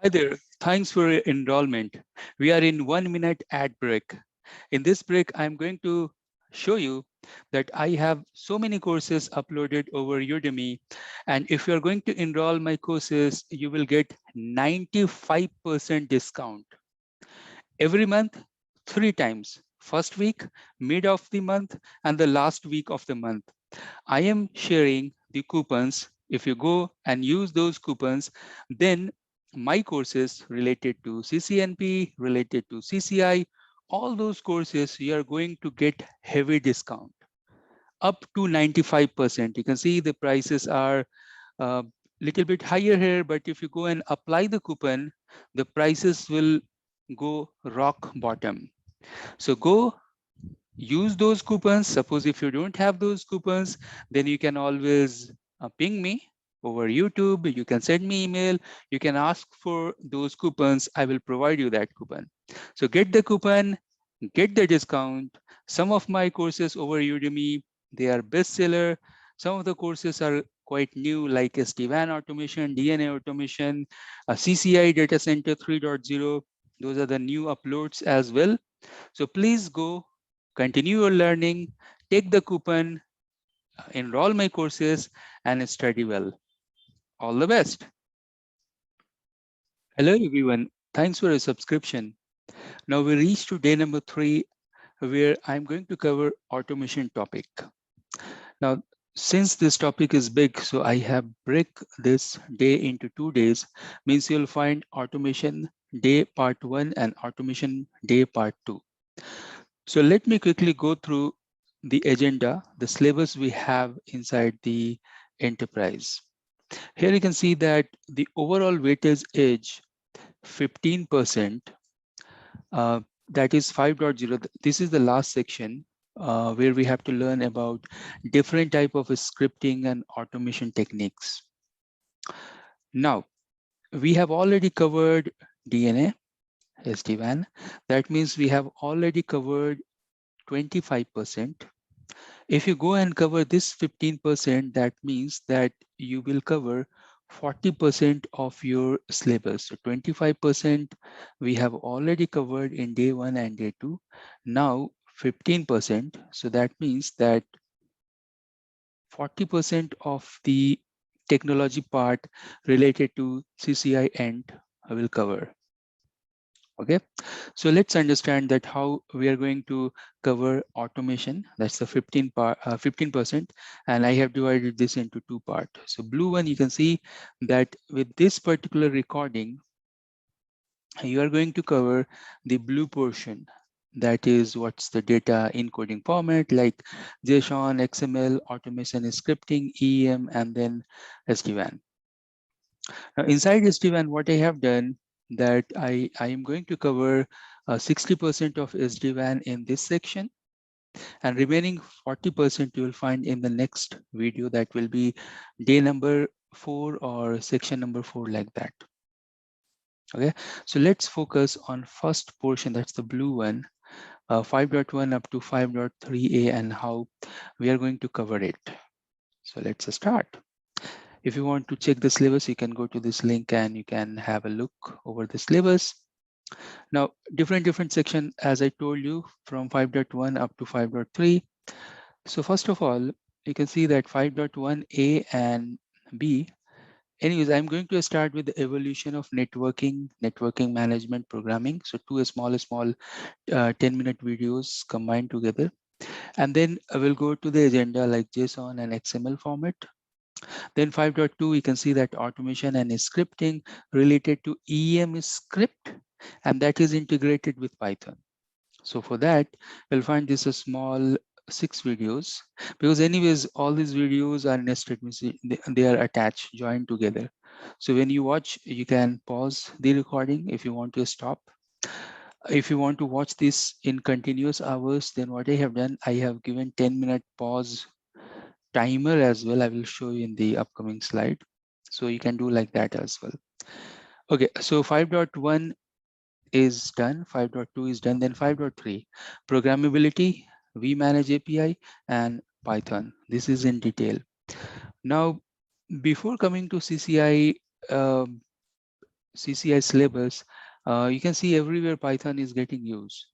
Hi there. Thanks for your enrollment. We are in 1 minute ad break. In this break, I'm going to show you that I have so many courses uploaded over Udemy. And if you're going to enroll my courses, you will get 95% discount every month, 3 times. First week, mid of the month, and the last week of the month. I am sharing the coupons. If you go and use those coupons, then my courses related to CCNP, related to CCI, all those courses, you are going to get heavy discount up to 95%. You can see the prices are a little bit higher here, but if you go and apply the coupon, the prices will go rock bottom. So go use those coupons. Suppose if you don't have those coupons, then you can always ping me over YouTube. You can send me email. You can ask for those coupons. I will provide you that coupon. So get the coupon, get the discount. Some of my courses over Udemy, they are bestseller. Some of the courses are quite new, like SD-WAN automation, DNA automation, CCIE Data Center 3.0. Those are the new uploads as well. So please go continue your learning, take the coupon, enroll my courses, and study well. All the best. Hello, everyone. Thanks for your subscription. Now we reach to day number 3, where I'm going to cover automation topic. Now, since this topic is big, so I have break this day into 2 days, means you'll find automation day part 1 and automation day part 2. So let me quickly go through the agenda, the syllabus we have inside the enterprise. Here you can see that the overall weightage is 15%. That is 5.0. This is the last section where we have to learn about different type of scripting and automation techniques. Now, we have already covered DNA, SD-WAN. That means we have already covered 25%. If you go and cover this 15%, that means that you will cover 40% of your syllabus. So 25% we have already covered in day 1 and day 2. Now 15%. So that means that 40% of the technology part related to CCIE ENT I will cover. Okay, so let's understand that how we are going to cover automation. That's the 15%, and I have divided this into 2 parts. So blue one, you can see that with this particular recording, you are going to cover the blue portion. That is what's the data encoding format like JSON, XML, automation scripting, EEM, and then SD-WAN. Now inside SD-WAN, what I have done that I am going to cover 60% of SD-WAN in this section, and remaining 40% you will find in the next video. That will be day number 4 or section number 4, like that. Okay, so let's focus on first portion, that's the blue one, 5.1 up to 5.3a, and how we are going to cover it. So let's start. If you want to check the syllabus, you can go to this link and you can have a look over the syllabus. Now, different section, as I told you, from 5.1 up to 5.3. So first of all, you can see that 5.1a and b. Anyways, I'm going to start with the evolution of networking management programming. So 2 small 10-minute videos combined together. And then I will go to the agenda like JSON and XML format. Then 5.2, you can see that automation and scripting related to EEM script, and that is integrated with Python. So for that, you'll find this a small 6 videos, because anyways, all these videos are nested, they are attached, joined together. So when you watch, you can pause the recording if you want to stop. If you want to watch this in continuous hours, then what I have done, I have given 10-minute pause timer as well. I will show you in the upcoming slide. So you can do like that as well. Okay, so 5.1 is done, 5.2 is done, then 5.3, programmability, vManage API, and Python. This is in detail. Now, before coming to CCIE, CCI syllabus, you can see everywhere Python is getting used.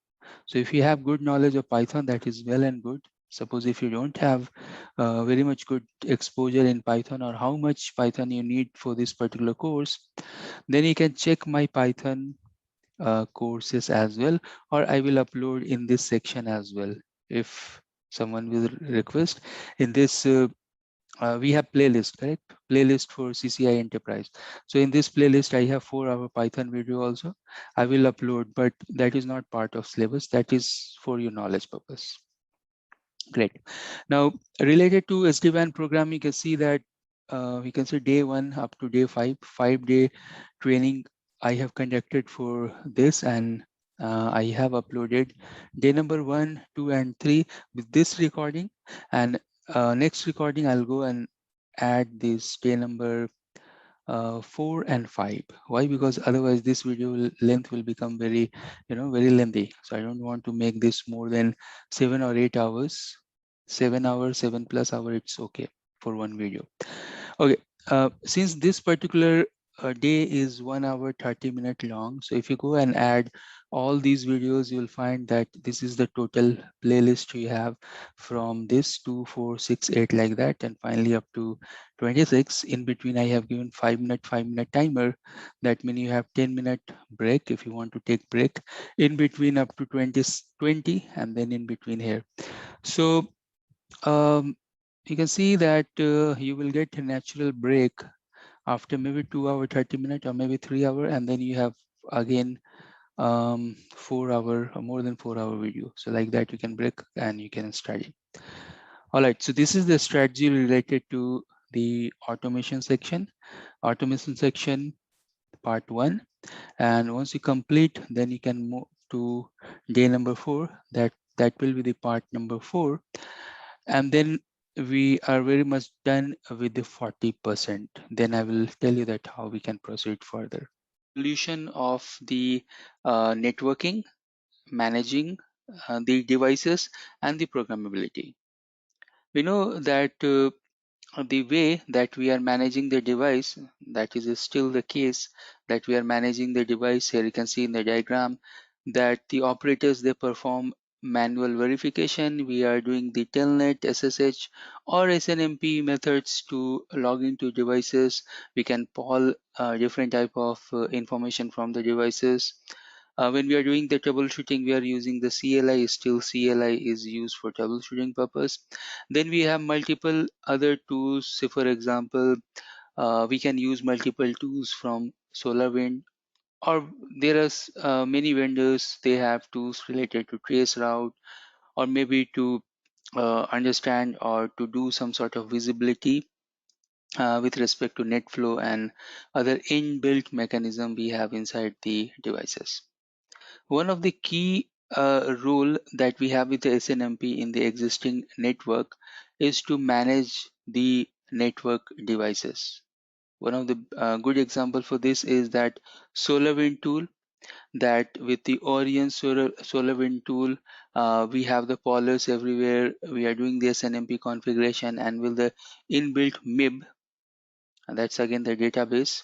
So if you have good knowledge of Python, that is well and good. Suppose if you don't have very much good exposure in Python, or how much Python you need for this particular course, then you can check my Python courses as well, or I will upload in this section as well. If someone will request, in this we have playlist, correct? Playlist for CCI Enterprise. So in this playlist, I have 4-hour Python video also. I will upload, but that is not part of syllabus. That is for your knowledge purpose. Great. Now, related to SD-WAN program, you can see that we can say day 1 up to day 5, 5-day training I have conducted for this, and I have uploaded day number 1, 2, and 3 with this recording. And next recording, I'll go and add this day number 4 and 5. Why? Because otherwise this length will become very, very lengthy. So I don't want to make this more than 7 or 8 hours. 7 hours, 7+ hours, it's okay for one video. Okay, since this particular day is 1 hour 30-minute long, so if you go and add all these videos, you'll find that this is the total playlist you have from this 2, 4, 6, 8 like that, and finally up to 26. In between, I have given 5-minute timer. That means you have 10-minute break if you want to take break. In between up to 20, and then in between here. So um, you can see that you will get a natural break after maybe 2 hour 30 minutes or maybe 3 hour, and then you have again 4 hour or more than 4 hour video. So like that you can break and you can study. All right, so this is the strategy related to the automation section. Automation section part 1, and once you complete, then you can move to day number 4. That will be the part number 4, and then we are very much done with the 40%. Then I will tell you that how we can proceed further. Solution of the networking, managing the devices, and the programmability. We know that the way that we are managing the device, that is still the case, that we are managing the device. Here you can see in the diagram that the operators, they perform manual verification. We are doing the telnet, SSH, or SNMP methods to log into devices. We can poll different type of information from the devices. When we are doing the troubleshooting, we are using the CLI. Still CLI is used for troubleshooting purpose. Then we have multiple other tools. Say for example, we can use multiple tools from SolarWind, or there are many vendors, they have tools related to trace route, or maybe to understand or to do some sort of visibility with respect to net flow and other inbuilt mechanism we have inside the devices. One of the key rule that we have with the SNMP in the existing network is to manage the network devices. One of the good example for this is that SolarWind tool, that with the Orion SolarWind tool, we have the pollers everywhere. We are doing the SNMP configuration, and with the inbuilt MIB, and that's again the database,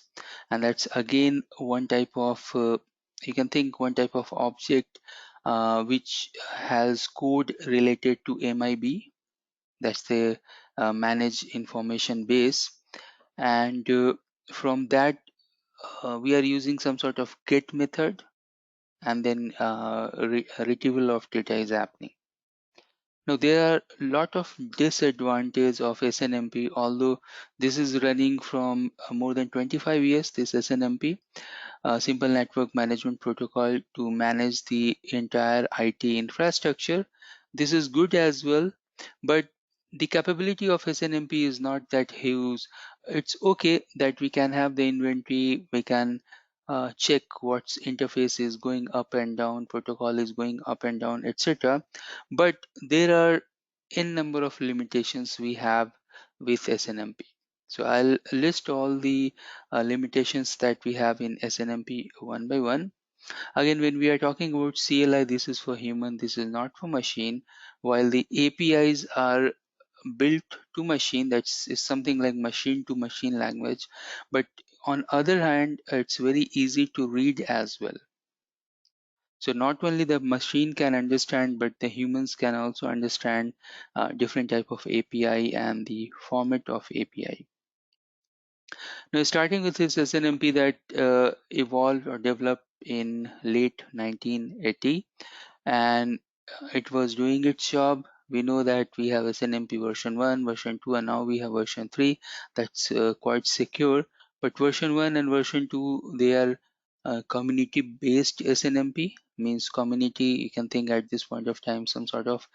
and that's again one type of you can think one type of object which has code related to MIB. That's the managed information base, and from that we are using some sort of get method, and then retrieval of data is happening. Now there are a lot of disadvantages of SNMP, although this is running from more than 25 years, this SNMP, simple network management protocol to manage the entire IT infrastructure. This is good as well, but the capability of SNMP is not that huge. It's okay that we can have the inventory, we can check what interface is going up and down, protocol is going up and down, etc. But there are n number of limitations we have with SNMP. So I'll list all the limitations that we have in SNMP one by one. Again, when we are talking about CLI, this is for human, this is not for machine. While the APIs are built to machine, that's is something like machine to machine language, but on other hand, it's very easy to read as well. So not only the machine can understand, but the humans can also understand different type of API and the format of API. Now, starting with this SNMP that evolved or developed in late 1980, and it was doing its job. We know that we have SNMP version 1, version 2, and now we have version 3. That's quite secure. But version 1 and version 2, they are community-based SNMP, means community, you can think at this point of time some sort of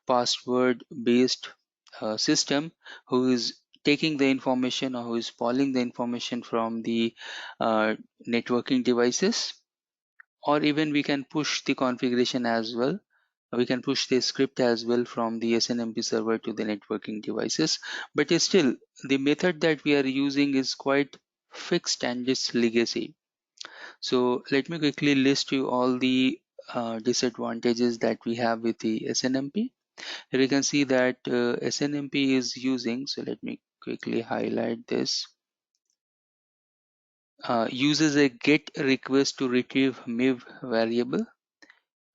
password-based system who is taking the information or who is pulling the information from the networking devices, or even we can push the configuration as well. We can push the script as well from the SNMP server to the networking devices. But still, the method that we are using is quite fixed and it's legacy. So let me quickly list you all the disadvantages that we have with the SNMP. Here you can see that SNMP is using, so let me quickly highlight this, uses a get request to retrieve MIV variable.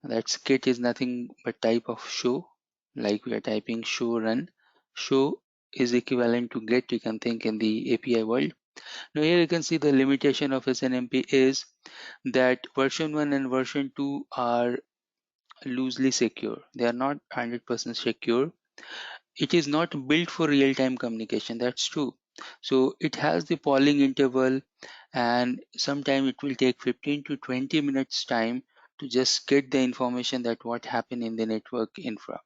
That's get is nothing but type of show, like we are typing show run. Show is equivalent to get, you can think in the API world. Now here you can see the limitation of SNMP is that version 1 and version 2 are loosely secure. They are not 100% secure. It is not built for real-time communication, that's true. So it has the polling interval, and sometimes it will take 15 to 20 minutes time to just get the information that what happened in the network infra.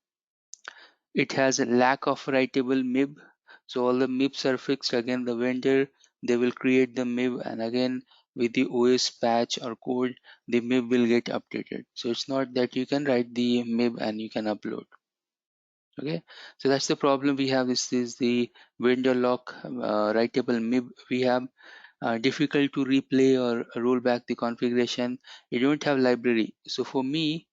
It has a lack of writable MIB, so all the MIBs are fixed. Again, the vendor, they will create the MIB, and again with the OS patch or code, the MIB will get updated. So it's not that you can write the MIB and you can upload. Okay, so that's the problem we have. This is the vendor lock writable MIB we have. Difficult to replay or roll back the configuration. You don't have library. So for me,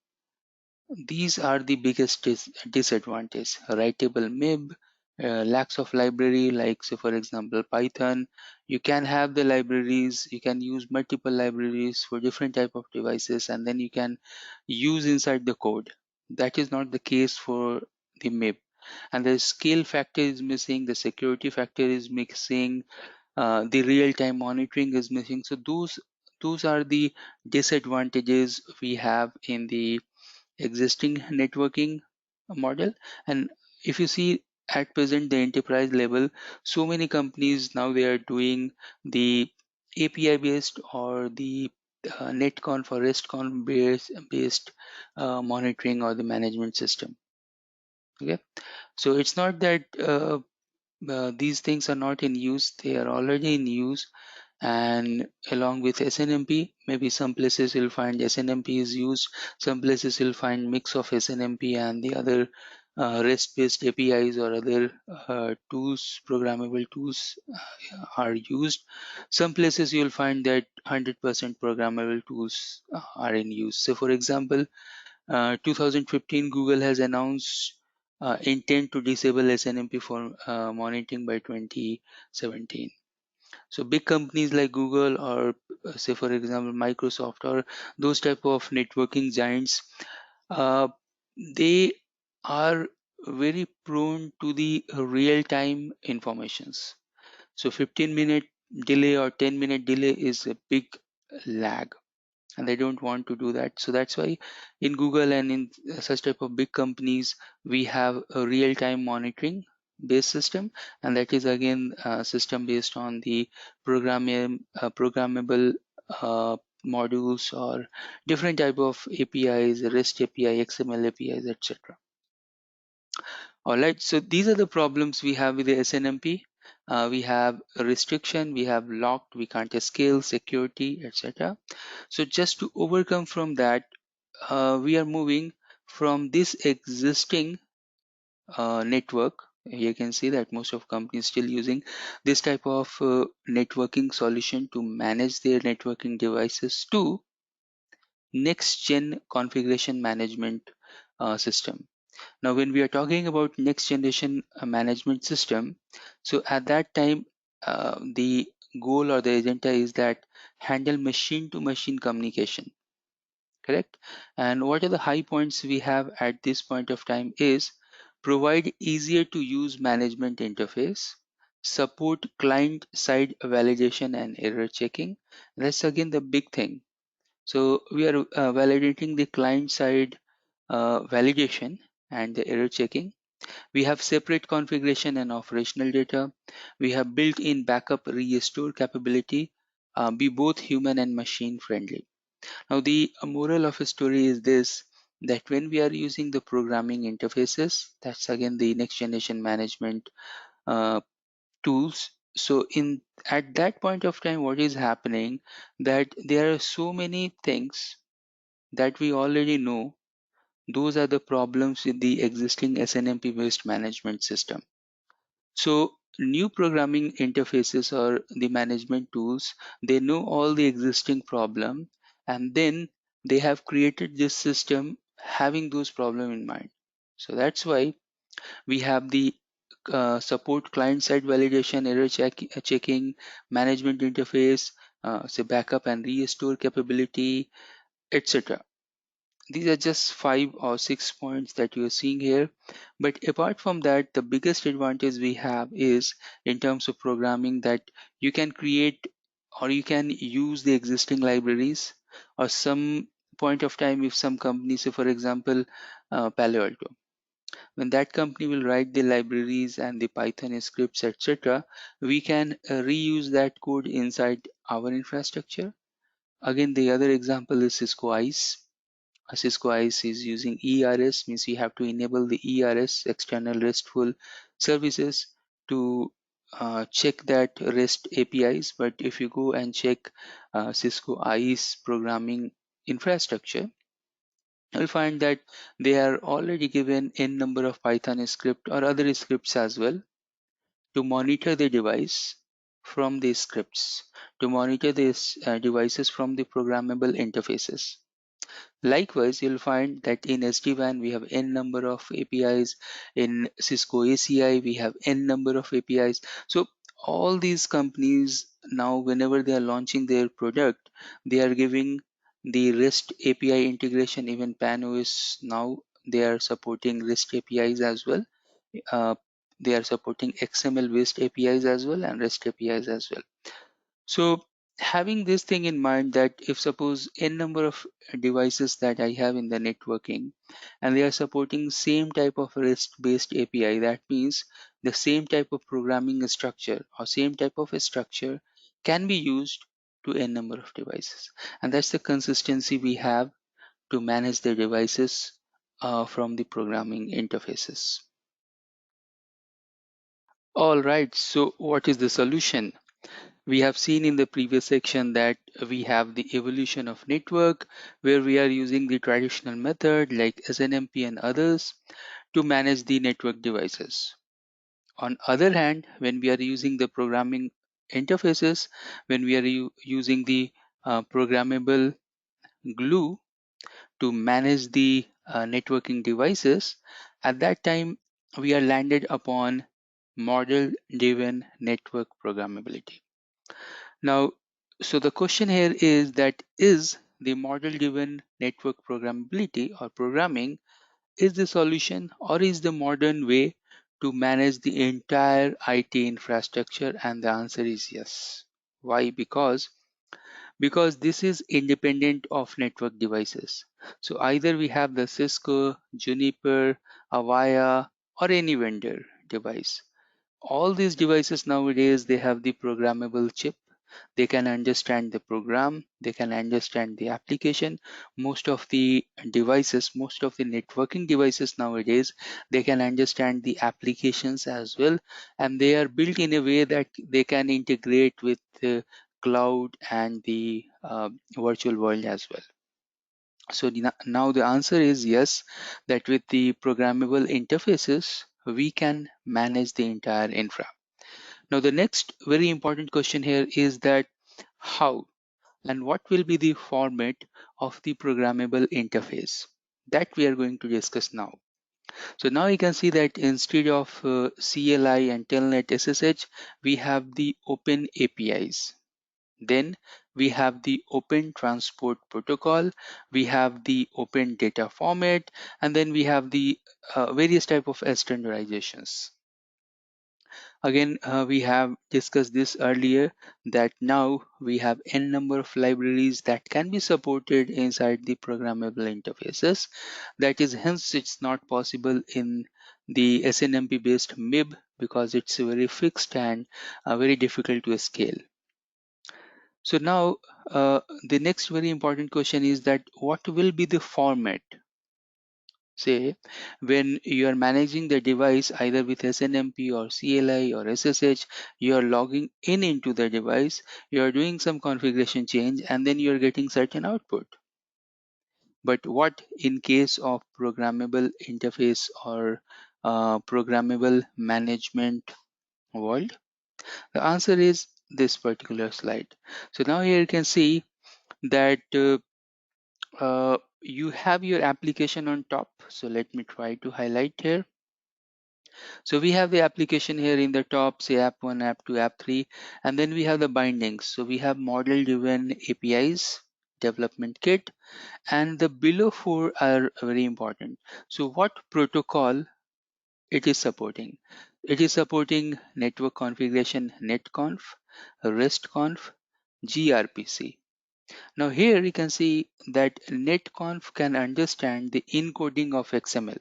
these are the biggest disadvantage. Writable MIB, lacks of library, like say for example Python. You can have the libraries, you can use multiple libraries for different type of devices, and then you can use inside the code. That is not the case for the MIB. And the scale factor is missing, the security factor is missing, the real-time monitoring is missing. So those are the disadvantages we have in the existing networking model. And if you see at present the enterprise level, so many companies now they are doing the API based or the Netconf or RESTCONF based monitoring or the management system. Okay, so it's not that these things are not in use, they are already in use. And along with SNMP, maybe some places you'll find SNMP is used, some places you'll find mix of SNMP and the other REST-based APIs or other tools, programmable tools are used. Some places you'll find that 100% programmable tools are in use. So for example, 2015 Google has announced intent to disable SNMP for monitoring by 2017. So big companies like Google or say for example Microsoft or those type of networking giants, uh, they are very prone to the real-time informations. So 15-minute delay or 10-minute delay is a big lag, and they don't want to do that. So that's why in Google and in such type of big companies we have a real-time monitoring based system, and that is again a system based on the programmable uh, modules or different type of APIs, REST API, XML APIs, etc. All right, so these are the problems we have with the SNMP. We have a restriction, we have locked, we can't scale, security, etc. So just to overcome from that, we are moving from this existing network. You can see that most of companies still using this type of networking solution to manage their networking devices to next gen configuration management system. Now, when we are talking about next generation management system, so at that time, the goal or the agenda is that handle machine to machine communication, correct? And what are the high points we have at this point of time is provide easier to use management interface, support client side validation and error checking. That's again the big thing. So we are validating the client side validation and the error checking. We have separate configuration and operational data. We have built-in backup restore capability, be both human and machine friendly. Now the moral of the story is this, that when we are using the programming interfaces, that's again the next generation management uh, tools. So in at that point of time, what is happening, that there are so many things that we already know. Those are the problems with the existing SNMP based management system. So new programming interfaces or the management tools, they know all the existing problem, and then they have created this system having those problem in mind. So that's why we have the support client side validation, checking, management interface, say backup and restore capability, etc. These are just 5 or 6 points that you are seeing here. But apart from that, the biggest advantage we have is in terms of programming, that you can create or you can use the existing libraries, or some point of time if some company, say for example Palo Alto, when that company will write the libraries and the Python scripts, etc., we can reuse that code inside our infrastructure. Again, the other example is Cisco ICE. Cisco ICE is using ERS, means you have to enable the ERS, external RESTful services, to check that REST APIs. But if you go and check Cisco ICE programming infrastructure, you'll find that they are already given n number of Python script or other scripts as well to monitor the device from the scripts, to monitor these devices from the programmable interfaces. Likewise, you'll find that in SD-WAN we have n number of APIs, in Cisco ACI we have n number of APIs. So all these companies now, whenever they are launching their product, they are giving the REST API integration. Even PanOS now, they are supporting REST APIs as well. Uh, they are supporting XML based APIs as well and REST APIs as well. So having this thing in mind, that if suppose n number of devices that I have in the networking, and they are supporting same type of REST based API, that means the same type of programming structure or same type of a structure can be used to n number of devices. And that's the consistency we have to manage the devices from the programming interfaces. All right, so what is the solution? We have seen in the previous section that we have the evolution of network, where we are using the traditional method like SNMP and others to manage the network devices. On other hand, when we are using the programming interfaces, when we are using the programmable glue to manage the networking devices, at that time we are landed upon model driven network programmability. Now, so the question here is that, is the model driven network programmability or programming is the solution, or is the modern way to manage the entire IT infrastructure? And the answer is yes. Why? Because this is independent of network devices. So either we have the Cisco, Juniper, Avaya, or any vendor device. All these devices nowadays, they have the programmable chip. They can understand the program, they can understand the application. Most of the devices, most of the networking devices nowadays, they can understand the applications as well, and they are built in a way that they can integrate with the cloud and the virtual world as well. So now the answer is yes, that with the programmable interfaces we can manage the entire infra. Now the next very important question here is that how and what will be the format of the programmable interface, that we are going to discuss now. So now you can see that instead of CLI and Telnet SSH, we have the open APIs. Then we have the open transport protocol, we have the open data format, and then we have the various type of standardizations. Again, we have discussed this earlier that now we have n number of libraries that can be supported inside the programmable interfaces. That is, hence it's not possible in the SNMP based MIB because it's very fixed and very difficult to scale. So now the next very important question is that what will be the format? Say when you are managing the device either with SNMP or CLI or SSH, you are logging in into the device, you are doing some configuration change, and then you are getting certain output. But what in case of programmable interface or programmable management world? The answer is this particular slide. So now here you can see that you have your application on top. So let me try to highlight here. So we have the application here in the top, say app 1, app 2, app 3, and then we have the bindings. So we have model driven APIs, development kit, and the below 4 are very important. So what protocol it is supporting? It is supporting network configuration Netconf, RESTCONF, gRPC. Now here you can see that Netconf can understand the encoding of XML.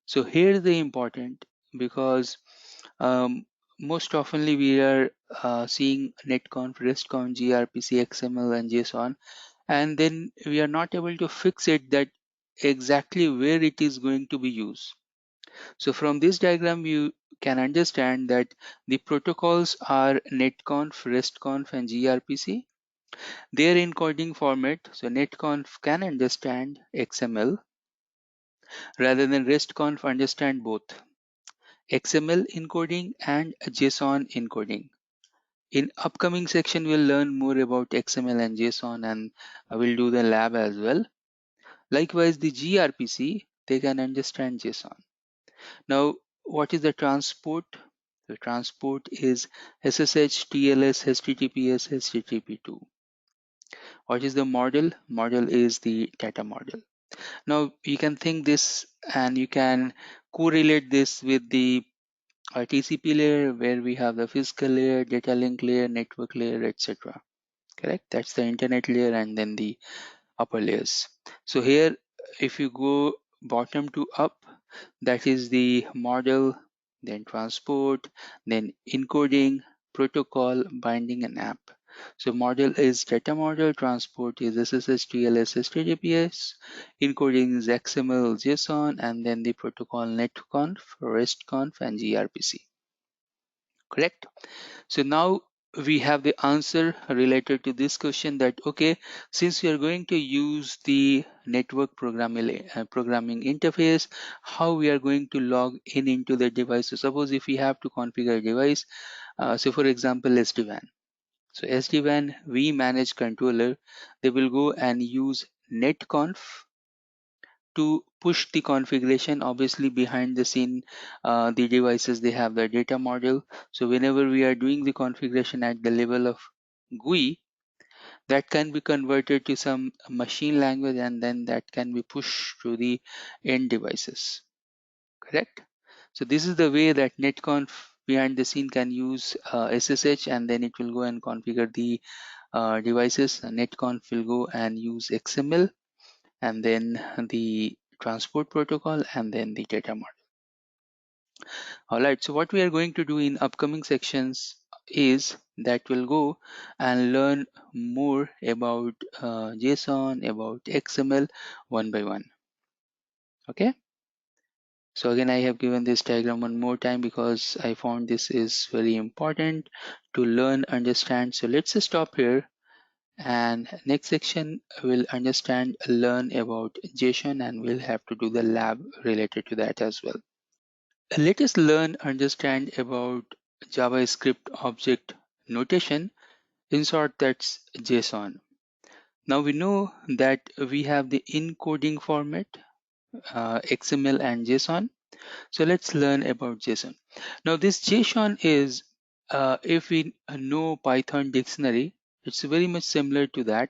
So here the important because most oftenly we are seeing Netconf, RESTCONF, gRPC, XML and JSON, and then we are not able to fix it that exactly where it is going to be used. So from this diagram you can understand that the protocols are Netconf, RESTCONF and gRPC. Their encoding format, so Netconf can understand XML rather than RESTCONF understand both XML encoding and JSON encoding. In upcoming section, we'll learn more about XML and JSON, and I will do the lab as well. Likewise, the gRPC, they can understand JSON. Now, what is the transport? The transport is SSH, TLS, HTTPS, HTTP2. What is the model? Model is the data model. Now, you can think this and you can correlate this with the TCP layer where we have the physical layer, data link layer, network layer, etc. Correct? That's the internet layer and then the upper layers. So here, if you go bottom to up, that is the model, then transport, then encoding, protocol, binding, and app. So model is data model, transport is SSH, TLS, HTTPS, encoding is XML, JSON, and then the protocol Netconf, RESTCONF, and gRPC. Correct? So now we have the answer related to this question that okay, since we are going to use the network programming interface, how we are going to log in into the device. So suppose if we have to configure a device, so for example SD-WAN. So SD-WAN we manage controller, they will go and use Netconf to push the configuration. Obviously behind the scene the devices they have the data model, so whenever we are doing the configuration at the level of GUI, that can be converted to some machine language and then that can be pushed to the end devices. Correct? So this is the way that Netconf behind the scene can use SSH, and then it will go and configure the devices. Netconf will go and use XML, and then the transport protocol, and then the data model. All right, so what we are going to do in upcoming sections is that we'll go and learn more about JSON, about XML one by one. Okay, so again I have given this diagram one more time because I found this is very important to learn, understand. So let's stop here, and next section we'll understand, learn about JSON, and we'll have to do the lab related to that as well. Let us learn, understand about JavaScript object notation, in short that's JSON. Now we know that we have the encoding format, XML and JSON. So let's learn about JSON. Now this JSON is, if we know Python dictionary, it's very much similar to that.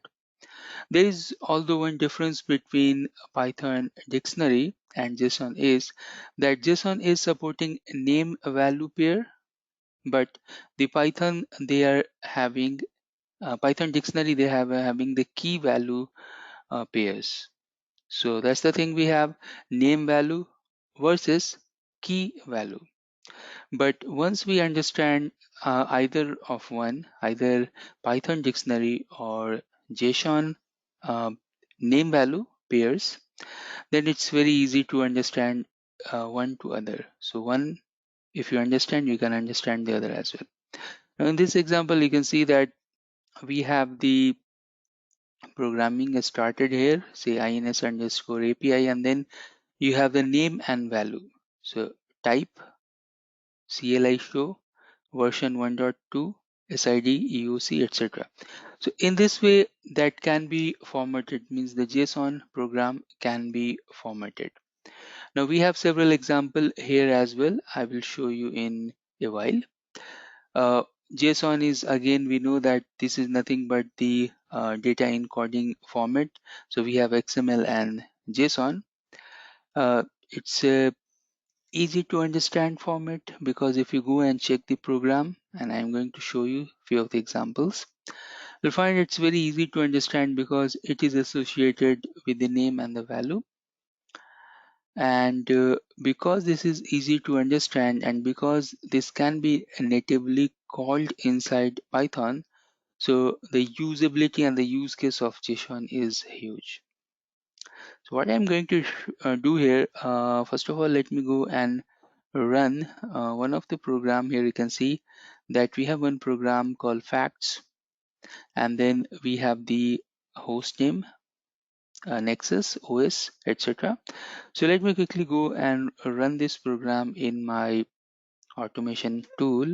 There is although one difference between Python dictionary and JSON is that JSON is supporting name value pair, but the Python they are having Python dictionary they have having the key value pairs. So that's the thing, we have name value versus key value. But once we understand either of one, either Python dictionary or JSON uh, name value pairs, then it's very easy to understand one to other. So one, if you understand, you can understand the other as well. Now in this example, you can see that we have the programming started here, say ins underscore API, and then you have the name and value. So type CLI show version 1.2 SID EOC etc. So in this way that can be formatted, means the JSON program can be formatted. Now we have several example here as well. I will show you in a while. Uh, JSON is, again, we know that this is nothing but the data encoding format. So we have XML and JSON. It's a easy to understand format, because if you go and check the program, and I'm going to show you few of the examples, you'll find it's very easy to understand because it is associated with the name and the value. And because this is easy to understand, and because this can be natively called inside Python, so the usability and the use case of JSON is huge. So what I'm going to do here, first of all, let me go and run one of the program. Here you can see that we have one program called facts, and then we have the host name, Nexus, OS, etc. So let me quickly go and run this program in my automation tool.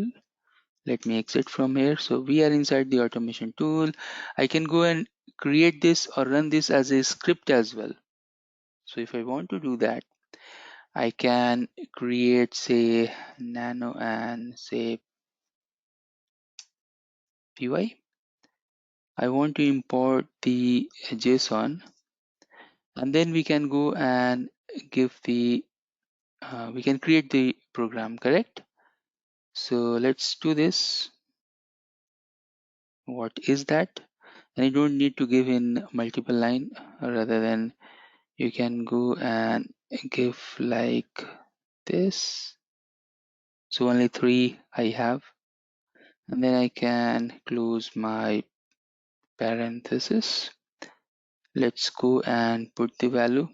Let me exit from here. So we are inside the automation tool. I can go and create this or run this as a script as well. So if I want to do that, I can create, say, nano and say py. I want to import the JSON, and then we can go and give the we can create the program, correct? So let's do this. What is that? And you don't need to give in multiple line, rather than you can go and give like this. So only 3 I have, and then I can close my parenthesis. Let's go and put the value.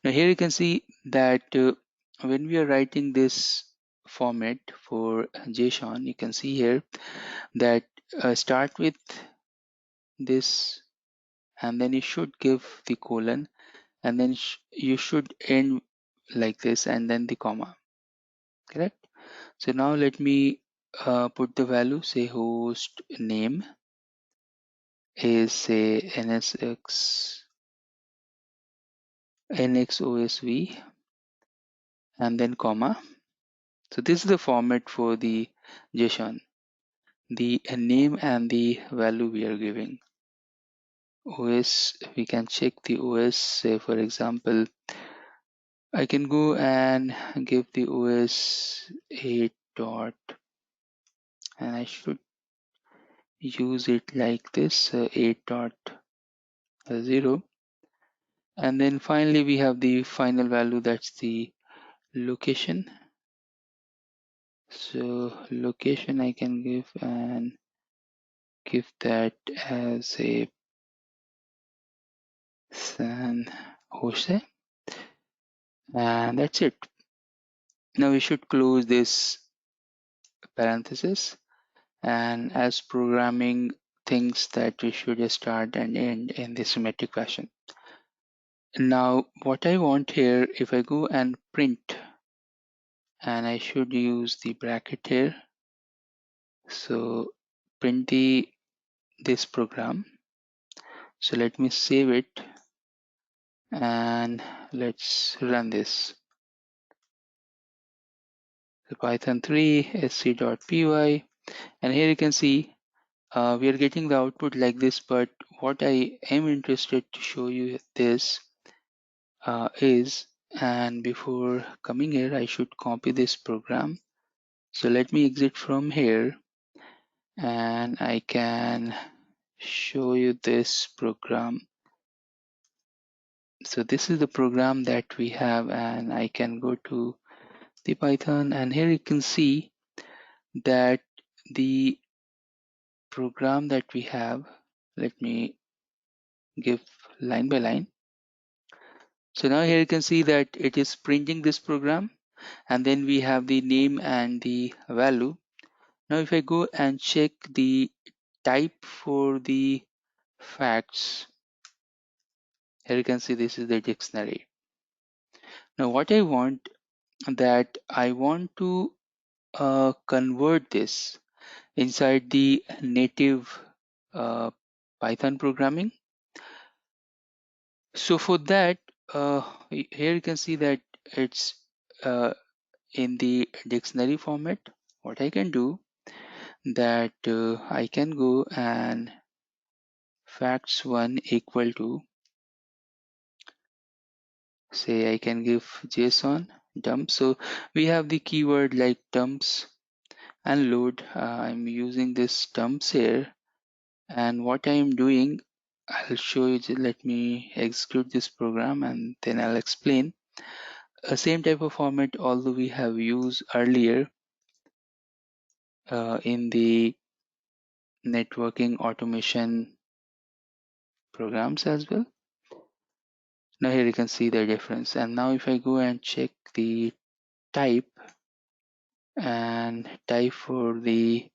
Now here you can see that when we are writing this format for JSON, you can see here that start with this, and then you should give the colon, and then you should end like this, and then the comma, correct? So now let me put the value, say host name is say nxosv, and then comma. So this is the format for the JSON, the name and the value we are giving. OS, we can check the OS, say for example, I can go and give the OS 8 dot, and I should use it like this, 8.0, and then finally we have the final value, that's the location. So location I can give, and give that as a San Jose, and that's it. Now we should close this parenthesis, and as programming things that we should start and end in the symmetric fashion. Now what I want here, if I go and print, and I should use the bracket here, so print this program. So let me save it, and let's run this. The Python 3 sc.py, and here you can see we are getting the output like this, but what I am interested to show you this is, and before coming here I should copy this program. So let me exit from here and I can show you this program. So this is the program that we have, and I can go to the Python, and here you can see that the program that we have, let me give line by line. So now here you can see that it is printing this program, and then we have the name and the value. Now if I go and check the type for the facts, here you can see this is the dictionary. Now what I want, that I want to convert this inside the native uh, Python programming. So for that, here you can see that it's uh, in the dictionary format. What I can do, that I can go and facts1 equal to, say I can give JSON dump. So we have the keyword like dumps and load. I'm using this dumps here, and what I am doing, I'll show you. Let me execute this program and then I'll explain. Same type of format although we have used earlier in the networking automation programs as well. Now here you can see the difference, and now if I go and check the type and type for the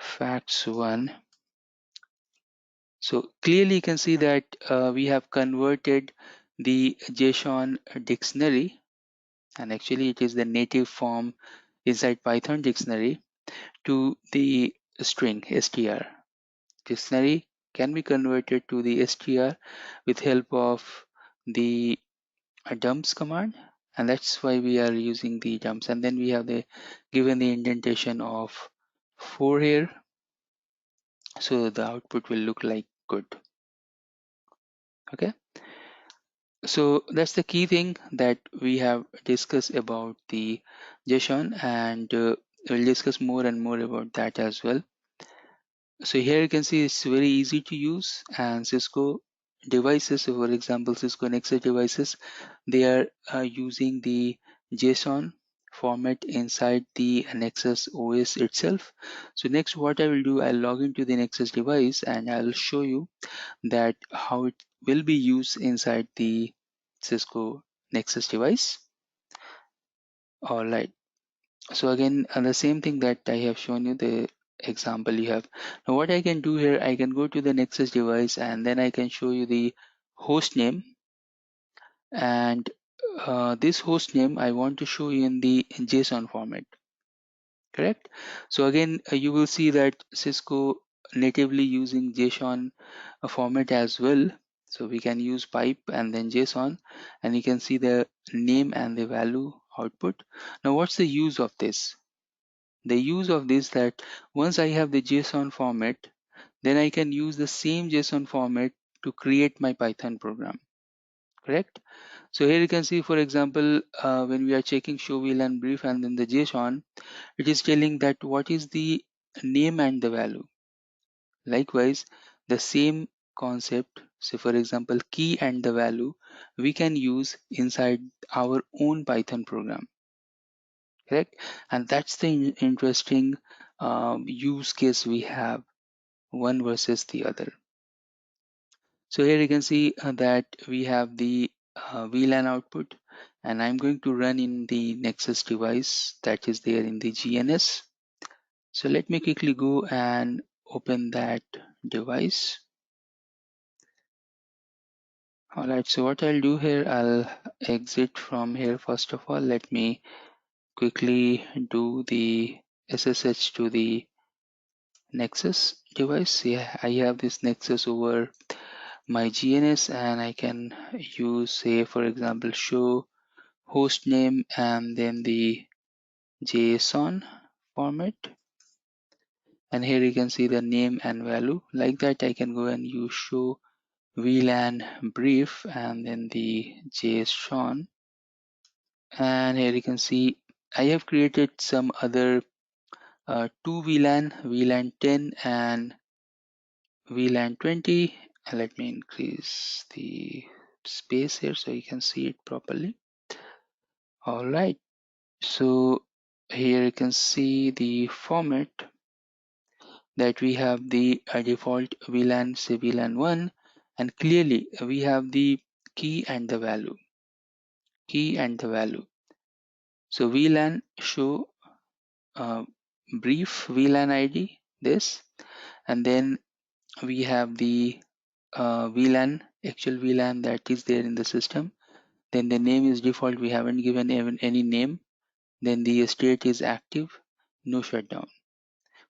facts1, so clearly you can see that we have converted the JSON dictionary, and actually it is the native form inside Python dictionary, to the string str. Dictionary can be converted to the str with help of the dumps command, and that's why we are using the dumps. And then we have the given the indentation of 4 here, so the output will look like good. Okay, so that's the key thing that we have discussed about the JSON, and we'll discuss more and more about that as well. So here you can see it's very easy to use, and Cisco devices, so for example Cisco Nexus devices, they are using the JSON format inside the Nexus OS itself. So next what I will do, I'll log into the Nexus device and I'll show you that how it will be used inside the Cisco Nexus device. All right, so again the same thing that I have shown you, the example you have. Now what I can do here, I can go to the Nexus device and then I can show you the host name, and this host name I want to show you in the JSON format, correct? So again you will see that Cisco natively using JSON format as well. So we can use pipe and then JSON, and you can see the name and the value output. Now what's the use of this? The use of this, that once I have the JSON format, then I can use the same JSON format to create my Python program, correct? So here you can see, for example, when we are checking show wheel and brief and then the JSON, it is telling that what is the name and the value. Likewise, the same concept, so for example, key and the value, we can use inside our own Python program, correct? And that's the interesting use case we have, one versus the other. So here you can see that we have the VLAN output, and I'm going to run in the Nexus device that is there in the GNS. So let me quickly go and open that device. All right, so what I'll do here, I'll exit from here. First of all, let me quickly do the SSH to the Nexus device. Yeah, I have this Nexus over my GNS, and I can use, say, for example, show host name and then the JSON format. And here you can see the name and value. Like that, I can go and use show VLAN brief and then the JSON. And here you can see I have created some other two VLAN 10 and VLAN 20. Let me increase the space here so you can see it properly. All right, so here you can see the format that we have the default VLAN, say VLAN 1, and clearly we have the key and the value. So VLAN show brief VLAN ID, this, and then we have the VLAN, actual VLAN that is there in the system. Then the name is default, we haven't given even any name. Then the state is active, no shutdown.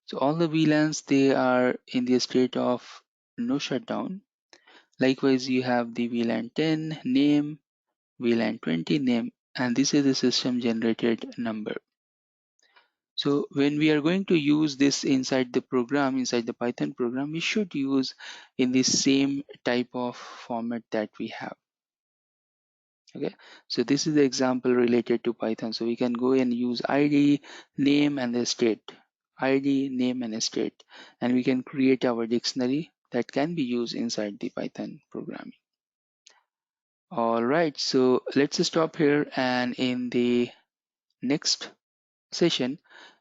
So all the VLANs, they are in the state of no shutdown. Likewise, you have the VLAN 10 name, VLAN 20 name, and this is the system generated number. So when we are going to use this inside the program, inside the Python program, we should use in the same type of format that we have. Okay, so this is the example related to Python. So we can go and use ID, name, and the state. ID, name, and state, and we can create our dictionary that can be used inside the Python programming. All right, so let's stop here, and in the next session,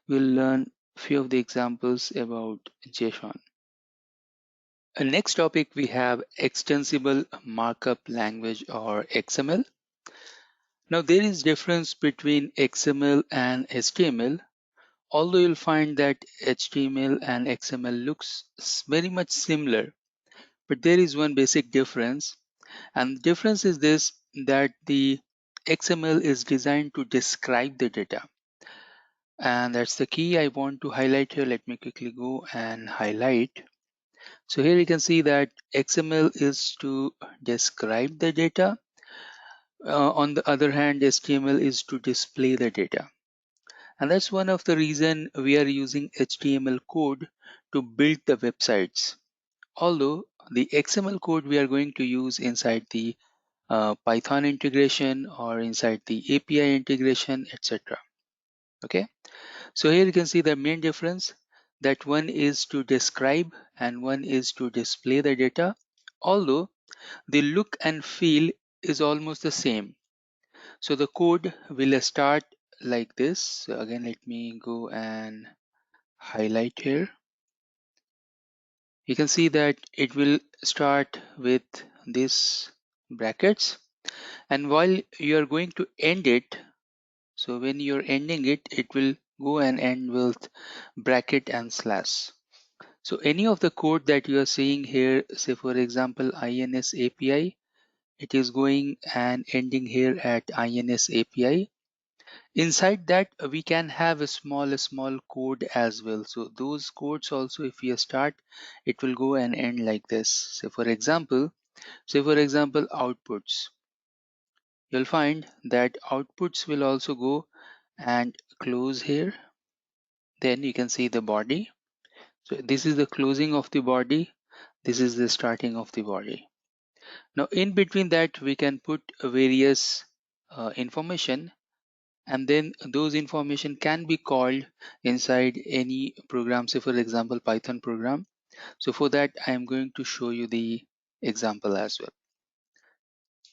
we'll learn few of the examples about JSON. Next topic, we have extensible markup language or XML. Now there is difference between XML and HTML, although you'll find that HTML and XML looks very much similar, but there is one basic difference, and the difference is this, that the XML is designed to describe the data, and that's the key I want to highlight here. Let me quickly go and highlight. So here you can see that XML is to describe the data. On the other hand, HTML is to display the data. And that's one of the reason we are using HTML code to build the websites. Although the XML code we are going to use inside the Python integration or inside the API integration, etc. Okay, so here you can see the main difference, that one is to describe and one is to display the data, although the look and feel is almost the same. So the code will start like this. So again, let me go and highlight here. You can see that it will start with this brackets, and while you are going to end it, so when you're ending it, it will go and end with bracket and slash. So any of the code that you are seeing here, say for example INS API, it is going and ending here at INS API. Inside that we can have a small code as well. So those codes also, if we start, it will go and end like this. So for example, outputs, you'll find that outputs will also go and close here. Then you can see the body. So this is the closing of the body. This is the starting of the body. Now in between that we can put various information, and then those information can be called inside any program, say for example Python program. So for that I am going to show you the example as well.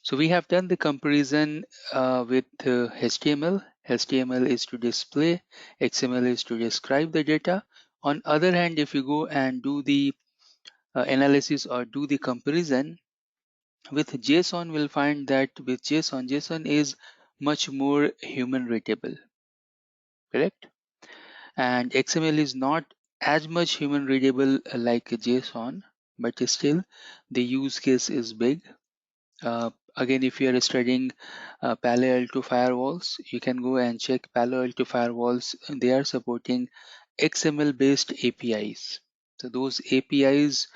So we have done the comparison with HTML. HTML is to display, XML is to describe the data. On other hand, if you go and do the analysis or do the comparison with JSON, we'll find that with JSON is much more human readable, correct? And XML is not as much human readable like JSON, but still the use case is big. Again, if you are studying Palo Alto firewalls, you can go and check Palo Alto firewalls. They are supporting XML based APIs. So those APIs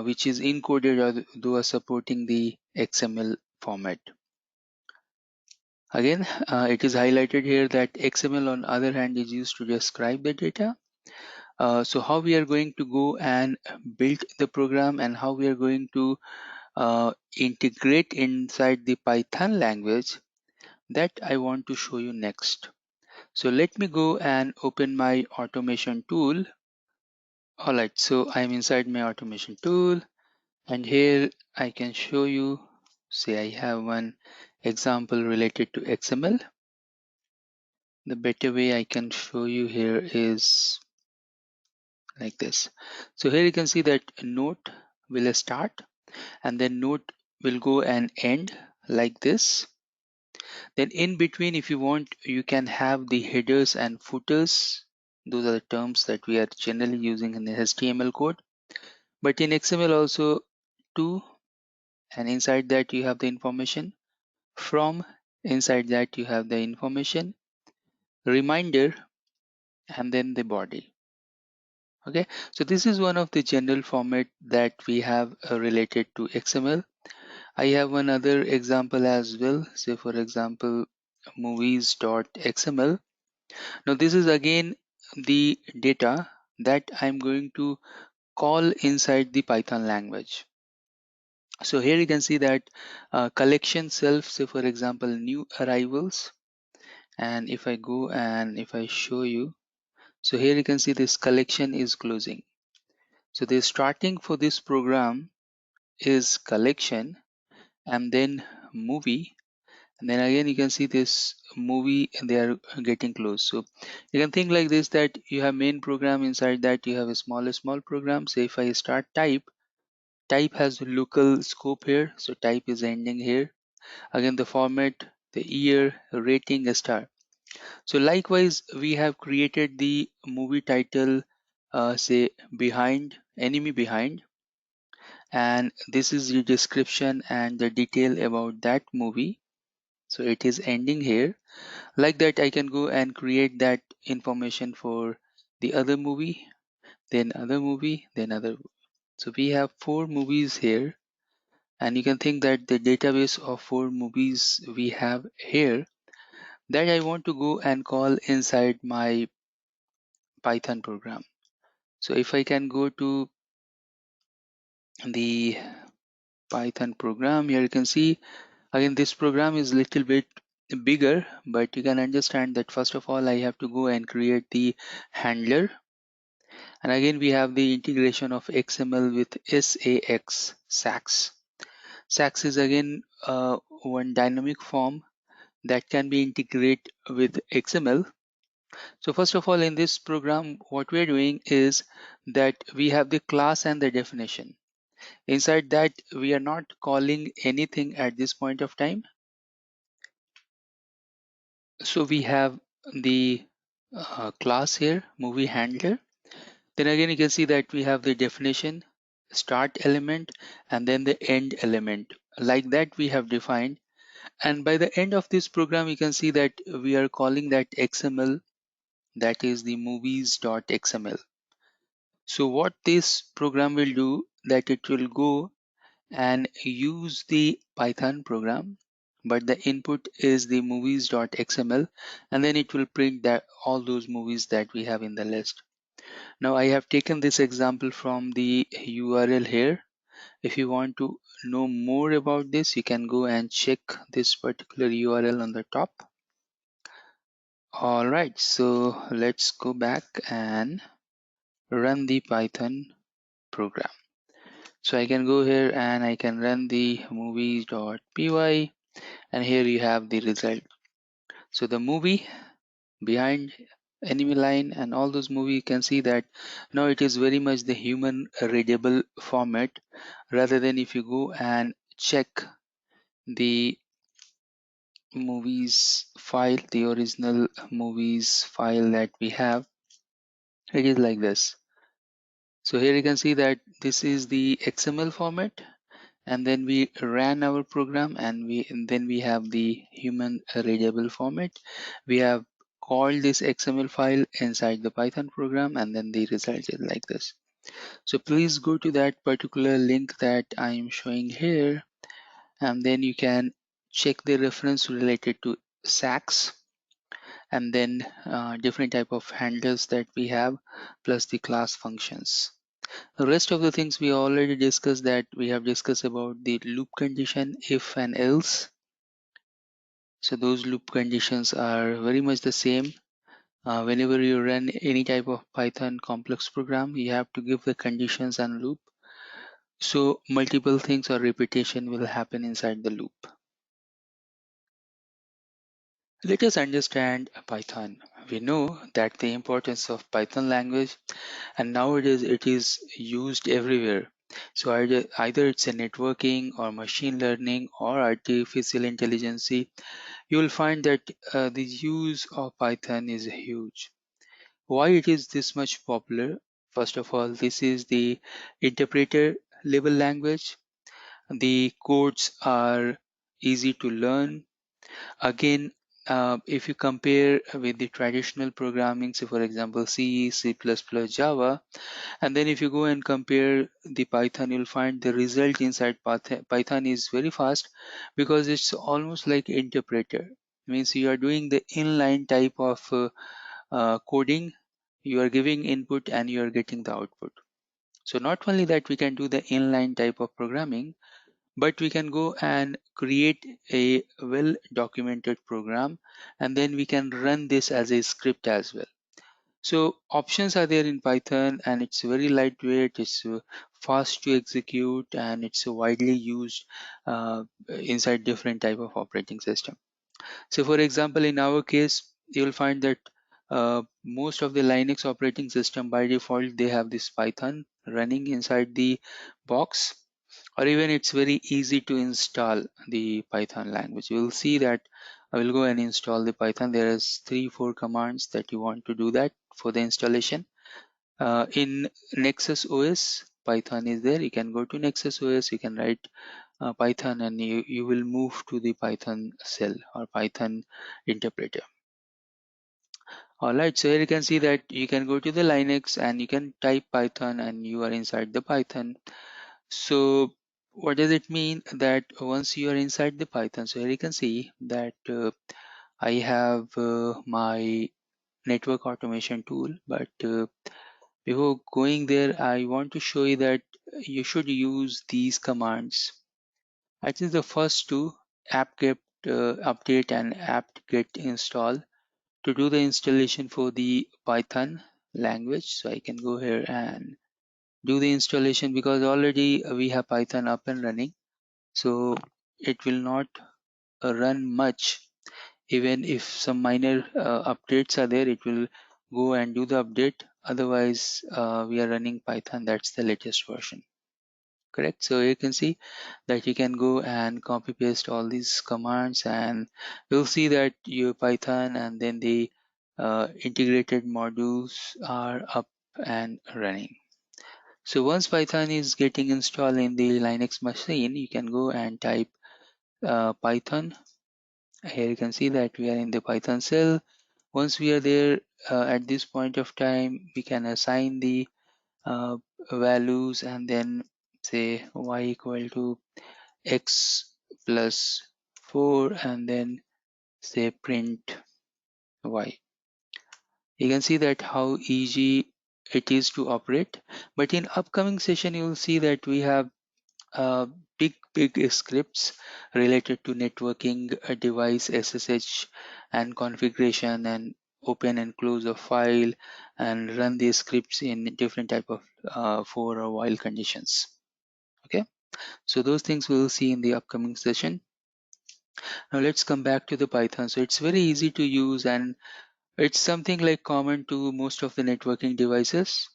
which is encoded or those supporting the XML format. Again, it is highlighted here that XML on other hand is used to describe the data. So how we are going to go and build the program and how we are going to integrate inside the Python language, that I want to show you next. So let me go and open my automation tool. Alright, so I'm inside my automation tool, and here I can show you, say I have one example related to XML. The better way I can show you here is like this. So here you can see that note will start and then note will go and end like this. Then in between, if you want, you can have the headers and footers. Those are the terms that we are generally using in the HTML code. But in XML also to, and inside that you have the information. From, inside that you have the information. Reminder, and then the body. Okay, so this is one of the general format that we have related to XML. I have one other example as well. Say for example, movies.xml. Now this is again the data that I'm going to call inside the Python language. So here you can see that collection self, say for example, new arrivals. And if I go and if I show you, so here you can see this collection is closing. So the starting for this program is collection and then movie, and then again you can see this movie and they are getting close. So you can think like this, that you have main program, inside that you have a small program. Say if I start type has local scope here, so type is ending here. Again the format, the year, rating, a star. So likewise we have created the movie title, say behind, enemy behind, and this is the description and the detail about that movie. So it is ending here. Like that I can go and create that information for the other movie, then other movie, then other. So we have 4 movies here, and you can think that the database of 4 movies we have here, that I want to go and call inside my Python program. So if I can go to the Python program, here you can see again this program is little bit bigger, but you can understand that first of all I have to go and create the handler. And again we have the integration of XML with SAX. SAX is again one dynamic form that can be integrated with XML. So first of all, in this program what we are doing is that we have the class and the definition. Inside that we are not calling anything at this point of time. So we have the class here, movie handler. Then again you can see that we have the definition, start element, and then the end element. Like that we have defined, and by the end of this program you can see that we are calling that XML, that is the movies.xml. So what this program will do, that it will go and use the Python program, but the input is the movies.xml, and then it will print that all those movies that we have in the list. Now I have taken this example from the URL here. If you want to know more about this, you can go and check this particular URL on the top. All right, so let's go back and run the Python program. So I can go here and I can run the movies.py, and here you have the result. So the movie behind, enemy line, and all those movies, you can see that now it is very much the human readable format, rather than if you go and check the movies file, the original movies file that we have, it is like this. So here you can see that this is the XML format, and then we ran our program, and then we have the human readable format. We have called this XML file inside the Python program, and then the result is like this. So please go to that particular link that I am showing here, and then you can check the reference related to SACs, and then different type of handlers that we have, plus the class functions. The rest of the things we already discussed, that we have discussed about the loop condition, if and else. So those loop conditions are very much the same. Whenever you run any type of Python complex program, you have to give the conditions and loop. So multiple things or repetition will happen inside the loop. Let us understand Python. We know that the importance of Python language, and nowadays it is used everywhere. So either it's a networking or machine learning or artificial intelligence, you will find that the use of Python is huge. Why it is this much popular? First of all, this is the interpreter level language. The codes are easy to learn. Again, if you compare with the traditional programming, so for example, C, C++, Java, and then if you go and compare the Python, you'll find the result inside Python is very fast, because it's almost like interpreter. Means you are doing the inline type of coding. You are giving input and you are getting the output. So not only that we can do the inline type of programming, but we can go and create a well documented program, and then we can run this as a script as well. So options are there in Python, and it's very lightweight, it's fast to execute, and it's widely used inside different type of operating system. So for example, in our case, you'll find that most of the Linux operating system by default, they have this Python running inside the box, or even it's very easy to install the Python language. You'll see that I will go and install the Python. There is 3-4 commands that you want to do that for the installation. In Nexus OS, Python is there. You can go to Nexus OS, you can write Python, and you will move to the Python cell or Python interpreter. Alright, so here you can see that you can go to the Linux and you can type Python and you are inside the Python. So what does it mean that once you are inside the Python? So here you can see that I have my network automation tool, but before going there, I want to show you that you should use these commands. I think the first two, apt-get update and apt-get install, to do the installation for the Python language. So I can go here and do the installation, because already we have Python up and running. So it will not run much. Even if some minor updates are there, it will go and do the update. Otherwise, we are running Python, that's the latest version. Correct. So you can see that you can go and copy paste all these commands, and you'll see that your Python and then the integrated modules are up and running. So once Python is getting installed in the Linux machine, you can go and type Python. Here you can see that we are in the Python cell. Once we are there, at this point of time, we can assign the uh, values, and then say y equal to x plus 4, and then say print y. You can see that how easy it is to operate. But in upcoming session, you will see that we have big scripts related to networking, device SSH and configuration, and open and close a file, and run these scripts in different type of for or while conditions. Okay, so those things we'll see in the upcoming session. Now let's come back to the Python. So it's very easy to use, and it's something like common to most of the networking devices.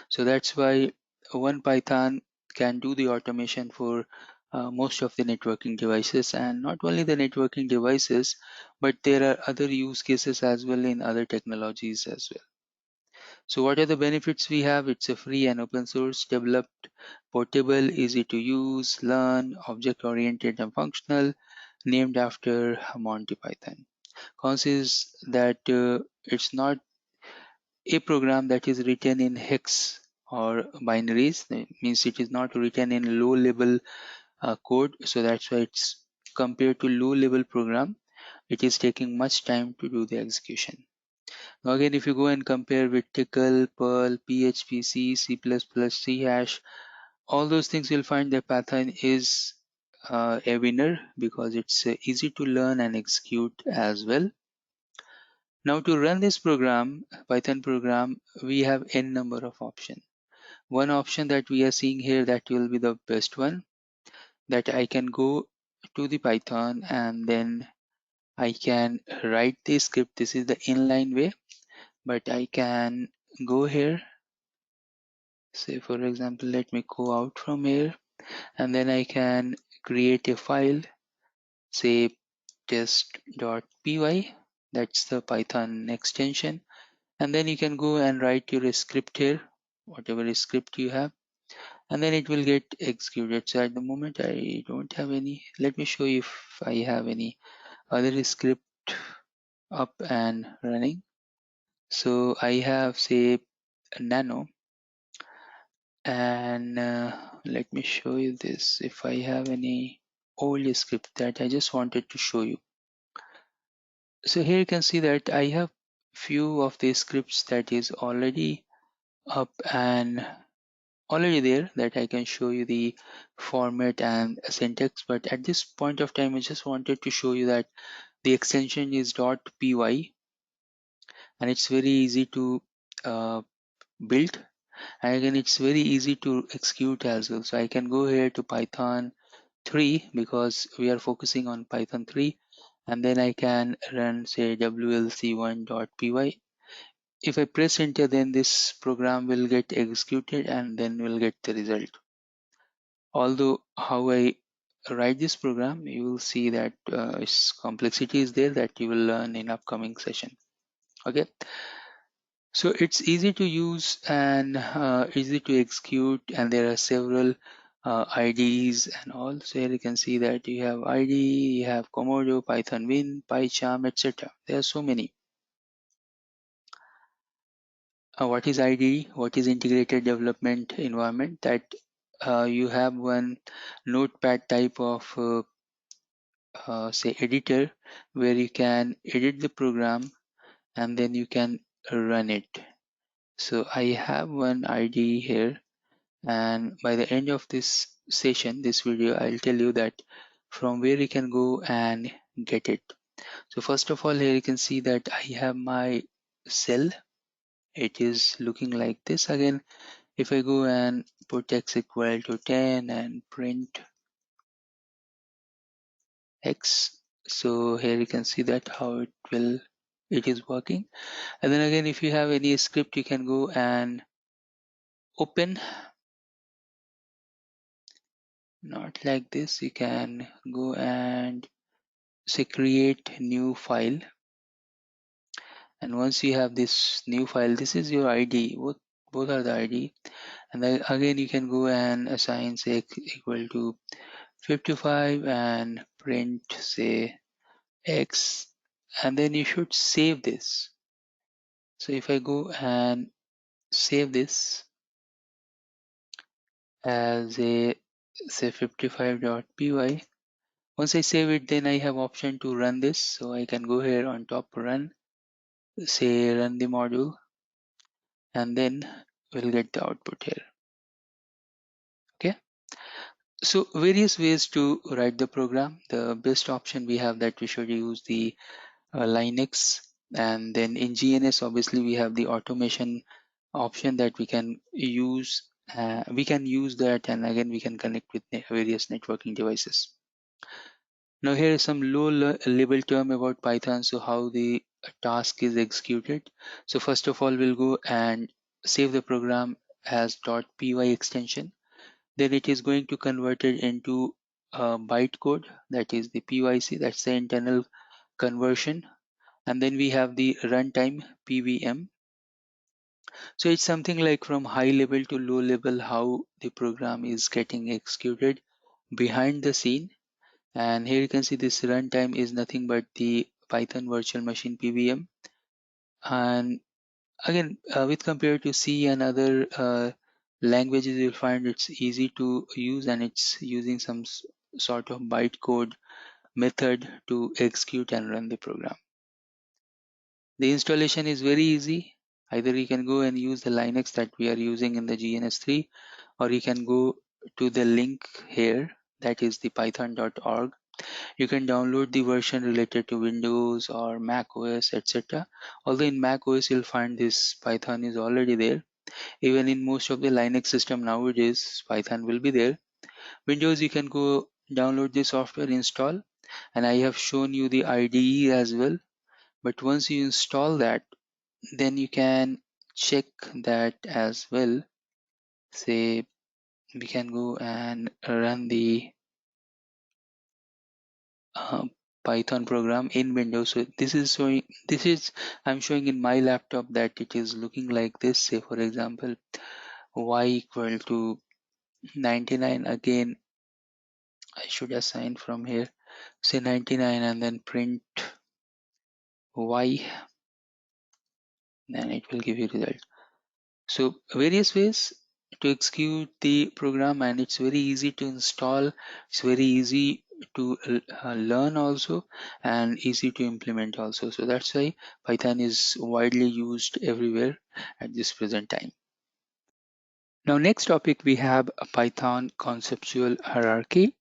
So that's why one Python can do the automation for most of the networking devices, and not only the networking devices, but there are other use cases as well in other technologies as well. So what are the benefits we have? It's a free and open source, developed, portable, easy to use, learn, object oriented and functional, named after Monty Python. Cons is that it's not a program that is written in hex or binaries. That means it is not written in low level code, so that's why it's compared to low level program, it is taking much time to do the execution. Now again, if you go and compare with Tcl, Perl, PHP, C, C++, C hash, all those things, you'll find that Python is a winner because it's easy to learn and execute as well. Now to run this program, Python program, we have n number of options. One option that we are seeing here, that will be the best one, that I can go to the Python and then I can write the script. This is the inline way, but I can go here. Say for example, let me go out from here and then I can create a file, say test.py. That's the Python extension. And then you can go and write your script here, whatever script you have, and then it will get executed. So at the moment I don't have any. Let me show you if I have any other script up and running. So I have, say, nano, and let me show you this. If I have any old script that I just wanted to show you. So here you can see that I have few of the scripts that is already up and already there, that I can show you the format and syntax. But at this point of time, I just wanted to show you that the extension is .py and it's very easy to build, and again it's very easy to execute as well. So I can go here to Python 3 because we are focusing on Python 3, and then I can run, say, wlc1.py. If I press enter, then this program will get executed and then we'll get the result. Although how I write this program, you will see that its complexity is there, that you will learn in upcoming session. Okay, so it's easy to use and easy to execute, and there are several IDEs and all. So here you can see that you have IDE, you have Komodo, Python Win, PyCharm, etc. There are so many. What is IDE? What is integrated development environment? That you have one notepad type of say editor where you can edit the program and then you can run it. So I have one IDE here, and by the end of this session, this video, I'll tell you that from where you can go and get it. So first of all, here you can see that I have my cell. It is looking like this. Again, if I go and put x equal to 10 and print x, so here you can see that how it is working. And then again, if you have any script, you can go and open, not like this. You can go and say create new file, and once you have this new file, this is your ID. Both are the ID, and then again you can go and assign, say, equal to 55 and print, say, x, and then you should save this. So if I go and save this as a, say, 55.py, once I save it, then I have option to run this. So I can go here on top, run, say run the module, and then we'll get the output here. Okay, so various ways to write the program. The best option we have, that we should use the Linux, and then in GNS obviously we have the automation option that we can use. We can use that, and again we can connect with various networking devices. Now here is some low level term about Python, so how the task is executed. So first of all, we'll go and save the program as .py extension. Then it is going to convert it into bytecode, that is the PYC, that's the internal conversion. And then we have the runtime PVM. So it's something like from high level to low level, how the program is getting executed behind the scene. And here you can see this runtime is nothing but the Python virtual machine PVM. And again, with compared to C and other languages, you'll find it's easy to use and it's using some sort of bytecode method to execute and run the program. The installation is very easy. Either you can go and use the Linux that we are using in the GNS3, or you can go to the link here, that is the python.org. You can download the version related to Windows or Mac OS, etc. Although in Mac OS you'll find this Python is already there. Even in most of the Linux system nowadays, Python will be there. Windows, you can go download the software, install, and I have shown you the IDE as well. But once you install that, then you can check that as well. Say we can go and run the uh, Python program in Windows. So this is showing, I'm showing in my laptop that it is looking like this. Say for example, y equal to 99. Again, I should assign from here, say 99, and then print y, then it will give you result. So various ways to execute the program, and it's very easy to install. It's very easy to learn also, and easy to implement also. So that's why Python is widely used everywhere at this present time. Now next topic, we have a Python conceptual hierarchy.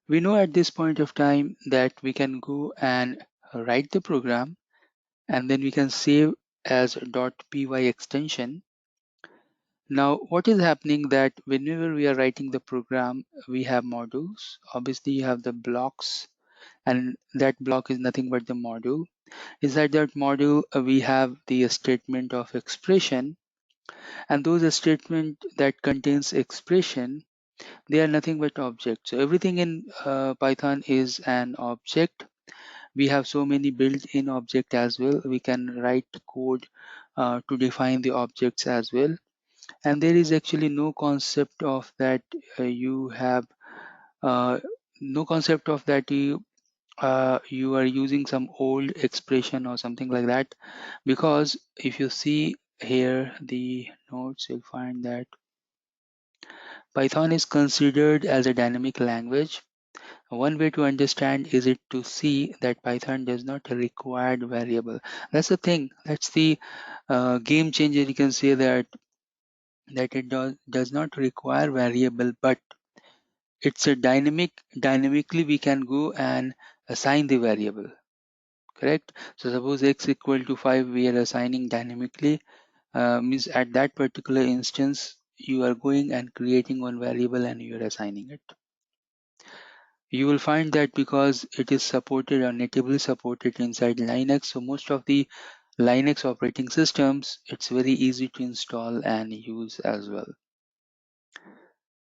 We know at this point of time that we can go and write the program, and then we can save as .py extension. Now, what is happening that whenever we are writing the program, we have modules. Obviously, you have the blocks, and that block is nothing but the module. Inside that module, we have the statement of expression, and those statement that contains expression, they are nothing but objects. So everything in Python is an object. We have so many built-in object as well. We can write code to define the objects as well. And there is actually no concept of that you have no concept of that you are using some old expression or something like that, because if you see here the notes, you'll find that Python is considered as a dynamic language. One way to understand is it to see that Python does not require variable. That's the thing. That's the game changer. You can say that it does not require variable, but it's a dynamically we can go and assign the variable, correct? So suppose x equal to 5, we are assigning dynamically, means at that particular instance you are going and creating one variable and you are assigning it. You will find that because it is supported or natively supported inside Linux, so most of the Linux operating systems, it's very easy to install and use as well.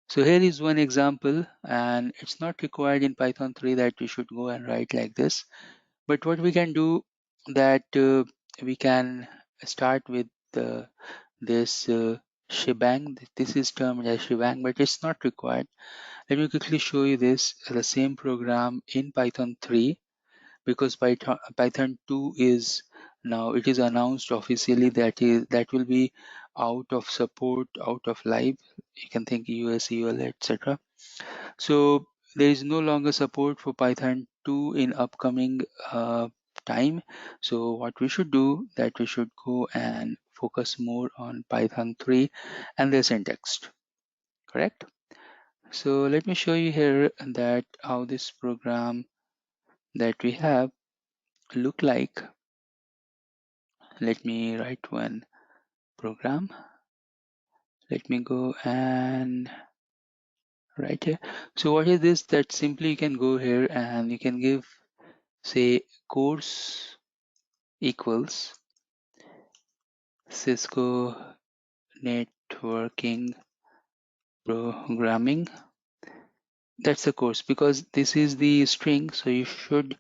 So here is one example, and it's not required in Python 3 that we should go and write like this. But what we can do, that we can start with this shebang. This is termed as shebang, but it's not required. Let me quickly show you this, the same program in Python 3, because Python 2 is now, it is announced officially that will be out of support, out of live. You can think US, UL, etc. So there is no longer support for Python 2 in upcoming time. So what we should do, that we should go and focus more on Python 3 and the syntax, correct? So let me show you here that how this program that we have look like. Let me write one program. Let me go and write here. So what is this? That simply you can go here and you can give, say, course equals Cisco networking programming. That's the course, because this is the string, so you should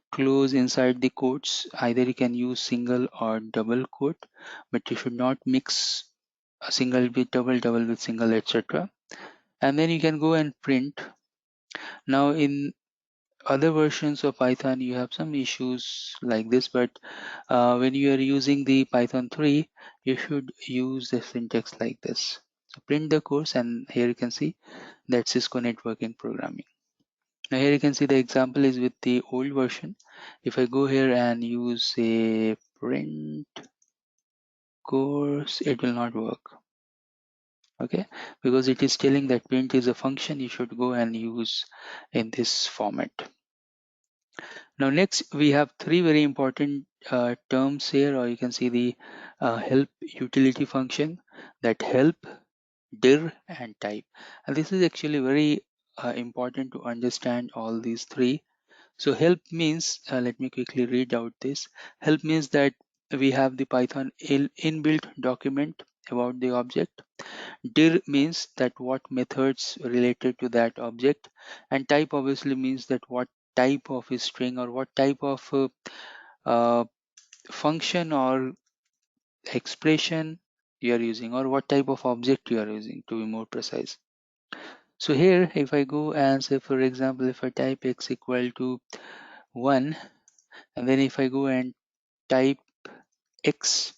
close inside the quotes. Either you can use single or double quote, but you should not mix a single with double, double with single, etc. And then you can go and print. Now in other versions of Python you have some issues like this, but when you are using the Python 3, you should use the syntax like this. So print the course, and here you can see that Cisco networking programming. Now here you can see the example is with the old version. If I go here and use a print course, it will not work. Okay, because it is telling that print is a function you should go and use in this format. Now next we have three very important terms here, or you can see the help utility function, that help, dir, and type. And this is actually very important to understand all these three. So help means, let me quickly read out this. Help means that we have the Python inbuilt document about the object. Dir means that what methods related to that object, and type obviously means that what type of a string or what type of uh, function or expression you are using, or what type of object you are using, to be more precise. So here if I go and say, for example, if I type x equal to 1, and then if I go and type x,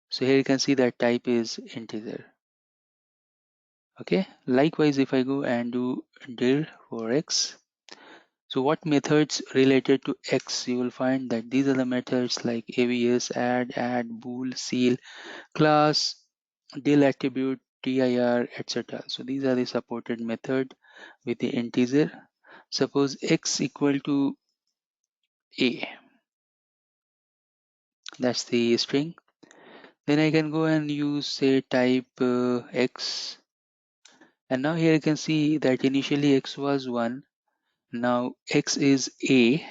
so here you can see that type is integer. Okay, likewise if I go and do dir for x, so what methods related to x, you will find that these are the methods like avs, add, bool, seal, class, del attribute, dir, etc. So these are the supported method with the integer. Suppose x equal to a, that's the string. Then I can go and use say type x, and now here you can see that initially x was 1, now x is a,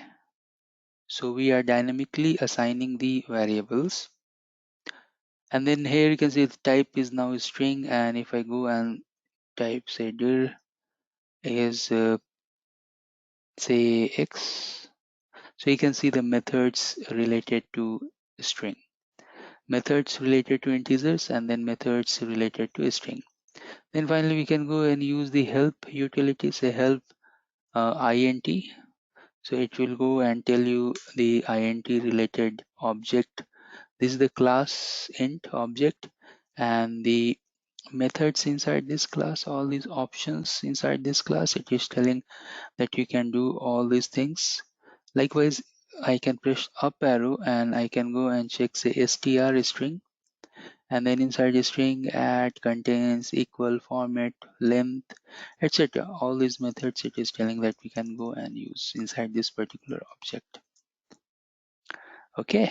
so we are dynamically assigning the variables. And then here you can see the type is now a string, and if I go and type say dir is say x, so you can see the methods related to string, methods related to integers, and then methods related to a string. Then finally we can go and use the help utility, say help int, so it will go and tell you the int related object. This is the class int object, and the methods inside this class, all these options inside this class, it is telling that you can do all these things. Likewise, I can press up arrow and I can go and check say str string, and then inside the string add, contains, equal, format, length, etc. All these methods it is telling that we can go and use inside this particular object. Okay,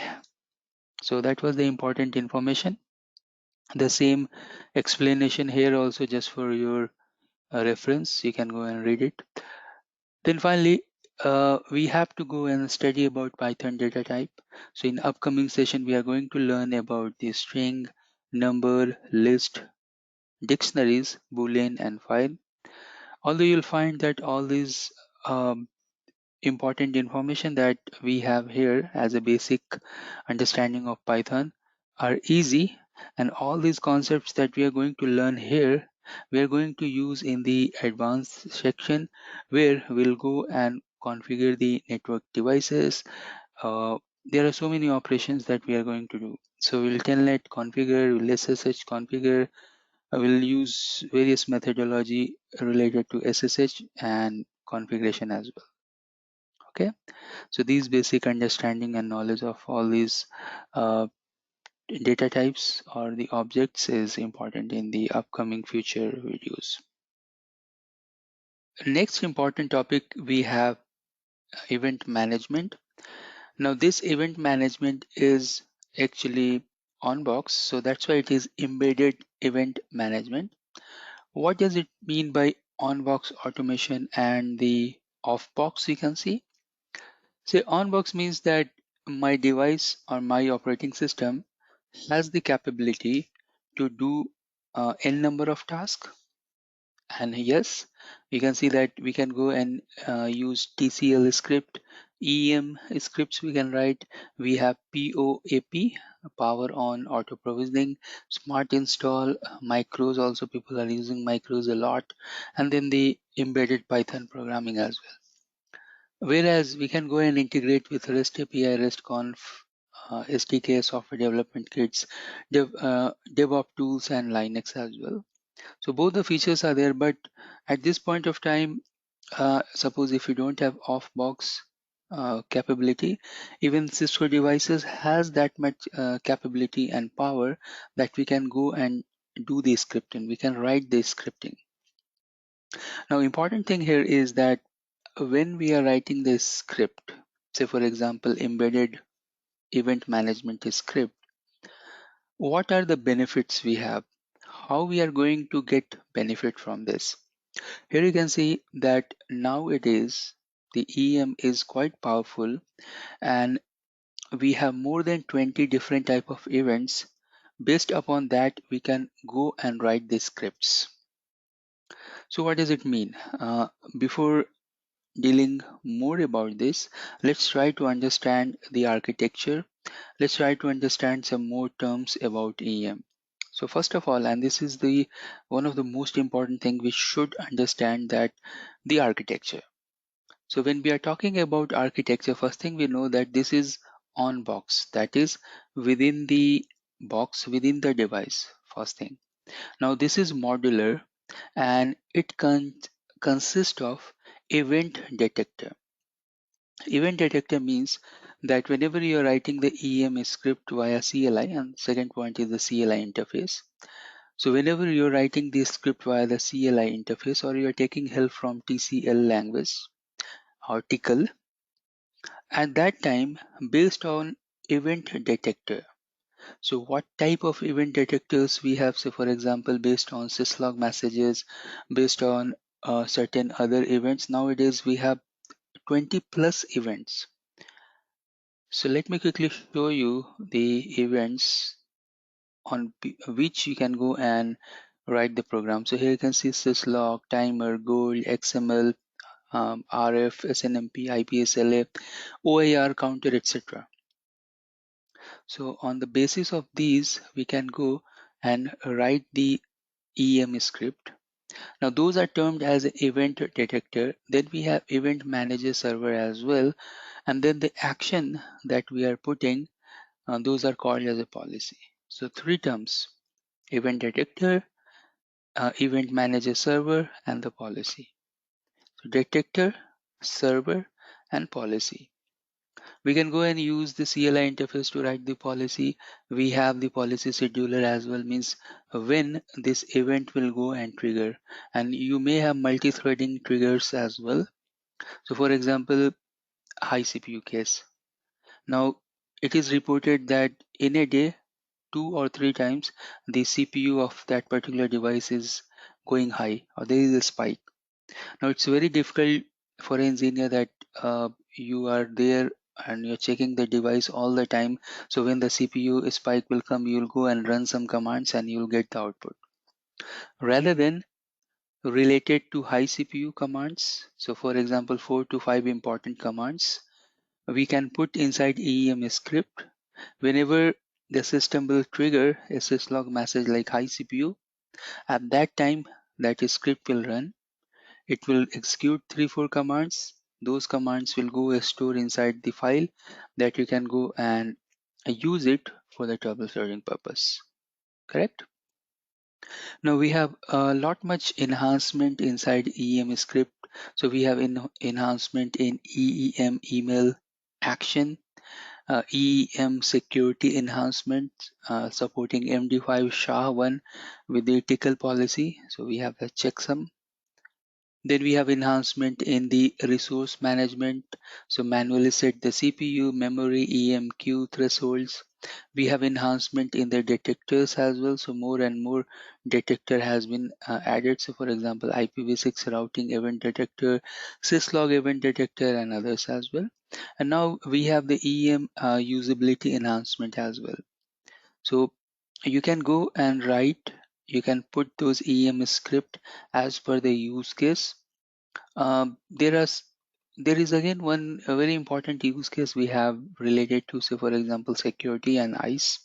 so that was the important information. The same explanation here also, just for your reference, you can go and read it. Then finally, we have to go and study about Python data type. So in upcoming session, we are going to learn about the string, number, list, dictionaries, boolean, and file. Although you'll find that all these um, important information that we have here as a basic understanding of Python are easy, and all these concepts that we are going to learn here, we are going to use in the advanced section, where we'll go and configure the network devices. There are so many operations that we are going to do. So we'll telnet configure, we'll SSH configure, we'll use various methodology related to SSH and configuration as well. Okay, so these basic understanding and knowledge of all these uh, data types or the objects is important in the upcoming future videos. Next important topic we have event management. Now this event management is actually on box, so that's why it is embedded event management. What does it mean by on box automation and the off box we can see? Say on box means that my device or my operating system has the capability to do n number of tasks. And yes, we can see that we can go and use TCL script, EEM scripts we can write. We have POAP, power on auto provisioning, smart install, micros, also people are using micros a lot, and then the embedded Python programming as well. Whereas we can go and integrate with REST API, RESTCONF SDK, software development kits, DevOps tools, and Linux as well. So both the features are there, but at this point of time, suppose if you don't have off-box capability, even Cisco devices has that much capability and power that we can go and do the scripting. We can write the scripting. Now, important thing here is that when we are writing this script, say for example, embedded event management script, what are the benefits we have? How we are going to get benefit from this? Here you can see that nowadays the EEM is quite powerful, and we have more than 20 different type of events. Based upon that, we can go and write the scripts. So what does it mean? Before dealing more about this, let's try to understand the architecture. Let's try to understand some more terms about EEM. So first of all, and this is the one of the most important thing, we should understand that the architecture. So when we are talking about architecture, first thing we know that this is on box, that is within the box, within the device, first thing. Now this is modular, and it consists of event detector. Event detector means that whenever you are writing the EEM script via CLI, and second point is the CLI interface. So whenever you're writing this script via the CLI interface, or you're taking help from TCL language or TCL, at that time, based on event detector. So what type of event detectors we have? So for example, based on syslog messages, based on certain other events. Nowadays we have 20 plus events. So let me quickly show you the events on which you can go and write the program. So here you can see syslog, timer, gold, XML, RF, SNMP, IPSLA, OIR counter, etc. So on the basis of these, we can go and write the EEM script. Now those are termed as event detector. Then we have event manager server as well. And then the action that we are putting, those are called as a policy. So three terms: event detector, event manager server, and the policy. So detector, server, and policy. We can go and use the CLI interface to write the policy. We have the policy scheduler as well, means when this event will go and trigger. And you may have multi-threading triggers as well. So for example, high CPU case. Now it is reported that in a day, 2 or 3 times, the CPU of that particular device is going high, or there is a spike. Now it's very difficult for an engineer that you are there and you're checking the device all the time. So when the CPU spike will come, you'll go and run some commands and you'll get the output. Rather than related to high CPU commands, so for example 4 to 5 important commands, we can put inside EEM script. Whenever the system will trigger a syslog message like high CPU, at that time that script will run. It will execute 3-4 commands. Those commands will go store inside the file that you can go and use it for the troubleshooting purpose. Correct? Now we have a lot much enhancement inside EEM script. So we have enhancement in EEM email action, EEM security enhancement, supporting MD5 SHA-1 with the TCL policy. So we have a checksum. Then we have enhancement in the resource management. So manually set the CPU, memory, EMQ thresholds. We have enhancement in the detectors as well. So more and more detector has been added. So for example, IPv6 routing event detector, syslog event detector, and others as well. And now we have the EEM usability enhancement as well. So you can go and write, you can put those EEM script as per the use case. There is again one a very important use case we have related to, say for example, security and ICE.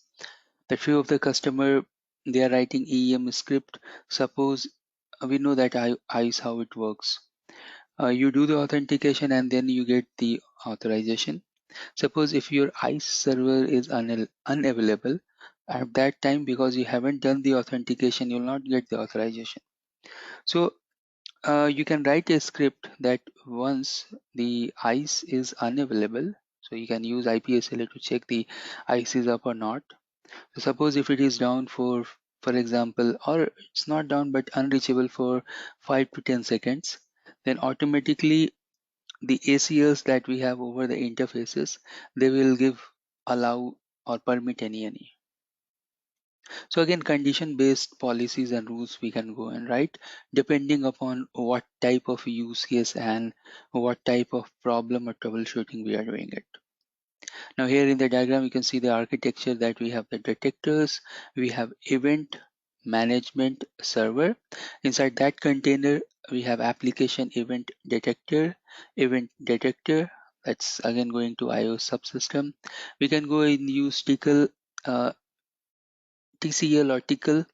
That few of the customer, they are writing EEM script. Suppose we know that ICE how it works. You do the authentication and then you get the authorization. Suppose if your ICE server is unavailable at that time because you haven't done the authentication, you'll not get the authorization. So you can write a script that once the ICE is unavailable, so you can use IPSLA to check the ICE is up or not. So suppose if it is down for example, or it's not down but unreachable for 5 to 10 seconds, then automatically the ACLs that we have over the interfaces, they will give allow or permit any. So again, condition based policies and rules we can go and write depending upon what type of use case and what type of problem or troubleshooting we are doing it. Now here in the diagram you can see the architecture that we have the detectors, we have event management server. Inside that container we have application event detector, that's again going to IO subsystem. We can go and use TCL or tickle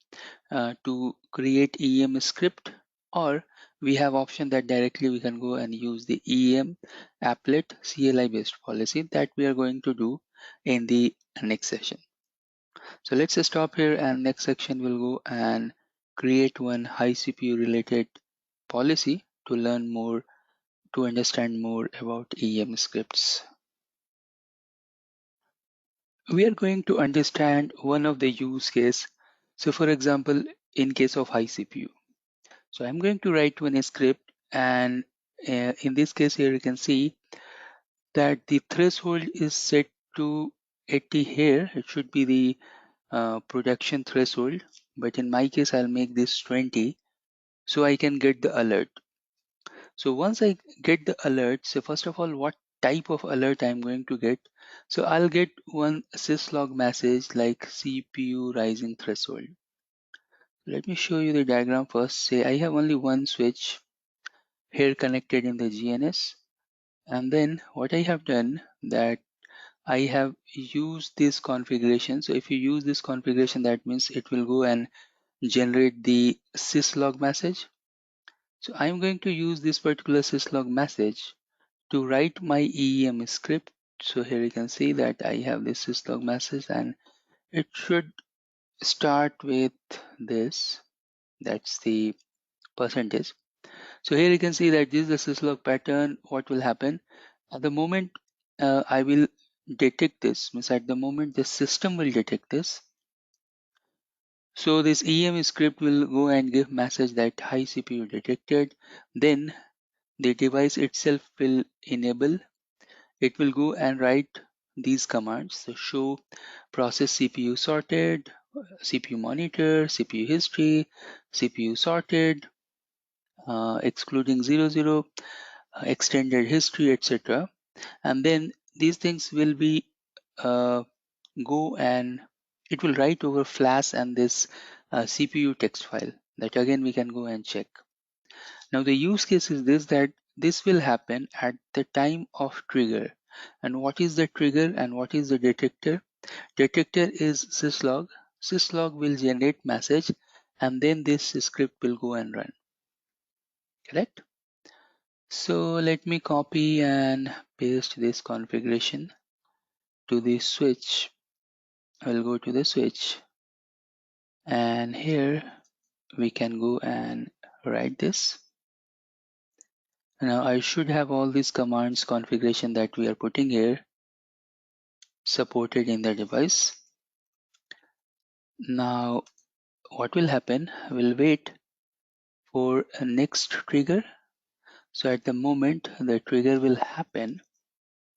to create EEM script, or we have option that directly we can go and use the EEM applet CLI based policy that we are going to do in the next session. So let's stop here, and next section we'll go and create one high CPU related policy to learn more, to understand more about EEM scripts. We are going to understand one of the use case. So for example, in case of high CPU. So I'm going to write one script, and in this case here you can see that the threshold is set to 80 here. It should be the production threshold, but in my case I'll make this 20 so I can get the alert. So once I get the alert, so first of all, what type of alert I'm going to get? So I'll get one syslog message like CPU rising threshold. Let me show you the diagram first. Say I have only one switch here connected in the GNS, and then what I have done that I have used this configuration. So if you use this configuration, that means it will go and generate the syslog message. So I'm going to use this particular syslog message to write my EEM script. So here you can see that I have this syslog message, and it should start with this. That's the percentage. So here you can see that this is the syslog pattern. What will happen at the moment I will detect this, means at the moment the system will detect this. So this EEM script will go and give message that high CPU detected. Then the device itself will enable. It will go and write these commands. So show process CPU sorted, CPU monitor, CPU history, CPU sorted, excluding 00, extended history, etc. And then these things will be go and it will write over flash and this CPU text file that again we can go and check. Now the use case is this, that this will happen at the time of trigger. And what is the trigger and what is the detector? Detector is syslog. Syslog will generate message, and then this script will go and run. Correct? So let me copy and paste this configuration to the switch. I'll go to the switch, and here we can go and write this. Now I should have all these commands configuration that we are putting here supported in the device. Now what will happen, we'll wait for a next trigger. So at the moment the trigger will happen,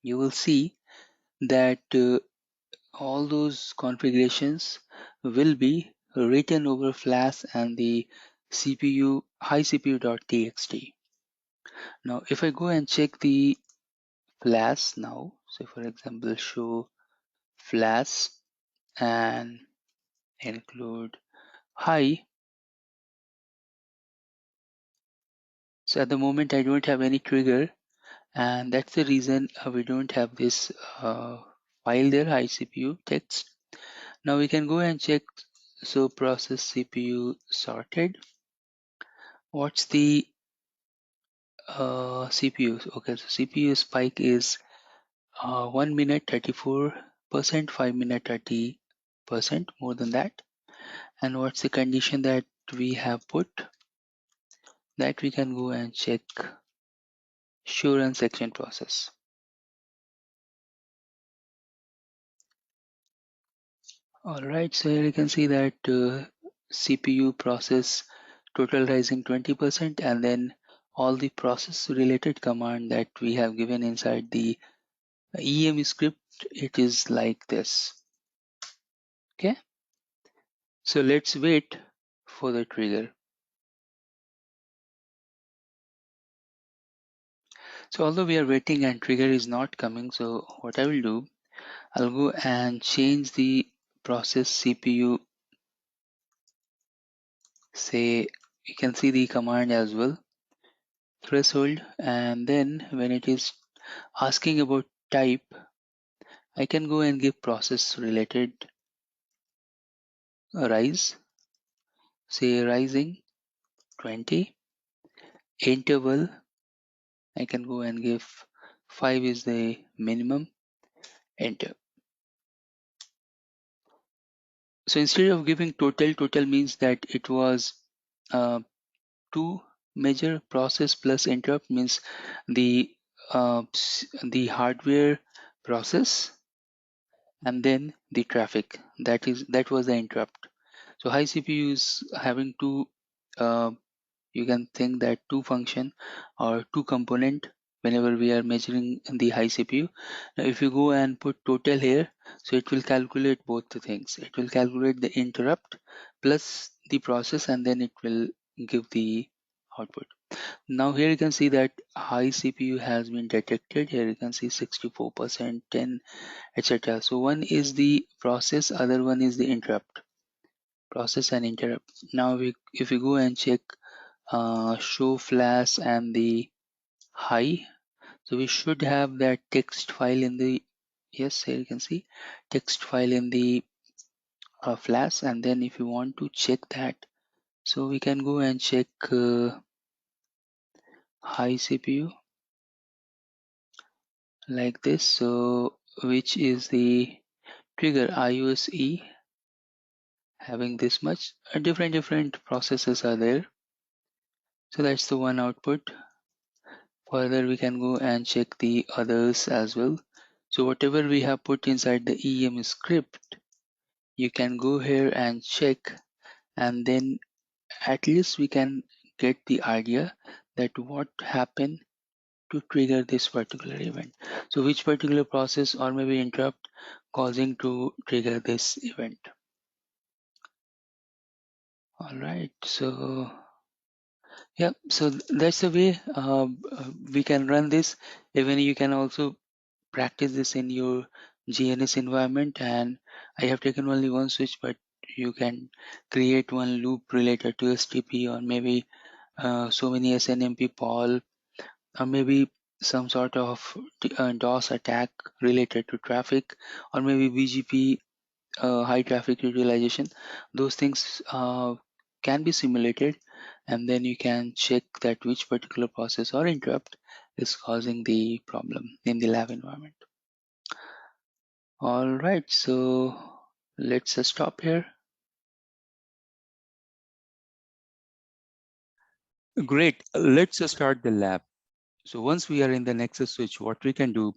you will see that all those configurations will be written over flash and the CPU high CPU.txt. Now if I go and check the flash now, so for example show flash and include high. So at the moment I don't have any trigger, and that's the reason we don't have this file there, high CPU text. Now we can go and check. So process CPU sorted. What's the CPU? Okay, so CPU spike is 1 minute 34%, 5 minute 30%, more than that. And what's the condition that we have put? That we can go and check show run section process. All right, so here you can see that CPU process total rising 20%, and then all the process related command that we have given inside the EEM script, it is like this. Okay, so let's wait for the trigger. So although we are waiting and trigger is not coming, so what I will do, I'll go and change the process CPU. Say you can see the command as well, threshold, and then when it is asking about type, I can go and give process related rise, say rising 20, interval, I can go and give 5 is the minimum, enter. So instead of giving total means that it was uh, 2 major process plus interrupt, means the the hardware process and then the traffic, that was the interrupt. So high CPU is having two, you can think that two function or two component whenever we are measuring the high CPU. Now if you go and put total here, so it will calculate both the things. It will calculate the interrupt plus the process, and then it will give the output. Now here you can see that high CPU has been detected. Here you can see 64%, 10, etc. So one is the process, other one is the interrupt. Process and interrupt. Now if we go and check show flash and the high, so we should have that text file in the, yes, here you can see text file in the flash. And then if you want to check that, so we can go and check high CPU like this. So which is the trigger IOSE having this much, different processes are there. So that's the one output. Further we can go and check the others as well. So whatever we have put inside the EEM script, you can go here and check, and then at least we can get the idea that what happened to trigger this particular event. So which particular process or maybe interrupt causing to trigger this event. All right, so yeah, so that's the way we can run this. Even you can also practice this in your GNS environment, and I have taken only one switch, but you can create one loop related to STP, or maybe so many SNMP poll, or maybe some sort of DOS attack related to traffic, or maybe BGP high traffic utilization. Those things can be simulated, and then you can check that which particular process or interrupt is causing the problem in the lab environment. All right, so let's stop here. Great, let's start the lab. So once we are in the Nexus switch, what we can do,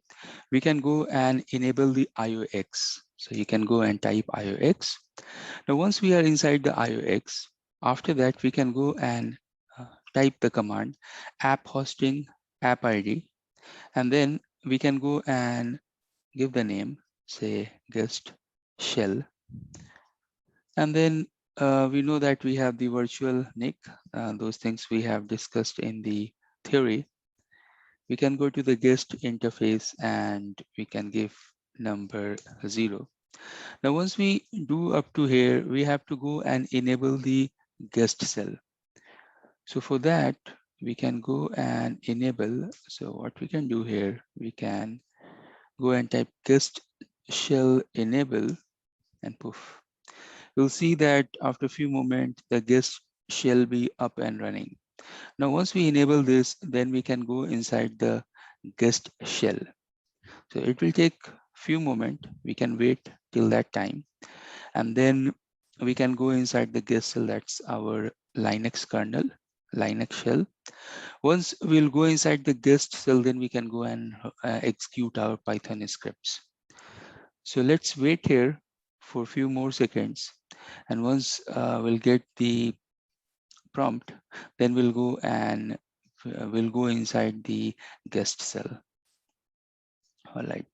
we can go and enable the IOX. So you can go and type IOX. Now once we are inside the IOX, after that we can go and type the command app hosting app ID, and then we can go and give the name, say guest shell. And then we know that we have the virtual NIC, those things we have discussed in the theory. We can go to the guest interface and we can give number 0. Now, once we do up to here, we have to go and enable the guest cell. So for that, we can go and enable. So what we can do here, we can go and type guest shell enable, and poof. You'll see that after a few moments, the guest shall be up and running. Now, once we enable this, then we can go inside the guest shell. So it will take few moments. We can wait till that time. And then we can go inside the guest shell. That's our Linux kernel, Linux shell. Once we'll go inside the guest shell, then we can go and execute our Python scripts. So let's wait here for a few more seconds. And once we'll get the prompt, then we'll go and we'll go inside the guest cell. All right.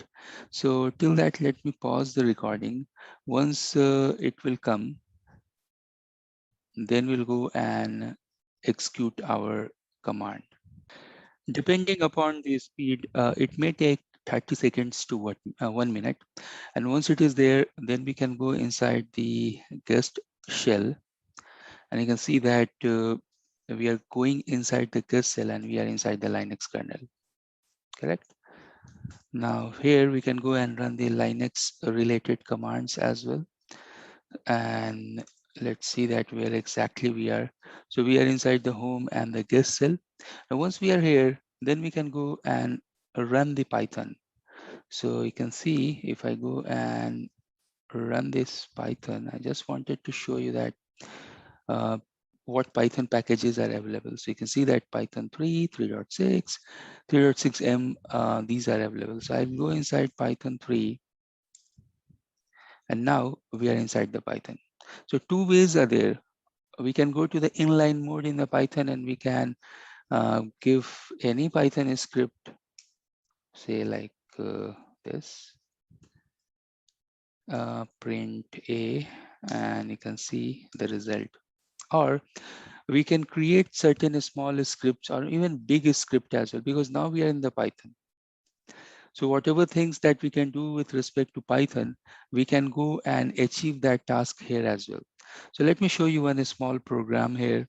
So till that, let me pause the recording. Once it will come, then we'll go and execute our command. Depending upon the speed, it may take 30 seconds to 1 minute. And once it is there, then we can go inside the guest shell. And you can see that we are going inside the guest shell and we are inside the Linux kernel, correct? Now here we can go and run the Linux related commands as well. And let's see that where exactly we are. So we are inside the home and the guest cell. Now once we are here, then we can go and run the Python. So you can see if I go and run this Python, I just wanted to show you that what Python packages are available. So you can see that Python 3, 3.6, 3.6M, these are available. So I'll go inside Python 3 and now we are inside the Python. So two ways are there. We can go to the inline mode in the Python and we can give any Python script, say like this, print A, and you can see the result. Or we can create certain small scripts or even big script as well, because now we are in the Python. So whatever things that we can do with respect to Python, we can go and achieve that task here as well. So let me show you one small program here.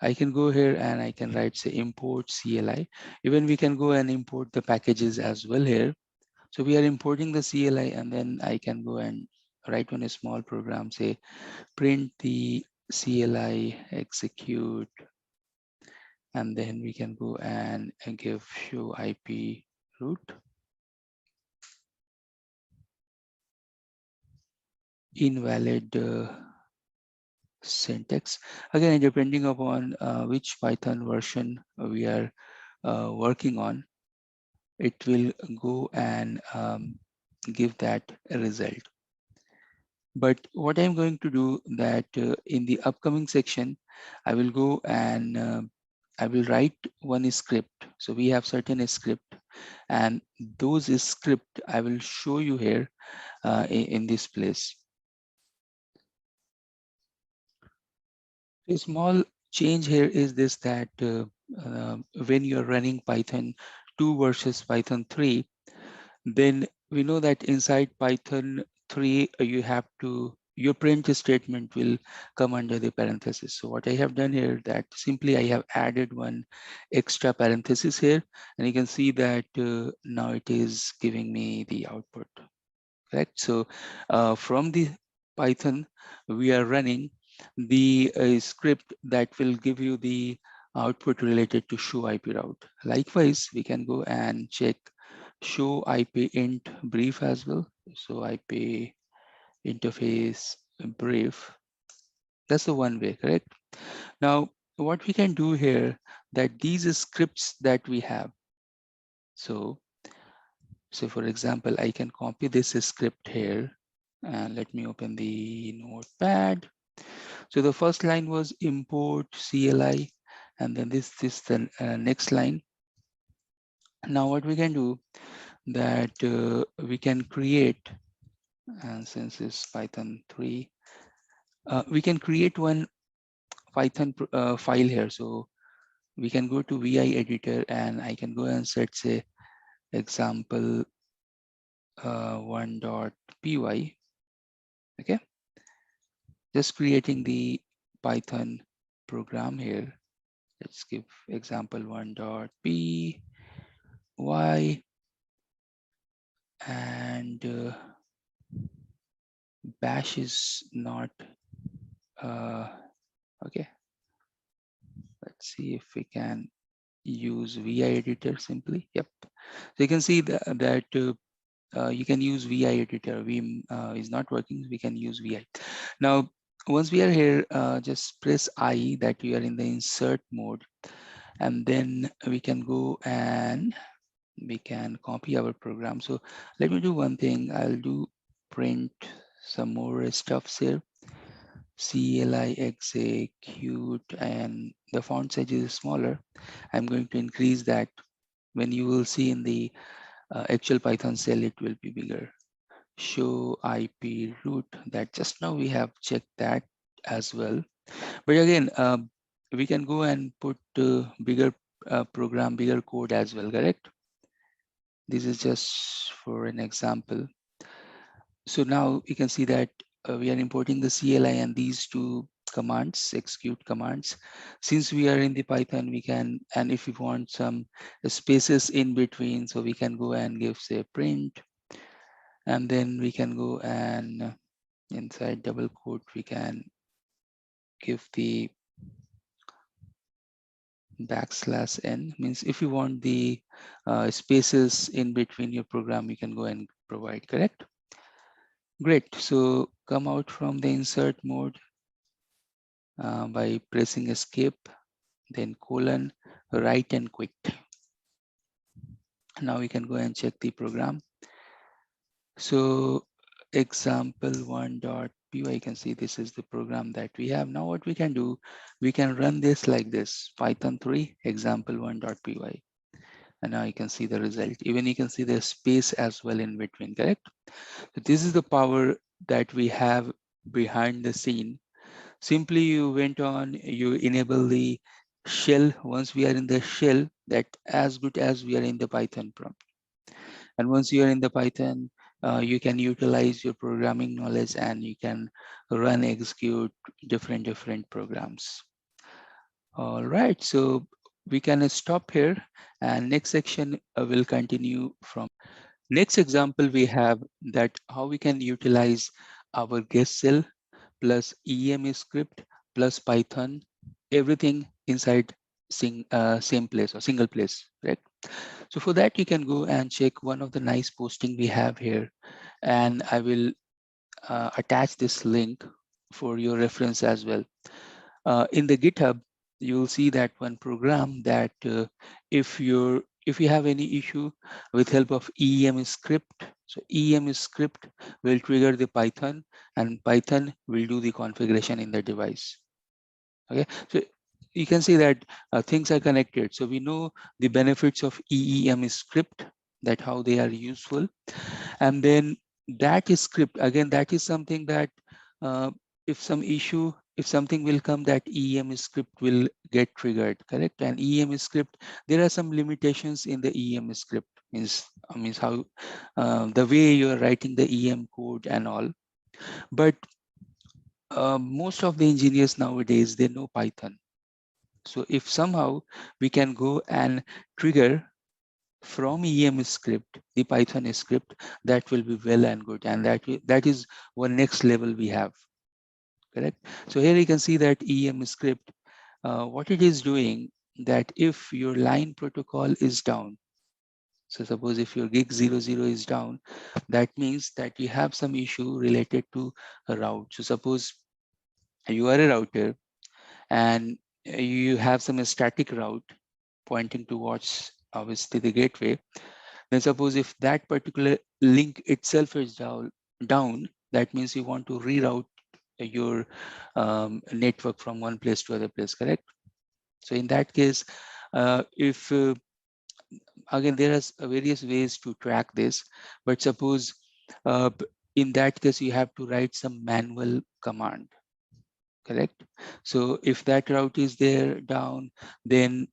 I can go here and I can write, say, import CLI. Even we can go and import the packages as well here. So we are importing the CLI and then I can go and write one small program, say, print the CLI, execute, and then we can go and give show IP route. Invalid syntax. Again, depending upon which Python version we are working on, it will go and give that result. But what I'm going to do that in the upcoming section, I will go and I will write one script. So we have certain script, and those script I will show you here in this place. A small change here is this, that when you're running Python 2 versus Python 3, then we know that inside Python 3, you have to, your print statement will come under the parenthesis. So what I have done here, that simply I have added one extra parenthesis here, and you can see that now it is giving me the output, correct? So from the Python, we are running the script that will give you the output related to show IP route. Likewise, we can go and check show IP int brief as well. So IP interface brief, that's the one way, correct? Now, what we can do here, that these scripts that we have. So for example, I can copy this script here and let me open the notepad. So the first line was import CLI, and then this the next line. Now what we can do, that we can create, and since it's Python 3, we can create one Python file here. So we can go to VI editor and I can go and set, say, example 1.py. Okay, just creating the Python program here. Let's give example 1.py, and bash is not okay. Let's see if we can use VI editor simply. Yep. So you can see that you can use VI editor. Vim is not working, we can use VI. Now, once we are here, just press I, that we are in the insert mode, and then we can go and we can copy our program. So let me do one thing. I'll do print some more stuffs here. CLI execute, and the font size is smaller. I'm going to increase that. When you will see in the actual Python cell, it will be bigger. Show IP root, that just now we have checked that as well. But again, we can go and put bigger program, bigger code as well, correct? This is just for an example. So now you can see that we are importing the CLI and these two commands, execute commands. Since we are in the Python, we can, and if we want some spaces in between, so we can go and give, say, print, and then we can go and inside double quote, we can give the \n, means if you want the spaces in between your program, you can go and provide, correct? Great. So come out from the insert mode by pressing escape, then colon, write and quit. Now we can go and check the program. So example1.py, you can see this is the program that we have. Now what we can do, we can run this like this, Python 3 example1.py. And now you can see the result. Even you can see the space as well in between, correct? So this is the power that we have behind the scene. Simply you went on, you enable the shell. Once we are in the shell, that as good as we are in the Python prompt. And once you are in the Python, you can utilize your programming knowledge and you can run, execute different programs. All right, so we can stop here, and next section will continue from. Next example we have that how we can utilize our guest cell plus EEM script plus Python, everything inside same place or single place, right? So for that, you can go and check one of the nice posting we have here, and I will attach this link for your reference as well. In the GitHub, you'll see that one program that if you have any issue with help of EEM script, so EEM script will trigger the Python, and Python will do the configuration in the device. Okay, so you can see that things are connected. So we know the benefits of EEM script, that how they are useful, and then that script, again, that is something that if some issue, if something will come, that EEM script will get triggered, correct? And EEM script, there are some limitations in the EEM script, means how the way you are writing the EEM code and all. But most of the engineers nowadays, they know Python. So if somehow we can go and trigger from EEM script, the Python script, that will be well and good. And that is one next level we have, correct? So here you can see that EEM script, what it is doing, that if your line protocol is down, so suppose if your gig 00 is down, that means that you have some issue related to a route. So suppose you are a router and you have some static route pointing towards obviously the gateway. Then suppose if that particular link itself is down, that means you want to reroute your network from one place to other place, correct? So in that case, if again, there are various ways to track this, but suppose in that case, you have to write some manual command, correct? So if that route is there down, then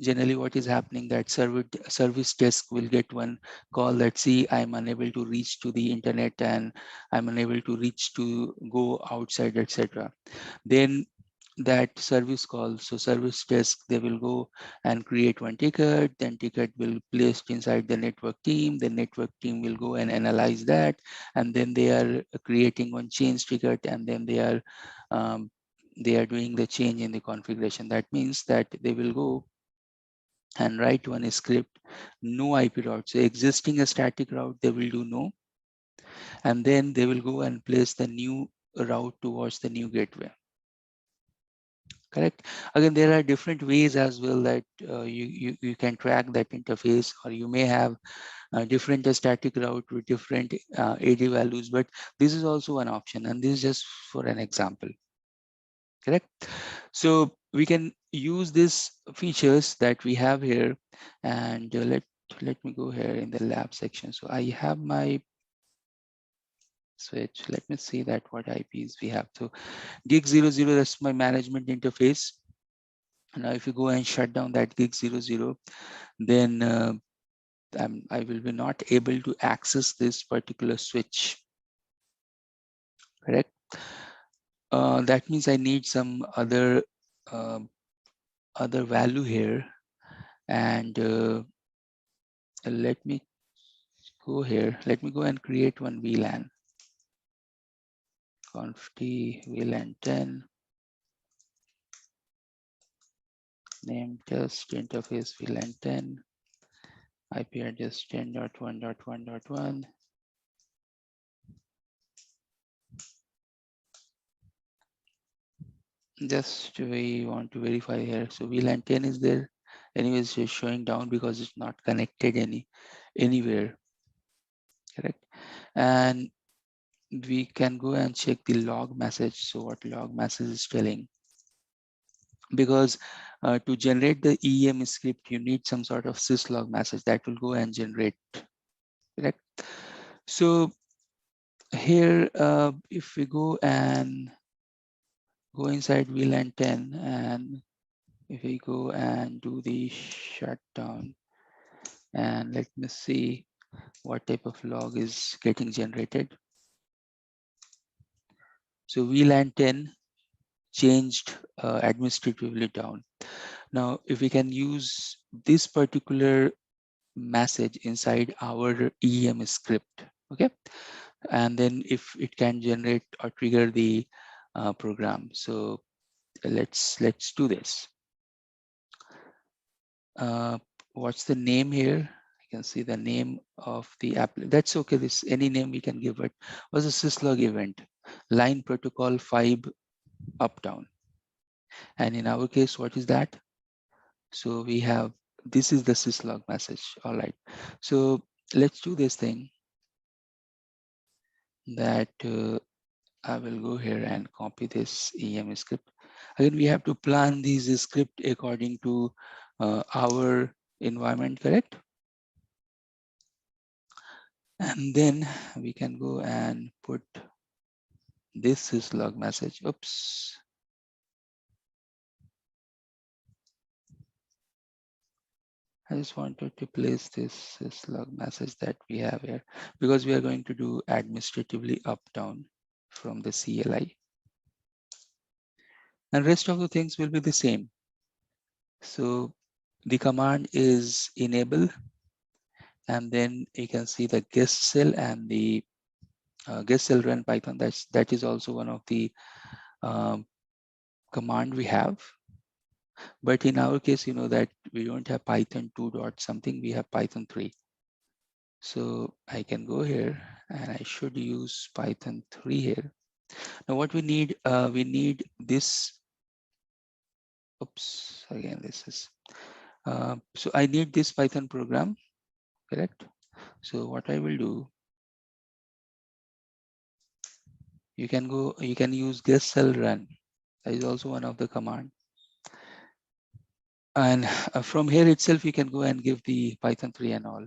generally what is happening, that service desk will get one call that, see, I'm unable to reach to the internet and I'm unable to reach to go outside, etc. Then that service call, so service desk, they will go and create one ticket, then ticket will placed inside the network team, the network team will go and analyze that, and then they are creating one change ticket, and then they are doing the change in the configuration. That means that they will go and write one script, no IP route. So existing a static route, they will do no, and then they will go and place the new route towards the new gateway. Correct. Again, there are different ways as well that you can track that interface, or you may have different static route with different AD values, but this is also one option, and this is just for an example. Correct. So we can use these features that we have here, and let me go here in the lab section. So I have my switch. Let me see that what IPs we have. So gig00, that's my management interface. Now if you go and shut down that gig00, then I will be not able to access this particular switch. Correct. That means I need some other value here, and let me go here. Let me go and create one VLAN. Conf t VLAN 10. Name test interface VLAN 10. IP address 10.1.1.1. Just we want to verify here. So VLAN 10 is there. Anyways, it's showing down because it's not connected anywhere. Correct. And we can go and check the log message. So what log message is telling? Because to generate the EEM script, you need some sort of syslog message that will go and generate. Correct. So here, if we go inside VLAN 10, and if we go and do the shutdown, and let me see what type of log is getting generated. So VLAN 10 changed administratively down. Now, if we can use this particular message inside our EEM script, okay, and then if it can generate or trigger the program. So let's do this. What's the name here? You can see the name of the app. That's okay. This any name we can give it. Was a syslog event, line protocol 5 up down. And in our case, what is that? So we have, this is the syslog message. All right. So let's do this thing that I will go here and copy this EM script. Again, we have to plan these script according to our environment, correct? And then we can go and put this syslog message. Oops. I just wanted to place this syslog message that we have here, because we are going to do administratively up down from the CLI. And rest of the things will be the same. So the command is enable, and then you can see the guest cell and the guest cell run Python. That is also one of the command we have. But in our case, you know that we don't have Python 2 dot something, we have Python 3. So I can go here and I should use Python 3 here. Now what we need this. Oops, again, this is, so I need this Python program, correct? So what I will do, you can use guest cell run. That is also one of the command. And from here itself, you can go and give the Python 3 and all,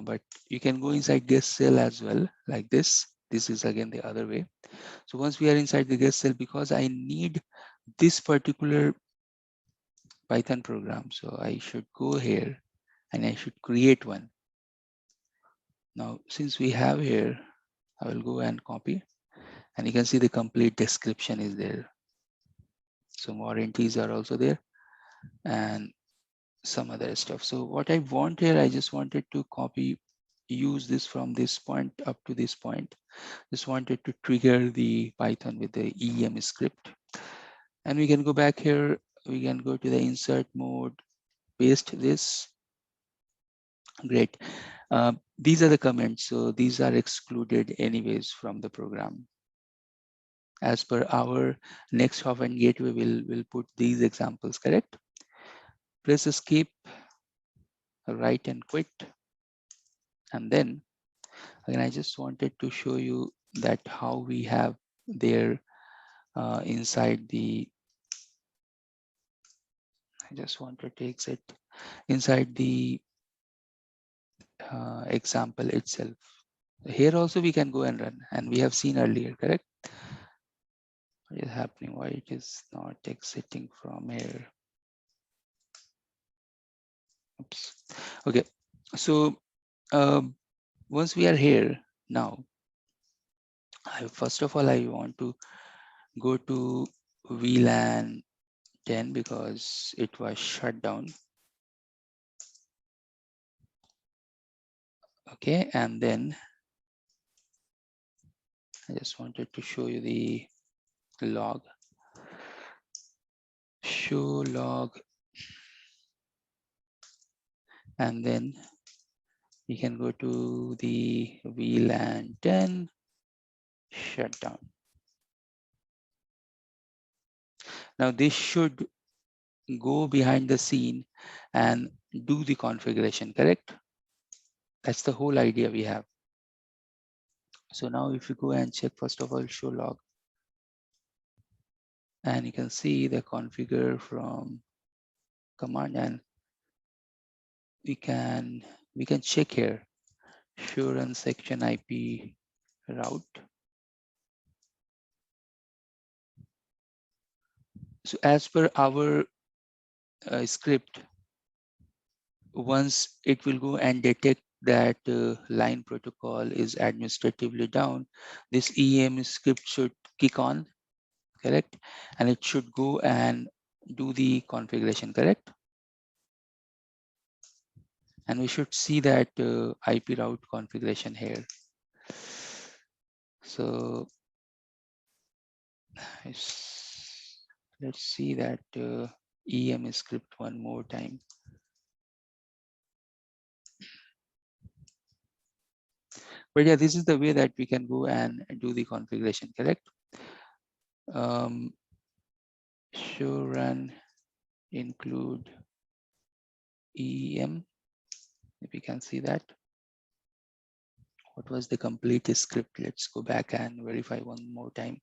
but you can go inside guest cell as well, like this. This is again the other way. So once we are inside the guest cell, because I need this particular Python program, so I should go here and I should create one. Now, since we have here, I will go and copy, and you can see the complete description is there. Some warranties are also there and some other stuff. So what I want here, I just wanted to copy, use this from this point up to this point. Just wanted to trigger the Python with the EEM script. And we can go back here. We can go to the insert mode. paste this. Great. These are the comments, so these are excluded anyways from the program. As per our next hop and gateway, we'll put these examples, correct? Press escape, write and quit. And then again, I just wanted to show you that how we have there inside the, I just want to take it inside the example itself. Here also we can go and run, and we have seen earlier, correct? What is happening? Why it is not exiting from here? Oops. Okay, so once we are here now, first of all, I want to go to VLAN 10 because it was shut down. Okay, and then I just wanted to show you the log. Show log, and then we can go to the VLAN 10 shutdown. Now this should go behind the scene and do the configuration, correct? That's the whole idea we have. So now if you go and check, first of all, show log, and you can see the configure from command, and we can check here, show run section IP route. So as per our script, once it will go and detect that line protocol is administratively down, this EEM script should kick on, correct? And it should go and do the configuration, correct? And we should see that IP route configuration here. So let's see that EEM script one more time. But yeah, this is the way that we can go and do the configuration, correct? Show run include EEM, if you can see that. What was the complete script? Let's go back and verify one more time.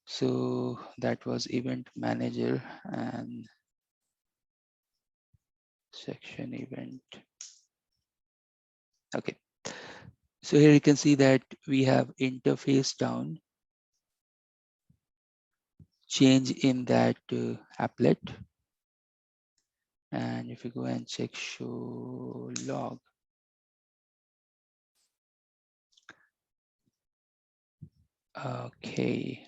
So that was event manager and section event. Okay. So here you can see that we have interface down, change in that applet. And if you go and check show log, okay.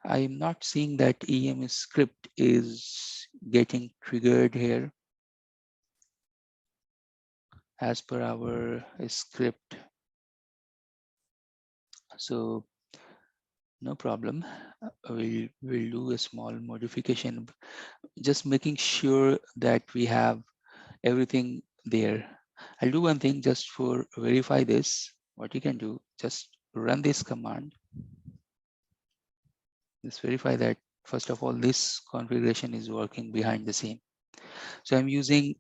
I am not seeing that EEM script is getting triggered here as per our script. So no problem. We'll do a small modification, just making sure that we have everything there. I'll do one thing just for verify this. What you can do, just run this command. Just verify that first of all, this configuration is working behind the scene. So I'm using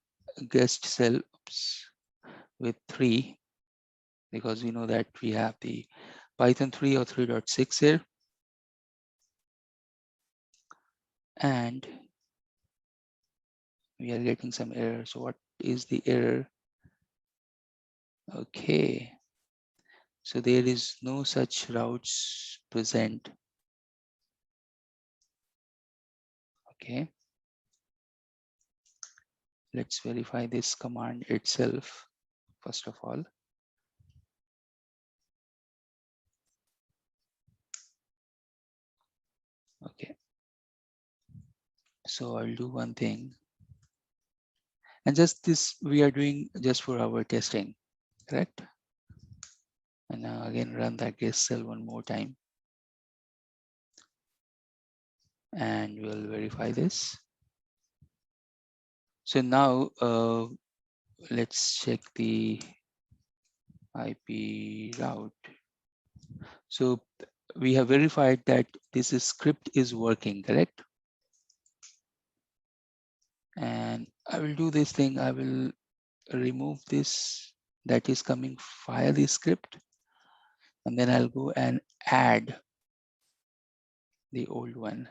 guest cell with 3 because we know that we have the Python 3 or 3.6 here. And we are getting some error. So what is the error? Okay. So there is no such routes present. Okay. Let's verify this command itself, first of all. Okay. So I'll do one thing. And just this we are doing just for our testing, correct? And now again, run that guest cell one more time. And we'll verify this. So now let's check the IP route. So we have verified that this script is working, correct? And I will do this thing. I will remove this that is coming via the script, and then I'll go and add the old one.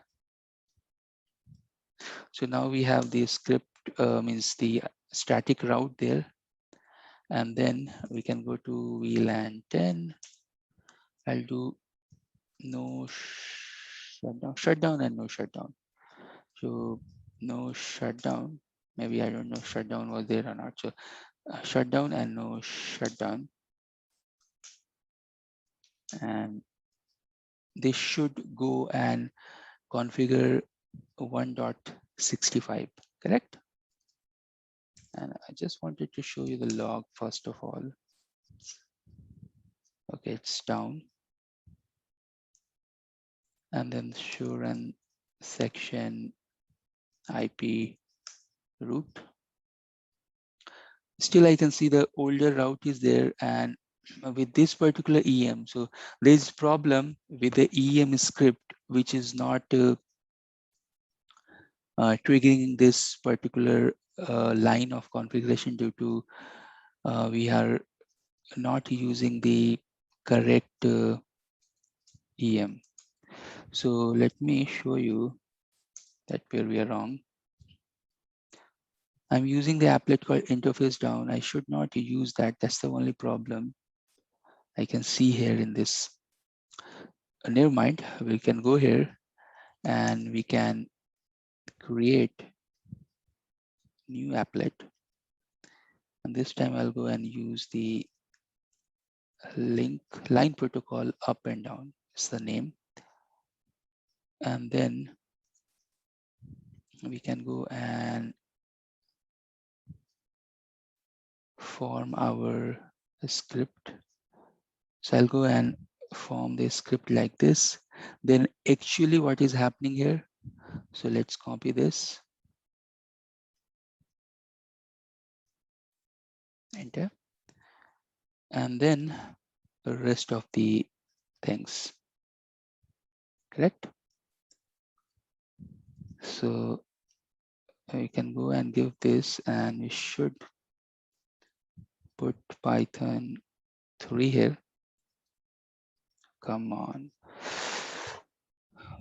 So now we have the script, means the static route there. And then we can go to VLAN 10. I'll do no shutdown and no shutdown. So no shutdown. Maybe I don't know shutdown was there or not. So shutdown and no shutdown. And this should go and configure 1.65, correct? And I just wanted to show you the log first of all. Okay, it's down. And then show run section IP route. Still I can see the older route is there, and with this particular EM, so there's problem with the EM script which is not triggering this particular line of configuration due to we are not using the correct EM. So let me show you that where we are wrong. I'm using the applet called interface down. I should not use that. That's the only problem I can see here in this. Never mind, we can go here and we can create new applet. And this time I'll go and use the line protocol up and down. It's the name. And then we can go and form our script. So I'll go and form the script like this. Then actually what is happening here? So let's copy this. Enter. And then the rest of the things. Correct? So we can go and give this, and we should put Python 3 here. Come on.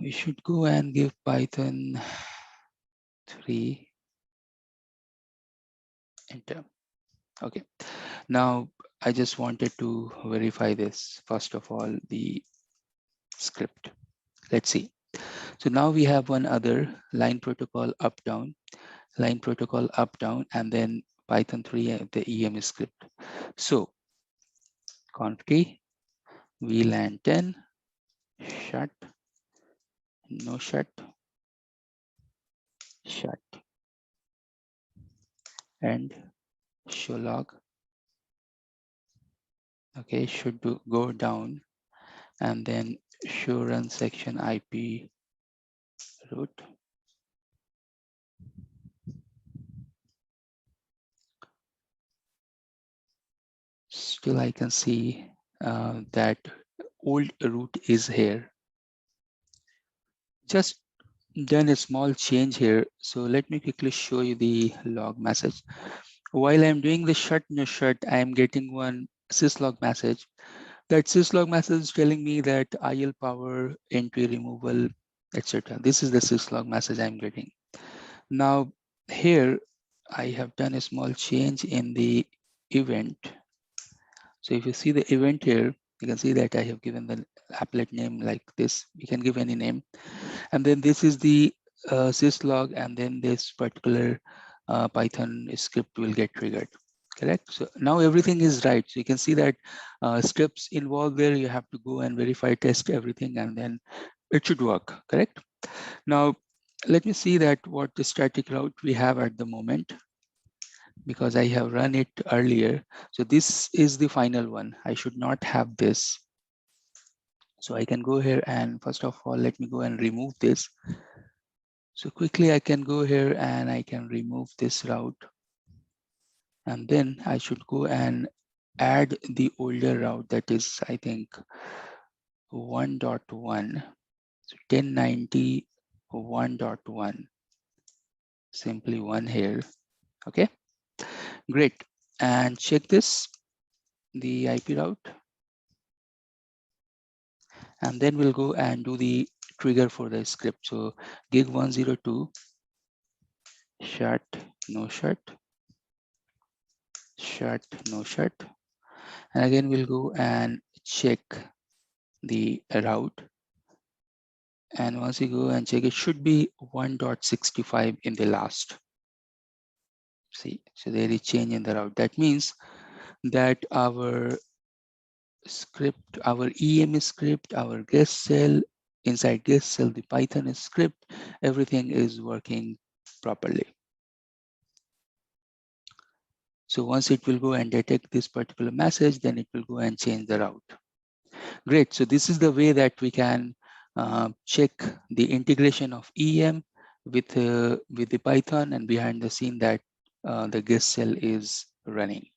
We should go and give Python 3. Enter. Okay. Now I just wanted to verify this. First of all, the script. Let's see. So now we have one other line protocol up down, line protocol up down, and then Python 3, the EM script. So conf key, VLAN 10, shut, no shut, shut, and show log. Okay, should go down, and then show run section IP route. Still I can see that old route is here. Just done a small change here. So let me quickly show you the log message. While I'm doing the shut no shut, I'm getting one syslog message. That syslog message is telling me that IL power, entry removal, etc. This is the syslog message I'm getting. Now here I have done a small change in the event. So if you see the event here, you can see that I have given the applet name like this. You can give any name. And then this is the syslog, and then this particular Python script will get triggered. Correct. So now everything is right. So you can see that steps involved there. You have to go and verify, test everything, and then it should work. Correct. Now, let me see that what the static route we have at the moment, because I have run it earlier. So this is the final one. I should not have this. So I can go here and first of all, let me go and remove this. So quickly I can go here and I can remove this route. And then I should go and add the older route, that is, I think, 1.1. So 1090.1.1, simply one here. Okay, great. And check this, the IP route. And then we'll go and do the trigger for the script. So gig 102, shut, no shut, shut, no shut. And again, we'll go and check the route. And once you go and check, it should be 1.65 in the last. See, so there is change in the route. That means that our script, our EEM script, our guest cell, inside guest cell, the Python script, everything is working properly. So once it will go and detect this particular message, then it will go and change the route. Great. So this is the way that we can check the integration of EEM with the Python, and behind the scene that the guest cell is running.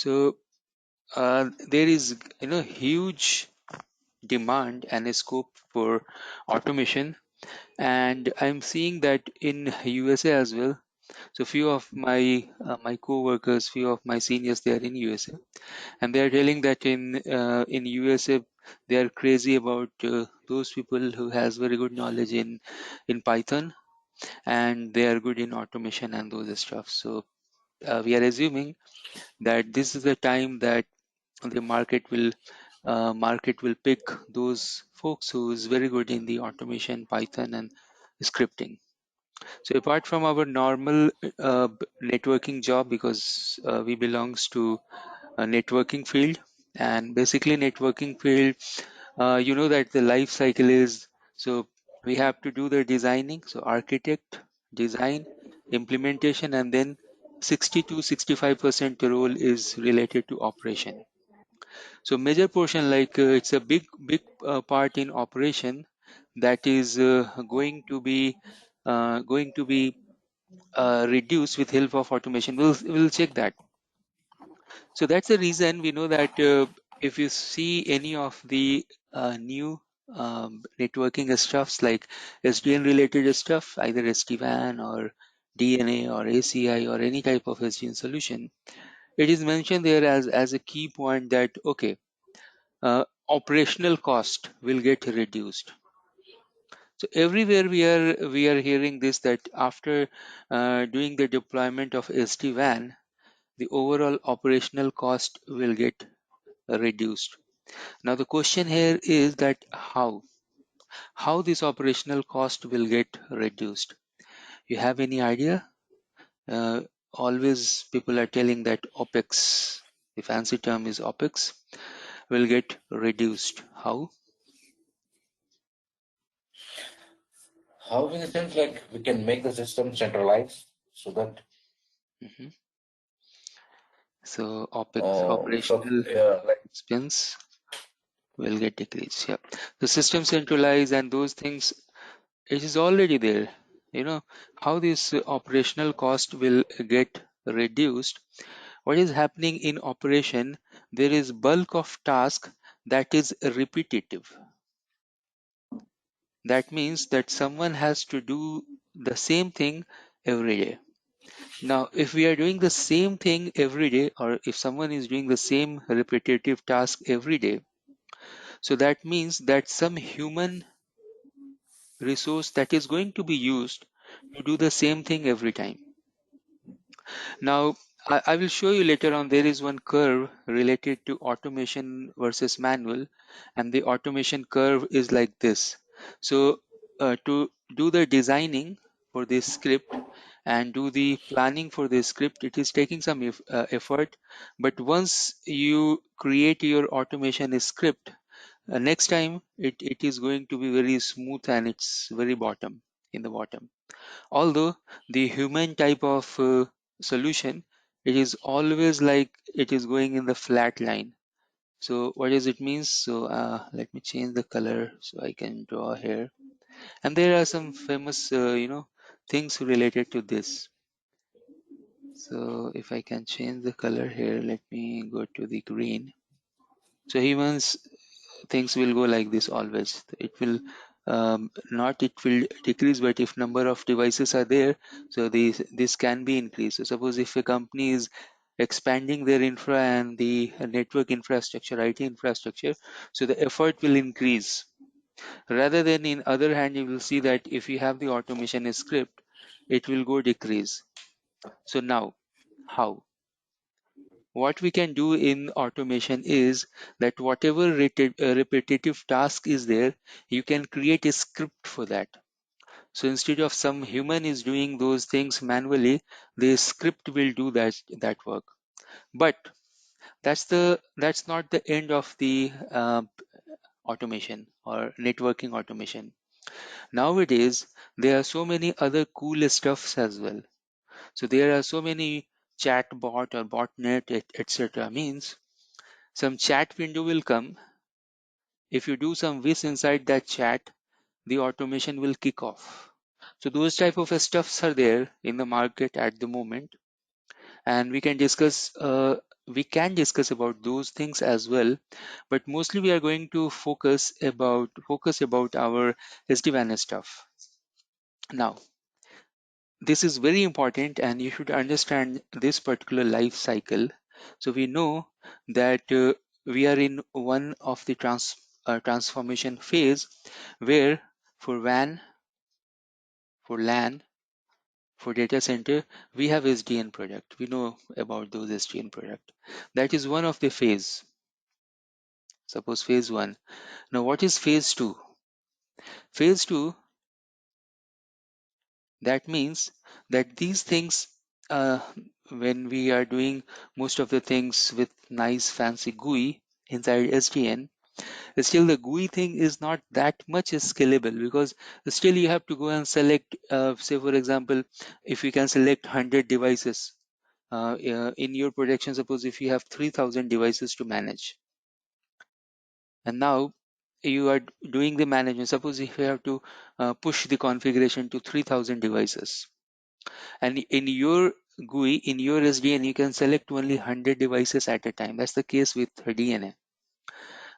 So there is huge demand and a scope for automation, and I'm seeing that in USA as well. So few of my co-workers, few of my seniors, they are in USA, and they are telling that in USA they are crazy about those people who has very good knowledge in Python, and they are good in automation and those stuff. So we are assuming that this is the time that the market will pick those folks who is very good in the automation, Python, and scripting. So apart from our normal networking job, because we belongs to a networking field, and basically networking field, you know that the life cycle is, so we have to do the designing, so architect, design, implementation, and then 60 to 65% role is related to operation. So major portion, like it's a big part in operation that is going to be reduced with help of automation. We'll check that. So that's the reason we know that if you see any of the new networking stuffs like SDN related stuff, either SD-WAN or DNA or ACI or any type of SDN solution, it is mentioned there as a key point that okay, operational cost will get reduced. So everywhere we are hearing this, that after doing the deployment of SD-WAN, the overall operational cost will get reduced. Now the question here is that how this operational cost will get reduced. You have any idea? Uh, Always people are telling that OPEX, the fancy term is OPEX, will get reduced. How? How in the sense like we can make the system centralized so that Mhm. So OPEX, operational like expense, will get decreased. Yeah. The system centralized and those things, it is already there. You know, how this operational cost will get reduced. What is happening in operation, there is bulk of task that is repetitive. That means that someone has to do the same thing every day. Now, if we are doing the same thing every day, or if someone is doing the same repetitive task every day, so that means that some human resource that is going to be used to do the same thing every time. Now, I will show you later on, there is one curve related to automation versus manual, and the automation curve is like this. So, to do the designing for this script and do the planning for this script, it is taking some effort. But once you create your automation script, next time it is going to be very smooth and it's very bottom in the bottom. Although the human type of solution, it is always like it is going in the flat line. So what does it mean? So let me change the color so I can draw here. And there are some famous things related to this. So if I can change the color here, let me go to the green. So humans, things will go like this always. It will not it will decrease, but if number of devices are there, so this can be increased. So suppose if a company is expanding their infra and the network infrastructure, IT infrastructure, so the effort will increase. Rather than in other hand, you will see that if you have the automation script, it will go decrease. So now, how? What we can do in automation is that whatever repetitive task is there, you can create a script for that. So instead of some human is doing those things manually, the script will do that work. But that's not the end of the automation or networking automation. Nowadays, there are so many other cool stuffs as well. So there are so many chat bot or botnet, etc. Means some chat window will come. If you do some wish inside that chat, the automation will kick off. So those type of stuffs are there in the market at the moment, and we can discuss we can discuss about those things as well, but mostly we are going to focus about our SD-WAN stuff. Now, this is very important and you should understand this particular life cycle. So we know that we are in one of the transformation phase where for WAN, for LAN, for data center, we have SDN product. We know about those SDN product. That is one of the phase. Suppose phase 1. Now what is phase 2? Phase 2, that means that these things, uh, when we are doing most of the things with nice fancy GUI inside SDN, still the GUI thing is not that much scalable, because still you have to go and select, say for example, if you can select 100 devices in your projection, suppose if you have 3000 devices to manage, and now you are doing the management, suppose if you have to push the configuration to 3000 devices, and in your GUI, in your SDN, you can select only 100 devices at a time. That's the case with DNA.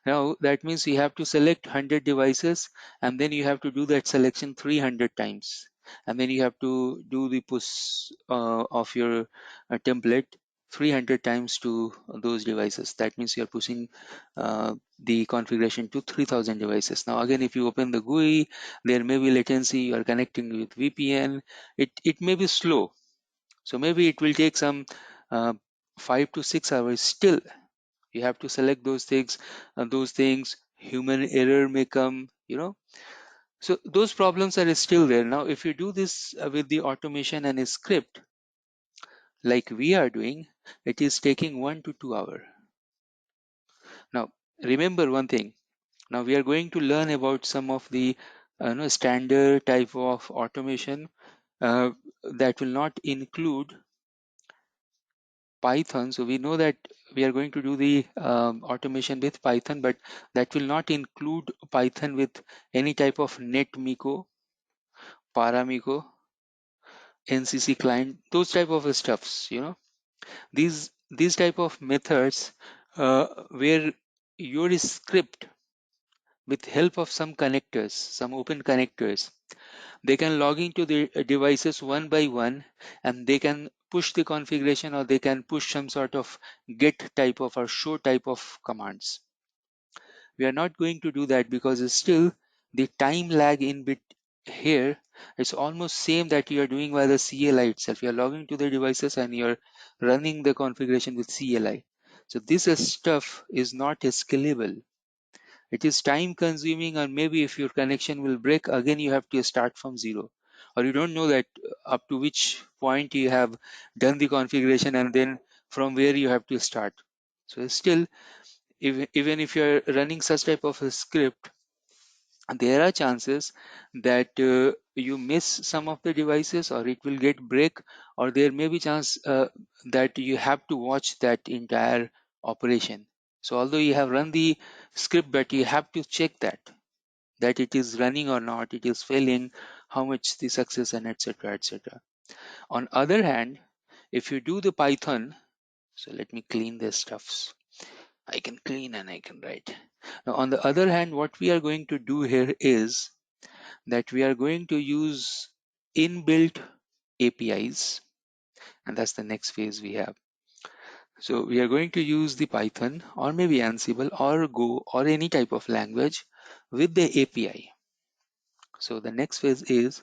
Now that means you have to select 100 devices, and then you have to do that selection 300 times, and then you have to do the push of your template 300 times to those devices. That means you are pushing the configuration to 3000 devices. Now again, if you open the GUI, there may be latency. You are connecting with VPN. It may be slow, so maybe it will take some uh, 5 to 6 hours. Still you have to select those things, and those things, human error may come, so those problems are still there. Now if you do this with the automation and a script like we are doing, it is taking 1 to 2 hours. Now remember one thing, now we are going to learn about some of the standard type of automation uh, that will not include Python. So we know that we are going to do the automation with Python, but that will not include Python with any type of NetMiko, Paramiko, NCC client, those type of stuffs. These type of methods where your script, with help of some connectors, some open connectors, they can log into the devices one by one, and they can push the configuration, or they can push some sort of get type of or show type of commands. We are not going to do that because it's still the time lag in bit here. It's almost same that you are doing by the CLI itself. You are logging to the devices and you're running the configuration with CLI. So this stuff is not scalable. It is time consuming, or maybe if your connection will break again, you have to start from zero, or you don't know that up to which point you have done the configuration, and then from where you have to start. So still, even if you're running such type of a script, there are chances that you miss some of the devices, or it will get break, or there may be chance that you have to watch that entire operation. So although you have run the script, but you have to check that it is running or not, it is failing, how much the success, and etc etc. On other hand, if you do the Python, so let me clean this stuffs. I can clean and I can write. Now on the other hand, what we are going to do here is that we are going to use inbuilt APIs, and that's the next phase we have. So we are going to use the Python, or maybe Ansible or Go or any type of language with the API. So the next phase is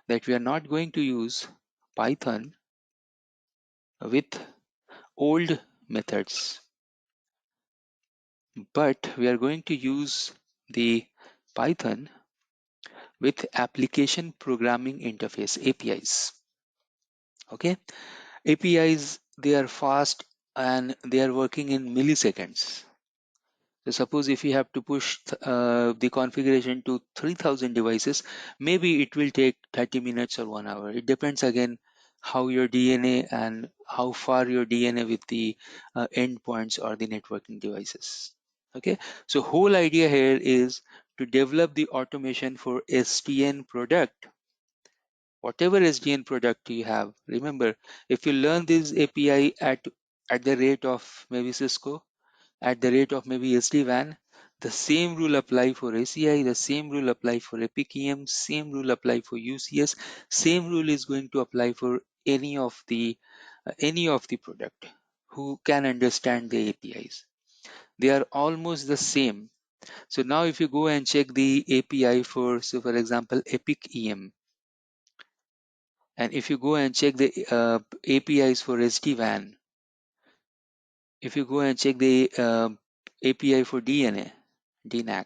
that we are not going to use Python with old methods, but we are going to use the Python with application programming interface, APIs. Okay, APIs, they are fast and they are working in milliseconds. So suppose if you have to push the configuration to 3000 devices, maybe it will take 30 minutes or 1 hour. It depends again how your DNA and how far your DNA with the endpoints or the networking devices. Okay, so whole idea here is to develop the automation for SDN product. Whatever SDN product you have, remember, if you learn this API at at the rate of maybe Cisco, at the rate of maybe SD-WAN, the same rule apply for ACI, the same rule apply for Epic EM, same rule apply for UCS, same rule is going to apply for any of the product who can understand the APIs. They are almost the same. So now if you go and check the API for, so for example, Epic EM, and if you go and check the APIs for SD-WAN, if you go and check the API for DNAC,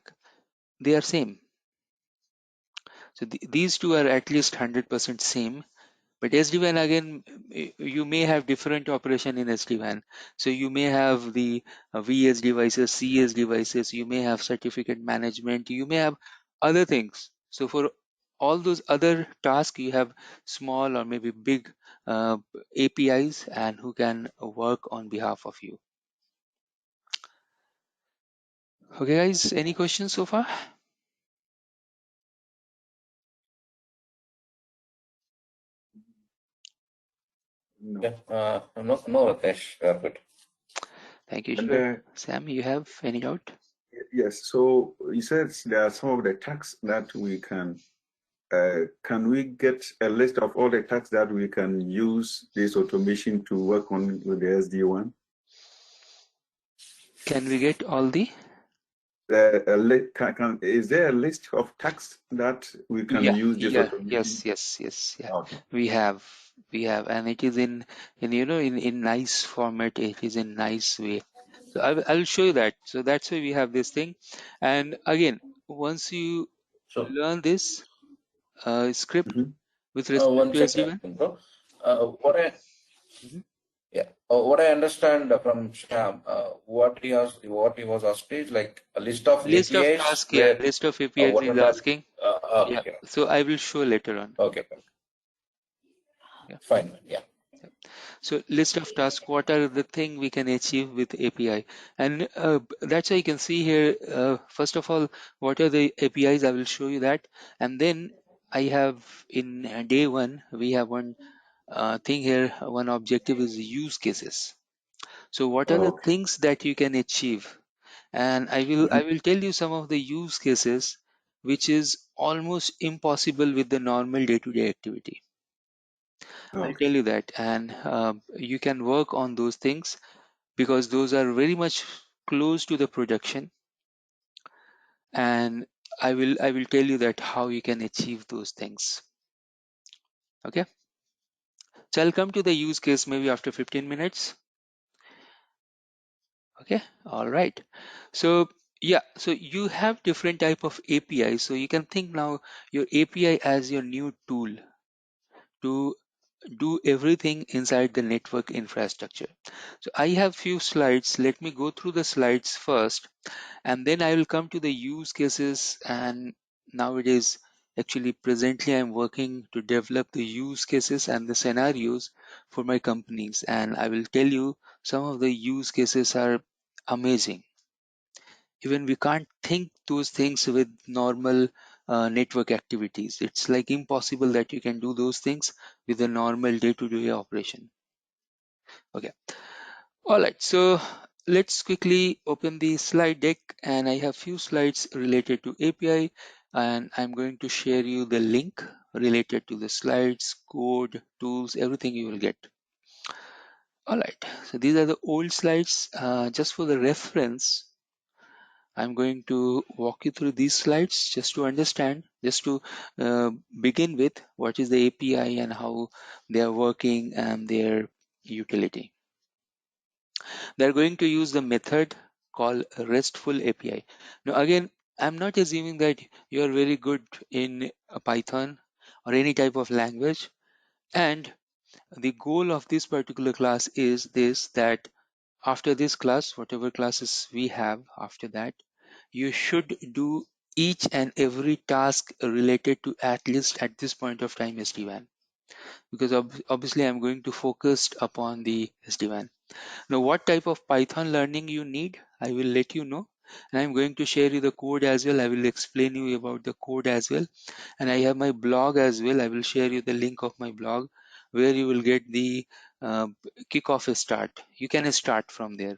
they are same. So these two are at least 100% same. But SD-WAN again, you may have different operation in SD-WAN. So you may have the VS devices, CS devices, you may have certificate management, you may have other things. So for all those other tasks, you have small or maybe big APIs and who can work on behalf of you. Okay, guys, any questions so far? No. Yeah, no, Rakesh. Good. Thank you. And Sure. Sam, you have any doubt? yes, so you said there are some of the tasks that we can we get a list of all the tasks that we can use this automation to work on with the SD-WAN? Can we get all the? Is there a list of tasks that we can use this automation? Yes. Yeah. Okay. We have, and it is in nice format. It is in nice way. So I'll show you that. So that's why we have this thing. And again, once you learn this script with respect One to second, SD-WAN. bro. What I understand from Shyam, what he was asking is like a list of List of APIs tasks, yeah. where List of APIs what is are asking. Yeah. okay. So I will show later on. Okay. Yeah. Fine. Yeah. So list of tasks, what are the thing we can achieve with API? And that's why you can see here, first of all, what are the APIs? I will show you that. And then I have in day one, we have one thing here, one objective is use cases. So what are the things that you can achieve? And I will tell you some of the use cases which is almost impossible with the normal day-to-day activity. I'll tell you that, and you can work on those things because those are very much close to the production, and I will tell you that how you can achieve those things. Okay, so I'll come to the use case maybe after 15 minutes. Okay, all right. So yeah, so you have different type of API. So you can think now your API as your new tool to do everything inside the network infrastructure. So I have few slides. Let me go through the slides first, and then I will come to the use cases. And nowadays, actually presently I'm working to develop the use cases and the scenarios for my companies, and I will tell you some of the use cases are amazing. Even we can't think those things with normal network activities. It's like impossible that you can do those things with a normal day-to-day operation. Okay, all right, so let's quickly open the slide deck, and I have few slides related to API, and I'm going to share you the link related to the slides, code, tools, everything you will get. All right, so these are the old slides. Just for the reference, I'm going to walk you through these slides just to understand, just to begin with what is the API and how they are working and their utility. They're going to use the method called RESTful API. Now again, I'm not assuming that you are very good in Python or any type of language, and the goal of this particular class is this, that after this class, whatever classes we have after that, you should do each and every task related to, at least at this point of time, SD-WAN, because obviously I'm going to focus upon the SD-WAN. Now what type of Python learning you need, I will let you know, and I'm going to share you the code as well. I will explain you about the code as well, and I have my blog as well. I will share you the link of my blog where you will get the kickoff start. You can start from there.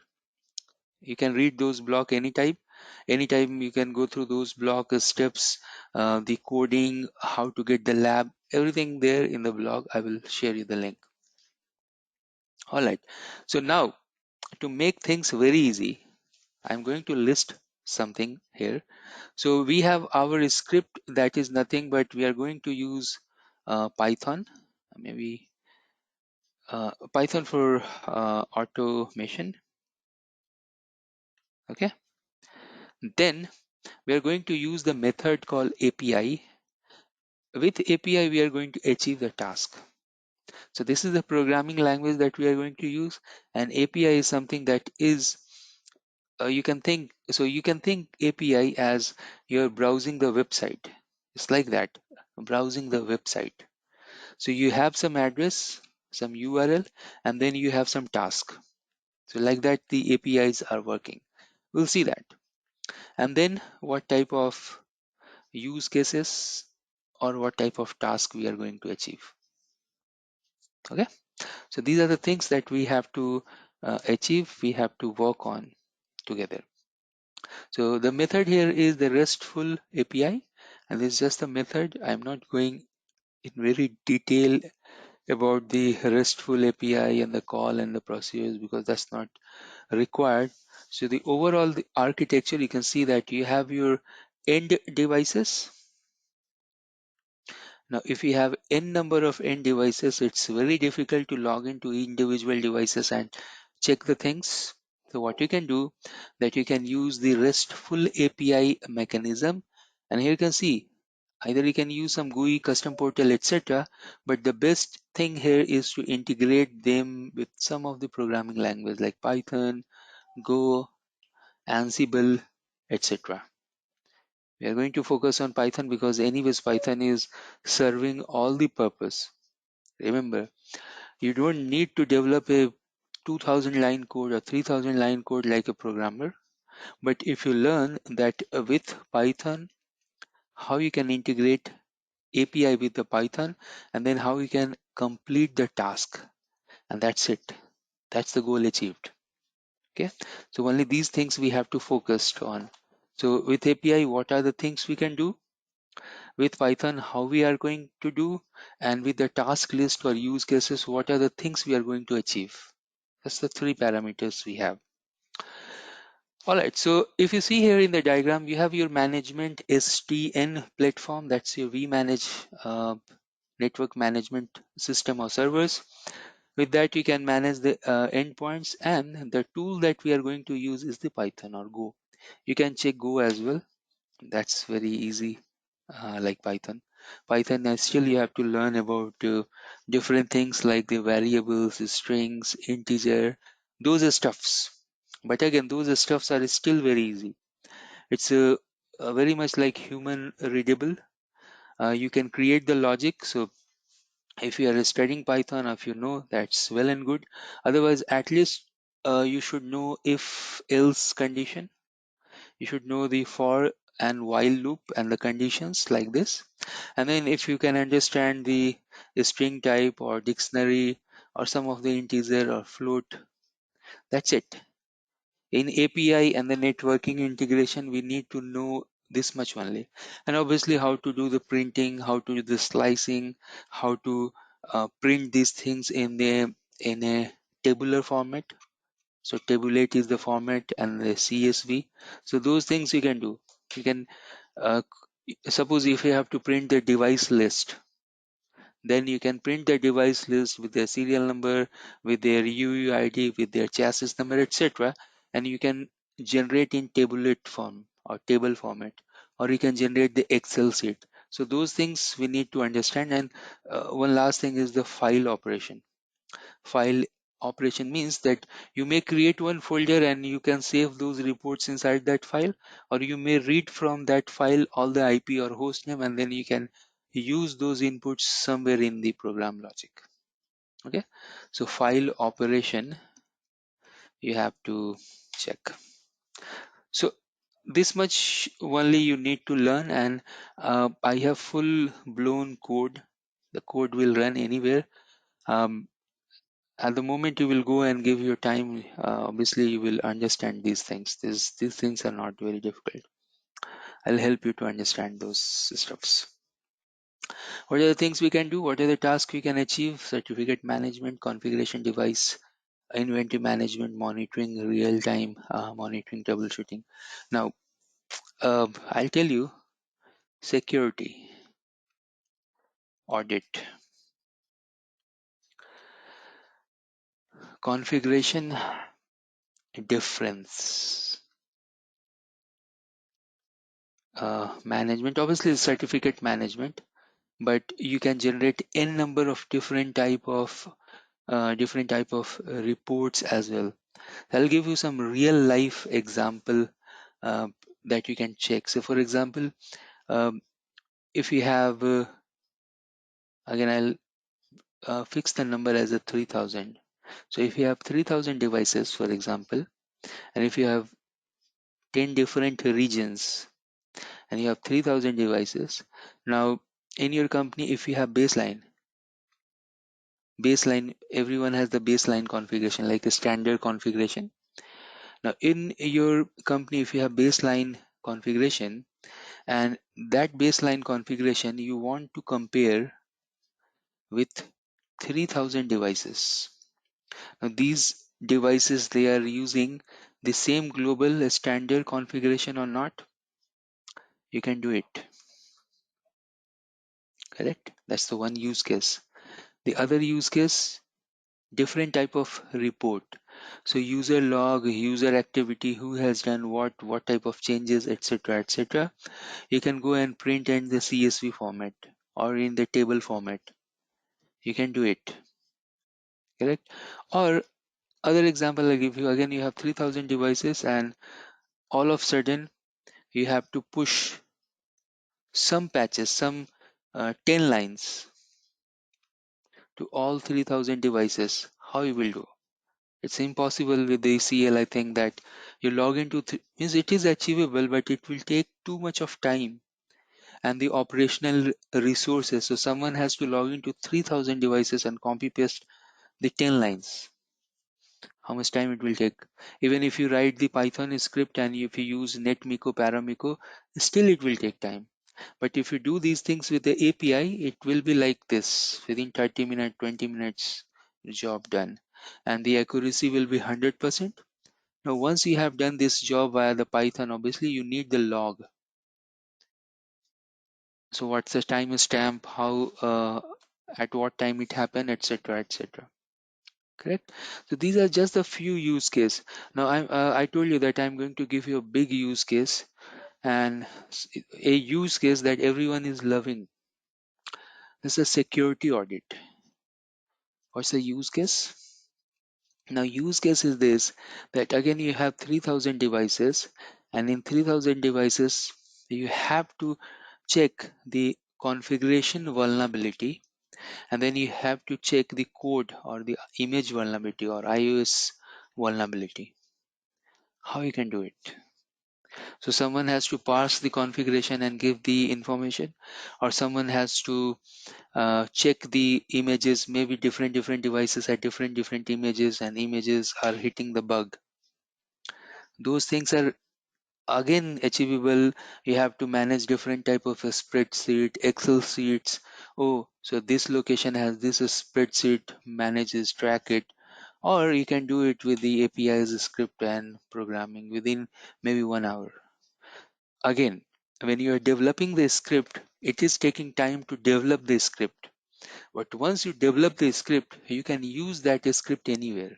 You can read those block anytime you can go through those block steps, the coding, how to get the lab, everything there in the blog. I will share you the link. All right, so now to make things very easy, I'm going to list something here. So we have our script that is nothing but we are going to use Python, maybe Python for automation. Okay, then we are going to use the method called API. With API, we are going to achieve the task. So this is the programming language that we are going to use, and API is something that is you can think API as you're browsing the website. It's like that, browsing the website. So you have some address, some URL, and then you have some task. So like that, the APIs are working. We'll see that. And then what type of use cases or what type of task we are going to achieve. Okay, so these are the things that we have to achieve, we have to work on together. So the method here is the RESTful API, and this is just a method. I'm not going in very detail about the RESTful API and the call and the procedures because that's not required. So the overall the architecture, you can see that you have your end devices. Now, if you have n number of end devices, it's very difficult to log into individual devices and check the things. So what you can do, that you can use the RESTful API mechanism, and here you can see either you can use some GUI, custom portal, etc. But the best thing here is to integrate them with some of the programming language like Python, Go, Ansible, etc. We are going to focus on Python because anyways Python is serving all the purpose. Remember, you don't need to develop a 2000 line code or 3000 line code like a programmer. But if you learn that with Python, how you can integrate API with the Python, and then how you can complete the task, and that's it. That's the goal achieved. Okay, so only these things we have to focus on. So with API, what are the things we can do? With Python, how we are going to do, and with the task list or use cases, what are the things we are going to achieve. That's the three parameters we have. All right, so if you see here in the diagram, you have your management SDN platform. That's your vManage network management system or servers. With that, you can manage the endpoints, and the tool that we are going to use is the Python or Go. You can check Go as well. That's very easy, like Python. Python, still you have to learn about different things like the variables, strings, integer, those stuffs. But again, those stuffs are still very easy. It's very much like human readable. You can create the logic. So if you are studying Python, if you know, that's well and good. Otherwise, at least you should know if else condition. You should know the for and while loop and the conditions like this. And then if you can understand the string type or dictionary or some of the integer or float, that's it. In API and the networking integration, we need to know this much only. And obviously how to do the printing, how to do the slicing, how to print these things in a tabular format. So tabulate is the format, and the CSV. So those things you can do. You can suppose if you have to print the device list, then you can print the device list with their serial number, with their UUID, with their chassis number, etc. And you can generate in tabulate form or table format, or you can generate the Excel sheet. So those things we need to understand. And one last thing is the file operation. File operation means that you may create one folder and you can save those reports inside that file, or you may read from that file all the IP or host name, and then you can use those inputs somewhere in the program logic. Okay, so file operation you have to check. So this much only you need to learn, and I have full blown code. The code will run anywhere. At the moment you will go and give your time, obviously you will understand these things. These things are not very difficult. I'll help you to understand those stuffs. What are the things we can do? What are the tasks we can achieve? Certificate management, configuration device, inventory management, monitoring, real-time monitoring, troubleshooting. Now, I'll tell you, security, audit, configuration, difference, management, obviously certificate management, but you can generate n number of different type of reports as well. I'll give you some real life example uh, that you can check. So for example, um, if you have again I'll fix the number as a 3000. So if you have 3000 devices, for example, and if you have 10 different regions and you have 3000 devices, now in your company, if you have baseline, everyone has the baseline configuration, like a standard configuration. Now in your company, if you have baseline configuration, and that baseline configuration you want to compare with 3000 devices. Now these devices, they are using the same global standard configuration or not, you can do it. Correct? That's the one use case. The other use case, different type of report. So user log, user activity, who has done what type of changes, etc., etc. You can go and print in the CSV format or in the table format. You can do it. Correct? Or other example I'll give you, again you have 3000 devices and all of a sudden you have to push some patches, some 10 lines to all 3000 devices. How you will do? It's impossible with the CL. I think that you log into means it is achievable, but it will take too much of time and the operational resources. So someone has to log into 3000 devices and copy paste the 10 lines. How much time it will take? Even if you write the Python script and if you use netmiko, paramiko, still it will take time. But if you do these things with the API, it will be like this: within 30 minutes, 20 minutes, job done. And the accuracy will be 100%. Now, once you have done this job via the Python, obviously you need the log. So what's the time stamp, how, at what time it happened, etc., etc. Correct? So these are just a few use case. Now I told you that I'm going to give you a big use case and a use case that everyone is loving. This is a security audit. What's the use case? Now use case is this, that again you have 3000 devices, and in 3000 devices you have to check the configuration vulnerability, and then you have to check the code or the image vulnerability or iOS vulnerability. How you can do it? So someone has to parse the configuration and give the information, or someone has to check the images. Maybe different devices have different images and images are hitting the bug. Those things are again achievable. You have to manage different type of a spreadsheet, Excel sheets. Oh, so this location has this spreadsheet, manages, track it. Or you can do it with the APIs script and programming within maybe 1 hour. Again, when you are developing the script, it is taking time to develop the script. But once you develop the script, you can use that script anywhere,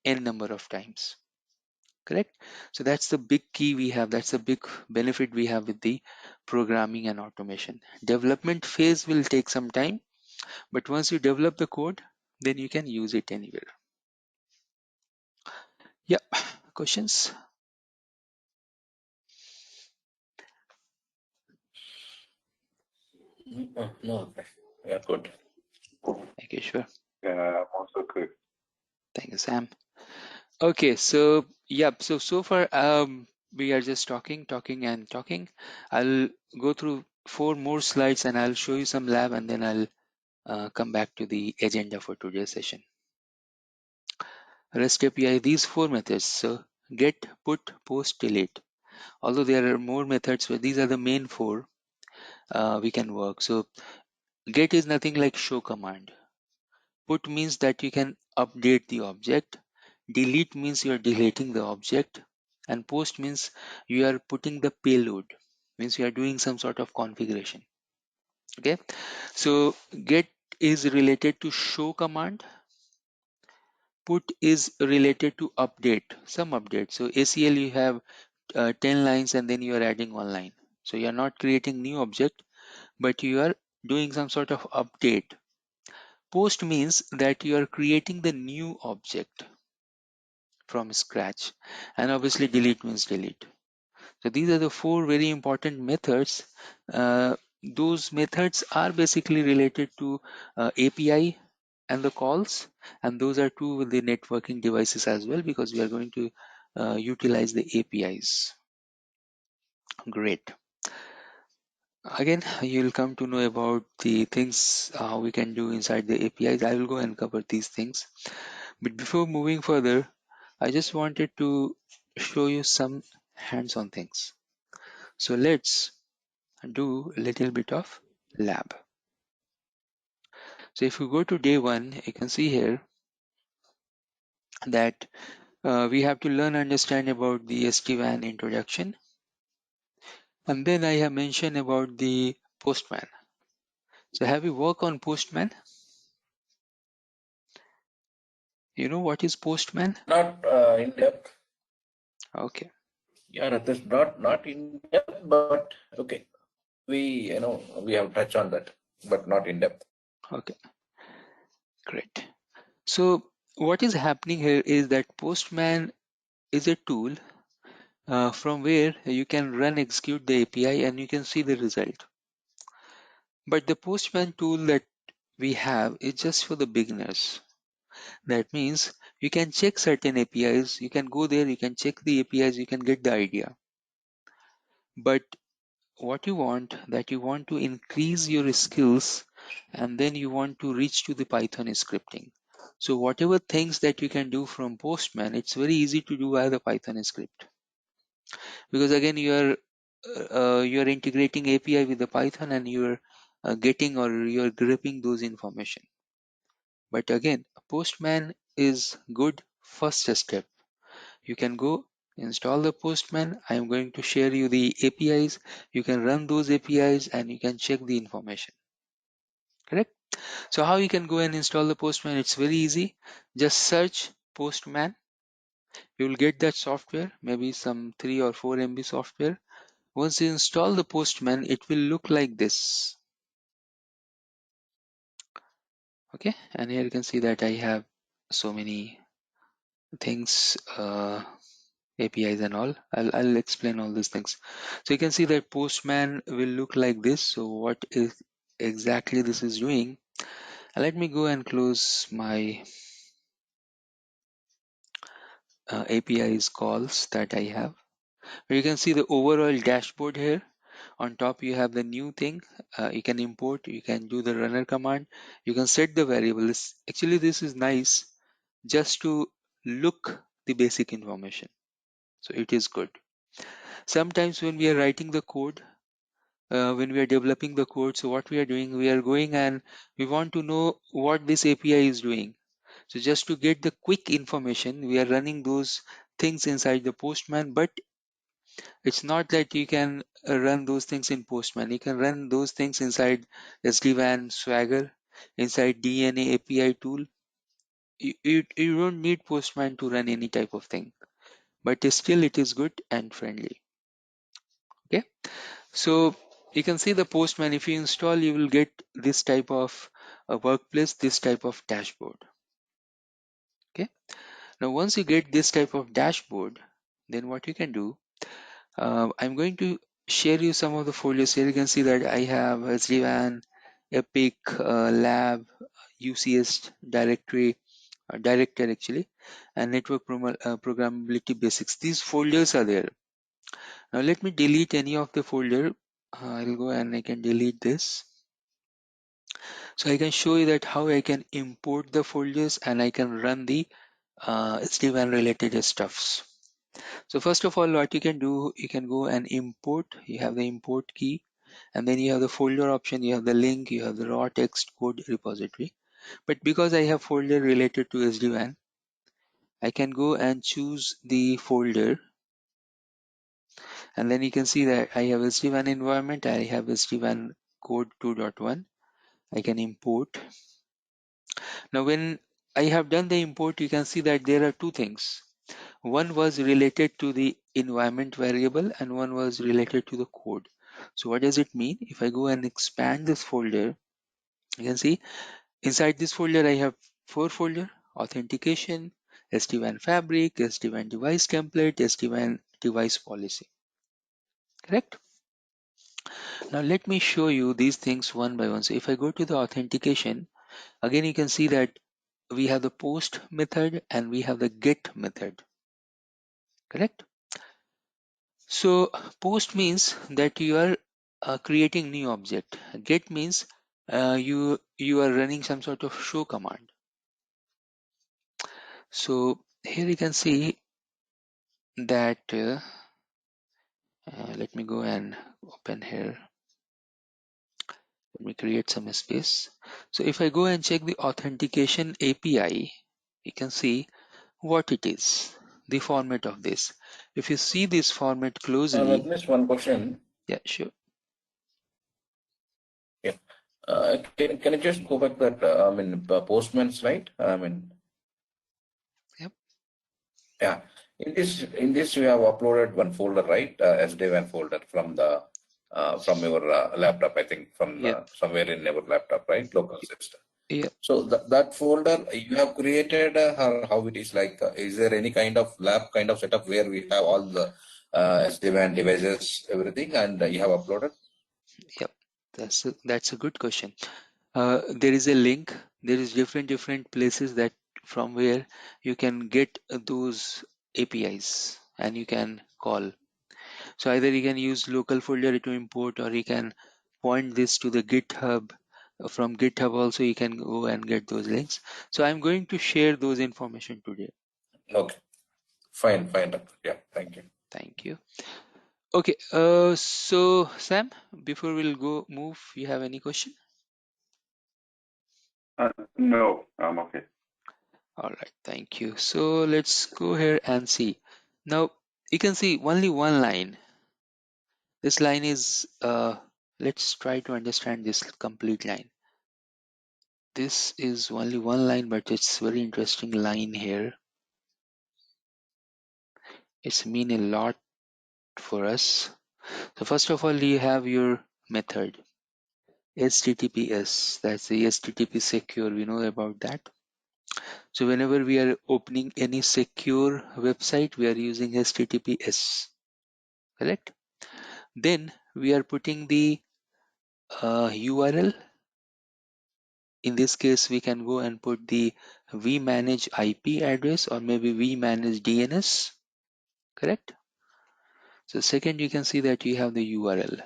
n number of times. Correct? So that's the big key we have. That's the big benefit we have with the programming and automation. Development phase will take some time, but once you develop the code, then you can use it anywhere. Yeah, questions? No, okay. Yeah, good. Okay, sure. Yeah, also good. Thank you, Sam. Okay, so yeah, so far we are just talking. I'll go through 4 more slides and I'll show you some lab, and then I'll come back to the agenda for today's session. REST API, these four methods, so get, put, post, delete. Although there are more methods, but these are the main four we can work. So get is nothing like show command. Put means that you can update the object. Delete means you are deleting the object. And post means you are putting the payload, means you are doing some sort of configuration. Okay, so get is related to show command. Put is related to update, some update. So ACL you have 10 lines and then you are adding one line. So you are not creating new object, but you are doing some sort of update. Post means that you are creating the new object from scratch, and obviously delete means delete. So these are the four very important methods. Those methods are basically related to API and the calls, and those are true with the networking devices as well, because we are going to utilize the APIs. Great. Again, you'll come to know about the things how we can do inside the APIs. I will go and cover these things. But before moving further, I just wanted to show you some hands-on things. So let's do a little bit of lab. So if you go to day one, you can see here that we have to learn understand about the SD-WAN introduction. And then I have mentioned about the Postman. So have you worked on Postman? You know what is Postman? Not in depth. Okay. Yeah, Ritesh, not in depth, but okay. We we have touched on that, but not in depth. Okay, great. So what is happening here is that Postman is a tool from where you can run execute the API and you can see the result. But the Postman tool that we have is just for the beginners. That means you can check certain APIs, you can go there, you can check the APIs, you can get the idea. But what you want, that you want to increase your skills and then you want to reach to the Python scripting. So whatever things that you can do from Postman, it's very easy to do via the Python script, because again you are integrating API with the Python and you're getting or you're gripping those information. But again, Postman is good first step. You can go install the Postman. I am going to share you the APIs. You can run those APIs and you can check the information. Correct? So how you can go and install the Postman? It's very easy. Just search Postman. You will get that software, maybe some 3 or 4 MB software. Once you install the Postman, it will look like this. Okay, and here you can see that I have so many things, APIs and all. I'll explain all these things. So you can see that Postman will look like this. So what is exactly this is doing? Let me go and close my APIs calls that I have. You can see the overall dashboard here. On top you have the new thing. You can import, you can do the runner command, you can set the variables. Actually this is nice just to look the basic information. So it is good. Sometimes when we are writing the code, when we are developing the code, so what we are doing, we are going and we want to know what this API is doing. So just to get the quick information, we are running those things inside the Postman, but it's not that you can run those things in Postman. You can run those things inside SD-WAN Swagger, inside DNA API tool. You don't need Postman to run any type of thing, but still it is good and friendly. Okay, so you can see the Postman. If you install, you will get this type of workplace, this type of dashboard. Okay, now once you get this type of dashboard, then what you can do, I'm going to share you some of the folders. Here you can see that I have SD-WAN, Epic, Lab, UCS directory, director actually, and network programmability basics. These folders are there. Now let me delete any of the folder. I'll go and I can delete this. So I can show you that how I can import the folders and I can run the SD-WAN related stuffs. So first of all, what you can do, you can go and import. You have the import key, and then you have the folder option, you have the link, you have the raw text code repository. But because I have folder related to SD-WAN, I can go and choose the folder, and then you can see that I have SD-WAN environment, I have SD-WAN code 2.1. I can import. Now when I have done the import, you can see that there are two things. One was related to the environment variable and one was related to the code. So what does it mean? If I go and expand this folder, you can see inside this folder I have 4 folders: authentication, SD-WAN fabric, SD-WAN device template, SD-WAN device policy. Correct? Now let me show you these things one by one. So if I go to the authentication, again you can see that we have the post method and we have the get method. Correct? So post means that you are creating new object. Get means you are running some sort of show command. So here you can see that let me go and open here. Let me create some space. So if I go and check the authentication API, you can see what it is, the format of this. If you see this format closely, Let me ask one question. yeah, sure. Yeah. Can you just go back that Postman slide? Yep. Yeah. In this you have uploaded one folder, right? SD-WAN folder from the from your laptop, I think, from Yep. somewhere in your laptop, right? Local system. Yep. So that folder you have created, how it is like? Is there any kind of lab kind of setup where we have all the SD-WAN devices, everything, and you have uploaded? Yep. That's a good question. There is a link. There is different places that from where you can get those APIs and you can call. So either you can use local folder to import, or you can point this to the GitHub. From GitHub also you can go and get those links. So I'm going to share those information today. Okay. Fine, Doctor. Yeah, thank you. Thank you. Okay. So Sam, before we'll go move, you have any question? No, I'm okay. All right, thank you. So let's go here and see. Now you can see only one line. This line is, let's try to understand this complete line. This is only one line, but it's very interesting line here. It's mean a lot for us. So first of all, you have your method, HTTPS. That's the HTTP secure. We know about that. So whenever we are opening any secure website, we are using HTTPS. Correct? Then we are putting the URL. In this case, we can go and put the vmanage IP address, or maybe vmanage DNS. Correct? So second, you can see that you have the URL.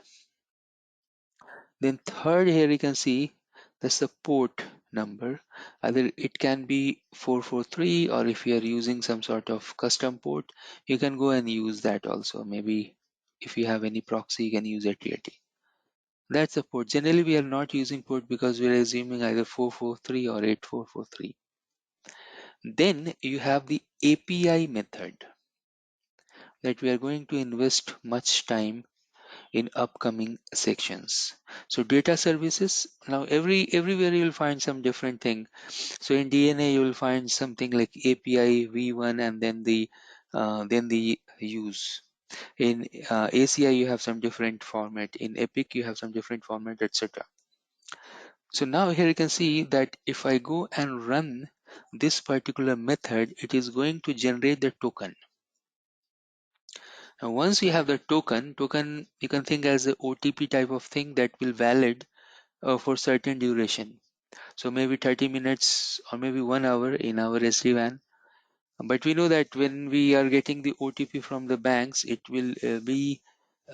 Then third, here you can see that's the port number. Either it can be 443, or if you are using some sort of custom port, you can go and use that also. Maybe if you have any proxy, you can use AT&T. That's the port. Generally, we are not using port because we are assuming either 443 or 8443. Then you have the API method that we are going to invest much time in upcoming sections. So data services, now everywhere you will find some different thing. So in DNA you will find something like API v1 and then the use. In ACI you have some different format. In Epic you have some different format, etc. So now here you can see that if I go and run this particular method, it is going to generate the token. Now once you have the token you can think as a OTP type of thing that will valid for certain duration. So maybe 30 minutes or maybe 1 hour in our SD-WAN. But we know that when we are getting the OTP from the banks, it will be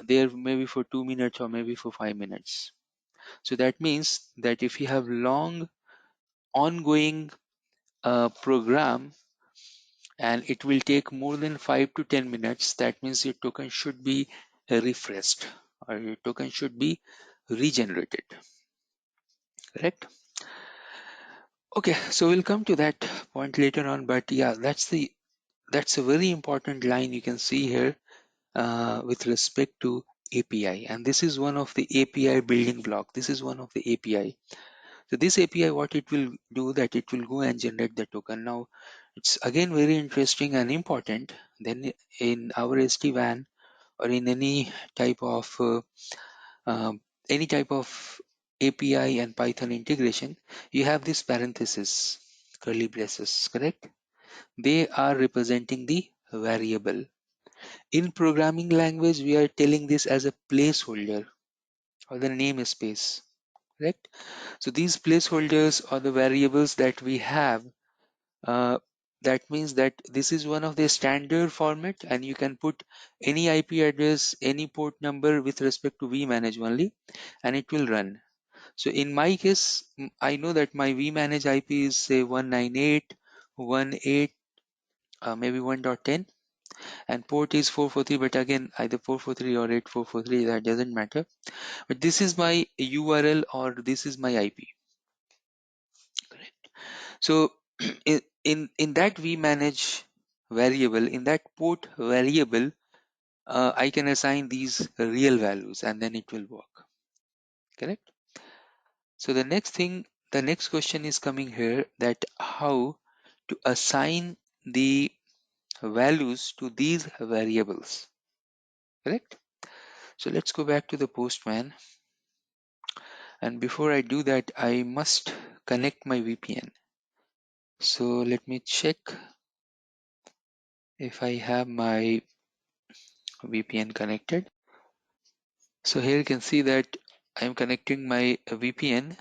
there maybe for 2 minutes or maybe for 5 minutes. So that means that if you have long ongoing program and it will take more than 5 to 10 minutes, that means your token should be refreshed or your token should be regenerated. Correct? Okay, so we'll come to that point later on, but yeah, that's a very important line you can see here with respect to API, and this is one of the API building block. This is one of the API. So this API, what it will do, that it will go and generate the token. Now, it's again very interesting and important. Then in our SD-WAN or in um, any type of API and Python integration, you have this parenthesis, curly braces, correct? They are representing the variable. In programming language, we are telling this as a placeholder or the namespace, correct? So these placeholders are the variables that we have. Uh, that means that this is one of the standard format, and you can put any IP address, any port number with respect to vmanage only, and it will run. So in my case, I know that my vmanage IP is say 198.1.8, maybe 1.10, and port is 443, but again either 443 or 8443, that doesn't matter. But this is my URL or this is my IP. Correct. So in that vmanage variable, in that port variable, I can assign these real values and then it will work. Correct. So the next question is coming here, that how to assign the values to these variables. Correct. So let's go back to the Postman, and before I do that, I must connect my VPN. So let me check if I have my VPN connected. So here you can see that I'm connecting my VPN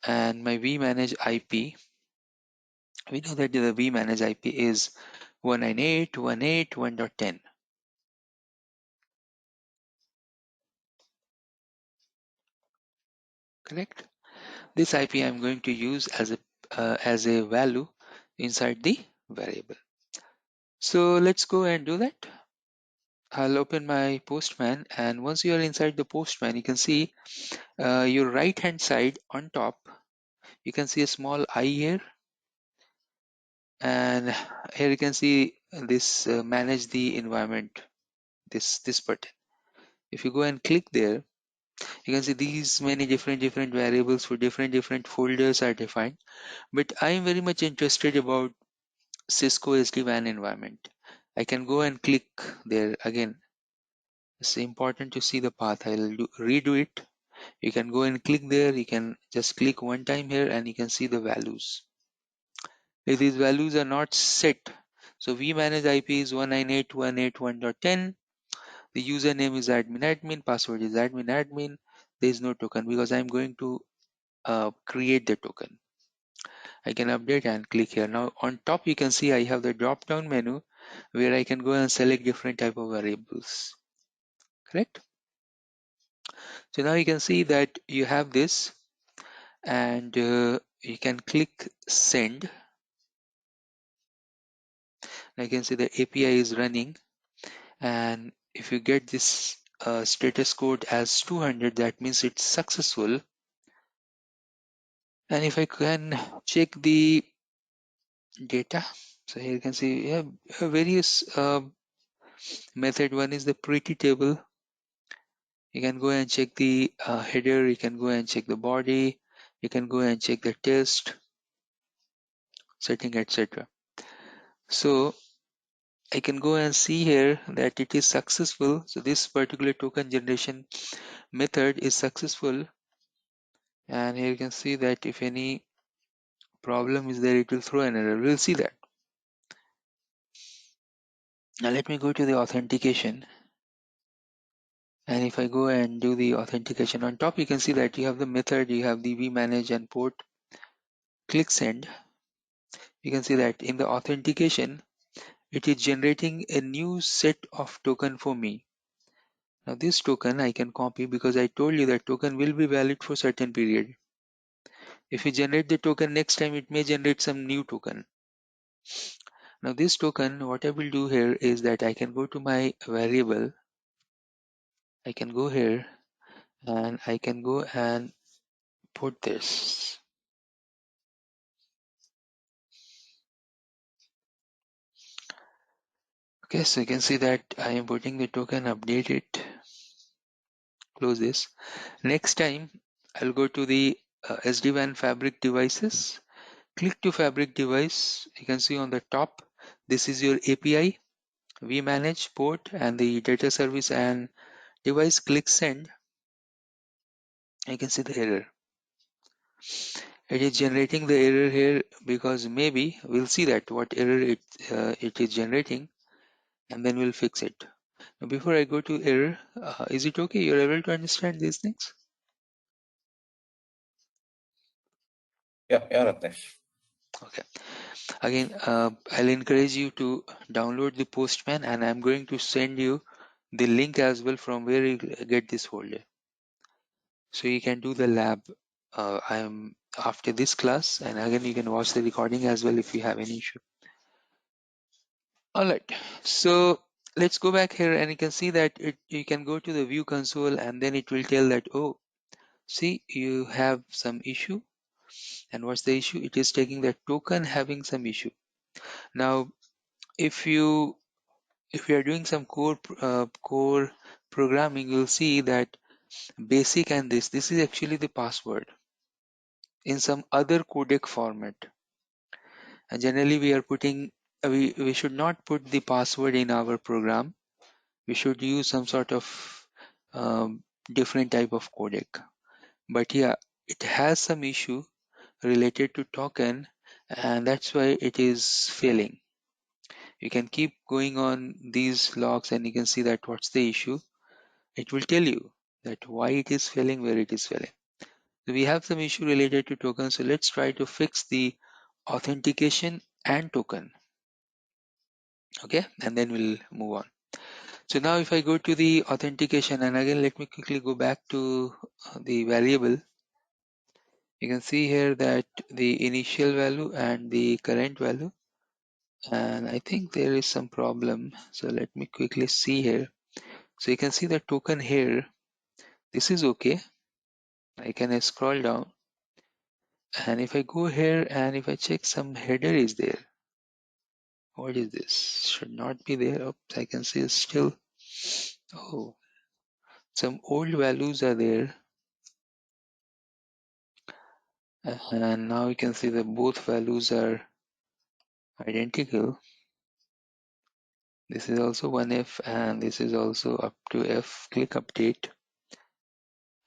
and my vmanage IP. We know that the vmanage IP is 198.168.1.10. Correct. This IP I'm going to use as a value inside the variable. So let's go and do that. I'll open my Postman, and once you are inside the Postman, you can see your right hand side on top. You can see a small eye here, and here you can see this manage the environment, this button. If you go and click there, you can see these many different variables for different folders are defined, but I am very much interested about Cisco SD-WAN environment. I can go and click there. Again, it's important to see the path. I'll redo it. You can go and click there. You can just click one time here and you can see the values. If these values are not set, so vmanage IP is 198.168.1.10. The username is admin, password is admin. There is no token because I'm going to create the token. I can update and click here. Now on top you can see I have the drop down menu where I can go and select different type of variables. Correct? So now you can see that you have this, and you can click send. I can see the API is running, and if you get this status code as 200, that means it's successful. And if I can check the data, so here you can see various method. One is the pretty table. You can go and check the header, you can go and check the body, you can go and check the test setting, etc. So I can go and see here that it is successful. So this particular token generation method is successful, and here you can see that if any problem is there, it will throw an error. We'll see that. Now let me go to the authentication, and if I go and do the authentication, on top you can see that you have the method, you have the vmanage and port. Click send. You can see that in the authentication it is generating a new set of token for me. Now this token I can copy because I told you that token will be valid for certain period. If you generate the token next time, it may generate some new token. Now this token, what I will do here is that I can go to my variable. I can go here and I can go and put this. Okay, so you can see that I am putting the token, update it, close this. Next time I'll go to the SD-WAN fabric devices, click to fabric device. You can see on the top, this is your API, vManage port and the data service and device. Click send. You can see the error. It is generating the error here because maybe we'll see that what error it is generating, and then we'll fix it. Now, before I go to error, is it okay? You're able to understand these things? Yeah, Ratnesh. Okay. Again, I'll encourage you to download the Postman, and I'm going to send you the link as well from where you get this folder. So you can do the lab. I'm after this class, and again you can watch the recording as well if you have any issue. All right, so let's go back here, and you can see that you can go to the view console, and then it will tell that, oh, see, you have some issue. And what's the issue? It is taking the token having some issue. Now, if you are doing some core programming, you'll see that basic and this is actually the password in some other codec format. And generally we are putting we should not put the password in our program. We should use some sort of different type of codec. But yeah, it has some issue related to token, and that's why it is failing. You can keep going on these logs and you can see that what's the issue. It will tell you that why it is failing, where it is failing. So we have some issue related to token. So let's try to fix the authentication and token. Okay, and then we'll move on. So now if I go to the authentication, and again let me quickly go back to the variable. You can see here that the initial value and the current value, and I think there is some problem. So let me quickly see here. So you can see the token here. This is okay. I can scroll down, and if I go here and if I check some header is there. What is this? Should not be there. Oops, I can see still. Oh, some old values are there. And now you can see that both values are identical. This is also 1F and this is also up to F. Click update.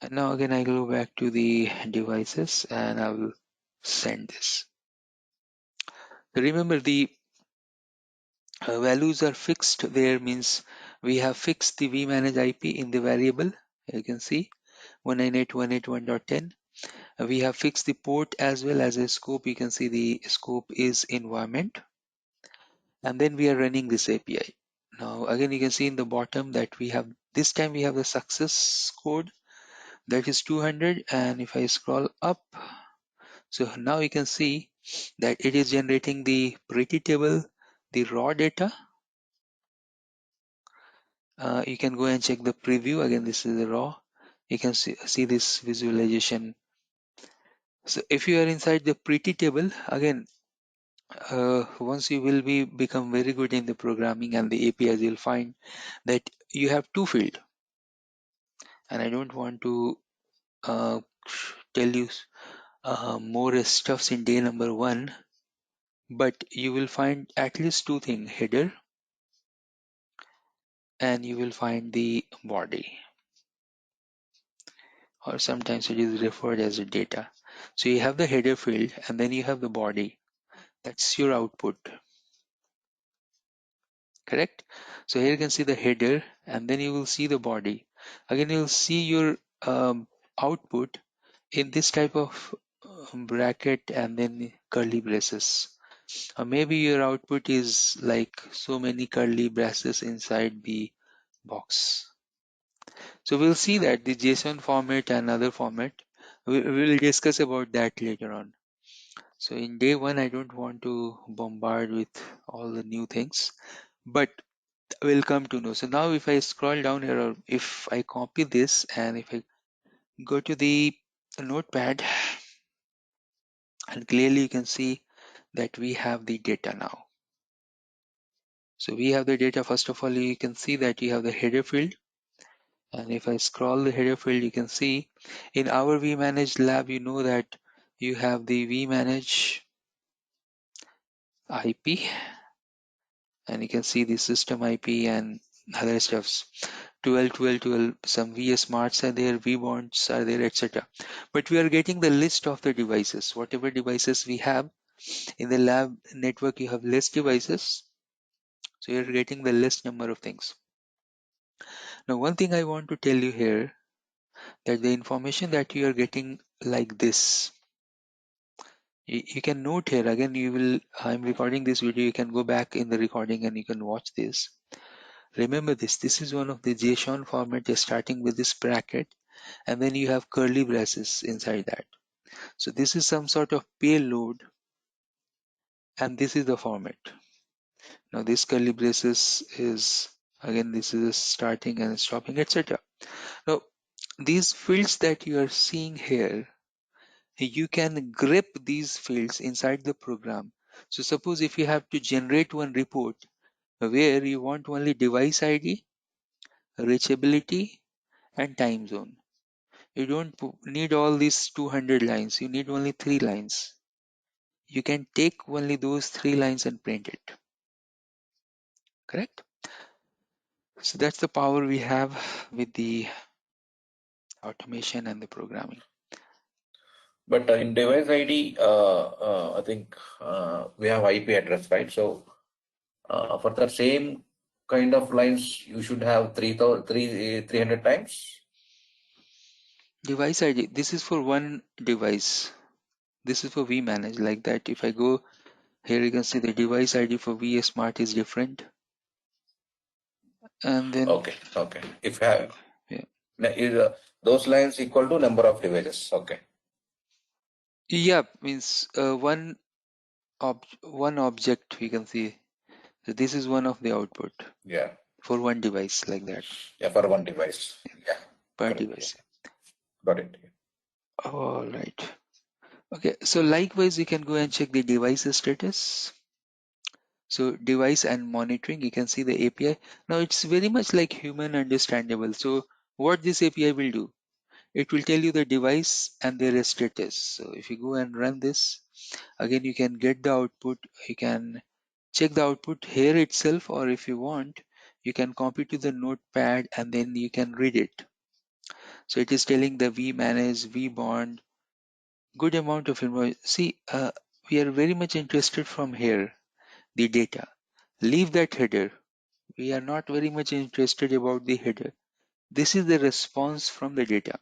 And now again I go back to the devices and I will send this. Remember the values are fixed there, means we have fixed the vManage IP in the variable. You can see 198.168.1.10. We have fixed the port as well as a scope. You can see the scope is environment, and then we are running this API. Now again you can see in the bottom that we have this time we have the success code, that is 200. And if I scroll up, so now you can see that it is generating the pretty table, the raw data. You can go and check the preview. Again, this is the raw. You can see this visualization. So if you are inside the pretty table, again, once you will become very good in the programming and the APIs, you'll find that you have two fields. And I don't want to tell you more stuffs in day number 1, but you will find at least two things: header, and you will find the body, or sometimes it is referred as a data. So you have the header field and then you have the body. That's your output, correct? So here you can see the header and then you will see the body. Again, you'll see your output in this type of bracket and then curly braces. Or maybe your output is like so many curly braces inside the box. So we'll see that the JSON format and other format, we'll discuss about that later on. So in day one, I don't want to bombard with all the new things, but we'll come to know. So now if I scroll down here, or if I copy this and if I go to the notepad, and clearly you can see that we have the data now. So we have the data. First of all, you can see that you have the header field. And if I scroll the header field, you can see in our vManage lab, you know that you have the vManage IP, and you can see the system IP and other stuffs. 12, 12, 12, some vSmarts are there, vBonds are there, etc. But we are getting the list of the devices. Whatever devices we have in the lab network, you have less devices. So you're getting the list number of things. Now, one thing I want to tell you here, that the information that you are getting like this, you can note here again. I'm recording this video. You can go back in the recording and you can watch this. Remember this. This is one of the JSON format. You're starting with this bracket, and then you have curly braces inside that. So this is some sort of payload, and this is the format. Now this curly braces is again, this is starting and stopping, etc. Now these fields that you are seeing here, you can grep these fields inside the program. So suppose if you have to generate one report where you want only device ID, reachability, and time zone. You don't need all these 200 lines. You need only 3 lines. You can take only those 3 lines and print it. Correct? So that's the power we have with the automation and the programming. But in device ID, I think we have IP address, right? So for the same kind of lines, you should have 300 times. Device ID, this is for one device. This is for vManage, like that. If I go here, you can see the device ID for vSmart is different. And then, Okay. If you have, yeah. is those lines equal to number of devices? Okay. Yeah, means one object we can see. So this is one of the output. Yeah. For one device, like that. Yeah, for one device. Yeah. Per Correct, device. Yeah. Got it. All right. Okay, so likewise, you can go and check the device status. So device and monitoring, you can see the API. Now it's very much like human understandable. So what this API will do, it will tell you the device and their status. So if you go and run this, again, you can get the output. You can check the output here itself, or if you want, you can copy to the notepad and then you can read it. So it is telling the vManage, vBond, good amount of information. See, we are very much interested from here, the data. Leave that header. We are not very much interested about the header. This is the response from the data.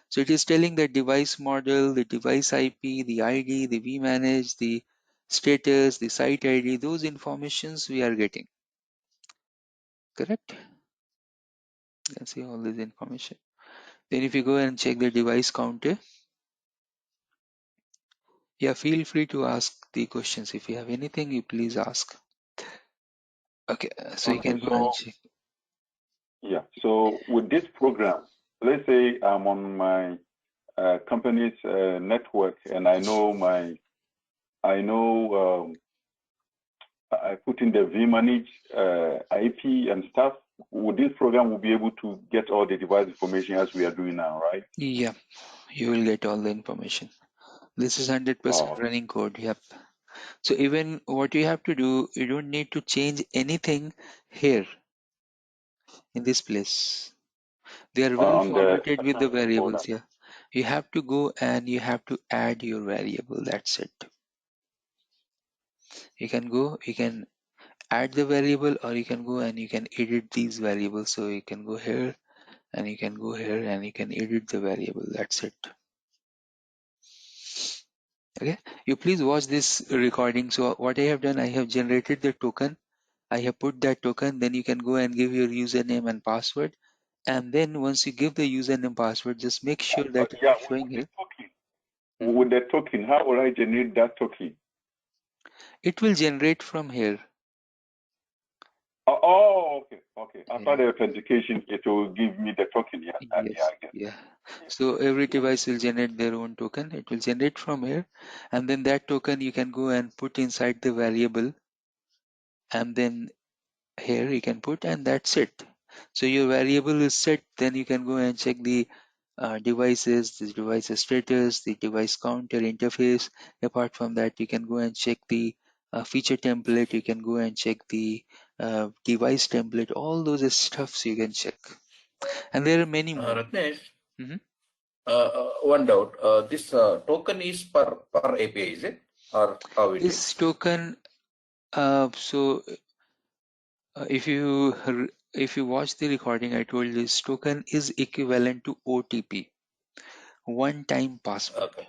So it is telling the device model, the device IP, the ID, the vManage, the status, the site ID, those informations we are getting. Correct? You can see all this information. Then if you go and check the device counter, yeah, feel free to ask the questions. If you have anything, you please ask. Okay, so you can go and check. Yeah, so with this program, let's say I'm on my company's network and I put in the vManage IP and stuff. Would this program will be able to get all the device information as we are doing now, right? Yeah, you will get all the information. This is 100% running code. Yep. So even what you have to do, you don't need to change anything here in this place. They are well formatted with the variables. Yeah. You have to go and you have to add your variable. That's it. You can go, you can add the variable, or you can go and you can edit these variables. So you can go here and you can go here and you can edit the variable. That's it. Okay, you please watch this recording. So what I have done, I have generated the token. I have put that token. Then you can go and give your username and password, And then once you give the username password, just make sure that Yeah, it's showing here. with the token, how will I generate that token? It will generate from here. Okay, okay. After the authentication, it will give me the token. Yeah, yeah, Yes, I get it. yeah. So every device will generate their own token. It will generate from here, and then that token you can go and put inside the variable, and then here you can put, and that's it. So your variable is set. Then you can go and check the devices, the device status, the device counter interface. Apart from that, you can go and check the feature template. You can go and check the device template. All those stuffs you can check, and there are many more. Ratnesh, Mhm. one doubt. This token is per API, is it, or how it This is? token, if you watch the recording, I told this token is equivalent to OTP, one time password. Okay.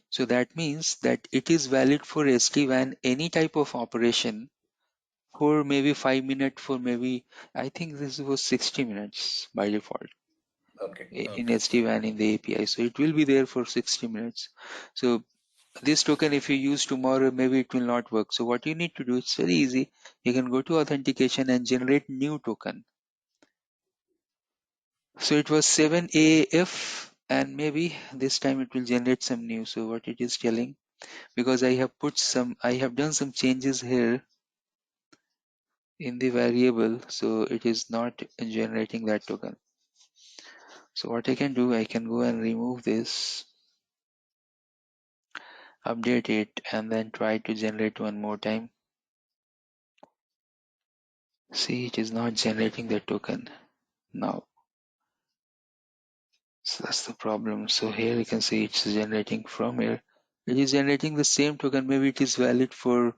So that means that it is valid for SD-WAN any type of operation for maybe 5 minutes, for maybe, I think this was 60 minutes by default Okay. in Okay. SD-WAN in the API. So it will be there for 60 minutes. So this token, if you use tomorrow, maybe it will not work. So what you need to do, it's very easy. You can go to authentication and generate new token. So it was 7AF, and maybe this time it will generate some new. So what it is telling, because I have done some changes here in the variable, so it is not generating that token. So what I can do, I can go and remove this, update it, and then try to generate one more time. See, it is not generating the token now. So that's the problem. So here you can see it's generating from here. It is generating the same token. Maybe it is valid for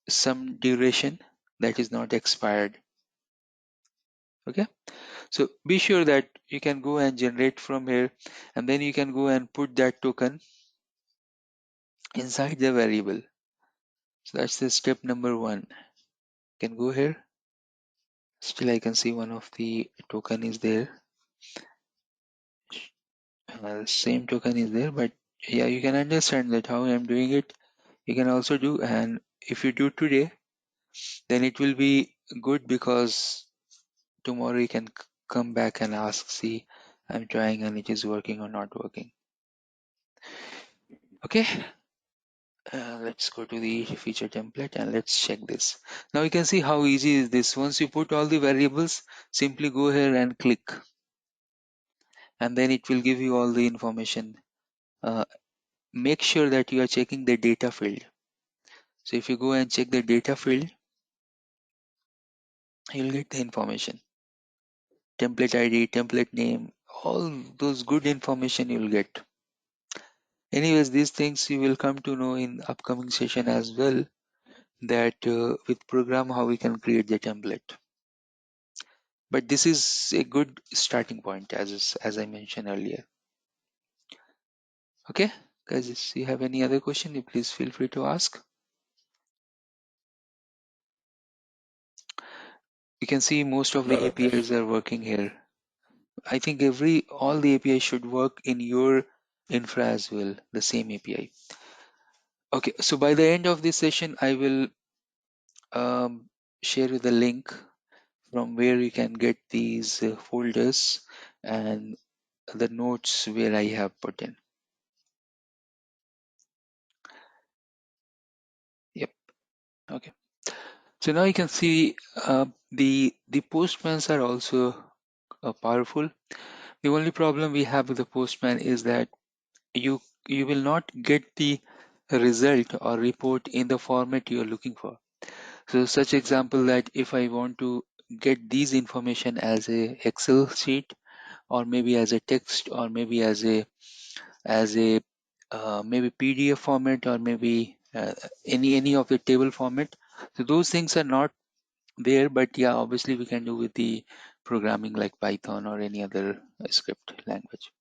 some duration that is not expired. Okay. So be sure that you can go and generate from here, and then you can go and put that token inside the variable. So that's the step number one. You can go here. Still I can see one of the token is there. Same token is there, but yeah, you can understand that how I'm doing it. You can also do, and if you do today, then it will be good, because tomorrow you can come back and ask, see, I'm trying and it is working or not working. Okay. Let's go to the feature template and let's check this. Now you can see how easy is this. Once you put all the variables, simply go here and click, and then it will give you all the information. Make sure that you are checking the data field. So if you go and check the data field, you'll get the information. Template ID, template name, all those good information you'll get. Anyways, these things you will come to know in upcoming session as well, that with program how we can create the template. But this is a good starting point, as I mentioned earlier. Okay, guys, if you have any other question, you please feel free to ask. You can see most of No, the Ratnesh. APIs are working here. I think all the APIs should work in your infra as well, the same API. Okay, so by the end of this session, I will share you the link from where you can get these folders and the notes where I have put in. Yep. Okay. So now you can see the Postmans are also powerful. The only problem we have with the Postman is that you will not get the result or report in the format you are looking for. So such example, that if I want to get these information as a Excel sheet, or maybe as a text, or maybe as a maybe PDF format, or maybe any of the table format. So those things are not there, but yeah, obviously we can do with the programming like Python or any other script language.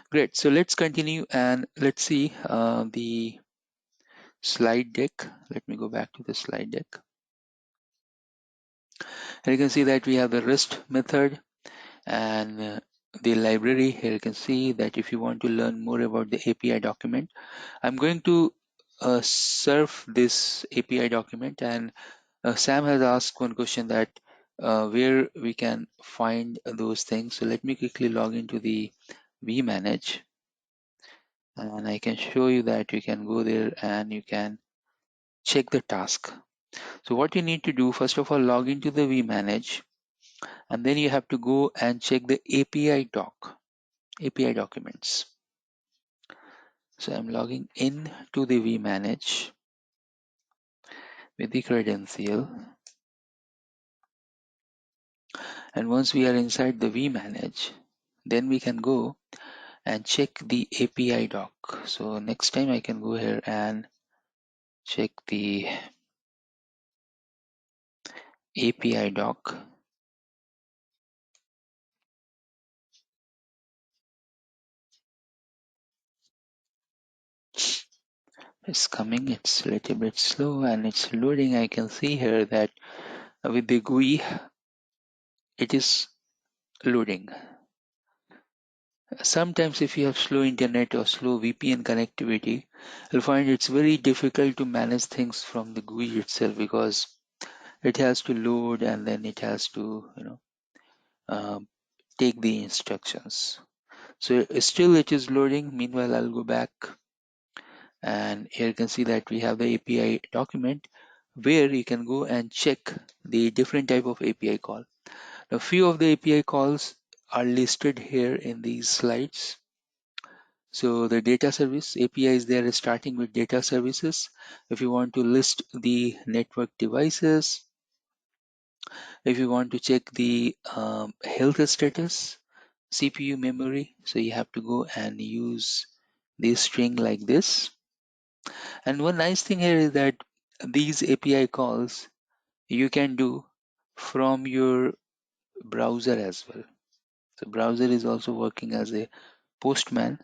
Great. So let's continue and let's see the slide deck. Let me go back to the slide deck. Here you can see that we have the REST method and the library. Here you can see that if you want to learn more about the API document, I'm going to serve this API document, and Sam has asked one question that where we can find those things. So let me quickly log into the vManage, and I can show you that you can go there and you can check the task. So what you need to do, first of all, log into the vManage, and then you have to go and check the API documents. So I'm logging in to the vManage with the credential. And once we are inside the vManage, then we can go and check the API doc. So next time I can go here and check the API doc. It's coming, it's a little bit slow and it's loading. I can see here that with the GUI, it is loading. Sometimes if you have slow internet or slow VPN connectivity, you'll find it's very difficult to manage things from the GUI itself, because it has to load and then it has to, take the instructions. So still it is loading. Meanwhile, I'll go back, and here you can see that we have the API document where you can go and check the different type of API call. A few of the API calls are listed here in these slides. So the data service APIs there, starting with data services. If you want to list the network devices, if you want to check the health status, CPU memory, so you have to go and use this string like this. And one nice thing here is that these API calls you can do from your browser as well. So browser is also working as a postman.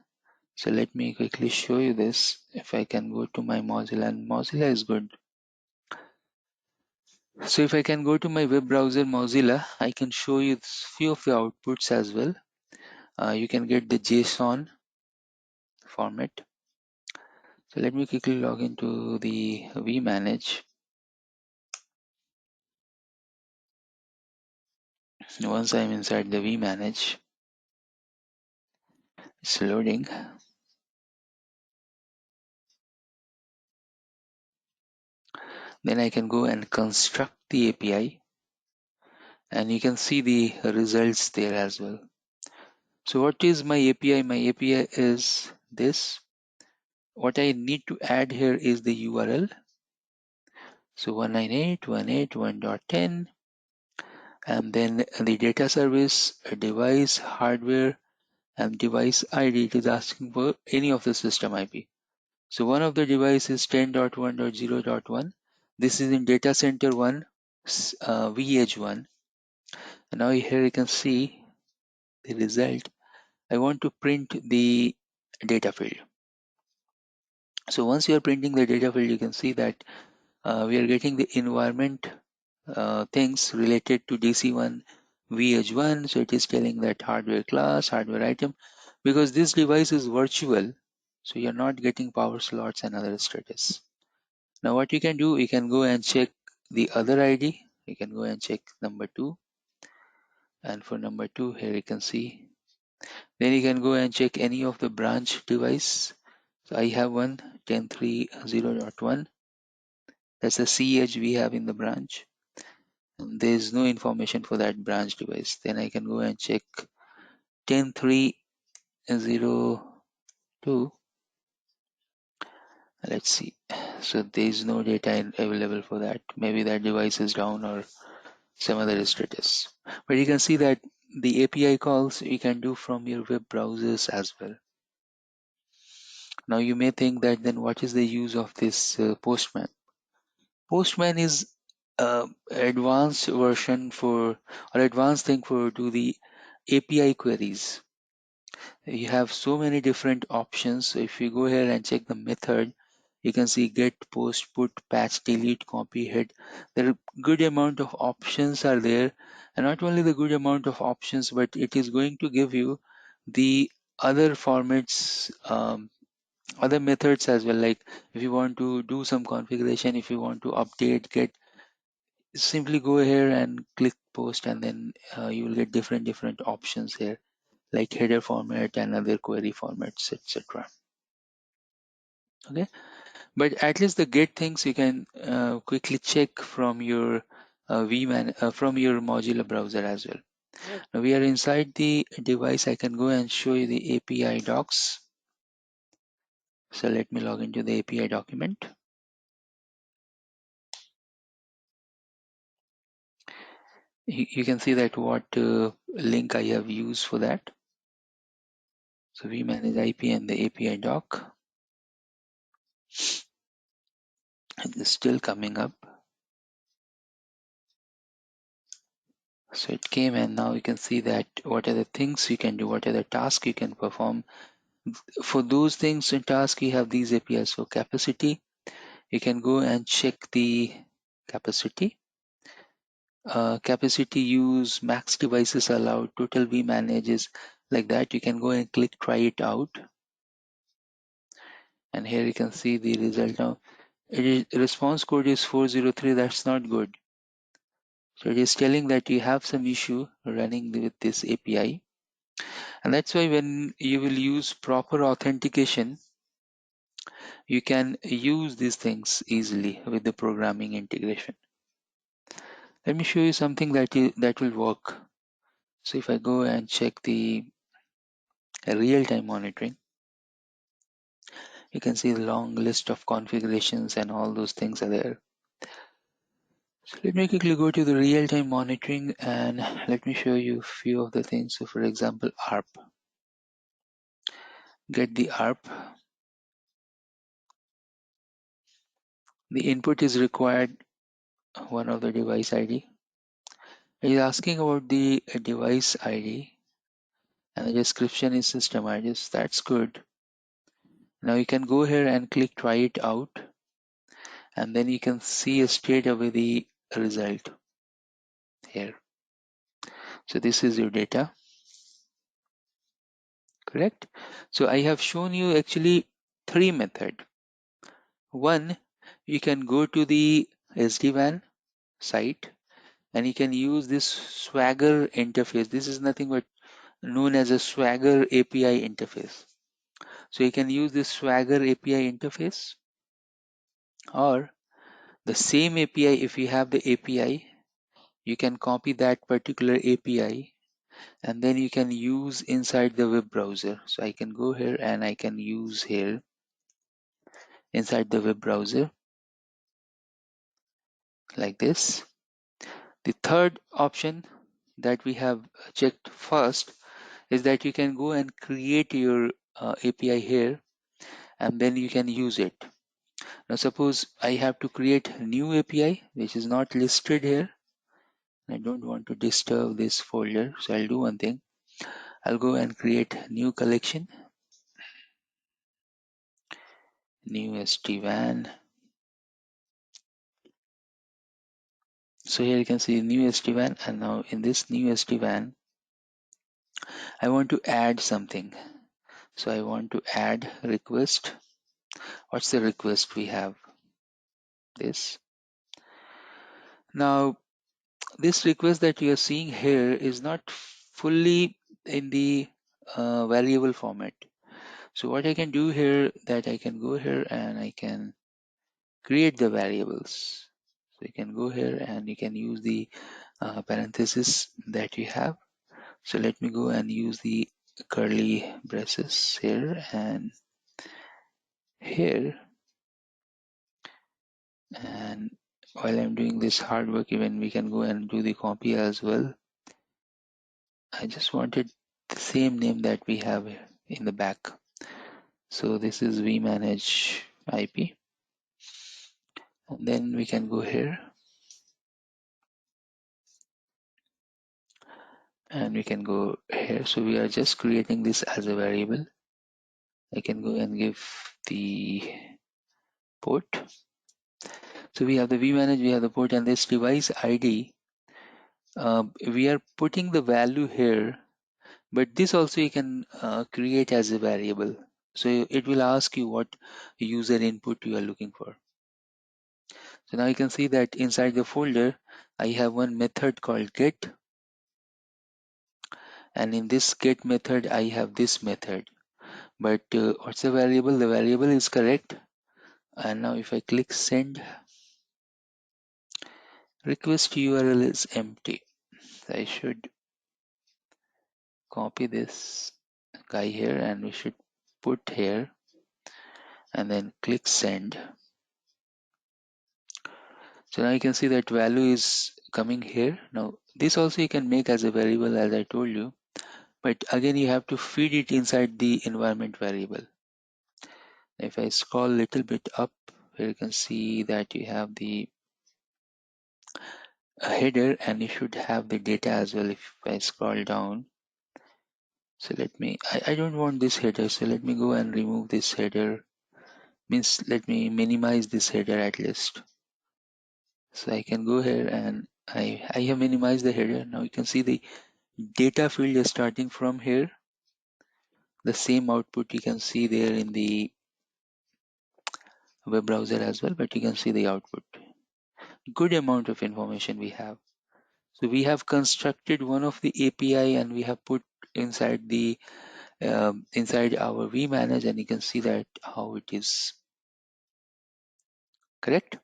So let me quickly show you this. If I can go to my Mozilla, and Mozilla is good. So if I can go to my web browser Mozilla, I can show you few of the outputs as well. You can get the JSON format. So let me quickly log into the vManage. Once I'm inside the vManage, it's loading. Then I can go and construct the API, and you can see the results there as well. So what is my API? My API is this. What I need to add here is the URL. So 198.168.1.10, and then the data service, device, hardware, and device ID. It is asking for any of the system IP. So one of the devices is 10.1.0.1. This is in data center 1, VH1. And now here you can see the result. I want to print the data field. So once you are printing the data field, you can see that we are getting the environment things related to DC1 VH1. So it is telling that hardware class, hardware item, because this device is virtual, so you're not getting power slots and other status. Now what you can do, you can go and check the other ID. You can go and check number 2, and for number 2 here you can see. Then you can go and check any of the branch device. So I have one 10.3.0.1. That's the CH we have in the branch. And there is no information for that branch device. Then I can go and check 10.3.0.2. Let's see. So there is no data available for that. Maybe that device is down or some other status. But you can see that the API calls you can do from your web browsers as well. Now you may think that then what is the use of this Postman? Postman is advanced version for, or advanced thing for do the API queries. You have so many different options. So if you go here and check the method, You can see get, post, put, patch, delete, copy, hit. There are good amount of options are there, and not only the good amount of options, but it is going to give you the other formats, other methods as well. Like if you want to do some configuration, if you want to update, get, simply go here and click post, and then you will get different options here, like header format and other query formats, etc. Okay, but at least the get things you can quickly check from your from your Mozilla browser as well. Now we are inside the device. I can go and show you the API docs. So let me log into the API document. You can see that what link I have used for that. So we manage IP and the API doc. It's still coming up. So it came, and now you can see that what are the things you can do, what are the tasks you can perform. For those things and tasks, you have these APIs. So capacity, you can go and check the capacity. Capacity use, max devices allowed, total vManage is like that. You can go and click try it out. And here you can see the result now. Response code is 403. That's not good. So it is telling that you have some issue running with this API. And that's why when you will use proper authentication, you can use these things easily with the programming integration. Let me show you something that will work. So if I go and check the real-time monitoring, you can see the long list of configurations and all those things are there. So let me quickly go to the real-time monitoring and let me show you a few of the things. So for example, ARP. Get the ARP. The input is required, one of the device ID. It is asking about the device ID, and the description is system address. That's good. Now you can go here and click try it out, and then you can see straight away the result here. So this is your data, correct? So I have shown you actually three methods. One, you can go to the SD-WAN site and you can use this Swagger interface. This is nothing but known as a Swagger API interface. So you can use this Swagger API interface, or the same API. If you have the API, you can copy that particular API and then you can use inside the web browser. So I can go here and I can use here inside the web browser like this. The third option that we have checked first is that you can go and create your API here and then you can use it. Now suppose I have to create a new API which is not listed here. I don't want to disturb this folder, so I'll do one thing. I'll go and create new collection, new SD-WAN. So here you can see new SD-WAN, and now in this new SD-WAN I want to add something. So I want to add request. What's the request we have? This. Now this request that you are seeing here is not fully in the variable format. So what I can do here, that I can go here and I can create the variables. So you can go here and you can use the parenthesis that you have. So let me go and use the curly braces here and here. And while I'm doing this hard work, even we can go and do the copy as well. I just wanted the same name that we have in the back. So this is vManage IP. And then we can go here and we can go here. So we are just creating this as a variable. I can go and give the port. So we have the vManage, we have the port, and this device ID. We are putting the value here, but this also you can create as a variable. So it will ask you what user input you are looking for. So now you can see that inside the folder, I have one method called get. And in this get method, I have this method. But what's the variable? The variable is correct. And now if I click send, request URL is empty. So I should copy this guy here and we should put here and then click send. So now you can see that value is coming here. Now this also you can make as a variable as I told you, but again you have to feed it inside the environment variable. If I scroll a little bit up, here you can see that you have the header and you should have the data as well. If I scroll down, so let me, I don't want this header, so let me go and remove this header. Means let me minimize this header at least. So I can go here and I have minimized the header. Now you can see the data field is starting from here. The same output you can see there in the web browser as well, but you can see the output. Good amount of information we have. So we have constructed one of the API and we have put inside the inside our vManage, and you can see that how it is. Correct?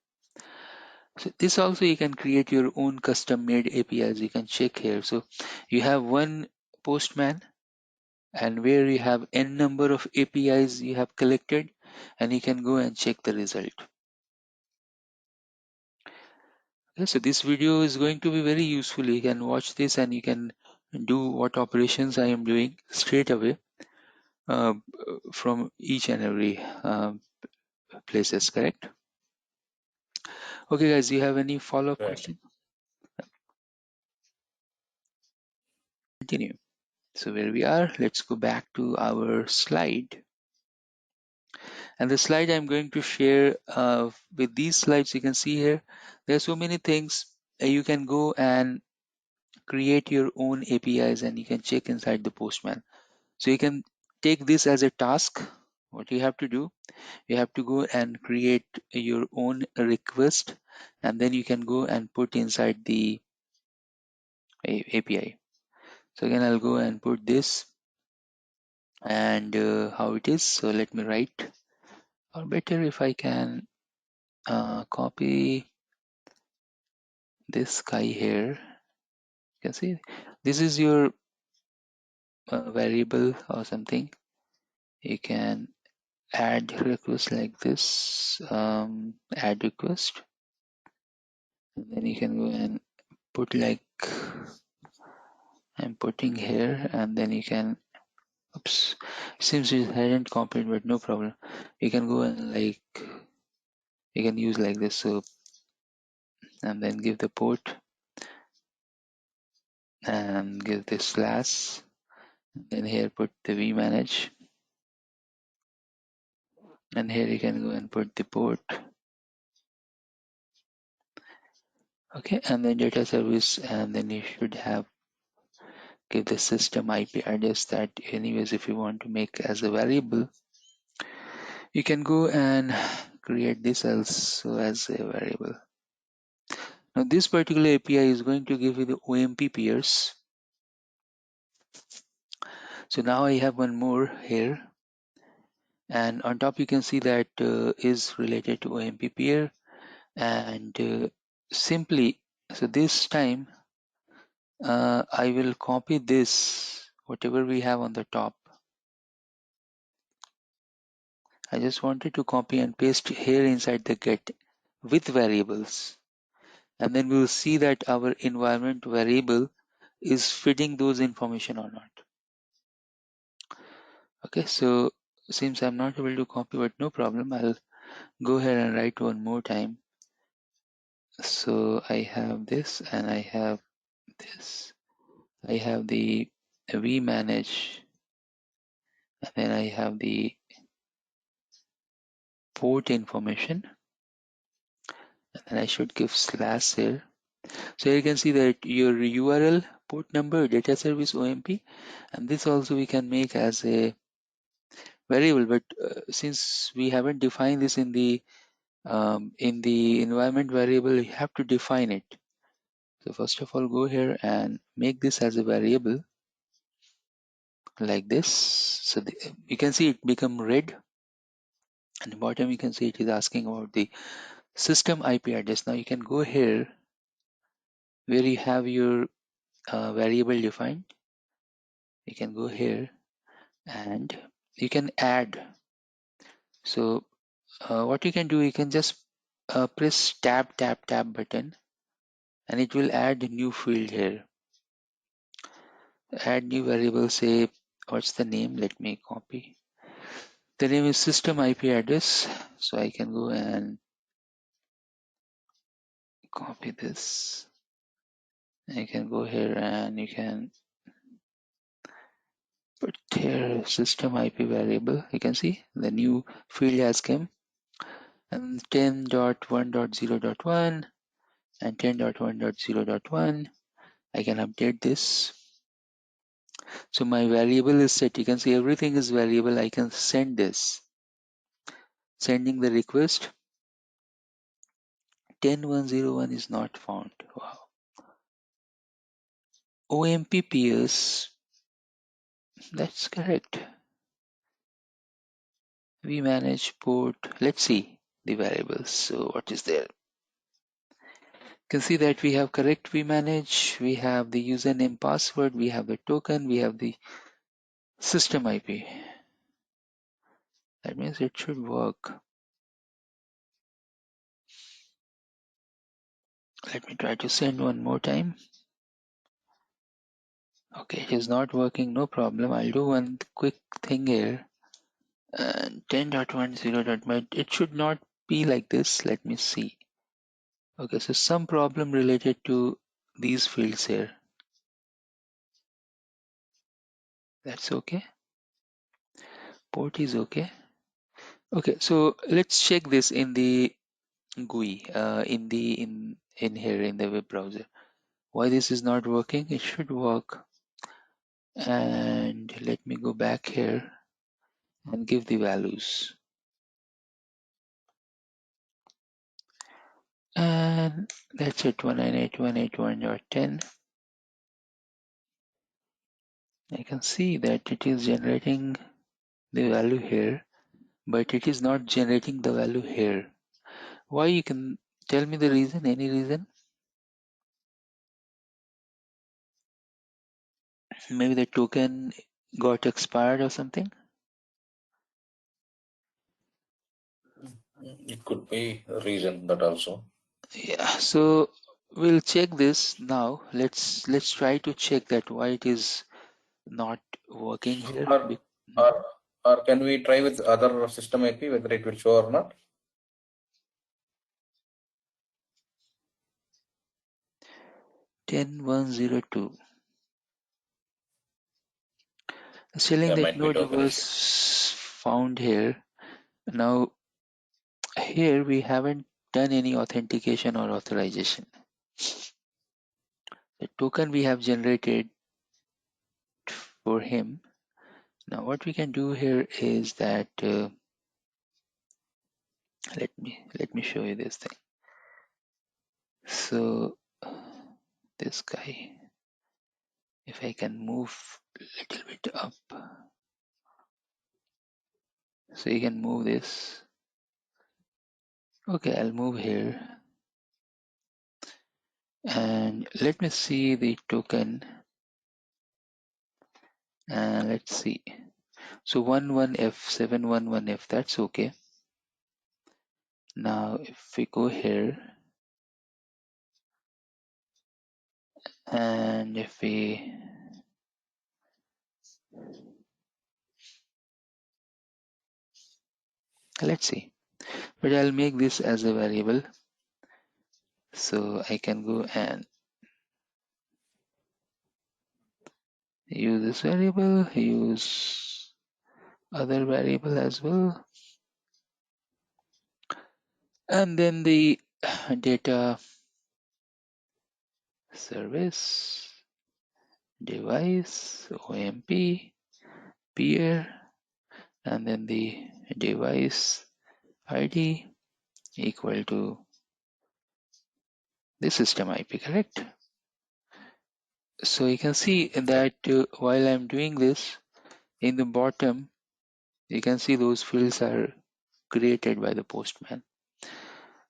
So this also you can create your own custom made APIs. You can check here. So you have one Postman and where you have n number of APIs you have collected, and you can go and check the result. Okay, so this video is going to be very useful. You can watch this and you can do what operations I am doing straight away uh, from each and every places. Correct? Okay, guys, you have any follow-up Right. question? Continue. So where we are, let's go back to our slide. And the slide I'm going to share with these slides, you can see here, there are so many things. You can go and create your own APIs and you can check inside the Postman. So you can take this as a task. What you have to do, you have to go and create your own request, and then you can go and put inside the API. So again, I'll go and put this and how it is. So let me write, or better if I can copy this guy here. You can see this is your variable or something. You can add request like this, add request, and then you can go and put like I'm putting here, and then you can, oops, seems it hadn't copied, but no problem. You can go and like you can use like this. So and then give the port and give this slash, and then here put the vManage, and here you can go and put the port. Okay, and then data service, and then you should have give the system IP address that anyways if you want to make as a variable, you can go and create this also as a variable. Now this particular API is going to give you the OMP peers. So now I have one more here, and on top you can see that is related to OMP peer, and simply, so this time I will copy this, whatever we have on the top. I just wanted to copy and paste here inside the get with variables. And then we'll see that our environment variable is fitting those information or not. Okay, so since I'm not able to copy, but no problem, I'll go ahead and write one more time. So I have this and I have this. I have the vManage, and then I have the port information, and I should give slash here. So you can see that your URL, port number, data service OMP, and this also we can make as a variable, but since we haven't defined this in the environment variable, you have to define it. So first of all, go here and make this as a variable like this. So you can see it become red, and the bottom you can see it is asking about the system IP address. Now you can go here where you have your variable defined. You can go here and you can add. So what you can do, you can just press tab button, and it will add a new field here. Add new variable, say what's the name, let me copy. The name is system IP address, so I can go and copy this. You can go here and you can put here system IP variable. You can see the new field has come, and 10.1.0.1 and 10.1.0.1. I can update this. So my variable is set. You can see everything is variable. I can send this. Sending the request. 10.1.0.1 is not found. Wow. OMPPS. That's correct. We manage port. Let's see the variables. So what is there? You can see that we have correct vmanage, we have the username password, we have the token, we have the system IP. That means it should work. Let me try to send one more time. Okay, it is not working, no problem. I'll do one quick thing here. And 10.1.0. It should not be like this. Let me see. Okay, so some problem related to these fields here. That's okay. Port is okay. Okay, so let's check this in the GUI, in here in the web browser. Why this is not working? It should work. And let me go back here and give the values. And that's it, 198.181.10. I can see that it is generating the value here, but it is not generating the value here. Why? You can tell me the reason, any reason? Maybe the token got expired or something? It could be a reason that also. Yeah, so we'll check this now. Let's try to check that why it is not working here. Or can we try with other system IP whether it will show or not? .10.1.0.2. It's telling There that might be no token issue. was found here. Now here we haven't done any authentication or authorization. The token we have generated for him. Now what we can do here is that let me show you this thing. So this guy, if I can move a little bit up, so you can move this. Okay, I'll move here, and let me see the token, and let's see. So 11F, 711F, that's okay. Now if we go here, and if we let's see, but I'll make this as a variable, so I can go and use this variable, use other variable as well. And then the data service, device, OMP, peer, and then the device ID equal to the system IP, correct? So you can see that while I'm doing this, in the bottom, you can see those fields are created by the Postman.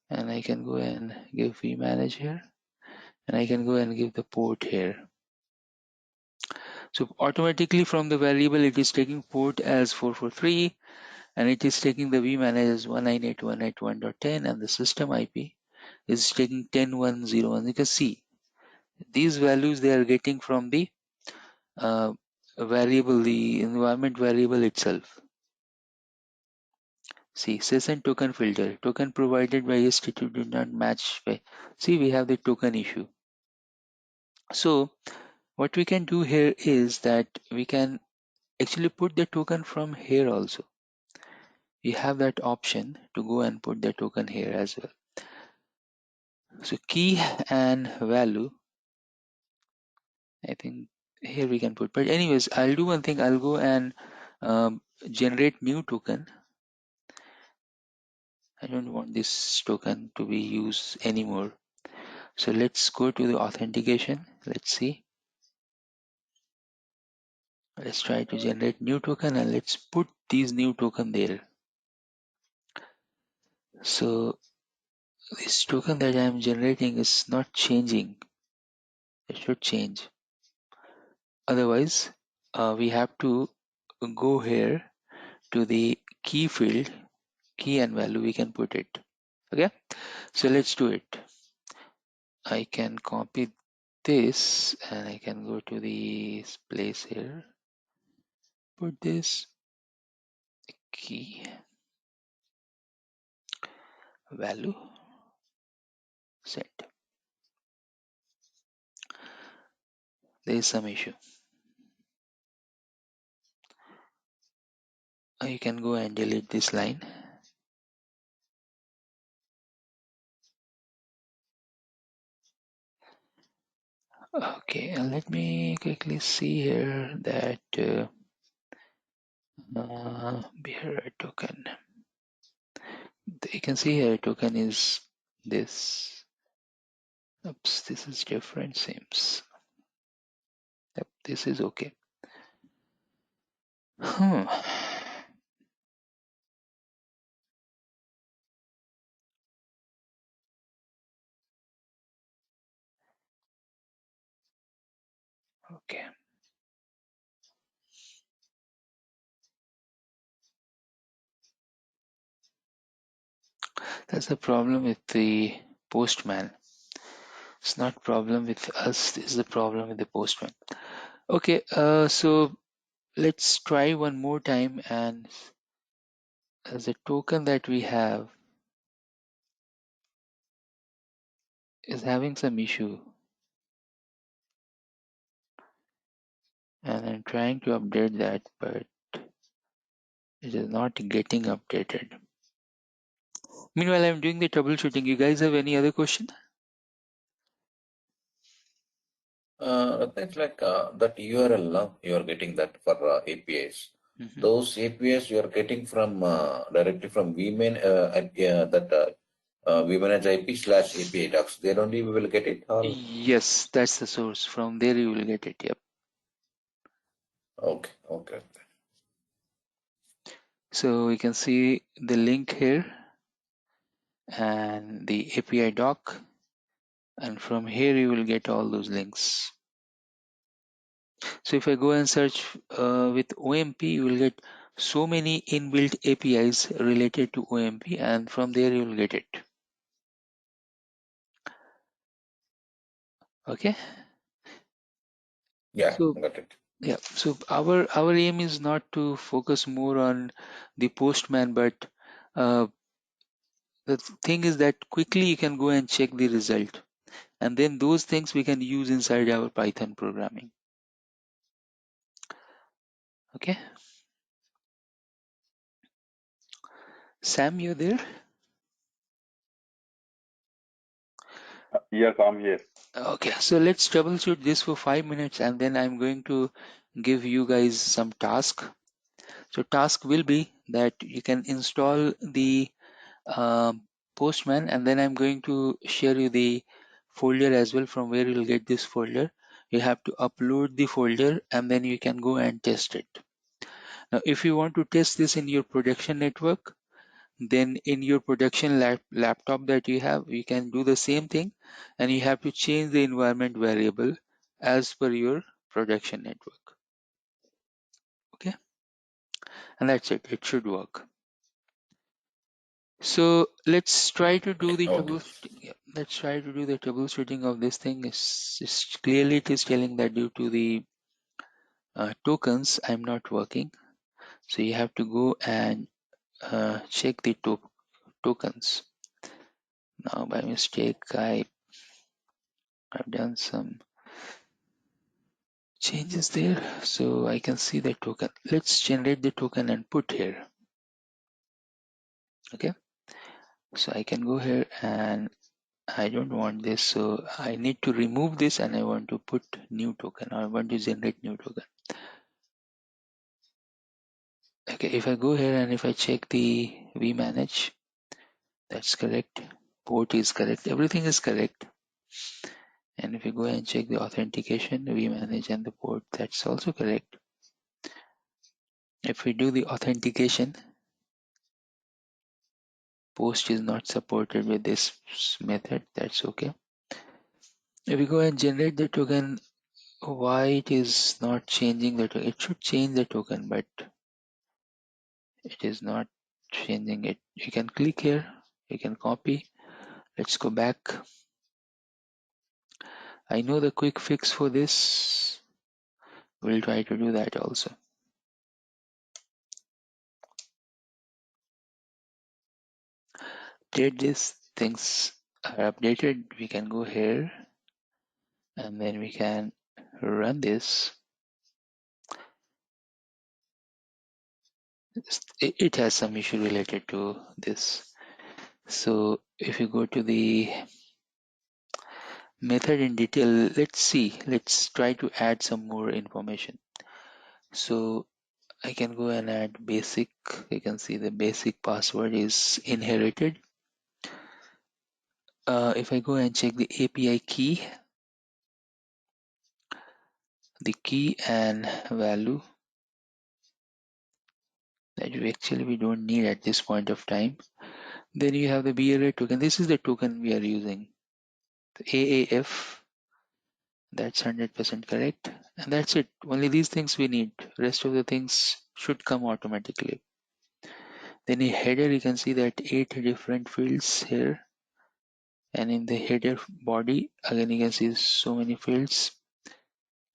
And I can go and give vmanage here, and I can go and give the port here. So automatically from the variable, it is taking port as 443, and it is taking the vmanage as 198.191.10, and the system IP is taking 10.1.0.1. You can see these values they are getting from the variable, the environment variable itself. See, session token filter, token provided by ST2 did not match. See, we have the token issue. So what we can do here is that we can actually put the token from here also. We have that option to go and put the token here as well. So key and value, I think here we can put, but anyways, I'll do one thing. I'll go and generate new token. I don't want this token to be used anymore. So let's go to the authentication. Let's see. Let's try to generate new token, and let's put these new token there. So this token that I am generating is not changing. It should change. Otherwise, we have to go here to the key field, key and value, we can put it. Okay, so let's do it. I can copy this and I can go to the place here, put this key value, set. There is some issue. You can go and delete this line. Okay, let me quickly see here that bearer token. You can see here token is this. Oops, this is different, seems. Yep, this is okay. Okay. That's the problem with the Postman. It's not problem with us, this is the problem with the Postman. Okay, so let's try one more time, and as the token that we have is having some issue. And I'm trying to update that, but it is not getting updated. Meanwhile, I'm doing the troubleshooting. You guys have any other question? Things like that URL, no? You are getting that for APIs. Mm-hmm. Those APIs you are getting from directly from vman vmanage IP/API docs. There only we will get it. Or? Yes, that's the source. From there you will get it. Yep. Okay. So we can see the link here and the API doc, and from here you will get all those links. So if I go and search with OMP, you will get so many inbuilt APIs related to OMP, and from there you will get it. Okay. Yeah, So got it. yeah, so our aim is not to focus more on the Postman, but the thing is that quickly you can go and check the result, and then those things we can use inside our Python programming. Okay, Sam, you're there? Yes, I'm here. Okay, so let's troubleshoot this for 5 minutes and then I'm going to give you guys some task. So task will be that you can install the Postman, and then I'm going to share you the folder as well from where you'll get this folder. You have to upload the folder and then you can go and test it. Now, if you want to test this in your production network, then in your production laptop that you have, you can do the same thing and you have to change the environment variable as per your production network. Okay, and that's it. It should work. So let's try to do the Okay. troubleshooting. Yeah, let's try to do the troubleshooting of this thing. Clearly it is telling that due to the tokens, I'm not working. So you have to go and check the tokens. Now by mistake, I've done some changes there. So I can see the token. Let's generate the token and put here. Okay. So I can go here and I don't want this, so I need to remove this and I want to put new token. I want to generate new token. Okay, if I go here and if I check the vManage, that's correct. Port is correct. Everything is correct. And if you go and check the authentication, vManage and the port, that's also correct. If we do the authentication, post is not supported with this method. That's okay. If we go and generate the token, why it is not changing the token? It should change the token, but it is not changing it. You can click here, you can copy. Let's go back. I know the quick fix for this. We'll try to do that also. Did these things are updated? We can go here and then we can run this. It has some issue related to this. So if you go to the method in detail, let's try to add some more information. So I can go and add basic. You can see the basic password is inherited. If I go and check the API key, the key and value that we don't need at this point of time. Then you have the BLA token. This is the token we are using. The AAF, that's 100% correct. And that's it. Only these things we need. Rest of the things should come automatically. Then in header, you can see that 8 different fields here. And in the header body, again, you can see so many fields.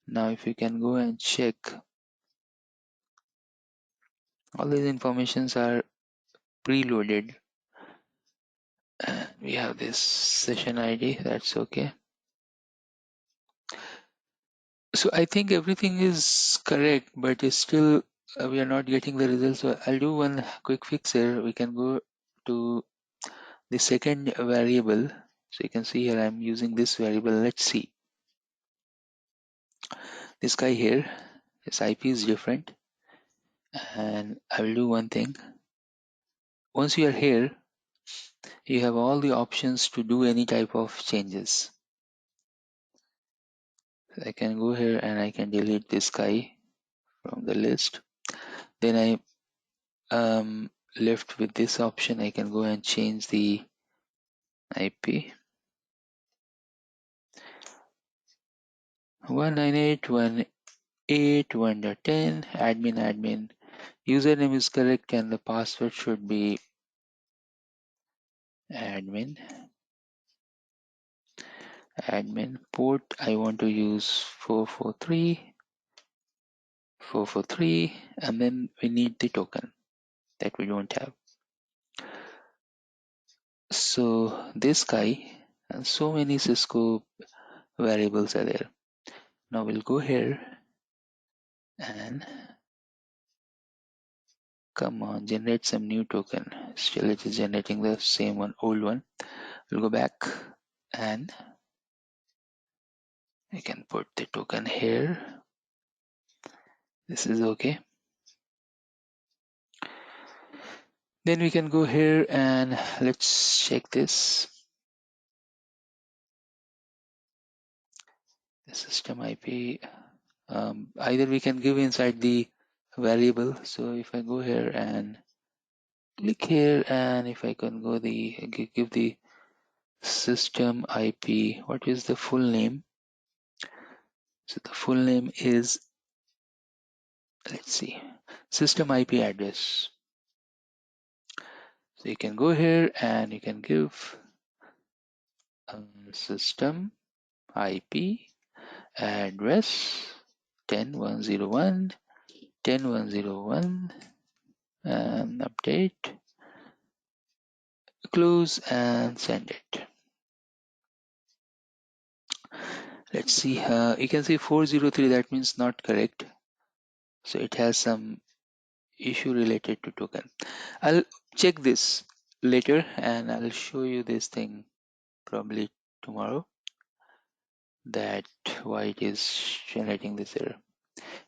Now, if you can go and check, all these informations are preloaded. And we have this session ID, that's okay. So I think everything is correct, but it's still we are not getting the results. So I'll do one quick fix here. We can go to the second variable. So you can see here I'm using this variable. Let's see. This guy here, his IP is different. And I will do one thing. Once you are here, you have all the options to do any type of changes. So I can go here and I can delete this guy from the list. Then I left with this option. I can go and change the IP 198.168.1.10 admin. Username is correct and the password should be admin. Port I want to use 443, and then we need the token that we don't have. So this guy and so many Cisco variables are there. Now we'll go here and come on, generate some new token. Still it is generating the same one, old one. We'll go back and I can put the token here. This is okay. Then we can go here and let's check this. The system IP. Either we can give inside the variable. So if I go here and click here, and if I can go give the system IP, what is the full name? So the full name is, let's see, system IP address. So you can go here and you can give system IP address 10.101.10.101 and update, close and send it. Let's see, you can see 403, that means not correct. So it has some issue related to token. I'll check this later and I'll show you this thing probably tomorrow, that why it is generating this error.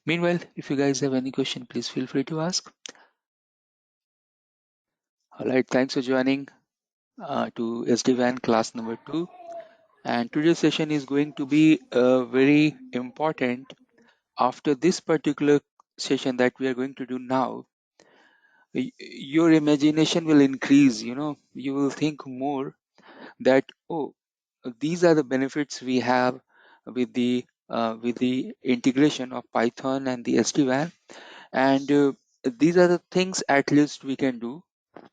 Meanwhile, if you guys have any question, please feel free to ask. All right, thanks for joining to SD-WAN class number 2. And today's session is going to be very important. After this particular session that we are going to do now, your imagination will increase. You will think more that, oh, these are the benefits we have with the integration of Python and the SD-WAN, and these are the things at least we can do.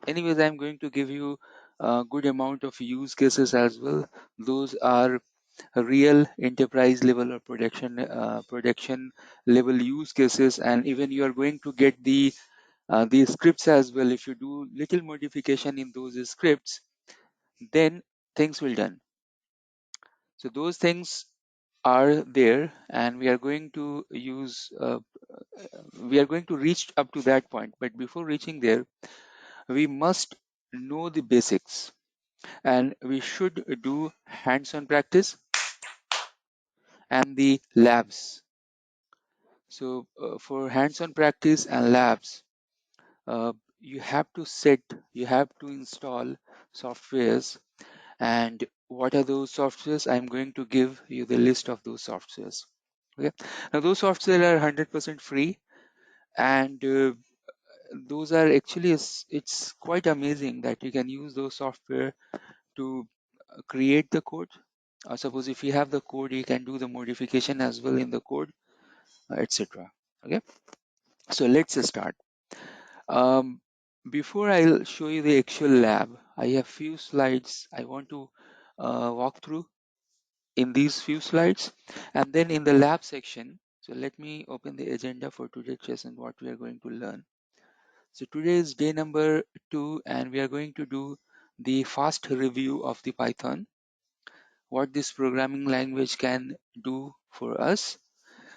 Anyways, I'm going to give you a good amount of use cases as well. Those are real enterprise level or production level use cases, and even you are going to get the scripts as well. If you do little modification in those scripts, then things will done. So those things are there, and we are going to reach up to that point. But before reaching there, we must know the basics, and we should do hands-on practice and the labs. So for hands-on practice and labs, you have to install softwares. And what are those softwares? I'm going to give you the list of those softwares. Okay, now those software are 100% free, and those are actually, it's quite amazing that you can use those software to create the code. Suppose if you have the code, you can do the modification as well in the code, etc. Okay, so let's start. Before I'll show you the actual lab, I have few slides I want to walk through in these few slides, and then in the lab section. So let me open the agenda for today's session, what we are going to learn. So today is day number 2, and we are going to do the fast review of the Python, what this programming language can do for us.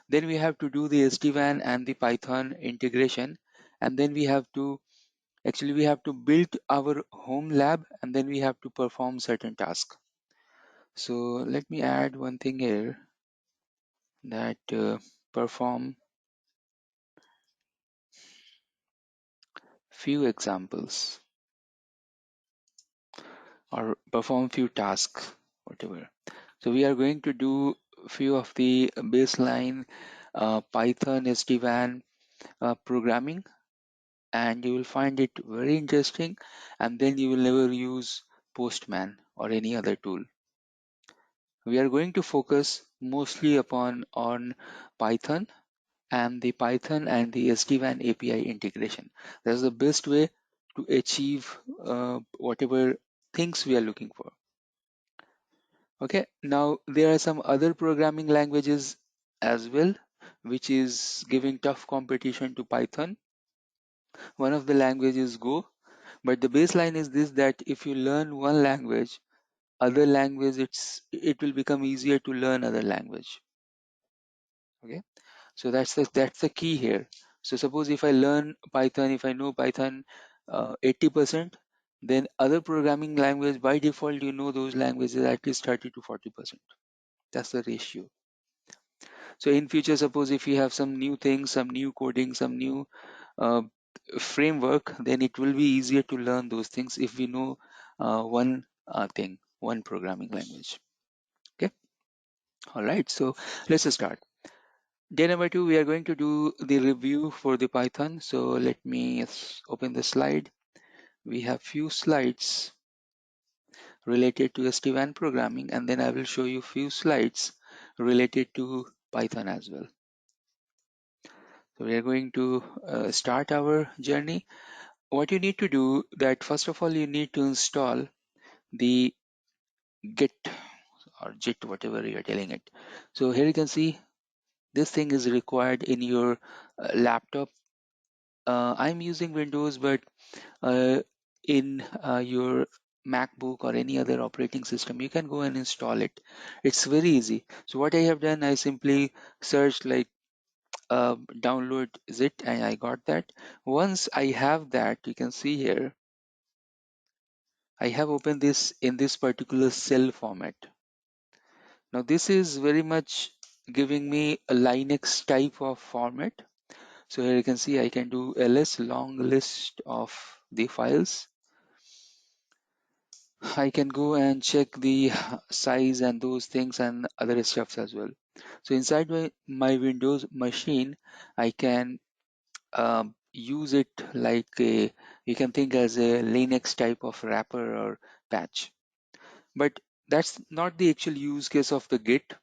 Then we have to do the SD-WAN and the Python integration, and then we have to build our home lab, and then we have to perform certain tasks. So let me add one thing here, that perform few examples or perform few tasks, whatever. So we are going to do few of the baseline Python SD-WAN programming, and you will find it very interesting, and then you will never use Postman or any other tool. We are going to focus mostly upon Python and the SD-WAN API integration. That's the best way to achieve whatever things we are looking for. Okay, now there are some other programming languages as well, which is giving tough competition to Python. One of the languages is Go, but the baseline is this, that if you learn one language, other language, it will become easier to learn other language. Okay, so that's the key here. So suppose if I learn Python, if I know Python 80%, Then other programming language, by default, you know those languages at least 30 to 40%. That's the ratio. So in future, suppose if you have some new things, some new coding, some new uh, framework, then it will be easier to learn those things if we know one thing, one programming language. Okay. All right. So let's start. Day number 2, we are going to do the review for the Python. So let me open the slide. We have few slides related to SD-WAN programming, and then I will show you few slides related to Python as well. So we are going to start our journey. What you need to do that first of all, you need to install the Git or JIT, whatever you are telling it. So here you can see this thing is required in your laptop. I'm using Windows, but in your MacBook or any other operating system, you can go and install it. It's very easy. So what I have done, I simply searched like download zip, and I got that. Once I have that, you can see here, I have opened this in this particular cell format. Now this is very much giving me a Linux type of format. So here you can see I can do ls long list of the files. I can go and check the size and those things and other stuffs as well. So inside my Windows machine, I can use it like you can think as a Linux type of wrapper or patch. But that's not the actual use case of the Git.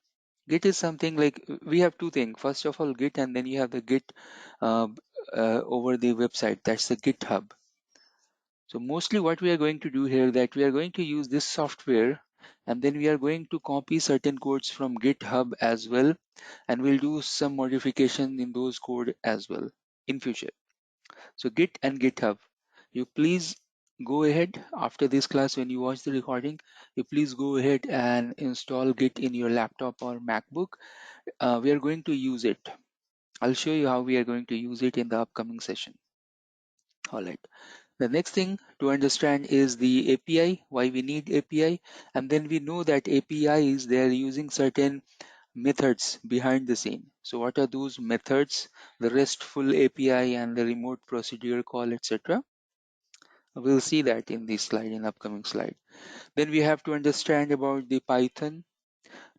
Git is something like we have two things. First of all, Git, and then you have the Git uh, over the website. That's the GitHub. So mostly what we are going to do here that we are going to use this software, and then we are going to copy certain codes from GitHub as well, and we'll do some modification in those code as well in future. So Git and GitHub, you please go ahead after this class when you watch the recording, you please go ahead and install Git in your laptop or MacBook. We are going to use it. I'll show you how we are going to use it in the upcoming session. All right. The next thing to understand is the API, why we need API. And then we know that APIs, they are using certain methods behind the scene. So what are those methods? The RESTful API and the remote procedure call, etc. We'll see that in this slide, in upcoming slide. Then we have to understand about the Python.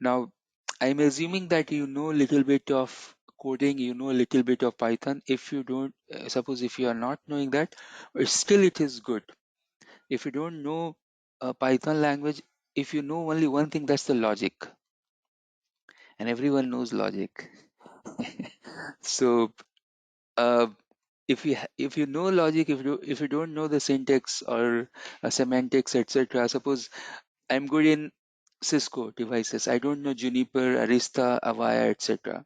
Now, I'm assuming that you know a little bit of coding, you know a little bit of Python. If you don't, suppose if you are not knowing that, still it is good. If you don't know a Python language, if you know only one thing, that's the logic, and everyone knows logic. So uh, if you know logic, if you don't know the syntax or semantics, etc. Suppose I'm good in Cisco devices, I don't know Juniper, Arista, Avaya, etc.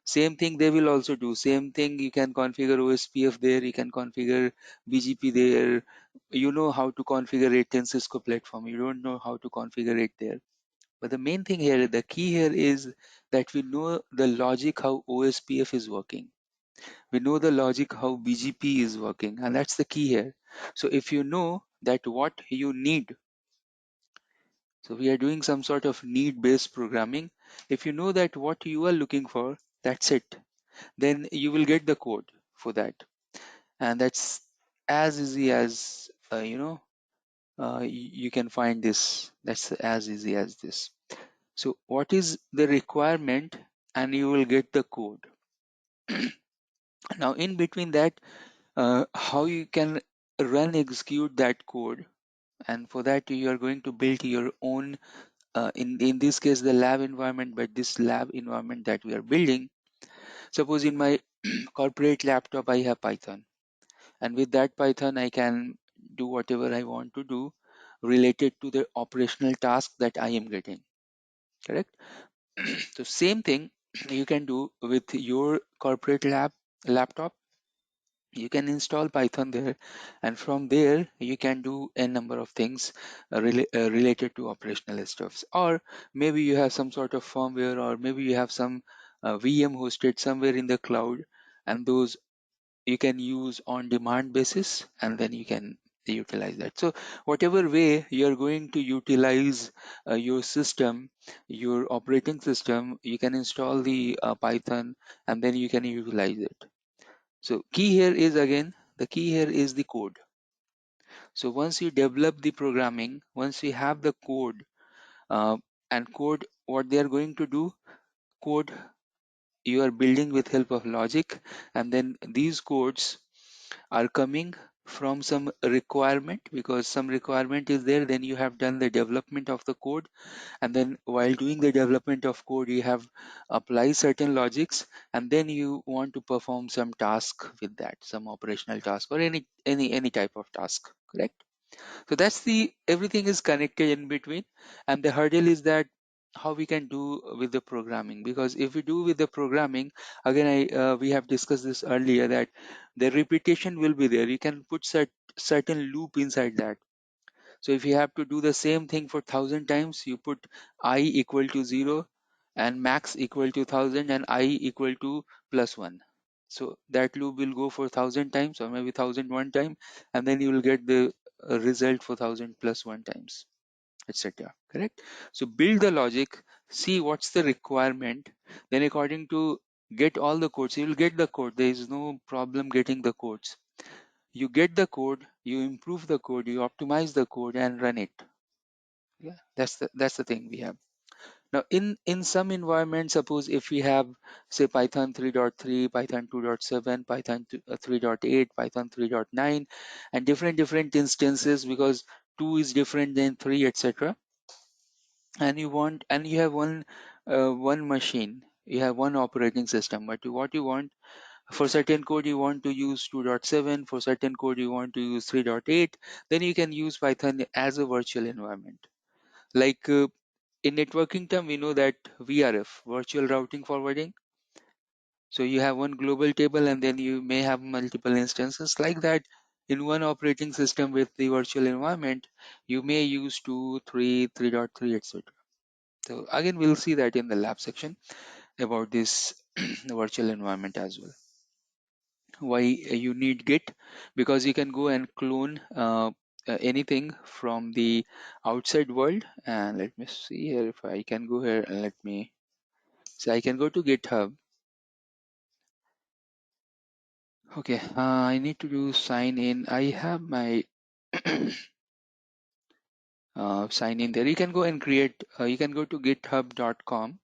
Same thing they will also do. Same thing, you can configure OSPF there, you can configure BGP there. You know how to configure it in Cisco platform. You don't know how to configure it there. But the main thing here, the key here is that we know the logic how OSPF is working. We know the logic how BGP is working, and that's the key here. So if you know that what you need, so we are doing some sort of need-based programming. If you know that what you are looking for, that's it. Then you will get the code for that, and that's as easy as you can find this. That's as easy as this. So what is the requirement, and you will get the code. Now in between that, how you can run execute that code, and for that you are going to build your own in this case the lab environment. But this lab environment that we are building, suppose in my corporate laptop I have Python, and with that Python I can do whatever I want to do related to the operational task that I am getting, correct? So same thing you can do with your corporate laptop. You can install Python there, and from there you can do a number of things related to operational stuffs. Or maybe you have some sort of firmware, or maybe you have some VM hosted somewhere in the cloud, and those you can use on demand basis, and then you can utilize that. So whatever way you're going to utilize your system, your operating system, you can install the Python and then you can utilize it. So key here is, again, the key here is the code. So once you develop the programming, once you have the code, uh, and code, what they are going to do, code you are building with help of logic, and then these codes are coming from some requirement, because some requirement is there, then you have done the development of the code, and then while doing the development of code you have applied certain logics, and then you want to perform some task with that, some operational task or any type of task, correct? So that's the, everything is connected in between, and the hurdle is that how we can do with the programming, because if we do with the programming, again we have discussed this earlier, that the repetition will be there. You can put certain loop inside that. So if you have to do the same thing for 1,000 times, you put I equal to 0 and max equal to 1,000 and I equal to +1. So that loop will go for 1,000 times, or maybe 1,001 time, and then you will get the result for 1,000 plus 1 times, etc. Correct? So build the logic, see what's the requirement, then according to get all the codes, you will get the code. There is no problem getting the codes. You get the code, you improve the code, you optimize the code and run it. Yeah, that's the thing we have. Now in some environments, suppose if we have, say, Python 3.3, Python 2.7, Python 3.8, Python 3.9, and different instances, because 2 is different than 3, etc. And you have one machine, you have one operating system, but what you want, for certain code you want to use 2.7, for certain code you want to use 3.8, then you can use Python as a virtual environment. Like in networking term, we know that VRF, virtual routing forwarding. So you have one global table and then you may have multiple instances like that. In one operating system with the virtual environment, you may use 2, 3, 3.3, etc. So again, we'll see that in the lab section about this virtual environment as well. Why you need Git? Because you can go and clone anything from the outside world. And let me see here if I can go here and let me, so I can go to GitHub. Okay, I need to do sign in. I have my sign in there. You can go and create, you can go to github.com,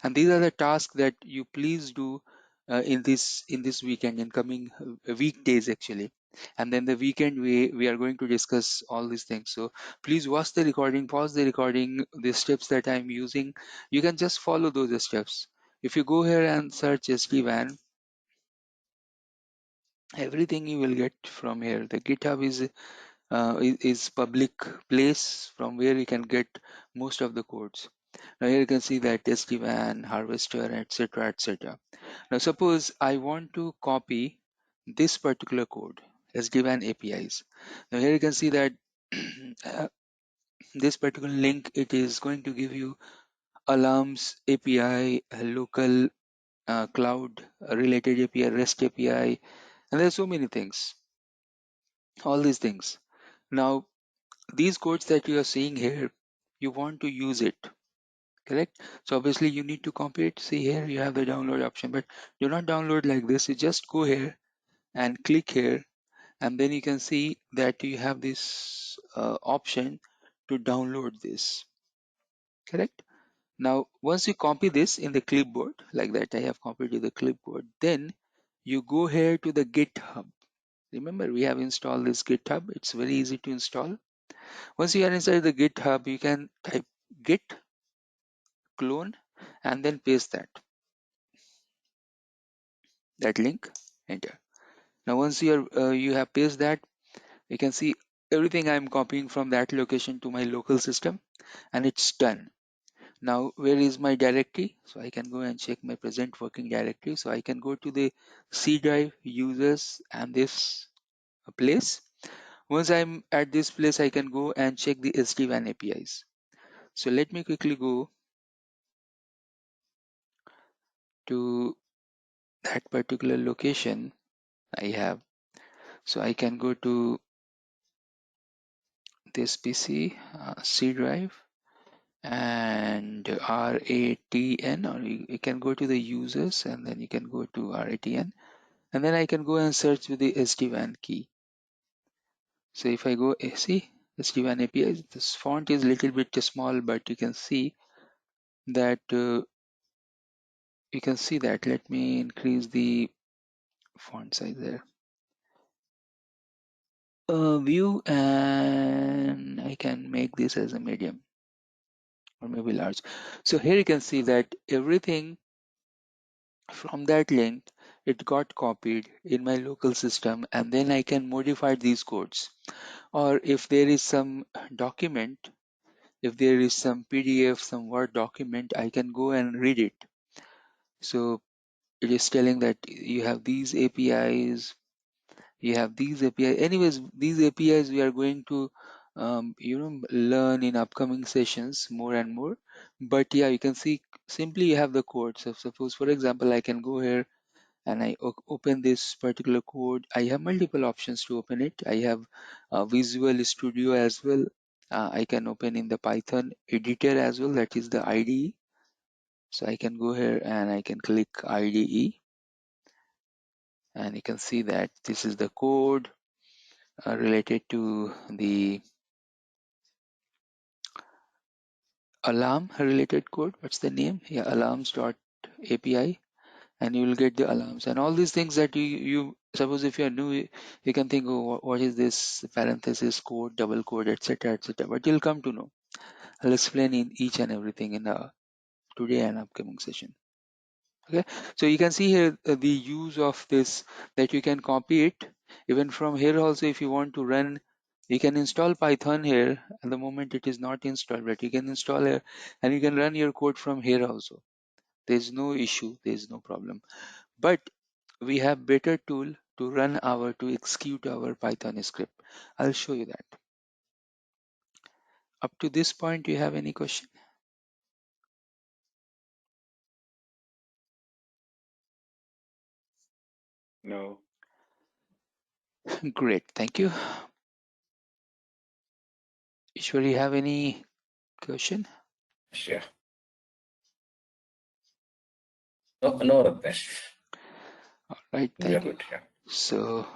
and these are the tasks that you please do in this weekend, in coming weekdays actually. And then the weekend we are going to discuss all these things. So please watch the recording, pause the recording, the steps that I'm using, you can just follow those steps. If you go here and search SD-WAN, everything you will get from here. The GitHub is public place from where you can get most of the codes. Now here you can see that SD-WAN, harvester, etc., etc. Now suppose I want to copy this particular code, SD-WAN APIs. Now here you can see that this particular link, it is going to give you alarms API, local cloud related API, REST API, and there are so many things, all these things. Now these codes that you are seeing here, you want to use it, correct? So obviously you need to copy it. See here you have the download option, but do not download like this. You just go here and click here, and then you can see that you have this option to download this, correct? Now once you copy this in the clipboard like that, I have copied to the clipboard, then you go here to the GitHub. Remember, we have installed this GitHub. It's very easy to install. Once you are inside the GitHub, you can type git clone and then paste that link, enter. Now once you have pasted that, you can see everything I'm copying from that location to my local system, and it's done. Now where is my directory? So I can go and check my present working directory. So I can go to the C drive, users, and this place. Once I'm at this place, I can go and check the SD-WAN APIs. So let me quickly go to that particular location I have. So I can go to this PC, C drive, and RATN, or you can go to the users and then you can go to RATN, and then I can go and search with the SD-WAN key. So if I go see SD-WAN API, this font is a little bit small, but you can see that let me increase the font size there. View, and I can make this as a medium or maybe large. So here you can see that everything from that link, it got copied in my local system, and then I can modify these codes. Or if there is some document, if there is some PDF, some Word document, I can go and read it. So it is telling that you have these APIs, you have these APIs. Anyways, these APIs we are going to learn in upcoming sessions more and more. But yeah, you can see simply you have the code. So suppose, for example, I can go here and I open this particular code. I have multiple options to open it. I have Visual Studio as well. I can open in the Python editor as well, that is the IDE. So I can go here and I can click IDE, and you can see that this is the code related to the alarm related code. What's the name? Yeah, alarms.api, and you will get the alarms and all these things that you suppose if you are new, you can think, oh, what is this parenthesis code, double code, etc., etc. But you'll come to know. I'll explain in each and everything in today and upcoming session. Okay, so you can see here the use of this, that you can copy it even from here also. If you want to run, you can install Python here. At the moment it is not installed, but you can install here and you can run your code from here also. There's no issue, there's no problem. But we have better tool to run to execute our Python script. I'll show you that. Up to this point, do you have any question? No. Great, thank you. Ishwar, you have any question? Sure. No, Rajneesh. All right, We are thank you. good. Yeah. So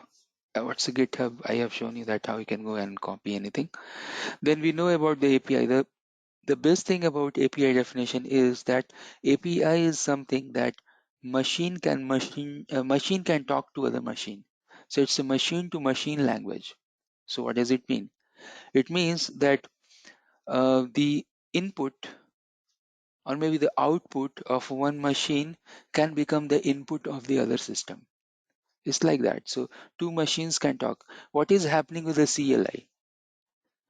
what's a GitHub? I have shown you that how you can go and copy anything. Then we know about the API. The best thing about API definition is that API is something that machine can talk to other machine. So it's a machine to machine language. So what does it mean? It means that the input or maybe the output of one machine can become the input of the other system. It's like that. So two machines can talk. What is happening with the CLI?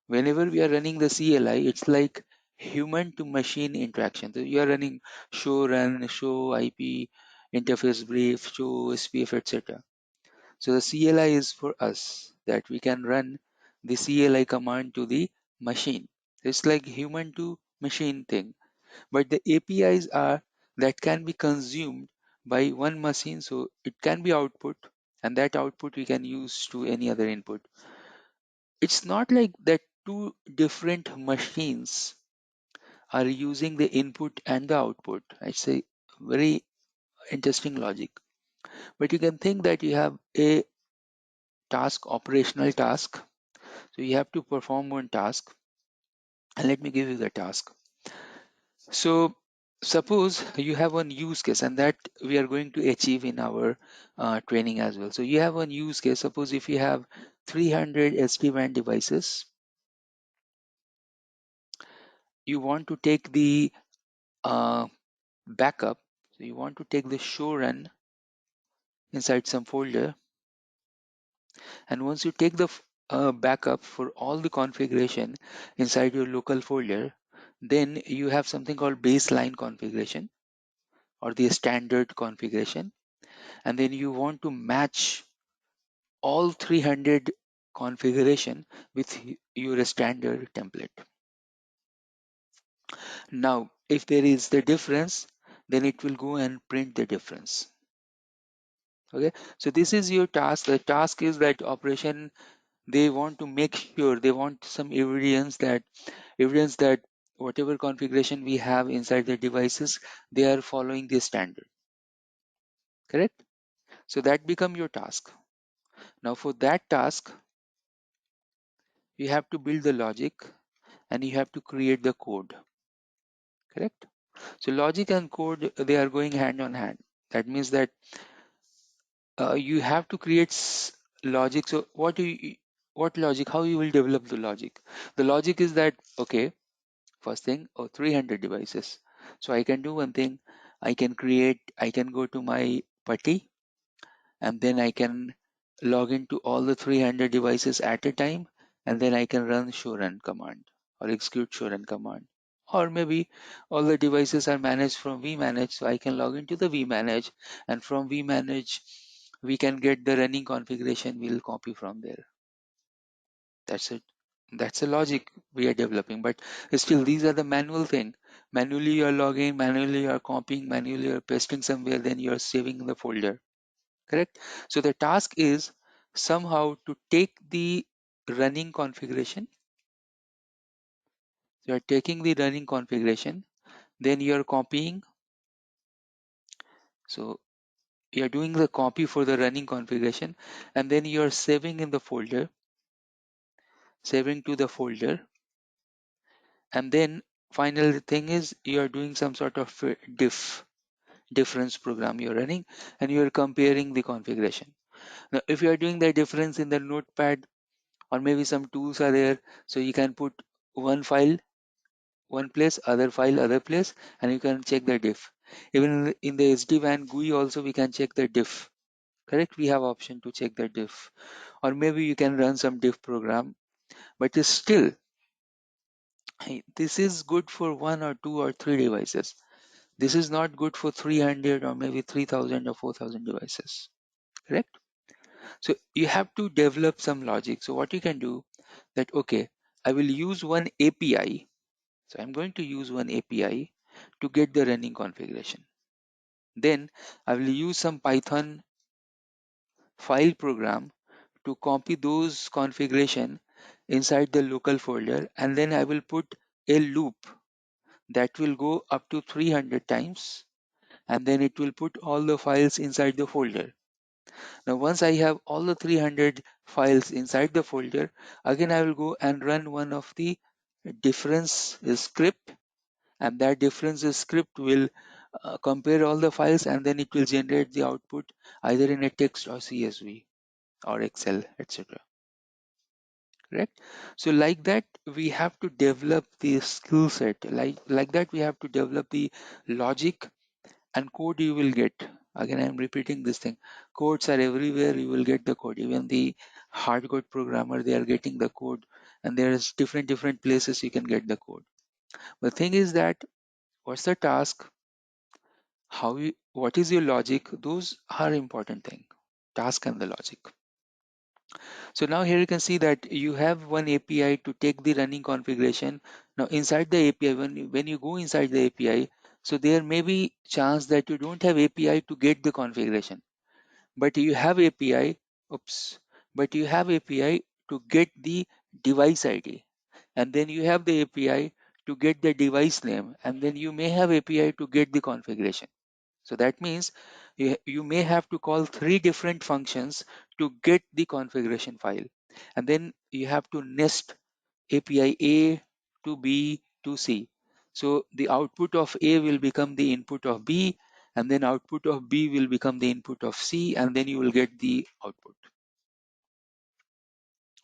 Whenever we are running the CLI, it's like human to machine interaction. So you are running show, run, show, IP, interface brief, show, SPF, etc. So the CLI is for us, that we can run the CLI command to the machine. It's like human to machine thing. But the APIs are that can be consumed by one machine, so it can be output, and that output we can use to any other input. It's not like that two different machines are using the input and the output. It's a very interesting logic. But you can think that you have a task, operational task. So you have to perform one task, and let me give you the task. So suppose you have one use case, and that we are going to achieve in our training as well. So you have one use case. Suppose if you have 300 SD-WAN devices, you want to take the backup. So you want to take the show run inside some folder, and once you take the backup for all the configuration inside your local folder, then you have something called baseline configuration or the standard configuration, and then you want to match all 300 configuration with your standard template. Now if there is the difference, then it will go and print the difference. Okay, so this is your task. The task is that operation, they want to make sure, they want some evidence that whatever configuration we have inside the devices, they are following the standard. Correct? So that become your task. Now for that task, you have to build the logic and you have to create the code. Correct? So logic and code, they are going hand on hand. That means that you have to create logic. So what logic, how you will develop the logic? The logic is that, okay, first thing, 300 devices. So I can do one thing. I can go to my putty, and then I can log into all the 300 devices at a time, and then I can run show run command or execute show run command. Or maybe all the devices are managed from vmanage, so I can log into the vmanage, and from vmanage we can get the running configuration. We'll copy from there. That's it. That's the logic we are developing. But still, these are the manual thing. Manually you are logging, manually you are copying, manually you are pasting somewhere, then you are saving in the folder. Correct? So the task is somehow to take the running configuration. You are taking the running configuration, then you are copying. So you are doing the copy for the running configuration, and then you are saving in the folder, saving to the folder, and then final thing is you are doing some sort of difference program you're running, and you are comparing the configuration. Now if you are doing the difference in the notepad, or maybe some tools are there, so you can put one file one place, other file other place, and you can check the diff. Even in the SD-WAN GUI also we can check the diff. Correct? We have option to check the diff, or maybe you can run some diff program. But it's still, this is good for 1 or 2 or 3 devices. This is not good for 300 or maybe 3000 or 4000 devices. Correct? So you have to develop some logic. So what you can do, that okay, I will use one API. So I'm going to use one API to get the running configuration. Then I will use some Python file program to copy those configuration inside the local folder, and then I will put a loop that will go up to 300 times, and then it will put all the files inside the folder. Now once I have all the 300 files inside the folder, again I will go and run one of the difference script, and that difference script will compare all the files, and then it will generate the output either in a text or CSV or Excel, etc. Correct? So like that we have to develop the skill set. Like that we have to develop the logic and code. You will get, again I'm repeating this thing, codes are everywhere. You will get the code. Even the hard code programmer, they are getting the code, and there's different places you can get the code. The thing is that, what's the task, what is your logic? Those are important thing, task and the logic. So now here you can see that you have one API to take the running configuration. Now inside the API, when you go inside the API, so there may be chance that you don't have API to get the configuration, but you have API, but you have API to get the device ID, and then you have the API to get the device name, and then you may have API to get the configuration. So that means you may have to call 3 different functions to get the configuration file. And then you have to nest API A to B to C. So the output of A will become the input of B, and then output of B will become the input of C, and then you will get the output.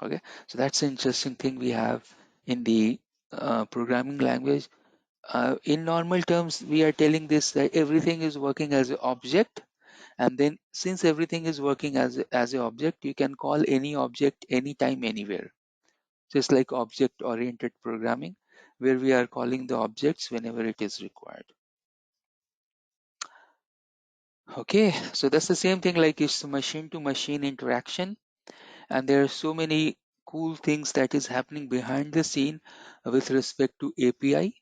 Okay, so that's an interesting thing we have in the programming language. In normal terms, we are telling this that everything is working as an object, and then since everything is working as an object, you can call any object anytime, anywhere. Just like object oriented programming, where we are calling the objects whenever it is required. Okay, so that's the same thing like it's machine to machine interaction, and there are so many cool things that is happening behind the scene with respect to API.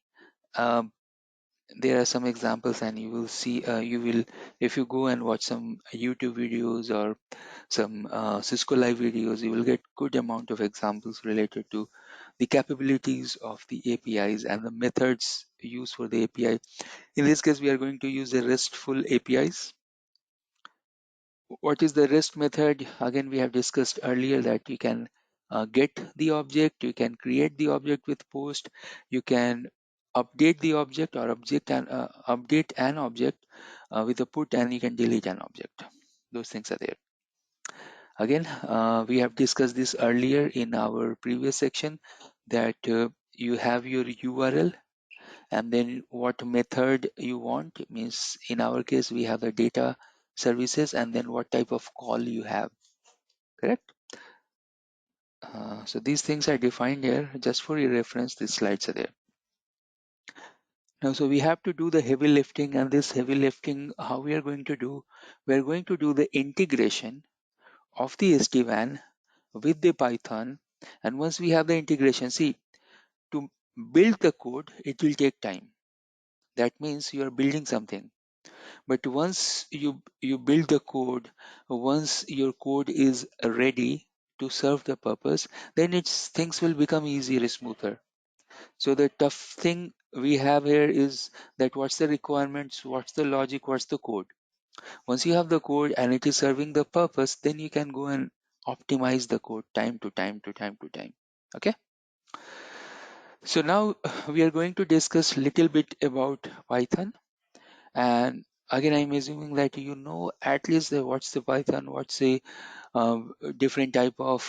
there are some examples, and you will see, if you go and watch some YouTube videos or some Cisco live videos, you will get good amount of examples related to the capabilities of the APIs and the methods used for the API. In this case, we are going to use the RESTful APIs. What is the REST method? Again, we have discussed earlier that you can get the object, you can create the object with post, you can update the object or update an object with a put, and you can delete an object. Those things are there. Again, we have discussed this earlier in our previous section, that you have your URL, and then what method you want. It means in our case we have the data services, and then what type of call you have, correct? So these things are defined here. Just for your reference, these slides are there. Now, so we have to do the heavy lifting, and this heavy lifting, how we are going to do? We're going to do the integration of the SD-WAN with the Python. And once we have the integration, see, to build the code, it will take time. That means you are building something. But once you build the code, once your code is ready to serve the purpose, then things will become easier, smoother. So the tough thing we have here is that what's the requirements, what's the logic, what's the code. Once you have the code and it is serving the purpose, then you can go and optimize the code time to time to time to time. Okay. So now we are going to discuss little bit about Python. And again, I'm assuming that you know at least what's the Python, what's the different type of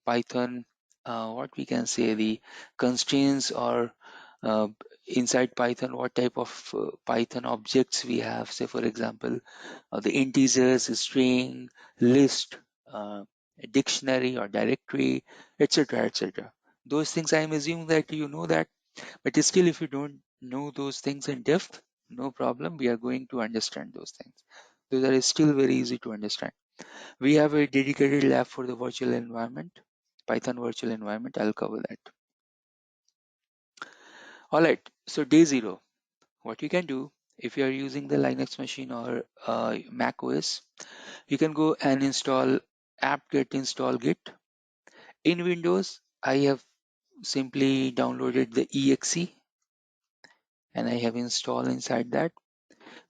Python, what we can say, the constraints, or uh, inside Python, what type of Python objects we have. Say, for example, the integers, string, list, uh, dictionary or directory, etc., etc. Those things, I'm assuming that you know that, but still, if you don't know those things in depth, no problem. We are going to understand those things. Those are still very easy to understand. We have a dedicated lab for the virtual environment, Python virtual environment. I'll cover that. All right. So day 0, what you can do, if you are using the Linux machine or Mac OS, you can go and install apt-get install git. In Windows, I have simply downloaded the exe and I have installed inside that.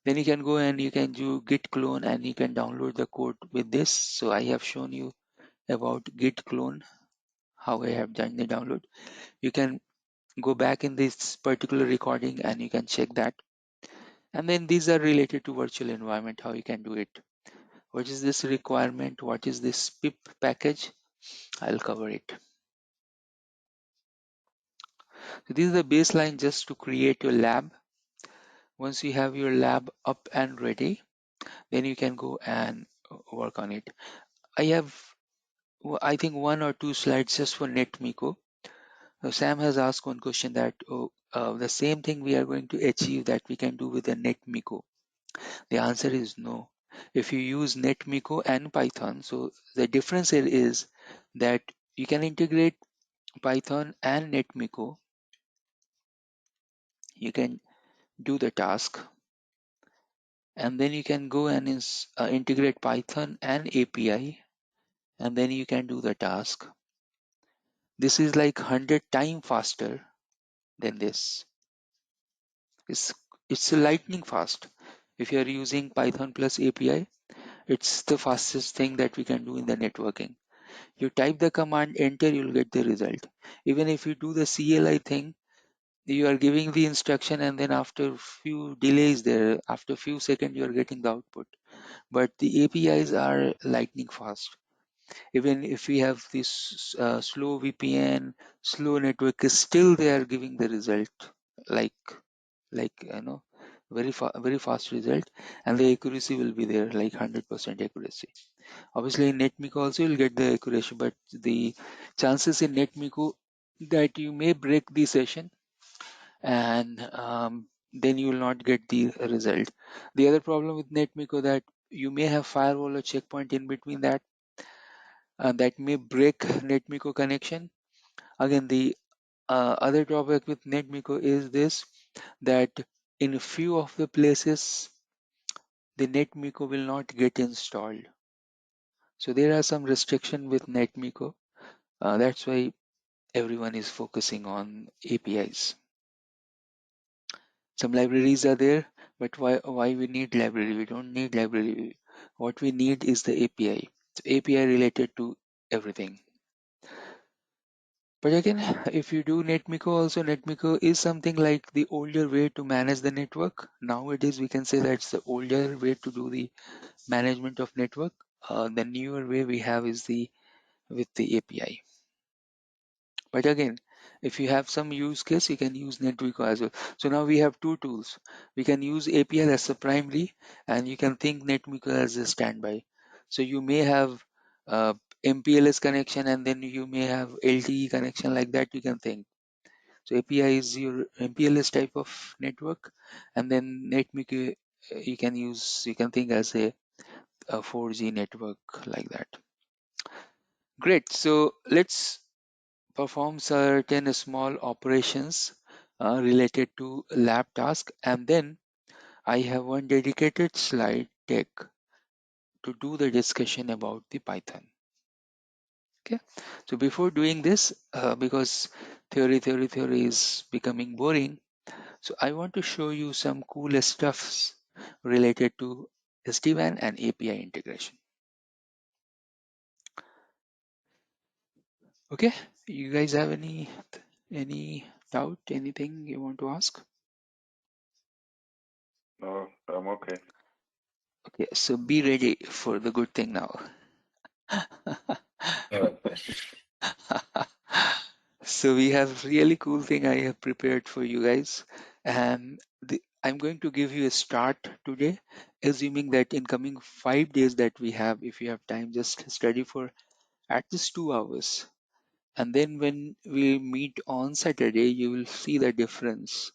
Then you can go and you can do git clone and you can download the code with this. So I have shown you about git clone, how I have done the download. You can go back in this particular recording and you can check that. And then these are related to virtual environment, how you can do it. What is this requirement? What is this pip package? I'll cover it. So this is the baseline just to create your lab. Once you have your lab up and ready, then you can go and work on it. I have, I think, 1 or 2 slides just for NetMiko. Sam has asked one question that the same thing we are going to achieve that we can do with the NetMiko. The answer is no. If you use NetMiko and Python, so the difference here is that you can integrate Python and NetMiko. You can do the task, and then you can go and integrate Python and API, and then you can do the task. This is like 100 times faster than this. It's lightning fast. If you are using Python plus API, it's the fastest thing that we can do in the networking. You type the command, enter, you'll get the result. Even if you do the CLI thing, you are giving the instruction and then after few delays there, after few seconds, you are getting the output. But the APIs are lightning fast. Even if we have this slow VPN, slow network, still they are giving the result like very fast result, and the accuracy will be there like 100% accuracy. Obviously in NetMiko also you'll get the accuracy, but the chances in NetMiko that you may break the session and then you will not get the result. The other problem with NetMiko that you may have firewall or checkpoint in between that may break NetMiko connection. Again, the Other drawback with NetMiko is this, that in a few of the places the NetMiko will not get installed. So there are some restriction with NetMiko. That's why everyone is focusing on APIs. Some libraries are there, but why we need library? We don't need library. What we need is the API. So API related to everything. But again, if you do NetMiko also, NetMiko is something like the older way to manage the network. Nowadays, we can say that's the older way to do the management of network. The newer way we have is with the API. But again, if you have some use case, you can use NetMiko as well. So now we have two tools. We can use API as a primary, and you can think NetMiko as a standby. So you may have MPLS connection, and then you may have LTE connection, like that you can think. So API is your MPLS type of network, and then NetMiko you can think as a 4G network, like that. Great. So let's perform certain small operations related to lab task, and then I have one dedicated slide deck to do the discussion about the Python. Okay. So before doing this, because theory is becoming boring, so I want to show you some cool stuffs related to SD-WAN and API integration. Okay, you guys have any doubt, anything you want to ask? No, I'm okay. Okay, so be ready for the good thing now. So we have really cool thing I have prepared for you guys, and I'm going to give you a start today, assuming that in coming 5 days that we have, if you have time, just study for at least 2 hours, and then when we meet on Saturday, you will see the difference.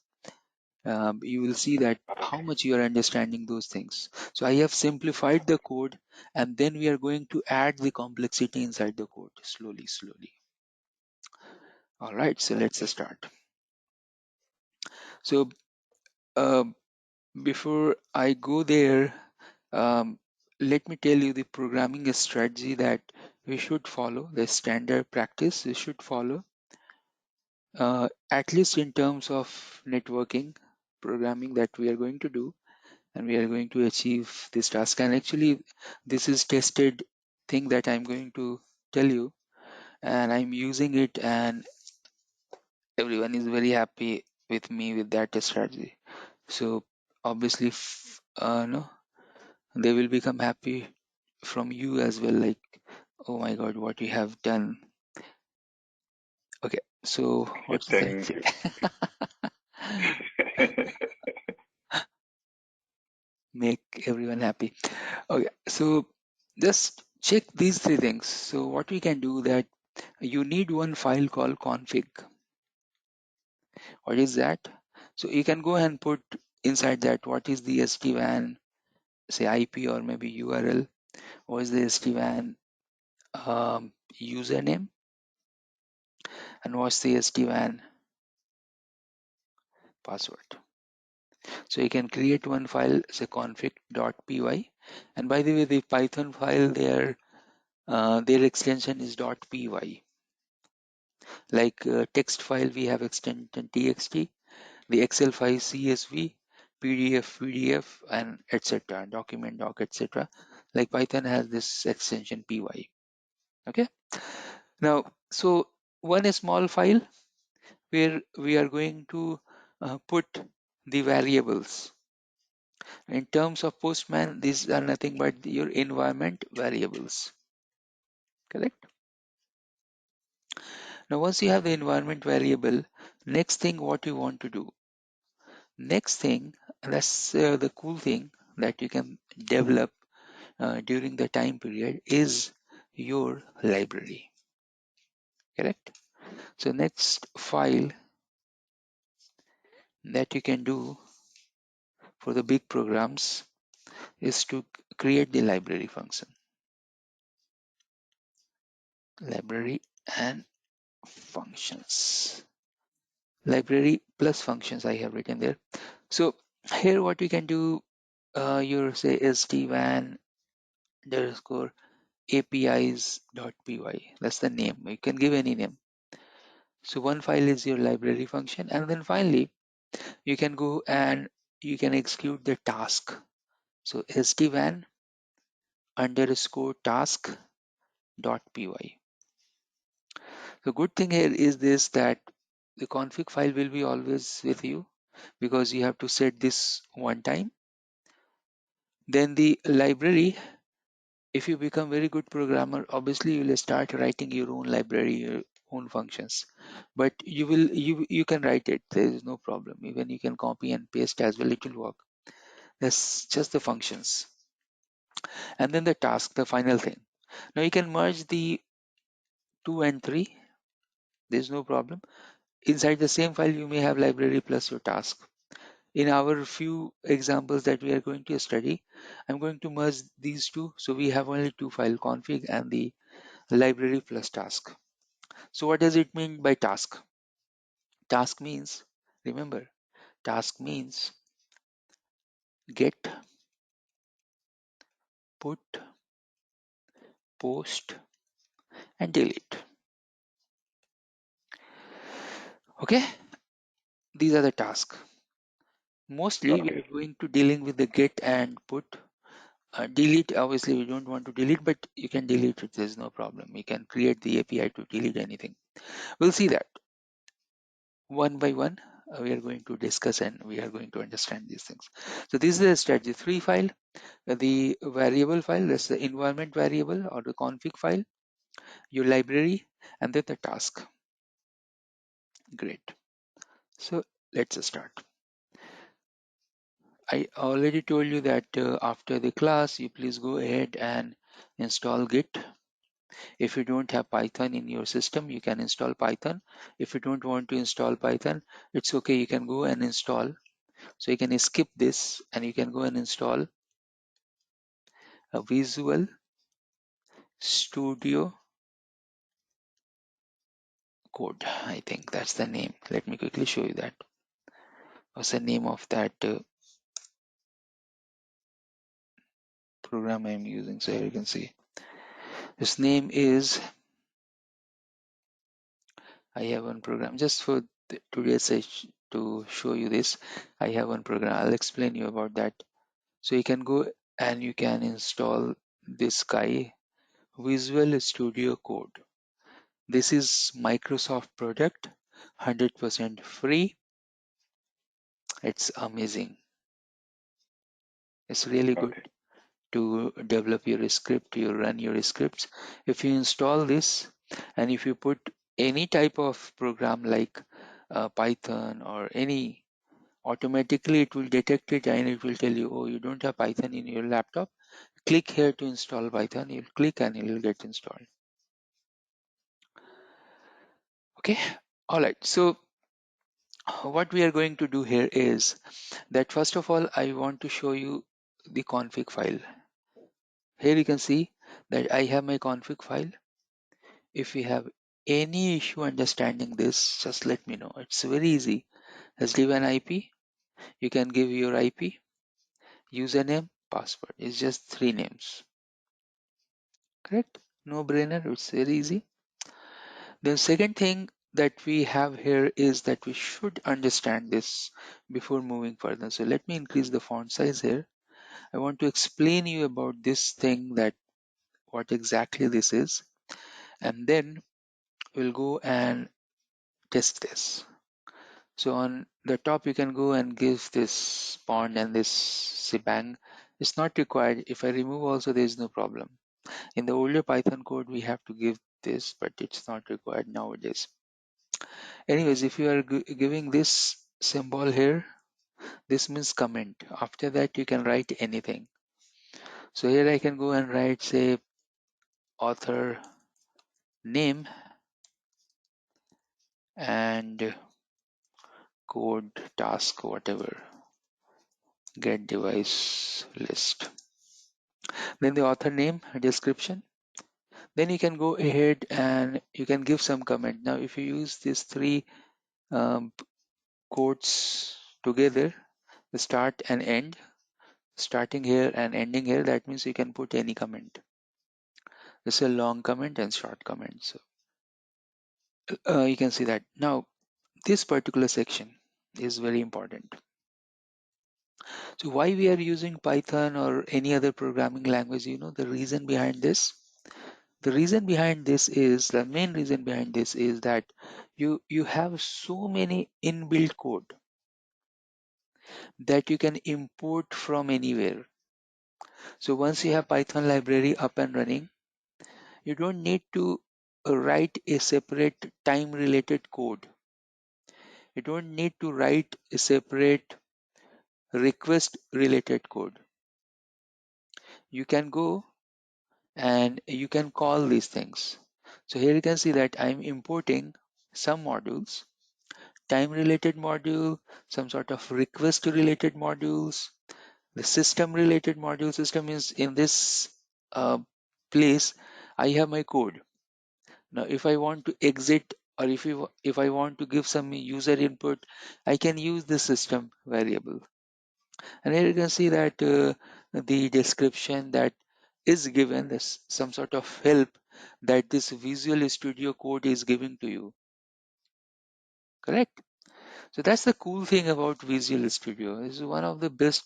You will see that how much you are understanding those things. So I have simplified the code, and then we are going to add the complexity inside the code slowly. All right, so let's start. So uh, before I go there, um, let me tell you the programming strategy that we should follow, the standard practice we should follow, at least in terms of networking programming that we are going to do, and we are going to achieve this task. And actually, this is tested thing that I'm going to tell you, and I'm using it, and everyone is very happy with me with that strategy. So obviously, no, they will become happy from you as well, like, oh my god, what you have done. Okay, so what's Thank that? you. Make everyone happy. Okay, so just check these three things. So what we can do, that you need one file called config. What is that? So you can go and put inside that what is the SD-WAN, say IP or maybe URL, what is the SD-WAN username, and what's the SD-WAN password. So you can create one file, say config.py, and by the way, the Python file, their extension is .py. Like text file, we have extension txt, the Excel file CSV, PDF, and etc. Document doc, etc. Like Python has this extension py. Okay. Now, so one small file where we are going to put the variables. In terms of Postman, these are nothing but your environment variables. Correct? Now, once you have the environment variable, next thing what you want to do. Next thing, that's the cool thing that you can develop during the time period, is your library. Correct? So next file that you can do for the big programs is to create the library function. Library and functions. library plus functions I have written there. So here what you can do, you say SD-WAN underscore APIs.py. That's the name. You can give any name. So one file is your library function, and then finally you can go and you can execute the task. So SD-WAN underscore task.py. The good thing here is this, that the config file will be always with you because you have to set this one time. Then the library, if you become very good programmer, obviously you will start writing your own library, your own functions. But you can write it. There is no problem. Even you can copy and paste as well. It will work. That's just the functions. And then the task, the final thing. Now you can merge the 2 and 3. There's no problem. Inside the same file, you may have library plus your task. In our few examples that we are going to study, I'm going to merge these two. So we have only two file, config and the library plus task. So what does it mean by task? Task means, remember, task means get, put, post, and delete. Okay, these are the tasks. Mostly we are going to dealing with the get and put. Delete, obviously we don't want to delete, but you can delete it. There's no problem. You can create the API to delete anything. We'll see that one by one. We are going to discuss and we are going to understand these things. So this is the strategy 3 file, the variable file, that's the environment variable or the config file, your library, and then the task. Great. So let's start. I already told you that after the class, you please go ahead and install Git. If you don't have Python in your system, you can install Python. If you don't want to install Python, it's okay. You can go and install. So you can skip this and you can go and install a Visual Studio Code. I think that's the name. Let me quickly show you that. What's the name of that program I'm using? So here you can see. This name is, I have one program just for today's session to show you this. I have one program. I'll explain you about that. So you can go and you can install this guy, Visual Studio Code. This is Microsoft product, 100% free. It's amazing. It's really good to develop your script, you run your scripts. If you install this and if you put any type of program like Python or any, automatically it will detect it and it will tell you, oh, you don't have Python in your laptop. Click here to install Python. You'll click and it will get installed. Okay. All right. So what we are going to do here is that first of all, I want to show you the config file. Here you can see that I have my config file. If you have any issue understanding this, just let me know. It's very easy. SD-WAN IP, you can give your IP, username, password. It's just 3 names. Correct? No brainer. It's very easy. The second thing that we have here is that we should understand this before moving further. So let me increase the font size here. I want to explain you about this thing, that what exactly this is, and then we'll go and test this. So on the top you can go and give this pond and this shebang. It's not required. If I remove also, there is no problem. In the older Python code we have to give this, but it's not required nowadays. Anyways, if you are giving this symbol here, this means comment. After that you can write anything. So here I can go and write, say, author name and code task, whatever, get device list, then the author name, description. Then you can go ahead and you can give some comment. Now if you use these 3 quotes together, the start and end, starting here and ending here. That means you can put any comment. This is a long comment and short comment. So you can see that. Now, this particular section is very important. So why we are using Python or any other programming language, you know, the reason behind this? The reason behind this is, the main reason behind this is that you have so many inbuilt code that you can import from anywhere. So once you have Python library up and running, you don't need to write a separate time related code. You don't need to write a separate request related code. You can go and you can call these things. So here you can see that I'm importing some modules, time related module, some sort of request related modules, the system related module. System is in this uh, place. I have my code. Now if I want to exit, or if I want to give some user input, I can use the system variable. And here you can see that the description that is given, this some sort of help that this Visual Studio Code is giving to you. Correct? So that's the cool thing about Visual Studio. This is one of the best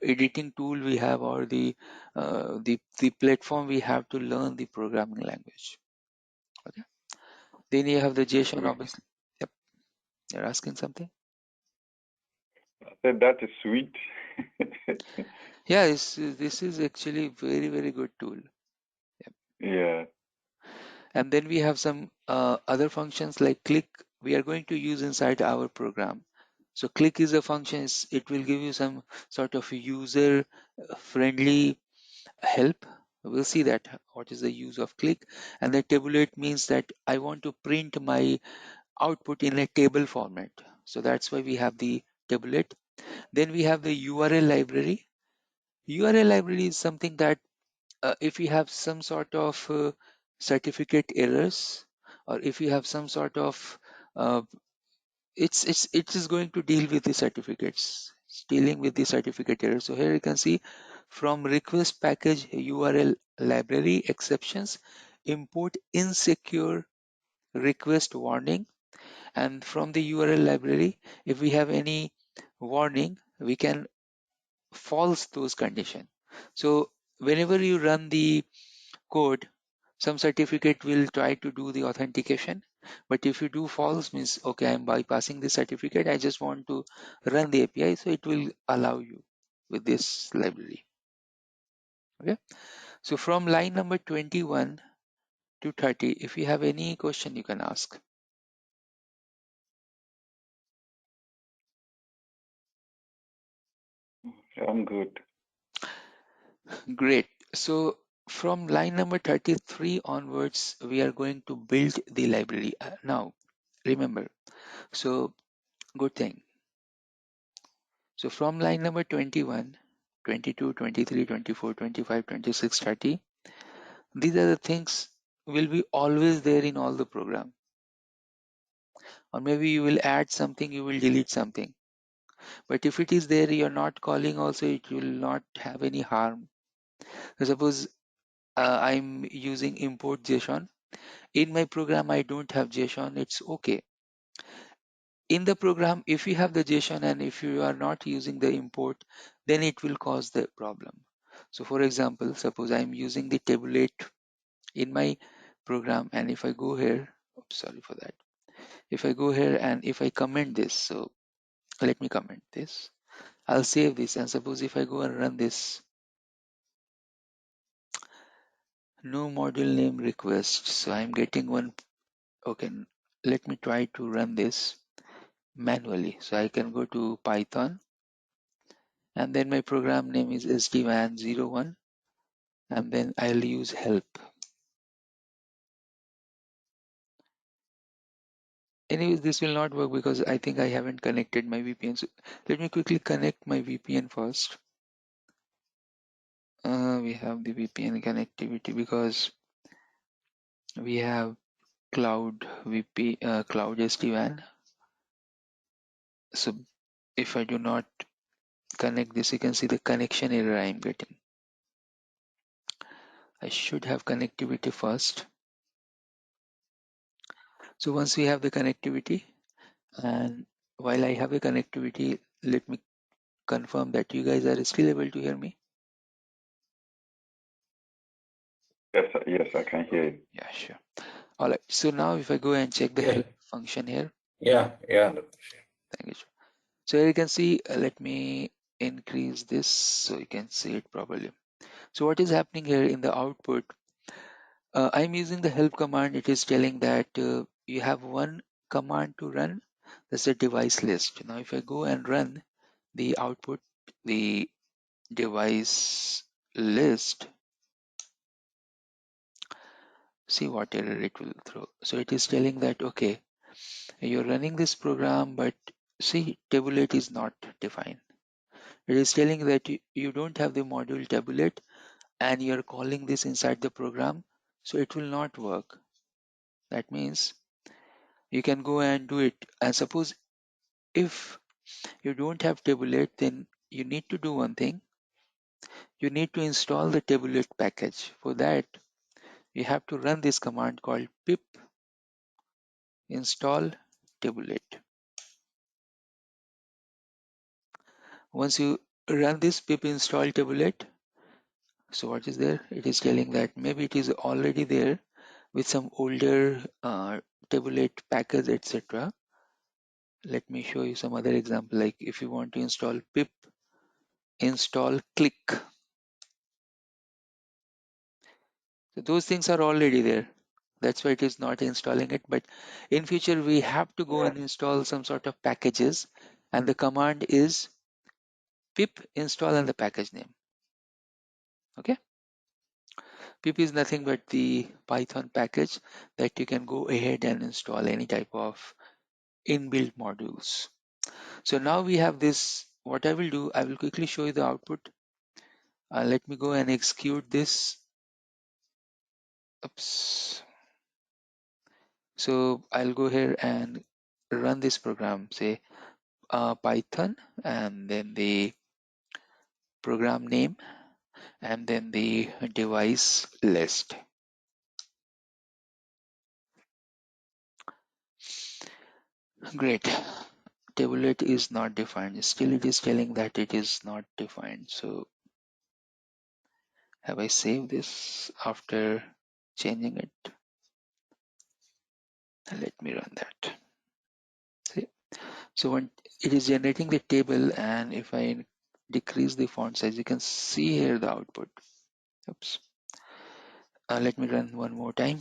editing tool we have, or the platform we have to learn the programming language. Okay. Then you have the JSON, obviously. Yep. You're asking something? I said that is sweet. Yeah, this is actually very good tool. Yep. Yeah. And then we have some other functions like click we are going to use inside our program. So click is a function, it will give you some sort of user friendly help. We'll see that what is the use of click. And the tabulate means that I want to print my output in a table format. So that's why we have the tabulate. Then we have the URL library. URL library is something that if you have some sort of certificate errors, or if you have some sort of uh, it is going to deal with the certificates. It's dealing with the certificate error. So here you can see from request package URL library exceptions, import insecure request warning. And from the URL library, if we have any warning, we can false those condition. So whenever you run the code, some certificate will try to do the authentication, but if you do false, means okay, I'm bypassing the certificate, I just want to run the API, so it will allow you with this library. Okay, so from line number 21 to 30, if you have any question, you can ask. I'm good. Great. So from line number 33 onwards, we are going to build the library. Now remember, so good thing. So from line number 21, 22, 23, 24, 25, 26, 30, these are the things will be always there in all the program. Or maybe you will add something, you will delete something. But if it is there, you're not calling also, it will not have any harm. So suppose I'm using import JSON. In my program, I don't have JSON, it's okay. In the program, if you have the JSON and if you are not using the import, then it will cause the problem. So for example, suppose I'm using the tabulate in my program, and if I go here, oops, sorry for that. If I go here and if I comment this, so let me comment this. I'll save this, and suppose if I go and run this, no module name request. So I'm getting one. Okay, let me try to run this manually. So I can go to Python, and then my program name is SD-WAN 01, and then I'll use help. Anyways, this will not work because I think I haven't connected my VPN. So let me quickly connect my VPN first. We have the VPN connectivity because we have cloud SD-WAN. So if I do not connect this, you can see the connection error I'm getting. I should have connectivity first. So once we have the connectivity, and while I have the connectivity, let me confirm that you guys are still able to hear me. Yes, I can hear you. Yeah, sure. All right. So now if I go and check the Yeah. help function here, Yeah. thank you. So here you can see, let me increase this so you can see it properly. So what is happening here in the output? I'm using the help command. It is telling that you have one command to run. That's the device list. Now if I go and run the output, the device list, see what error it will throw. So it is telling that, okay, you're running this program, but see, tabulate is not defined. It is telling that you don't have the module tabulate and you're calling this inside the program, so it will not work. That means you can go and do it. And suppose if you don't have tabulate, then you need to do one thing. You need to install the tabulate package. For that, you have to run this command called pip install tabulate. Once you run this pip install tabulate, so what is there? It is telling that maybe it is already there with some older tabulate package, etc. Let me show you some other example. Like if you want to install pip install click, so those things are already there. That's why it is not installing it. But in future, we have to go and install some sort of packages, and the command is pip install and the package name. Okay. Pip is nothing but the Python package that you can go ahead and install any type of inbuilt modules. So now we have this. What I will do, I will quickly show you the output. Let me go and execute this. Oops. So I'll go here and run this program, say Python, and then the program name, and then the device list. Great. Tabulate is not defined. Still, it is telling that it is not defined. So have I saved this after changing it? Let me run that. See? So when it is generating the table, and if I decrease the font size, you can see here the output. Oops. Let me run one more time.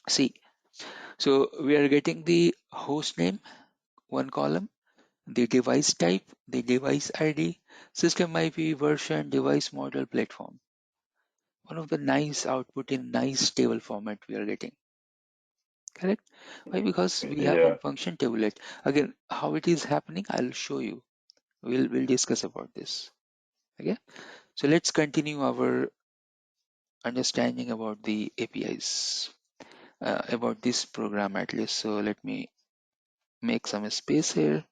See, so we are getting the host name, one column, the device type, the device ID, system IP, version, device model, platform. One of the nice output in nice table format we are getting. Correct? Why? Because we have one function tabulate. Again, how it is happening, I'll show you. We'll discuss about this. Okay. So let's continue our understanding about the APIs, about this program at least. So let me make some space here.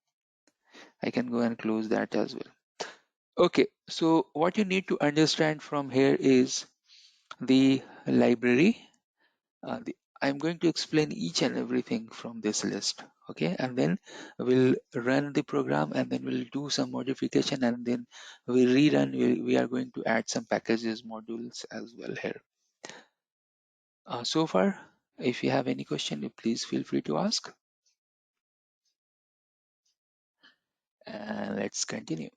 I can go and close that as well. Okay, so what you need to understand from here is the library. I'm going to explain each and everything from this list. Okay, and then we'll run the program, and then we'll do some modification, and then we rerun. We are going to add some packages, modules as well here. So far, if you have any question, please feel free to ask. And let's continue.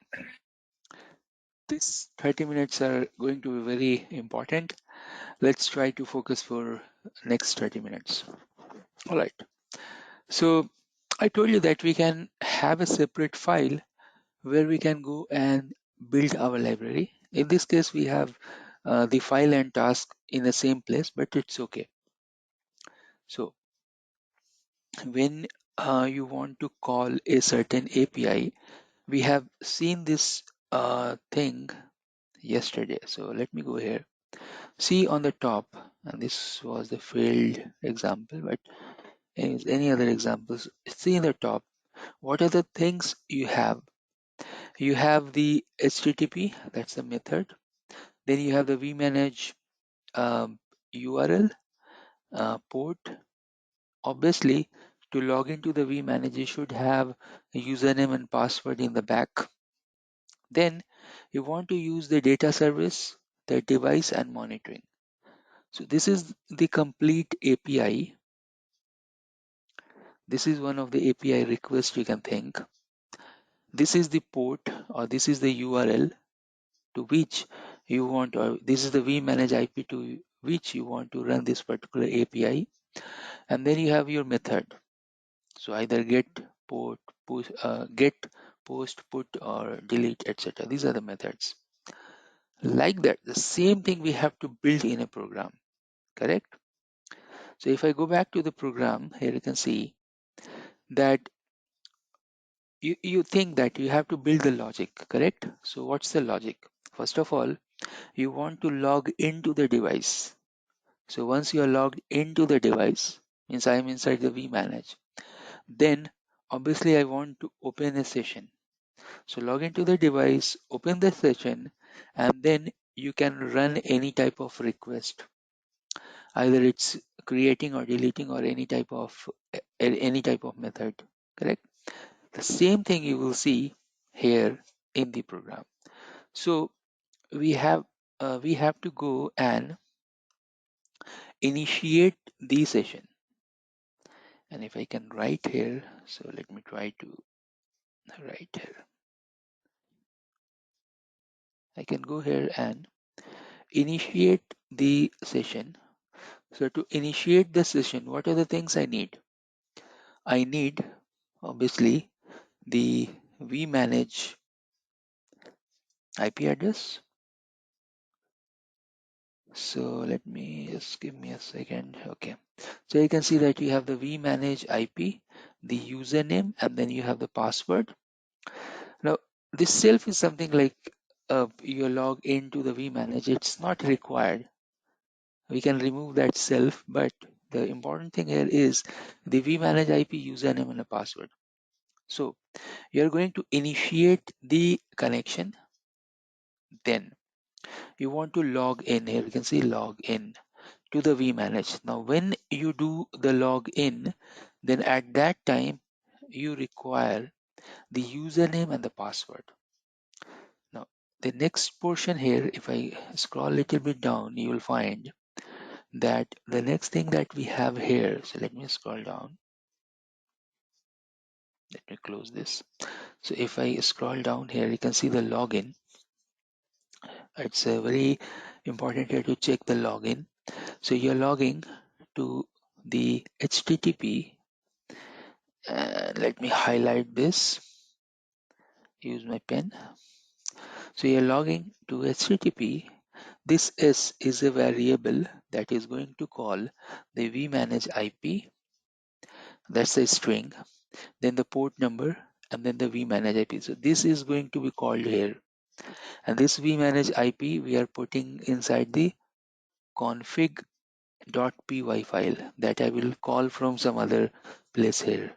These 30 minutes are going to be very important. Let's try to focus for next 30 minutes. All right. So I told you that we can have a separate file where we can go and build our library. In this case, we have the file and task in the same place, but it's okay. So when you want to call a certain API, we have seen this thing yesterday. So let me go here. See on the top, and this was the failed example, but Any other examples? See in the top, what are the things you have? You have the HTTP, that's the method. Then you have the vmanage URL, port. Obviously, to log into the vmanage, you should have a username and password in the back. Then you want to use the data service, the device and monitoring. So this is the complete API. This is one of the API requests you can think. This is the port, or this is the URL to which you want, or this is the vmanage IP to which you want to run this particular API. And then you have your method. So either get, port, push, get, post, put, or delete, etc. These are the methods. Like that, the same thing we have to build in a program, correct? So if I go back to the program, here you can see that you think that you have to build the logic, correct? So what's the logic? First of all, you want to log into the device. So once you are logged into the device, means I am inside the vmanage, then obviously I want to open a session. So log into the device, open the session, and then you can run any type of request. Either it's creating or deleting or any type of method, correct? The same thing you will see here in the program. So we have to go and initiate the session. And if I can write here, so let me try to write here. I can go here and initiate the session. So to initiate the session, what are the things I need? I need obviously the vmanage IP address. So let me just give me a second. Okay. So you can see that you have the vmanage IP, the username, and then you have the password. Now this self is something like you log into the vmanage. It's not required. We can remove that self, but the important thing here is the vmanage IP, username, and a password. So you're going to initiate the connection. Then you want to log in. Here you can see log in to the vmanage. Now when you do the log in, then at that time you require the username and the password. Now the next portion here, if I scroll a little bit down, you will find that the next thing that we have here, so let me scroll down, let me close this. So if I scroll down here, you can see the login. It's very important here to check the login. So you're logging to the HTTP. Let me highlight this, use my pen. So you're logging to HTTP. This S is a variable that is going to call the vmanage IP. That's a string, then the port number, and then the vmanage IP. So this is going to be called here. And this vmanage IP we are putting inside the config.py file that I will call from some other place here.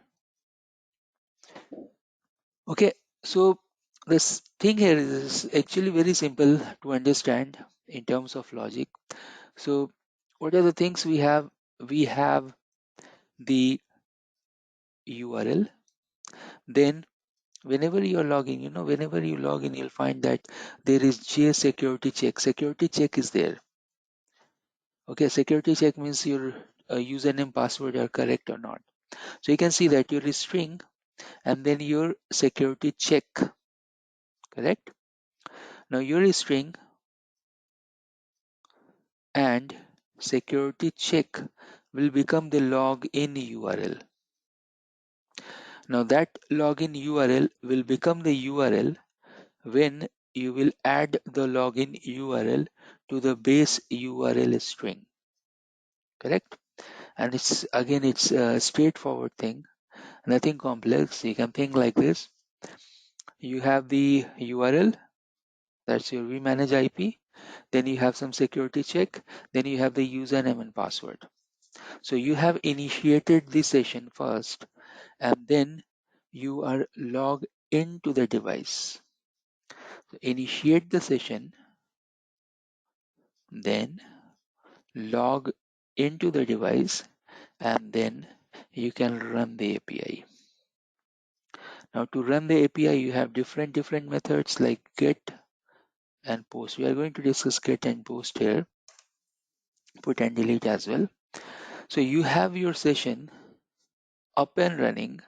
Okay, so this thing here is actually very simple to understand in terms of logic. So what are the things we have? We have the URL. Then whenever you are logging, whenever you log in, you'll find that there is JS security check. Security check is there. Okay, security check means your username, password are correct or not. So you can see that your string and then your security check, correct? Now your string and security check will become the login URL. Now that login URL will become the URL when you will add the login URL to the base URL string, correct? And it's a straightforward thing, nothing complex. You can think like this. You have the URL, that's your vmanage IP, then you have some security check, then you have the username and password. So you have initiated the session first, and then you are logged into the device. So initiate the session, then log into the device, and then you can run the API. Now to run the API, you have different methods like get and post. We are going to discuss get and post here, put and delete as well. So you have your session up and running.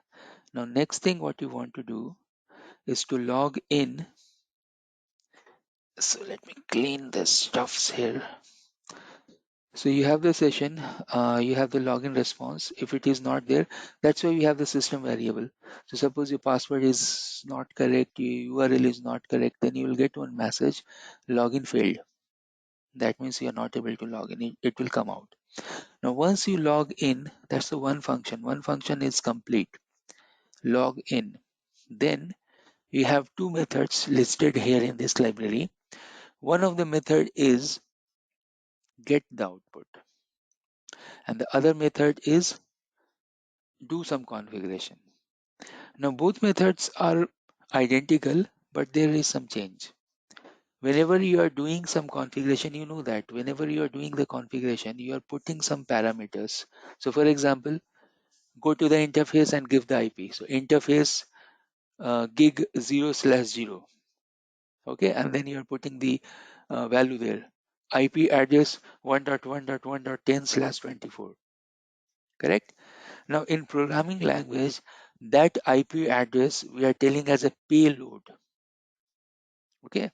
Now next thing what you want to do is to log in. So let me clean the stuffs here. So you have the session, you have the login response. If it is not there, that's why we have the system variable. So suppose your password is not correct, your URL is not correct, then you will get one message, login failed. That means you are not able to log in. It will come out. Now once you log in, that's the one function. One function is complete. Log in. Then you have two methods listed here in this library. One of the method is get the output, and the other method is do some configuration. Now both methods are identical, but there is some change. Whenever you are doing some configuration, you know that whenever you are doing the configuration, you are putting some parameters. So for example, go to the interface and give the IP. So interface gig 0/0. Okay, and then you are putting the value there. IP address 1.1.1.10/24. Correct? Now in programming language, that IP address we are telling as a payload. Okay,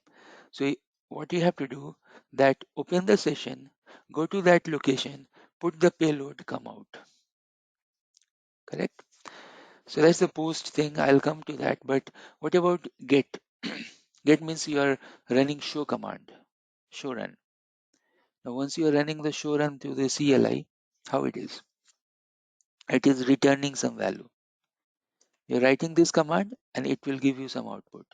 so what you have to do, that open the session, go to that location, put the payload, come out. Correct? So that's the post thing. I'll come to that. But what about get? Get means you are running show command, show run. Now once you are running the show run to the CLI, how it is? It is returning some value. You're writing this command and it will give you some output.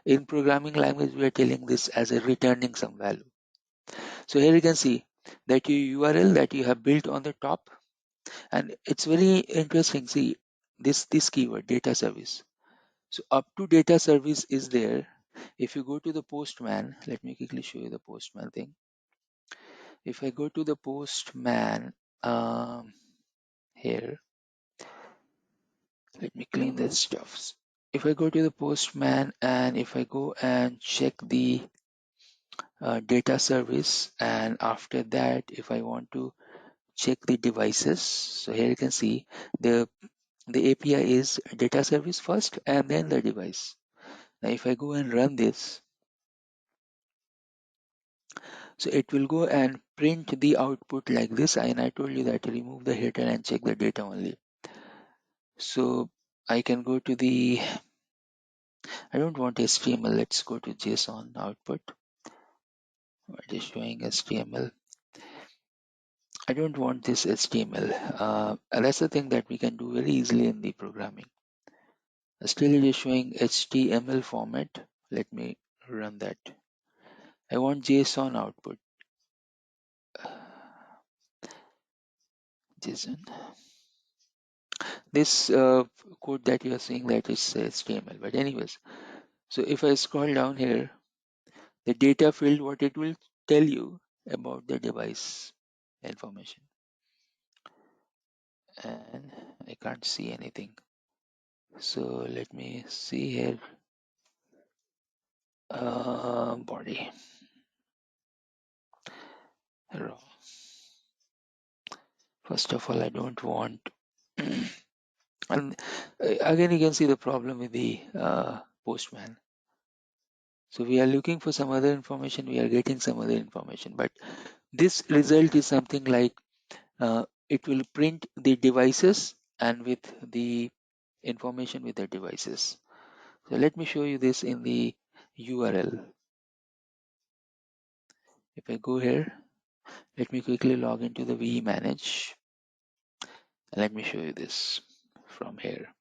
In programming language, we are telling this as a returning some value. So here you can see that your URL that you have built on the top, and it's very interesting. See this keyword data service. So up to data service is there. If you go to the Postman, let me quickly show you the Postman thing. If I go to the Postman here, let me clean the stuffs. If I go to the Postman and if I go and check the data service, and after that if I want to check the devices, so here you can see the API is data service first and then the device. Now if I go and run this, so it will go and print the output like this, and I told you that remove the header and check the data only. So I can go to the, I don't want HTML, let's go to JSON output. It is showing HTML. I don't want this HTML. That's the thing that we can do very easily in the programming. Still it is showing HTML format. Let me run that. I want JSON output. JSON. This code that you are seeing, that is HTML. But anyways, so if I scroll down here, the data field, what it will tell you about the device information. And I can't see anything. So let me see here. Body. Raw. First of all, I don't want. And again, you can see the problem with the Postman. So we are looking for some other information, we are getting some other information, but this result is something like it will print the devices and with the information with the devices. So let me show you this in the URL. If I go here, let me quickly log into the vManage. Let me show you this from here.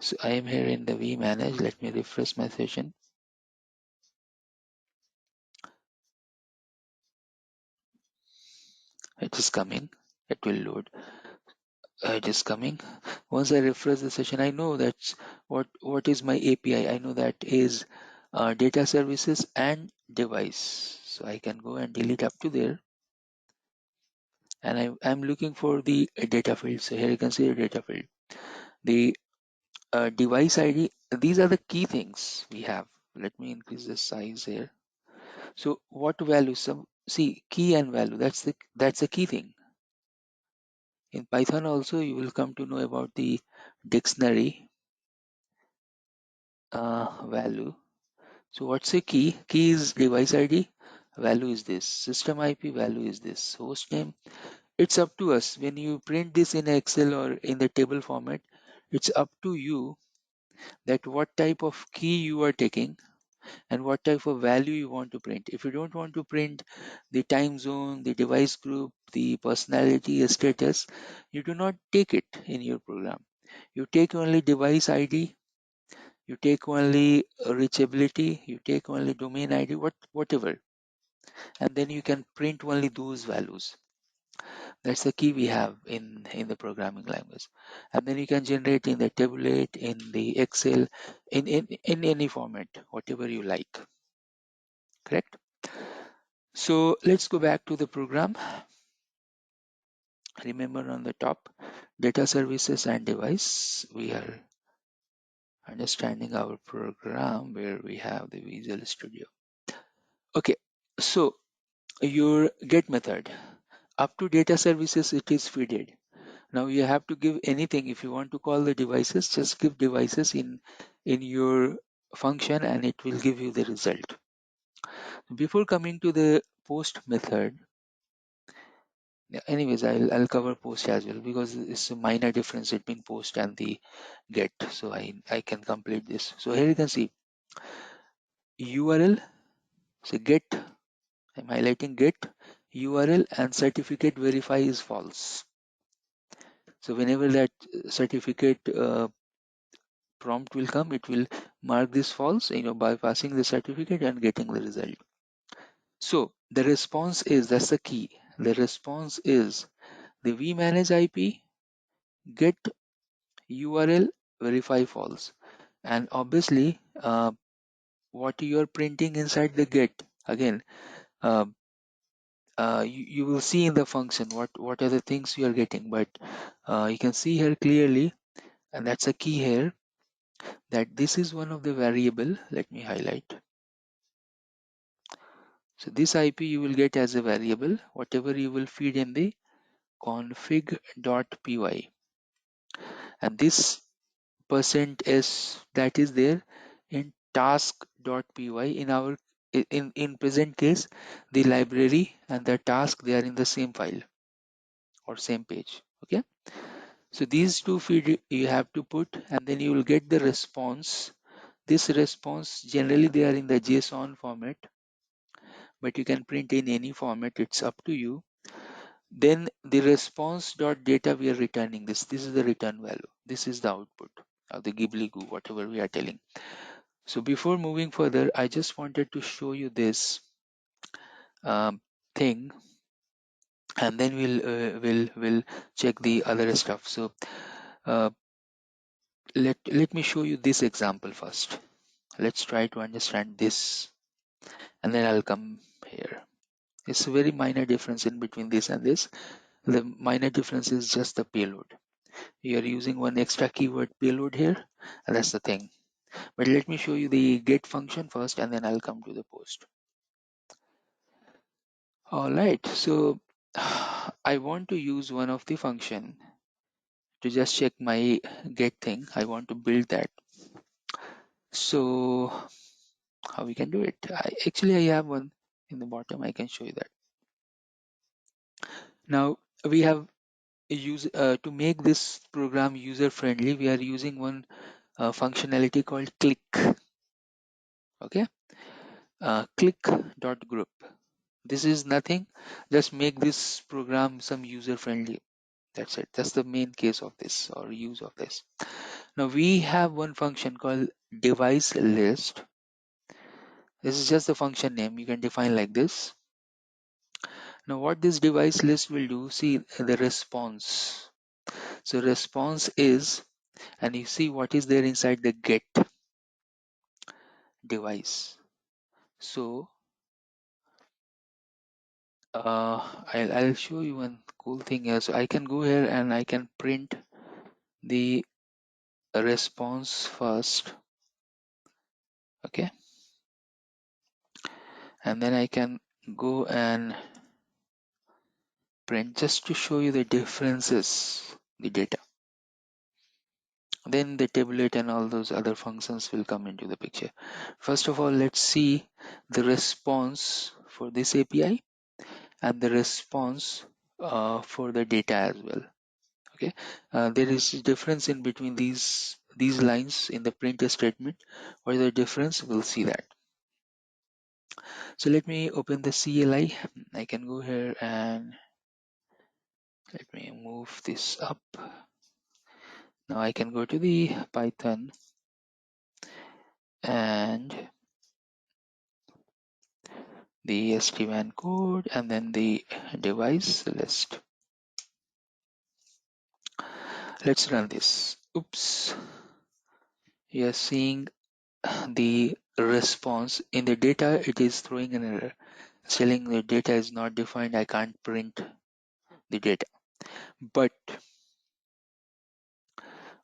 So I am here in the vManage. Let me refresh my session. It is coming. It will load. It is coming. Once I refresh the session, I know that's what is my API. I know that is data services and device. So I can go and delete up to there. And I'm looking for the data field. So here you can see the data field. The device ID. These are the key things we have. Let me increase the size here. So what value? Some see key and value. That's the key thing. In Python also you will come to know about the dictionary value. So what's a key? Key is device ID, value is this. System IP, value is this. Host name. It's up to us. When you print this in Excel or in the table format, it's up to you that what type of key you are taking and what type of value you want to print. If you don't want to print the time zone, the device group, the personality status, you do not take it in your program. You take only device ID, you take only reachability, you take only domain ID, whatever, and then you can print only those values. That's the key we have in the programming language. And then you can generate in the tablet, in the Excel, in any format, whatever you like. Correct? So let's go back to the program. Remember on the top, data services and device, we are understanding our program where we have the Visual Studio. Okay, so your get method, up to data services, it is feeded. Now you have to give anything. If you want to call the devices, just give devices in your function and it will give you the result. Before coming to the post method, anyways, I'll cover post as well because it's a minor difference between post and the get. So I can complete this. So here you can see URL. So get, I'm highlighting get URL and certificate verify is false. So whenever that certificate prompt will come, it will mark this false, by passing the certificate and getting the result. So the response is, that's the key. The response is the vmanage IP get URL verify false. And obviously, what you are printing inside the get, again, you will see in the function what are the things you are getting, but you can see here clearly, and that's a key here, that this is one of the variable. Let me highlight. So this IP you will get as a variable, whatever you will feed in the config.py, and this %s that is there in task.py. In our in present case, the library and the task, they are in the same file or same page. Okay, so these two feed you have to put, and then you will get the response. This response, generally they are in the JSON format, but you can print in any format, it's up to you. Then the response dot data, we are returning this is the return value, this is the output of the ghibli goo, whatever we are telling. So before moving further, I just wanted to show you this thing, and then we'll check the other stuff. So let me show you this example first. Let's try to understand this, and then I'll come here. It's a very minor difference in between this and this. The minor difference is just the payload. You are using one extra keyword payload here, and that's the thing. But let me show you the get function first, and then I'll come to the post. All right, so I want to use one of the function to just check my get thing. I want to build that. So how we can do it? I have one in the bottom. I can show you that. Now we have to make this program user friendly. We are using one functionality called click. Okay, click.group. This is nothing, just make this program some user friendly. That's it. That's the main case of this or use of this. Now we have one function called device list. This is just the function name. You can define like this. Now what this device list will do, see the response. So response is, and you see what is there inside the get device. So I'll show you one cool thing here. So I can go here and I can print the response first, okay, and then I can go and print just to show you the differences, the data. Then the tabulate and all those other functions will come into the picture. First of all, let's see the response for this API and the response for the data as well. Okay, there is a difference in between these lines in the print statement. What is the difference? We'll see that. So let me open the CLI. I can go here and let me move this up. Now I can go to the Python and the SD-WAN code and then the device list. Let's run this. Oops. You are seeing the response in the data. It is throwing an error. It's telling the data is not defined. I can't print the data. But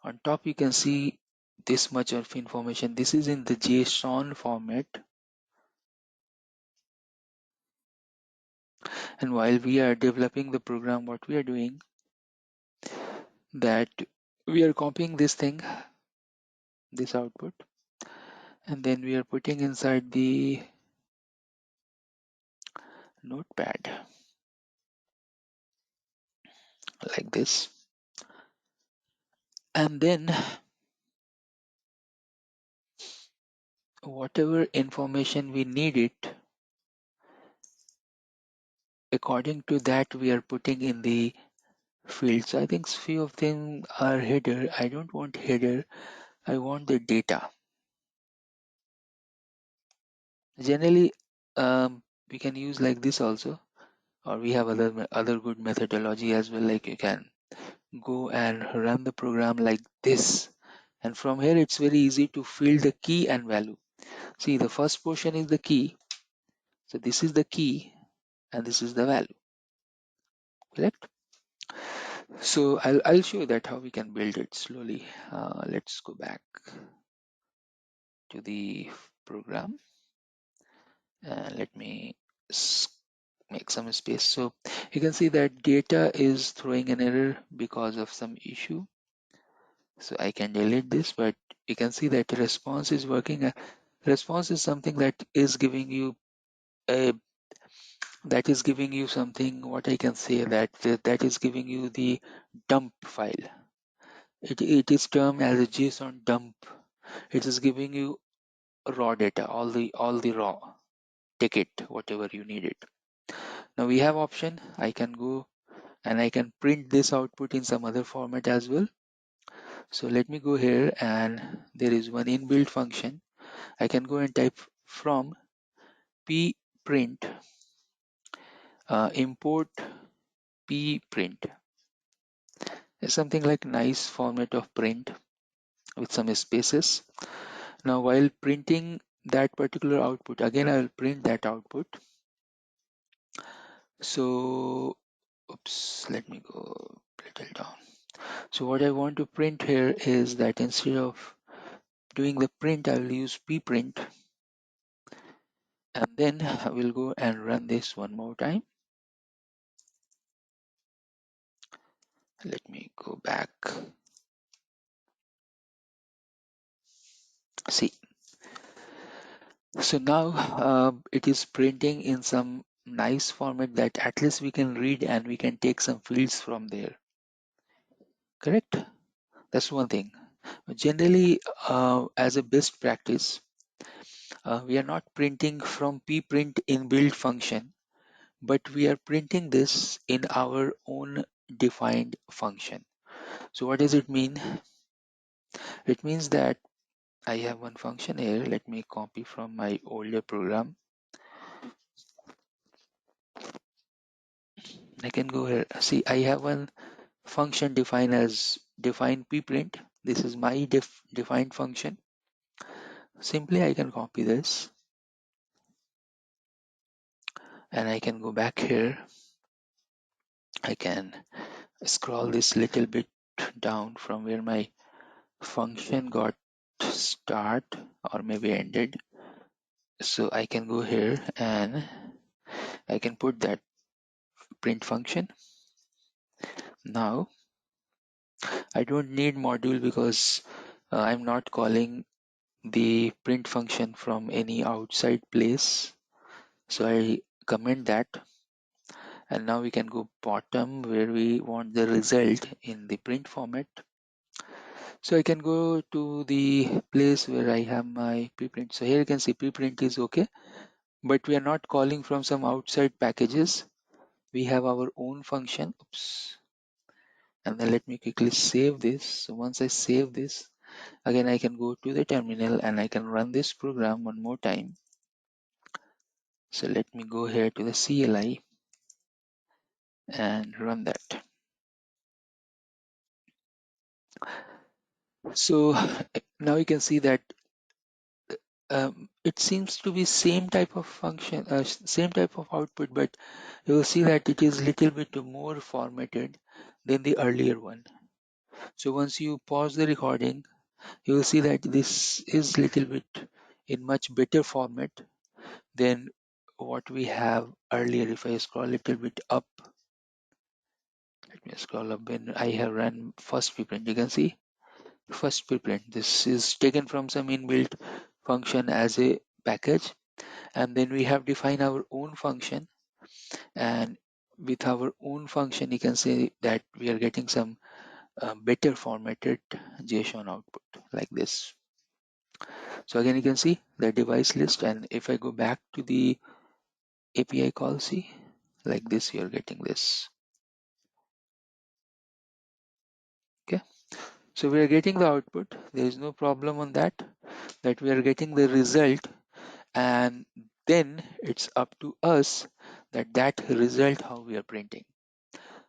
on top you can see this much of information. This is in the JSON format. And while we are developing the program, what we are doing, that we are copying this thing, this output, and then we are putting inside the notepad like this. And then whatever information we need it, according to that we are putting in the fields. I think few of them are header. I don't want header. I want the data. Generally, we can use like this also, or we have other good methodology as well. Like you can go and run the program like this, and from here it's very easy to fill the key and value. See, the first portion is the key, so this is the key and this is the value, correct? So I'll show you that how we can build it slowly. Let's go back to the program and let me make some space. So you can see that data is throwing an error because of some issue. So I can delete this, but you can see that response is working. Response is something that is giving you a something, what I can say, that is giving you the dump file. It is termed as a JSON dump. It is giving you raw data, all the raw. Take it, whatever you need it. Now we have option. I can go and I can print this output in some other format as well. So let me go here, and there is one inbuilt function. I can go and type from pprint import pprint. It's something like nice format of print with some spaces. Now while printing that particular output, again I will print that output. So oops, let me go little down. So what I want to print here is that instead of doing the print, I will use pprint, and then I will go and run this one more time. Let me go back. See, so now it is printing in some nice format that at least we can read and we can take some fields from there, correct? That's one thing. Generally, as a best practice, we are not printing from pprint inbuilt function, but we are printing this in our own defined function. So what does it mean? It means that I have one function here. Let me copy from my older program. I can go here. See, I have one function defined as define pprint. This is my defined function. Simply I can copy this and I can go back here. I can scroll this little bit down from where my function got start or maybe ended. So I can go here and I can put that print function. Now I don't need module because I'm not calling the print function from any outside place. So I comment that, and now we can go bottom where we want the result in the print format. So I can go to the place where I have my preprint. So here you can see preprint is okay, but we are not calling from some outside packages. We have our own function. Oops. And then let me quickly save this. So once I save this, again I can go to the terminal and I can run this program one more time. So let me go here to the CLI and run that. So now you can see that it seems to be same type of function, same type of output, but you will see that it is little bit more formatted than the earlier one. So once you pause the recording, you will see that this is little bit in much better format than what we have earlier. If I scroll a little bit up, let me scroll up. When I have run first preprint, you can see first preprint. This is taken from some inbuilt function as a package, and then we have defined our own function, and with our own function you can say that we are getting some better formatted JSON output like this. So again you can see the device list, and if I go back to the API call, see like this, you are getting this. Okay, so we are getting the output. There is no problem on that we are getting the result, and then it's up to us that result how we are printing.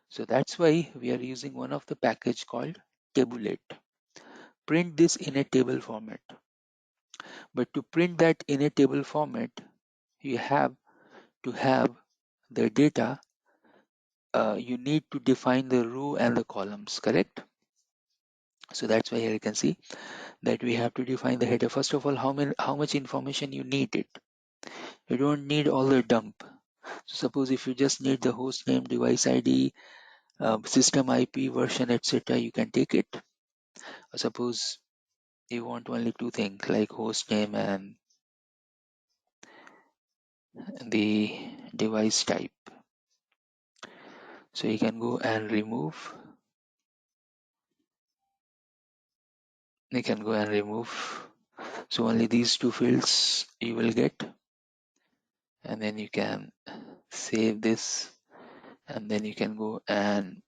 So that's why we are using one of the package called Tabulate. Print this in a table format. But to print that in a table format, you have to have the data. You need to define the row and the columns, correct? So that's why here you can see that we have to define the header. First of all, how much information you need it. You don't need all the dump. So suppose if you just need the host name, device ID, system IP, version, etc., you can take it. Suppose you want only two things like host name and the device type. So you can go and remove. You can go and remove. So only these two fields you will get. And then you can save this. And then you can go and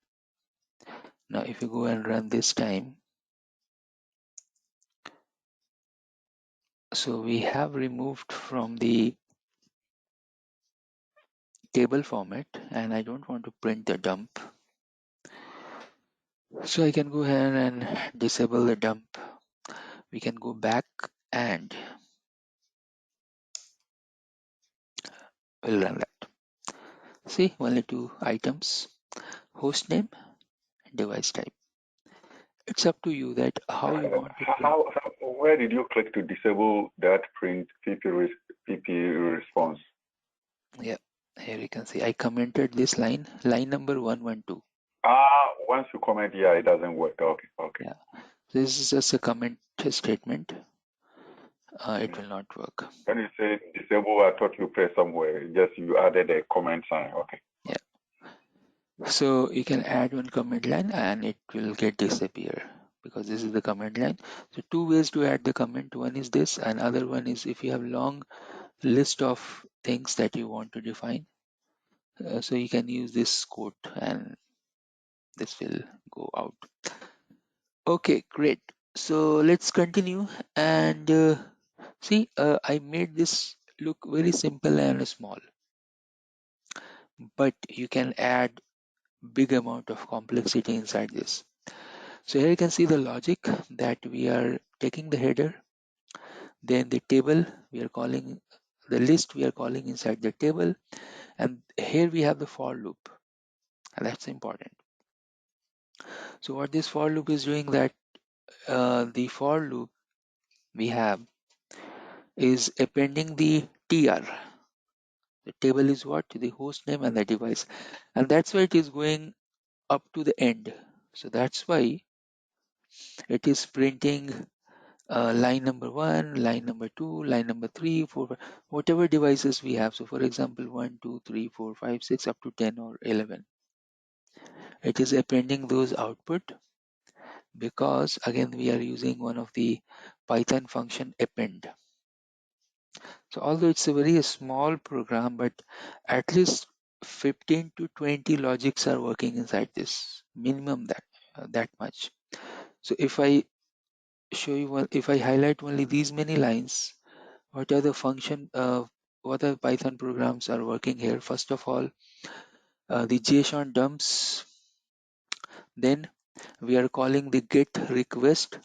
now if you go and run this time. So we have removed from the table format, and I don't want to print the dump. So I can go ahead and disable the dump. We can go back and we'll run that. See, only two items, host name and device type. It's up to you that how you want to print. Where did you click to disable that print PP response? Yeah, here you can see I commented this line number 112. Once you comment, yeah, it doesn't work. Okay. Yeah, this is just a comment statement. It will not work. When you say disable, I thought you pressed somewhere. Just you added a comment sign. Okay. Yeah. So you can add one comment line and it will get disappear because this is the comment line. So two ways to add the comment. One is this, and other one is if you have long list of things that you want to define. So you can use this quote and this will go out. Okay, great. So let's continue and see, I made this look very simple and small, but you can add big amount of complexity inside this. So here you can see the logic that we are taking the header, then the table we are calling, the list we are calling inside the table, and here we have the for loop, and that's important. So what this for loop is doing, that the for loop we have is appending the tr. The table is what? The host name and the device, and that's why it is going up to the end. So that's why it is printing line number 1, line number 2, line number 3, 4, whatever devices we have. So for example, 1, 2, 3, 4, 5, 6 up to 10 or 11. It is appending those output because again we are using one of the Python function append. So although it's a very small program, but at least 15 to 20 logics are working inside this, minimum that much. So if I show you one, if I highlight only these many lines, what are the function, what are Python programs are working here? First of all, the JSON dumps. Then we are calling the get request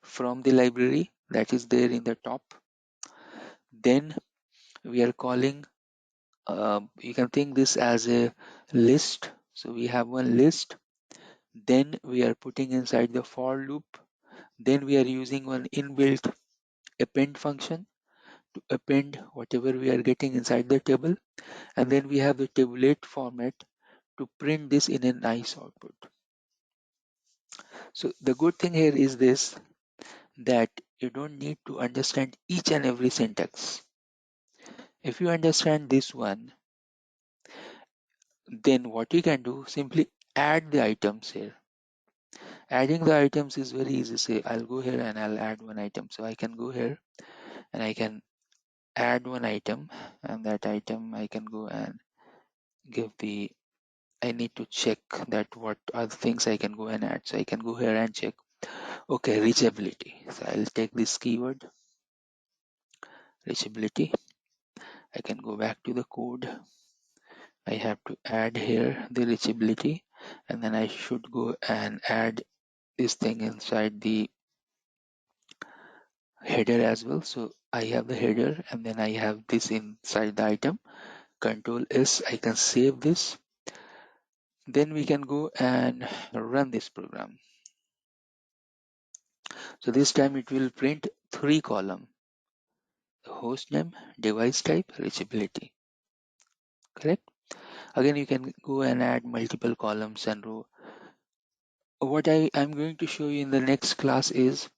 from the library that is there in the top. Then we are calling, you can think this as a list. So we have one list. Then we are putting inside the for loop. Then we are using one inbuilt append function to append whatever we are getting inside the table. And then we have the tabulate format to print this in a nice output. So the good thing here is this, that you don't need to understand each and every syntax. If you understand this one, then what you can do, simply add the items here. Adding the items is very easy. Say I'll go here and I'll add one item. So I can go here and I can add one item, and that item I can go and give the, I need to check that what are the things I can go and add. So I can go here and check. Okay, reachability. So I'll take this keyword, reachability. I can go back to the code. I have to add here the reachability, and then I should go and add this thing inside the header as well. So I have the header and then I have this inside the item. Control S, I can save this. Then we can go and run this program. So this time it will print 3 columns: host name, device type, reachability. Correct? Again, you can go and add multiple columns and row. What I'm going to show you in the next class is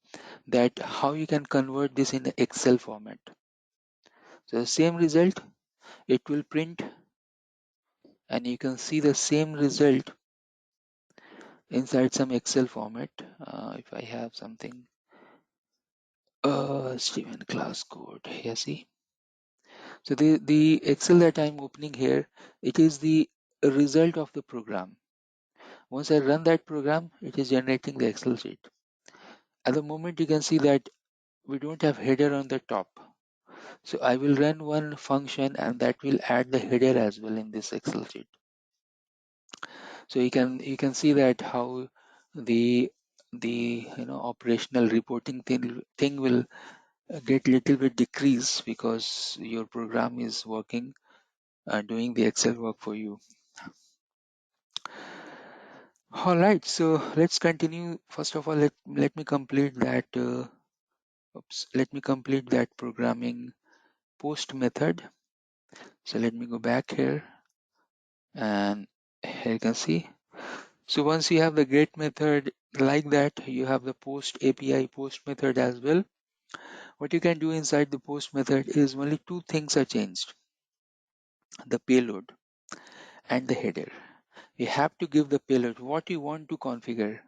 that how you can convert this in the Excel format. So the same result, it will print, and you can see the same result inside some Excel format. If I have something, Steven class code here, see. So the Excel that I'm opening here, it is the result of the program. Once I run that program, it is generating the Excel sheet. At the moment, you can see that we don't have header on the top. So I will run one function and that will add the header as well in this Excel sheet. So you can see that how the operational reporting thing will get little bit decrease because your program is working, doing the Excel work for you. All right, so let's continue. First of all, let me complete that. Let me complete that programming post method. So let me go back here, and here you can see. So once you have the get method like that, you have the post API post method as well. What you can do inside the post method is only 2 things are changed: the payload and the header. You have to give the payload what you want to configure.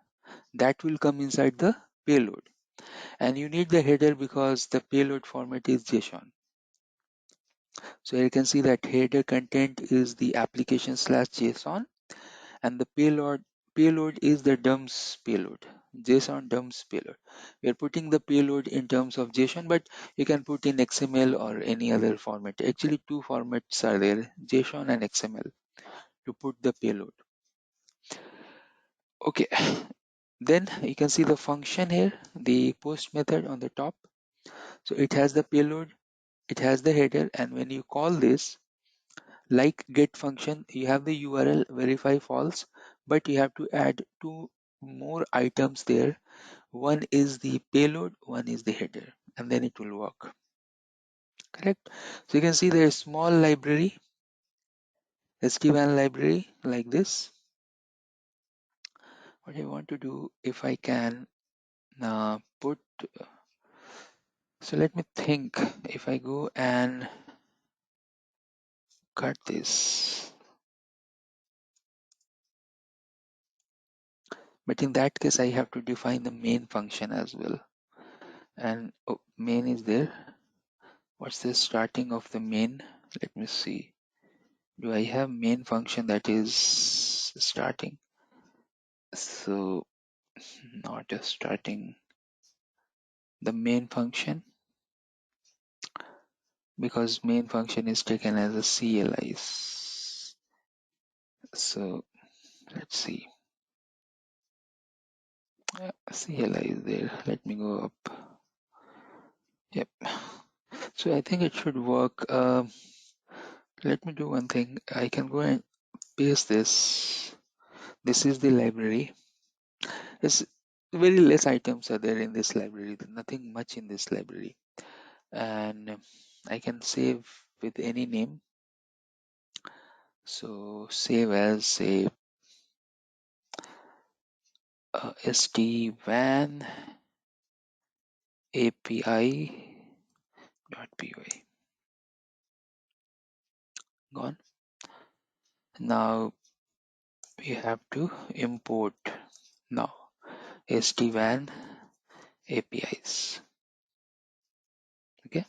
That will come inside the payload. And you need the header because the payload format is JSON. So you can see that header content is the application/JSON, and the payload is the dumps payload, JSON dumps payload. We are putting the payload in terms of JSON, but you can put in XML or any other format. Actually, 2 formats are there, JSON and XML, to put the payload. Okay, then you can see the function here, the post method on the top. So it has the payload, it has the header, and when you call this, like get function, you have the URL verify false, but you have to add two more items there. One is the payload, one is the header, and then it will work. Correct? So you can see there is small library, SD-WAN library like this. What I want to do, if I can put, so let me think, if I go and cut this, but in that case I have to define the main function as well. And main is there. What's the starting of the main? Let me see. Do I have main function that is starting? So not just starting the main function, because main function is taken as a CLI. So let's see. CLI is there. Let me go up. Yep. So I think it should work. Let me do one thing. I can go and paste this. This is the library. It's very less items are there in this library. There's nothing much in this library. And I can save with any name. So save as say SD-WAN API.py. Gone. Now we have to import now SD-WAN APIs. Okay,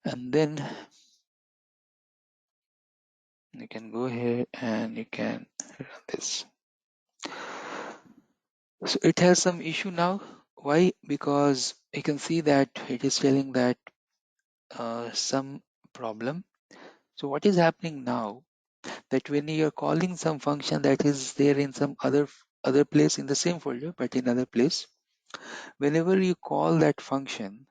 and then you can go here and you can run this. So it has some issue now. Why? Because you can see that it is telling that some problem. So what is happening now, that when you are calling some function that is there in some other place in the same folder but in other place, whenever you call that function,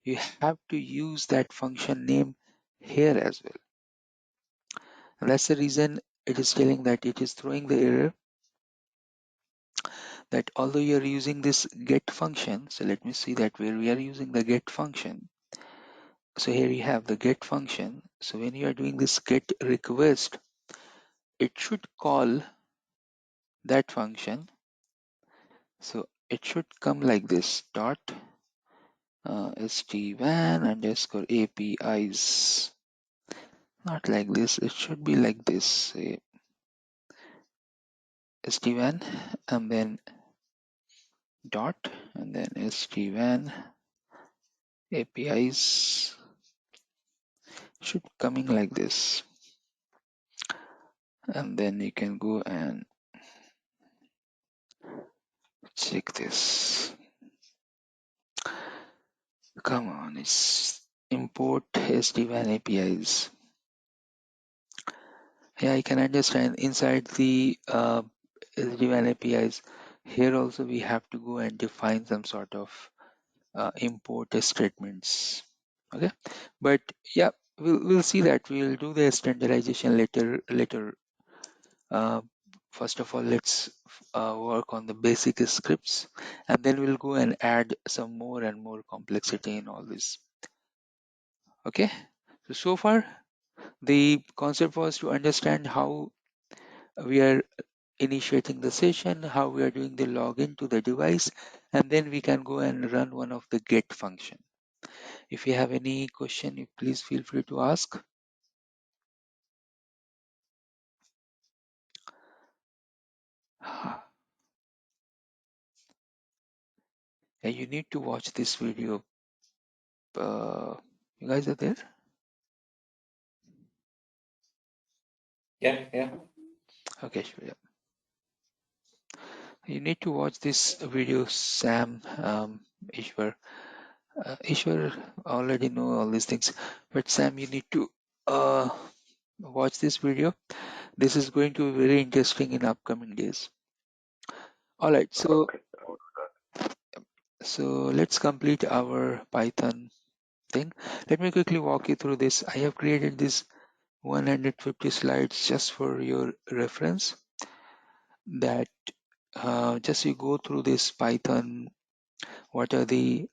you have to use that function name here as well. And that's the reason it is telling that it is throwing the error that although you are using this get function. So let me see that where we are using the get function. So here you have the get function. So when you are doing this get request, it should call that function. So it should come like this dot SD-WAN underscore APIs. Not like this, it should be like this, say SD-WAN and then dot and then SD-WAN APIs should coming like this. And then you can go and check this. Come on, it's import SD-WAN APIs. Yeah, I can understand inside the SD-WAN APIs. Here also we have to go and define some sort of import statements. Okay, but yeah, we'll see that. We'll do the standardization later. First of all, let's work on the basic scripts, and then we'll go and add some more and more complexity in all this. Okay, so far the concept was to understand how we are initiating the session, how we are doing the login to the device, and then we can go and run one of the get function. If you have any question, you please feel free to ask. Yeah, you need to watch this video. You guys are there? Yeah. Okay, sure. Yeah. You need to watch this video, Sam, Ishwar. Ishwar already know all these things, but Sam, you need to watch this video. This is going to be very interesting in upcoming days. All right, so Okay. let's complete our Python thing. Let me quickly walk you through this. I have created this 150 slides just for your reference, that just you go through this Python. What are the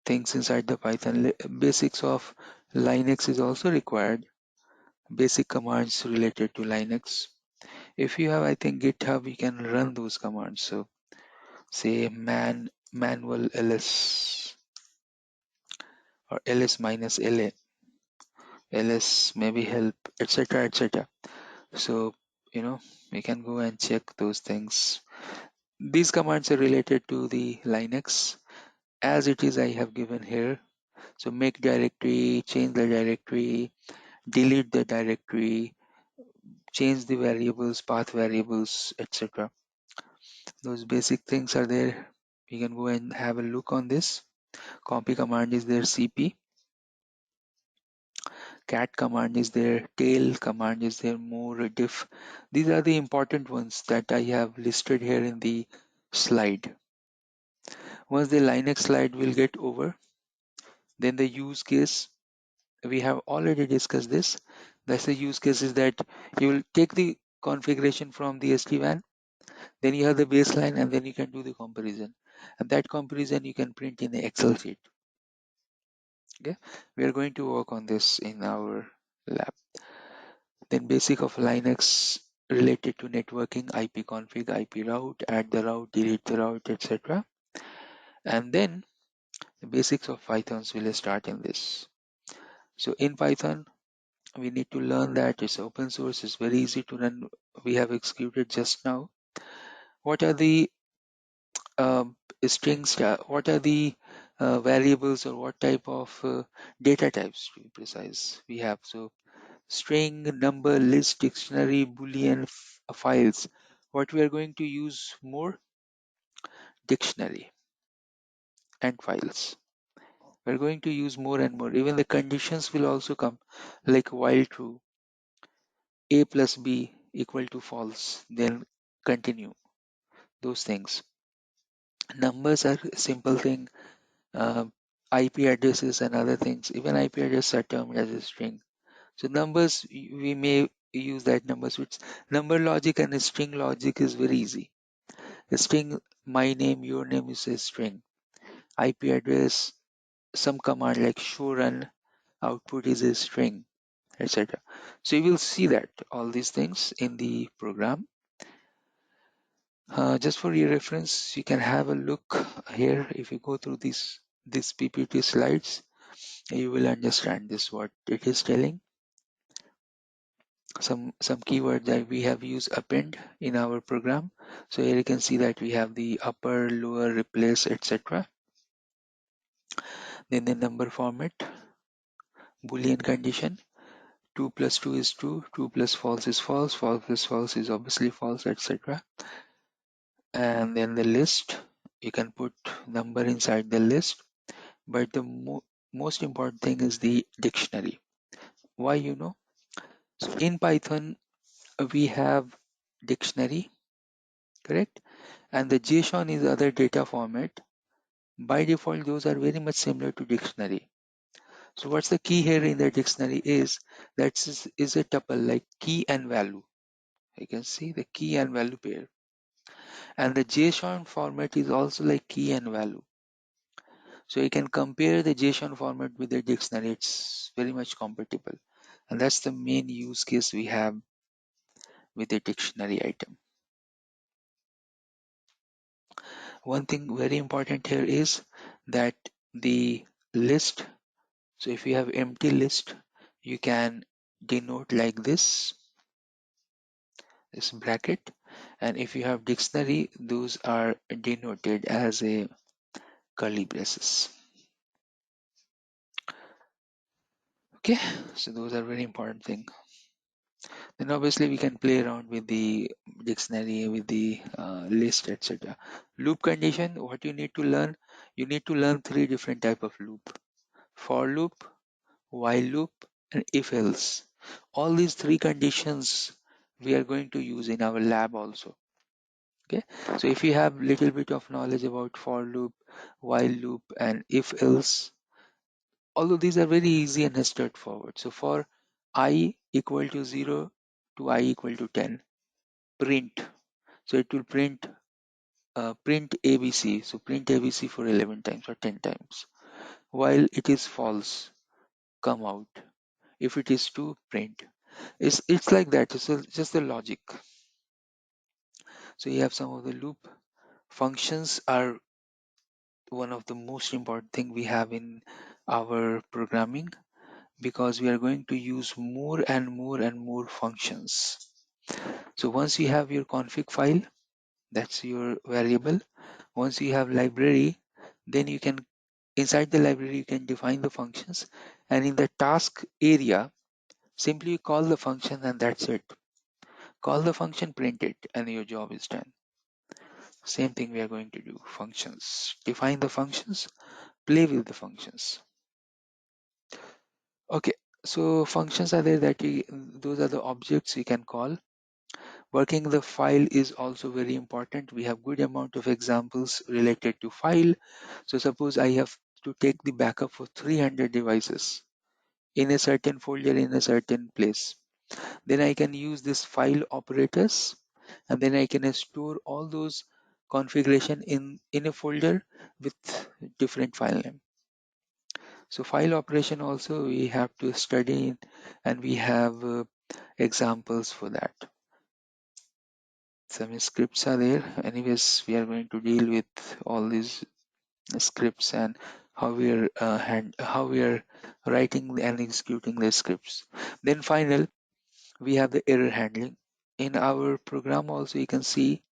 things inside the Python? Basics of Linux is also required. Basic commands related to Linux. If you have, I think, GitHub, you can run those commands. So say manual ls or ls minus la, ls maybe help, etc., etc. So we can go and check those things. These commands are related to the Linux as it is. I have given here. So make directory, change the directory, delete the directory, change the variables, path variables, etc. Those basic things are there. You can go and have a look on this. Copy command is there, cp. Cat command is there, tail command is there, more, diff. These are the important ones that I have listed here in the slide. Once the Linux slide will get over, then the use case, we have already discussed this. That's the use case, is that you will take the configuration from the SD-WAN, then you have the baseline, and then you can do the comparison. And that comparison you can print in the Excel sheet. Okay, we are going to work on this in our lab. Then basic of Linux related to networking, IP config, IP route, add the route, delete the route, etc. And then the basics of Pythons will start in this. So in Python, we need to learn that it's open source, it's very easy to run. We have executed just now. What are the strings, what are the variables, or what type of data types, to be precise, we have? So string, number, list, dictionary, boolean, files. What we are going to use more? Dictionary and files. We're going to use more and more. Even the conditions will also come, like while true, a plus b equal to false, then continue. Those things. Numbers are a simple thing. uh, IP addresses and other things. Even IP addresses are termed as a string. So numbers, we may use that numbers. Which number logic and string logic is very easy. A string, my name, your name, is a string. IP address, some command like show run output is a string, etc. So you will see that all these things in the program. Just for your reference, you can have a look here. If you go through these PPT slides, you will understand this, what it is telling. Some keywords that we have used append in our program. So here you can see that we have the upper, lower, replace, etc. Then the number format, boolean condition, 2 plus 2 is 2, 2 plus false is false, false plus false is obviously false, etc. And then the list, you can put number inside the list, but the most important thing is the dictionary. Why? So in Python we have dictionary, correct? And the JSON is other data format. By default, those are very much similar to dictionary. So what's the key here in the dictionary is that is a tuple, like key and value. You can see the key and value pair. And the JSON format is also like key and value. So you can compare the JSON format with the dictionary. It's very much compatible. And that's the main use case we have with the dictionary item. One thing very important here is that the list, so if you have empty list, you can denote like this bracket, and if you have dictionary, those are denoted as a curly braces. Okay, so those are very important thing. Then obviously we can play around with the dictionary, with the list, etc. Loop condition, what you need to learn? You need to learn 3 different type of loop: for loop, while loop, and if else. All these 3 conditions we are going to use in our lab also. Okay, so if you have little bit of knowledge about for loop, while loop, and if else, although these are very easy and straightforward. So for I equal to 0 to I equal to 10, print. So it will print ABC. So print ABC for 11 times or 10 times. While it is false, come out. If it is true, print. It's like that. It's just the logic. So you have some of the loop functions are one of the most important thing we have in our programming, because we are going to use more and more and more functions. So once you have your config file, that's your variable. Once you have library, then you can, inside the library, you can define the functions, and in the task area, simply call the function and that's it. Call the function, print it, and your job is done. Same thing we are going to do. Functions. Define the functions, play with the functions. Okay, so functions are there that those are the objects you can call. Working the file is also very important. We have good amount of examples related to file. So suppose I have to take the backup for 300 devices in a certain folder in a certain place. Then I can use this file operators, and then I can store all those configuration in a folder with different file name. So file operation also we have to study, and we have examples for that. Some scripts are there. Anyways, we are going to deal with all these scripts and how we are writing and executing the scripts. Then final, we have the error handling. In our program also you can see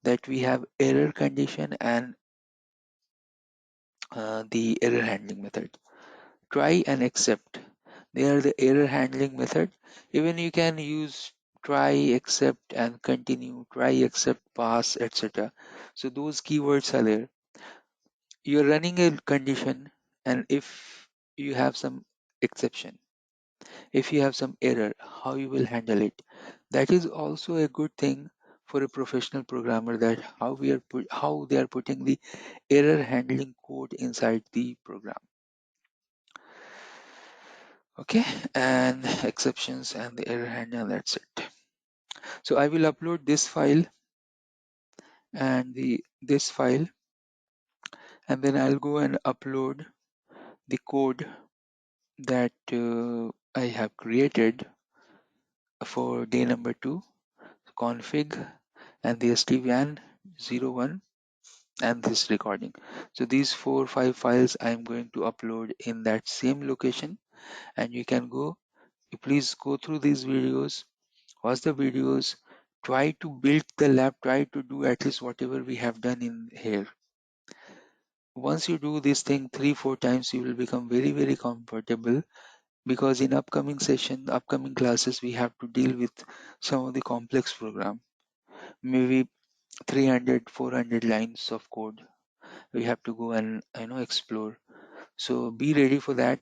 that we have error condition and the error handling method. Try and accept, they are the error handling method. Even you can use try, accept, and continue, try, accept, pass, etc. So those keywords are there. You're running a condition, and if you have some exception, if you have some error, how you will handle it, that is also a good thing for a professional programmer, that how they are putting the error handling code inside the program. Okay, and exceptions and the error handling, that's it. So I will upload this file and this file, and then I'll go and upload the code that I have created for day number 2, config, and the SD-WAN 01, and this recording. So these 4 or 5 files I am going to upload in that same location, and you can go, you please go through these videos, watch the videos, try to build the lab, try to do at least whatever we have done in here. Once you do this thing 3-4 times, you will become very, very comfortable, because in upcoming session, upcoming classes, we have to deal with some of the complex program, maybe 300-400 lines of code we have to go and explore. So be ready for that.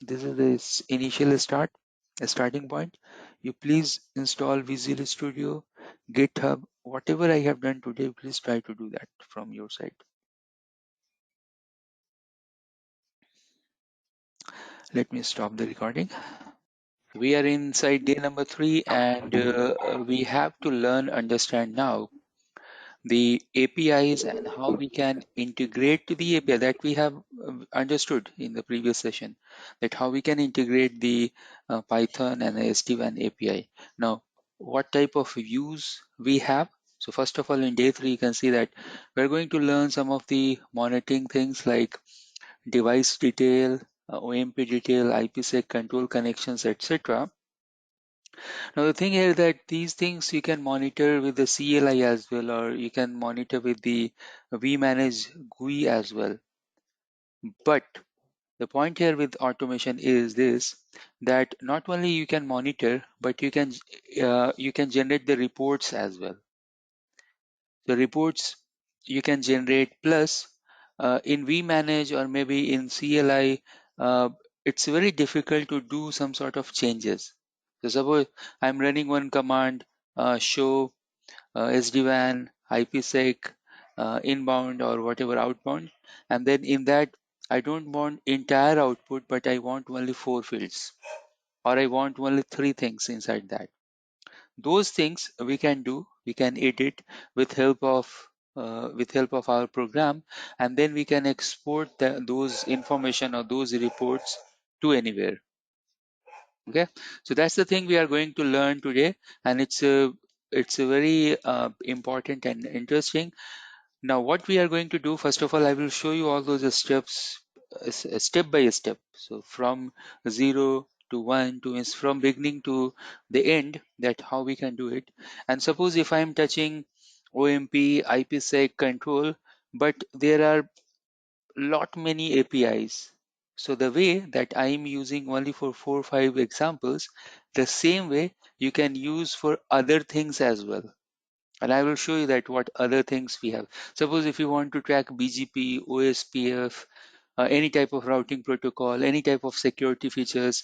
This is the initial a starting point. You please install Visual Studio, GitHub, whatever I have done today, please try to do that from your side. Let me stop the recording. We are inside day number 3, and we have to understand now the APIs and how we can integrate to the API that we have understood in the previous session, that how we can integrate the Python and the SD-WAN API. Now, what type of views we have? So first of all, in day 3, you can see that we're going to learn some of the monitoring things like device detail, OMP detail, IPsec control connections, etc. Now the thing here that these things you can monitor with the CLI as well, or you can monitor with the vManage GUI as well. But the point here with automation is this, that not only you can monitor, but you can generate the reports as well. The reports you can generate, plus in vManage or maybe in CLI, it's very difficult to do some sort of changes. So suppose I'm running one command, show SD-WAN IPsec, inbound or whatever outbound, and then in that I don't want entire output, but I want only 4 fields, or I want only 3 things inside that. Those things we can do, we can edit with help of our program, and then we can export those information or those reports to anywhere. Okay, so that's the thing we are going to learn today, and it's a very important and interesting. Now what we are going to do, first of all, I will show you all those steps, step by step. So from 0 to 1 to means from beginning to the end, that how we can do it. And suppose if I am touching OMP, IPsec control, but there are lot many APIs. So the way that I am using only for 4 or 5 examples, the same way you can use for other things as well. And I will show you that what other things we have. Suppose if you want to track BGP, OSPF, any type of routing protocol, any type of security features,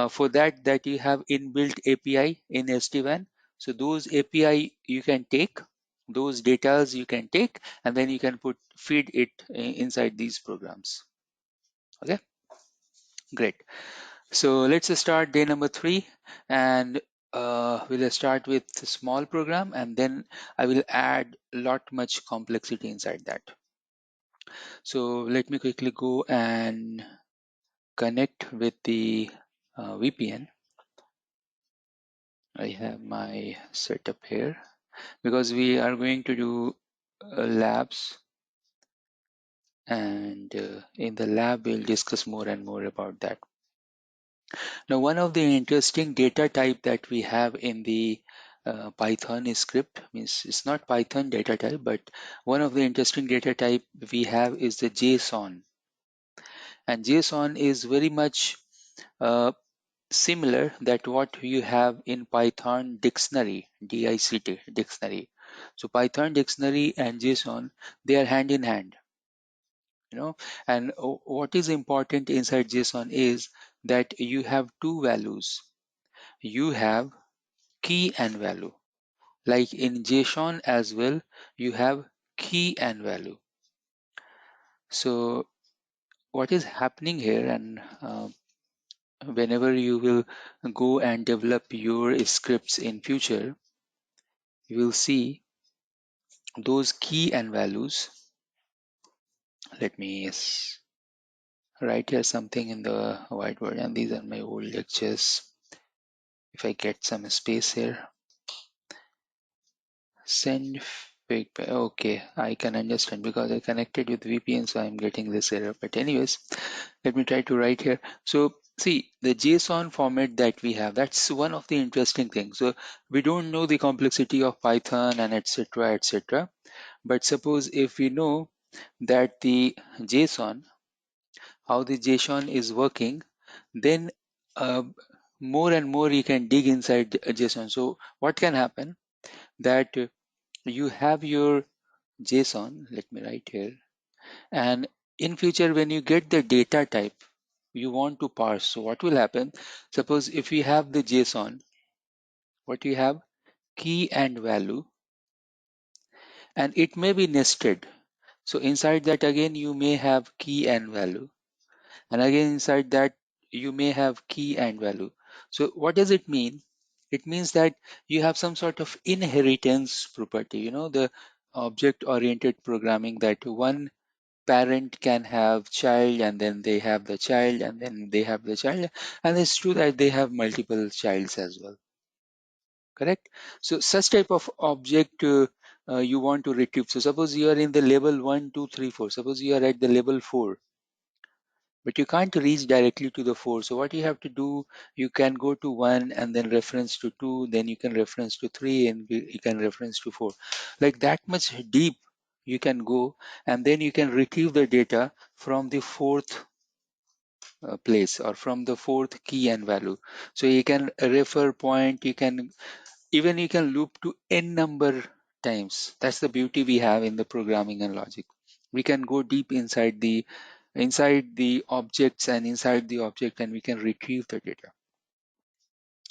for that you have inbuilt API in SD-WAN. So those API you can take, those datas you can take, and then you can feed it inside these programs. Okay, great. So let's start day number 3, and we'll start with a small program, and then I will add much complexity inside that. So let me quickly go and connect with the VPN. I have my setup here because we are going to do labs, and in the lab we'll discuss more and more about that. Now, one of the interesting data type that we have in the Python script, means it's not Python data type, but one of the interesting data type we have is the JSON. And JSON is very much similar that what you have in Python dictionary, DICT dictionary. So Python dictionary and JSON, they are hand in hand. And what is important inside JSON is that you have 2 values. You have key and value. Like in JSON as well, you have key and value. So what is happening here, and whenever you will go and develop your scripts in future, you will see those key and values. Let me write here something in the whiteboard, and these are my old lectures. If I get some space here, send fake. Okay, I can understand because I connected with VPN, so I'm getting this error. But anyways, let me try to write here. So see, the JSON format that we have, that's one of the interesting things. So we don't know the complexity of Python and etc. etc. But suppose if we know that the JSON, how the JSON is working, then uh, more and more you can dig inside JSON. So what can happen that you have your JSON, let me write here, and in future when you get the data type you want to parse. So what will happen, suppose if we have the JSON, what you have, key and value, and it may be nested. So inside that again you may have key and value, and again inside that you may have key and value. So what does it mean? It means that you have some sort of inheritance property, the object oriented programming, that one parent can have child and then they have the child and then they have the child, and it's true that they have multiple childs as well, correct? So such type of object you want to retrieve. So suppose you are in the level 1 2 3 4, suppose you are at the level 4, but you can't reach directly to the 4. So what you have to do, you can go to 1 and then reference to 2, then you can reference to 3, and you can reference to 4. Like that much deep you can go, and then you can retrieve the data from the 4th place, or from the 4th key and value. So you can refer point, you can loop to n number times. That's the beauty we have in the programming and logic. We can go deep inside the objects and inside the object, and we can retrieve the data.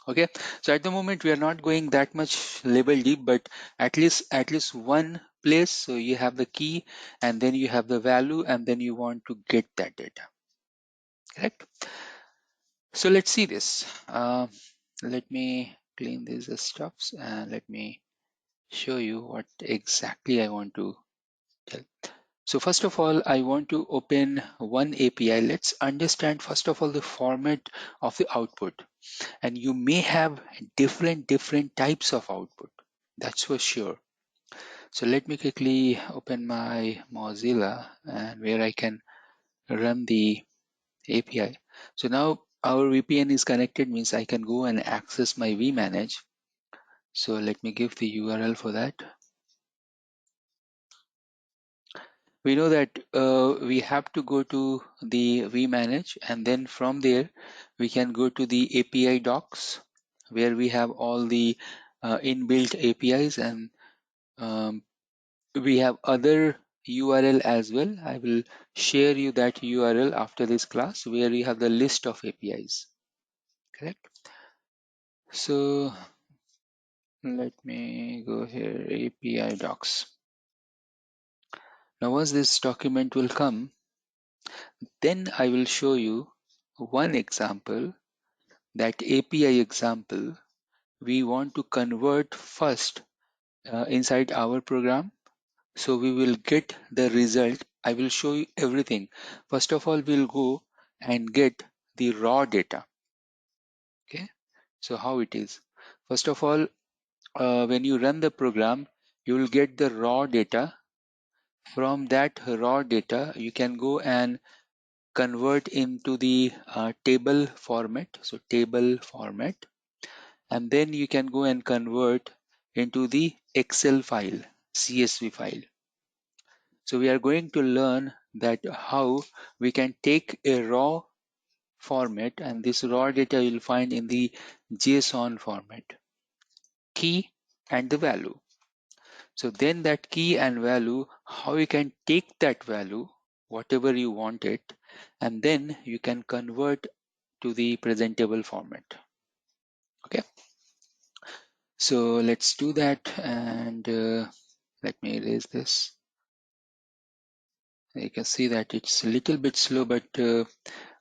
Okay, so at the moment we are not going that much level deep, but at least one place. So you have the key, and then you have the value, and then you want to get that data. Correct. So let's see this. Let me clean these stuffs and let me show you what exactly I want to tell. So first of all, I want to open one API. Let's understand first of all the format of the output. And you may have different types of output. That's for sure. So let me quickly open my Mozilla and where I can run the API. So now our VPN is connected, means I can go and access my vManage. So let me give the URL for that. We know that we have to go to the vManage, and then from there we can go to the API docs where we have all the inbuilt APIs, and we have other URL as well. I will share you that URL after this class where we have the list of APIs. Correct. So let me go here, API docs. Now once this document will come, then I will show you one example, that API example we want to convert first inside our program. So we will get the result. I will show you everything. First of all, we'll go and get the raw data. Okay, so how it is? First of all, when you run the program, you will get the raw data. From that raw data, you can go and convert into the table format. So table format, and then you can go and convert into the Excel file, CSV file. So we are going to learn that how we can take a raw format, and this raw data you'll find in the JSON format, key and the value. So then that key and value, how you can take that value, whatever you want it, and then you can convert to the presentable format. Okay, so let's do that, and let me erase this. You can see that it's a little bit slow, but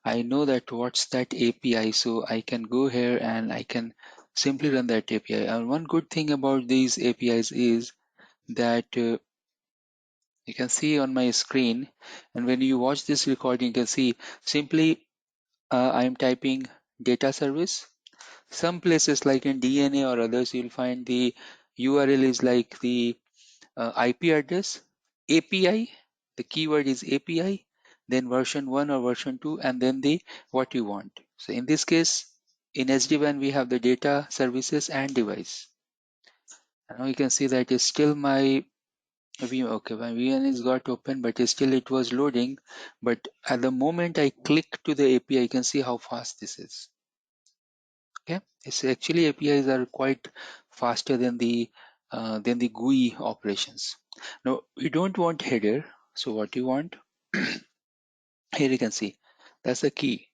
I know that what's that API, so I can go here and I can simply run that API. And one good thing about these APIs is that you can see on my screen, and when you watch this recording, you can see simply I'm typing data service. Some places like in DNA or others, you'll find the URL is like the IP address, API, the keyword is API, then version 1 or version 2, and then the what you want. So in this case, in SD-WAN, we have the data services and device. And now you can see that is still my okay, my VN is got open, but still it was loading. But at the moment I click to the API, you can see how fast this is. Okay, it's actually APIs are quite faster than the GUI operations. Now we don't want header, so what you want here you can see that's the key.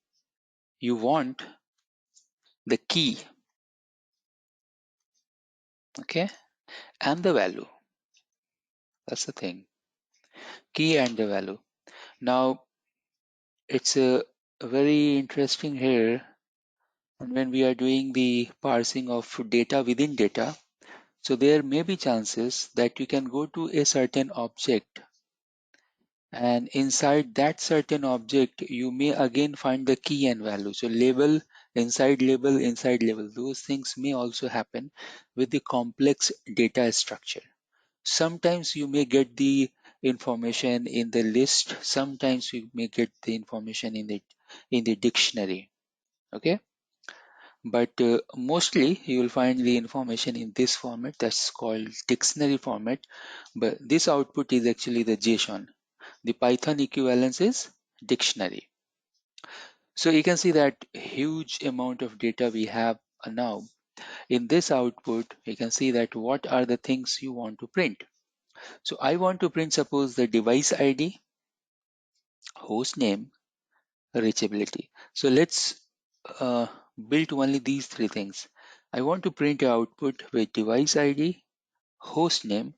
You want the key, okay, and the value. That's the thing, key and the value. Now it's a very interesting here, and when we are doing the parsing of data within data, so there may be chances that you can go to a certain object, and inside that certain object you may again find the key and value. So label inside label, those things may also happen with the complex data structure. Sometimes you may get the information in the list, sometimes you may get the information in the dictionary. Okay, but mostly you will find the information in this format, that's called dictionary format. But this output is actually the JSON. The Python equivalence is dictionary. So you can see that huge amount of data we have now. In this output, you can see that what are the things you want to print. So I want to print, suppose, the device ID, host name, reachability. So let's build only these three things. I want to print output with device ID, host name,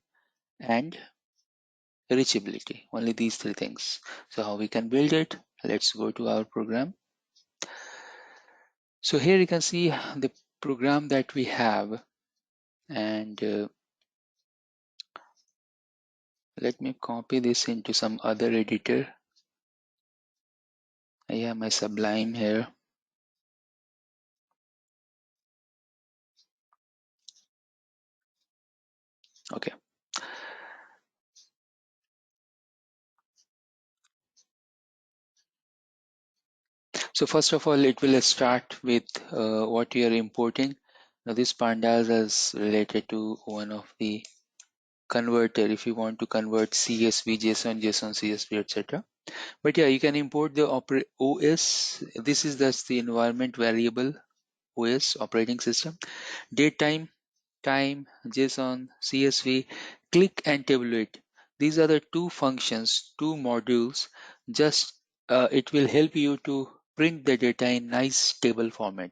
and reachability. Only these three things. So how we can build it? Let's go to our program. So here you can see the program that we have, and let me copy this into some other editor. I have my Sublime here. Okay. So first of all, it will start with what you are importing. Now this pandas is related to one of the converter if you want to convert CSV, JSON, JSON, CSV, etc. But yeah, you can import the OS. This is just the environment variable OS, operating system. Date time, JSON, CSV, click and tabulate. These are the two functions, two modules. Just it will help you to print the data in nice table format.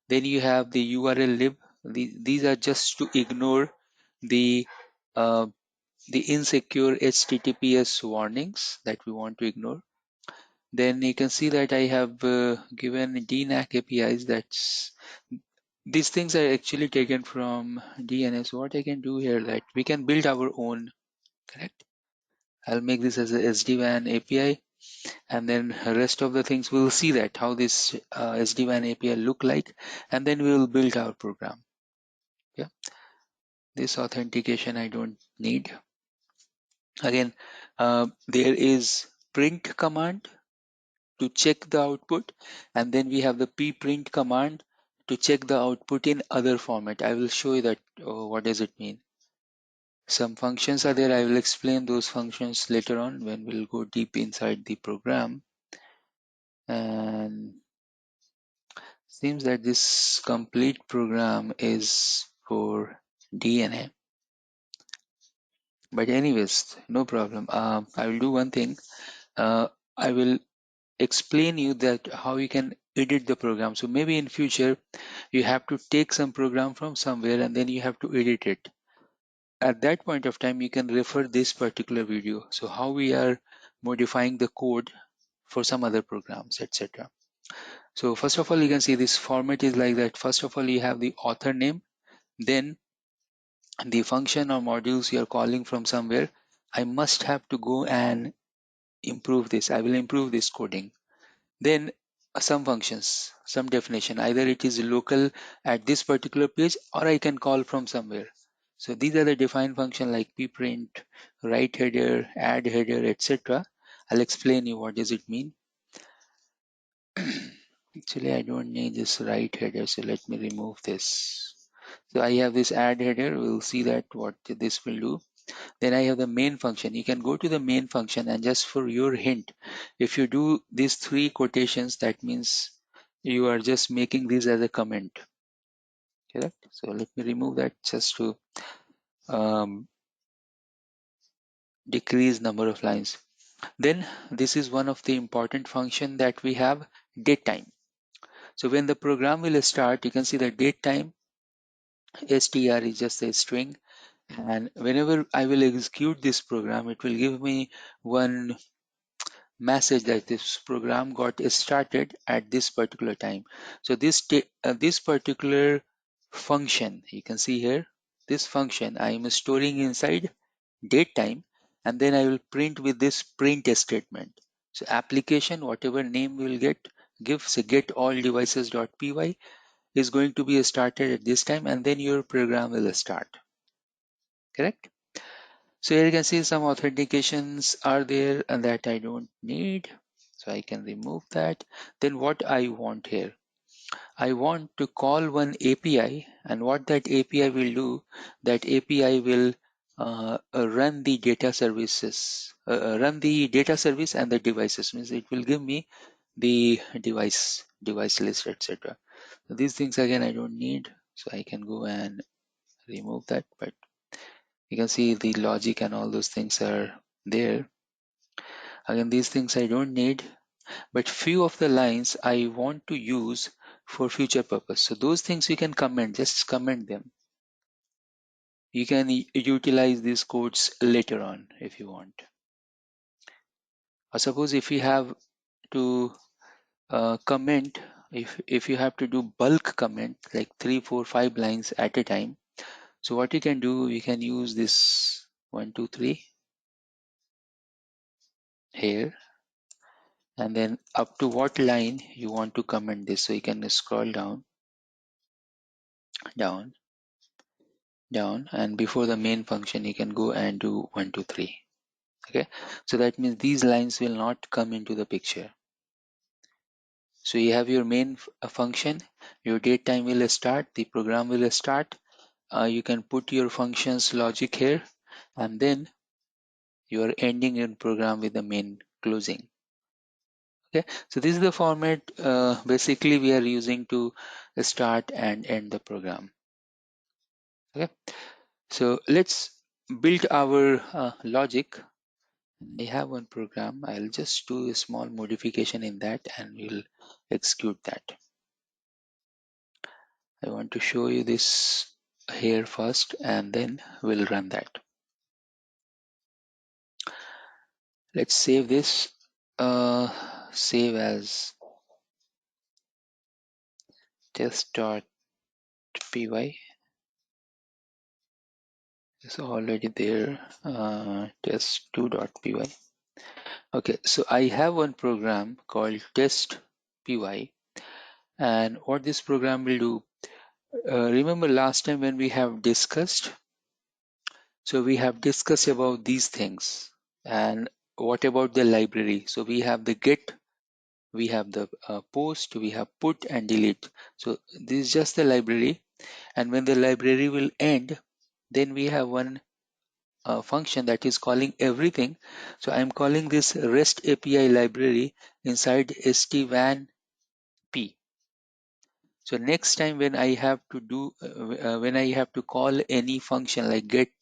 Then you have the URL lib. These are just to ignore the uh, insecure HTTPS warnings that we want to ignore. Then you can see that I have given DNAC APIs. That's these things are actually taken from DNS. What I can do here that we can build our own, correct? I'll make this as a SD-WAN API, and then the rest of the things we'll see that how this SD-WAN API look like, and then we will build our program. Yeah, this authentication I don't need. Again, there is print command to check the output, and then we have the pprint command to check the output in other format. I will show you that what does it mean. Some functions are there. I will explain those functions later on when we'll go deep inside the program. And seems that this complete program is for DNA. But anyways, no problem. I will do one thing. I will explain you that how you can edit the program. So maybe in future you have to take some program from somewhere and then you have to edit it. At that point of time you can refer this particular video. So how we are modifying the code for some other programs, etc. So first of all, you can see this format is like that. First of all, you have the author name, then the function or modules you are calling from somewhere. I must have to go and improve this. I will improve this coding. Then some functions, some definition, either it is local at this particular page or I can call from somewhere. So these are the defined function like pprint, write header, add header, etc. I'll explain you what does it mean. Actually, I don't need this write header, so let me remove this. So I have this add header. We'll see that what this will do. Then I have the main function. You can go to the main function, and just for your hint, if you do these three quotations, that means you are just making this as a comment. Correct? So let me remove that just to decrease number of lines. Then this is one of the important function that we have, date time. So when the program will start, you can see the date time str is just a string, and whenever I will execute this program, it will give me one message that this program got started at this particular time. So this particular function, you can see here, this function I am storing inside date time, and then I will print with this print statement. So application, whatever name we will give, say get all devices.py is going to be started at this time, and then your program will start. Correct? So here you can see some authentications are there and that I don't need. So I can remove that. Then what I want here, I want to call one API, and what that API will do, that API will run the data services, run the data service and the devices. Means it will give me the device list, etc. So these things again I don't need, so I can go and remove that. But you can see the logic and all those things are there. Again, these things I don't need, but few of the lines I want to use for future purpose. So those things you can comment, just comment them. You can utilize these codes later on if you want. Or suppose if you have to comment, if you have to do bulk comment like 3, 4, 5 lines at a time, so what you can do, you can use this 1, 2, 3 here, and then up to what line you want to comment this. So you can scroll down, down, down, and before the main function you can go and do 1, 2, 3. Okay, so that means these lines will not come into the picture. So you have your main function, your date time will start, the program will start. You can put your functions logic here, and then you are ending your program with the main closing. Okay, so this is the format basically we are using to start and end the program. Okay, so let's build our logic. I have one program. I'll just do a small modification in that and we'll execute that. I want to show you this here first and then we'll run that. Let's save this. Save as test.py. It's already there. Test2.py. Okay, so I have one program called test.py, and what this program will do, remember last time when we have discussed, so we have discussed about these things. And what about the library? So we have the get, we have the post, we have put and delete. So this is just the library, and when the library will end, then we have one function that is calling everything. So I'm calling this REST API library inside SD-WAN P. So next time when I have to do when I have to call any function like get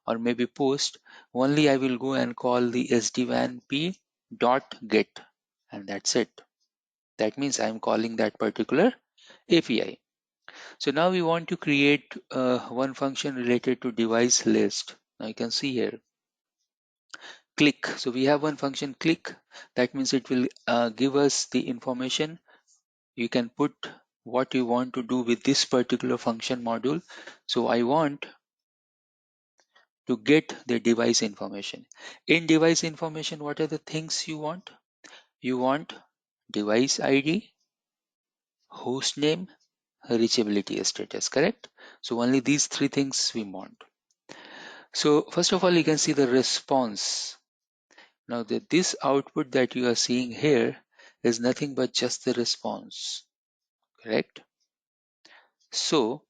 or maybe post, only I will go and call the SD-WAN P dot get, and that's it. That means I'm calling that particular API. So now we want to create one function related to device list. Now you can see here click. So we have one function click. That means it will give us the information. You can put what you want to do with this particular function module. So I want to get the device information. In device information, what are the things you want? You want device ID, host name, reachability status, correct? So only these three things we want. So first of all, you can see the response. Now this output that you are seeing here is nothing but just the response, correct? So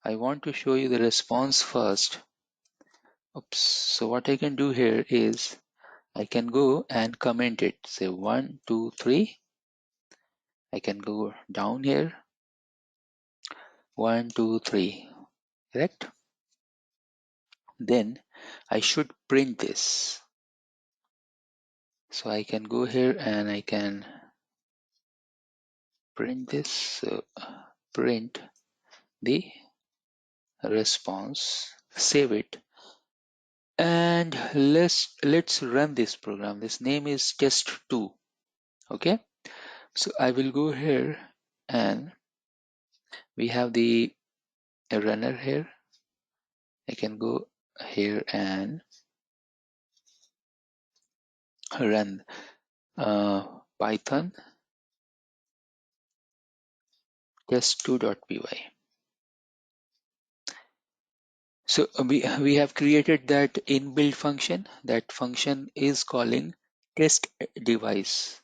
I want to show you the response first. Oops. So what I can do here is I can go and comment it. Say 1, 2, 3. I can go down here. 1, 2, 3. Correct? Then I should print this. So I can go here and I can print this. So print the response, save it, and let's run this program. This name is test2. Okay, so I will go here and we have the runner here. I can go here and run Python test2.py. So we have created that inbuilt function. That function is calling test device.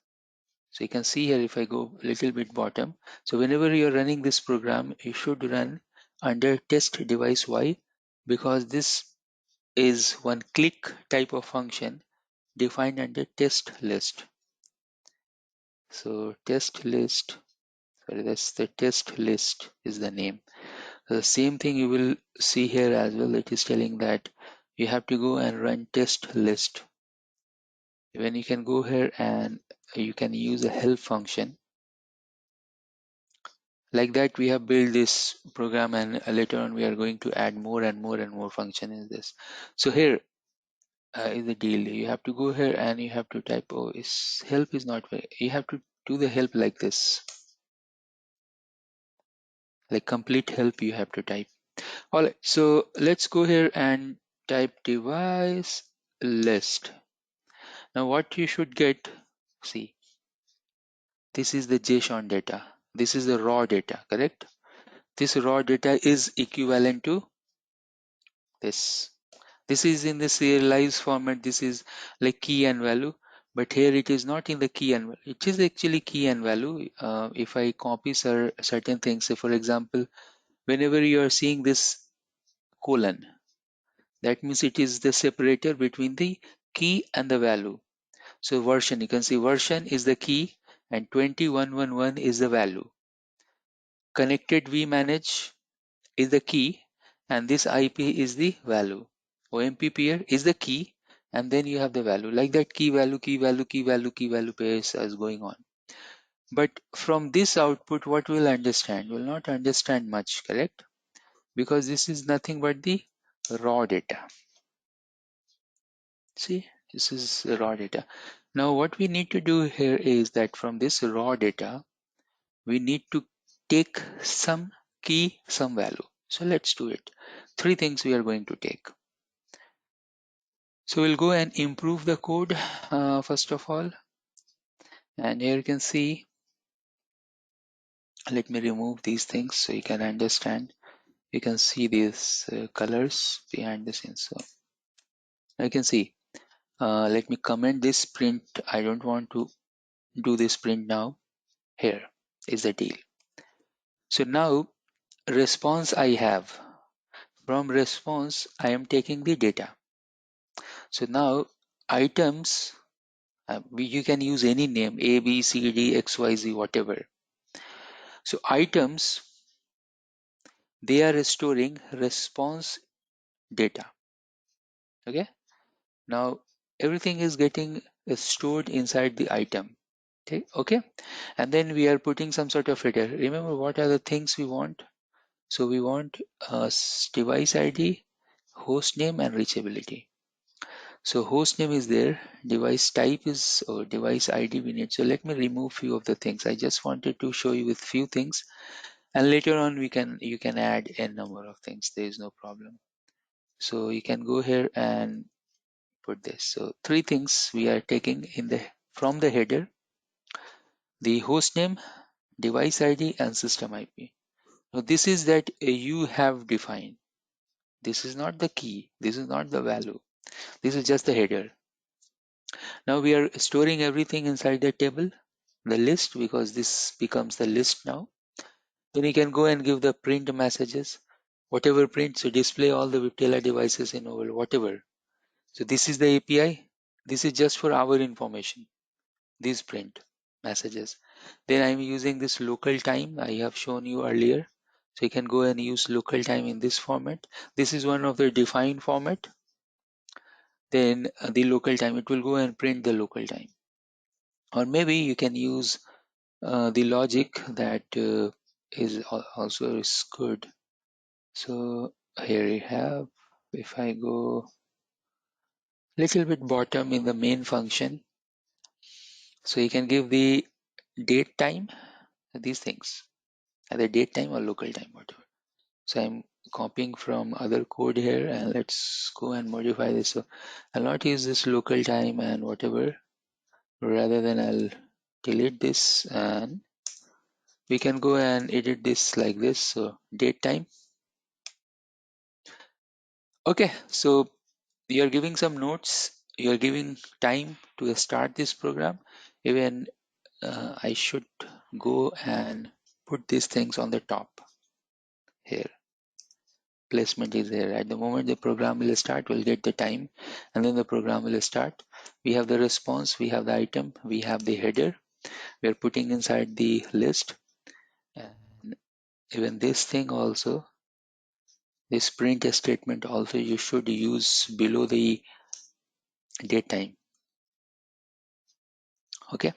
So you can see here if I go a little bit bottom. So whenever you're running this program, you should run under test device. Why? Because this is one click type of function defined under test list. So test list, sorry, that's the test list is the name. The same thing you will see here as well. It is telling that you have to go and run test list. When you can go here and you can use a help function. Like that, we have built this program, and later on we are going to add more and more and more function in this. So here is the deal. You have to go here and you have to type, oh, help is not very, you have to do the help like this, like complete help you have to type. All right, so let's go here and type device list. Now what you should get, see, this is the JSON data. This is the raw data, correct? This raw data is equivalent to this. This is in the serialized format. This is like key and value, but here it is not in the key and value. It is actually key and value. If I copy certain things, say for example, whenever you are seeing this colon, that means it is the separator between the key and the value. So version, you can see version is the key and 2111 is the value. Connected vmanage is the key and this IP is the value. OMP peer is the key and then you have the value. Like that, key value, key value, key value, key value pairs is going on. But from this output, what we'll understand? We'll not understand much, correct? Because this is nothing but the raw data. See, this is raw data. Now what we need to do here is that from this raw data, we need to take some key, some value. So let's do it. Three things we are going to take. So we'll go and improve the code first of all. And here you can see, let me remove these things so you can understand. You can see these colors behind the scenes. So you can see, let me comment this print. I don't want to do this print now. Here is the deal. So now response I have. From response, I am taking the data. So now items, you can use any name, A, B, C, D, X, Y, Z, whatever. So items, they are storing response data. Okay. Now everything is getting stored inside the item. Okay. And then we are putting some sort of header. Remember what are the things we want? So we want device ID, host name, and reachability. So host name is there, device type is, or device ID we need. So let me remove few of the things. I just wanted to show you with few things, and later on you can add a number of things. There is no problem. So you can go here and put this. So three things we are taking in the from the header: the host name, device ID, and system IP. Now this is that you have defined. This is not the key. This is not the value. This is just the header. Now we are storing everything inside the table, the list, because this becomes the list now. Then you can go and give the print messages, whatever print, so display all the Viptela devices in over whatever. So this is the API. This is just for our information, these print messages. Then I'm using this local time I have shown you earlier. So you can go and use local time in this format. This is one of the defined format. Then the local time, it will go and print the local time. Or maybe you can use the logic that is also is good. So here you have, if I go little bit bottom in the main function, so you can give the date time, these things, either date time or local time, whatever. So I'm copying from other code here, and let's go and modify this. So I'll not use this local time and whatever, rather than I'll delete this, and we can go and edit this like this. So date time. Okay, so you're giving some notes, you're giving time to start this program. Even I should go and put these things on the top here. Placement is here. At the moment the program will start, we'll get the time, and then the program will start. We have the response, we have the item, we have the header. We are putting inside the list, and even this thing also, this print statement also you should use below the date time. Okay,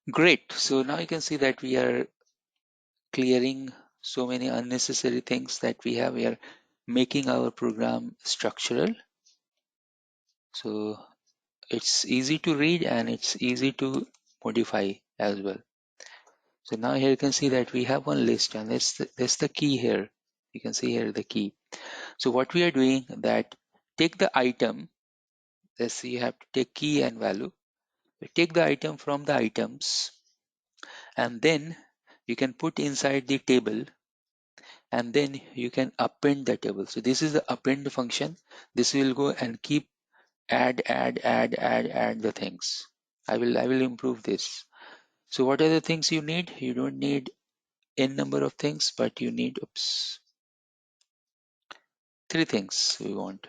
great. So now you can see that we are clearing so many unnecessary things that we have. We are making our program structural. So it's easy to read and it's easy to modify as well. So now here you can see that we have one list, and that's the key here. You can see here the key. So what we are doing that take the item. Let's see, you have to take key and value. We take the item from the items, and then you can put inside the table, and then you can append the table. So this is the append function. This will go and keep add the things. I will improve this. So what are the things you need? You don't need n number of things, but you need three things we want.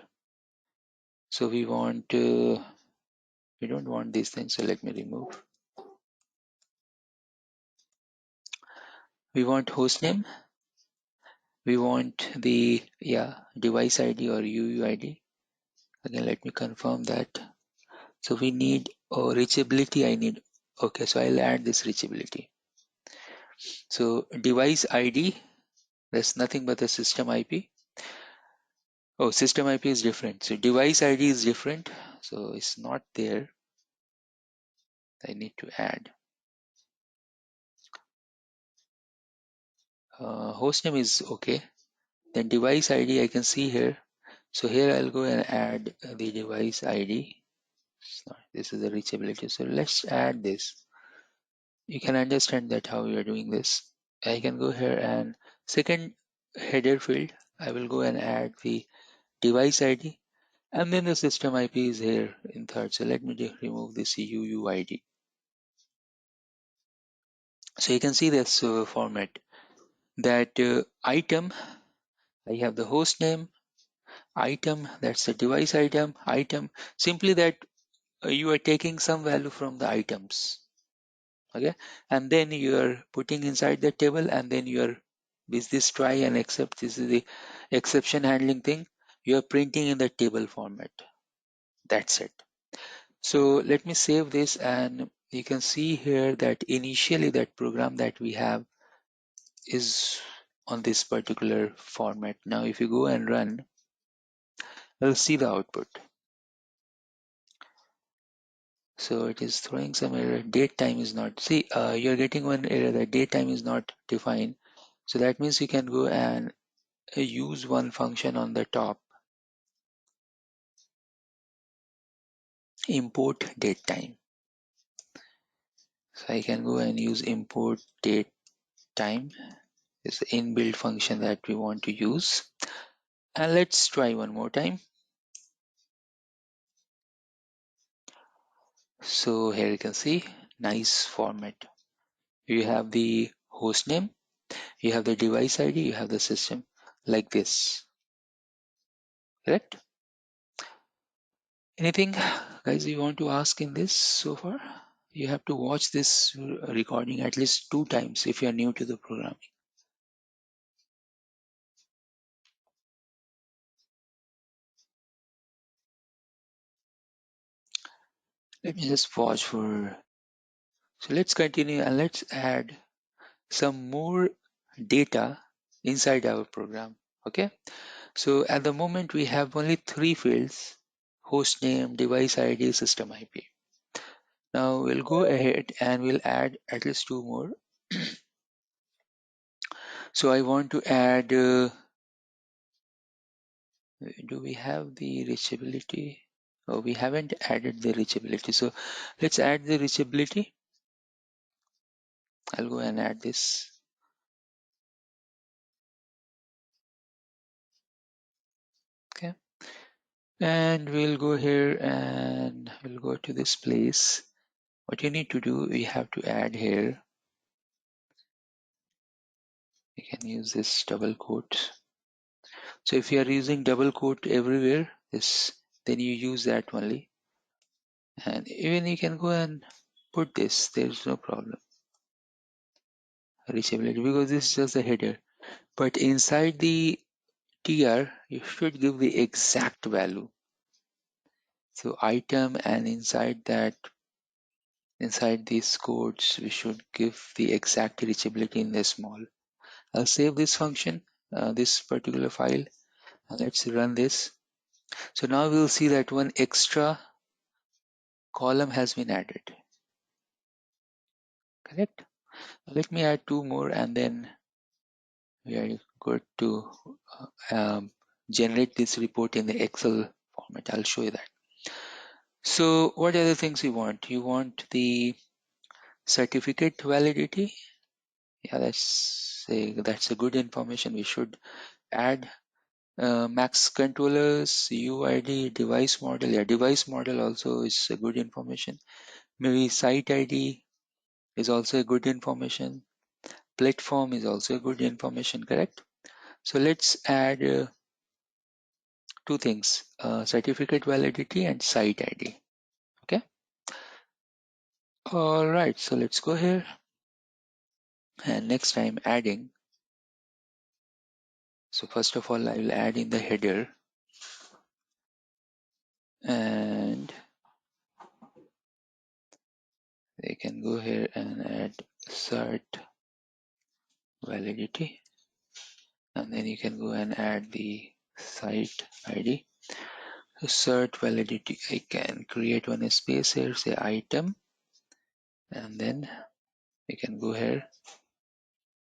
So we want we don't want these things, so let me remove. We want hostname. We want the device ID or UUID. Again, let me confirm that. So we need reachability. I need, okay, so I'll add this reachability. So device ID, that's nothing but the system IP. Oh, system IP is different. So device ID is different. So it's not there. I need to add. Hostname is okay. Then device ID I can see here. So here I'll go and add the device ID. This is the reachability. So let's add this. You can understand that how we are doing this. I can go here and second header field, I will go and add the device ID, and then the system IP is here in third. So let me remove this UUID. So you can see this format that item, I have the host name, item, that's the device item, simply that you are taking some value from the items. Okay, and then you are putting inside the table, and then you are with this try and except, this is the exception handling thing, you are printing in the table format. That's it. So let me save this, and you can see here that initially that program that we have is on this particular format. Now if you go and run, you'll see the output. So it is throwing some error. Date time is not, see, you're getting one error that date time is not defined. So that means you can go and use one function on the top, import date time. So I can go and use import date time. It's the inbuilt function that we want to use. And let's try one more time. So here you can see nice format. You have the host name, you have the device ID, you have the system, like this. Correct? Anything guys you want to ask in this so far? You have to watch this recording at least 2 times if you are new to the programming. Let me just pause for. So let's continue and let's add some more data inside our program. Okay. So at the moment we have only 3 fields: host name, device ID, system IP. Now we'll go ahead and we'll add at least 2 more. So I want to add, do we have the reachability? Oh, we haven't added the reachability. So let's add the reachability. I'll go and add this. Okay. And we'll go here and we'll go to this place. What you need to do, we have to add here. You can use this double quote. So if you are using double quote everywhere, then you use that only. And even you can go and put this, there's no problem. Reachability, because this is just a header. But inside the TR, you should give the exact value. So item, and inside that, inside these codes, we should give the exact reachability in the small. I'll save this function, this particular file, and let's run this. So now we'll see that one extra column has been added. Correct? Let me add 2 more, and then we are good to generate this report in the Excel format. I'll show you that. So what are the things you want? You want the certificate validity. Yeah, that's a good information. We should add max controllers, UID, device model. Yeah, device model also is a good information. Maybe site ID is also a good information. Platform is also a good information, correct? So let's add 2 things, certificate validity and site ID. Okay. All right, so let's go here, and next time adding. So first of all, I will add in the header, and they can go here and add cert validity, and then you can go and add the site ID. So cert validity, I can create one space here, say item, and then you can go here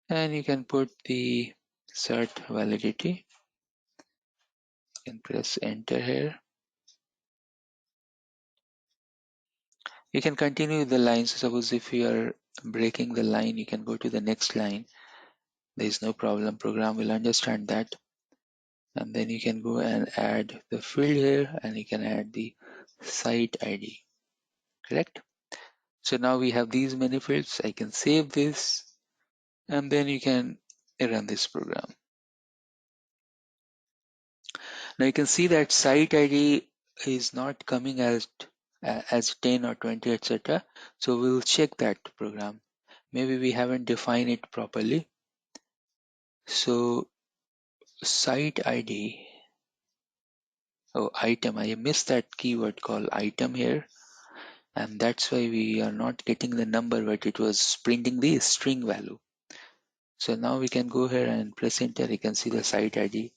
and you can put the cert validity. You can press enter here. You can continue the lines. Suppose if you are breaking the line, you can go to the next line. There is no problem. Program will understand that. And then you can go and add the field here, and you can add the site ID. Correct? So now we have these many fields. I can save this, and then you can run this program. Now you can see that site ID is not coming as 10 or 20, etc. So we'll check that program. Maybe we haven't defined it properly. So site ID, oh item, I missed that keyword called item here, and that's why we are not getting the number, but it was printing the string value. So now we can go here and press enter. You can see the site ID.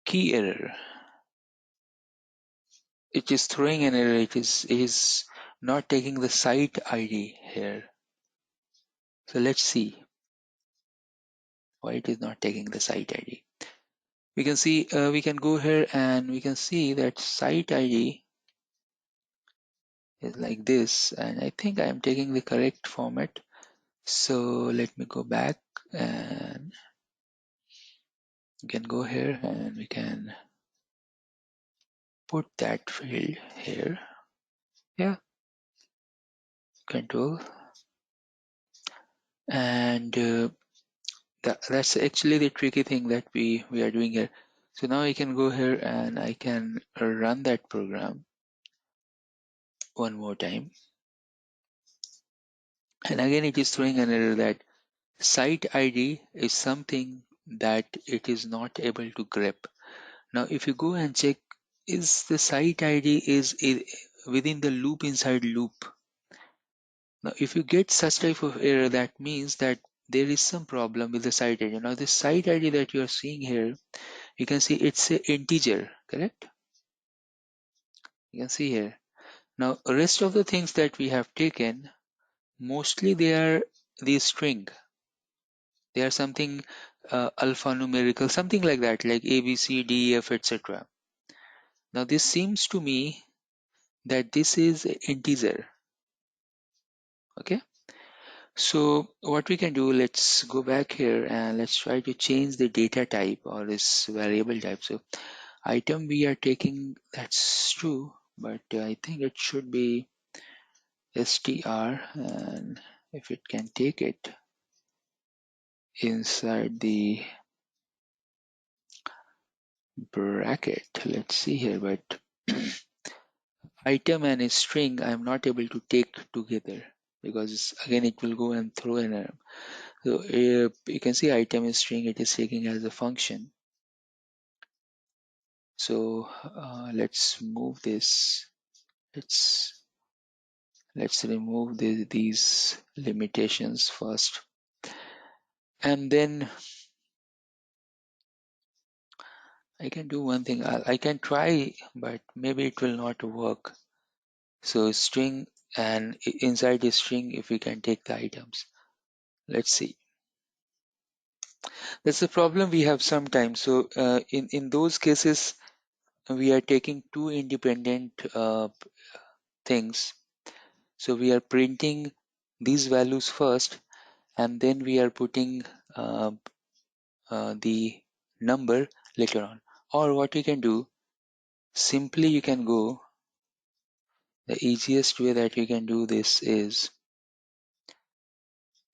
Key error. It is throwing an error. It is not taking the site ID here. So let's see why it is not taking the site ID. We can see, we can go here and we can see that site ID is like this, and I think I am taking the correct format. So let me go back, and you can go here and we can put that field here. Yeah, control, and that's actually the tricky thing that we are doing here. So now I can go here and I can run that program one more time, and again it is throwing an error that site ID is something that it is not able to grep. Now if you go and check, is the site ID is within the loop inside loop. Now if you get such type of error, that means that there is some problem with the site ID. Now the site ID that you are seeing here, you can see it's an integer, correct? You can see here. Now rest of the things that we have taken, mostly they are the string. They are something alphanumerical, something like that, like A, B, C, D, E, F, etc. Now this seems to me that this is an integer. Okay. So what we can do, let's go back here and let's try to change the data type or this variable type. So item we are taking, that's true, but I think it should be str, and if it can take it inside the bracket, let's see here, but item and a string I'm not able to take together because again it will go and throw an error. So you can see item and string, it is taking as a function. So let's move this. Let's remove these limitations first. And then I can do one thing. I can try, but maybe it will not work. So string, and inside the string, if we can take the items. Let's see. That's the problem we have sometimes. So in those cases, we are taking two independent things. So we are printing these values first, and then we are putting the number later on. Or what you can do, simply you can go, the easiest way that you can do this is,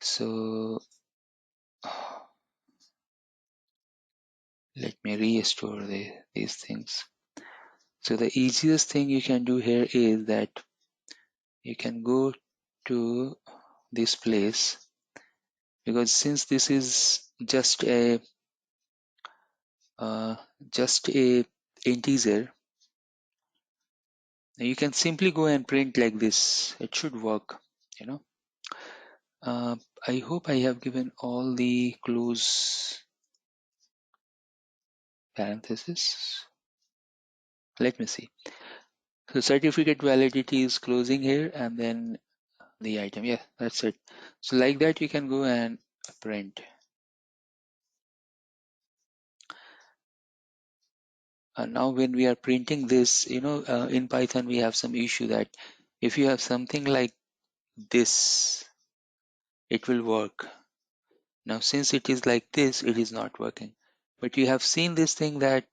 so let me restore these things. So the easiest thing you can do here is that you can go to this place, because since this is just a integer, you can simply go and print like this. It should work, you know. I hope I have given all the close parentheses. Let me see. So certificate validity is closing here, and then the item. Yeah, that's it. So like that, you can go and print. Now when we are printing this, in Python, we have some issue that if you have something like this, it will work. Now, since it is like this, it is not working. But you have seen this thing that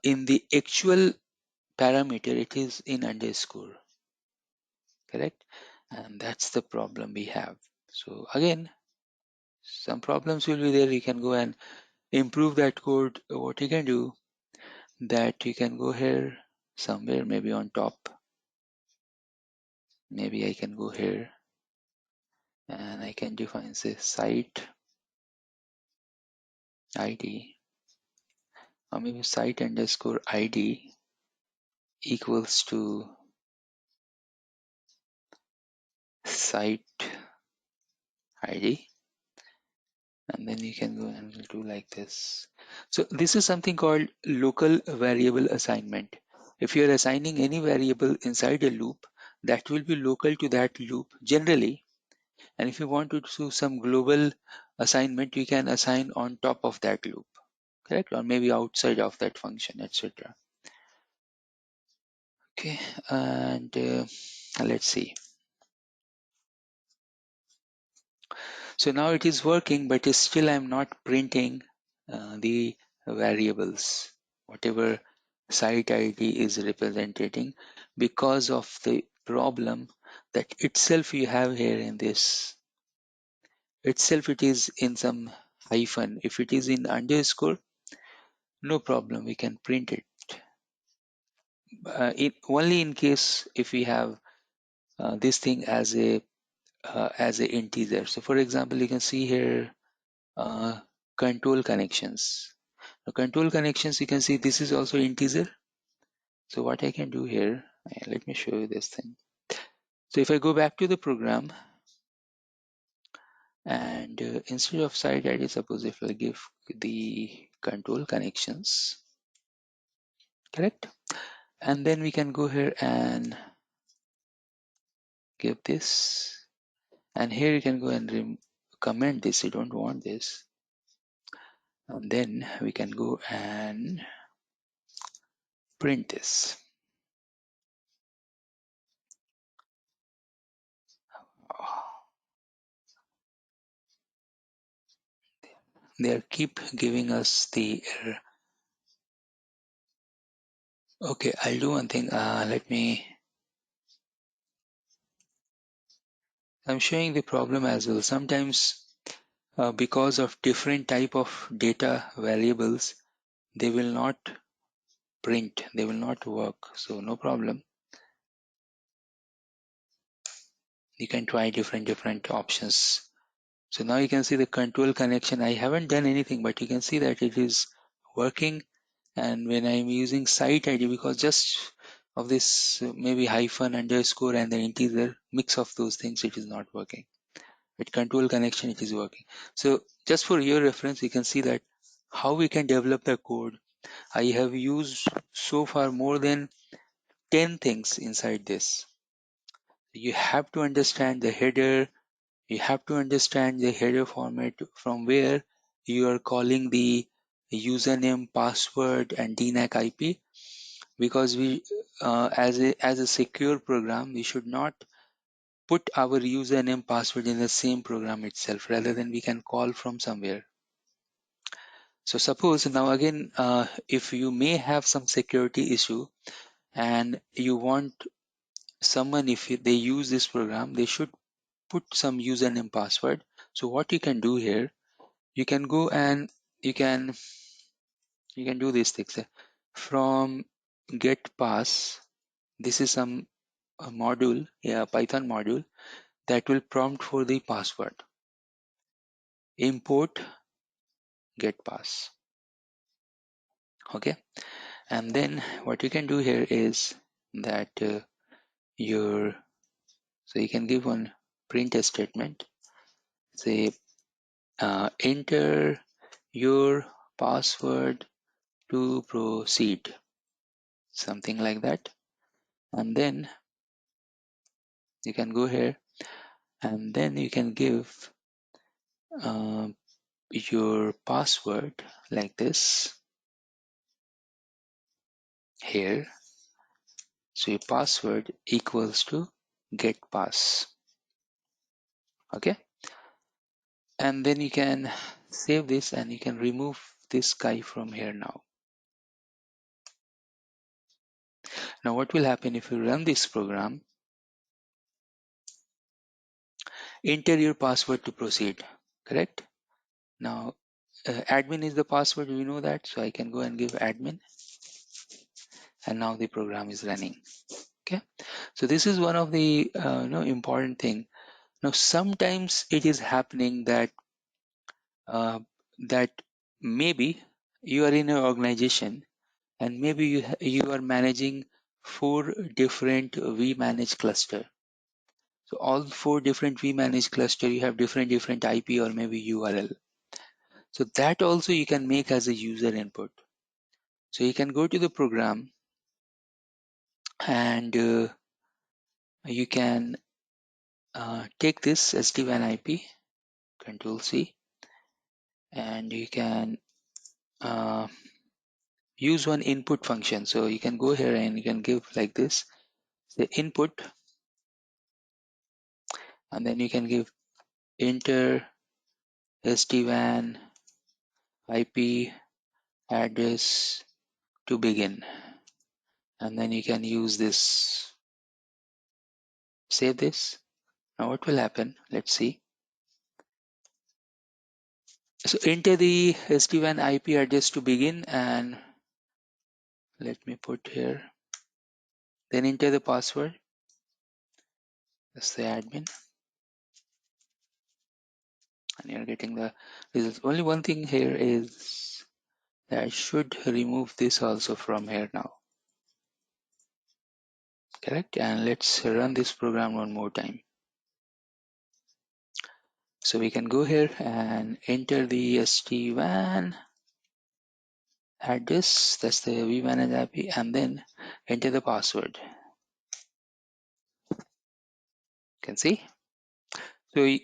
in the actual parameter, it is in underscore, correct? And that's the problem we have. So again, some problems will be there. You can go and improve that code. What you can do, that you can go here somewhere, maybe on top. Maybe I can go here and I can define this site ID, or maybe site underscore ID equals to site ID, and then you can go and do like this. So this is something called local variable assignment. If you are assigning any variable inside a loop, that will be local to that loop generally. And if you want to do some global assignment, you can assign on top of that loop, correct? Or maybe outside of that function, etc. Okay, and let's see. So now it is working, but still I'm not printing the variables, whatever site ID is representing, because of the problem that itself you have here in this. Itself it is in some hyphen. If it is in underscore, no problem, we can print it. Only in case if we have this thing as a integer. So for example, you can see here control connections. Now, control connections, you can see this is also integer. So what I can do here, let me show you this thing. So if I go back to the program, and instead of site ID, suppose if I give the control connections, correct? And then we can go here and give this, and here you can go and comment this, you don't want this. And then we can go and print this. They keep giving us the error. Okay, I'll do one thing. I'm showing the problem as well. Sometimes because of different type of data variables, they will not print, they will not work. So no problem. You can try different options. So now you can see the control connection. I haven't done anything, but you can see that it is working. And when I'm using site ID, because just of this maybe hyphen, underscore, and the integer, mix of those things, it is not working. With control connection, it is working. So just for your reference, you can see that how we can develop the code. I have used so far more than 10 things inside this. You have to understand the header. You have to understand the header format from where you are calling the username, password, and DNAC IP. Because we, as a secure program, we should not put our username password in the same program itself. Rather than we can call from somewhere. So suppose now again, if you may have some security issue and you want someone, if they use this program, they should put some username password. So what you can do here, you can go and you can do these things. From get pass, this is some module, Python module that will prompt for the password. Import get pass. Okay, and then what you can do here is that so you can give one print statement, say enter your password to proceed, something like that. And then you can go here and then you can give your password like this here. So your password equals to get pass. Okay, and then you can save this and you can remove this guy from here now. Now what will happen if you run this program? Enter your password to proceed, correct? Now admin is the password, we know that, so I can go and give admin, and now the program is running. Okay, so this is one of the important thing. Now sometimes it is happening that that maybe you are in an organization and maybe you are managing 4 different vManage cluster. So all 4 different vManage cluster, you have different IP or maybe URL. So that also you can make as a user input. So you can go to the program and you can take this SD-WAN IP, Control C, and you can use one input function. So you can go here and you can give like this, the input, and then you can give enter SD-WAN IP address to begin, and then you can use this, save this. Now what will happen? Let's see. So enter the SD-WAN IP address to begin, and let me put here, then enter the password. That's the admin, and you're getting the results. Only one thing here is that I should remove this also from here now. Correct, and let's run this program one more time. So we can go here and enter the SD-WAN address, that's the vManage IP, and then enter the password. You can see. So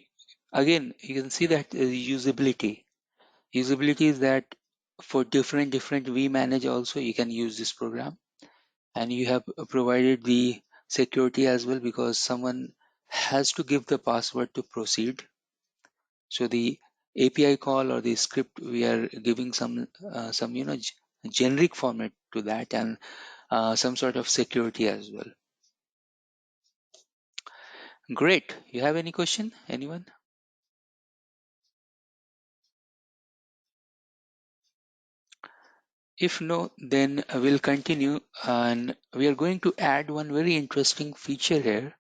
again, you can see that usability. Usability is that for different vManage also you can use this program, and you have provided the security as well because someone has to give the password to proceed. So the API call or the script, we are giving some generic format to that, and some sort of security as well. Great. You have any question, anyone? If no, then we'll continue, and we are going to add one very interesting feature here,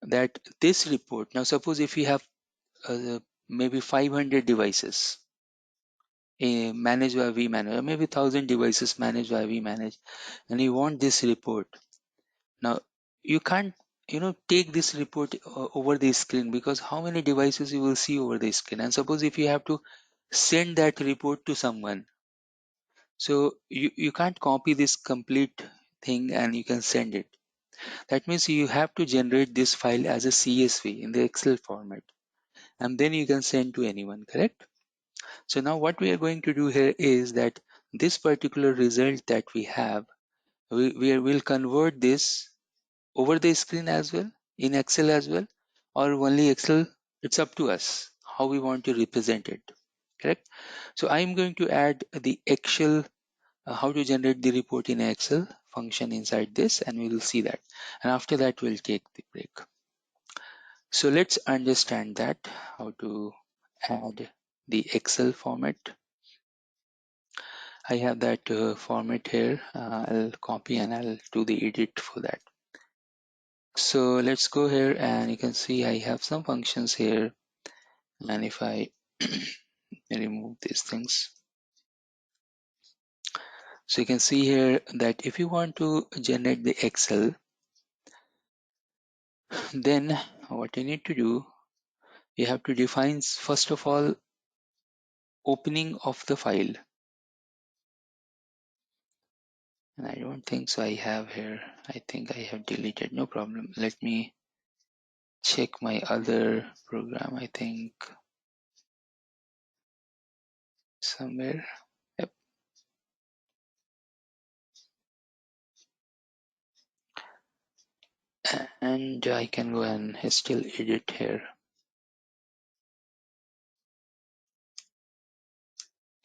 that this report. Now suppose if you have maybe 500 devices managed by vManage, or maybe 1000 devices managed by vManage, and you want this report. Now you can't take this report over the screen, because how many devices you will see over the screen. And suppose if you have to send that report to someone, so you can't copy this complete thing and you can send it. That means you have to generate this file as a CSV in the Excel format, and then you can send to anyone, correct? So now what we are going to do here is that this particular result that we have, we'll convert this over the screen as well, in Excel as well, or only Excel. It's up to us how we want to represent it, correct? So I'm going to add the Excel, how to generate the report in Excel function inside this, and we will see that. And after that, we'll take the break. So let's understand that, how to add the Excel format. I have that format here. I'll copy and I'll do the edit for that. So let's go here, and you can see I have some functions here. And if I remove these things, so you can see here that if you want to generate the Excel, then what you need to do, you have to define first of all opening of the file. And I don't think so I have here. I think I have deleted. No problem. Let me check my other program. I think somewhere. Yep. And I can go and still edit here.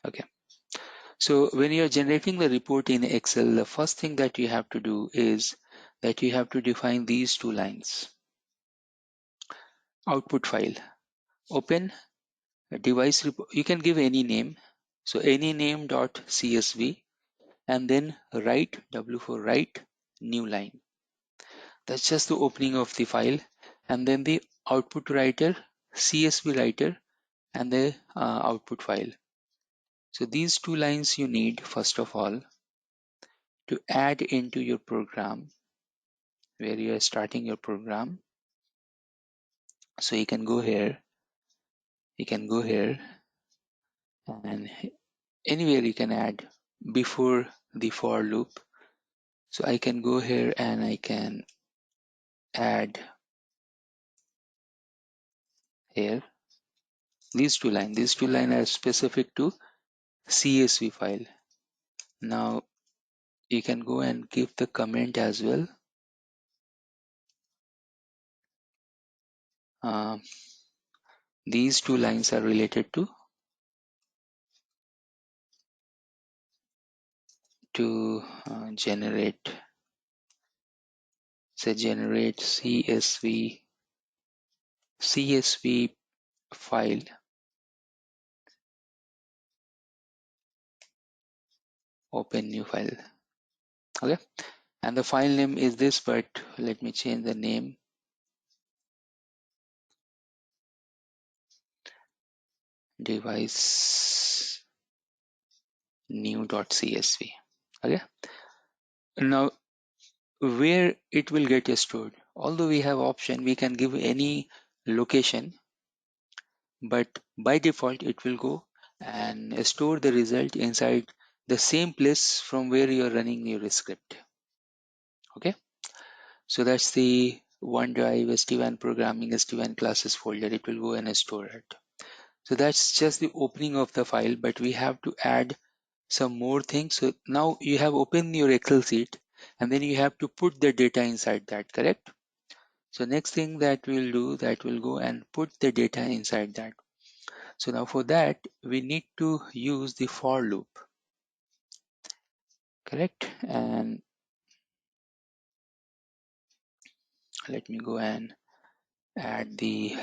Okay. So when you're generating the report in Excel, the first thing that you have to do is that you have to define these two lines. Output file. Open a device report. You can give any name. So any name dot CSV, and then write, W for write, new line. That's just the opening of the file. And then the output writer, CSV writer, and the output file. So these two lines you need first of all to add into your program where you are starting your program. So you can go here, and anywhere you can add before the for loop. So I can go here and I can add here these two lines. These two lines are specific to CSV file. Now you can go and give the comment as well. These two lines are related to generate, say generate CSV file, open new file. Okay, and the file name is this, but let me change the name. Device new.csv. Okay, now where it will get stored, although we have option, we can give any location, but by default it will go and store the result inside the same place from where you are running your script. Okay, so that's the OneDrive, SD-WAN programming, SD-WAN classes folder. It will go and store it. So that's just the opening of the file, but we have to add some more things. So now you have opened your Excel sheet, and then you have to put the data inside that, correct? So next thing that we'll do, that we'll go and put the data inside that. So now for that, we need to use the for loop, correct? And let me go and add the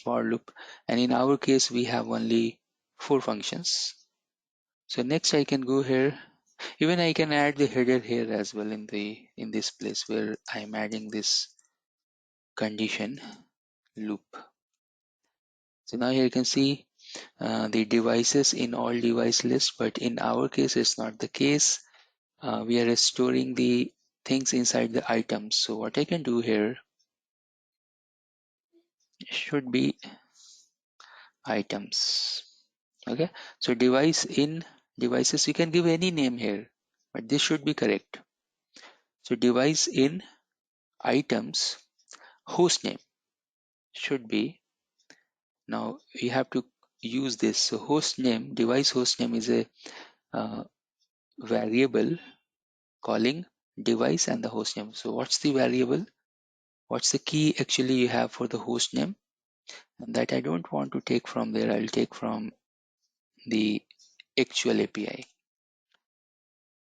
for loop. And in our case, we have only 4 functions. So next I can go here. Even I can add the header here as well in this place where I'm adding this condition loop. So now here you can see the devices in all device list, but in our case it's not the case. We are storing the things inside the items. So what I can do here, should be items. Okay, so device in devices, you can give any name here, but this should be correct. So device in items host name should be, now you have to use this. So host name, device host name is a variable calling device and the host name. So what's the variable? What's the key actually you have for the host name? And that I don't want to take from there. I'll take from the actual API.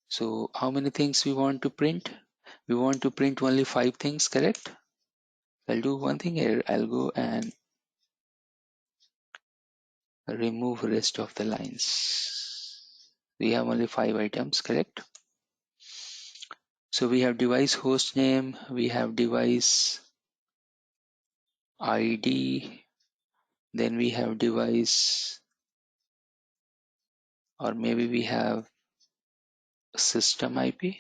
So how many things we want to print? We want to print only 5 things, correct? I'll do one thing here. I'll go and remove rest of the lines. We have only 5 items, correct? So we have device host name, we have device ID, then we have device, or maybe we have system IP.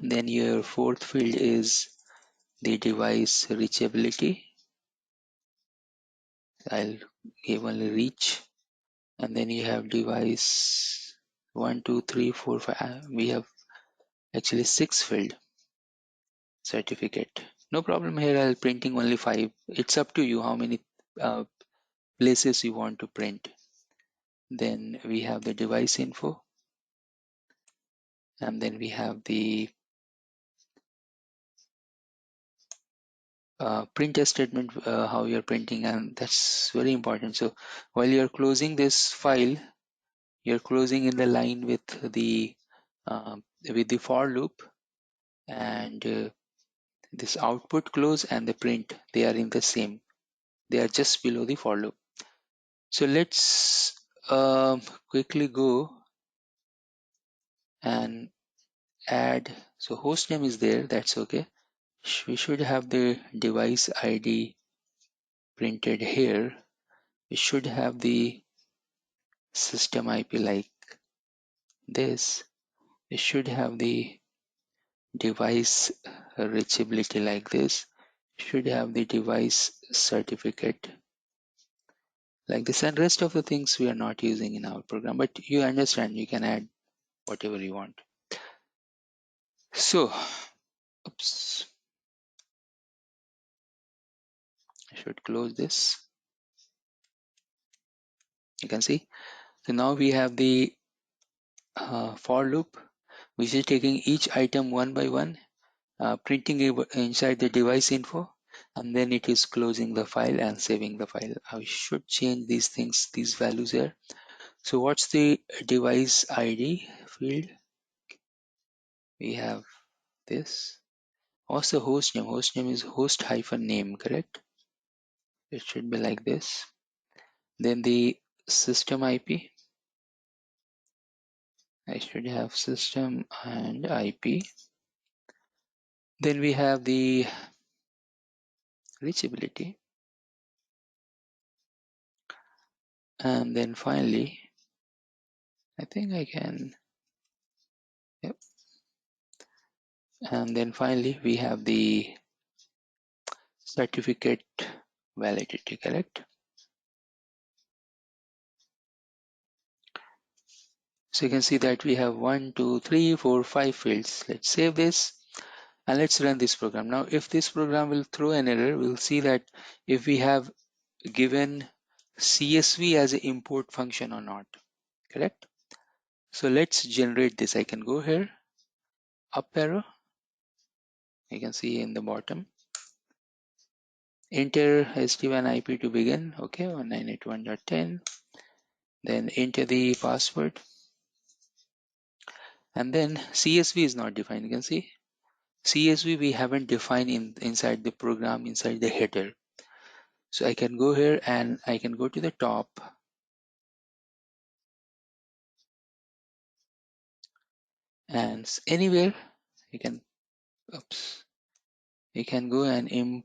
Then your 4th field is the device reachability. I'll give only reach. And then you have device 1, 2, 3, 4, 5. We have actually 6 field certificate. No problem here. I'll printing only 5. It's up to you how many places you want to print. Then we have the device info, and then we have the print statement, how you're printing, and that's very important. So while you're closing this file, you're closing in the line with the for loop, and this output close and the print, they are in the same, they are just below the for loop. So let's quickly go and add. So host name is there, that's okay. We should have the device ID printed here. We should have the system IP like this. We should have the device reachability like this. Should have the device certificate like this, and rest of the things we are not using in our program, but you understand, you can add whatever you want. So oops, I should close this. You can see, so now we have the for loop, which is taking each item one by one, printing it inside the device info, and then it is closing the file and saving the file. I should change these things, these values here. So what's the device ID field? We have this. Also host name. Host name is host hyphen name, correct? It should be like this. Then the system IP. I should have system and IP. Then we have the reachability. And then finally, I think I can, yep. And then finally, we have the certificate validity, correct? So you can see that we have 1, 2, 3, 4, 5 fields. Let's save this and let's run this program. Now, if this program will throw an error, we'll see that if we have given CSV as an import function or not, correct? So let's generate this. I can go here, up arrow. You can see in the bottom. Enter SD-WAN IP to begin. Okay, 192.1.10. Then enter the password. And then CSV is not defined. You can see CSV we haven't defined inside the program, inside the header. So I can go here and I can go to the top and anywhere you can, oops, you can go and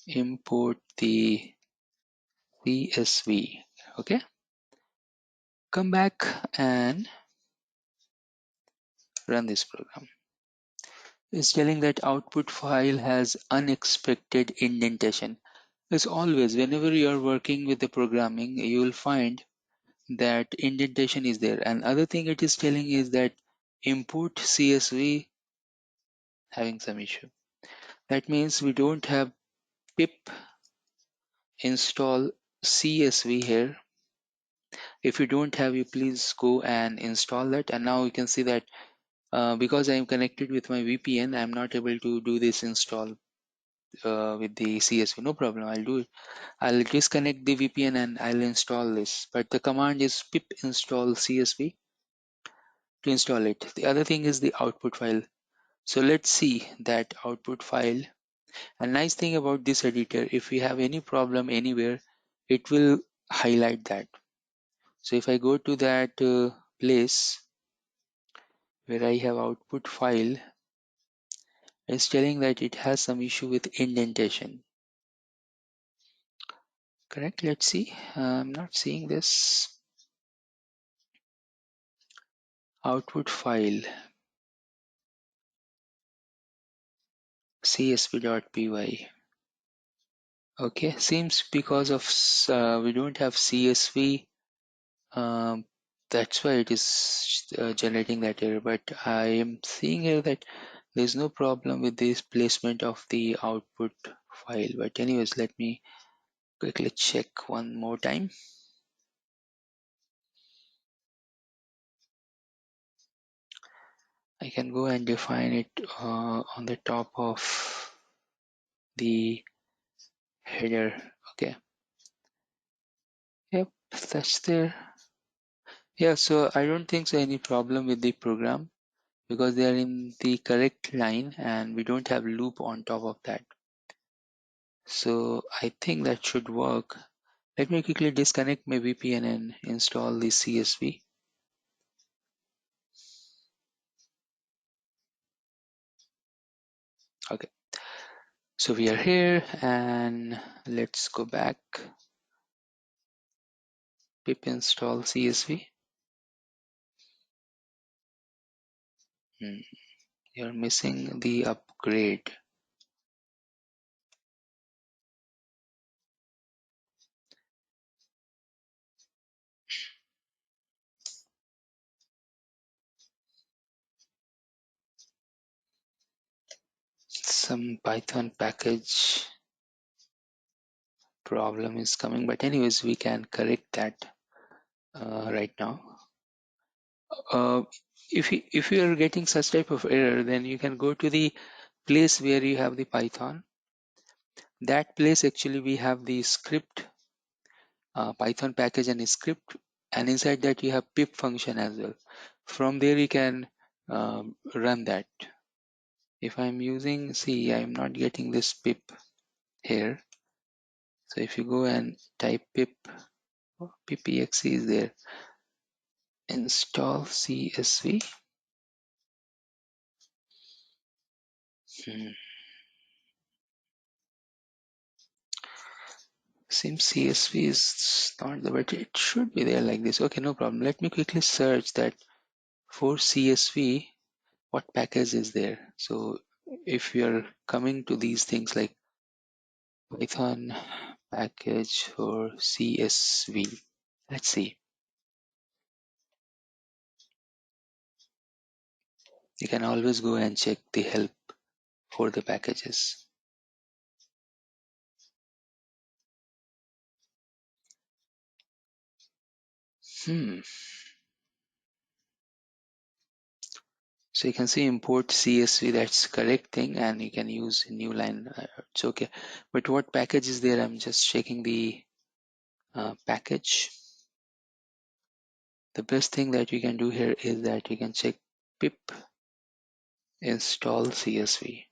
import the CSV. Okay, come back and run this program. It's telling that output file has unexpected indentation. As always, whenever you are working with the programming, you will find that indentation is there. And other thing it is telling is that import CSV having some issue. That means we don't have pip install CSV here. If you don't have, you please go and install that. And now you can see that because I am connected with my VPN, I'm not able to do this install with the CSV. No problem, I'll do it. I'll disconnect the VPN and I'll install this. But the command is pip install CSV to install it. The other thing is the output file. So let's see that output file. A nice thing about this editor, if we have any problem anywhere, it will highlight that. So if I go to that place where I have output file, it's telling that it has some issue with indentation. Correct? Let's see. I'm not seeing this. Output file csv.py. Okay, seems because of we don't have CSV. That's why it is generating that error. But I am seeing here that there's no problem with this placement of the output file. But anyways, let me quickly check one more time. I can go and define it on the top of the header. Okay. Yep, that's there. Yeah, so I don't think so any problem with the program because they are in the correct line and we don't have loop on top of that. So I think that should work. Let me quickly disconnect my VPN and install the CSV. Okay, so we are here and let's go back. Pip install CSV. You're missing the upgrade. Some Python package problem is coming, but anyways, we can correct that right now. If you are getting such type of error, then you can go to the place where you have the Python. That place actually we have the script, Python package and script, and inside that you have pip function as well. From there you can run that. If I'm using, see, I'm not getting this pip here. So if you go and type pip, pipexe is there. Install CSV. Seems CSV is not there, but it should be there like this. Okay, no problem. Let me quickly search that for CSV, what package is there. So if you are coming to these things like Python package for CSV, let's see. You can always go and check the help for the packages. So you can see import CSV, that's correct thing, and you can use a new line. It's okay. But what package is there? I'm just checking the package. The best thing that you can do here is that you can check pip install CSV.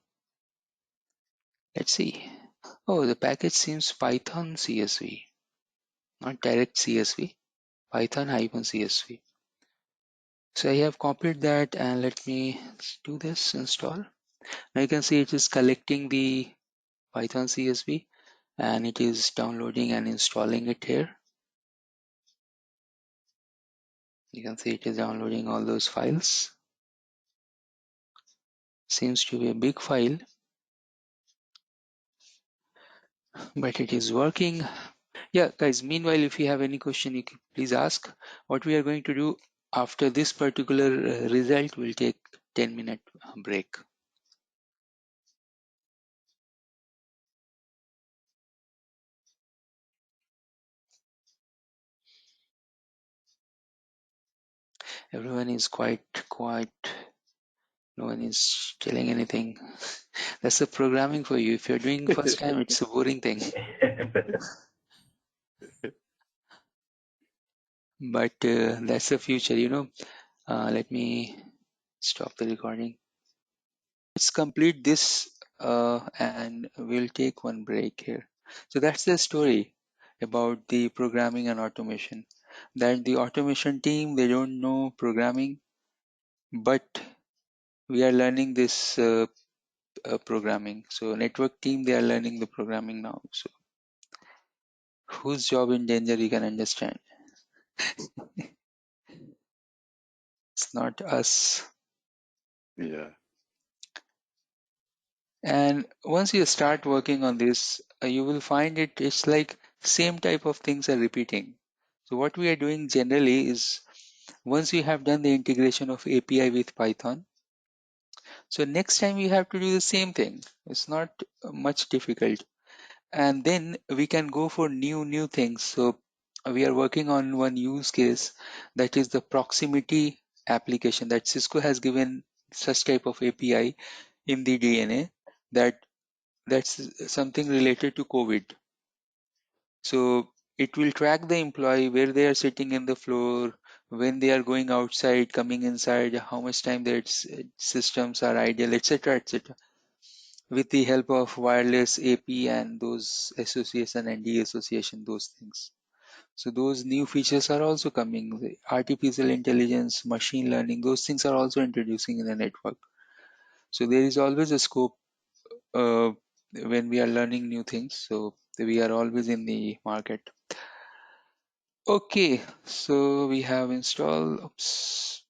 Let's see. Oh, the package seems Python CSV, not direct CSV, Python -CSV. So I have copied that and let me do this install. Now you can see it is collecting the Python CSV and it is downloading and installing it here. You can see it is downloading all those files. Seems to be a big file, but it is working. Yeah, guys, meanwhile, if you have any question, you can please ask. What we are going to do after this particular result, we'll take 10-minute break. Everyone is quite quiet. No one is telling anything. That's the programming for you. If you're doing first time, it's a boring thing. But that's the future, you know. Let me stop the recording. Let's complete this and we'll take one break here. So that's the story about the programming and automation. That the automation team, they don't know programming, but we are learning this programming. So network team, they are learning the programming now. So whose job in danger, you can understand. It's not us. Yeah. And once you start working on this, you will find it's like same type of things are repeating. So what we are doing generally is once we have done the integration of API with Python, so next time we have to do the same thing. It's not much difficult. And then we can go for new things. So we are working on one use case, that is the proximity application, that Cisco has given such type of API in the DNA, that's something related to COVID. So it will track the employee where they are sitting in the floor, when they are going outside, coming inside, how much time their systems are idle, etc., etc. With the help of wireless AP and those association and de-association, those things. So those new features are also coming. The artificial intelligence, machine learning, those things are also introducing in the network. So there is always a scope uh, when we are learning new things. So we are always in the market. Okay, so we have installed, oops,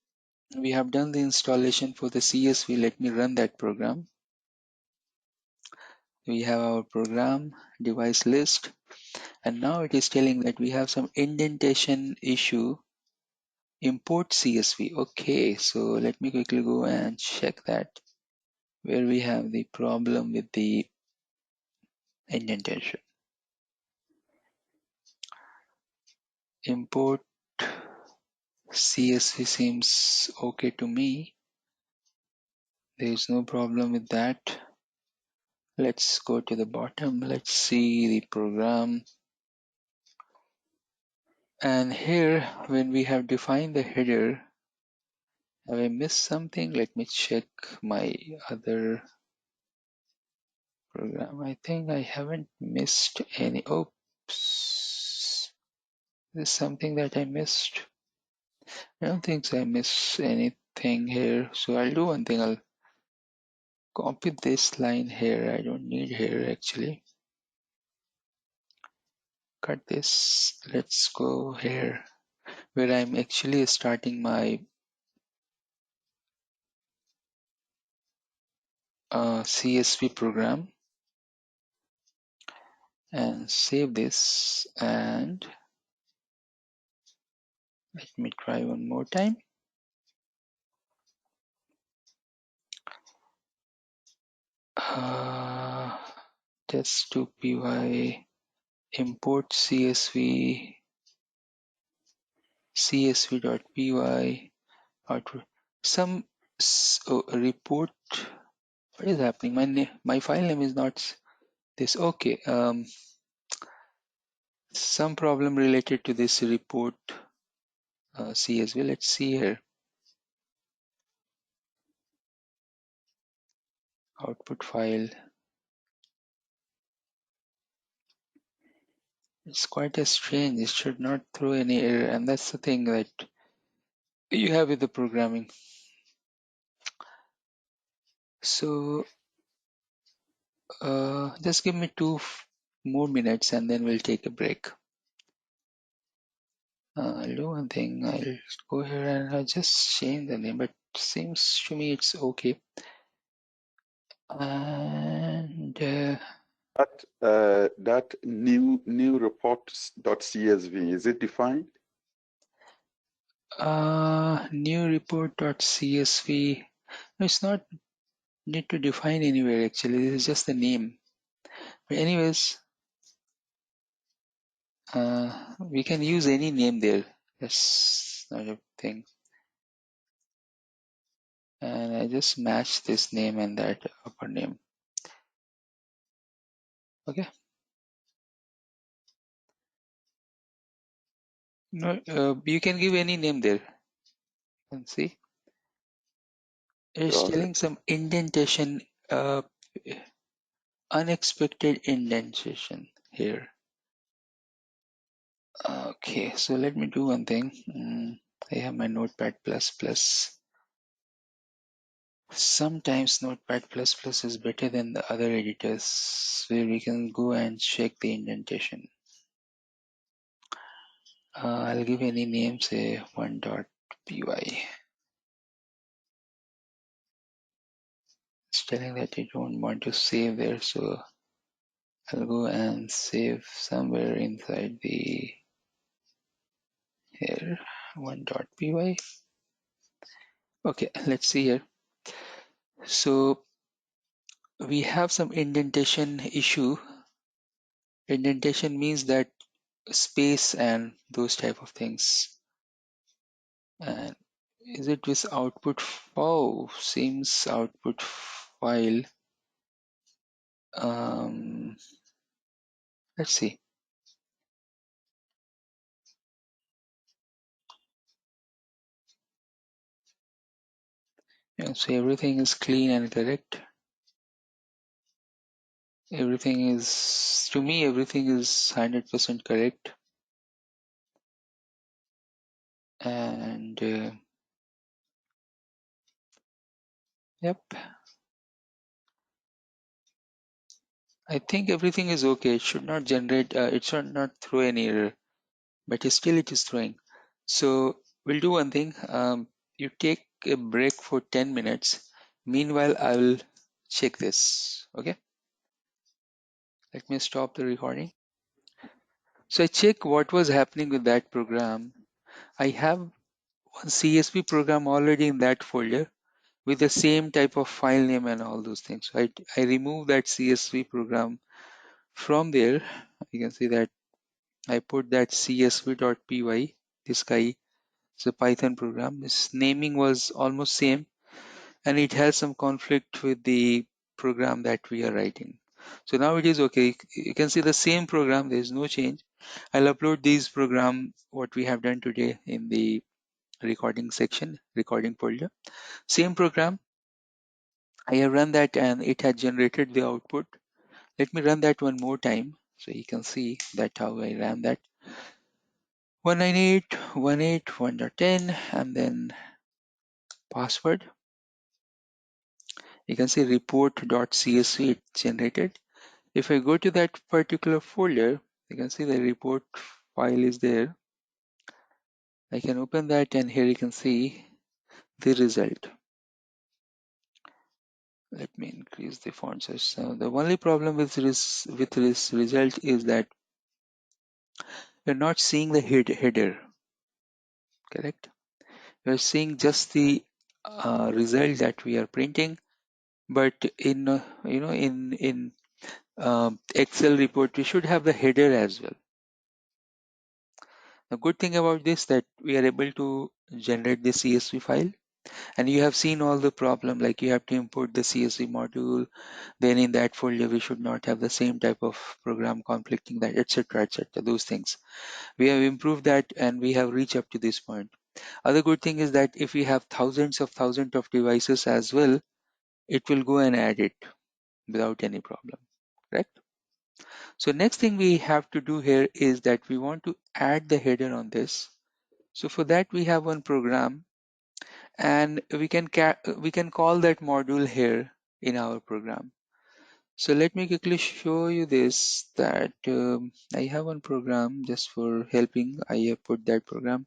we have done the installation for the CSV. Let me run that program. We have our program device list, and now it is telling that we have some indentation issue. Import CSV. Okay, so let me quickly go and check that where we have the problem with the indentation. Import CSV seems okay to me. There is no problem with that. Let's go to the bottom. Let's see the program. And here, when we have defined the header, have I missed something? Let me check my other program. I think I haven't missed any. Oops. There's something that I missed. I don't think so I miss anything here. So I'll do one thing. I'll copy this line here. I don't need here actually. Cut this. Let's go here where I'm actually starting my CSV program, and save this, and let me try one more time. Test to py import CSV csv.py output some report. What is happening? My file name is not this. Okay, some problem related to this report CSV. Let's see here. Output file. It's quite a strange. It should not throw any error, and that's the thing that you have with the programming. So just give me 2 more minutes and then we'll take a break. I'll do one thing. I'll go here and I'll just change the name, but seems to me it's okay. And that new reports.csv, is it defined? new report.csv. No, it's not need to define anywhere actually. This is just the name. But anyways, we can use any name there. That's not a thing. And I just match this name and that upper name. Okay. No, you can give any name there. You can see it's Got it. telling some indentation, unexpected indentation here. Okay, so let me do one thing. I have my Notepad++. Sometimes Notepad++ is better than the other editors where we can go and check the indentation. I'll give any name, say 1.py. It's telling that I don't want to save there, so I'll go and save somewhere inside the here 1.py. Okay, let's see here. So we have some indentation issue. Indentation means that space and those type of things. And is it with output? Oh, seems output file. Let's see. Yeah, so everything is clean and correct. Everything is, to me, everything is 100% correct. And yep, I think everything is okay. It should not generate, it should not throw any error, but still it is throwing. So we'll do one thing. You take a break for 10 minutes. Meanwhile, I will check this. Okay. Let me stop the recording. So I check what was happening with that program. I have one CSV program already in that folder with the same type of file name and all those things. So I remove that CSV program from there. You can see that I put that csv.py. This guy is a Python program. This naming was almost same, and it has some conflict with the program that we are writing. So now it is okay. You can see the same program. There is no change. I'll upload these program what we have done today in the recording section, recording folder. Same program. I have run that and it had generated the output. Let me run that one more time so you can see that how I ran that. 198.168.1.10 and then password. You can see report.csv it generated. If I go to that particular folder, you can see the report file is there. I can open that and here you can see the result. Let me increase the font size. So the only problem with this result is that you're not seeing the header, correct? You're seeing just the result that we are printing, but in in Excel report we should have the header as well. The good thing about this that we are able to generate the CSV file, and you have seen all the problem, like you have to import the CSV module, then in that folder we should not have the same type of program conflicting that, etc., those things. We have improved that and we have reached up to this point. Other good thing is that if we have thousands of devices as well, it will go and add it without any problem, correct? So next thing we have to do here is that we want to add the header on this. So for that we have one program, and we can call that module here in our program. So let me quickly show you this, that I have one program just for helping. I have put that program,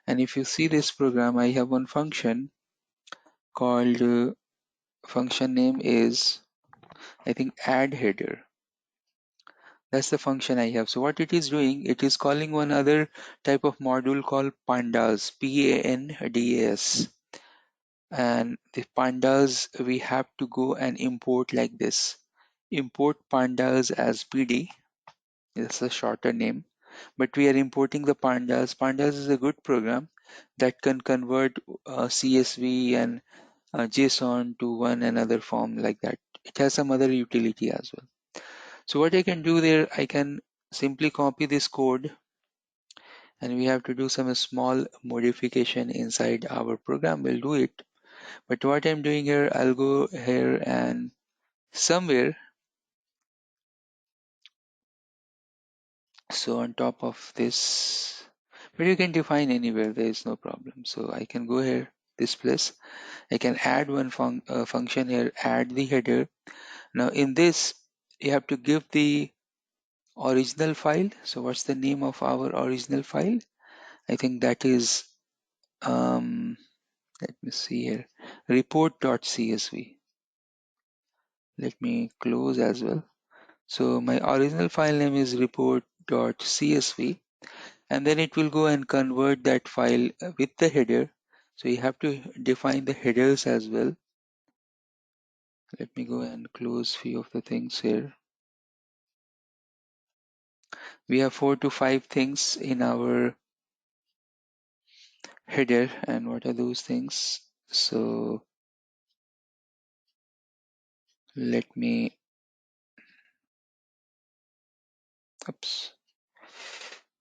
and if you see this program, I have one function called function name is I think add header. That's the function I have. So what it is doing, it is calling one other type of module called pandas, Pandas. And the pandas, we have to go and import like this. Import pandas as PD. It's a shorter name, but we are importing the pandas. Pandas is a good program that can convert CSV and JSON to one another form like that. It has some other utility as well. So what I can do there, I can simply copy this code, and we have to do some small modification inside our program. We'll do it. But what I'm doing here, I'll go here and somewhere, so on top of this, but you can define anywhere, there is no problem. So I can go here, this place. I can add one function here, add the header. Now in this, you have to give the original file. So what's the name of our original file? I think that is, let me see here, report.csv. Let me close as well. So my original file name is report.csv, and then it will go and convert that file with the header. So you have to define the headers as well. Let me go and close few of the things here. We have 4 to 5 things in our header, and what are those things? So let me, oops,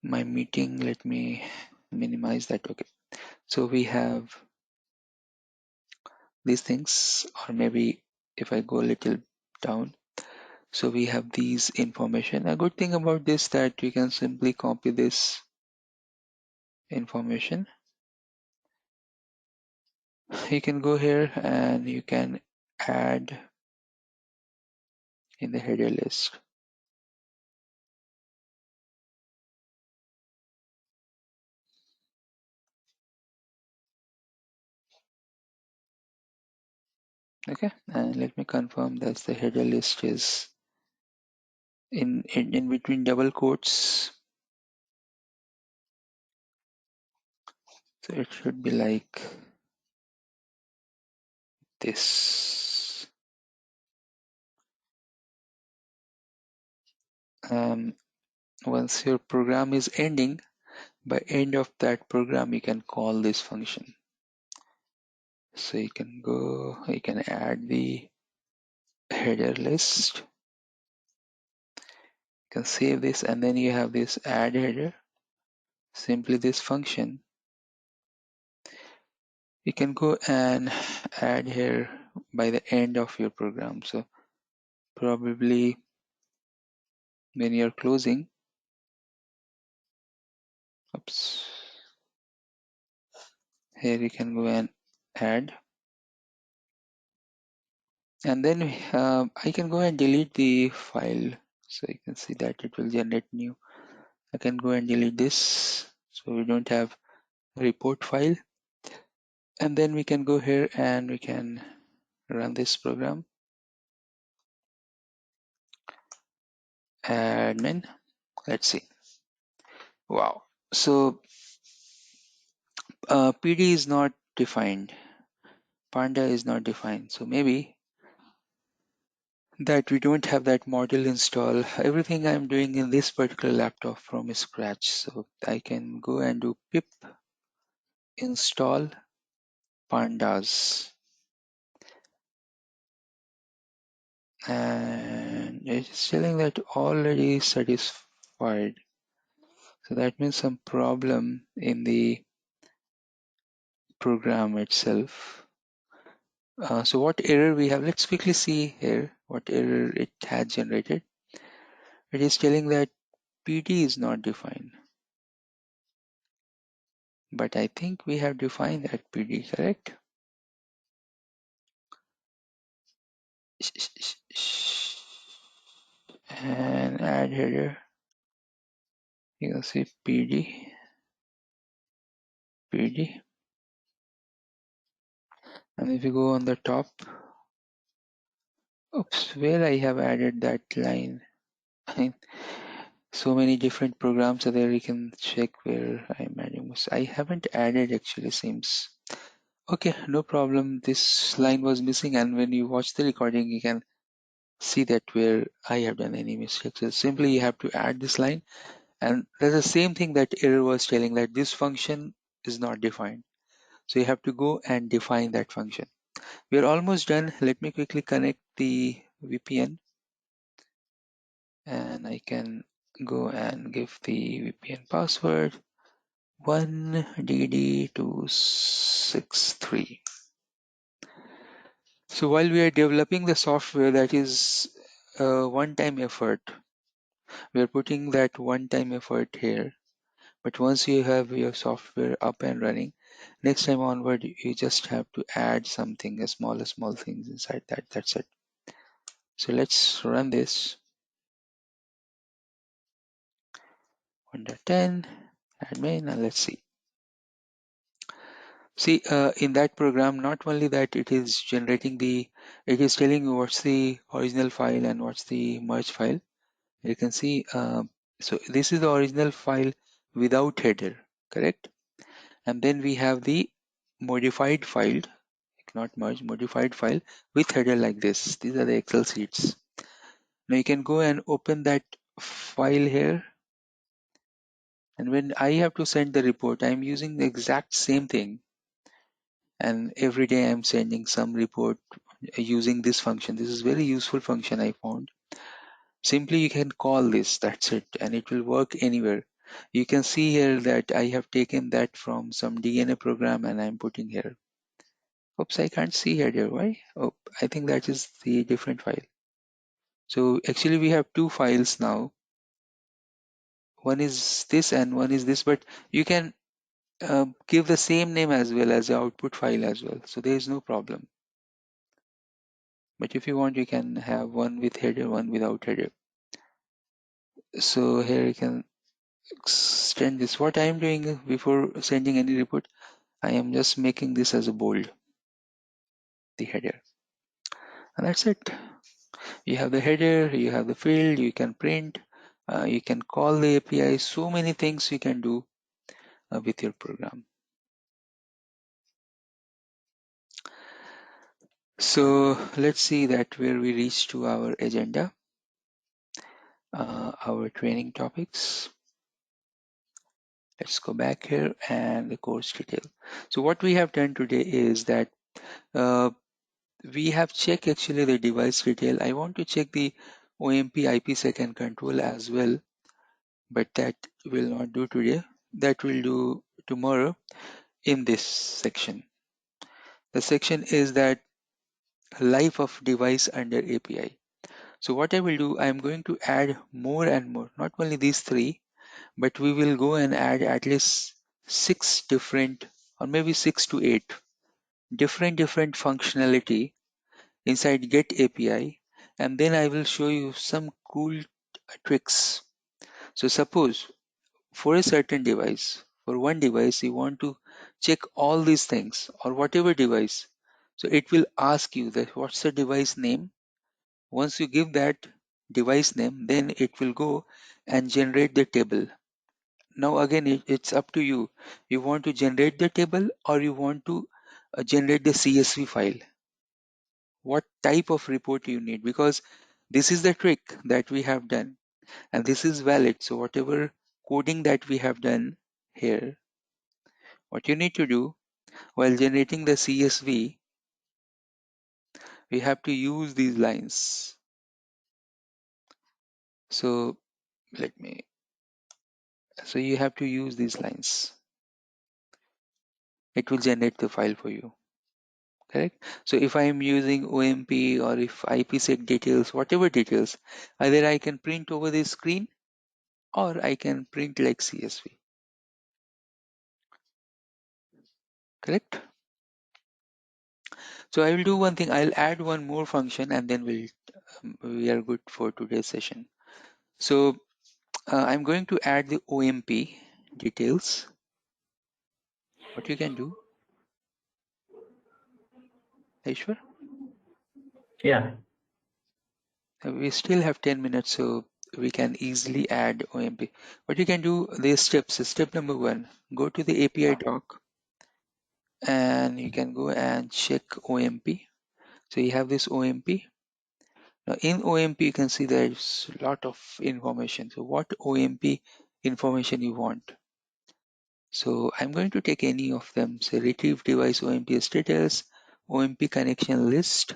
my meeting, let me minimize that. Okay, so we have these things, or maybe if I go a little down, so we have these information. A good thing about this that you can simply copy this information. You can go here and you can add in the header list. Okay, and let me confirm that the header list is in between double quotes. So it should be like this. Once your program is ending, by end of that program, you can call this function. So you can go, you can add the header list. You can save this, and then you have this add header. Simply this function. You can go and add here by the end of your program. So probably when you're closing, oops, here you can go and add. And then I can go and delete the file. So you can see that it will generate new. I can go and delete this. So we don't have a report file. And then we can go here and we can run this program. Admin, let's see. Wow. So PD is not defined. Panda is not defined. So maybe that we don't have that module install. Everything I'm doing in this particular laptop from scratch. So I can go and do pip install pandas. And it's telling that already satisfied. So that means some problem in the program itself. So what error we have? Let's quickly see here what error it has generated. It is telling that PD is not defined. But I think we have defined that PD, correct? And add header. You can see PD. And if you go on the top, Oops, where I have added that line. So many different programs are there. You can check where I'm adding. I haven't added actually, seems. Okay, no problem. This line was missing, and when you watch the recording, you can see that where I have done any mistakes. So simply you have to add this line, and that's the same thing that error was telling, that this function is not defined. So you have to go and define that function. We are almost done. Let me quickly connect the VPN, and I can go and give the VPN password 1DD263. So while we are developing the software, that is a one-time effort. We are putting that one-time effort here. But once you have your software up and running, next time onward, you just have to add something, a small things inside that. That's it. So let's run this. 1.10 admin, and let's see. See, in that program, not only that it is generating it is telling you what's the original file and what's the merge file. You can see, so this is the original file without header, correct? And then we have the modified file, not merge, modified file with header like this. These are the Excel sheets. Now you can go and open that file here. And when I have to send the report, I'm using the exact same thing. And every day I'm sending some report using this function. This is very useful function I found. Simply you can call this, that's it, and it will work anywhere. You can see here that I have taken that from some DNA program and I'm putting here. Oops, I can't see here. Why? Oh, I think that is the different file. So actually we have two files now. One is this and one is this, but you can give the same name as well as the output file as well. So there is no problem. But if you want, you can have one with header, one without header. So here you can extend this. What I am doing before sending any report, I am just making this as a bold, the header. And that's it. You have the header, you have the field, you can print, you can call the API, so many things you can do with your program. So let's see that where we reach to our agenda, our training topics. Let's go back here and the course detail. So what we have done today is that we have checked actually the device detail. I want to check the OMP IPsec and control as well, but that will not do today. That will do tomorrow in this section. The section is that life of device under API. So what I will do, I am going to add more and more, not only these three, but we will go and add at least 6 different, or maybe 6 to 8 different functionality inside get API, and then I will show you some cool tricks. So suppose for a certain device, for one device you want to check all these things, or whatever device, so it will ask you that what's the device name. Once you give that device name, then it will go and generate the table. Now again, it's up to you. You want to generate the table or you want to generate the CSV file. What type of report you need, because this is the trick that we have done and this is valid. So whatever coding that we have done here, what you need to do while generating the CSV, we have to use these lines. So so you have to use these lines. It will generate the file for you. Correct. So if I am using OMP or if IPsec details, whatever details, either I can print over the screen or I can print like CSV. Correct. So I will do one thing. I'll add one more function and then we are good for today's session. So I'm going to add the OMP details. What you can do, Aishwar? Yeah. We still have 10 minutes, so we can easily add OMP. What you can do, these steps. Step number 1, go to the API doc and you can go and check OMP. So you have this OMP. Now in OMP, you can see there's a lot of information. So what OMP information you want? So I'm going to take any of them. Say retrieve device OMP status, OMP connection list,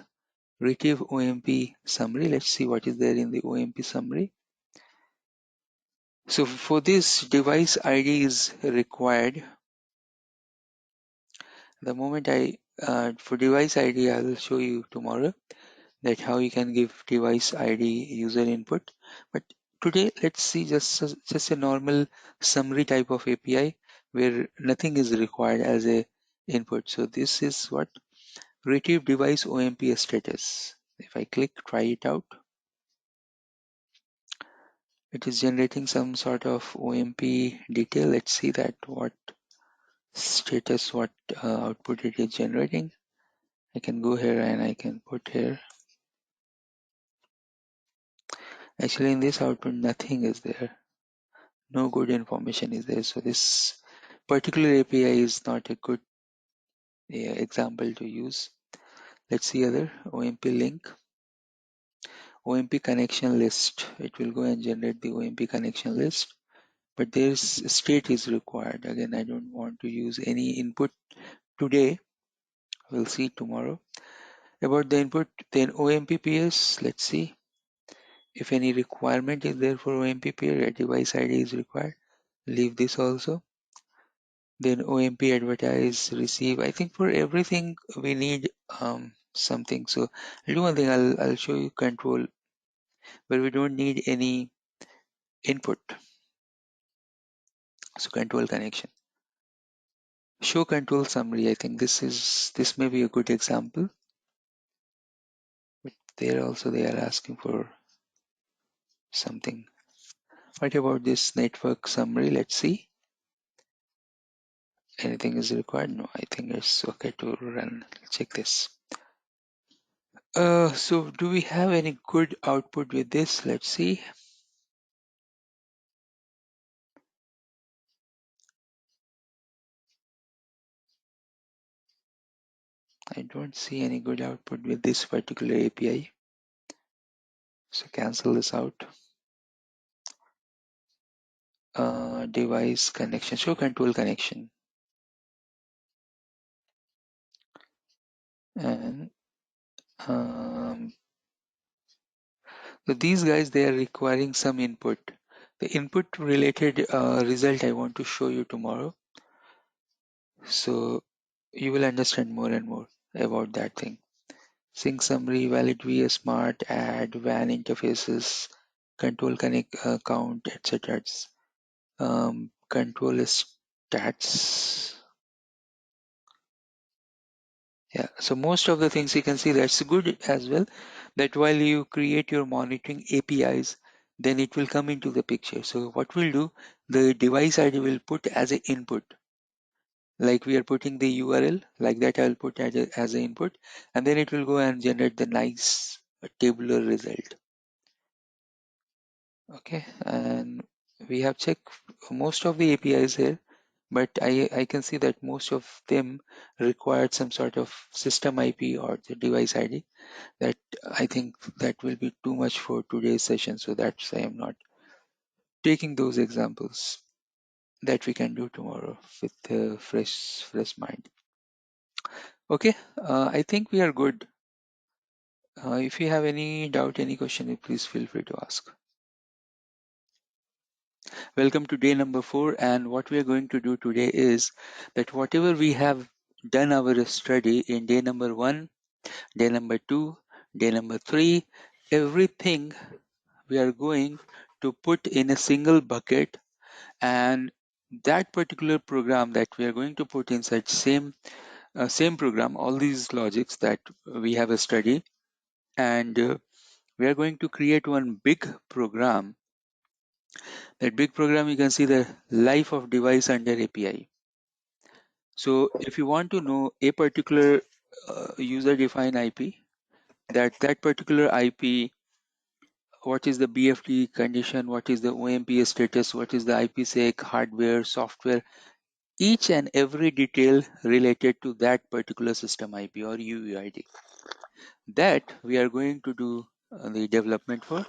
retrieve OMP summary. Let's see what is there in the OMP summary. So for this, device ID is required. The moment for device ID, I will show you tomorrow that how you can give device ID user input. But today, let's see just a normal summary type of API where nothing is required as a input. So this is what retrieve device OMP status. If I click try it out, it is generating some sort of OMP detail. Let's see that what status, what output it is generating. I can go here and I can put here. Actually, in this output, nothing is there. No good information is there. So this particular API is not a good example to use. Let's see other OMP link, OMP connection list. It will go and generate the OMP connection list, but there's state is required. Again, I don't want to use any input today. We'll see tomorrow about the input. Then OMP PS. Let's see if any requirement is there for OMP PS. A device ID is required. Leave this also. Then OMP advertise receive. I think for everything we need something. So I'll do one thing. I'll show you control where we don't need any input. So control connection. Show control summary. I think this may be a good example. But there also they are asking for something. What about this network summary? Let's see. Anything is required? No, I think it's okay to run. Check this. So do we have any good output with this? Let's see. I don't see any good output with this particular API. So cancel this out. Device connection, show control connection. And so these guys, they are requiring some input. The input related result I want to show you tomorrow. So you will understand more and more about that thing. Sync summary, valid VS smart, add WAN interfaces, control connect count, etc. Control stats. Yeah, so most of the things you can see that's good as well, that while you create your monitoring APIs, then it will come into the picture. So what we'll do, the device ID will put as an input, like we are putting the URL, like that I'll put as an input, and then it will go and generate the nice tabular result. Okay, and we have checked most of the APIs here, but I can see that most of them required some sort of system IP or the device ID. That I think that will be too much for today's session, so that's I am not taking those examples. That we can do tomorrow with a fresh mind. Okay, I think we are good. If you have any doubt, any question, please feel free to ask. Welcome to day number 4, and what we are going to do today is that whatever we have done our study in day number 1, day number 2, day number 3, everything we are going to put in a single bucket, and that particular program that we are going to put inside same program, all these logics that we have studied, and we are going to create one big program. That big program, you can see the life of device under API. So if you want to know a particular user defined IP, that particular IP what is the BFT condition, what is the OMP status, what is the IPsec, hardware, software, each and every detail related to that particular system IP or UUID. That we are going to do the development for,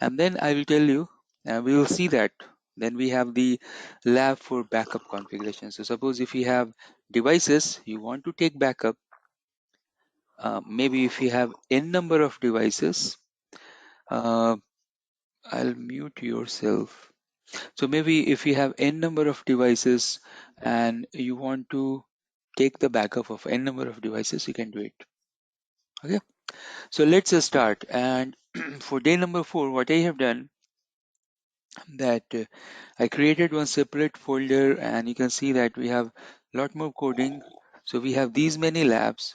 and then I will tell you, we will see that. Then we have the lab for backup configuration. So suppose if you have devices, you want to take backup, maybe if you have n number of devices, I'll mute yourself. So maybe if you have n number of devices and you want to take the backup of n number of devices, you can do it. Okay, so let's start. And for day number 4, what I have done, that I created one separate folder, and you can see that we have a lot more coding. So we have these many labs,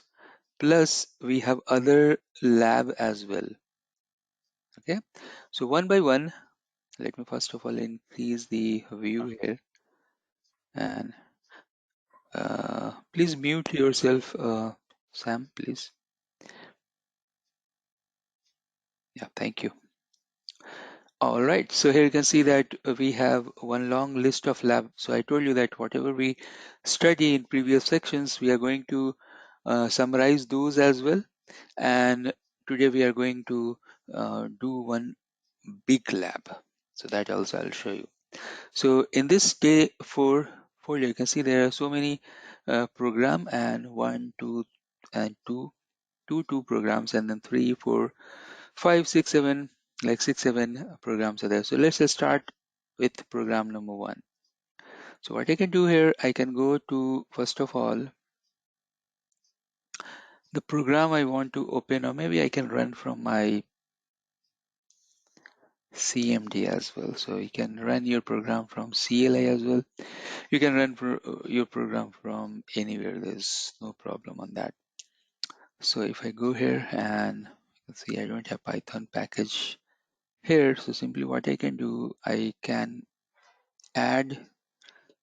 plus we have other lab as well. Okay, so one by one, let me first of all increase the view here, and please mute yourself, Sam, please. Yeah, thank you. All right, so here you can see that we have one long list of labs. So I told you that whatever we study in previous sections, we are going to summarize those as well. And today we are going to do one big lab. So that also I'll show you. So in this day 4 folder, you can see there are so many program, and 1, 2, and 2 programs, and then 3, 4, 5, 6, 7, like 6, 7 programs are there. So let's just start with program number 1. So what I can do here, I can go to, first of all, the program I want to open, or maybe I can run from my CMD as well. So you can run your program from CLI as well. You can run your program from anywhere. There's no problem on that. So if I go here and see, I don't have Python package here. So simply what I can do, I can add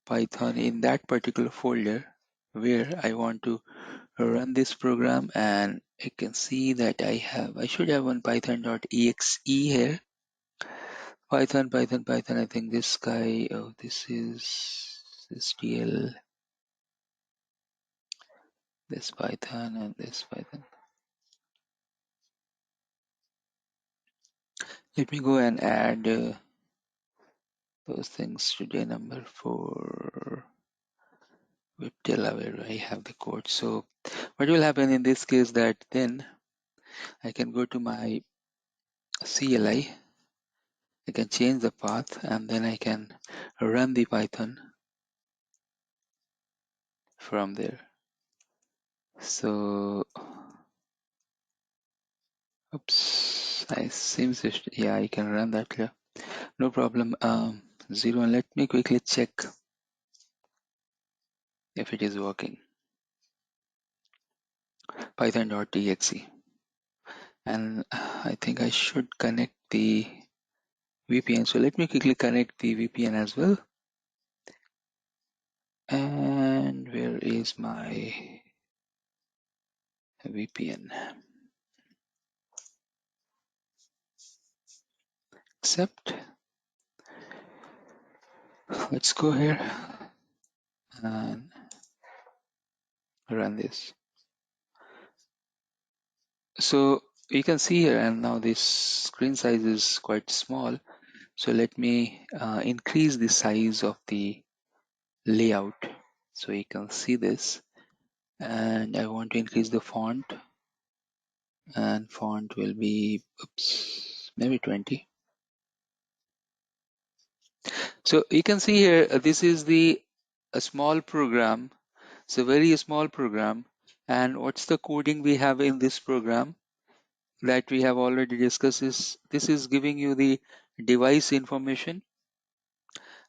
Python in that particular folder where I want to run this program, and I can see that I should have one python.exe here. Python, I think this guy, oh, this is STL, this Python and this Python. Let me go and add those things to day number 4 with Delaware. I have the code. So what will happen in this case, that then I can go to my CLI, I can change the path, and then I can run the Python from there. So, oops, I seems yeah, I can run that here. No problem. 0, and let me quickly check if it is working. Python.exe, and I think I should connect the VPN. So let me quickly connect the VPN as well. And where is my VPN? Accept. Let's go here and run this. So you can see here, and now this screen size is quite small. So let me increase the size of the layout so you can see this. And I want to increase the font, and font will be, oops, maybe 20. So you can see here, this is a small program. It's a very small program. And what's the coding we have in this program that we have already discussed? This is giving you the device information.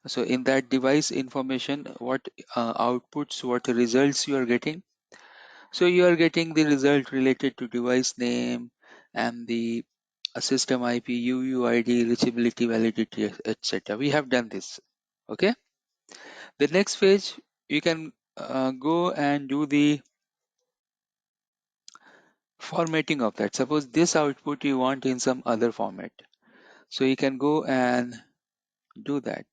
So in that device information, what outputs, what results you are getting. So you are getting the result related to device name and the system IP, UUID, reachability, validity, etc. We have done this. Okay. The next page, you can go and do the formatting of that. Suppose this output you want in some other format. So you can go and do that.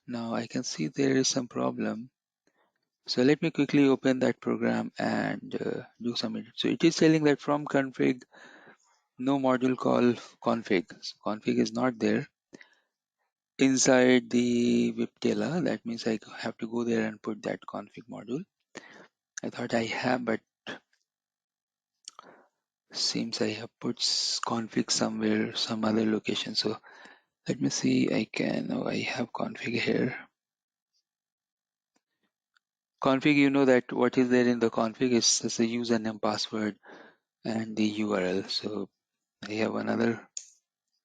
Now I can see there is some problem. So let me quickly open that program and do some edit. So it is telling that from config, no module call config. So config is not there inside the Viptela. That means I have to go there and put that config module. I thought I have, but seems I have put config somewhere, some other location. So let me see. I have config here. Config, you know that what is there in the config is the username, password, and the URL. So I have another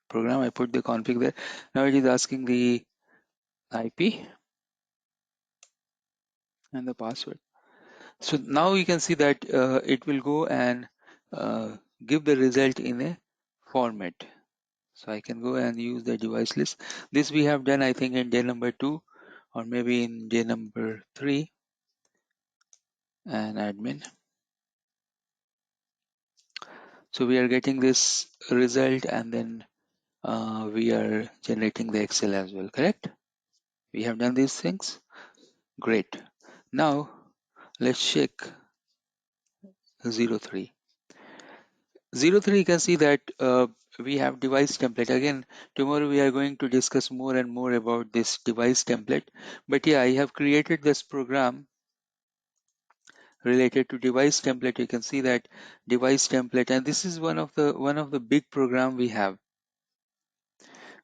program. I put the config there. Now it is asking the IP and the password. So now you can see that it will go and give the result in a format. So I can go and use the device list. This we have done, I think, in day number 2 or maybe in day number 3 and admin. So we are getting this result and then we are generating the Excel as well, correct? We have done these things. Great. Now let's check 03. 03, you can see that we have device template. Again, tomorrow we are going to discuss more and more about this device template. But yeah, I have created this program related to device template. You can see that device template, and this is one of the big program we have.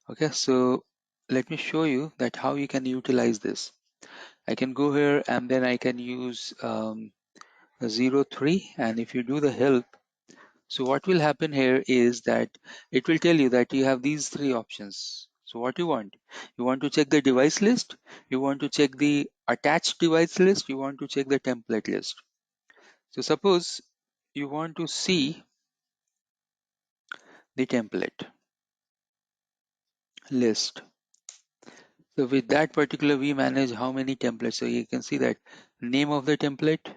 Okay, so let me show you that how you can utilize this. I can go here and then I can use 03, and if you do the help, so what will happen here is that it will tell you that you have these 3 options. So what you want? You want to check the device list, you want to check the attached device list, you want to check the template list. So suppose you want to see the template list. So with that particular, we manage how many templates. So you can see that name of the template,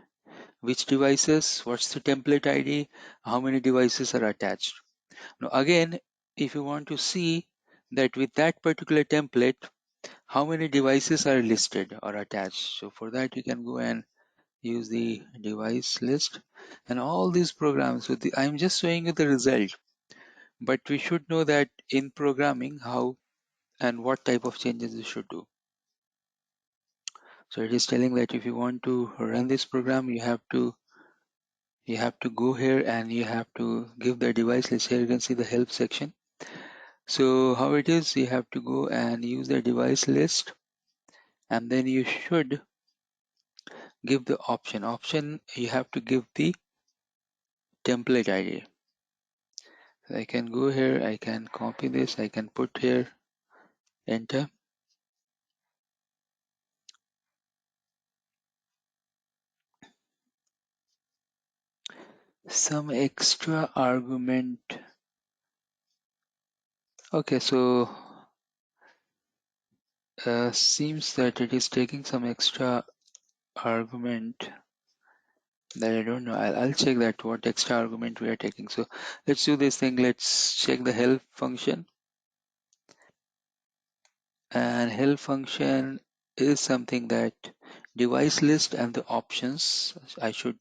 which devices, what's the template ID, how many devices are attached. Now again, if you want to see that with that particular template, how many devices are listed or attached. So for that, you can go and use the device list and all these programs. So I'm just showing you the result, but we should know that in programming, how and what type of changes you should do. So it is telling that if you want to run this program, you have to go here and you have to give the device list. Here you can see the help section. So how it is, you have to go and use the device list, and then you should give the option. You have to give the template ID. So I can go here, I can copy this, I can put here, enter. Some extra argument. Okay, so seems that it is taking some extra argument that I don't know. I'll check that what extra argument we are taking. So let's do this thing. Let's check the help function. And help function is something that device list and the options I should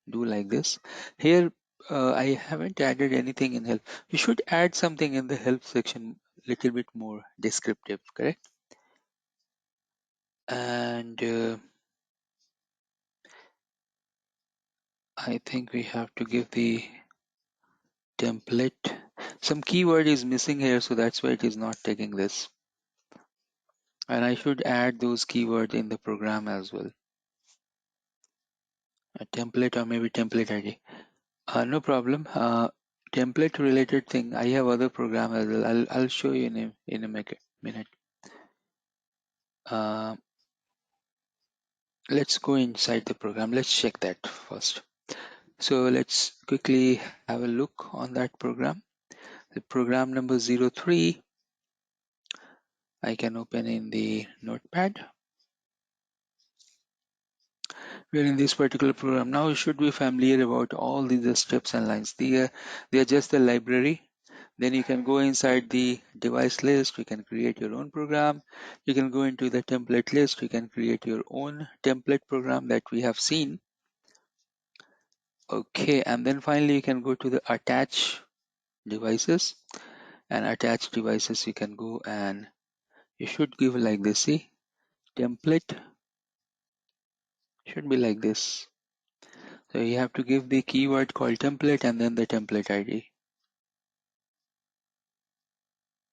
do like this. Here I haven't added anything in help. You should add something in the help section, little bit more descriptive, correct? And I think we have to give the template. Some keyword is missing here, so that's why it is not taking this. And I should add those keywords in the program as well. A template or maybe template ID. No problem. Template related thing. I have other program as well. I'll show you in a minute. Let's go inside the program. Let's check that first. So let's quickly have a look on that program. The program number 03. I can open in the notepad. We're in this particular program. Now you should be familiar about all these steps and lines. They are just the library Then you can go inside the device list, you can create your own program. You can go into the template list, you can create your own template program that we have seen. Okay, and then finally you can go to the attach devices, and attach devices you can go and you should give like this. See, template should be like this. So you have to give the keyword called template and then the template ID.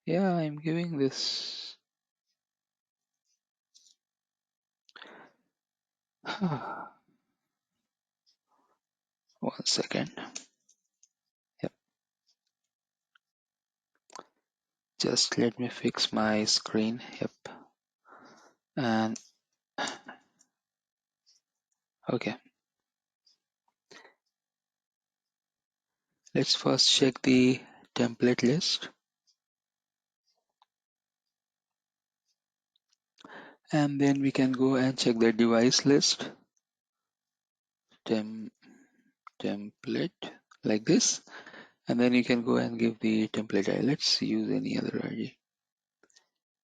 Yeah, I'm giving this. One second. Yep. Just let me fix my screen. Yep. And okay. Let's first check the template list. And then we can go and check the device list. Template like this. And then you can go and give the template ID. Let's use any other ID.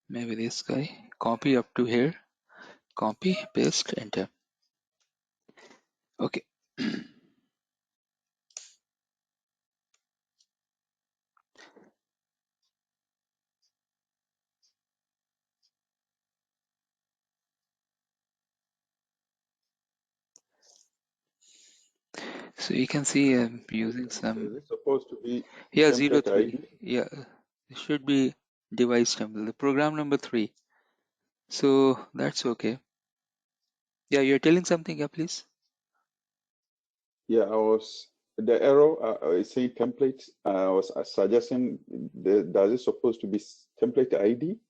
Maybe this guy. Copy up to here. Copy, paste, enter. Okay. So you can see I'm using some. Is it supposed to be Yeah, template 03. ID? Yeah, it should be device template. The program number 3. So that's okay. Yeah, you're telling something, yeah, please. Yeah, the error is saying template. I was suggesting, does it supposed to be template ID?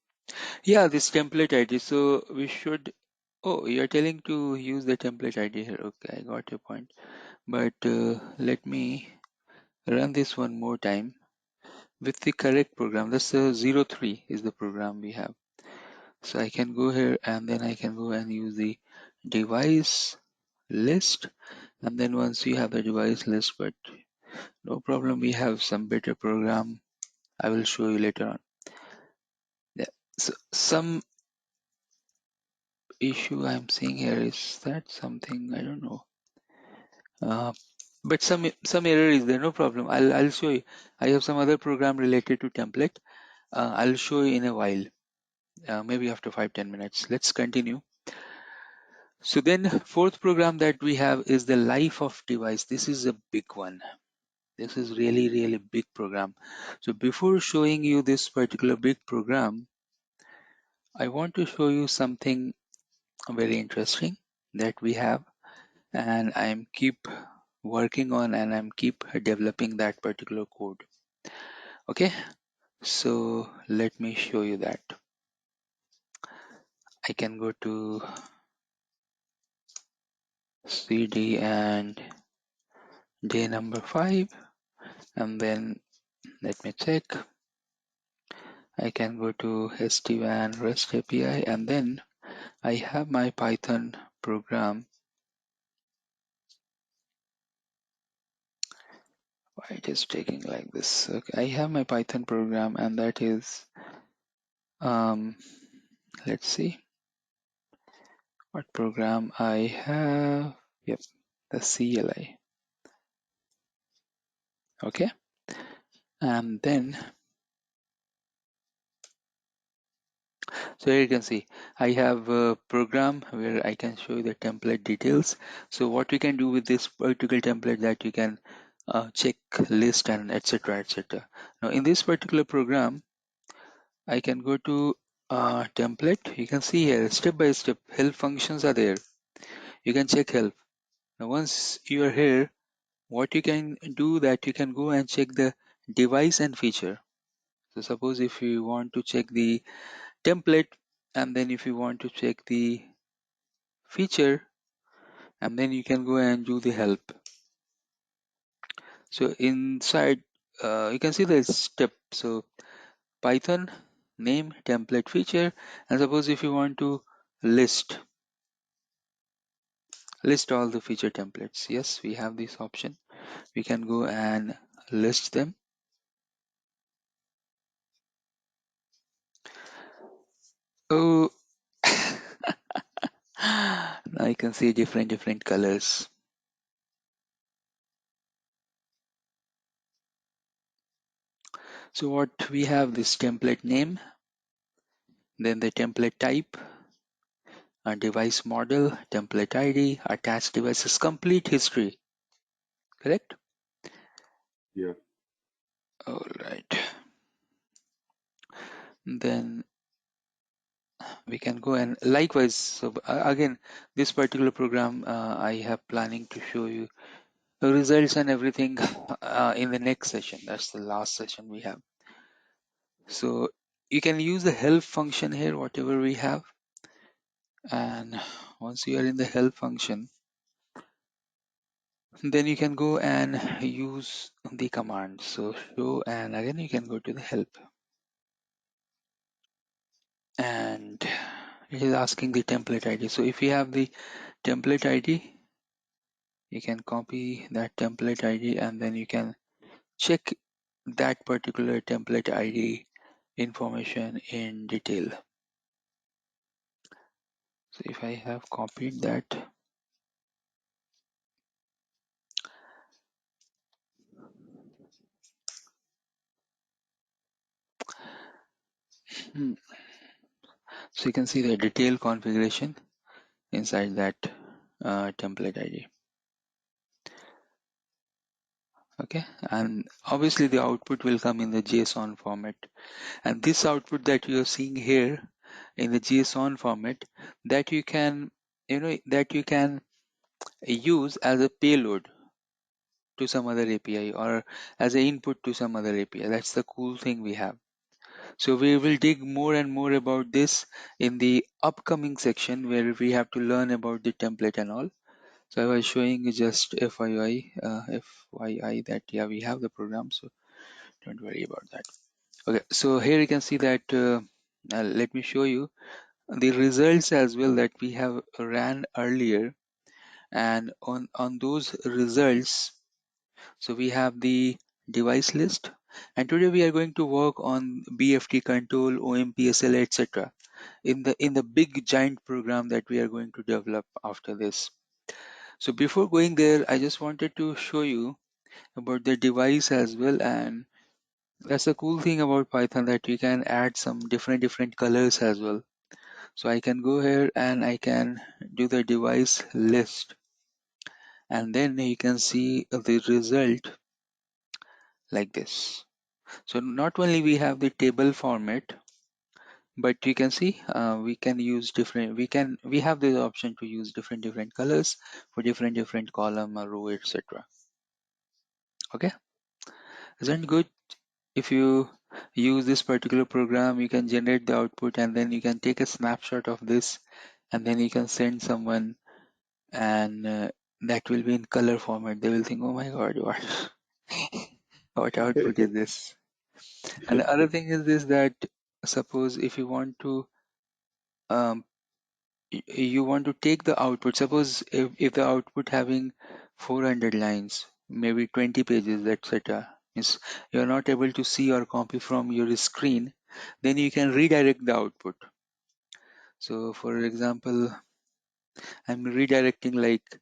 Yeah, this template ID. So we should. Oh, you're telling to use the template ID here. Okay, I got your point. But let me run this one more time with the correct program. That's 03 is the program we have. So I can go here and then I can go and use the device list. And then once you have the device list, but no problem, we have some better program. I will show you later on. Yeah. So some issue I'm seeing here is that something I don't know. But some error is there, no problem. I'll show you. I have some other program related to template. I'll show you in a while. Maybe after 5-10 minutes. Let's continue. So then fourth program that we have is the life of device. This is a big one. This is really big program. So before showing you this particular big program, I want to show you something very interesting that we have, and I'm keep working on and I'm keep developing that particular code. Okay, so let me show you that. I can go to CD and day number 5, and then let me check. I can go to SD-WAN REST API, and then I have my Python program. Why it is taking like this? Okay, I have my Python program, and that is let's see what program I have. Yep, the CLI. Okay, and then so here you can see I have a program where I can show you the template details. So what we can do with this particular template, that you can check list and etc etc. Now in this particular program I can go to template. You can see here step by step help functions are there. You can check help. Now once you are here, what you can do, that you can go and check the device and feature. So suppose if you want to check the template, and then if you want to check the feature, and then you can go and do the help. So inside you can see the step. So Python name template feature, and suppose if you want to list all the feature templates, yes, we have this option. We can go and list them. Oh, now you can see different colors. So what we have, this template name, then the template type, a device model, template ID, attached devices, complete history, correct? Yeah. All right. Then we can go and likewise. So again, this particular program, I have planning to show you the results and everything in the next session. That's the last session we have. So you can use the help function here, whatever we have. And once you are in the help function, then you can go and use the command. So show, and again you can go to the help, and it is asking the template ID. So if you have the template ID, you can copy that template ID and then you can check that particular template ID information in detail. So if I have copied that, so you can see the detailed configuration inside that template ID. Okay, and obviously the output will come in the JSON format, and this output that you are seeing here in the JSON format, that you can use as a payload to some other API or as an input to some other API. That's the cool thing we have. So we will dig more and more about this in the upcoming section where we have to learn about the template and all. So I was showing you just FYI that yeah, we have the program, so don't worry about that. Okay, so here you can see that let me show you the results as well that we have ran earlier, and on those results, so we have the device list, and today we are going to work on BFT control, OMPSL, etc. in the big giant program that we are going to develop after this. So before going there, I just wanted to show you about the device as well, and that's the cool thing about Python, that you can add some different colors as well. So I can go here and I can do the device list, and then you can see the result like this. So not only we have the table format, but you can see we can use different, we have the option to use different colors for different column or row, etc. Okay, isn't good? If you use this particular program, you can generate the output and then you can take a snapshot of this and then you can send someone, and that will be in color format. They will think, oh my god, what output is this? And the other thing is this, that suppose if you want to um, you want to take the output, suppose if the output having 400 lines, maybe 20 pages, etc., is you're not able to see or copy from your screen, then you can redirect the output. So for example, I'm redirecting like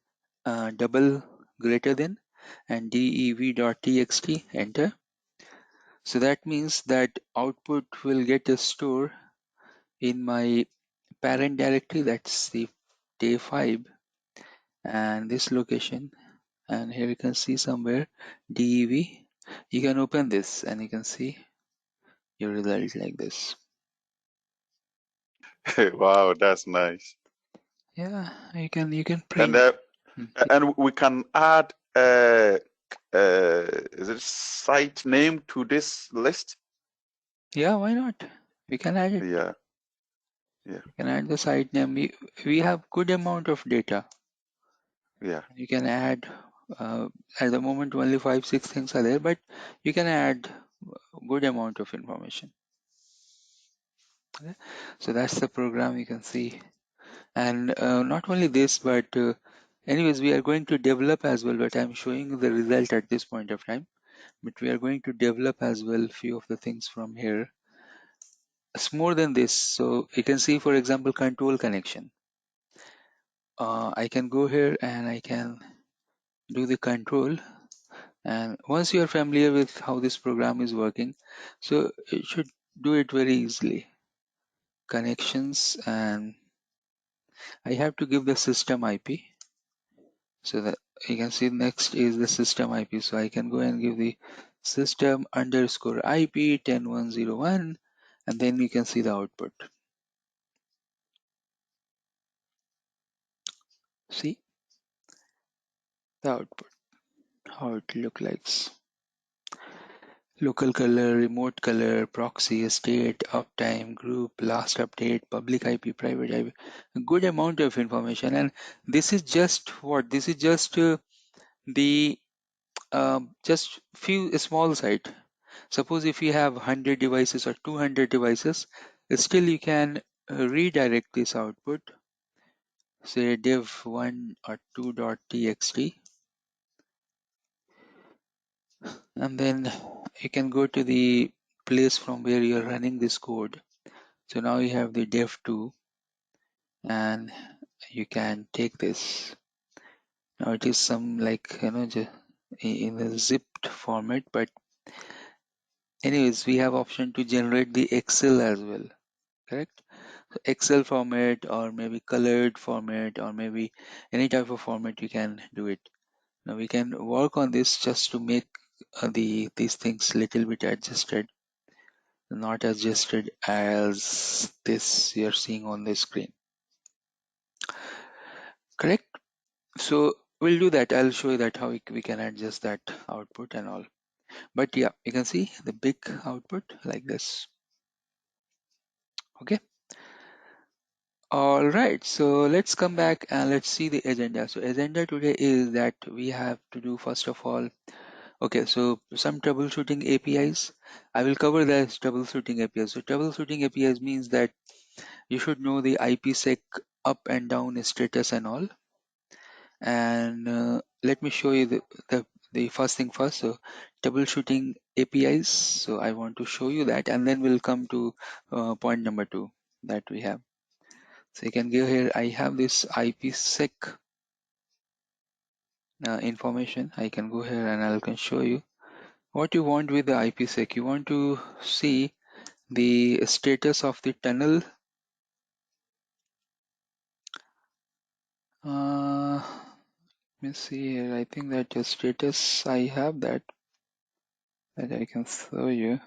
double greater than and dev.txt, enter. So that means that output will get a store in my parent directory, that's the day 5, and this location, and here you can see somewhere dev. You can open this and you can see your result like this. Wow, that's nice. Yeah, you can And print. and we can add is it site name to this list? Yeah, why not? We can add it. Yeah. You can add the site name. We have good amount of data. Yeah. You can add at the moment only 5-6 things are there, but you can add good amount of information. Okay? So that's the program you can see. And not only this, but anyways, we are going to develop as well, but I'm showing the result at this point of time. But we are going to develop as well few of the things from here. it's more than this. So you can see, for example, control connection. I can go here and I can do the control. And once you are familiar with how this program is working, so it should do it very easily. Connections, and I have to give the system IP. So that you can see next is the system IP. So I can go and give the system underscore IP 10101, and then you can see the output. See the output, how it look like. Local color, remote color, proxy, state, uptime, group, last update, public IP, private IP, a good amount of information. And this is just what? This is just the just few small site. Suppose if you have 100 devices or 200 devices, still you can redirect this output, say div1 or 2.txt, and then you can go to the place from where you are running this code. So now you have the dev2, and you can take this. Now it is some like, in a zipped format, but anyways, we have option to generate the Excel as well, correct? So Excel format, or maybe colored format, or maybe any type of format you can do it. Now we can work on this just to make these things little bit adjusted, not adjusted as this you're seeing on the screen, correct? So we'll do that. I'll show you that how we can adjust that output and all. But yeah, you can see the big output like this. Okay. All right. So let's come back and let's see the agenda. So agenda today is that we have to do, first of all, okay, so some troubleshooting APIs. I will cover the troubleshooting APIs. So troubleshooting APIs means that you should know the IPsec up and down status and all. And let me show you the first thing first. So troubleshooting APIs, so I want to show you that, and then we'll come to point number 2 that we have. So you can give here, I have this IPsec information. I can go here and I can show you what you want with the IPsec. You want to see the status of the tunnel. Let me see here. I think that the status, I have that I can show you.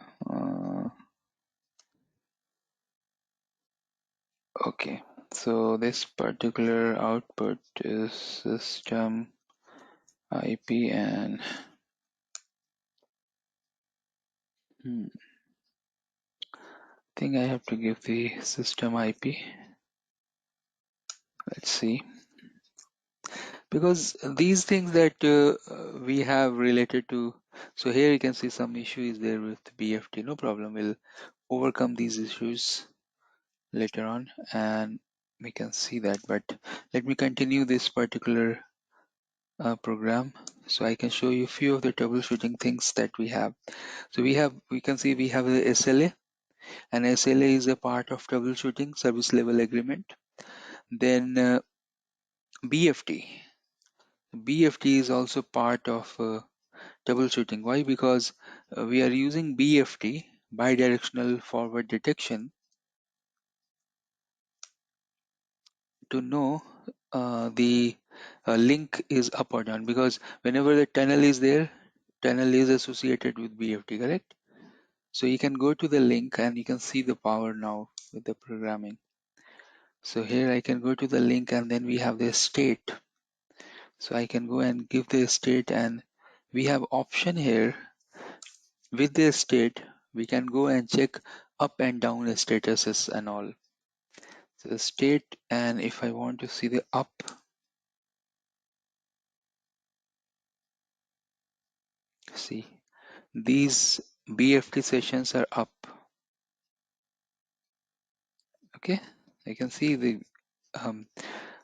Okay, so this particular output is system IP, and I think I have to give the system IP. Let's see, because these things that we have related to, so here you can see some issue is there with BFT. No problem, we'll overcome these issues later on and we can see that. But let me continue this particular program so I can show you a few of the troubleshooting things that we have. So we can see we have the SLA, and SLA is a part of troubleshooting, service level agreement. Then BFT. BFT is also part of troubleshooting. Why? Because we are using BFT, bidirectional forward detection, to know the link is up or down, because whenever the tunnel is there, tunnel is associated with BFT, correct? So you can go to the link and you can see the power now with the programming. So here I can go to the link and then we have the state. So I can go and give the state, and we have option here with the state. We can go and check up and down statuses and all. So the state, and if I want to see the up, see these BFT sessions are up. Okay, I can see the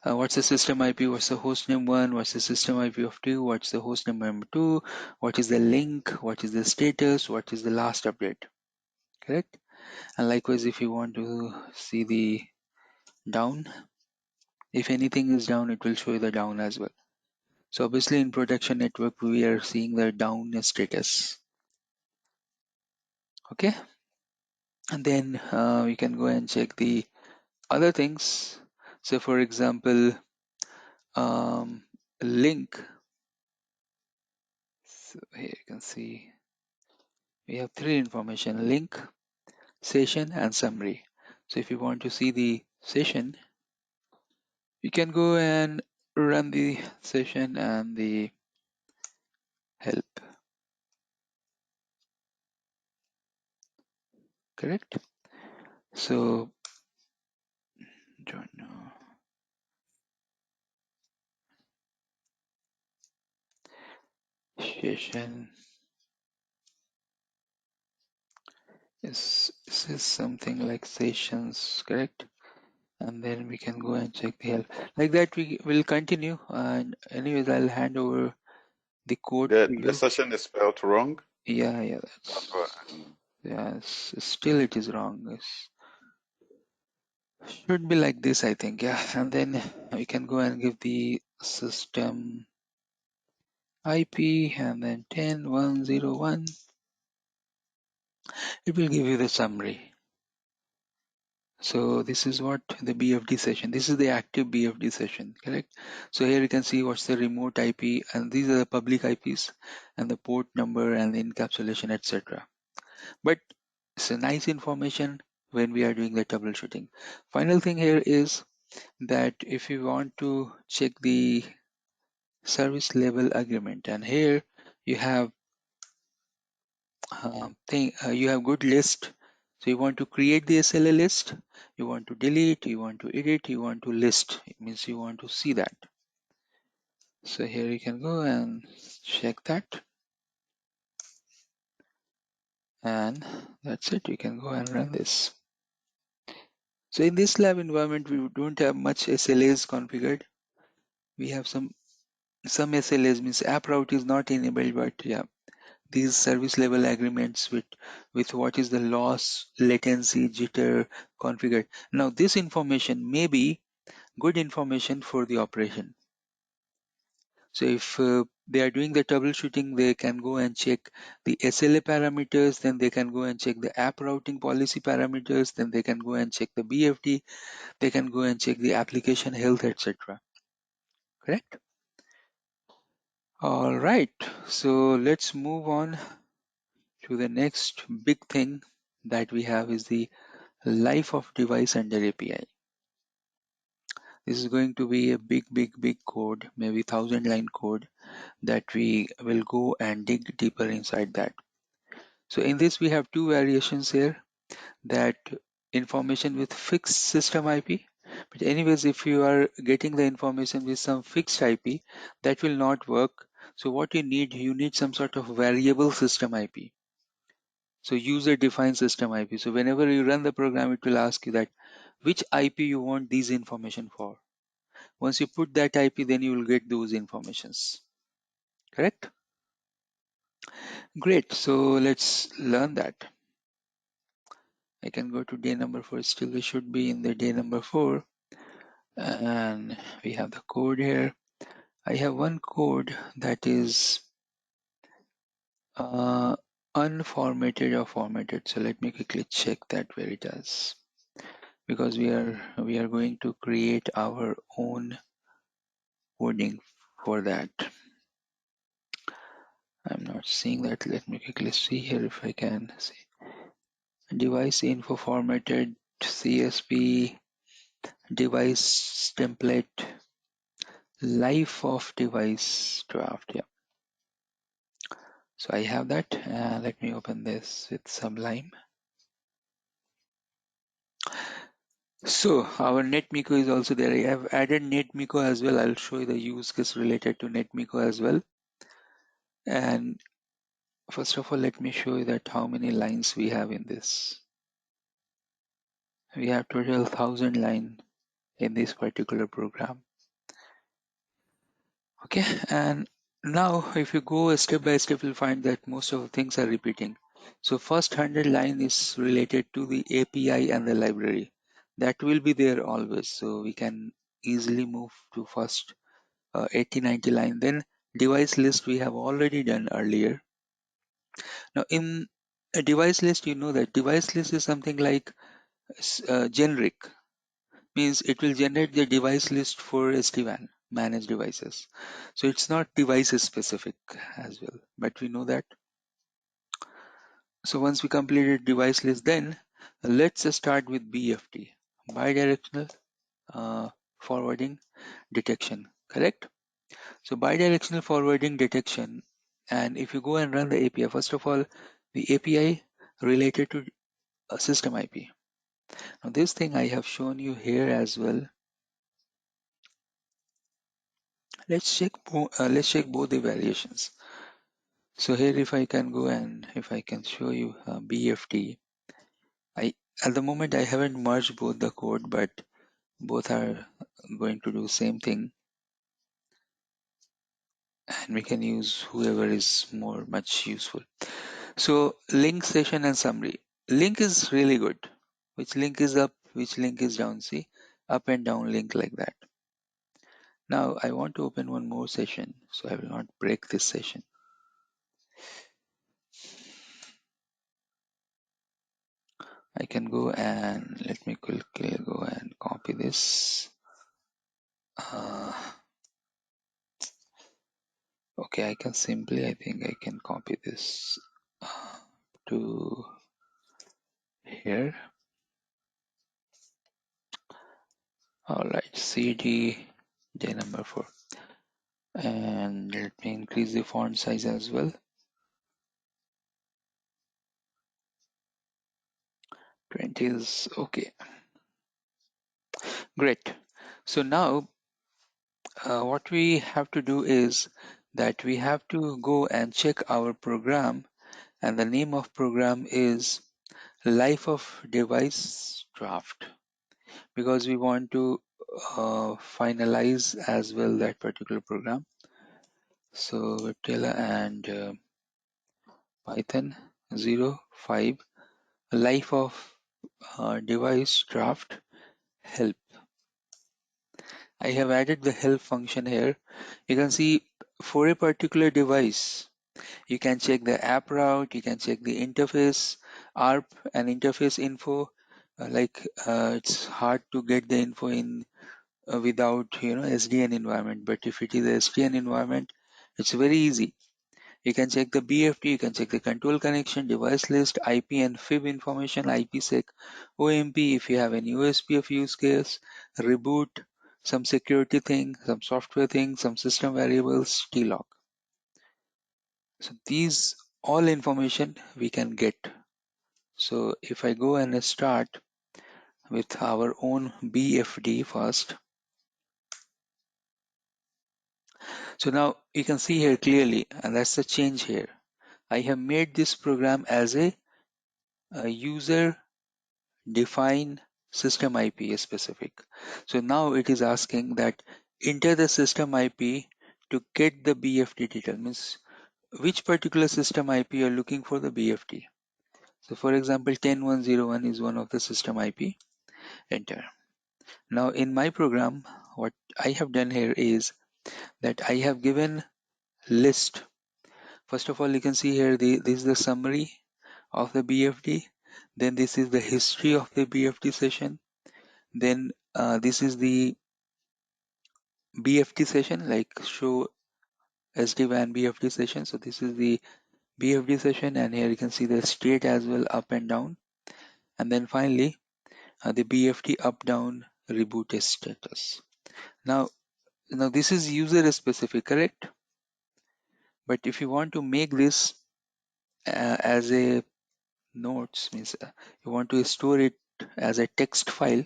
what's the system IP, what's the host name 1, what's the system IP of 2, what's the host number 2, what is the link, what is the status, what is the last update, correct? And likewise, if you want to see the down, if anything is down, it will show you the down as well. So obviously in production network, we are seeing the down status. Okay. And then we can go and check the other things. So for example, link. So here you can see we have three information: link, session, and summary. So if you want to see the session, you can go and run the session and the help. Correct. So don't know. Session is something like sessions, correct? And then we can go and check the help. Like that, we will continue. And anyways, I'll hand over the code to The you. session is spelled wrong. Yeah, That's why. yes. Still, it is wrong. Should be like this, I think. Yeah, and then we can go and give the system IP and then 10.1.0.1. It will give you the summary. So this is what the BFD session. This is the active BFD session, correct? So here you can see what's the remote IP, and these are the public IPs and the port number and the encapsulation, etc. But it's a nice information when we are doing the troubleshooting. Final thing here is that if you want to check the service level agreement, and here you have you have good list. So you want to create the SLA list, you want to delete, you want to edit, you want to list. It means you want to see that. So here you can go and check that. And that's it. You can go and run this. So in this lab environment, we don't have much SLAs configured. We have some SLAs, means app route is not enabled, but yeah, these service level agreements with what is the loss, latency, jitter configured. Now this information may be good information for the operation. So if they are doing the troubleshooting, they can go and check the SLA parameters, then they can go and check the app routing policy parameters, then they can go and check the BFD, they can go and check the application health, etc. Correct? All right, so let's move on to the next big thing that we have is the life of device under API. This is going to be a big code, maybe 1,000-line code that we will go and dig deeper inside that. So in this, we have two variations here, that information with fixed system IP. But anyways, if you are getting the information with some fixed IP, that will not work. So what you need some sort of variable system IP. So user defined system IP. So whenever you run the program, it will ask you that which IP you want these information for. Once you put that IP, then you will get those informations. Correct? Great. So let's learn that. I can go to day number 4. Still, we should be in the day number 4. And we have the code here. I have one code that is unformatted or formatted. So let me quickly check that where it is, because we are going to create our own coding for that. I'm not seeing that. Let me quickly see here if I can see. Device info formatted, CSV, device template, life of device draft. Yeah. So I have that. Let me open this with Sublime. So our NetMiko is also there. I have added NetMiko as well. I'll show you the use case related to NetMiko as well. And first of all, let me show you that how many lines we have in this. We have total 1,000 line in this particular program. Okay, and now if you go step by step, you'll find that most of the things are repeating. So first 100 line is related to the API and the library. That will be there always. So we can easily move to first 80, 90 line. Then device list we have already done earlier. Now in a device list, you know that device list is something like generic, means it will generate the device list for SD-WAN managed devices. So it's not device specific as well, but we know that. So once we completed device list, then let's start with BFD, bidirectional forwarding detection, correct? So bidirectional forwarding detection, and if you go and run the API, first of all, the API related to a system IP. Now this thing I have shown you here as well. Let's check both the variations. So here, if I can go and if I can show you BFD, at the moment I haven't merged both the code, but both are going to do same thing, and we can use whoever is much useful. So link, session, and summary. Link is really good. Which link is up, which link is down? See, up and down link like that. Now I want to open one more session, so I will not break this session. I can go and let me quickly go and copy this. Okay, I can simply, I think I can copy this to here. All right, CD J number 4, and let me increase the font size as well. 20 is okay. Great. So now what we have to do is that we have to go and check our program, and the name of program is life of device draft, because we want to finalize as well that particular program. So Viptela and Python 05 life of device draft help. I have added the help function here. You can see for a particular device, you can check the app route, you can check the interface, ARP and interface info. It's hard to get the info in without SDN environment, but if it is a SDN environment, it's very easy. You can check the BFD, you can check the control connection, device list, IP and FIB information, IPsec, OMP if you have any OSPF use case, reboot, some security thing, some software thing, some system variables,tlog. So these all information we can get. So if I go and start with our own BFD first. So now you can see here clearly, and that's the change here. I have made this program as a user defined system IP specific. So now it is asking that enter the system IP to get the BFD detail, means which particular system IP you are looking for the BFD. So for example, 10101 is one of the system IP, enter. Now in my program, what I have done here is that I have given list. First of all, you can see here, this is the summary of the BFD. Then this is the history of the BFD session. Then this is the BFD session, like show SD-WAN BFD session. So this is the BFD session, and here you can see the state as well, up and down. And then finally, the BFD up down reboot status. Now this is user specific, correct? But if you want to make this as a notes, means you want to store it as a text file,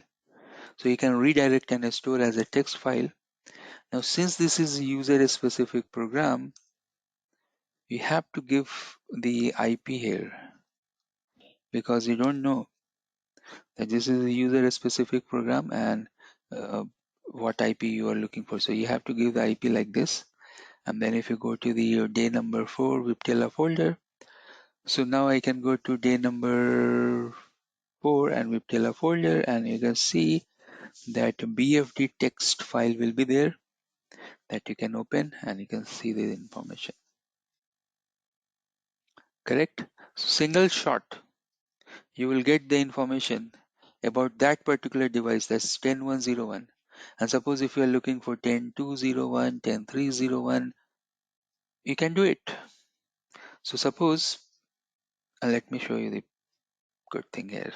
so you can redirect and store as a text file. Now since this is a user specific program, you have to give the IP here, because you don't know that this is a user specific program and what IP you are looking for. So you have to give the IP like this. And then if you go to the day number 4 Viptela folder, So now I can go to day number 4 and Viptela folder, and you can see that BFD text file will be there that you can open, and you can see the information. Correct? So single shot, you will get the information about that particular device, that's 10101. And suppose if you are looking for 10201, 10301, you can do it. So suppose, let me show you the good thing here.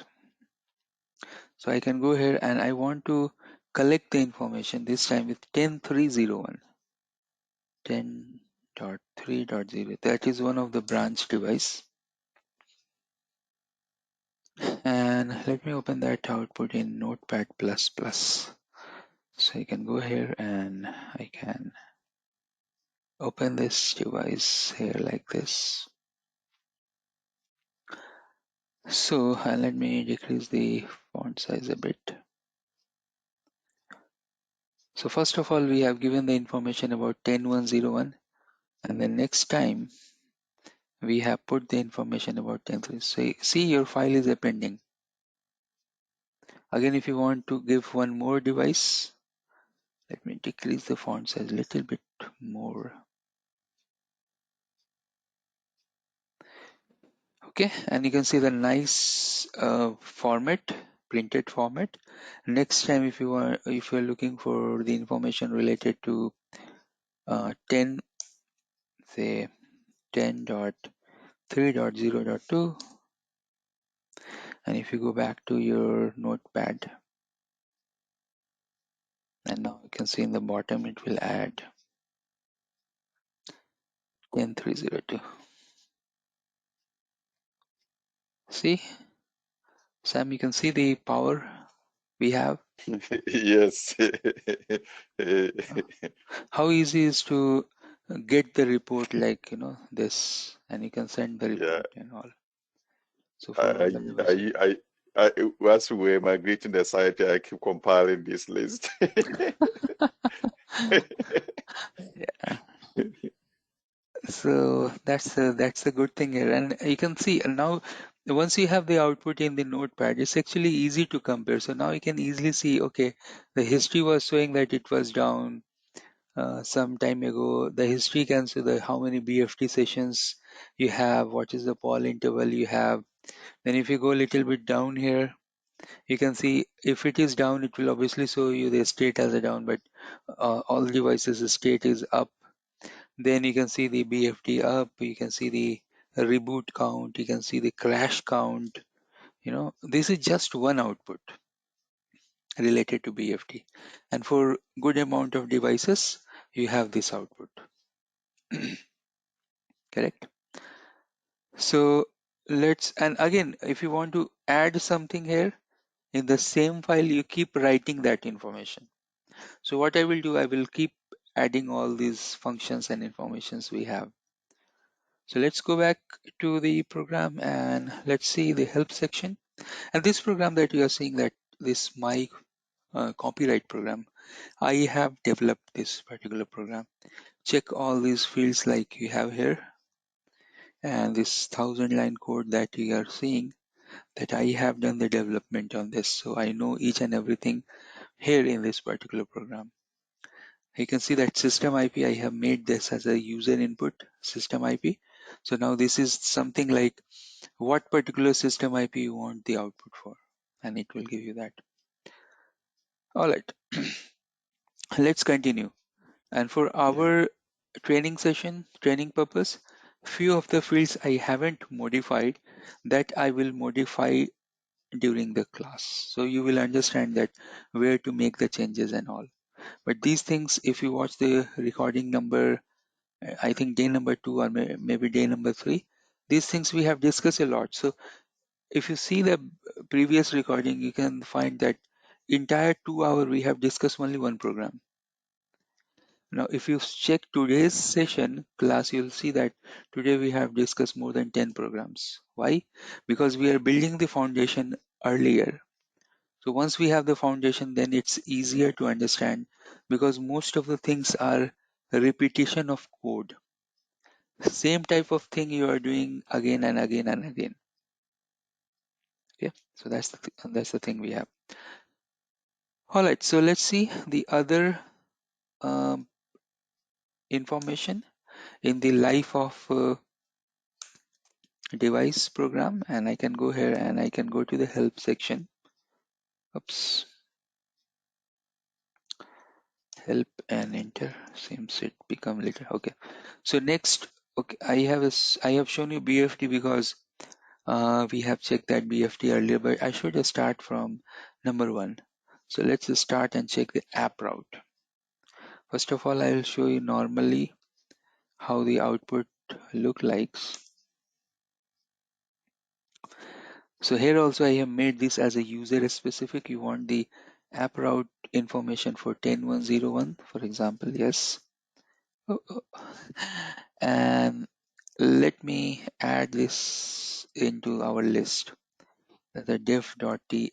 So I can go here and I want to collect the information this time with 10301. 10.3.0, that is one of the branch device. And let me open that output in Notepad++. So I can go here and I can open this device here like this. So let me decrease the font size a bit. So first of all, we have given the information about 10101, and then next time we have put the information about 103. So see, your file is appending. Again, if you want to give one more device, let me decrease the font size a little bit more. Okay, and you can see the nice format, printed format. Next time, if you are looking for the information related to 10, say 10.3.0.2, and if you go back to your notepad, and now you can see in the bottom it will add 10.3.0.2. See, Sam, you can see the power we have. Yes. How easy is to get the report like this, and you can send the report and all. So for all the devices. Whilst we were migrating the site, I keep compiling this list. Yeah. So that's a good thing here, and you can see now once you have the output in the notepad, it's actually easy to compare. So now you can easily see, okay, the history was showing that it was down some time ago. The history can see how many BFT sessions you have, what is the poll interval you have. Then if you go a little bit down here, you can see if it is down, it will obviously show you the state as a down, but all devices state is up. Then you can see the BFT up, you can see the reboot count, you can see the crash count. This is just one output related to BFT. And for good amount of devices, you have this output. Correct? So and again, if you want to add something here, in the same file, you keep writing that information. So what I will do, I will keep adding all these functions and informations we have. So let's go back to the program and let's see the help section. And this program that you are seeing, that this my copyright program, I have developed this particular program. Check all these fields like you have here, and this 1000-line code that you are seeing, that I have done the development on this. So I know each and everything here in this particular program. You can see that system IP, I have made this as a user input system IP. So now this is something like what particular system IP you want the output for, and it will give you that. All right, let's continue. And for our training session, training purpose, few of the fields I haven't modified that I will modify during the class. So you will understand that where to make the changes and all. But these things, if you watch the recording number, I think day number 2 or maybe day number 3, these things we have discussed a lot. So if you see the previous recording, you can find that entire 2 hour we have discussed only one program. Now, if you check today's session class, you'll see that today we have discussed more than 10 programs. Why? Because we are building the foundation earlier. So once we have the foundation, then it's easier to understand, because most of the things are a repetition of code. Same type of thing you are doing again and again and again. Okay, so that's the thing we have. All right, so let's see the other um, information in the life of device program, and I can go here and I can go to the help section. Oops, help and enter. Seems it become later. Okay, so next, okay, I have shown you BFT because we have checked that BFT earlier, but I should start from number 1. So let's just start and check the app route. First of all, I will show you normally how the output look like. So here also I have made this as a user specific. You want the app route information for 10101, for example. Yes. Oh, oh. And let me add this into our list. The dev.txt,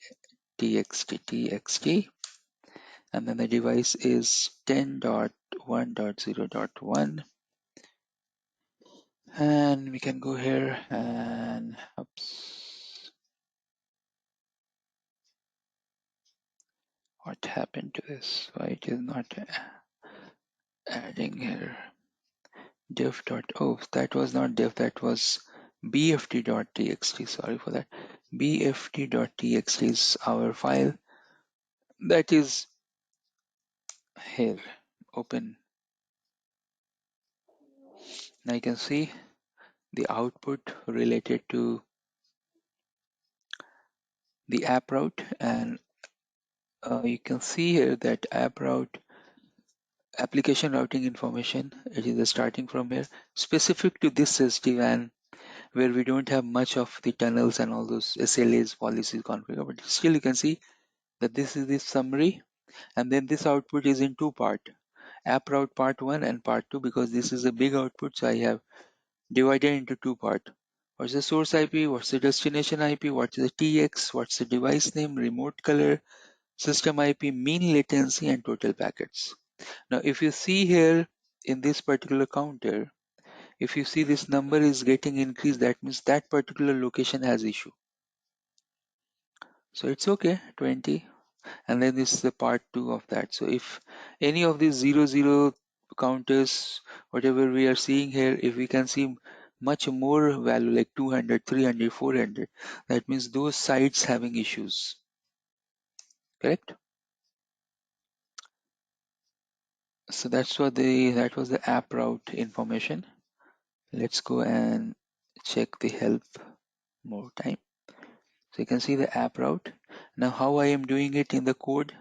and then the device is 10.1.0.1, and we can go here and oops, what happened to this? Why it is not adding here? Dev dot, oh, that was not dev, that was bft.txt. Sorry for that. bft.txt is our file that is here. Open. Now you can see the output related to the app route, and you can see here that app route application routing information. It is starting from here specific to this SD-WAN where we don't have much of the tunnels and all those SLAs policies configured, but still you can see that this is the summary, and then this output is in 2 part, app route part 1 and part 2, because this is a big output, so I have divided into 2 part. What's the source IP, what's the destination IP, what's the TX, what's the device name, remote color, system IP, mean latency, and total packets. Now if you see here in this particular counter, if you see this number is getting increased, that means that particular location has issue. So it's okay, 20, and then this is the part 2 of that. So if any of these 00 counters, whatever we are seeing here, if we can see much more value like 200, 300, 400, that means those sites having issues, correct? So that was the app route information. Let's go and check the help more time. So you can see the app route. Now how I am doing it in the code,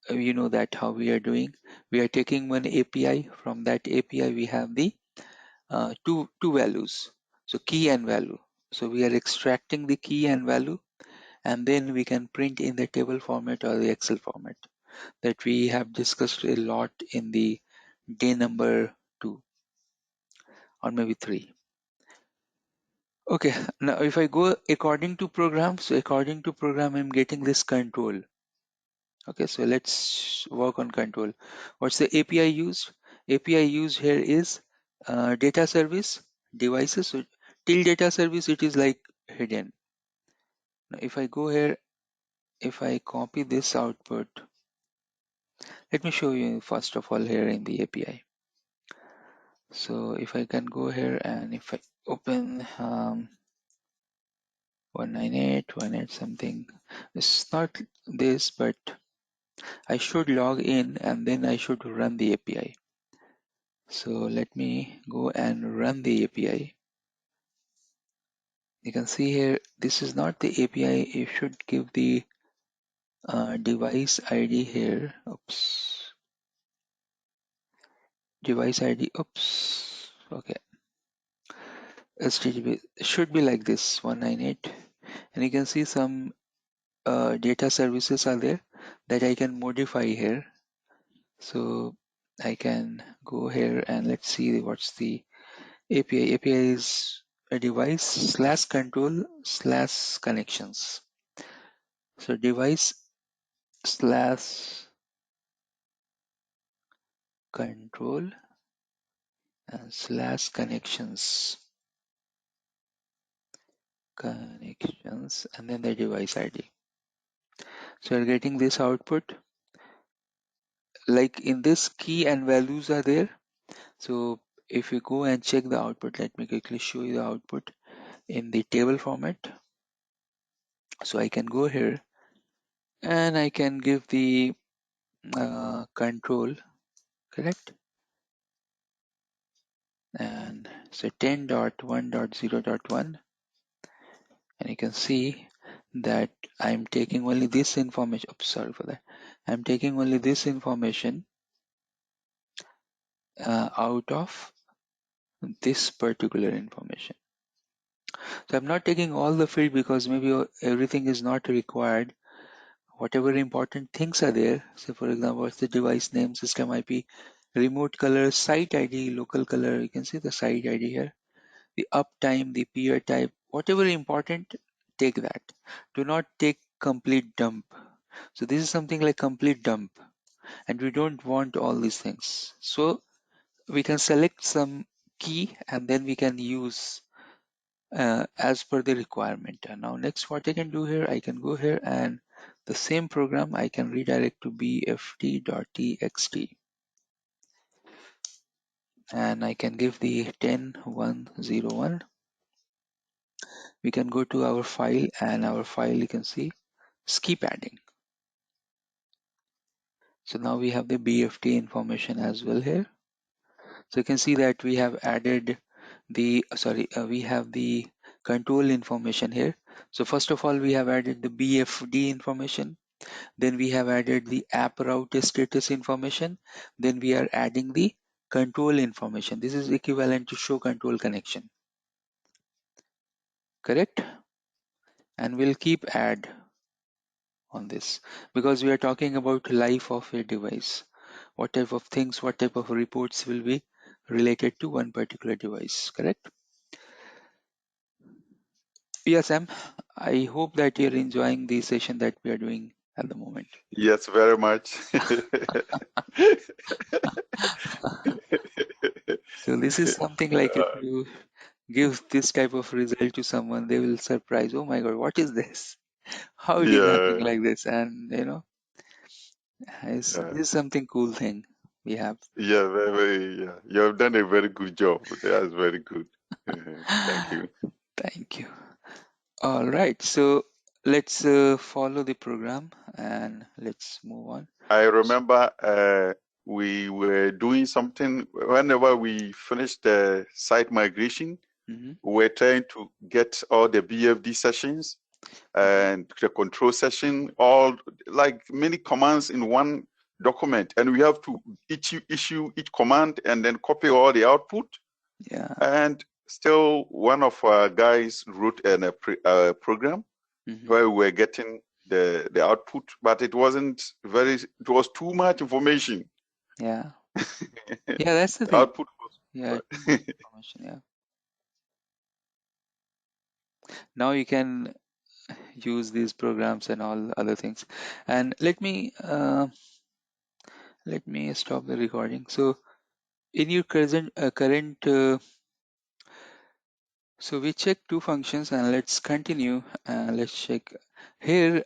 you know that how we are doing. We are taking one API. From that API we have the two values. So key and value. So we are extracting the key and value, and then we can print in the table format or the Excel format that we have discussed a lot in the day number 2 or maybe 3. Okay, now if I go according to program, so according to program, I'm getting this control. Okay, so let's work on control. What's the API used? API used here is data service, devices. So till data service, it is like hidden. Now if I go here, if I copy this output, let me show you first of all here in the API. So if I can go here and if I open 198.1.8 something, it's not this, but I should log in and then I should run the API. So let me go and run the API. You can see here, this is not the API. You should give the device ID here. Oops. Device ID. Oops. Okay. HTTP should be like this 198. And you can see some data services are there that I can modify here. So I can go here and let's see what's the API. API is a device slash control slash connections. So device slash control and slash connections, and then the device ID. So you're getting this output. Like in this, key and values are there. So if you go and check the output, let me quickly show you the output in the table format. So I can go here and I can give the control, correct? And so 10.1.0.1, and you can see that I'm taking only this information. Oops, sorry for that. I'm taking only this information out of this particular information. So I'm not taking all the field because maybe everything is not required. Whatever important things are there. So for example, what's the device name, system IP, remote color, site ID, local color. You can see the site ID here. The uptime, the peer type, whatever important, take that. Do not take complete dump. So this is something like complete dump, and we don't want all these things. So we can select some key and then we can use as per the requirement. And now next, what I can do here, I can go here and the same program I can redirect to bft.txt, and I can give the 10.1.0.1. We can go to our file, and our file, you can see skip adding. So now we have the BFT information as well here. So you can see that we have added the we have the control information here. So first of all, we have added the BFD information. Then we have added the app route status information. Then we are adding the control information. This is equivalent to show control connection. Correct? And we'll keep add on this because we are talking about life of a device. What type of things, what type of reports will be related to one particular device, correct? Yes, Sam. I hope that you're enjoying the session that we are doing at the moment. Yes, very much. So this is something like if you give this type of result to someone, they will surprise. Oh my God, what is this? How it is happening Yeah, like this? And this is something cool thing we have. yeah, yeah. You have done a very good job. That's very good. Thank you. Thank you. All right, so let's follow the program and let's move on. I remember we were doing something whenever we finished the site migration. Mm-hmm. We were trying to get all the BFD sessions and the control session, all like many commands in one document, and we have to issue each command and then copy all the output. Yeah. And still, one of our guys wrote a program where we were getting the output, but it wasn't it was too much information. Yeah. Yeah, that's the The thing. output was Yeah, too much information. Yeah. Now you can use these programs and all other things. And let me stop the recording. So in your current so we check two functions and let's continue. Let's check here.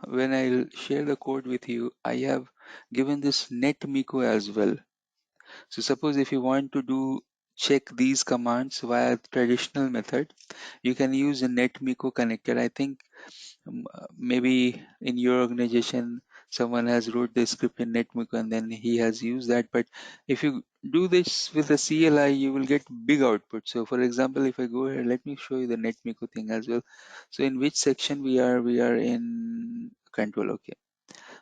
When I share the code with you, I have given this netmiko as well. So suppose if you want to do check these commands via traditional method, you can use a netmiko connector. I think maybe in your organization someone has wrote the script in netmiko and then he has used that. But if you do this with a CLI, you will get big output. So for example, if I go here, let me show you the netmiko thing as well. So in which section we are in control. Okay,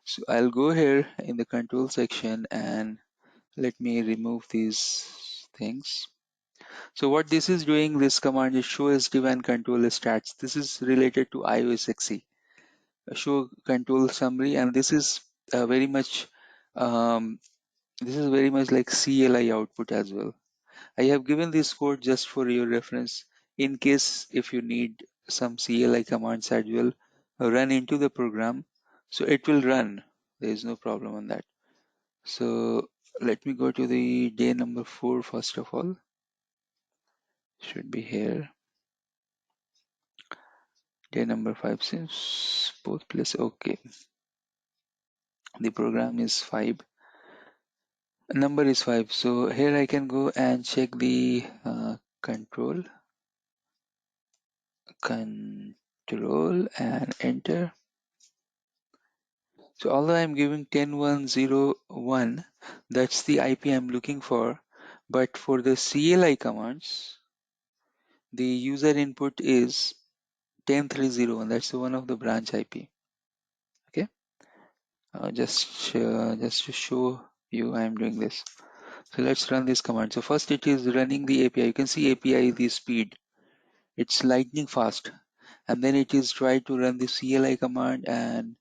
so I'll go here in the control section and let me remove these things. So what this is doing, this command is show SD-WAN control stats. This is related to iOS XE. Show control summary, and this is very much like CLI output as well. I have given this code just for your reference in case if you need some CLI commands as well run into the program, so it will run. There is no problem on that. So let me go to the day number 4 first of all. Should be here. Day number 5 seems both places. Okay. The program is 5. Number is 5. So here I can go and check the control and enter. So although I'm giving 10101, that's the IP I'm looking for. But for the CLI commands, the user input is 10301. That's one of the branch IP. Okay. Just to show you, I'm doing this. So let's run this command. So first it is running the API. You can see API the speed. It's lightning fast. And then it is try to run the CLI command, and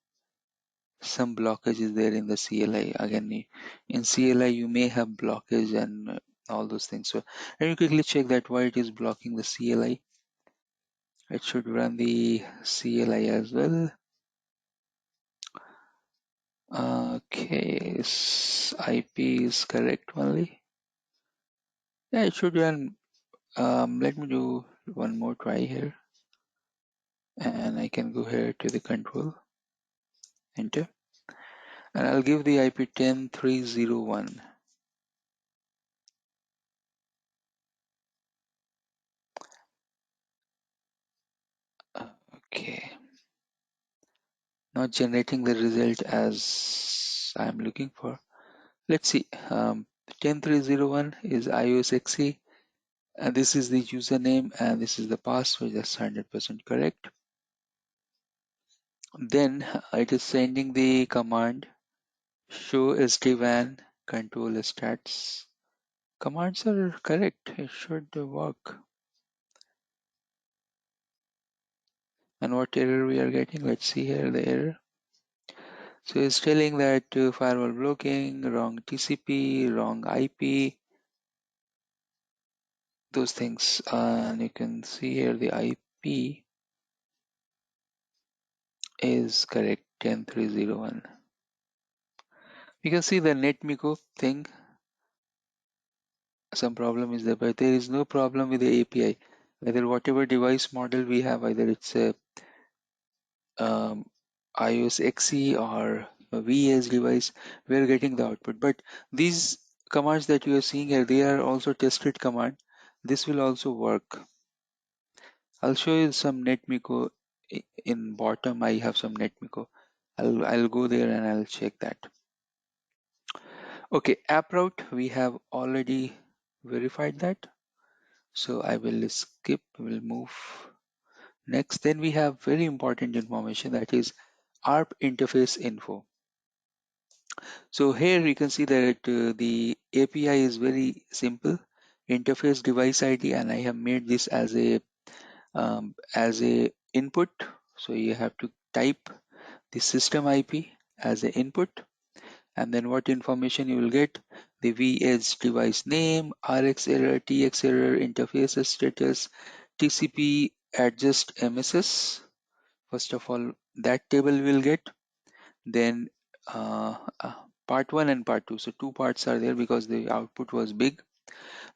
some blockage is there in the CLI. Again, in CLI you may have blockage and all those things. So let me quickly check that why it is blocking the CLI. It should run the CLI as well. Okay, IP is correct only. Yeah, it should run. Let me do one more try here, and I can go here to the control, enter, and I'll give the IP 10301. Okay, not generating the result as I'm looking for. Let's see. 10301 is iOS XE, and this is the username, and this is the password. That's 100% correct. Then it is sending the command show SD-WAN control stats. Commands are correct. It should work. And what error we are getting? Let's see here the error. So it's telling that firewall blocking, wrong TCP, wrong IP, those things. And you can see here the IP is correct, 10301. You can see the NetMiko thing. Some problem is there, but there is no problem with the API. Whether whatever device model we have, either it's a iOS XE or a VS device, we are getting the output. But these commands that you are seeing here, they are also tested command. This will also work. I'll show you some NetMiko. In bottom I have some NetMiko. I'll go there and I'll check that. Okay, app route, we have already verified that. So I will skip, we'll move next. Then we have very important information, that is ARP interface info. So here you can see that the API is very simple, interface device ID, and I have made this as a input. So you have to type the system IP as an input, and then what information you will get: the VH device name, RX error, TX error, interface status, TCP adjust MSS. First of all, that table we will get. Then part 1 and part 2. So 2 parts are there because the output was big.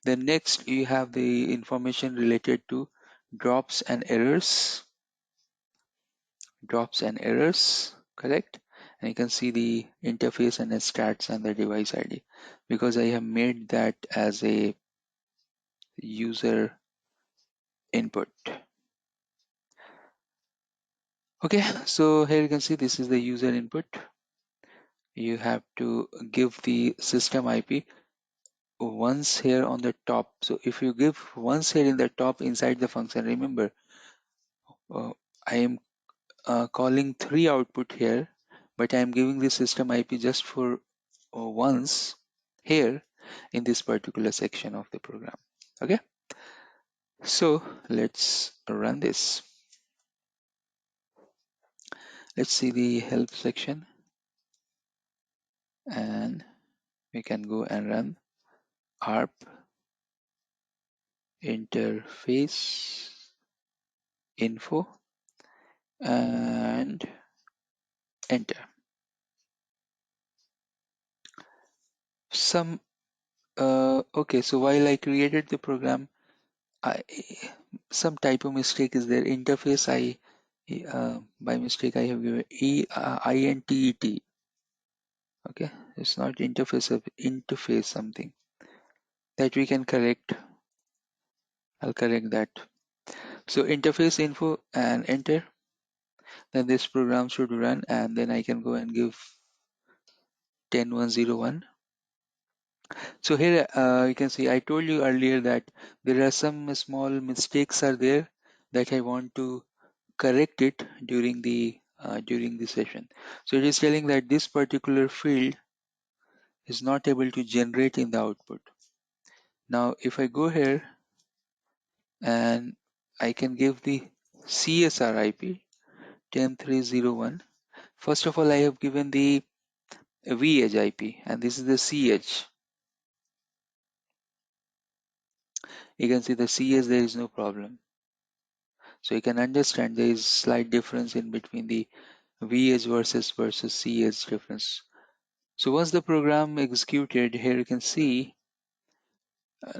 Then next you have the information related to drops and errors. Correct. And you can see the interface and the stats and the device ID, because I have made that as a user input. Okay, so here you can see this is the user input. You have to give the system IP once here on the top. So if you give once here in the top inside the function, remember I am calling 3 output here, but I am giving the system IP just for once here in this particular section of the program. Okay, so let's run this. Let's see the help section, and we can go and run ARP interface info and enter. some okay, so while I created the program, some typo mistake is there. Interface, by mistake I have given INTET. Okay, it's not interface of interface something that we can correct. I'll correct that. So interface info and enter. Then this program should run, and then I can go and give 10101. So here you can see I told you earlier that there are some small mistakes are there that I want to correct it during the session. So it is telling that this particular field is not able to generate in the output. Now if I go here and I can give the CSR IP 10301. First of all, I have given the V edge IP, and this is the C edge. You can see the C edge, there is no problem. So you can understand there is slight difference in between the V edge versus C edge difference. So once the program executed, here you can see,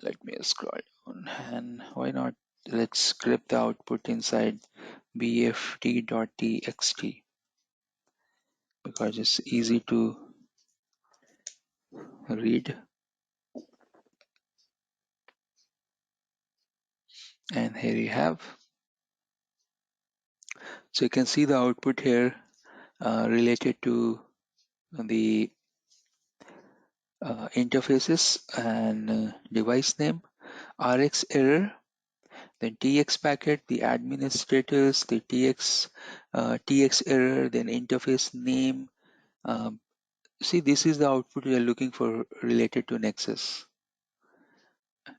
let me scroll down, and why not, let's script the output inside bft.txt because it's easy to read. And here you have, so you can see the output here related to the interfaces and device name, RX error, then TX packet, the administrators, the TX error, then interface name. See, this is the output we are looking for related to Nexus.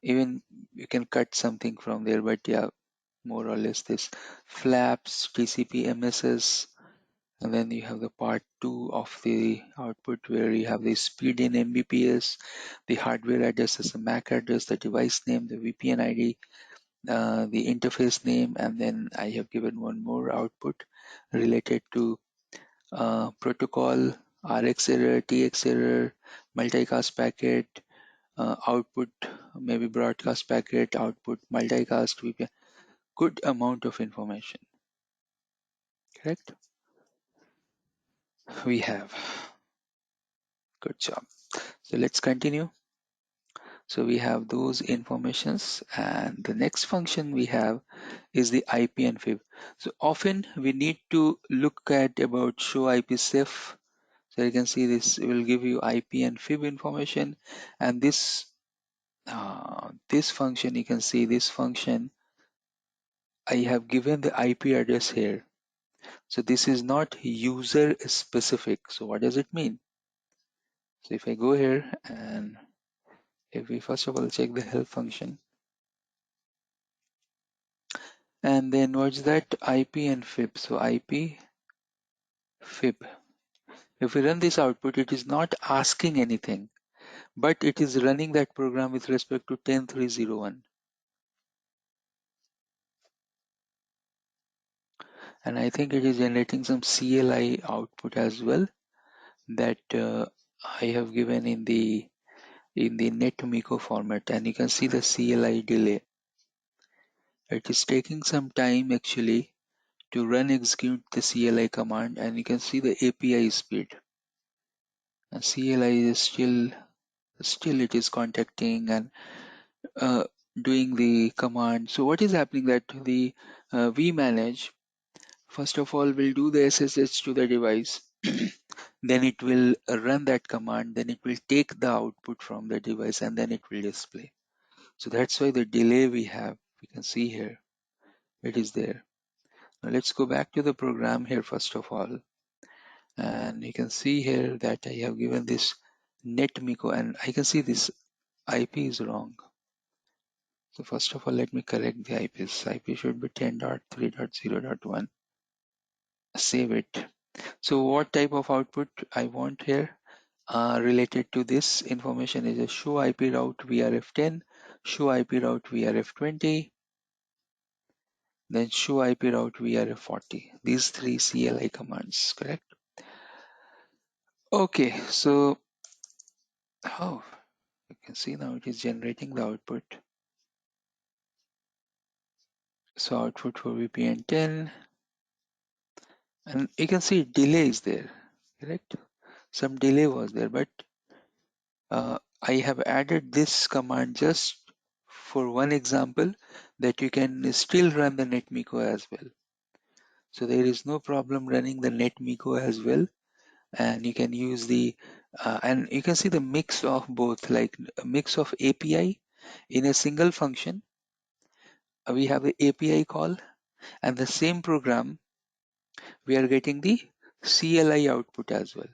Even you can cut something from there, but yeah, more or less this flaps, TCP, MSS, and then you have the part 2 of the output where you have the speed in Mbps, the hardware address is the MAC address, the device name, the VPN ID, the interface name, and then I have given one more output related to protocol, RX error, TX error, multicast packet, output, maybe broadcast packet, output, multicast, VPN. Good amount of information, correct? We have. Good job. So let's continue. So we have those informations, and the next function we have is the IP and fib. So often we need to look at about show IP sef. So you can see this will give you IP and fib information, and this function, you can see this function I have given the IP address here. So this is not user specific. So what does it mean? So if I go here and if we first of all check the help function, and then what's that, IP and fib. So IP fib. If we run this output, it is not asking anything, but it is running that program with respect to 10301. And I think it is generating some CLI output as well that I have given in the netmiko format, and you can see the CLI delay. It is taking some time actually to run execute the CLI command, and you can see the API speed. And CLI is still it is contacting and doing the command. So what is happening that the vmanage first of all will do the SSH to the device, then it will run that command, then it will take the output from the device, and then it will display. So that's why the delay we have, we can see here, it is there. Now let's go back to the program here first of all, and you can see here that I have given this netmiko, and I can see this IP is wrong. So first of all, let me correct the IPs. IP should be 10.3.0.1. Save it. So what type of output I want here related to this information is a show IP route VRF10, show IP route VRF20, then show IP route VRF40. These three CLI commands, correct? Okay, so Oh, you can see now it is generating the output. So output for VPN 10, and you can see delay is there, correct? Some delay was there, but I have added this command just for one example that you can still run the NetMiko as well. So there is no problem running the NetMiko as well, and you can use the and you can see the mix of both, like a mix of API in a single function. We have the API call, and the same program we are getting the CLI output as well.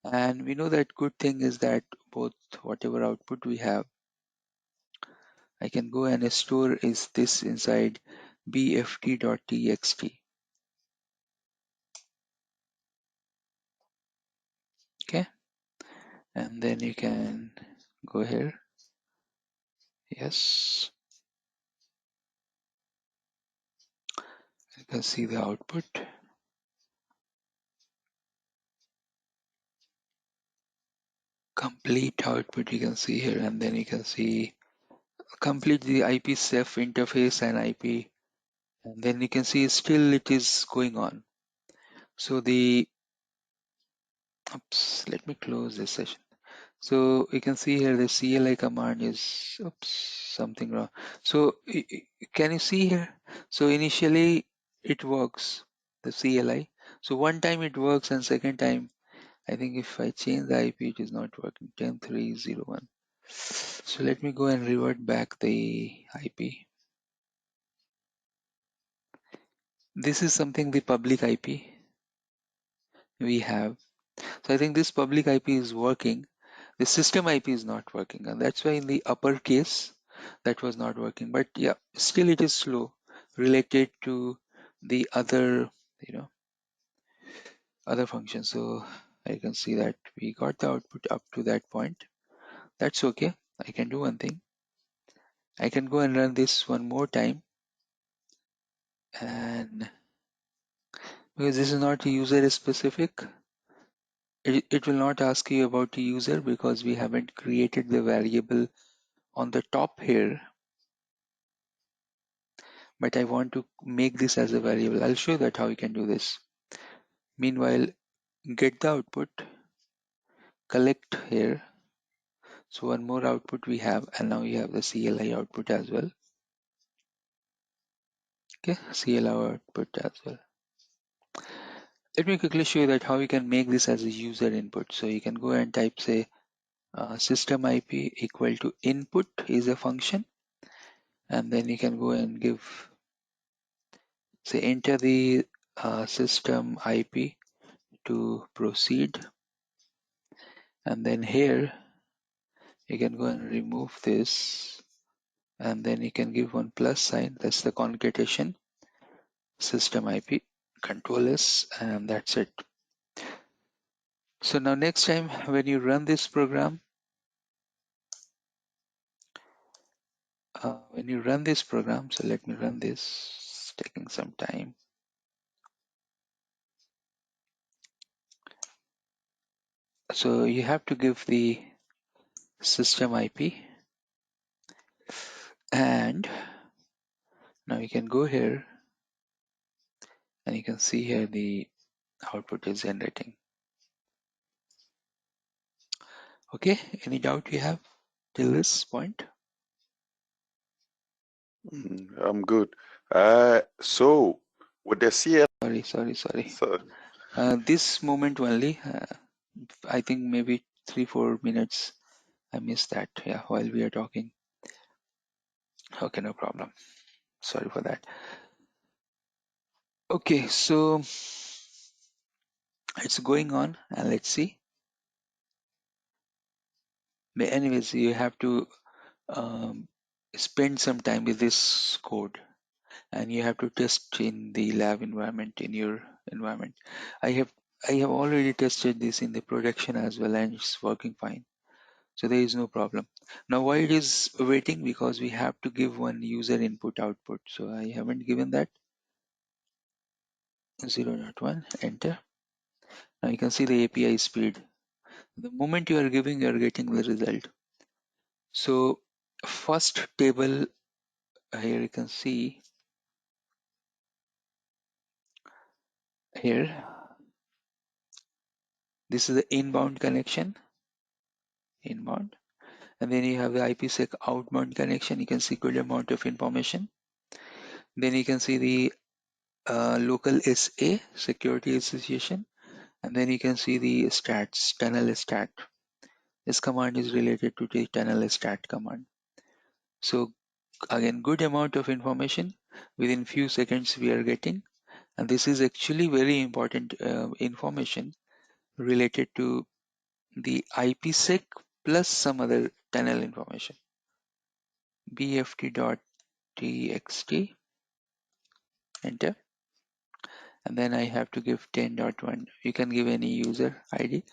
And we know that good thing is that both whatever output we have, I can go and store is this inside bft.txt. Okay, and then you can go here. Yes, you can see the output. Complete output you can see here, and then you can see complete the IPsec interface and IP, and then you can see still it is going on. So the oops, let me close this session. So you can see here the CLI command is oops, something wrong. So can you see here? So initially it works, the CLI. So one time it works, and second time I think if I change the IP it is not working. 10301. So let me go and revert back the IP. This is something the public IP we have. So I think this public IP is working. The system IP is not working, and that's why in the uppercase that was not working. But yeah, still it is slow related to the other, other functions. So I can see that we got the output up to that point. That's okay. I can do one thing. I can go and run this one more time, and because this is not user specific, it will not ask you about the user because we haven't created the variable on the top here. But I want to make this as a variable. I'll show you that how you can do this. Meanwhile, get the output, collect here. So one more output we have, and now you have the CLI output as well. Okay, CLI output as well. Let me quickly show you that how you can make this as a user input. So you can go and type say system IP equal to input is a function, and then you can go and give say enter the system IP to proceed, and then here you can go and remove this, and then you can give one plus sign. That's the concatenation system IP control S, and that's it. So now next time when you run this program, so let me run this. It's taking some time. So you have to give the system IP, and now you can go here and you can see here the output is generating. Okay, any doubt you have till this point? I'm good. So with the CL, Sorry. so, This moment only, I think maybe 3-4 minutes I missed that, yeah, while we are talking. Okay, no problem. Sorry for that. Okay, so it's going on, and let's see. But anyways, you have to spend some time with this code, and you have to test in the lab environment, in your environment. I have already tested this in the production as well, and it's working fine. So there is no problem. Now why it is waiting? Because we have to give one user input output. So I haven't given that. 0.1, enter. Now you can see the API speed. The moment you are giving, you are getting the result. So first table here you can see here, this is the inbound connection, inbound, and then you have the IPsec outbound connection. You can see good amount of information. Then you can see the local SA, security association, and then you can see the stats, tunnel stat. This command is related to the tunnel stat command. So again, good amount of information within few seconds we are getting, and this is actually very important information related to the IPsec plus some other tunnel information. bft.txt, enter, and then I have to give 10.1. You can give any user ID.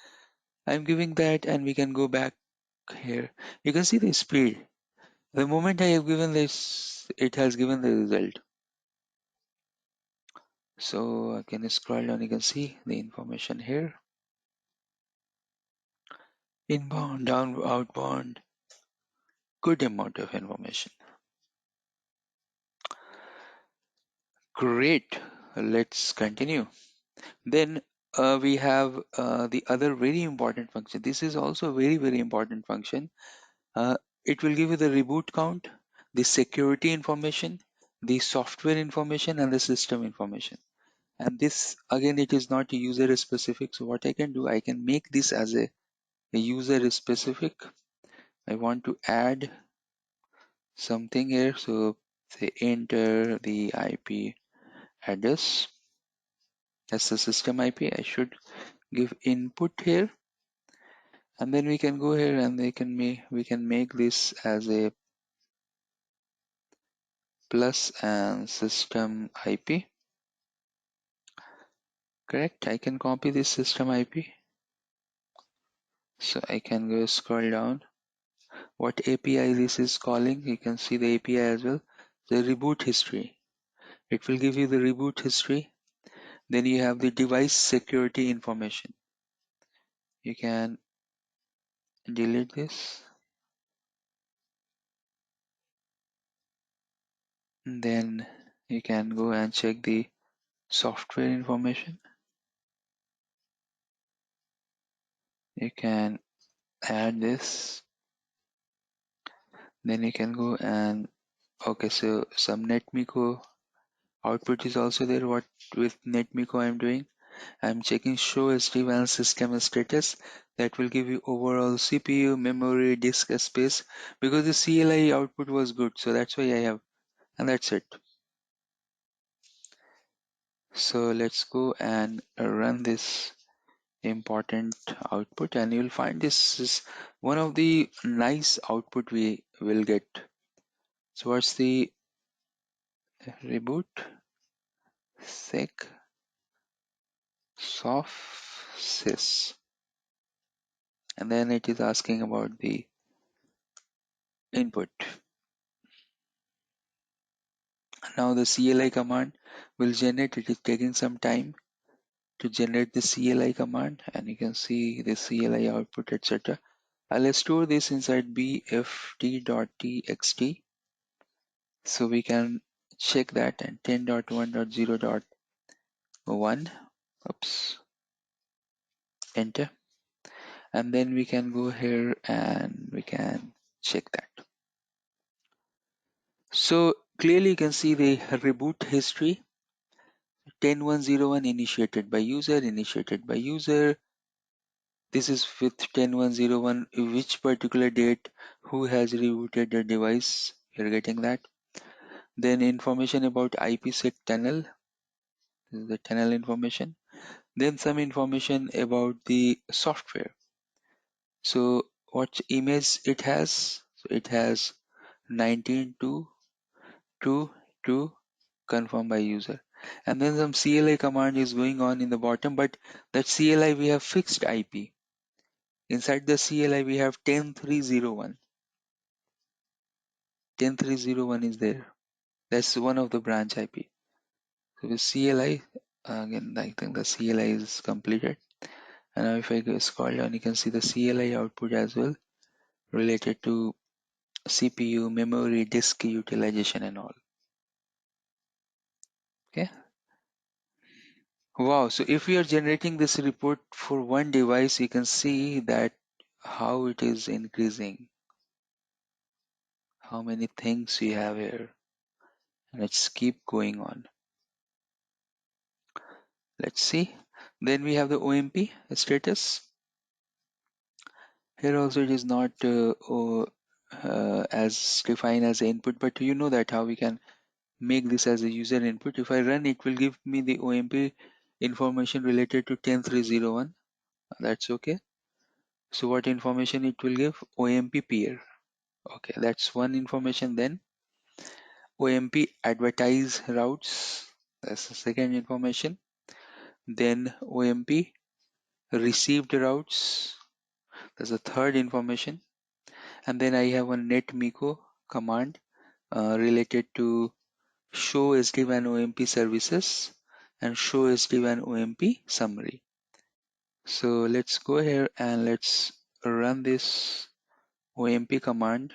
I'm giving that, and we can go back here. You can see the speed. The moment I have given this, it has given the result. So I can scroll down, you can see the information here. Inbound, down, outbound, good amount of information. Great, let's continue. Then we have the other very important function. This is also a very important function. It will give you the reboot count, the security information, the software information, and the system information. And this again, it is not user specific. So what I can do, I can make this as a user specific. I want to add something here. So say enter the IP address. That's the system IP. I should give input here, and then we can go here and we can make this as a plus and system IP. Correct. I can copy this system IP. So I can go scroll down. What API this is calling? You can see the API as well. The reboot history. It will give you the reboot history. Then you have the device security information. You can delete this. And then you can go and check the software information. You can add this. Then you can go and okay, so some NetMiko output is also there. What with NetMiko I'm doing? I'm checking show SD-WAN system status. That will give you overall CPU, memory, disk space, because the CLI output was good. So that's why I have, and that's it. So let's go and run this important output, and you'll find this is one of the nice output we will get. So what's the reboot sec soft sys, and then it is asking about the input. Now the CLI command will generate. It is taking some time to generate the CLI command, and you can see the CLI output, etc. I'll store this inside bft.txt, so we can check that, and 10.1.0.1, oops, enter, and then we can go here and we can check that. So clearly you can see the reboot history. 10.1.0.1 initiated by user. This is with 10.1.0.1, which particular date, who has rebooted the device, you're getting that. Then information about IPsec tunnel, this is the tunnel information. Then some information about the software. So what image it has? So it has 19.2.2.2 confirmed by user. And then some CLI command is going on in the bottom, but that CLI we have fixed IP. Inside the CLI we have 10.3.0.1. 10.3.0.1 is there. That's one of the branch IP. So with CLI, again, I think the CLI is completed. And now if I go scroll down, you can see the CLI output as well, related to CPU, memory, disk utilization and all. Okay. Wow. So if we are generating this report for one device, you can see that how it is increasing, how many things we have here. Let's keep going on. Let's see. Then we have the OMP status. Here also it is not as defined as the input, but you know that how we can make this as a user input. If I run, it will give me the OMP information related to 10301. That's okay. So what information it will give? OMP peer. Okay, that's one information. Then OMP advertise routes. That's the second information. Then OMP received routes. That's the third information. And then I have a netmiko command related to show SD-WAN OMP services and show SD-WAN OMP summary. So let's go here and let's run this OMP command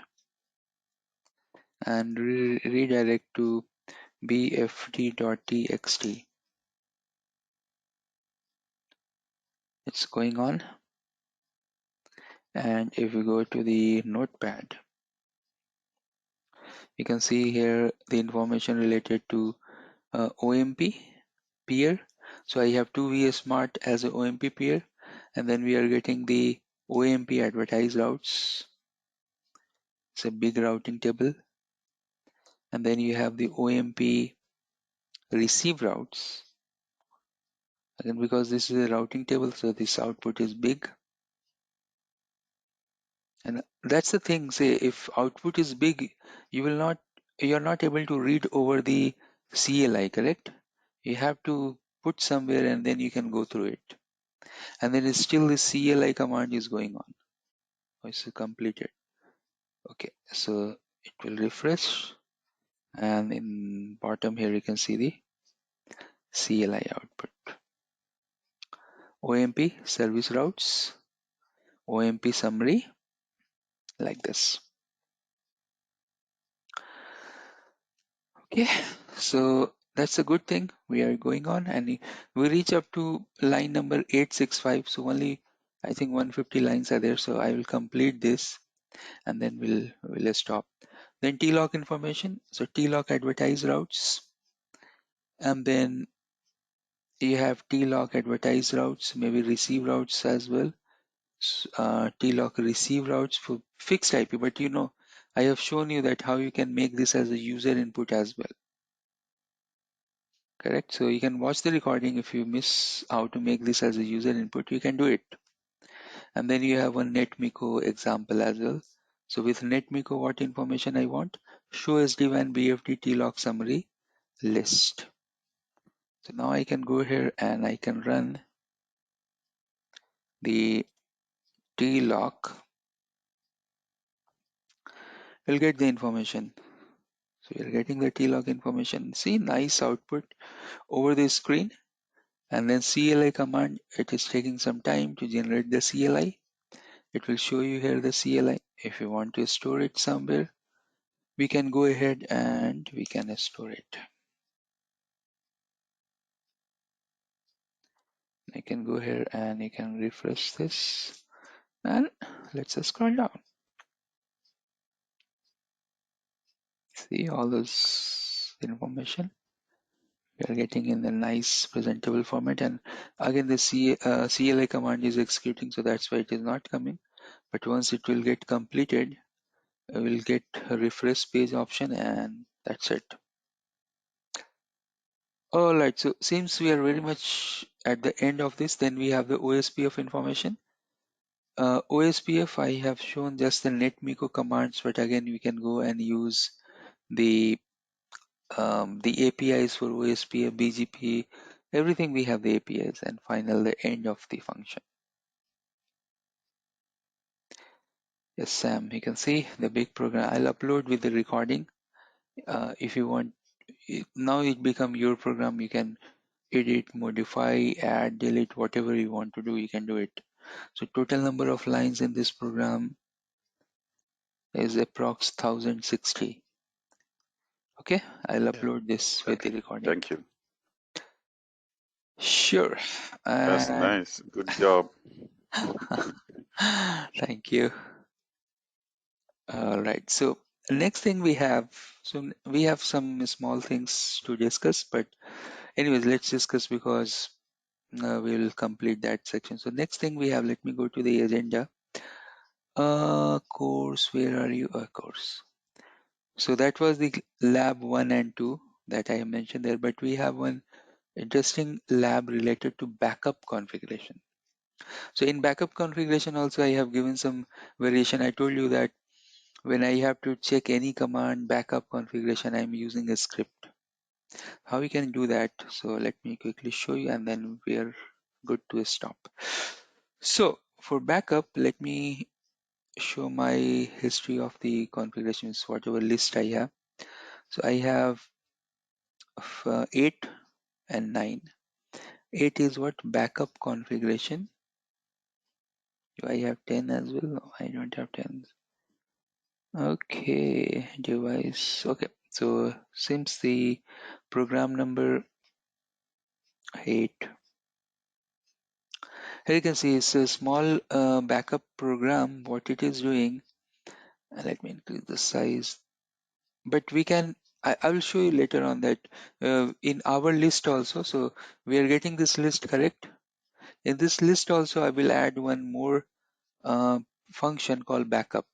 and redirect to bfd.txt. It's going on. And if we go to the notepad, you can see here the information related to OMP peer. So I have two vsmart as a OMP peer, and then we are getting the OMP advertise routes. It's a big routing table. And then you have the OMP receive routes. Again, because this is a routing table, so this output is big. And that's the thing, say if output is big, you're not able to read over the CLI, correct? You have to put somewhere and then you can go through it. And then it's still the CLI command is going on. It's completed. Okay, so it will refresh, and in bottom here you can see the CLI output. OMP service routes, OMP summary, like this. Okay, so that's a good thing. We are going on and we reach up to line number 865. So only I think 150 lines are there. So I will complete this and then we'll stop. Then TLOC information. So TLOC advertise routes, and then you have TLOC advertise routes, maybe receive routes as well. TLOC receive routes for fixed IP, but you know, I have shown you that how you can make this as a user input as well. Correct. So you can watch the recording. If you miss how to make this as a user input, you can do it. And then you have a netmiko example as well. So with netmiko, what information I want? Show SD-WAN BFD TLOC summary list. So now I can go here and I can run the TLOC. We'll get the information. So you're getting the TLOC information. See, nice output over the screen. And then CLI command, it is taking some time to generate the CLI. It will show you here the CLI. If you want to store it somewhere, we can go ahead and we can store it. I can go here and you can refresh this, and let's scroll down. See all this information we are getting in the nice presentable format. And again, the CLI command is executing, so that's why it is not coming. But once it will get completed, we'll get a refresh page option, and that's it. All right, so since we are very much at the end of this, then we have the OSPF information. OSPF, I have shown just the netmiko commands, but again, we can go and use the APIs for OSPF, BGP, everything we have the APIs, and final the end of the function. Yes, Sam, you can see the big program. I'll upload with the recording. If you want, now it become your program. You can edit, modify, add, delete, whatever you want to do, you can do it. So total number of lines in this program is approx 1060. Okay, I'll upload this with the Okay. recording. Thank you. Sure. That's And nice. Good job. thank you. All right. So next thing we have, we have some small things to discuss, but anyways, let's discuss because we'll complete that section. So next thing we have, let me go to the agenda. Course, where are you? Course. So that was the lab 1 and 2 that I mentioned there, but we have one interesting lab related to backup configuration. So in backup configuration also I have given some variation. I told you that when I have to check any command backup configuration, I'm using a script. How we can do that? So let me quickly show you and then we are good to stop. So for backup, let me show my history of the configurations, whatever list I have. So I have 8 and 9. 8 is what? Backup configuration. Do I have 10 as well? No, I don't have 10. Okay, device. Okay, so since the program number 8, here you can see it's a small backup program. What it is doing, let me increase the size, but we can, I will show you later on that in our list also. So we are getting this list correct. In this list also, I will add one more uh, function called backup.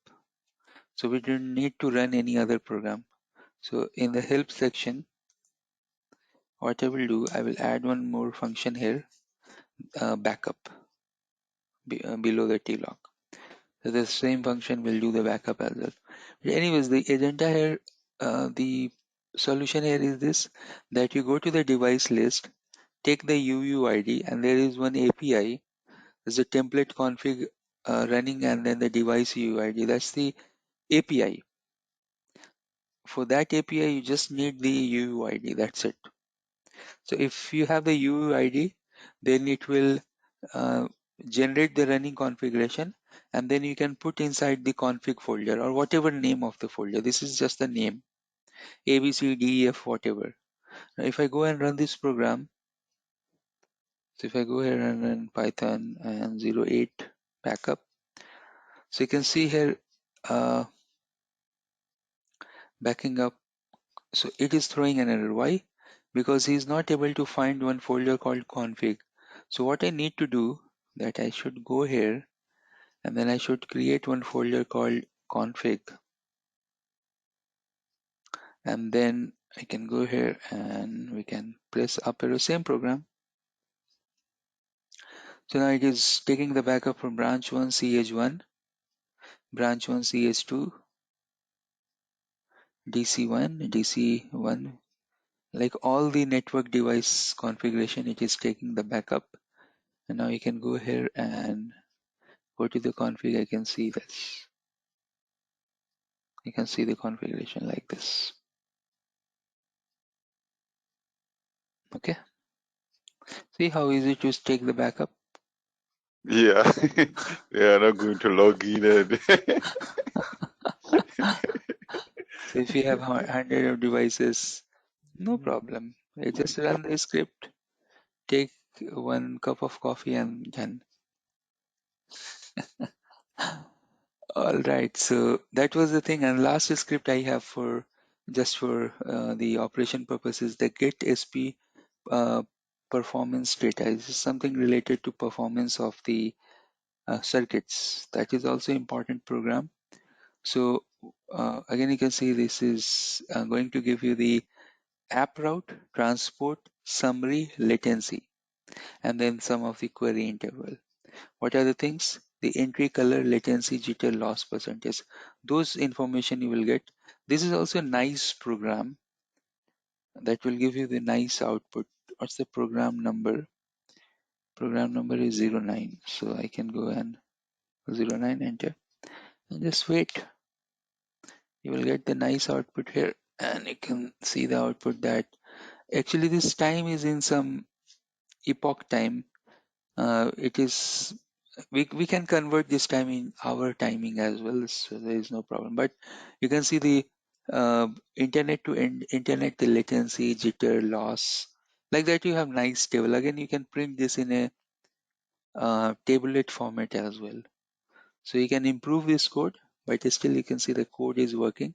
So we don't need to run any other program. So in the help section, what I will do, I will add one more function here, backup below thetlog. So the same function will do the backup as well. But anyways, the agenda here, the solution here is this, that you go to the device list, take the UUID, and there is one API. There's a template config running, and then the device UUID. That's the API. For that API, you just need the UUID. That's it. So if you have the UUID, then it will uh, generate the running configuration, and then you can put inside the config folder or whatever name of the folder. This is just the name, A, B, C, D, E, F, whatever. Now if I go and run this program, so if I go here and run Python and 08 backup, so you can see here backing up. So it is throwing an error. Why? Because he is not able to find one folder called config. So what I need to do, that I should go here and then I should create one folder called config, and then I can go here and we can press up arrow, same program. So now it is taking the backup from branch 1 CH1, branch 1 CH2, DC1, DC1, like all the network device configuration, it is taking the backup. And now you can go here and go to the config. I can see this. You can see the configuration like this. Okay. See how easy to take the backup. Yeah. Yeah, not going to log in. So if you have 100 of devices, no problem. You just run the script, take 1 cup of coffee and done. All right. So that was the thing. And last script I have for just for the operation purposes, the get SP performance data is something related to performance of the circuits. That is also important program. So again, you can see this is going to give you the app route, transport, summary, latency, and then some of the query interval. What are the things? The entry color, latency, jitter, loss percentage. Those information you will get. This is also a nice program that will give you the nice output. What's the program number? Program number is 09. So I can go and 09, enter, and just wait. You will get the nice output here, and you can see the output that actually this time is in some epoch time. It is we can convert this time in our timing as well, so there is no problem. But you can see the internet to internet, the latency, jitter, loss, like that. You have nice table. Again, you can print this in a tabulet format as well. So you can improve this code, but still you can see the code is working,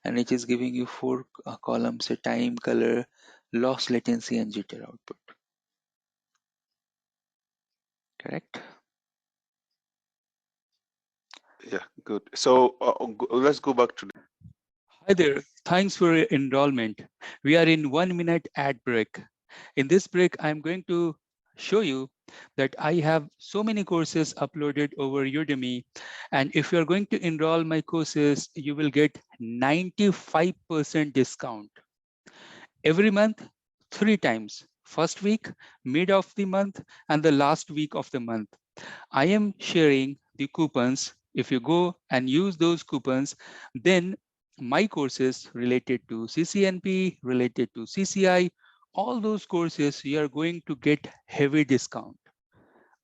and it is giving you 4 columns: a time, color, loss, latency, and jitter output. Correct? Yeah, good. So let's go back to the. Hi there. Thanks for your enrollment. We are in 1-minute ad break. In this break, I'm going to show you that I have so many courses uploaded over Udemy. And if you're going to enroll my courses, you will get 95% discount. Every month, 3 times. First week, mid of the month, and the last week of the month. I am sharing the coupons. If you go and use those coupons, then my courses related to CCNP, related to CCI, all those courses, you are going to get heavy discount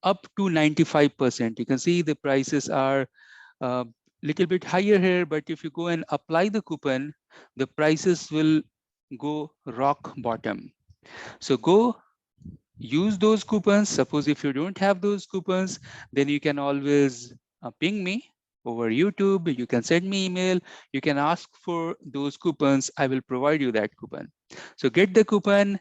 up to 95%. You can see the prices are a little bit higher here, but if you go and apply the coupon, the prices will go rock bottom. So go use those coupons. Suppose if you don't have those coupons, then you can always ping me over YouTube. You can send me email. You can ask for those coupons. I will provide you that coupon. So get the coupon,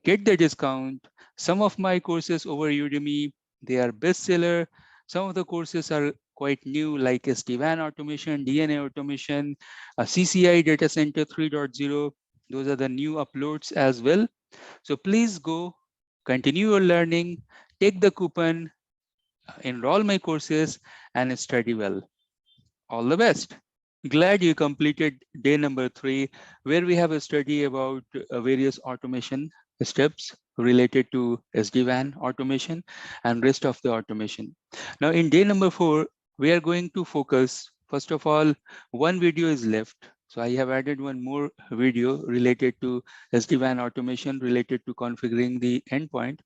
get the discount. Some of my courses over Udemy, they are bestseller. Some of the courses are quite new, like SD-WAN automation, DNA automation, CCI Data Center 3.0. Those are the new uploads as well. So please go, continue your learning, take the coupon, enroll my courses, and study well. All the best. Glad you completed day number 3, where we have a study about various automation steps related to SD-WAN automation and rest of the automation. Now in day number 4, we are going to focus, first of all, one video is left. So I have added one more video related to SD-WAN automation related to configuring the endpoint.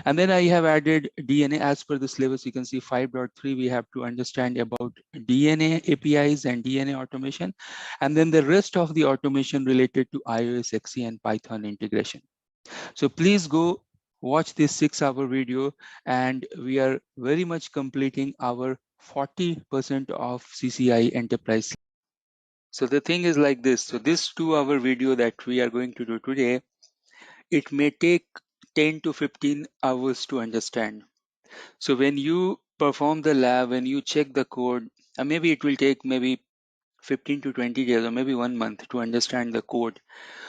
And then I have added DNA as per the syllabus. You can see 5.3, we have to understand about DNA APIs and DNA automation. And then the rest of the automation related to iOS XE and Python integration. So please go watch this 6-hour video, and we are very much completing our 40% of CCIE Enterprise. So the thing is like this. So this 2-hour video that we are going to do today, it may take 10 to 15 hours to understand. So when you perform the lab, when you check the code, maybe it will take maybe 15 to 20 days or maybe 1 month to understand the code,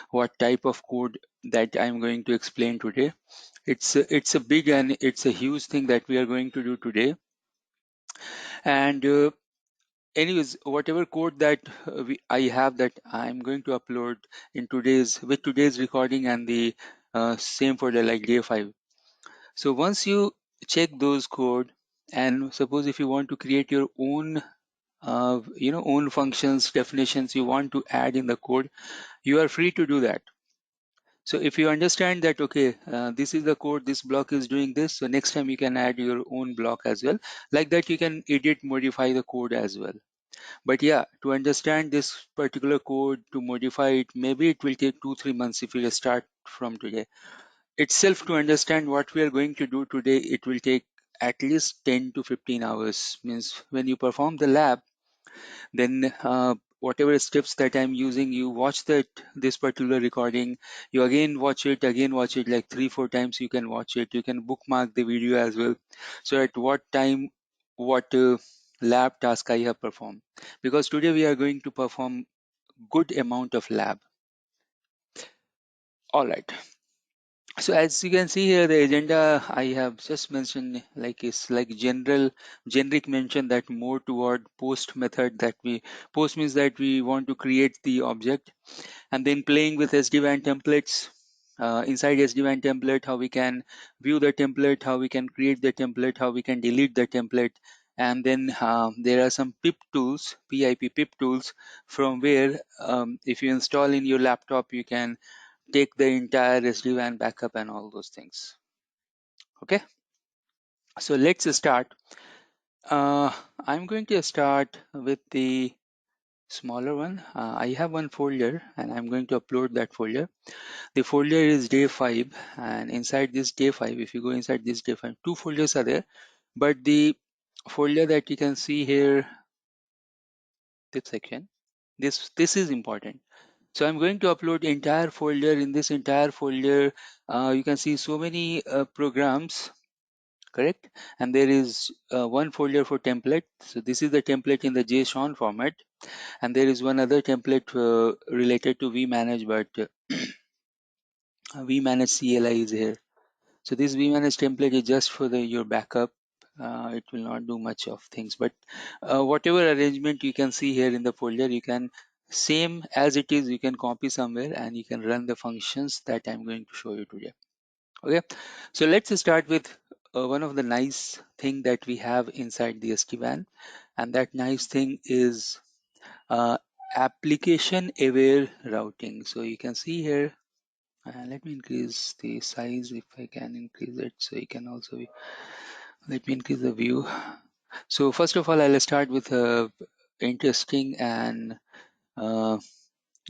what type of code that I'm going to explain today. It's a big and it's a huge thing that we are going to do today. And anyways, whatever code that I have that I'm going to upload in today's recording, and the same for the like day 5. So once you check those code, and suppose if you want to create your own own functions, definitions you want to add in the code, you are free to do that. So if you understand that, okay, this is the code, this block is doing this, so next time you can add your own block as well. Like that, you can edit, modify the code as well. But yeah, to understand this particular code, to modify it, maybe it will take 2-3 months if you start from today. Itself, to understand what we are going to do today, it will take at least 10 to 15 hours. Means when you perform the lab, then whatever steps that I'm using, you watch this particular recording, you again watch it like 3-4 times. You can watch it, you can bookmark the video as well. So at what time, what lab task I have performed, because today we are going to perform good amount of lab. All right. So as you can see here, the agenda I have just mentioned, like is like generic mention, that more toward post method. Post means that we want to create the object, and then playing with SD-WAN templates. Inside SD-WAN template, how we can view the template, how we can create the template, how we can delete the template. And then there are some pip tools, PIP pip tools, from where if you install in your laptop, you can take the entire SD-WAN backup and all those things. Okay, so let's start. I'm going to start with the smaller one. I have one folder and I'm going to upload that folder. The folder is day 5, and inside this day 5, if you go inside this day 5, 2 folders are there, but the folder that you can see here, this section, this is important. So I'm going to upload entire folder. In this entire folder, you can see so many programs, correct? And there is one folder for template. So this is the template in the JSON format, and there is one other template related to vmanage, but vmanage CLI is here. So this vmanage template is just for your backup. It will not do much of things, but whatever arrangement you can see here in the folder, you can same as it is, you can copy somewhere and you can run the functions that I'm going to show you today. Okay, so let's start with one of the nice thing that we have inside the SD-WAN, and that nice thing is application aware routing. So you can see here, let me increase the size if I can increase it, so you can also let me increase the view. So first of all, I'll start with a interesting and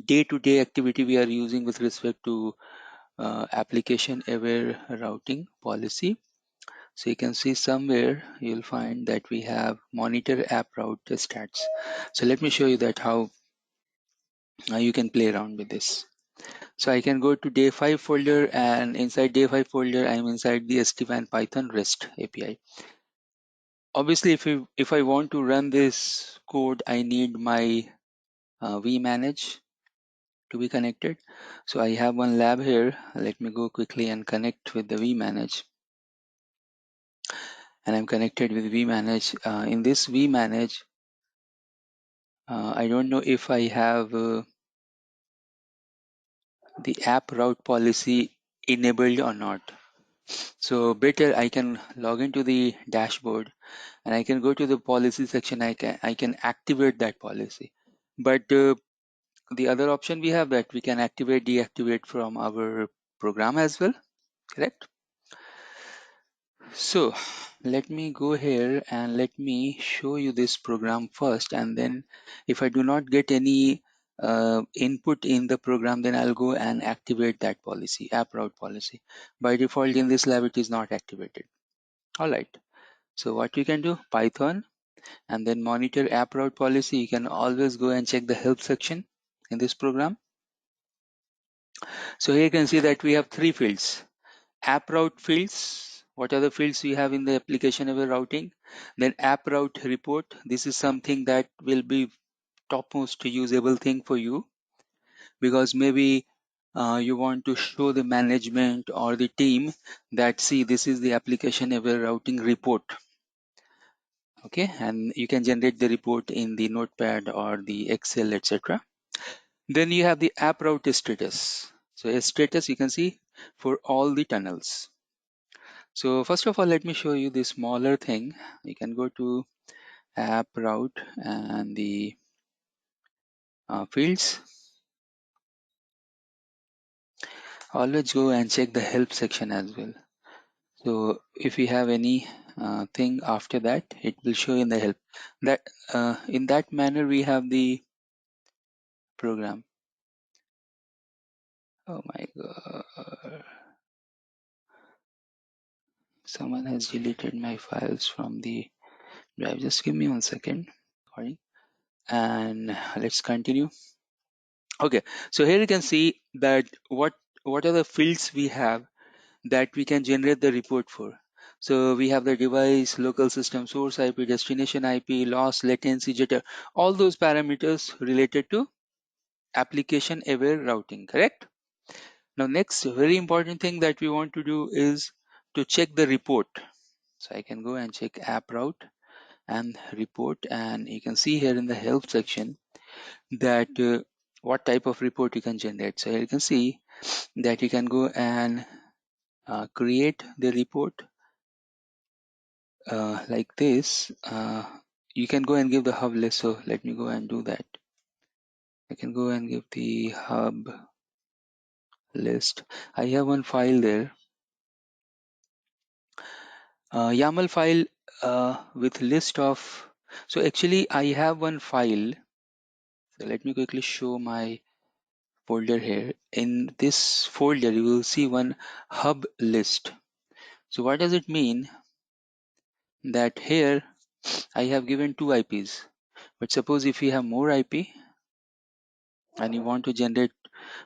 day-to-day activity we are using with respect to application aware routing policy. So you can see somewhere you'll find that we have monitor app route stats. So let me show you that how you can play around with this. So I can go to day 5 folder, and inside day 5 folder, I'm inside the SD-WAN Python REST API. Obviously, if I want to run this code, I need my vmanage to be connected. So I have one lab here. Let me go quickly and connect with the vmanage. And I'm connected with vmanage. In this vmanage, I don't know if I have the app route policy enabled or not. So better I can log into the dashboard and I can go to the policy section. I can activate that policy. But the other option we have that we can activate, deactivate from our program as well, correct? So let me go here and let me show you this program first, and then if I do not get any input in the program, then I'll go and activate that policy, app route policy. By default in this lab it is not activated. All right, so what you can do, Python and then monitor app route policy. You can always go and check the help section in this program. So here you can see that we have 3 fields. App route fields, what are the fields we have in the application aware routing? Then app route report, this is something that will be topmost usable thing for you, because maybe you want to show the management or the team that, see, this is the application aware routing report. Okay, and you can generate the report in the notepad or the Excel, etc. Then you have the app route status. So a status you can see for all the tunnels. So first of all, let me show you the smaller thing. You can go to app route and the fields. Always go and check the help section as well. So if you have any thing after that, it will show in the help. That in that manner we have the program. Oh my god. Someone has deleted my files from the drive. Just give me 1 second. And let's continue. Okay, so here you can see that what are the fields we have that we can generate the report for. So we have the device, local system, source IP, destination IP, loss, latency, jitter, all those parameters related to application aware routing, correct? Now next very important thing that we want to do is to check the report. So I can go and check app route and report, and you can see here in the help section that what type of report you can generate. So here you can see that you can go and create the report like this. You can go and give the hub list. So let me go and do that. I can go and give the hub list. I have one file there. YAML file with list of, so actually I have one file. So let me quickly show my folder here. In this folder, you will see one hub list. So what does it mean? That here I have given 2 IPs, but suppose if you have more IP and you want to generate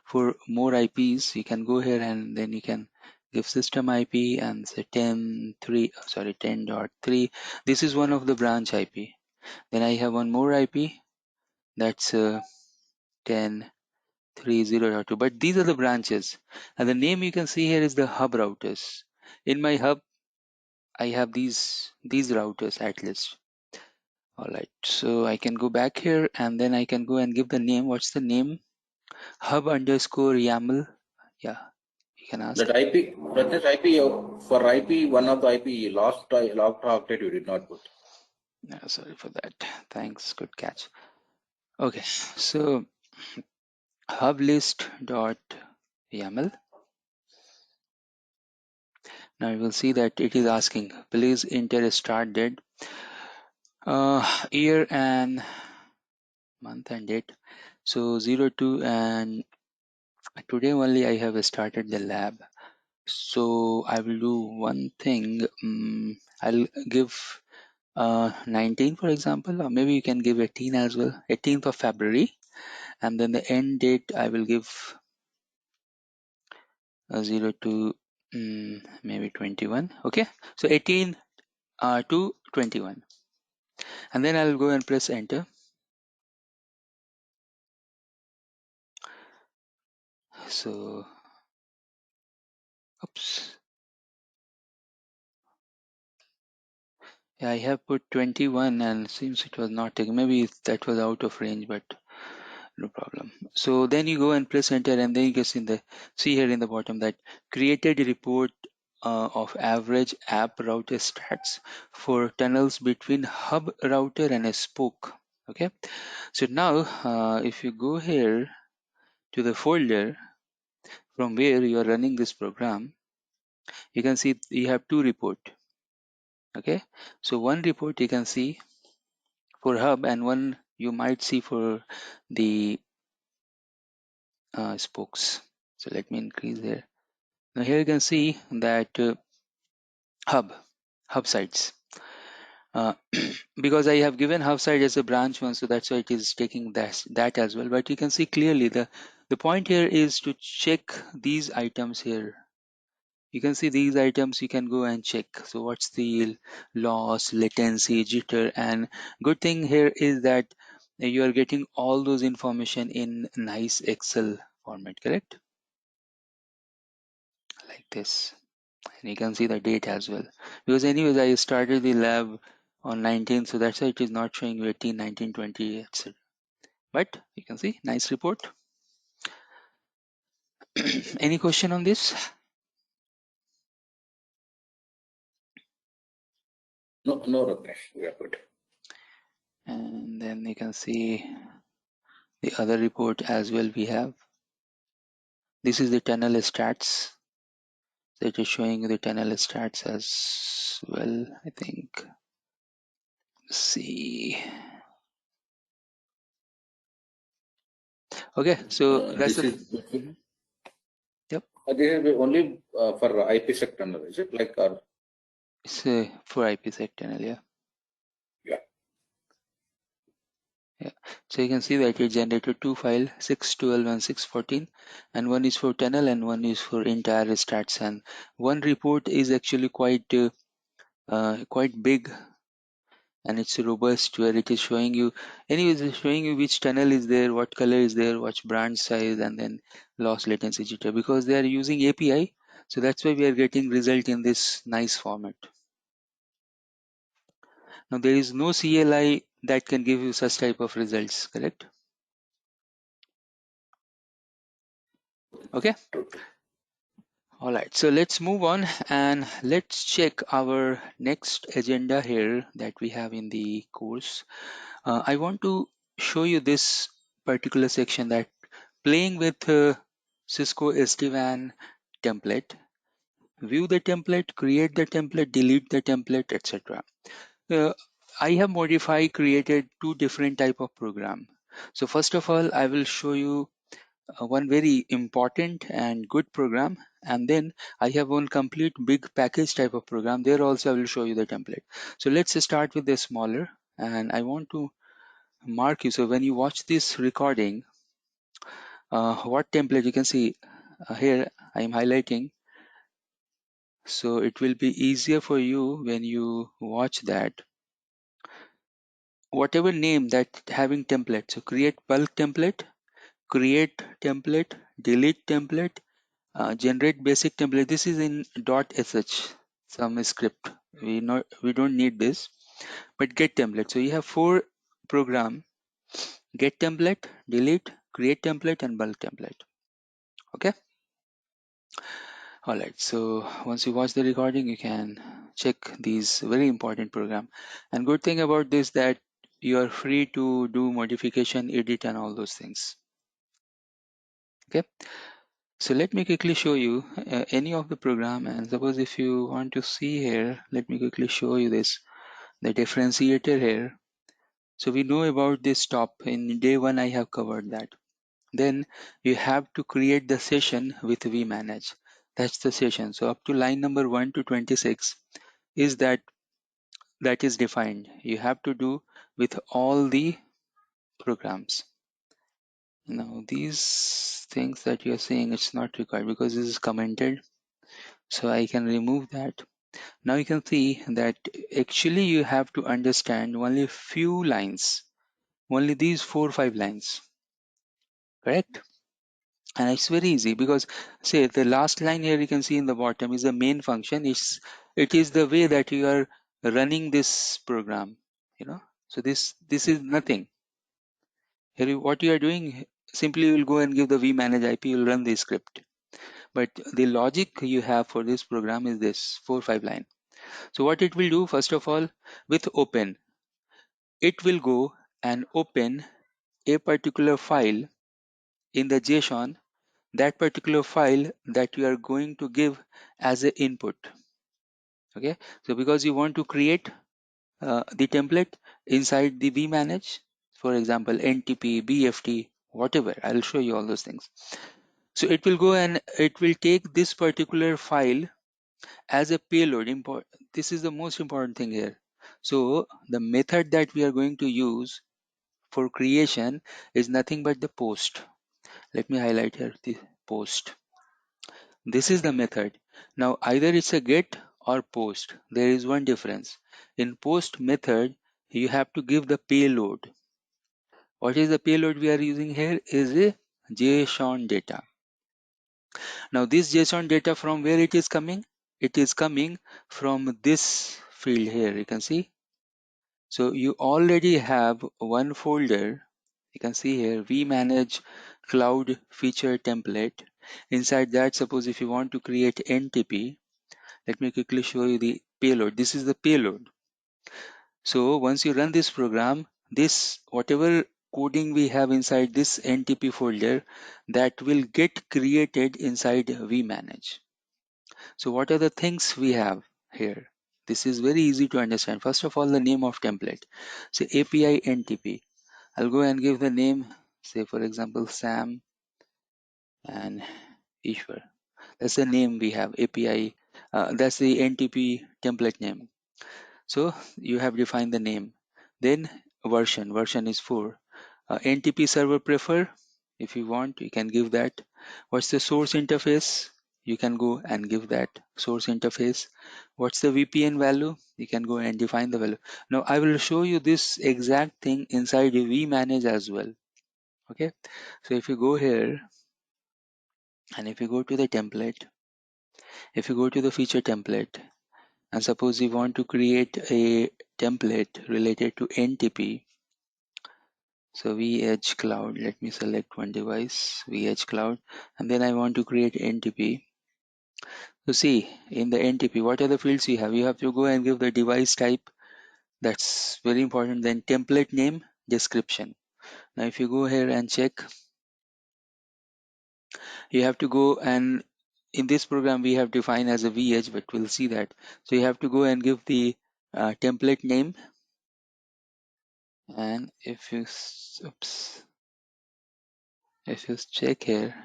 for more IPs, you can go here and then you can give system IP and say 10.3. This is one of the branch IP. Then I have one more IP, that's 10.3.0.2. But these are the branches, and the name you can see here is the hub routers. In my hub, I have these routers at least. All right, so I can go back here and then I can go and give the name. What's the name? Hub underscore YAML. Yeah, you can ask. That IP, for IP, one of the IP lost update you did not put. Sorry for that. Thanks, good catch. Okay, so hub list dot YAML. Now you will see that it is asking, please enter a start date, year and month and date. So 02, and today only I have started the lab. So I will do one thing. I'll give 19 for example, or maybe you can give 18 as well, 18th of February, and then the end date I will give 02 maybe 21. Okay, so 18 to 21, and then I'll go and press enter. So oops, yeah, I have put 21 and seems it was not taken. Maybe that was out of range, but no problem. So then you go and press enter, and then you can see here in the bottom that created a report of average app router stats for tunnels between hub router and a spoke. Okay, so now if you go here to the folder from where you are running this program, you can see you have 2 report. Okay, so one report you can see for hub and one you might see for the spokes. So let me increase here. Now here you can see that hub sites, because I have given hub site as a branch one, so that's why it is taking that as well. But you can see clearly the point here is to check these items here. You can see these items, you can go and check. So what's the loss, latency, jitter, and good thing here is that you are getting all those information in nice Excel format, correct? Like this. And you can see the date as well, because anyways I started the lab on 19, so that's why it is not showing you 18, 19, 20, etc. But you can see nice report. Any question on this? No, Rakesh, we are good. And then you can see the other report as well we have. This is the tunnel stats. So it is showing the tunnel stats as well, I think. Let's see. Okay, so that's This the. Yep. This is only for IPsec tunnel, is it? Like It's for IPsec tunnel, yeah. Yeah. Yeah, so you can see that it generated 2 files, 612 and 614, and one is for tunnel and one is for entire stats. And one report is actually quite big, and it's robust, where it is showing you, anyways, it's showing you which tunnel is there, what color is there, what branch size, and then loss, latency, jitter, because they are using API. So that's why we are getting result in this nice format. Now there is no CLI that can give you such type of results, correct? Okay. All right, so let's move on and let's check our next agenda here that we have in the course. I want to show you this particular section, that playing with Cisco SD-WAN template. view the template, create the template, delete the template, etc. I have created two different type of program. So first of all, I will show you one very important and good program, and then I have one complete big package type of program. There also I will show you the template. So let's start with the smaller, and I want to mark you. So when you watch this recording, what template you can see here I am highlighting, so it will be easier for you when you watch that. Whatever name that having template, so create bulk template, create template, delete template, generate basic template. This is in .sh, some script. We don't need this, but get template. So you have four program: get template, delete, create template, and bulk template. Okay. All right. So once you watch the recording, you can check these very important program. And good thing about this that you are free to do modification, edit, and all those things. Okay. So let me quickly show you any of the program, and suppose if you want to see here, let me quickly show you this, the differentiator here. So we know about this top. In day one I have covered that. Then you have to create the session with vmanage. That's the session. So up to line number 1 to 26 is that is defined. You have to do with all the programs. Now these things that you're seeing, it's not required because this is commented. So I can remove that. Now you can see that actually you have to understand only few lines, only these 4 or 5 lines, correct? And it's very easy because say the last line here you can see in the bottom is the main function. It is the way that you are running this program, you know. So this is nothing. Here what you are doing, simply you will go and give the vmanage IP, you will run the script. But the logic you have for this program is this 4 or 5 line. So what it will do, first of all, with open, it will go and open a particular file in the JSON, that particular file that you are going to give as an input. Okay, so because you want to create the template inside the vmanage, for example, NTP, BFT, whatever, I'll show you all those things. So it will go and it will take this particular file as a payload. This is the most important thing here. So the method that we are going to use for creation is nothing but the post. Let me highlight here the post. This is the method. Now either it's a get or post. There is one difference. In post method, you have to give the payload. What is the payload we are using here is a JSON data. Now this JSON data, from where it is coming? It is coming from this field here, you can see. So you already have one folder, you can see here, vmanage cloud feature template. Inside that, suppose if you want to create NTP, let me quickly show you the payload. This is the payload. So once you run this program, this whatever coding we have inside this NTP folder, that will get created inside vmanage. So what are the things we have here? This is very easy to understand. First of all, the name of template. So API NTP. I'll go and give the name, say for example, Sam and Ishwar. That's the name we have, API. That's the NTP template name. So you have defined the name. Then version is 4. NTP server prefer, if you want, you can give that. What's the source interface? You can go and give that source interface. What's the VPN value? You can go and define the value. Now I will show you this exact thing inside vmanage as well. Okay, so if you go here and if you go to the template, if you go to the feature template, and suppose you want to create a template related to NTP. So vEdge cloud, let me select one device, vEdge cloud, and then I want to create NTP. So see, in the NTP, what are the fields you have? You have to go and give the device type. That's very important. Then template name, description. Now if you go here and check, you have to go and in this program we have defined as a VH, but we'll see that. So you have to go and give the template name, and if you check here,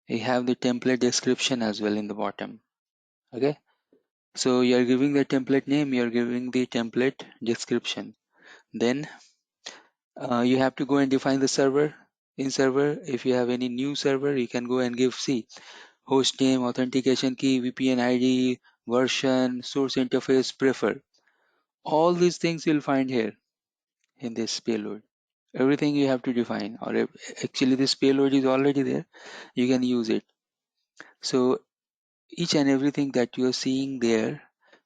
you have the template description as well in the bottom. Okay, so you're giving the template name, you're giving the template description. Then you have to go and define the server. In server, if you have any new server, you can go and give host name, authentication key, VPN ID, version, source interface, prefer. All these things you'll find here in this payload. Everything you have to define, or actually this payload is already there, you can use it. So each and everything that you're seeing there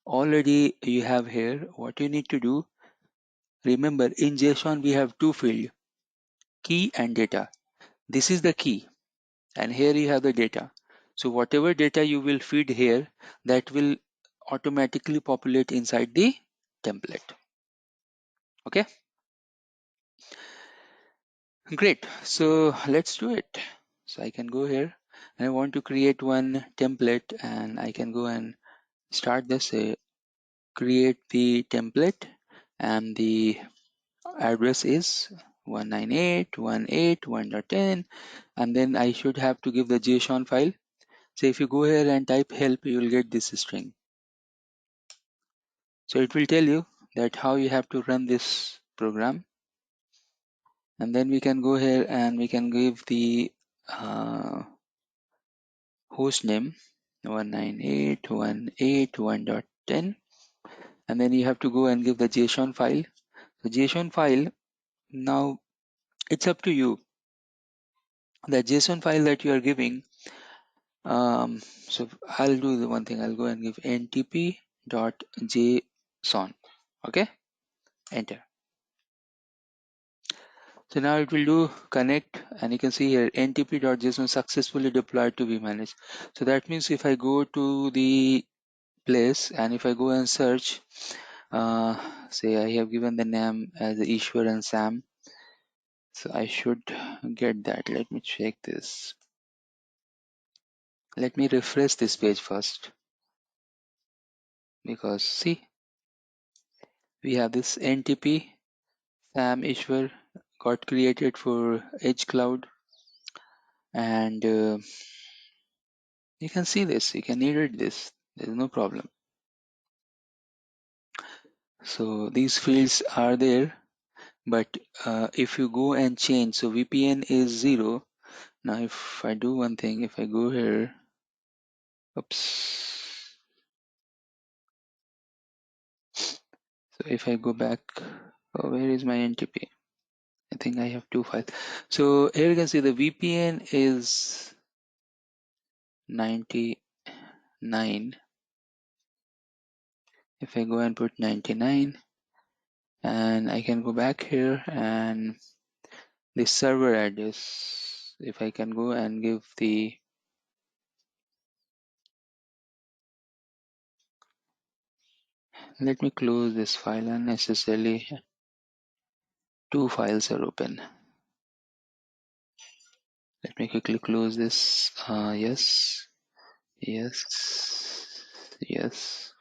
already you have here. What you need to do, remember in JSON we have two fields, key and data. This is the key, and here you have the data. So whatever data you will feed here, that will automatically populate inside the template. Okay, great. So let's do it. So I can go here and I want to create one template, and I can go and start this, create the template, and the address is 198.168.1.10, and then I should have to give the JSON file. So if you go here and type help, you will get this string. So it will tell you that how you have to run this program, and then we can go here and we can give the host name 198.168.1.10, and then you have to go and give the JSON file. The JSON file, now it's up to you. The JSON file that you are giving, so I'll do the one thing, I'll go and give ntp.json. Okay, enter. So now it will do connect, and you can see here ntp.json successfully deployed to be managed. So that means if I go to the place and if I go and search, say I have given the name as Ishwar and Sam, so I should get that. Let me check this. Let me refresh this page first, because see, we have this NTP Sam Ishwar got created for Edge Cloud, and you can see this, you can edit this, there's no problem. So these fields are there, but if you go and change, so VPN is 0. Now if I do one thing, if I go here, oops, so if I go back, oh, where is my NTP? I think I have two files. So here you can see the VPN is 99. If I go and put 99, and I can go back here, and the server address, if I can go and give the, let me close this file unnecessarily. Two files are open. Let me quickly close this. Yes, yes, yes.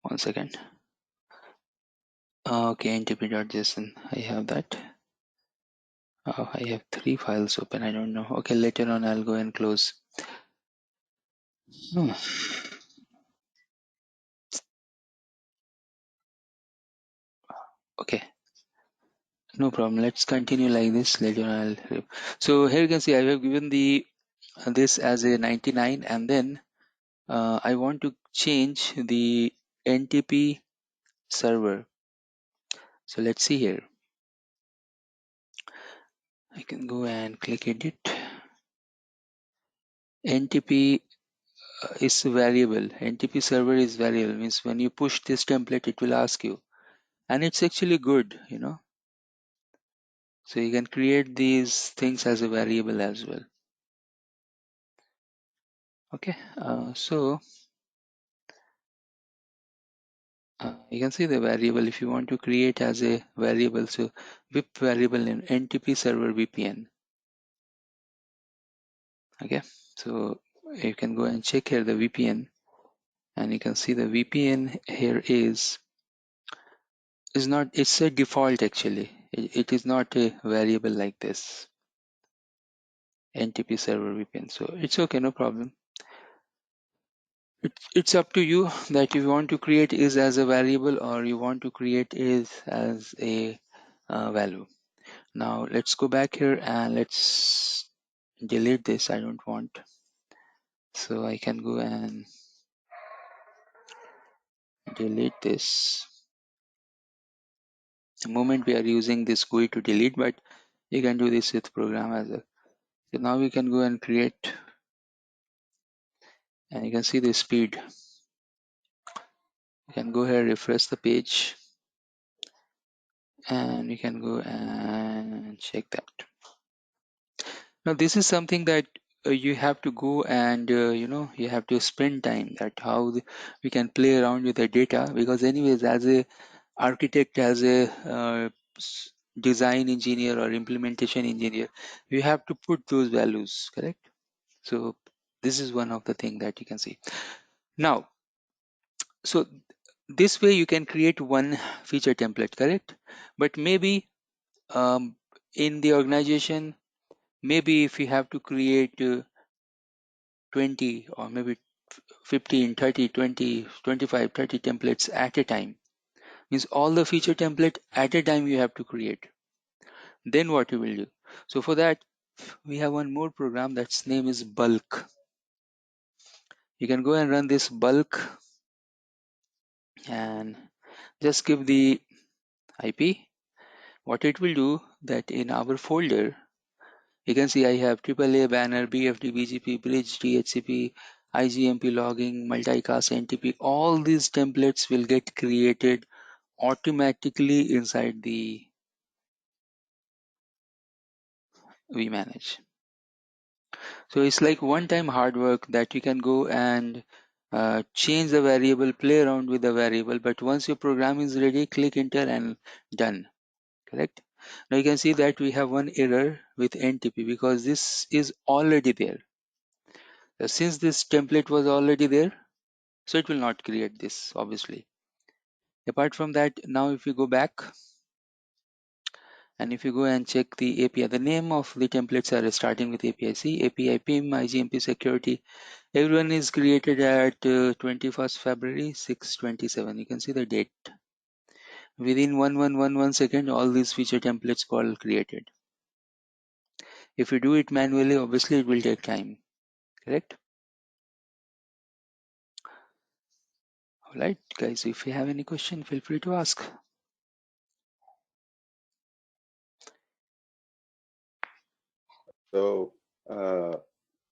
One second. Okay, ntp.json, I have that. Oh, I have three files open, I don't know. Okay, later on I'll go and close. Okay, no problem, let's continue like this. Later on I'll, so here you can see I have given the this as a 99, and then I want to change the NTP server. So let's see here. I can go and click edit. NTP is variable. NTP server is variable, means when you push this template, it will ask you, and it's actually good, you know. So you can create these things as a variable as well. Okay, so You can see the variable if you want to create as a variable. So VIP variable name NTP server VPN. Okay, so you can go and check here the VPN, and you can see the VPN here is not, it's a default actually. It is not a variable like this NTP server VPN. So it's okay, no problem. It's up to you that if you want to create is as a variable or you want to create is as a value. Now let's go back here and let's delete this. I don't want. So I can go and delete this. The moment we are using this GUI to delete, but you can do this with program as well. So now we can go and create, and you can see the speed. You can go here, refresh the page, and you can go and check that. Now this is something that you have to go and you have to spend time that how we can play around with the data, because anyways as a architect, as a design engineer or implementation engineer, you have to put those values, correct? So this is one of the thing that you can see. Now, so this way you can create one feature template, correct? But maybe in the organization, maybe if you have to create 20 or maybe 15, 30, 20, 25, 30 templates at a time, means all the feature template at a time you have to create. Then what you will do? So for that, we have one more program that's name is bulk. You can go and run this bulk and just give the IP. What it will do that in our folder, you can see I have AAA banner, BFD, BGP, bridge, DHCP, IGMP logging, multicast, NTP. All these templates will get created automatically inside the vManage. So it's like one-time hard work that you can go and change the variable, play around with the variable, but once your program is ready, click enter and done. Correct? Now you can see that we have one error with NTP because this is already there. So since this template was already there, so it will not create this, obviously. Apart from that, now if you go back and if you go and check the API, the name of the templates are starting with API C, API PIM, IGMP security. Everyone is created at 21st February 6/27. You can see the date. Within 1111 second, all these feature templates called created. If you do it manually, obviously it will take time. Correct? All right, guys, if you have any question, feel free to ask. So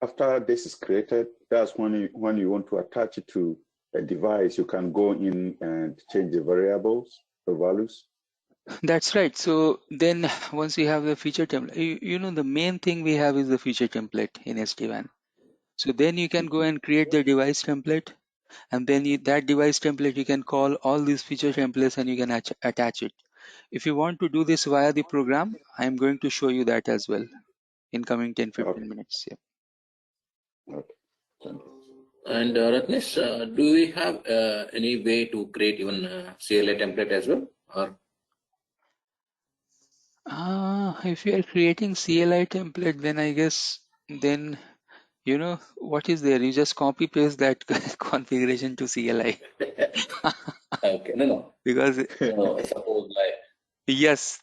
after this is created, that's when you want to attach it to a device, you can go in and change the variables, the values. That's right. So then once you have the feature template, you know, the main thing we have is the feature template in SD-WAN. So then you can go and create the device template, and then that device template, you can call all these feature templates and you can attach it. If you want to do this via the program, I'm going to show you that as well in coming 10-15 minutes. Yeah. Okay. And Ratnesh, do we have any way to create even CLI template as well? Or If you are creating CLI template, then I guess then you know what is there. You just copy paste that configuration to CLI. okay, no. Because No, suppose like yes,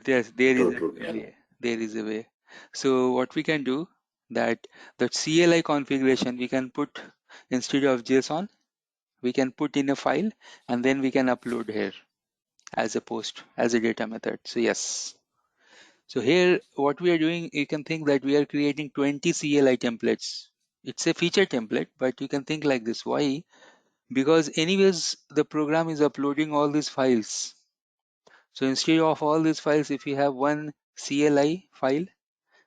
there is True. a way. There is a way. So what we can do that CLI configuration we can put instead of JSON, we can put in a file and then we can upload here as a post, as a data method. So yes. So here what we are doing, you can think that we are creating 20 CLI templates. It's a feature template, but you can think like this. Why? Because anyways, the program is uploading all these files. So instead of all these files, if you have one CLI file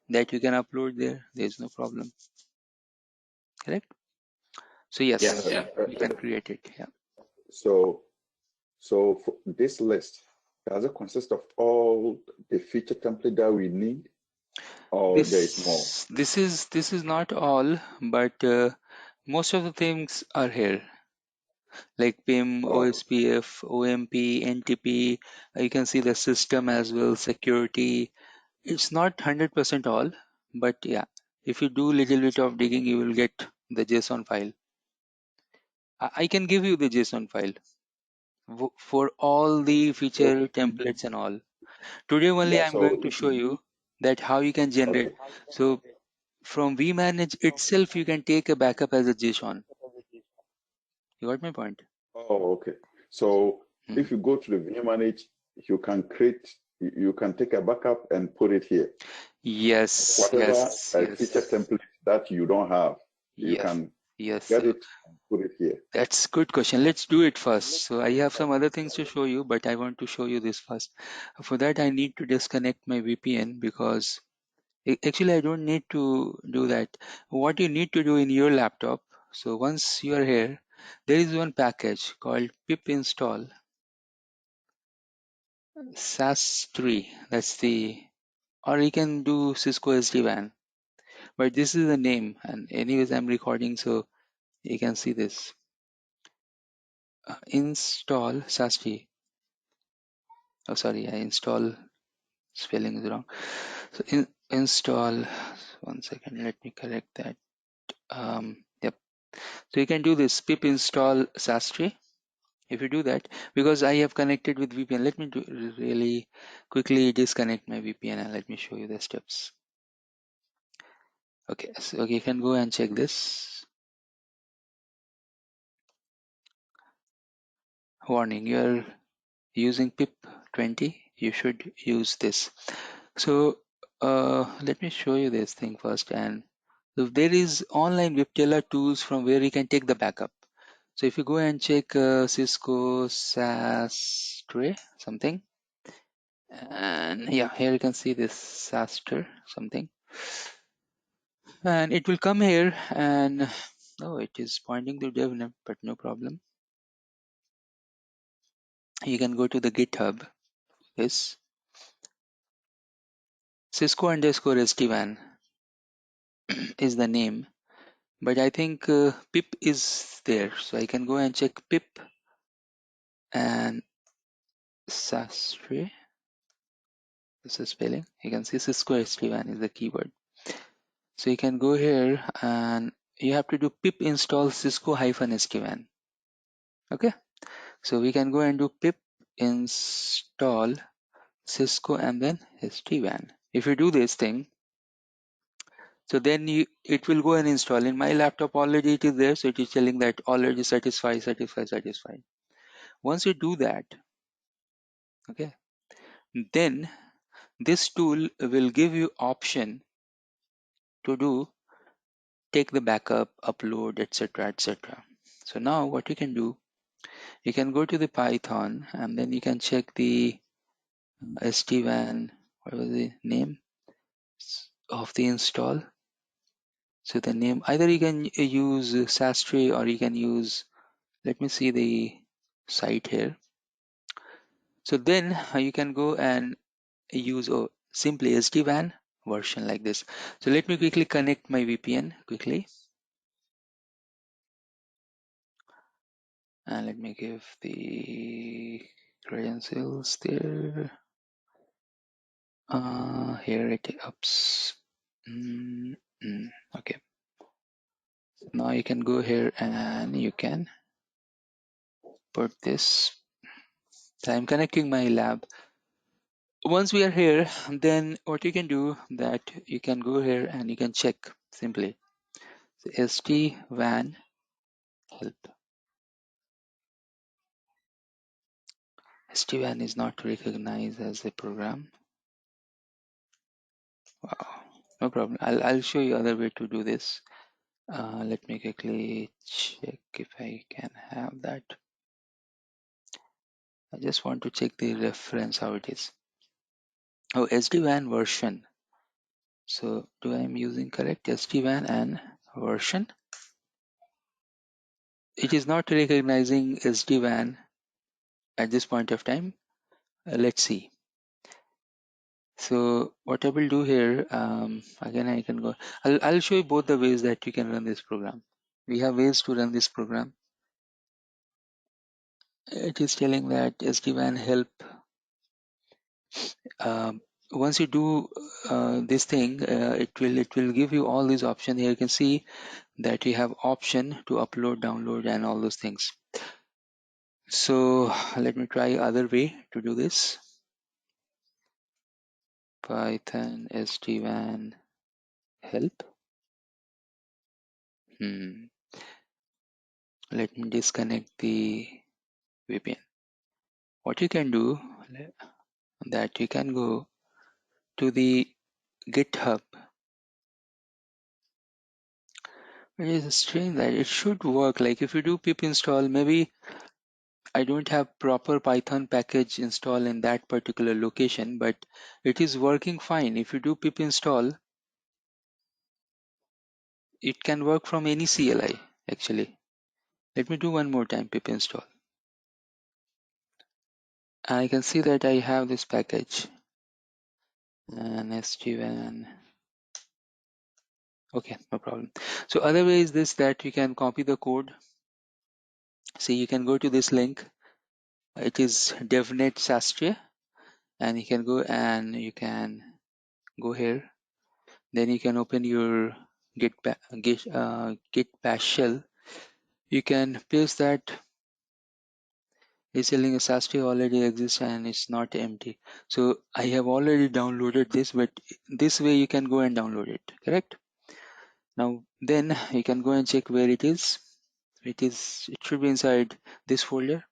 that you can upload there's no problem. Correct? So yes, yeah. we can create it. Yeah. So So for this list, does it consist of all the feature template that we need, or there is more? This is not all, but most of the things are here, like PIM, Oh, OSPF, OMP, NTP. You can see the system as well, security. It's not 100% all, but yeah, if you do little bit of digging, you will get the JSON file. I can give you the JSON file for all the feature templates and all. Today only yeah. I'm So going to show you that how you can generate. okay. So from vManage itself, you can take a backup as a JSON. You got my point? Oh, okay. So Hmm. if you go to the vManage, you can create, you can take a backup and put it here. Yes, Whatever feature yes, template that you don't have, you yes, can yes. get So it and put it here. that's good question. Let's do it first. So I have some other things to show you, but I want to show you this first. For that, I need to disconnect my VPN because actually I don't need to do that. What you need to do in your laptop. So once you are here, there is one package called pip install SAS3. That's the, or you can do Cisco SD-WAN. But this is the name, and anyways, I'm recording, so you can see this. Install SAS3. Oh, sorry, I install, spelling is wrong. So install, one second, let me correct that. Yep. So you can do this pip install SAS3. If you do that, because I have connected with VPN, let me really quickly disconnect my VPN and let me show you the steps. Okay, so you can go and check this. Warning, you're using pip 20, you should use this. So let me show you this thing first. And so there is online WebTeller tools from where you can take the backup. So if you go and check Cisco SAS3 something, and yeah, here you can see this SASTR something, and it will come here, and oh, it is pointing to DevNet, but no problem. You can go to the GitHub. This Cisco underscore SD-WAN is the name, but I think pip is there, so I can go and check pip and SASTR. This is spelling. You can see Cisco SD-WAN is the keyword. So you can go here and you have to do pip install Cisco-SD-WAN. Okay, so we can go and do pip install Cisco and then SD-WAN. If you do this thing, so then it will go and install. In my laptop already it is there, so it is telling that already satisfied. Once you do that, okay, then this tool will give you option to do take the backup, upload, etc., etc. So now what you can do, you can go to the Python and then you can check the SD-WAN, what was the name of the install. So the name, either you can use SAS3 or you can use, let me see the site here. So then you can go and use simply SD-WAN version like this. So let me quickly connect my VPN quickly. And let me give the credentials there. Here it ups. Okay. So now you can go here and you can put this. So I'm connecting my lab. Once we are here, then what you can do that you can go here and you can check simply. So SD-WAN help. SD-WAN is not recognized as a program. Wow, no problem. I'll show you other way to do this. Let me quickly check if I can have that. I just want to check the reference how it is. Oh, SD-WAN version. So do I am using correct SD-WAN and version? It is not recognizing SD-WAN at this point of time. Let's see. So what I will do here, again I can go, I'll show you both the ways that you can run this program. We have ways to run this program. It is telling that SD-WAN help. Once you do this thing, it will give you all these options. Here you can see that you have option to upload, download, and all those things. So let me try other way to do this. Python SD-WAN help. Let me disconnect the VPN. What you can do, that you can go to the GitHub. It is strange that it should work. Like if you do pip install, maybe I don't have proper Python package install in that particular location, but it is working fine. If you do pip install, it can work from any CLI actually. Let me do one more time pip install. I can see that I have this package and SD-WAN. Okay, no problem. So other way is this, that you can copy the code. See, you can go to this link. It is devnet sastre, and you can go and you can go here. Then you can open your git bash shell. You can paste that. It's telling sastre already exists and it's not empty. So I have already downloaded this, but this way you can go and download it, correct? Now then you can go and check where it is. It should be inside this folder.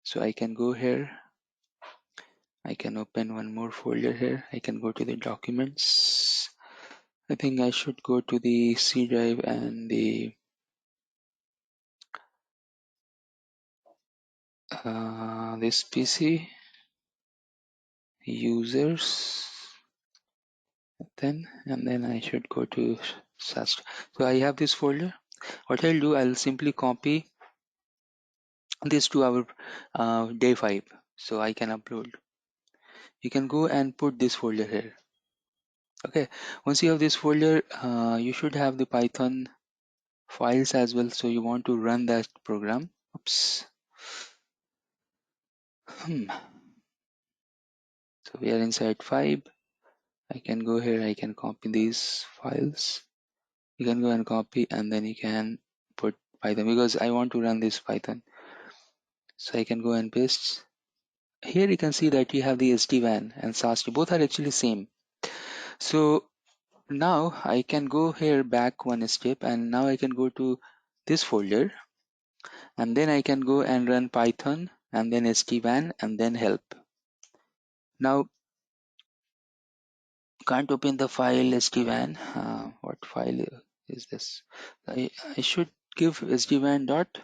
So I can go here. I can open one more folder here. I can go to the documents. I think I should go to the C drive and the this PC users. And then I should go to SAST. So I have this folder. What I'll do, I'll simply copy this to our day 5. So I can upload. You can go and put this folder here. Okay. Once you have this folder, you should have the Python files as well. So you want to run that program. Oops. So we are inside 5. I can go here. I can copy these files. You can go and copy, and then you can put Python, because I want to run this Python. So I can go and paste. Here you can see that you have the SD-WAN and SAST. Both are actually same. So now I can go here back one step, and now I can go to this folder, and then I can go and run Python and then SD-WAN and then help. Now can't open the file SD-WAN. What file is this? I should give sdwan.py.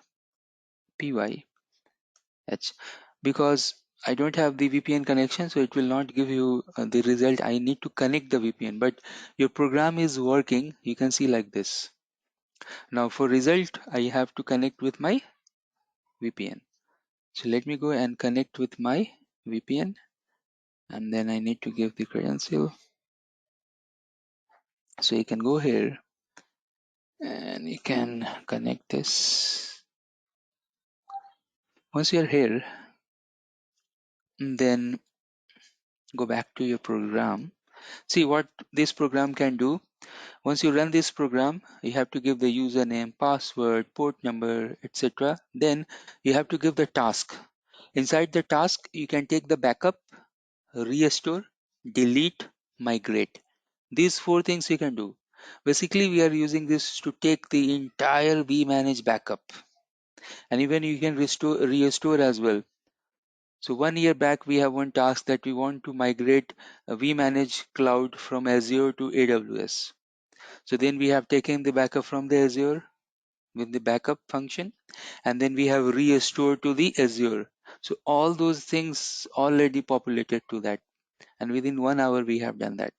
Because I don't have the VPN connection, so it will not give you the result. I need to connect the VPN, but your program is working. You can see like this. Now for result, I have to connect with my VPN. So let me go and connect with my VPN, and then I need to give the credential. So you can go here and you can connect this. Once you're here, then go back to your program. See what this program can do. Once you run this program, you have to give the username, password, port number, etc. Then you have to give the task. Inside the task, you can take the backup, restore, delete, migrate. These 4 things you can do. Basically, we are using this to take the entire vManage backup. And even you can restore as well. So 1 year back, we have one task that we want to migrate vManage cloud from Azure to AWS. So then we have taken the backup from the Azure with the backup function, and then we have restored to the Azure. So all those things already populated to that, and within 1 hour we have done that.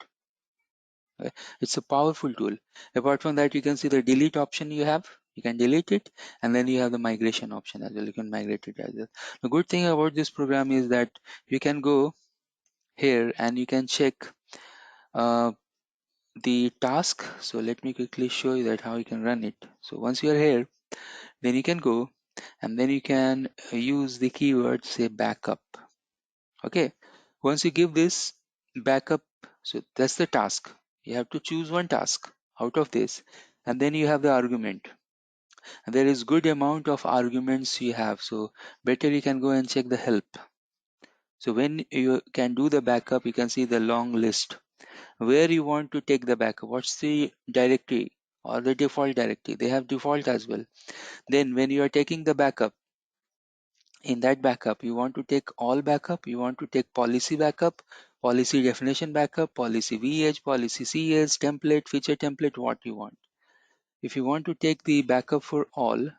Okay. It's a powerful tool. Apart from that, you can see the delete option you have. You can delete it, and then you have the migration option as well. You can migrate it as well. The good thing about this program is that you can go here and you can check the task. So let me quickly show you that how you can run it. So once you are here, then you can go and then you can use the keyword say backup. Okay, once you give this backup, so that's the task. You have to choose one task out of this, and then you have the argument. And there is good amount of arguments you have, so better you can go and check the help. So when you can do the backup, you can see the long list where you want to take the backup. What's the directory or the default directory? They have default as well. Then when you are taking the backup, in that backup you want to take all backup, you want to take policy backup, policy definition backup, policy vh, policy cs, template, feature template, what you want. If you want to take the backup for all,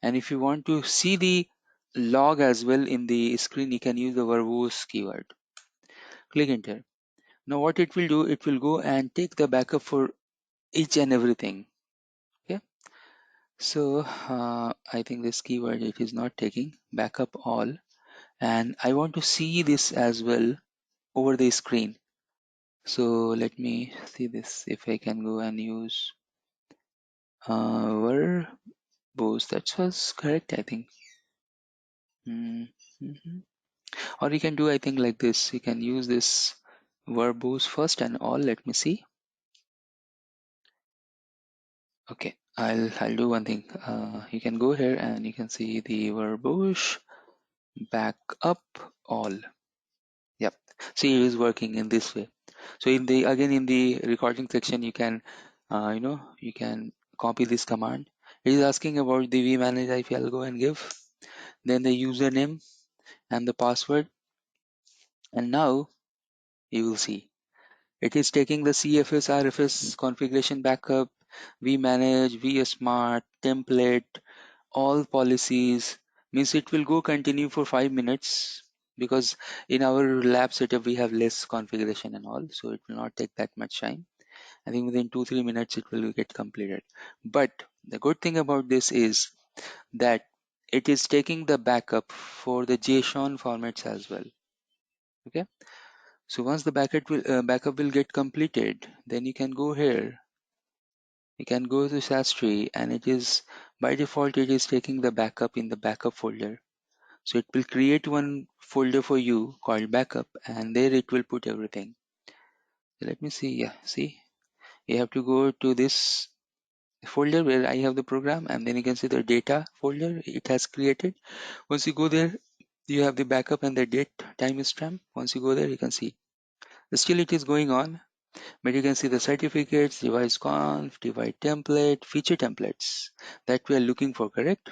and if you want to see the log as well in the screen, you can use the verbose keyword. Click enter. Now what it will do, it will go and take the backup for each and everything. Okay, so I think this keyword, it is not taking backup all, and I want to see this as well over the screen. So let me see this, if I can go and use verbose. That was correct, I think. Mhm. Or you can do, I think, like this. You can use this verbose first and all. Let me see. Okay, I'll do one thing. You can go here and you can see the verbose backup all. Yep. See, it is working in this way. So in the in the recording section, you can you can copy this command. It is asking about the vmanage IP. I'll go and give then the username and the password, and now you will see it is taking the CFS RFS configuration backup, vmanage, vsmart, template, all policies. Means it will go continue for 5 minutes, because in our lab setup we have less configuration and all, so it will not take that much time. I think within 2-3 minutes it will get completed. But the good thing about this is that it is taking the backup for the JSON formats as well. Okay, so once the backup will get completed, then you can go here. You can go to SASTree, and it is by default it is taking the backup in the backup folder. So it will create one folder for you called backup, and there it will put everything. Let me see. Yeah, see, you have to go to this folder where I have the program, and then you can see the data folder it has created. Once you go there, you have the backup and the date timestamp. Once you go there, you can see still it is going on, but you can see the certificates, device conf, device template, feature templates that we are looking for, correct?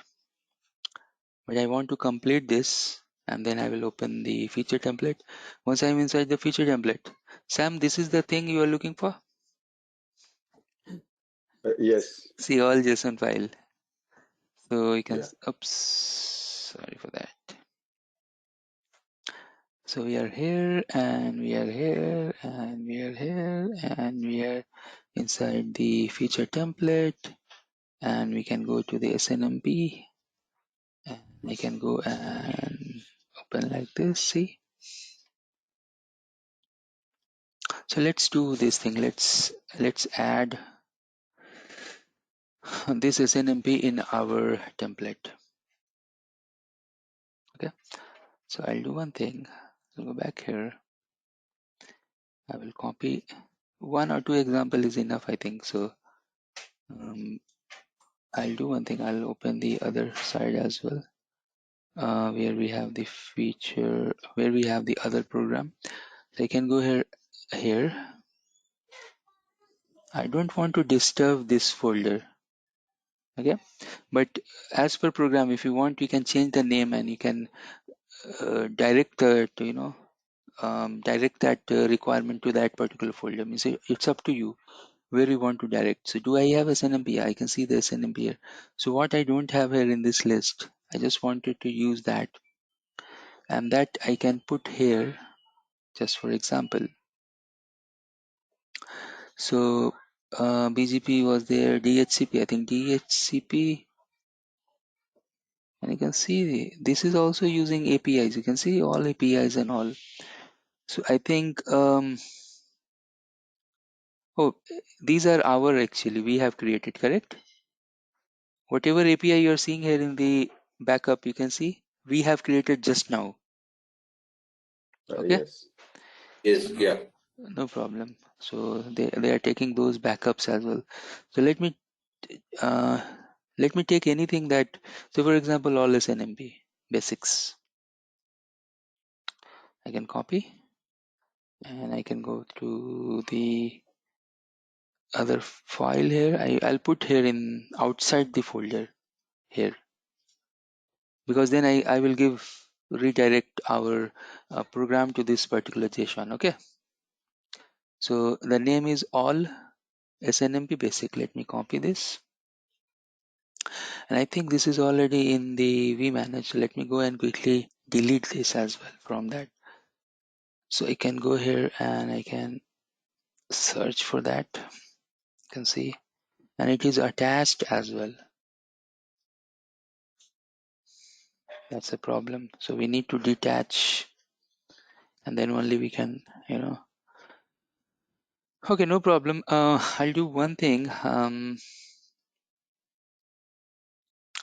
But I want to complete this, and then I will open the feature template. Once I'm inside the feature template, Sam, this is the thing you are looking for. Yes. See all JSON file. So you can, Yeah. oops, sorry for that. So we are here, and we are here, and we are here, and we are inside the feature template, and we can go to the SNMP, and I can go and open like this. See, so let's do this thing. Let's add this SNMP in our template. Okay, so I'll do one thing. I'll go back here. I will copy 1 or 2 example is enough, I think. So I'll do one thing. I'll open the other side as well, where we have the feature, where we have the other program. So I can go here. I don't want to disturb this folder. Okay, but as per program, if you want, you can change the name, and you can direct that direct that requirement to that particular folder. Means it's up to you where you want to direct. So do I have SNMP? I can see the SNMP here. So what I don't have here in this list, I just wanted to use that, and that I can put here just for example. So BGP was there, DHCP, I think DHCP, and you can see this is also using APIs. You can see all APIs and all. So I think, oh, these are our actually, we have created, correct? Whatever API you're seeing here in the backup, you can see we have created just now. Okay. Yes. Yes, yeah. No problem. So they are taking those backups as well. So let me take anything that, so for example, all SNMP basics. I can copy and I can go to the other file here. I'll put here in outside the folder here, because then I will redirect our program to this particular JSON. Okay. So the name is all SNMP basic. Let me copy this. And I think this is already in the vManage. Let me go and quickly delete this as well from that. So I can go here and I can search for that. You can see, and it is attached as well. That's a problem. So we need to detach, and then only we can, Okay, no problem. I'll do one thing.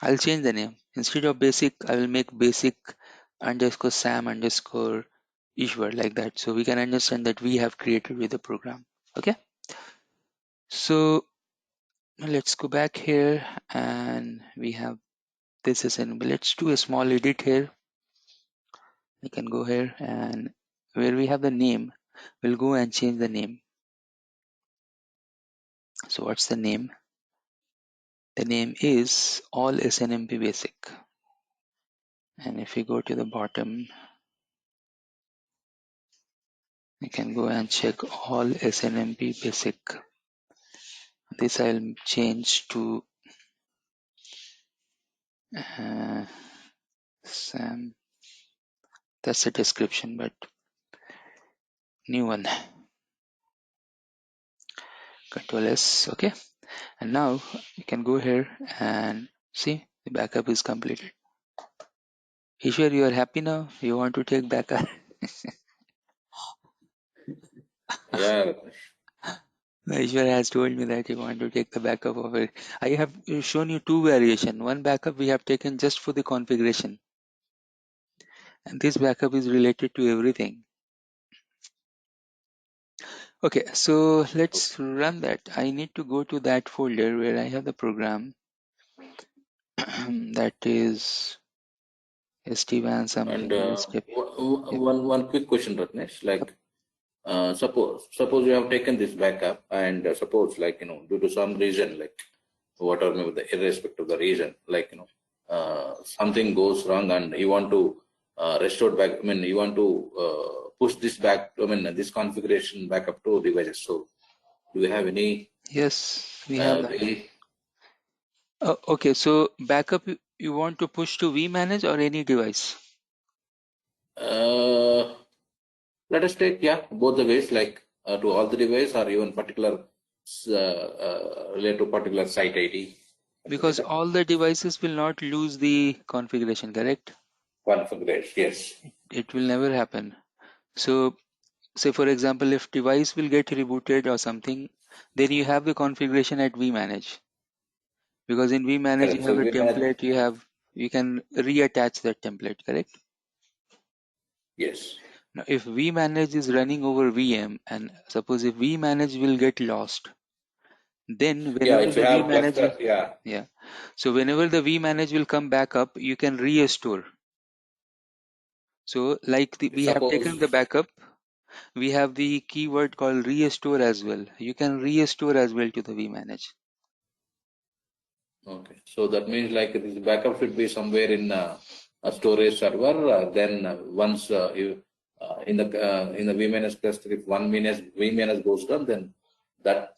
I'll change the name. Instead of basic, I will make basic _ Sam _ Ishwar, like that. So we can understand that we have created with the program. Okay. So let's go back here and we have this assembly. Let's do a small edit here. I can go here and where we have the name, we'll go and change the name. So what's the name? The name is all SNMP basic. And if we go to the bottom, we can go and check all SNMP basic. This I'll change to Sam. That's the description, but new one. Control S. Okay. And now you can go here and see the backup is completed. Ishwar, you are happy now? You want to take backup? Yeah. Ishwar has told me that he want to take the backup of it. I have shown you two variation. One backup we have taken just for the configuration. And this backup is related to everything. Okay, so let's run that. I need to go to that folder where I have the program. That is SD-WAN something. And Yep. one quick question, Ratnesh. Like, suppose you have taken this backup, and suppose, due to some reason, like whatever, maybe irrespective of the reason, something goes wrong, and you want to restore back. I mean, you want to push this back. I mean, this configuration back up to devices. So, do you have any? Yes, we have that. Way? Okay, so backup you want to push to vManage or any device? Let us take both the ways, like to all the device or even particular related to particular site ID. Because all the devices will not lose the configuration, correct? Configuration, yes. It will never happen. So say for example, if device will get rebooted or something, then you have the configuration at vManage. Because in vManage you have a template, you can reattach that template, correct? Yes. Now if vManage is running over VM, and suppose if vManage will get lost, then whenever the vManage so whenever the vManage will come back up, you can restore. So like we have taken the backup, we have the keyword called restore as well. You can restore as well to the vManage. Okay, so that means like this backup should be somewhere in a storage server. Then once you in the vManage cluster, if one vManage goes down, then that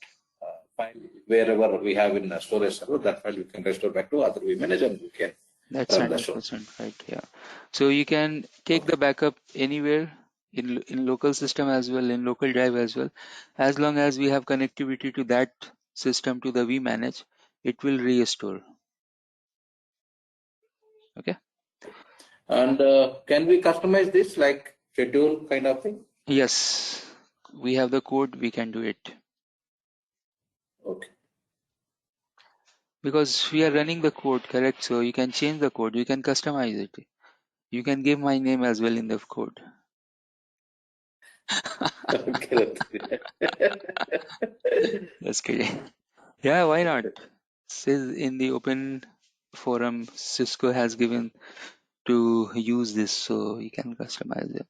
file wherever we have in a storage server, that file you can restore back to other vManage and you can. That's 100% right. Yeah. So you can take the backup anywhere in local system as well, in local drive as well, as long as we have connectivity to that system to the vManage, it will restore. Okay. And can we customize this like schedule kind of thing? Yes, we have the code, we can do it. Okay. Because we are running the code, correct? So you can change the code, you can customize it. You can give my name as well in the code. Okay. That's kidding. Yeah, why not? Says in the open forum, Cisco has given to use this, so you can customize it.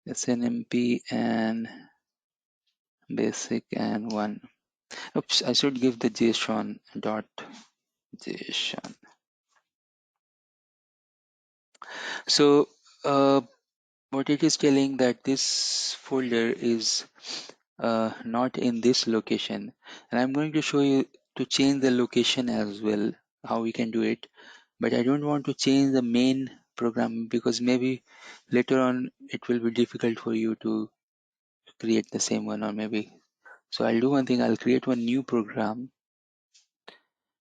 SNMP and basic and one. Oops, I should give the JSON dot JSON. So what it is telling that this folder is not in this location, and I'm going to show you to change the location as well, how we can do it. But I don't want to change the main program because maybe later on it will be difficult for you to create the same one, or maybe. So I'll do one thing, I'll create one new program,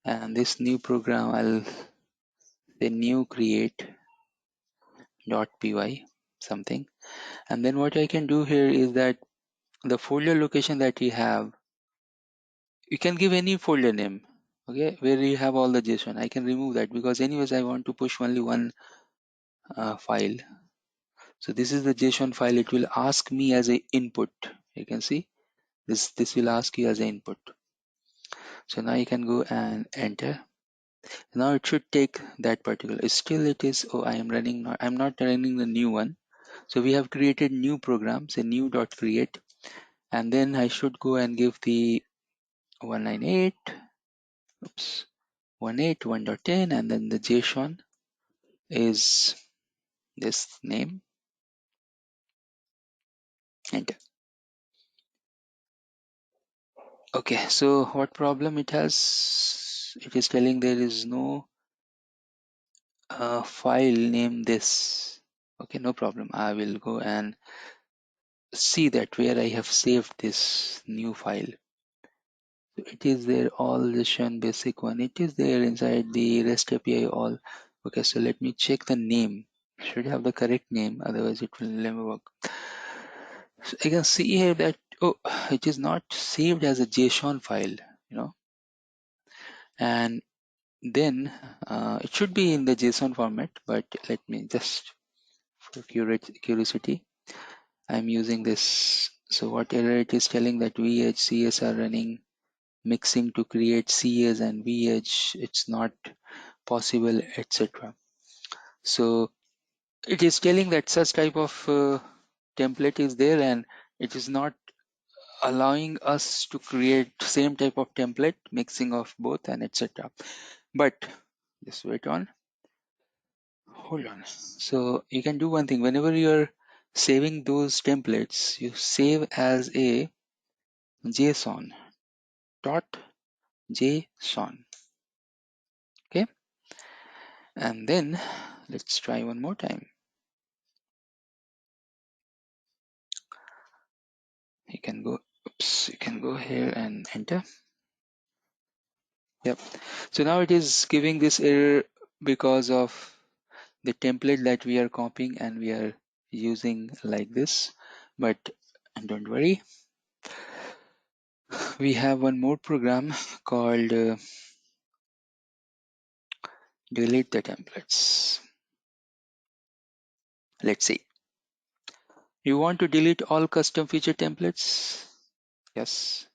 and this new program I'll say new create .py something. And then what I can do here is that the folder location that you have, you can give any folder name, okay, where you have all the JSON. I can remove that because anyways I want to push only one file. So this is the JSON file. It will ask me as a input. You can see this will ask you as an input. So now you can go and enter. Now it should take that particular. Still it is. Oh, I am running. I'm not running the new one. So we have created new program. Say new dot create, and then I should go and give the 198. Oops. 181.10, and then the JSON is this name. Enter. Okay, so what problem it has? It is telling there is no file name this. Okay, no problem. I will go and see that where I have saved this new file. So it is there, all JSON basic one. It is there inside the REST API all. Okay, so let me check the name. Should have the correct name, otherwise it will never work. So I can see here that it is not saved as a JSON file, and then it should be in the JSON format, but let me just for curiosity, I'm using this. So what error it is telling that VHCS are running mixing to create CS and VH, it's not possible, etc. So it is telling that such type of template is there, and it is not allowing us to create same type of template, mixing of both and etc. But just wait on, hold on. So you can do one thing, whenever you're saving those templates, you save as a JSON dot JSON. Okay, and then let's try one more time. You can go, oops, you can go here and enter. Yep. So now it is giving this error because of the template that we are copying and we are using like this. But don't worry, we have one more program called delete the templates. Let's see. You want to delete all custom feature templates? Yes.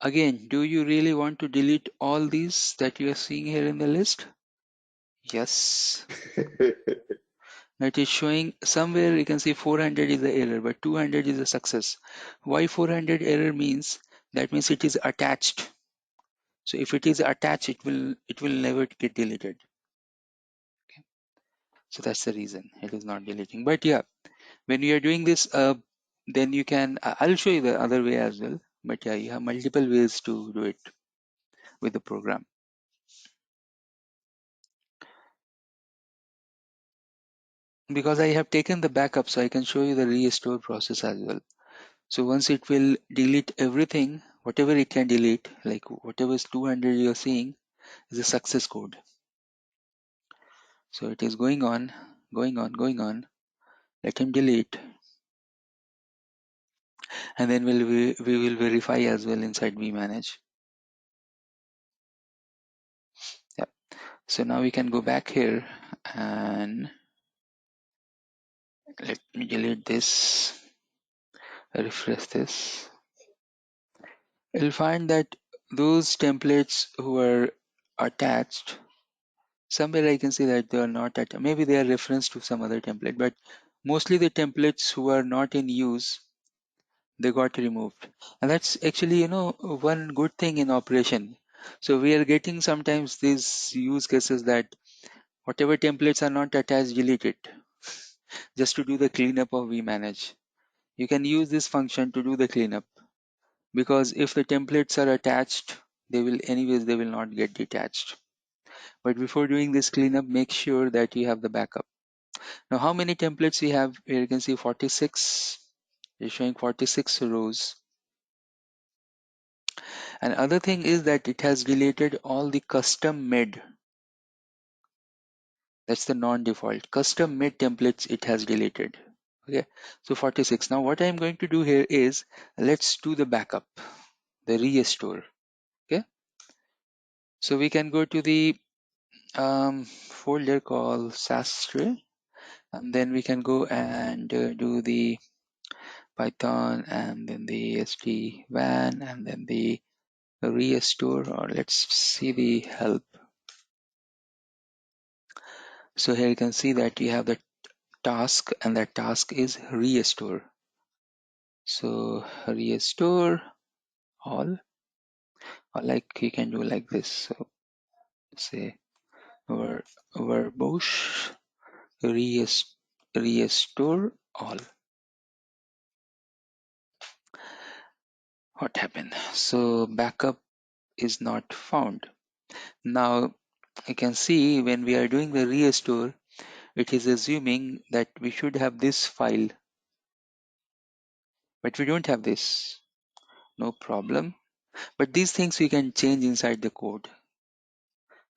Again, do you really want to delete all these that you are seeing here in the list? Yes. It is showing somewhere you can see 400 is the error, but 200 is a success. Why 400 error means? That means it is attached. So if it is attached, it will never get deleted. Okay. So that's the reason it is not deleting. But yeah, when you are doing this, then you can. I'll show you the other way as well. But yeah, you have multiple ways to do it with the program. Because I have taken the backup, so I can show you the restore process as well. So once it will delete everything, whatever it can delete, like whatever is 200 you're seeing is a success code. So it is going on, going on, going on. Let him delete, and then we will verify as well inside vmanage. Yep. So now we can go back here and let me delete this, refresh this. You'll find that those templates who are attached, somewhere I can see that they are not attached. Maybe they are referenced to some other template, but mostly the templates who are not in use, they got removed. And that's actually, you know, one good thing in operation. So we are getting sometimes these use cases that whatever templates are not attached, delete it, just to do the cleanup of vmanage. You can use this function to do the cleanup, because if the templates are attached, they will not get detached. But before doing this cleanup, make sure that you have the backup. Now, how many templates we have here? You can see 46. It's showing 46 rows. And other thing is that it has deleted all the custom made. That's the non-default. Custom made templates it has deleted. Okay, so 46. Now what I'm going to do here is, let's do the backup, the restore. Okay, so we can go to the folder called sastre, and then we can go and do the Python, and then the SD-WAN, and then the restore, or let's see the help. So here you can see that you have the task, and that task is restore. So restore all, or like you can do like this. So say verbose restore all. What happened? So backup is not found. Now you can see when we are doing the restore, it is assuming that we should have this file, but we don't have this. No problem. But these things we can change inside the code.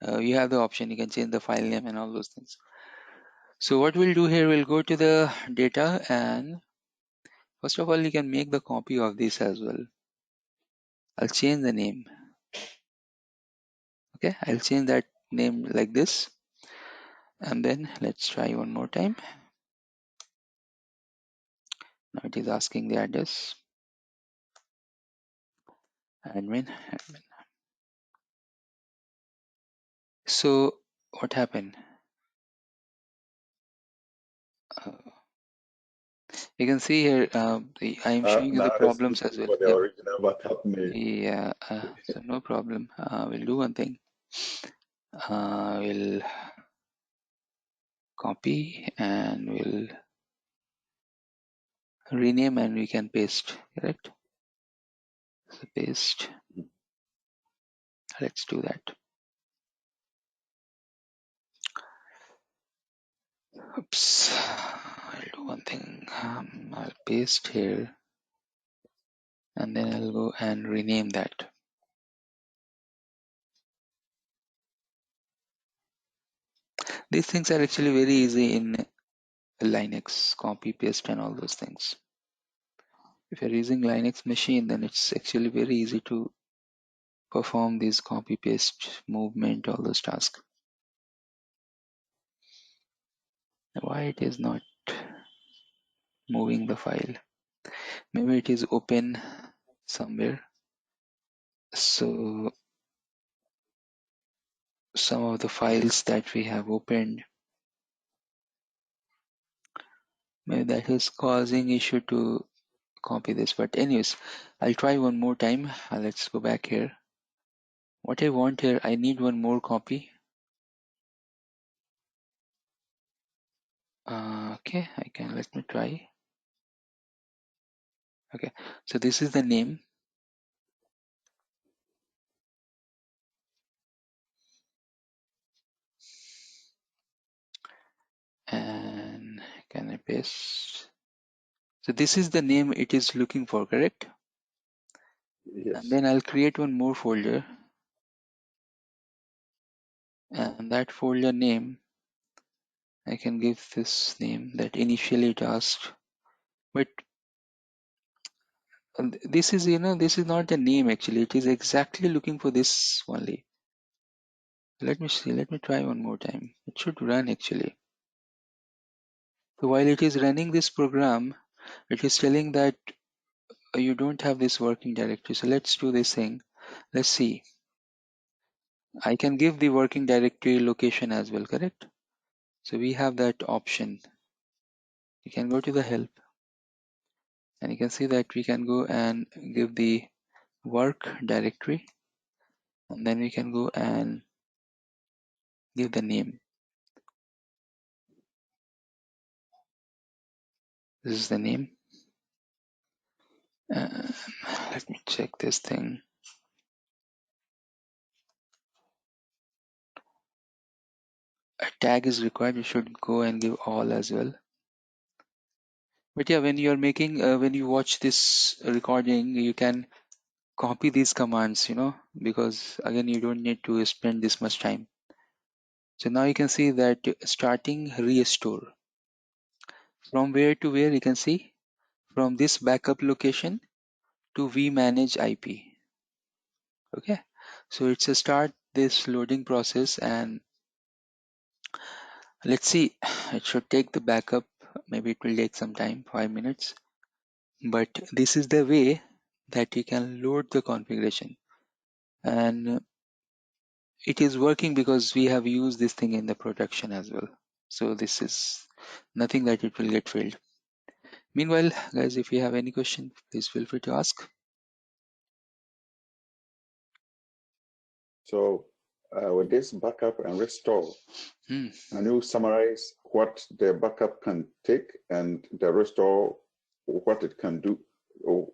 You have the option, you can change the file name and all those things. So what we'll do here, we'll go to the data, and first of all, you can make the copy of this as well. I'll change the name. Okay, I'll change that name like this. And then let's try one more time. Now it is asking the address. Admin. So what happened? Uh, you can see here, I am showing you the Now let's problems look as well. for the Yep. original backup name. Yeah, so no problem. We'll do one thing. We'll copy and we'll rename, and we can paste, correct? So paste. Let's do that. Oops. I'll do one thing. I'll paste here, and then I'll go and rename that. These things are actually very easy in Linux, copy, paste, and all those things. If you're using Linux machine, then it's actually very easy to perform these copy, paste, movement, all those tasks. Why it is not moving the file? Maybe it is open somewhere. So some of the files that we have opened, maybe that is causing issue to copy this. But anyways, I'll try one more time. Let's go back here. What I want here, I need one more copy. Okay, let me try. Okay, so this is the name. And can I paste? So this is the name it is looking for, correct? Yes. And then I'll create one more folder, and that folder name, I can give this name that initially it asked, but this is, this is not the name actually. It is exactly looking for this only. Let me see. Let me try one more time. It should run actually. So while it is running this program, it is telling that you don't have this working directory. So let's do this thing. Let's see. I can give the working directory location as well, correct? So we have that option. You can go to the help and you can see that we can go and give the work directory, and then we can go and give the name. This is the name. Let me check this thing. A tag is required. You should go and give all as well. But yeah, when you're making, when you watch this recording, you can copy these commands, because again, you don't need to spend this much time. So now you can see that starting restore. From where to where you can see? From this backup location to vmanage IP. Okay. So it's a start this loading process, and let's see, it should take the backup. Maybe it will take some time, 5 minutes. But this is the way that you can load the configuration. And it is working because we have used this thing in the production as well. So this is nothing that it will get failed. Meanwhile, guys, if you have any question, please feel free to ask. So with this backup and restore, Hmm. can you summarize what the backup can take and the restore, what it can do, or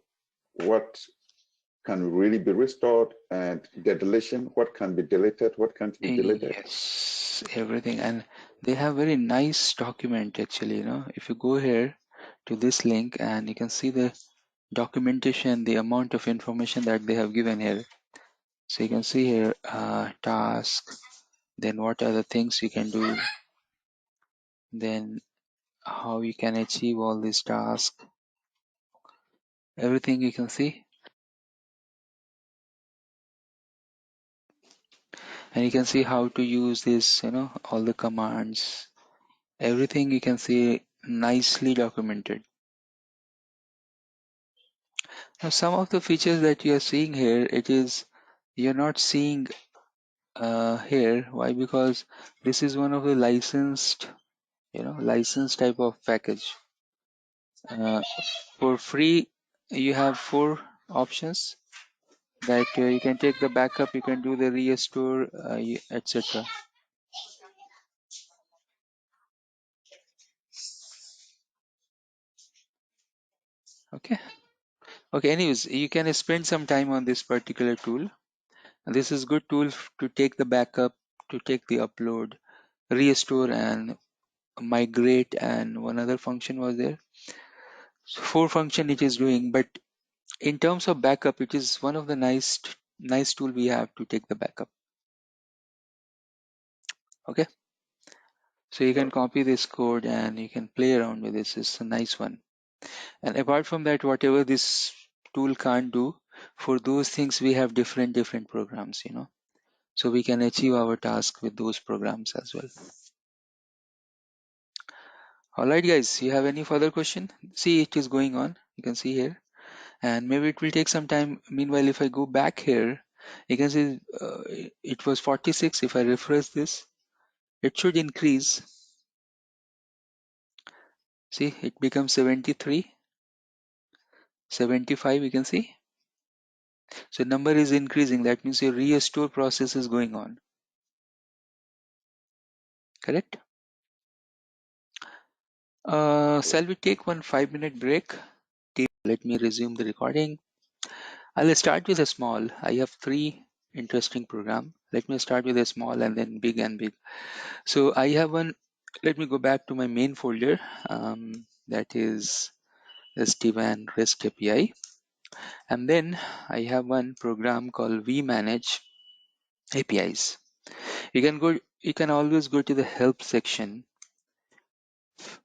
what can really be restored, and the deletion, what can be deleted, what can't be deleted? Yes, everything. And they have very nice document actually, if you go here to this link and you can see the documentation, the amount of information that they have given here. So you can see here, task, then what are the things you can do, then how you can achieve all these tasks, everything you can see. And you can see how to use this, all the commands, everything you can see nicely documented. Now, some of the features that you are seeing here, you're not seeing here. Why? Because this is one of the licensed, licensed type of package. For free, you have 4 options that you can take the backup, you can do the restore, etc. Okay. Okay. Anyways, you can spend some time on this particular tool. This is good tool to take the backup, to take the upload, restore, and migrate, and one other function was there. So 4 function it is doing, but in terms of backup, it is one of the nice tool we have to take the backup. Okay. So you can copy this code and you can play around with this. It's a nice one. And apart from that, whatever this tool can't do, for those things we have different programs, so we can achieve our task with those programs as well. All right, guys, you have any further question? See, it is going on. You can see here, and maybe it will take some time. Meanwhile, if I go back here, you can see it was 46. If I refresh this, it should increase. See, it becomes 73, 75. You can see. So number is increasing. That means your restore process is going on. Correct? Shall we take one 5-minute break? Let me resume the recording. I'll start with a small. I have 3 interesting program. Let me start with a small and then big and big. So I have one. Let me go back to my main folder. That is SD-WAN REST API. And then I have one program called vManage APIs. You can always go to the help section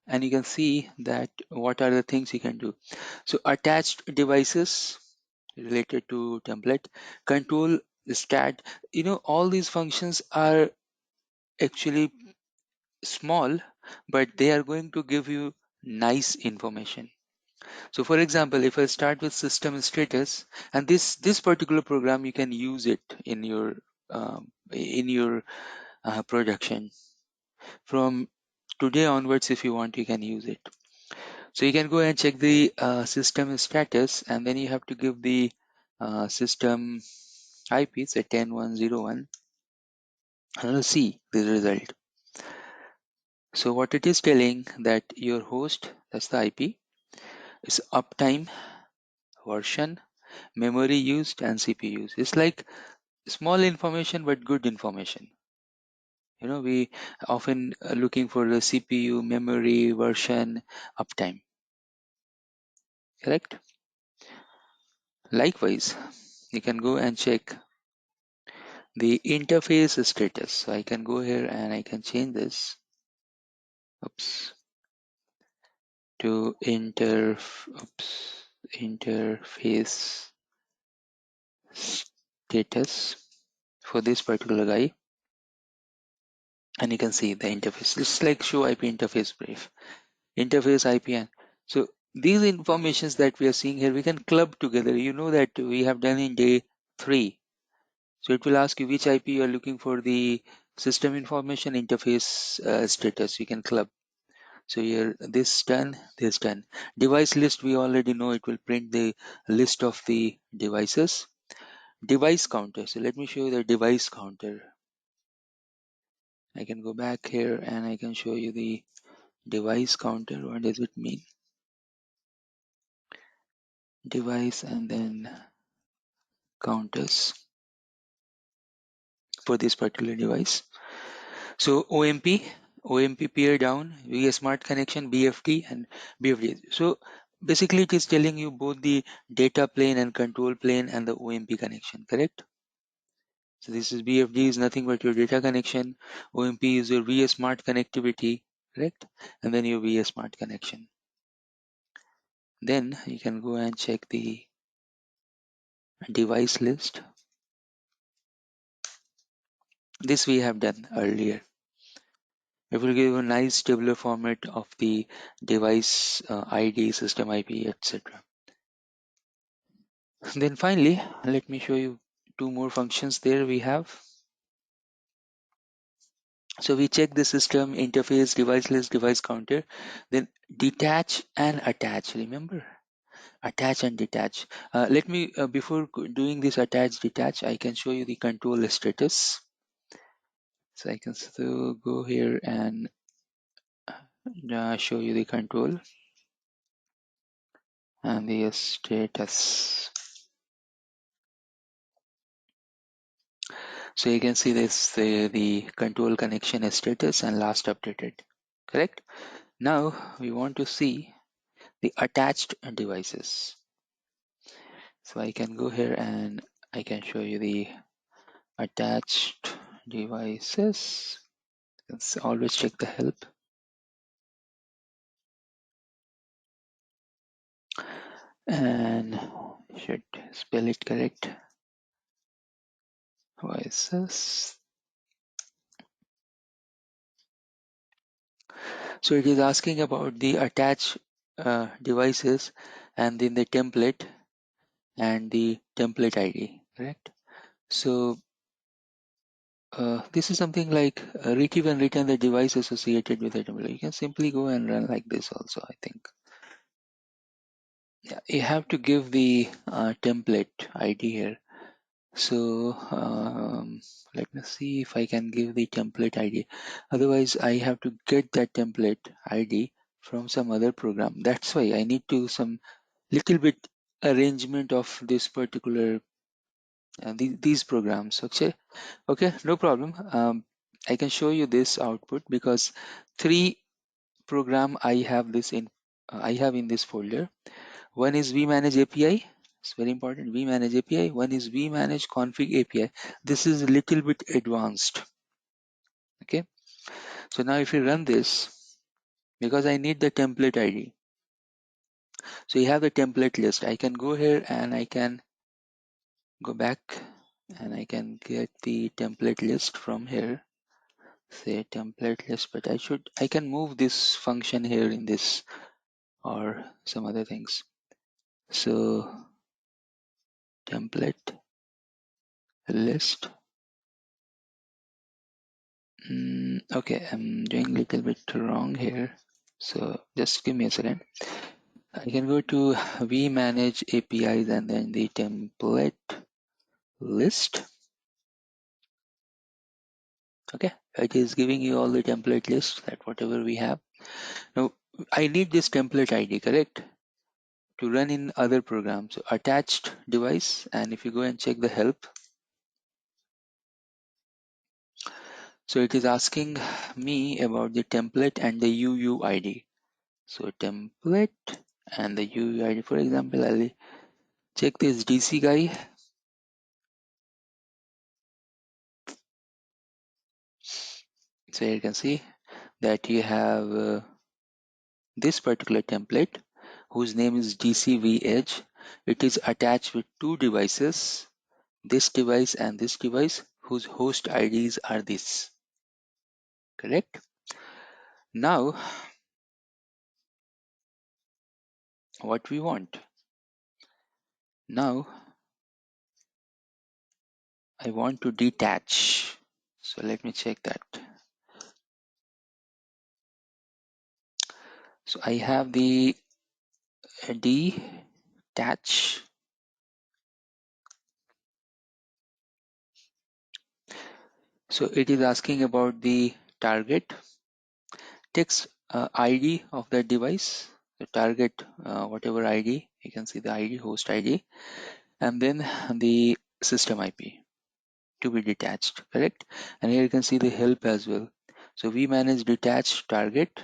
and you can see that what are the things you can do. So attached devices related to template, control, stat, all these functions are actually small, but they are going to give you nice information. So for example, if I start with system status, and this particular program, you can use it in your production from today onwards. If you want, you can use it. So you can go and check the system status, and then you have to give the system IP, say 10.1.0.1, and we'll see the result. So what it is telling that your host, that's the IP, is uptime, version, memory used, and CPU use. It's like small information but good information. We often looking for the CPU, memory, version, uptime. Correct? Likewise, you can go and check the interface status. So I can go here and I can change this. Oops. To interface status for this particular guy, and you can see the interface. It's like show IP interface brief, interface IP, and so these informations that we are seeing here, we can club together. You know that we have done in day 3. So it will ask you which IP you are looking for the system information interface status. You can club. So here this done, this done. Device list, we already know it will print the list of the devices. Device counter. So let me show you the device counter. I can go back here and I can show you the device counter. What does it mean? Device and then counters for this particular device. So OMP peer down, VA smart connection, BFD and BFD. So basically it is telling you both the data plane and control plane and the OMP connection, correct? So this is BFD is nothing but your data connection. OMP is your VA smart connectivity, correct? And then your VA smart connection. Then you can go and check the device list. This we have done earlier. It will give a nice tabular format of the device ID, system IP, etc. Then finally, let me show you 2 more functions there we have. So we check the system interface, device list, device counter, then detach and attach. Remember, attach and detach. Let me before doing this attach detach, I can show you the control status. So I can still go here and show you the control and the status. So you can see this the control connection status and last updated, correct? Now we want to see the attached devices. So I can go here and I can show you the attached devices. Let's always check the help. And should spell it correct. Devices. So it is asking about the attached devices and then the template and the template ID, correct? So this is something like retrieve and return the device associated with the template. You can simply go and run like this also, I think. Yeah, you have to give the template ID here. So let me see if I can give the template ID. Otherwise, I have to get that template ID from some other program. That's why I need to some little bit arrangement of this particular these programs. Okay, no problem. I can show you this output because 3 program I have this in I have in this folder. One is vManage API. It's very important. vManage API. One is vManage config API. This is a little bit advanced. Okay. So now if you run this, because I need the template ID. So you have the template list. I can go here and I can go back and I can get the template list from here. Say template list, but I can move this function here in this or some other things. So template list. Okay, I'm doing a little bit wrong here. So just give me a second. I can go to vManage APIs and then the template list. Okay, it is giving you all the template lists that whatever we have. Now I need this template ID, correct? To run in other programs. So attached device, and if you go and check the help, so it is asking me about the template and the UUID. So template and the UUID. For example, I'll check this DC guy. So you can see that you have this particular template whose name is DCV Edge. It is attached with two devices, this device and this device, whose host IDs are this. Correct? Now, what we want. Now, I want to detach. So let me check that. So I have the detach. So it is asking about the target text ID of that device, the target whatever ID, you can see the ID, host ID, and then the system IP to be detached, correct? And here you can see the help as well. So we manage detach target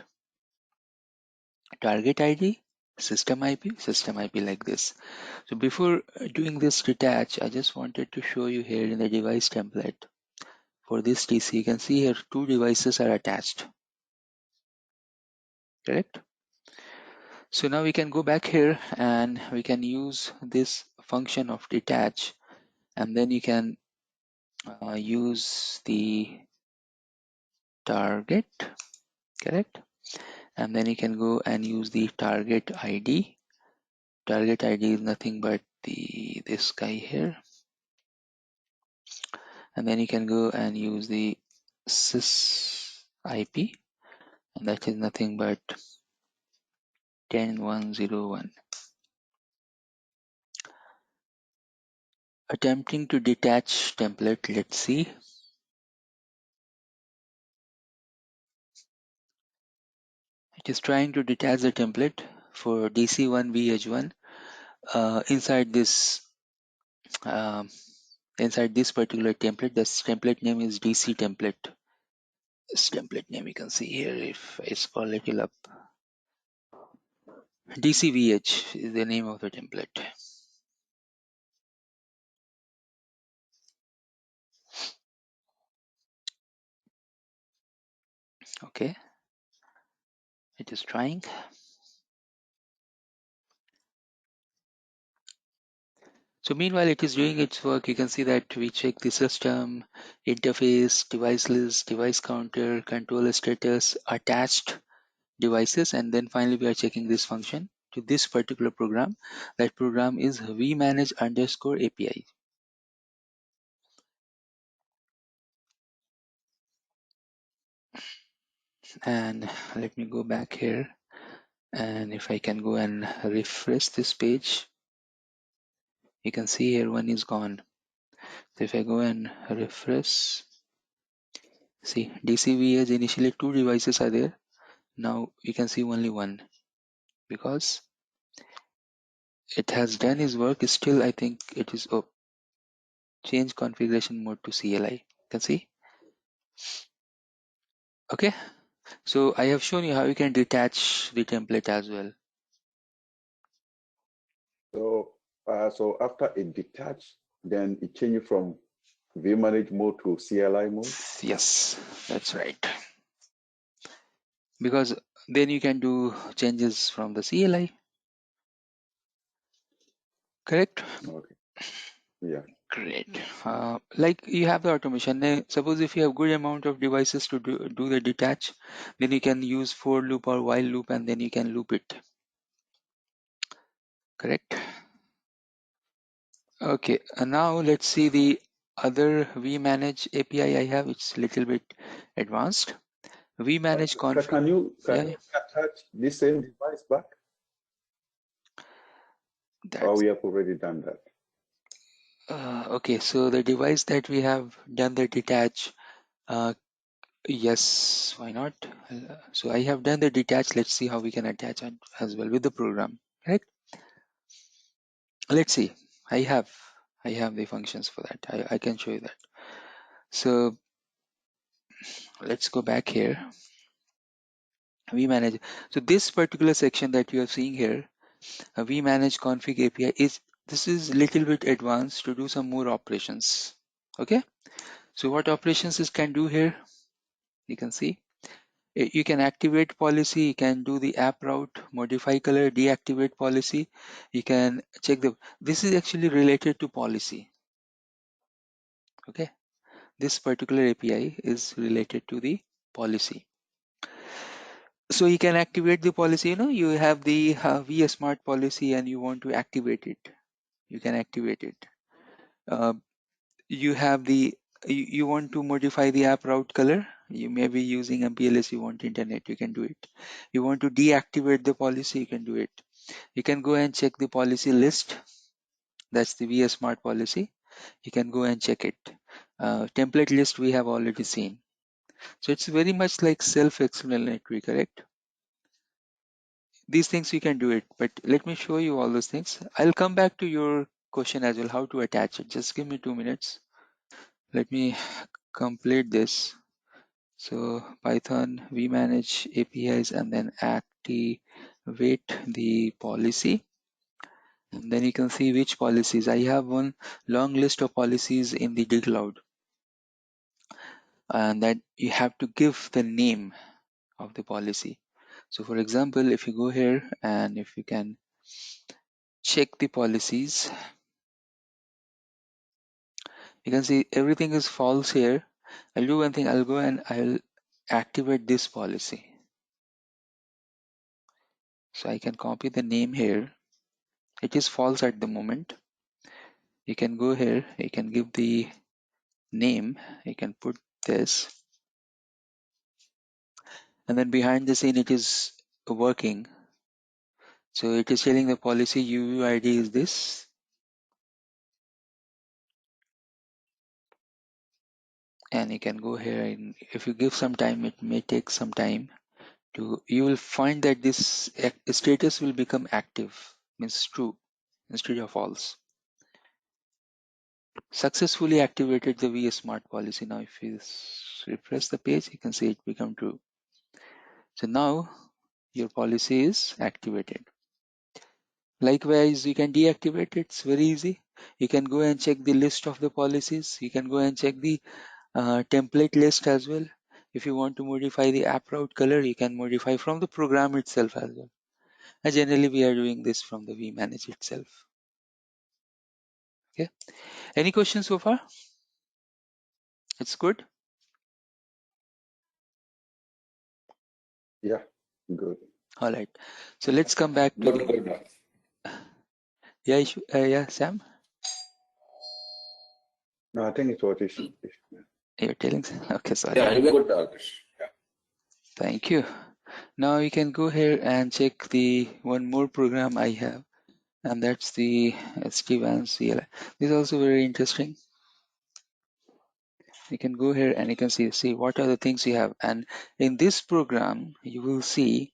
ID, system IP like this. So before doing this detach, I just wanted to show you here in the device template. For this TC, you can see here two devices are attached, correct? So now we can go back here and we can use this function of detach, and then you can use the target, correct? And then you can go and use the target ID. Target ID is nothing but this guy here. And then you can go and use the sys IP, and that is nothing but 10101. Attempting to detach template, let's see. It is trying to detach the template for DC1 VH1 inside this particular template. This template name is DC template. This template name you can see here if I scroll a little up. DCVH is the name of the template. Okay, it is trying. So meanwhile it is doing its work, you can see that we check the system, interface, device list, device counter, controller status, attached devices, and then finally we are checking this function to this particular program. That program is vmanage underscore API. And let me go back here, and if I can go and refresh this page, you can see here one is gone. So if I go and refresh, see DCVH initially two devices are there. Now you can see only one because it has done its work. Still, I think it is change configuration mode to CLI. You can see. Okay, so I have shown you how you can detach the template as well. So So after it detached, then it changed from vManage mode to CLI mode? Yes, that's right. Because then you can do changes from the CLI. Correct? Okay. Yeah. Great. Like you have the automation. Suppose if you have good amount of devices to do the detach, then you can use for loop or while loop, and then you can loop it. Correct? Okay. Now let's see the other vManage API I have. It's a little bit advanced. vManage config. Can you Yeah, attach this same device back? Or we have already done that? okay. So the device that we have done the detach. Yes, why not? So I have done the detach. Let's see how we can attach it as well with the program. Right? Let's see. I have the functions for that. I can show you that. So let's go back here. vManage. So this particular section that you are seeing here, vManage config API this is little bit advanced to do some more operations. Okay. So what operations this can do here? You can see. You can activate policy, you can do the app route, modify color, deactivate policy. You can check this is actually related to policy. Okay. This particular API is related to the policy. So you can activate the policy, you have the vSmart policy and you want to activate it. You can activate it. You have you want to modify the app route color. You may be using MPLS, you want internet, you can do it. You want to deactivate the policy, you can do it. You can go and check the policy list. That's the vSmart policy. You can go and check it. Template list we have already seen. So it's very much like self-explanatory, correct? These things you can do it, but let me show you all those things. I'll come back to your question as well, how to attach it. Just give me 2 minutes. Let me complete this. So Python vManage APIs and then activate the policy. And then you can see which policies. I have one long list of policies in the dcloud, and that you have to give the name of the policy. So for example, if you go here and if you can check the policies, you can see everything is false here. I'll do one thing. I'll go and I'll activate this policy. So I can copy the name here. It is false at the moment. You can go here. You can give the name. You can put this. And then behind the scene, it is working. So it is telling the policy UUID is this. And you can go here, and if you give some time, it may take some time you will find that this status will become active, means true instead of false. Successfully activated the vSmart policy. Now if you refresh the page, you can see it become true. So now your policy is activated. Likewise, you can deactivate it. It's very easy. You can go and check the list of the policies. You can go and check the template list as well. If you want to modify the app route color, you can modify from the program itself as well. And generally, we are doing this from the vManage itself. Okay. Any questions so far? It's good. Yeah, good. All right. So let's come back to the. Yeah, yeah, Sam. No, I think it's what it should be. You're telling. Okay, sorry. Yeah, you good, yeah. Thank you. Now you can go here and check the one more program I have, and that's the SD-WAN CLI. This is also very interesting. You can go here and you can see what are the things you have. And in this program, you will see,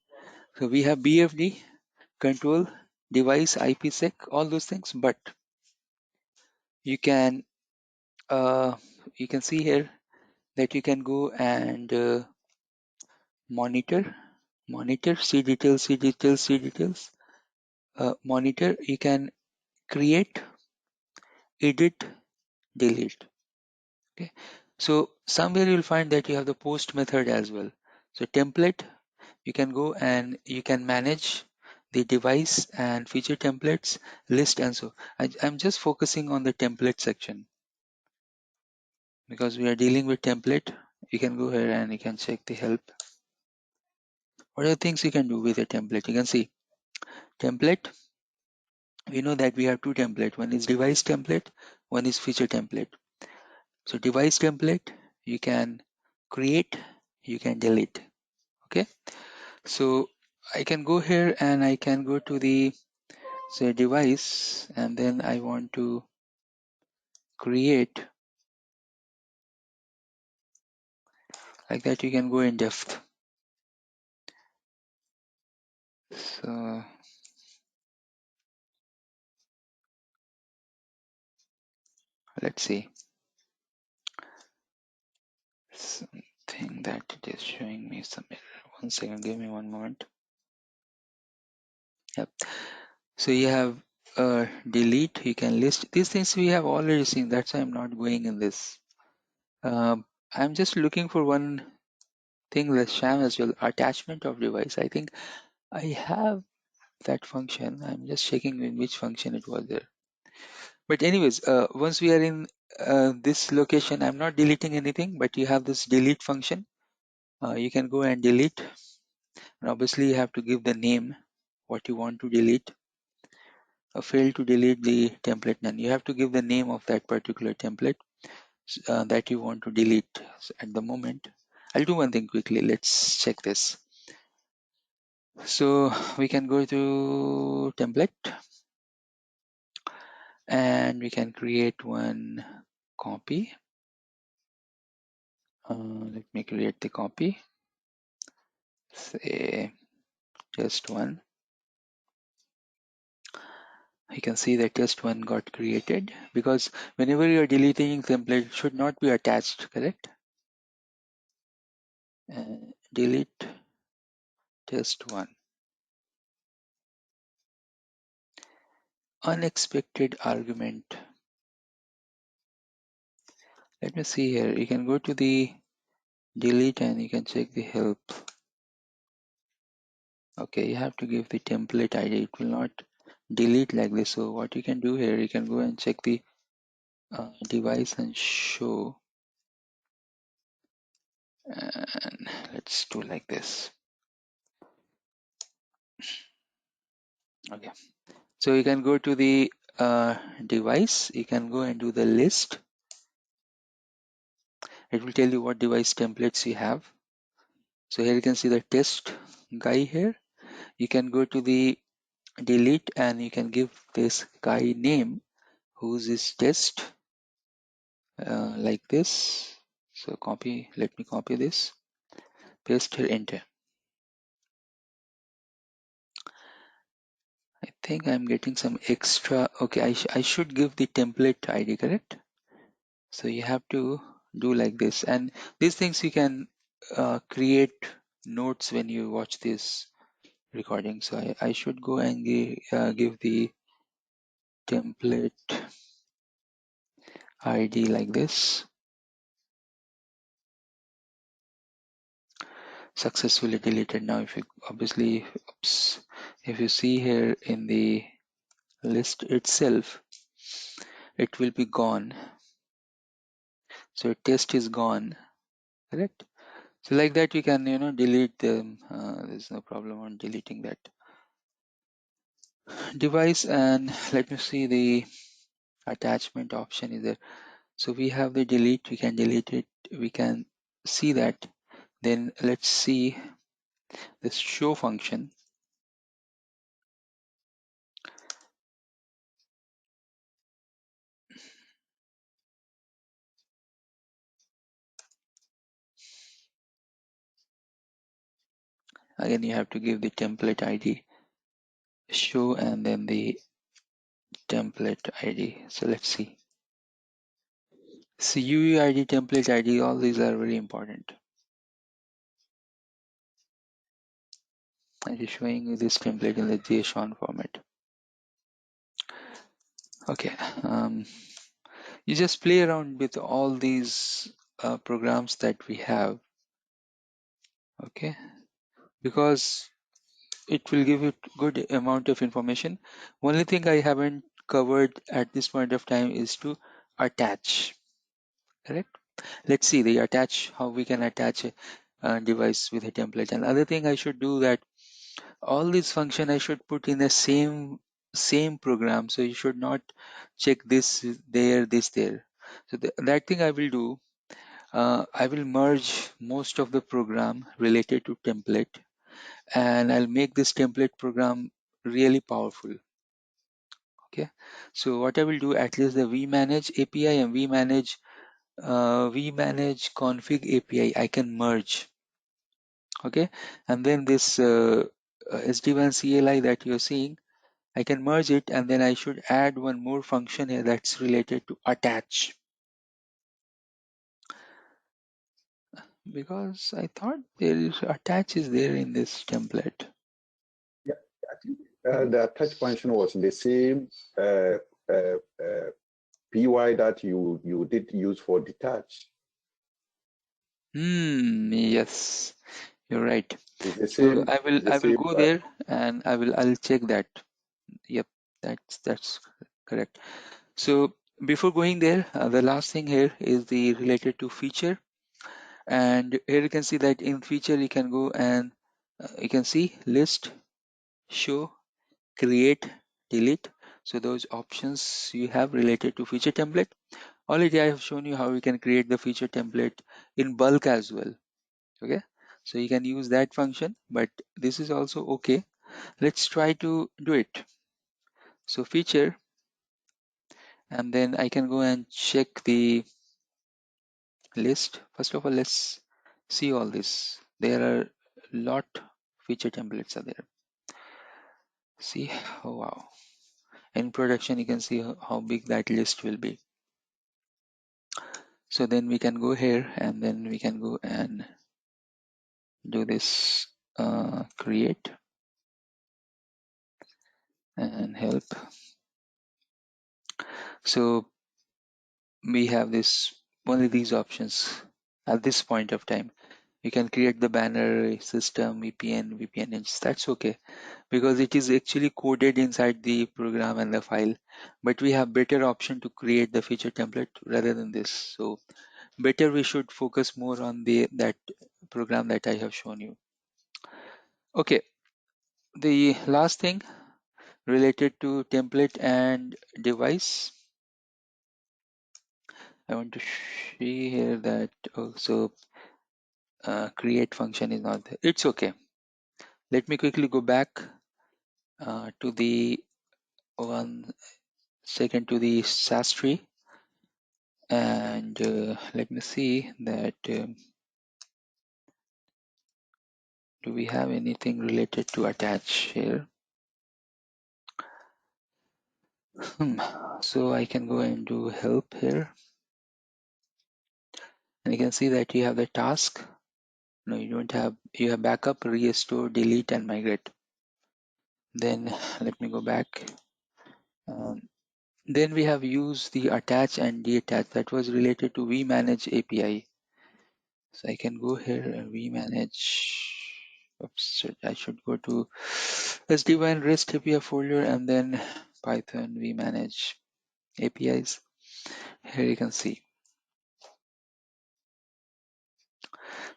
so we have BFD, control, device, IPsec, all those things, but you can see here that you can go and monitor, see details, monitor. You can create, edit, delete. Okay, so somewhere you'll find that you have the post method as well. So template, you can go and you can manage the device and feature templates, list, and so I'm just focusing on the template section because we are dealing with template. You can go here and you can check the help. What are the things you can do with a template? You can see template. We know that we have two templates. One is device template, one is feature template. So device template, you can create, you can delete. Okay, so I can go here and I can go to the say device, and then I want to create. Like that you can go in depth. So let's see something that it is showing me some error. 1 second, give me one moment. Yep. So you have delete, you can list. These things we have already seen, that's why I'm not going in this. I'm just looking for one thing that sham as well, attachment of device. I think I have that function. I'm just checking in which function it was there. But anyways, once we are in this location, I'm not deleting anything, but you have this delete function. You can go and delete, and obviously you have to give the name what you want to delete. Fail to delete the template none. You have to give the name of that particular template that you want to delete. So at the moment, I'll do one thing quickly. Let's check this. So we can go to template and we can create one copy. Let me create the copy. Say test one. You can see that test one got created because whenever you are deleting template, it should not be attached, correct? Delete test one. Unexpected argument. Let me see here. You can go to the delete and you can check the help. Okay, you have to give the template ID. It will not delete like this. So what you can do here, you can go and check the device and show. And let's do like this. Okay. So you can go to the device. You can go and do the list. It will tell you what device templates you have. So here you can see the test guy here. You can go to the delete and you can give this guy name whose is test like this. So copy, let me copy this, paste here, enter. I think I'm getting some extra. Okay, I should give the template ID, correct? So you have to do like this, and these things you can create notes when you watch this recording. So I should go and give the template ID like this. Successfully deleted. Now if you obviously, oops, if you see here in the list itself, it will be gone. So test is gone, correct? So like that you can delete them. There's no problem on deleting that device. And let me see, the attachment option is there. So we have the delete, we can delete it, we can see that. Then let's see this show function. Again, you have to give the template ID show and then the template ID. So let's see. So UUID, template ID, all these are very important. It is showing you this template in the JSON format. Okay, you just play around with all these programs that we have, okay, because it will give you good amount of information. Only thing I haven't covered at this point of time is to attach, correct? Let's see the attach, how we can attach a device with a template. And other thing I should do that all these function I should put in the same program, so you should not check this there, this there. So that thing I will do. I will merge most of the program related to template, and I'll make this template program really powerful. Okay, so what I will do, at least the vmanage API and vmanage config API I can merge. Okay, and then this SD-WAN CLI that you're seeing, I can merge it, and then I should add one more function here that's related to attach, because I thought there is attach is there in this template. Yeah, I think the attach function was the same PY that you did use for detach. Yes, you're right. It's the So same. I It's the will same. go there and I'll check that. Yep, that's correct. So before going there, the last thing here is the related to feature, and here you can see that in feature you can go and you can see list, show, create, delete. So those options you have related to feature template. Already I have shown you how you can create the feature template in bulk as well. Okay, so you can use that function, but this is also okay. Let's try to do it. So feature, and then I can go and check the list. First of all, let's see all this. There are lot feature templates are there. See, oh wow. In production, you can see how big that list will be. So then we can go here and then we can go and do this create and help. So we have this only these options at this point of time. You can create the banner, system, VPN engines. That's okay because it is actually coded inside the program and the file. But we have better option to create the feature template rather than this. So better we should focus more on that program that I have shown you. Okay, the last thing related to template and device. I want to see here that also create function is not there. It's okay. Let me quickly go back to the 1 second to the SAS tree, and let me see that do we have anything related to attach here. So I can go and do help here, and you can see that you have the task. No, you don't have. You have backup, restore, delete, and migrate. Then let me go back. Then we have used the attach and detach that was related to vmanage API. So I can go here and vmanage. Oops, I should go to SD-WAN REST API folder and then Python vmanage APIs. Here you can see.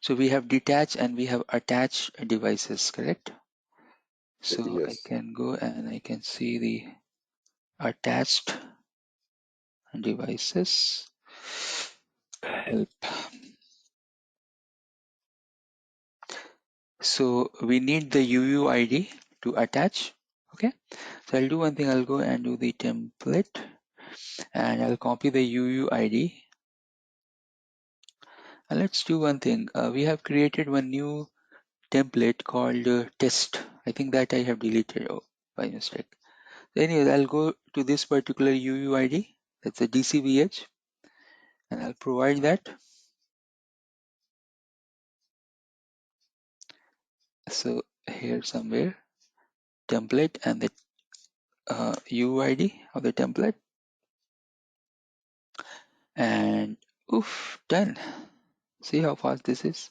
So we have detach and we have attach devices, correct? So I Yes. can go and I can see the attached devices. Help. So we need the UUID to attach. Okay. So I'll do one thing. I'll go and do the template and I'll copy the UUID. And let's do one thing. We have created one new template called test. I think that I have deleted by mistake. Anyways, I'll go to this particular UUID. That's a DCVH, and I'll provide that. So here somewhere template and the UUID of the template. And oof, done. See how fast this is.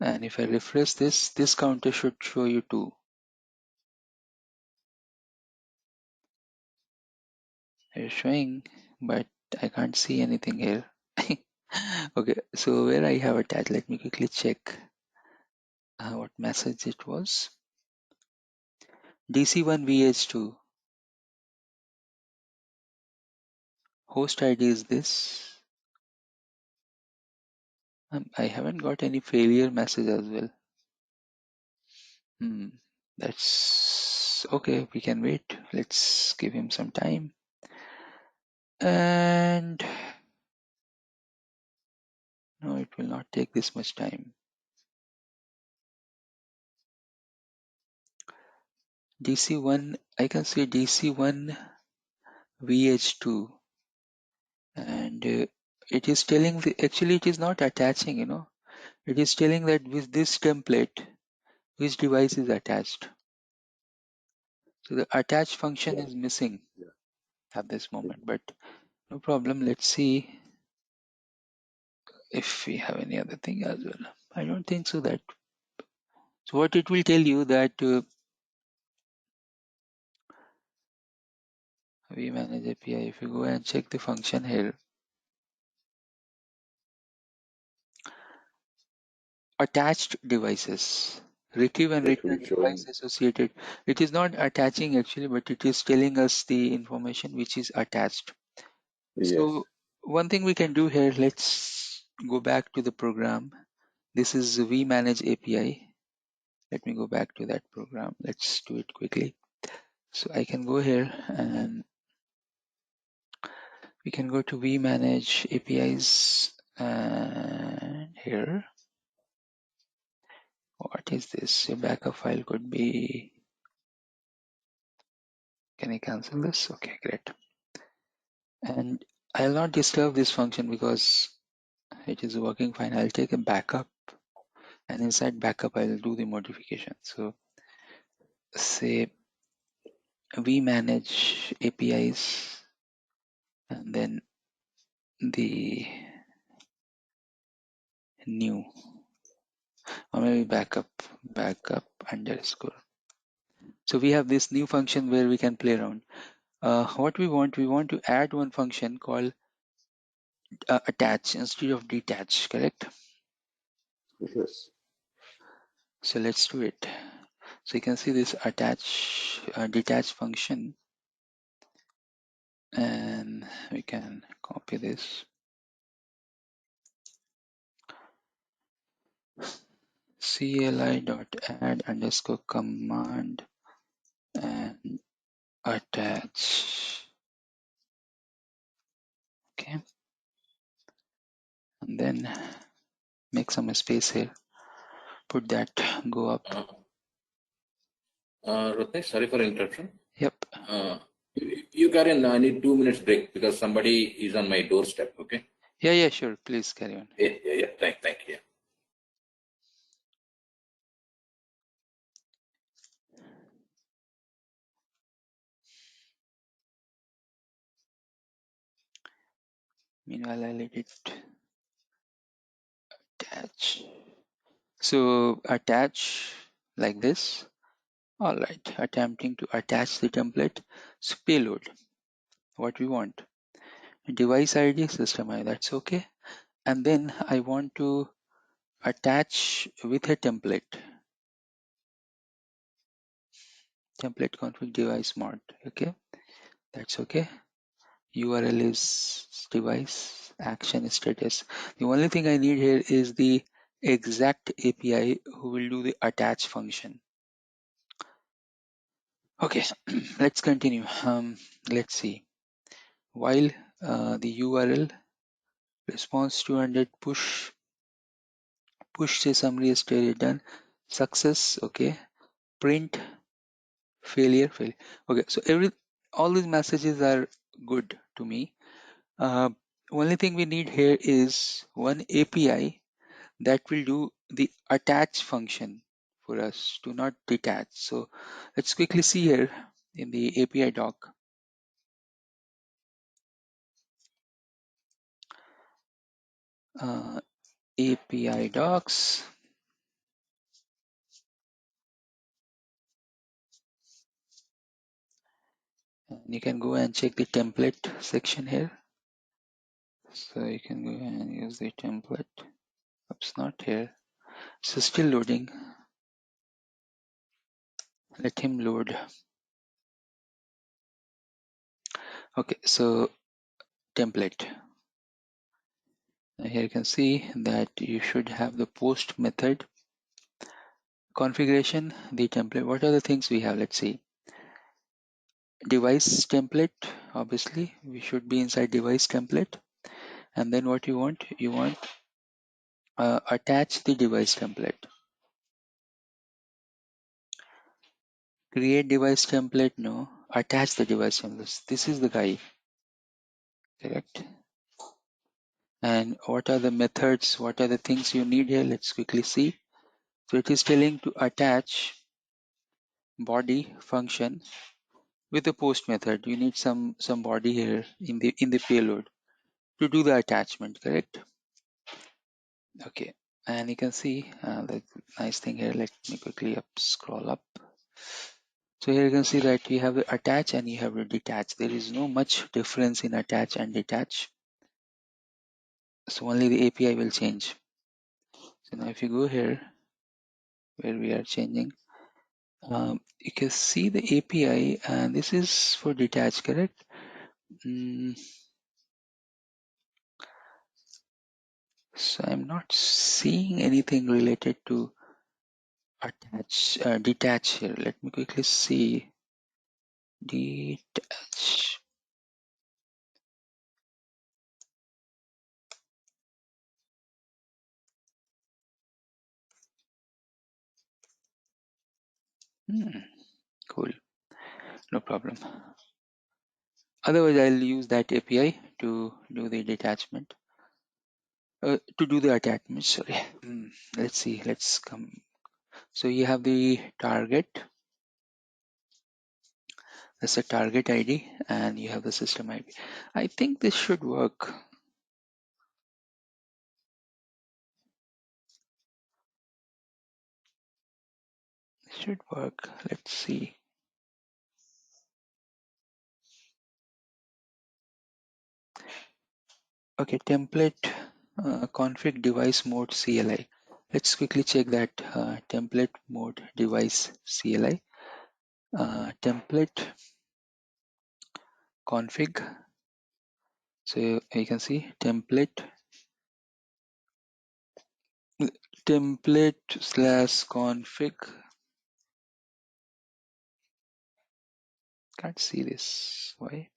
And if I refresh this counter should show you 2. It's showing, but I can't see anything here. Okay, so where I have attached, let me quickly check what message it was. DC1 VH2. Host ID is this. I haven't got any failure message as well. That's okay. We can wait. Let's give him some time. And no, it will not take this much time. DC1, I can see DC1 VH2, and it is telling actually it is not attaching, it is telling that with this template, which device is attached. So the attach function is missing at this moment, but no problem. Let's see if we have any other thing as well. I don't think so that. So what it will tell you that we manage API. If you go and check the function here, attached devices, retrieve and return device associated. It is not attaching actually, but it is telling us the information which is attached. Yes. So one thing we can do here, let's go back to the program. This is we manage API. Let me go back to that program. Let's do it quickly. So I can go here and we can go to we manage APIs, and here, what is this? Your backup file could be, can I cancel this? Okay, great. And I'll not disturb this function because it is working fine. I'll take a backup, and inside backup I'll do the modification. So say we manage APIs, and then the new, or maybe backup underscore. So we have this new function where we can play around. What we want to add one function called attach instead of detach, correct? Yes. So let's do it. So you can see this attach detach function, and we can copy this. CLI.add underscore command and attach. Okay. And then make some space here. Put that, go up. Rotnesh, sorry for interruption. Yep. You carry on. I need 2 minutes break because somebody is on my doorstep. Okay. Yeah, sure. Please carry on. Yeah. Thank you. Meanwhile, I'll edit attach. So attach like this. All right. Attempting to attach the template. So payload. What we want. Device ID, system ID. That's okay. And then I want to attach with a template. Template config device mod. Okay. That's okay. URL is device action status. The only thing I need here is the exact API who will do the attach function. Okay, let's continue. Let's see. While the URL response 200 push say summary is done, success. Okay, print failure. Okay, so all these messages are good to me. Only thing we need here is one API that will do the attach function for us to not detach. So let's quickly see here in the API doc. API docs. And you can go and check the template section here. So you can go and use the template. Oops, not here. So still loading. Let him load. Okay, so template. Now here you can see that you should have the post method configuration, the template. What are the things we have? Let's see. Device template. Obviously, we should be inside device template. And then what you want? You want attach the device template. Create device template. No. Attach the device template. This is the guy. Correct. And what are the methods? What are the things you need here? Let's quickly see. So it is telling to attach body function with the post method. You need some body here in the payload to do the attachment, correct? Okay, and you can see the nice thing here. Let me quickly scroll up. So here you can see that you have the attach and you have the detach. There is no much difference in attach and detach. So only the API will change. So now if you go here where we are changing, you can see the API and this is for detach, correct? So I'm not seeing anything related to detach here. Let me quickly see. Detach. Cool. No problem. Otherwise, I'll use that API to do the detachment. To do the attachment, sorry. Let's see. Let's come. So you have the target. That's a target ID, and you have the system ID. I think this should work. It should work. Let's see. Okay, template config device mode CLI. Let's quickly check that template mode device CLI. Template config. So you can see template / config. Can't see this. Why?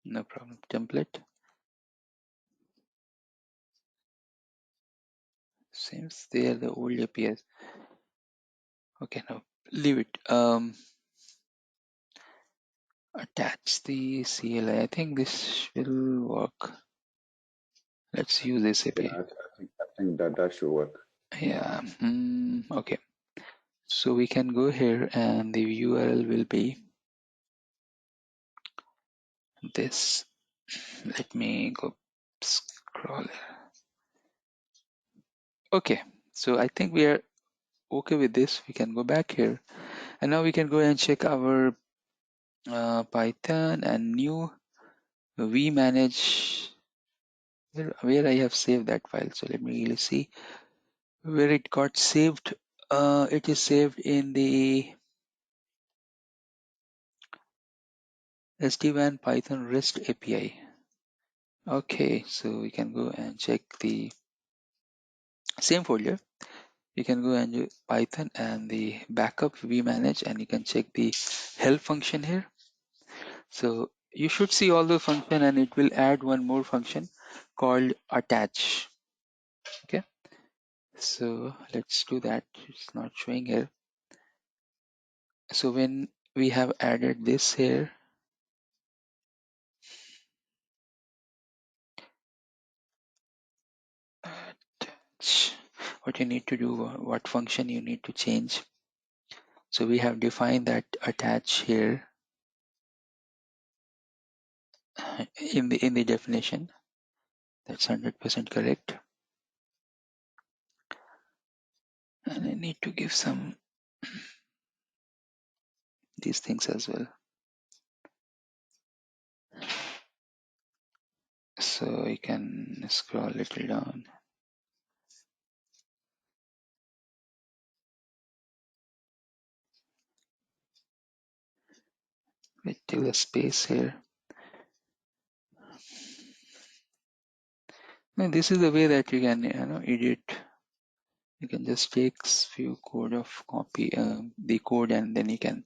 No problem. Template. Seems they are the old APIs. Okay, now leave it. Attach the CLI. I think this will work. Let's use this API. Yeah, I think that should work. Yeah. Okay. So we can go here and the URL will be this. Let me go scroll. Okay. So I think we are okay with this. We can go back here and now we can go and check our Python and new vmanage where I have saved that file. So let me really see where it got saved. It is saved in the SD-WAN Python REST API. Okay, so we can go and check the same folder. You can go and do Python and the backup vmanage and you can check the help function here. So you should see all the function and it will add one more function called attach. Okay, so let's do that. It's not showing here. So when we have added this here, attach. what you need to do, what function you need to change. So we have defined that attach here in the definition. That's 100% correct. And I need to give some these things as well. So you can scroll a little down. Wait till a space here. Now this is the way that you can edit. You can just take few code of copy the code, and then you can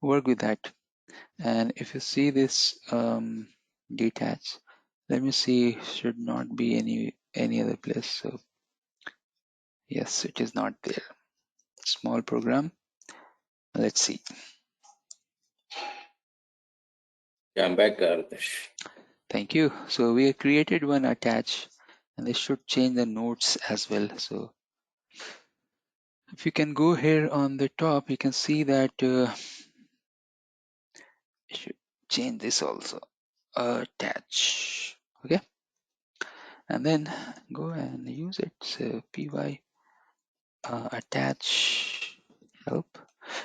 work with that. And if you see this detach, let me see, should not be any other place. So yes, it is not there. Small program. Let's see. Yeah, I'm back, Ritesh. Thank you. So we have created one attach, and this should change the nodes as well. So if you can go here on the top, you can see that you should change this also. Attach. Okay. And then go and use it. So py attach help.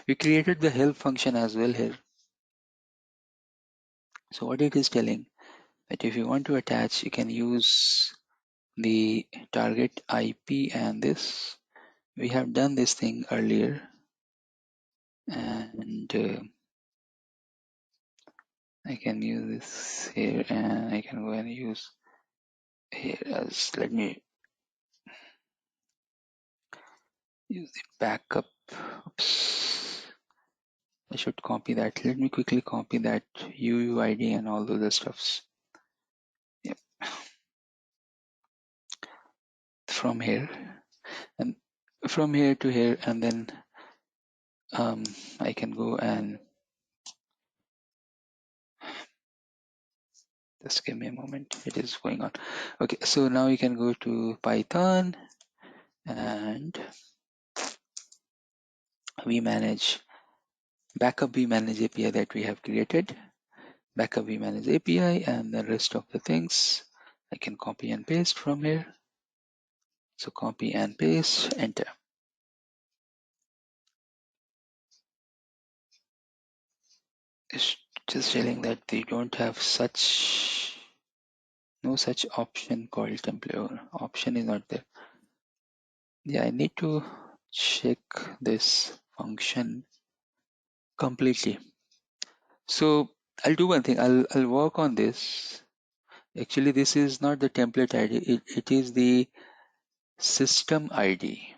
We created the help function as well here. So what it is telling that if you want to attach, you can use the target IP, and this we have done this thing earlier, and I can use this here, and I can go and use here as, let me use the backup. Oops. I should copy that. Let me quickly copy that UUID and all those stuffs. Yep. From here, and from here to here, and then I can go and just give me a moment. It is going on. Okay, so now you can go to Python, and we manage backup vmanage API that we have created. Backup vmanage API, and the rest of the things I can copy and paste from here. So copy and paste, enter. It's just telling that they don't have no such option called template, or option is not there. Yeah, I need to check this function completely. So I'll do one thing. I'll work on this. Actually, this is not the template ID. It is the system ID.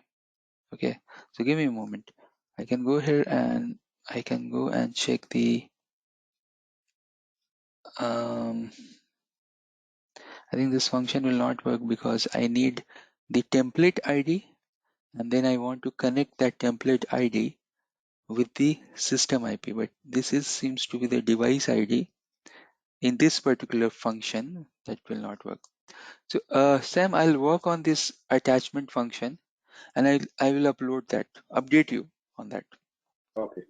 Okay. So give me a moment. I can go here and I can go and check the. I think this function will not work because I need the template ID, and then I want to connect that template ID with the system IP. But this seems to be the device ID. In this particular function, that will not work. So Sam, I'll work on this attachment function, and I will update you on that. Okay.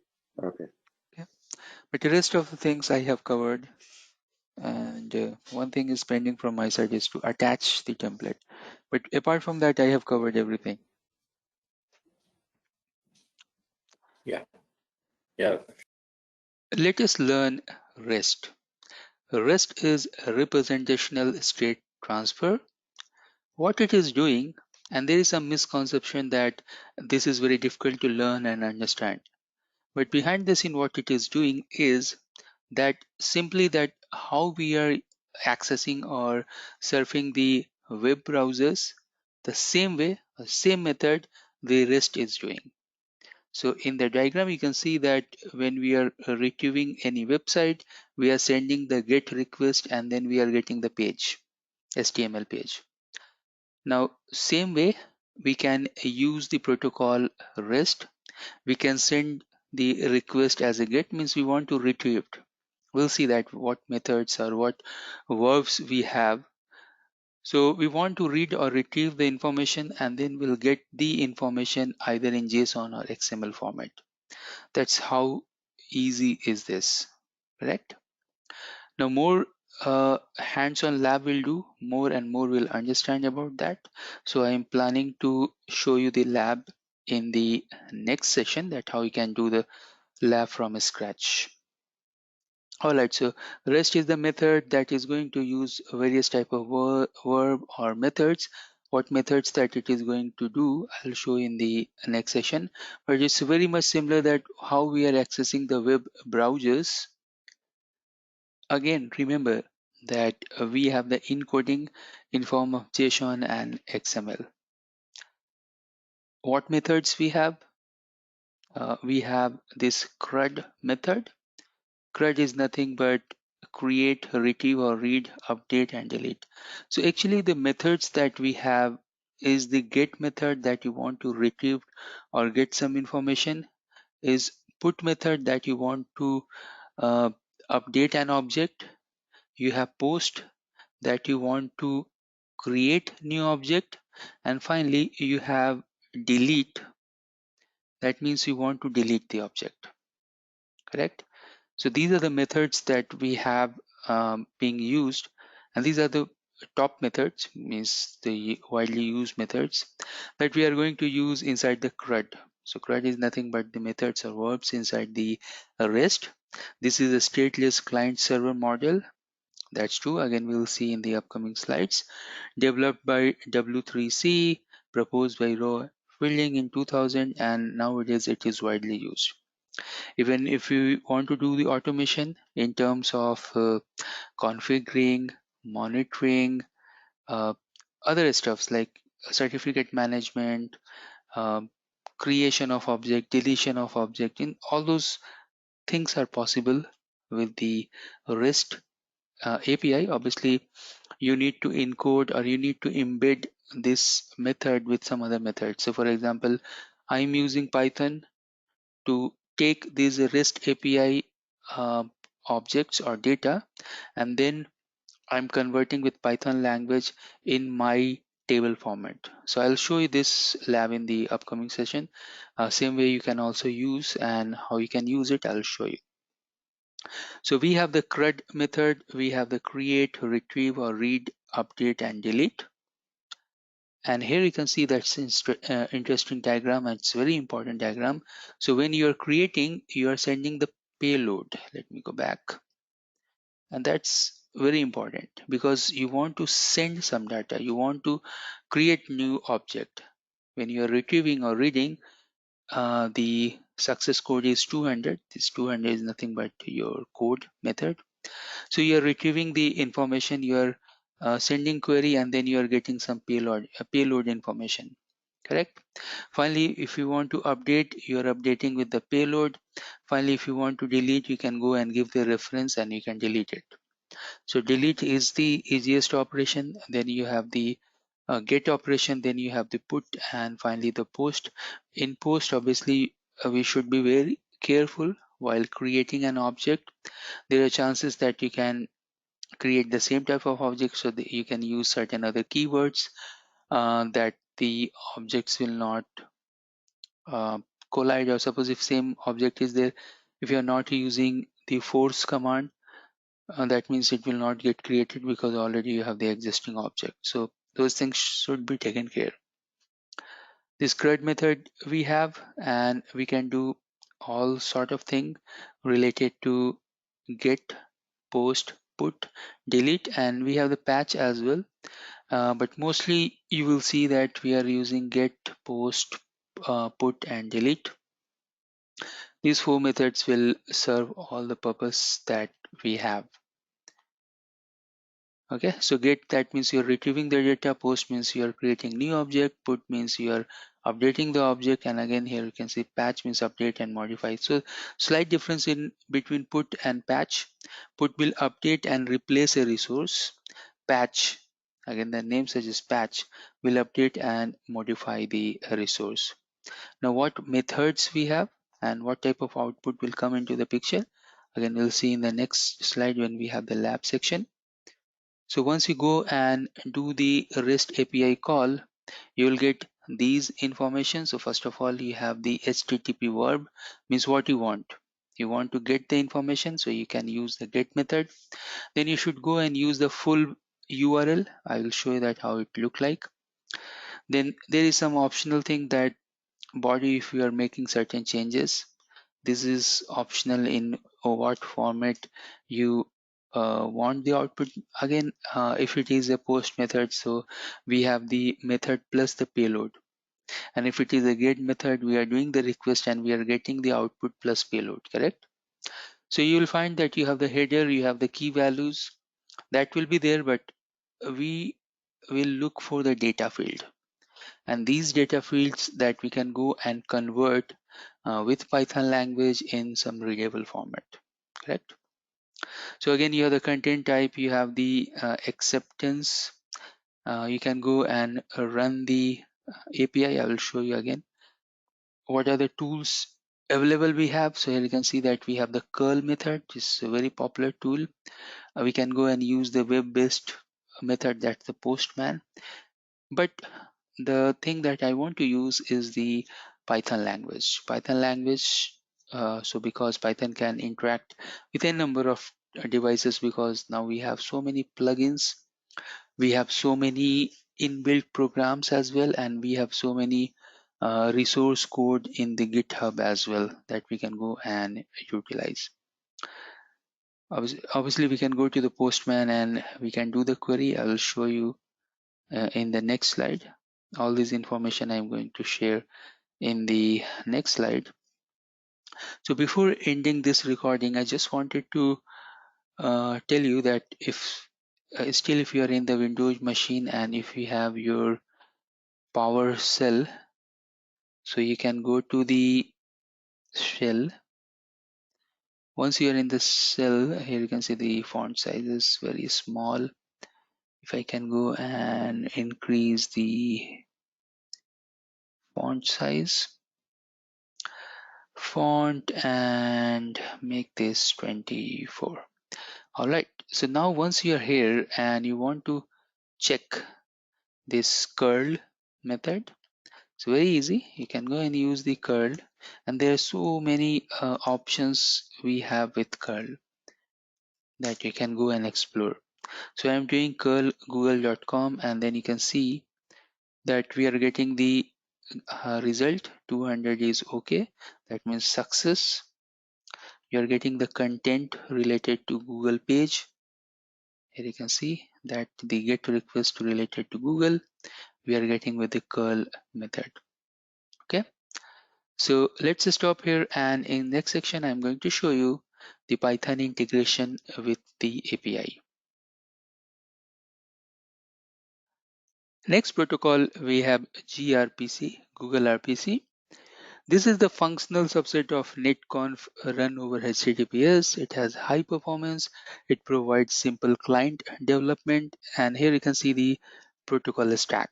Okay. Okay. But the rest of the things I have covered, and one thing is pending from my side is to attach the template. But apart from that, I have covered everything. Yeah. Let us learn REST. REST is a representational state transfer. What it is doing, and there is some misconception that this is very difficult to learn and understand. But behind the scene, what it is doing is that simply that how we are accessing or surfing the web browsers, the same way, same method the REST is doing. So in the diagram, you can see that when we are retrieving any website, we are sending the GET request, and then we are getting the page, HTML page. Now, same way, we can use the protocol REST. We can send the request as a GET, means we want to retrieve it. We'll see that what methods or what verbs we have. So we want to read or retrieve the information, and then we'll get the information either in JSON or XML format. That's how easy is this, correct? Now more hands-on lab will do, more and more we'll understand about that. So I am planning to show you the lab in the next session, that how you can do the lab from scratch. Alright, so REST is the method that is going to use various type of verb or methods. What methods that it is going to do, I'll show in the next session. But it's very much similar that how we are accessing the web browsers. Again, remember that we have the encoding in form of JSON and XML. What methods we have? We have this CRUD method. CRUD is nothing but create, retrieve or read, update and delete. So actually the methods that we have is the get method that you want to retrieve or get some information, is put method that you want to uh, update an object. You have post that you want to create new object, and finally you have delete, that means you want to delete the object, correct? So these are the methods that we have being used, and these are the top methods, means the widely used methods that we are going to use inside the CRUD. So CRUD is nothing but the methods or verbs inside the REST. This is a stateless client server model. That's true. Again, we'll see in the upcoming slides. Developed by W3C, proposed by Roe Fielding in 2000, and nowadays it is widely used. Even if you want to do the automation in terms of configuring, monitoring, uh, other stuffs like certificate management, um, creation of object, deletion of object, in all those things are possible with the REST API. Obviously, you need to encode or you need to embed this method with some other method. So for example, I'm using Python to take these REST API objects or data, and then I'm converting with Python language in my table format. So I'll show you this lab in the upcoming session. Same way you can also use, and how you can use it I'll show you. So we have the CRUD method, we have the create, retrieve or read, update and delete. And here you can see that's interesting diagram, and it's very important diagram. So when you are creating, you are sending the payload. Let me go back. And that's very important because you want to send some data, you want to create new object. When you are retrieving or reading, the success code is 200. This 200 is nothing but your code method. So you are retrieving the information, you are sending query, and then you are getting some payload information, correct? Finally, if you want to update, you are updating with the payload. Finally, if you want to delete, you can go and give the reference and you can delete it. So delete is the easiest operation. Then you have the get operation, then you have the put, and finally the post. In post, obviously, we should be very careful while creating an object. There are chances that you can create the same type of object, so that you can use certain other keywords that the objects will not uh, collide. Or suppose if same object is there, if you are not using the force command, that means it will not get created because already you have the existing object. So those things should be taken care. This CRUD method we have, and we can do all sort of thing related to get, post, put, delete, and we have the patch as well. But mostly you will see that we are using get, post, put and delete. These four methods will serve all the purpose that we have. Okay, so get, that means you're retrieving the data, post means you're creating new object, put means you're updating the object, and again here you can see patch means update and modify. So slight difference in between put and patch. Put will update and replace a resource. Patch, again the name suggests patch, will update and modify the resource. Now what methods we have and what type of output will come into the picture, again we'll see in the next slide when we have the lab section. So once you go and do the REST API call, you will get these information. So first of all, you have the HTTP verb, means what you want. You want to get the information, so you can use the get method. Then you should go and use the full URL. I will show you that how it look like. Then there is some optional thing that body, if you are making certain changes, this is optional in what format you want the output. Again, if it is a post method, so we have the method plus the payload. And if it is a get method, we are doing the request and we are getting the output plus payload, correct? So you will find that you have the header, you have the key values that will be there, but we will look for the data field. And these data fields that we can go and convert with Python language in some readable format, correct? So again, you have the content type, you have the acceptance. You can go and run the API. I will show you again what are the tools available we have. So here you can see that we have the curl method, which is a very popular tool. We can go and use the web-based method, that's the Postman. But the thing that I want to use is the Python language. So because Python can interact with a number of devices, because now we have so many plugins, we have so many inbuilt programs as well, and we have so many resource code in the GitHub as well that we can go and utilize. Obviously, we can go to the Postman and we can do the query. I will show you in the next slide. All this information I'm going to share in the next slide. So before ending this recording, I just wanted to tell you that if still if you are in the Windows machine and if you have your PowerShell, so you can go to the shell. Once you are in the shell, here you can see the font size is very small. If I can go and increase the font size, font, and make this 24. All right, so now once you are here and you want to check this curl method, it's very easy. You can go and use the curl, and there are so many options we have with curl that you can go and explore. So I'm doing curl google.com, and then you can see that we are getting the result 200 is okay, that means success. You're getting the content related to Google page. Here you can see that the get request related to Google we are getting with the curl method. Okay, so let's stop here, and in next section I'm going to show you the Python integration with the API. Next protocol we have gRPC, Google RPC. This is the functional subset of Netconf run over HTTPS. It has high performance. It provides simple client development. And here you can see the protocol stack.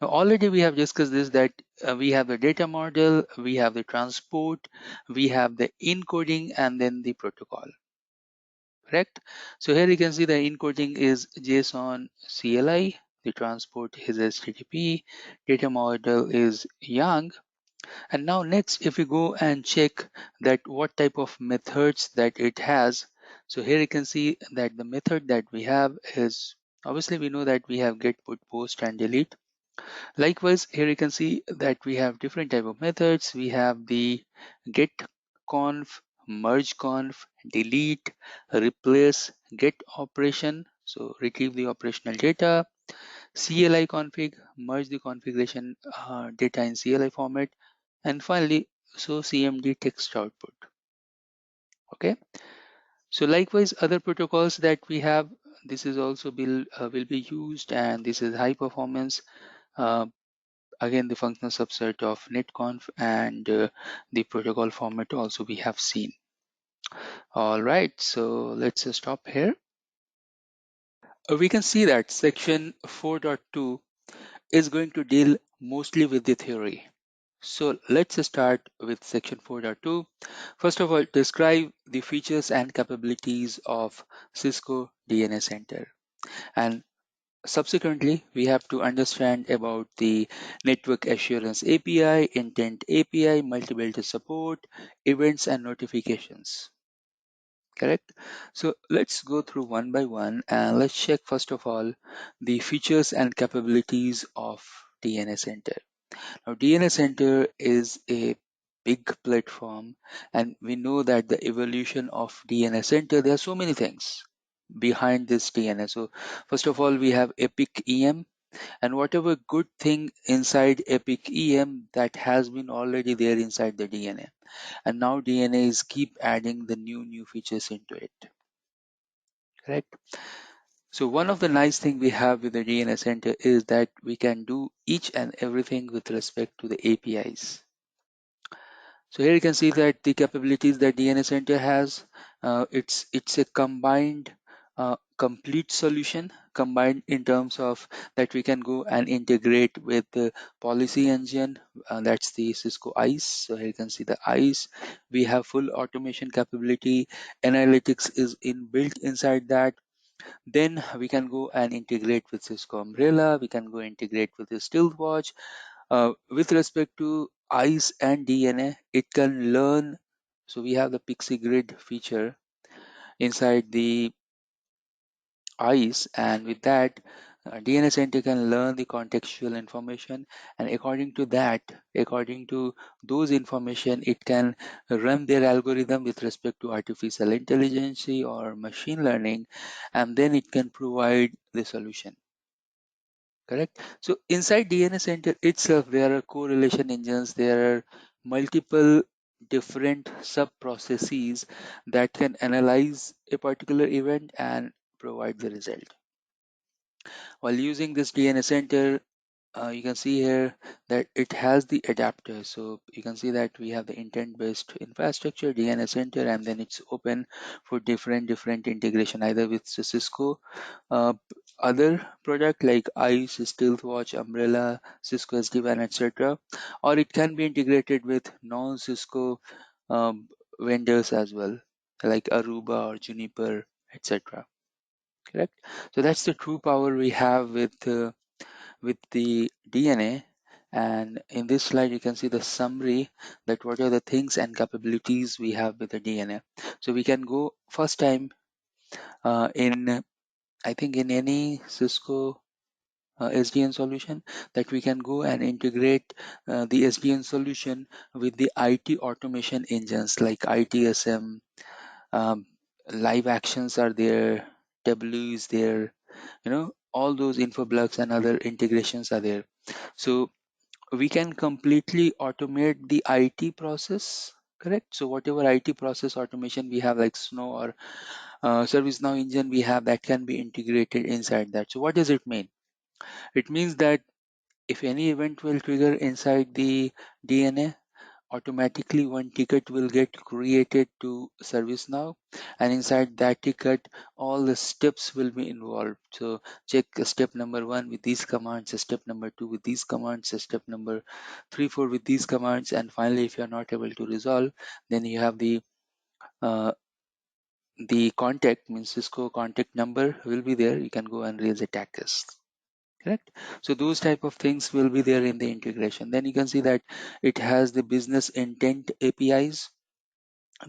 Now already we have discussed this, that we have the data model, we have the transport, we have the encoding, and then the protocol. Correct? So here you can see the encoding is JSON CLI, the transport is HTTP, data model is YANG. And now next, if we go and check that what type of methods that it has, so here you can see that the method that we have is, obviously we know that we have get, put, post, and delete. Likewise, here you can see that we have different type of methods. We have the get conf, merge conf, delete, replace, get operation, so retrieve the operational data, CLI config, merge the configuration data in CLI format, and finally so CMD text output. Okay, so likewise other protocols that we have, this is also will be used, and this is high performance. Again, the functional subset of Netconf, and the protocol format also we have seen. All right, so let's stop here. We can see that section 4.2 is going to deal mostly with the theory. So let's start with section 4.2. First of all, describe the features and capabilities of Cisco DNA Center. And subsequently, we have to understand about the Network Assurance API, Intent API, Multivendor support, events and notifications. Correct? So let's go through one by one, and let's check first of all the features and capabilities of DNA Center. Now, DNA Center is a big platform, and we know that the evolution of DNA Center, there are so many things behind this DNA. So first of all, we have Epic EM, and whatever good thing inside Epic EM that has been already there inside the DNA. And now DNA is keep adding the new features into it. Correct? So one of the nice thing we have with the DNA Center is that we can do each and everything with respect to the APIs. So here you can see that the capabilities that DNA Center has, it's a combined complete solution, combined in terms of that we can go and integrate with the policy engine, that's the Cisco ICE. So here you can see the ICE. We have full automation capability, analytics is inbuilt inside that. Then we can go and integrate with Cisco Umbrella, we can go integrate with the Stealthwatch. With respect to ICE and DNA, it can learn. So we have the Pixie Grid feature inside the ICE, and with that, DNA Center can learn the contextual information, and according to that, according to those information, it can run their algorithm with respect to artificial intelligence or machine learning, and then it can provide the solution. Correct? So inside DNA Center itself, there are correlation engines, there are multiple different sub processes that can analyze a particular event and provide the result. While using this DNA Center, you can see here that it has the adapter. So you can see that we have the intent-based infrastructure, DNA Center, and then it's open for different integration, either with the Cisco other product like ICE, Stealthwatch, Umbrella, Cisco SD-WAN, etc. Or it can be integrated with non-Cisco um, vendors as well, like Aruba or Juniper, etc. Correct? So that's the true power we have with the DNA. And in this slide, you can see the summary that what are the things and capabilities we have with the DNA. So we can go first time in, I think in any Cisco SDN solution, that we can go and integrate the SDN solution with the IT automation engines like ITSM, um, live actions are there, W is there, all those infoblogs and other integrations are there. So we can completely automate the IT process. Correct? So whatever IT process automation we have, like Snow or ServiceNow engine we have, that can be integrated inside that. So what does it mean? It means that if any event will trigger inside the DNA, automatically one ticket will get created to ServiceNow, and inside that ticket all the steps will be involved. So check step number 1 with these commands, step number 2 with these commands, step number 3 4 with these commands, and finally if you are not able to resolve, then you have uh, the contact, means Cisco contact number will be there, you can go and raise a ticket. Correct? So those type of things will be there in the integration. Then you can see that it has the business intent APIs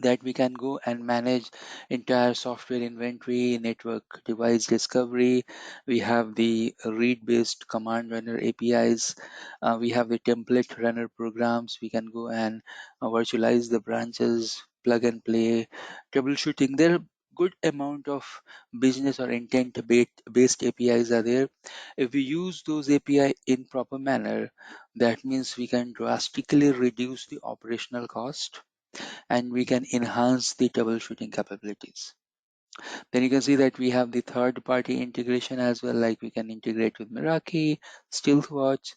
that we can go and manage entire software inventory, network device discovery. We have the read based command runner APIs. We have the template runner programs. We can go and virtualize the branches, plug and play, troubleshooting. There are good amount of business or intent based APIs are there. If we use those API in proper manner, that means we can drastically reduce the operational cost, and we can enhance the troubleshooting capabilities. Then you can see that we have the third party integration as well, like we can integrate with Meraki, Stealthwatch,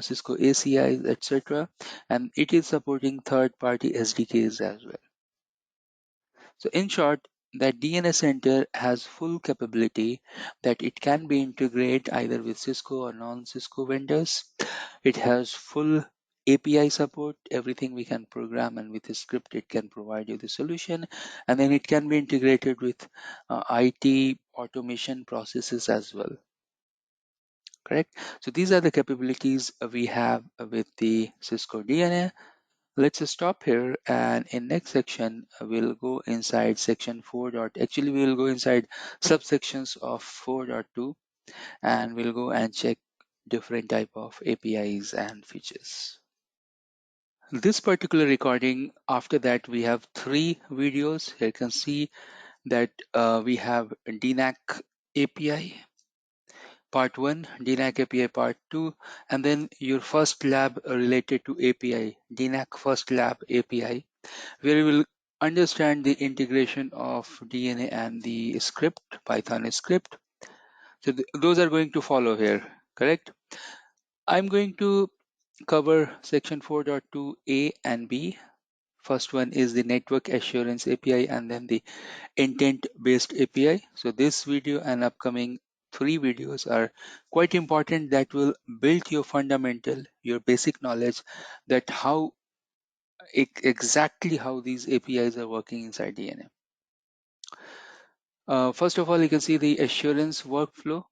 Cisco ACI, etc. And it is supporting third party SDKs as well. So in short, that DNA Center has full capability that it can be integrated either with Cisco or non-Cisco vendors. It has full API support, everything we can program, and with a script it can provide you the solution. And then it can be integrated with IT automation processes as well. Correct. So these are the capabilities we have with the Cisco DNA. Let's stop here, and in next section we'll go inside section 4. Actually we will go inside subsections of 4.2, and we'll go and check different type of APIs and features. This particular recording, after that we have 3 videos. Here you can see that we have DNAC API part 1, DNAC API part 2, and then your first lab related to API, DNAC first lab API, where you will understand the integration of DNA and the script, Python script. So those are going to follow here, correct? I'm going to cover section 4.2a and b. First one is the network assurance API, and then the intent-based API. So this video and upcoming 3 videos are quite important, that will build your fundamental, your basic knowledge that how exactly how these APIs are working inside DNA. First of all, you can see the assurance workflow.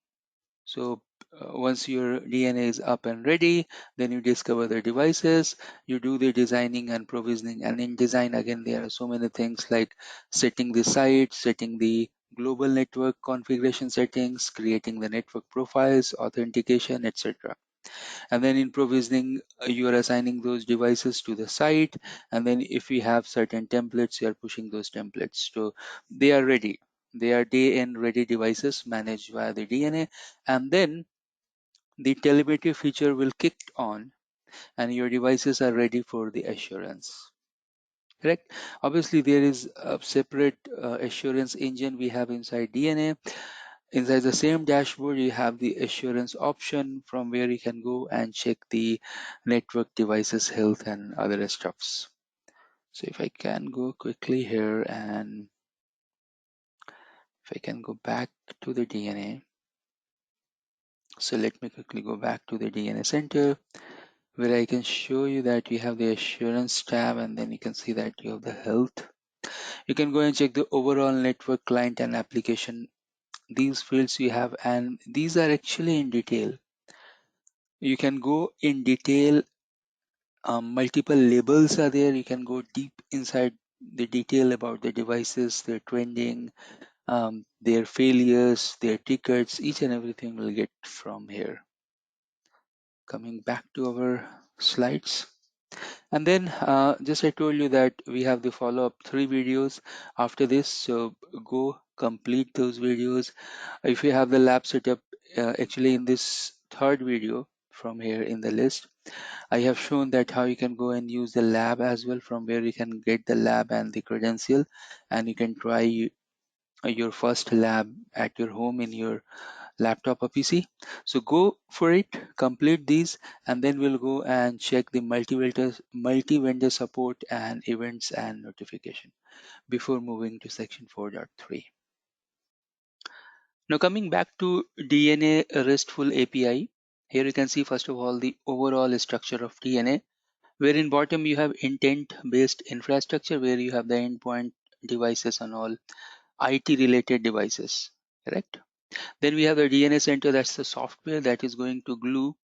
So once your DNA is up and ready, then you discover the devices, you do the designing and provisioning. And in design, again, there are so many things like setting the site, setting the global network configuration settings, creating the network profiles, authentication, etc. And then in provisioning, you are assigning those devices to the site. And then if we have certain templates, you are pushing those templates. So they are ready. They are day and ready devices managed via the DNA. And then the telemetry feature will kick on and your devices are ready for the assurance. Correct. Obviously, there is a separate assurance engine we have inside DNA. Inside the same dashboard, you have the assurance option from where you can go and check the network devices health and other stuffs. So if I can go quickly here, and if I can go back to the DNA. So let me quickly go back to the DNA Center, where I can show you that you have the assurance tab, and then you can see that you have the health. You can go and check the overall network, client and application. These fields you have, and these are actually in detail. You can go in detail. Multiple labels are there. You can go deep inside the detail about the devices, their trending, their failures, their tickets. Each and everything will get from here. Coming back to our slides. And then just I told you that we have the follow-up 3 videos after this. So go complete those videos. If you have the lab setup, actually in this 3rd video from here in the list, I have shown that how you can go and use the lab as well, from where you can get the lab and the credential, and you can try your first lab at your home in your laptop or PC. So go for it, complete these, and then we'll go and check the multi-vendor support and events and notification before moving to section 4.3. Now coming back to DNA RESTful API, here you can see first of all the overall structure of DNA, where in bottom you have intent-based infrastructure, where you have the endpoint devices and all IT related devices, correct? Then we have the DNA Center, that's the software that is going to glue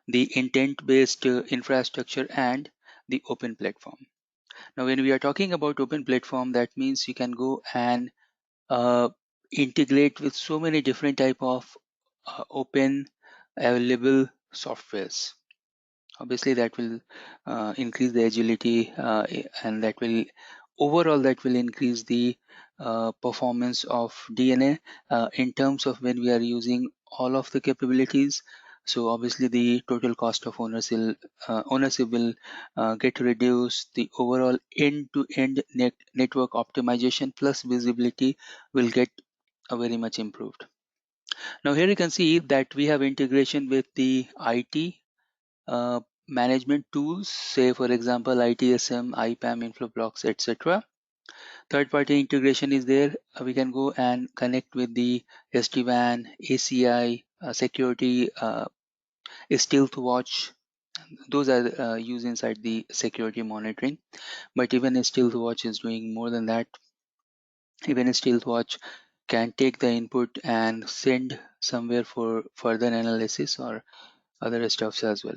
the intent-based infrastructure and the open platform. Now, when we are talking about open platform, that means you can go and integrate with so many different type of open available softwares. Obviously, that will increase the agility, and that will overall increase the performance of DNA in terms of when we are using all of the capabilities. So obviously the total cost of ownership will get reduced. The overall end-to-end network optimization plus visibility will get very much improved. Now here you can see that we have integration with the IT management tools, say for example ITSM, IPAM, Infloblocks, etc. Third-party integration is there. We can go and connect with the SD-WAN, ACI, security, Stealth Watch, those are used inside the security monitoring. But even a stealth watch is doing more than that. Even a stealth watch can take the input and send somewhere for further analysis or other stuffs as well.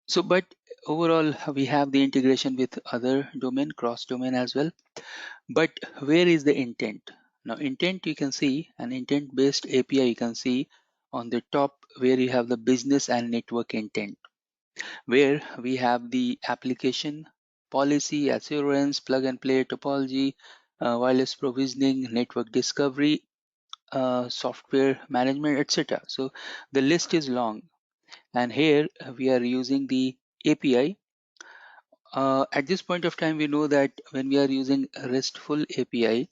So, but overall, we have the integration with other domain, cross domain as well. But where is the intent? Now, intent you can see an intent based API you can see on the top where you have the business and network intent, where we have the application, policy, assurance, plug and play, topology, wireless provisioning, network discovery, software management, etc. So the list is long, and here we are using the API. At this point of time, we know that when we are using a RESTful API,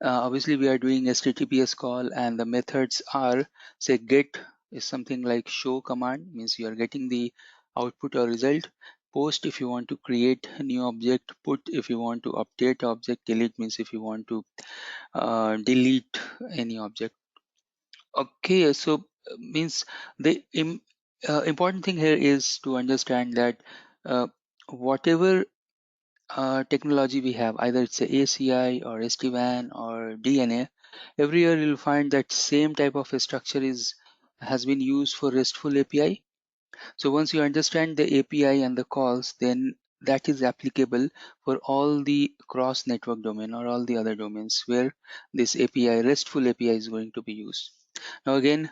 obviously we are doing HTTPS call, and the methods are, say, get is something like show command, means you are getting the output or result. Post if you want to create a new object, put if you want to update object, delete means if you want to delete any object. Okay, so means the important thing here is to understand that uh, whatever technology we have, either it's a ACI or SD-WAN or DNA, every year you'll find that same type of a structure has been used for RESTful API. So once you understand the API and the calls, then that is applicable for all the cross network domain or all the other domains where this API, RESTful API, is going to be used. Now again,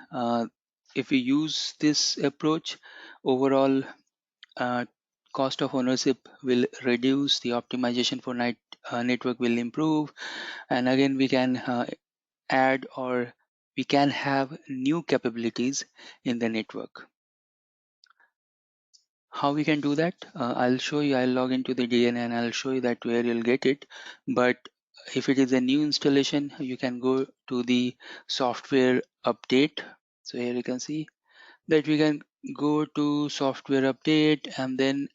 if we use this approach, overall uh, cost of ownership will reduce, the optimization for network will improve, and again we can add, or we can have new capabilities in the network. How we can do that? I'll show you. I'll log into the DNA and I'll show you that where you'll get it. But if it is a new installation, you can go to the software update. So here you can see that we can go to software update, and then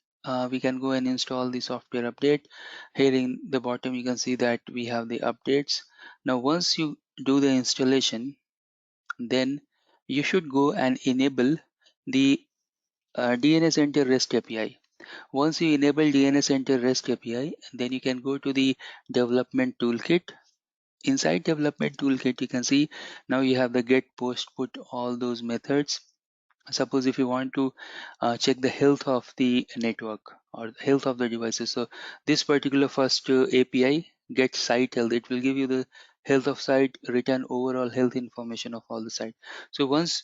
we can go and install the software update. Here in the bottom you can see that we have the updates. Now once you do the installation, then you should go and enable the DNA Center REST API. Once you enable DNA Center REST API, then you can go to the development toolkit. Inside development toolkit, you can see now you have the get, post, put, all those methods. Suppose if you want to check the health of the network or health of the devices, so this particular first API, get site health, it will give you the health of site, return overall health information of all the site. So once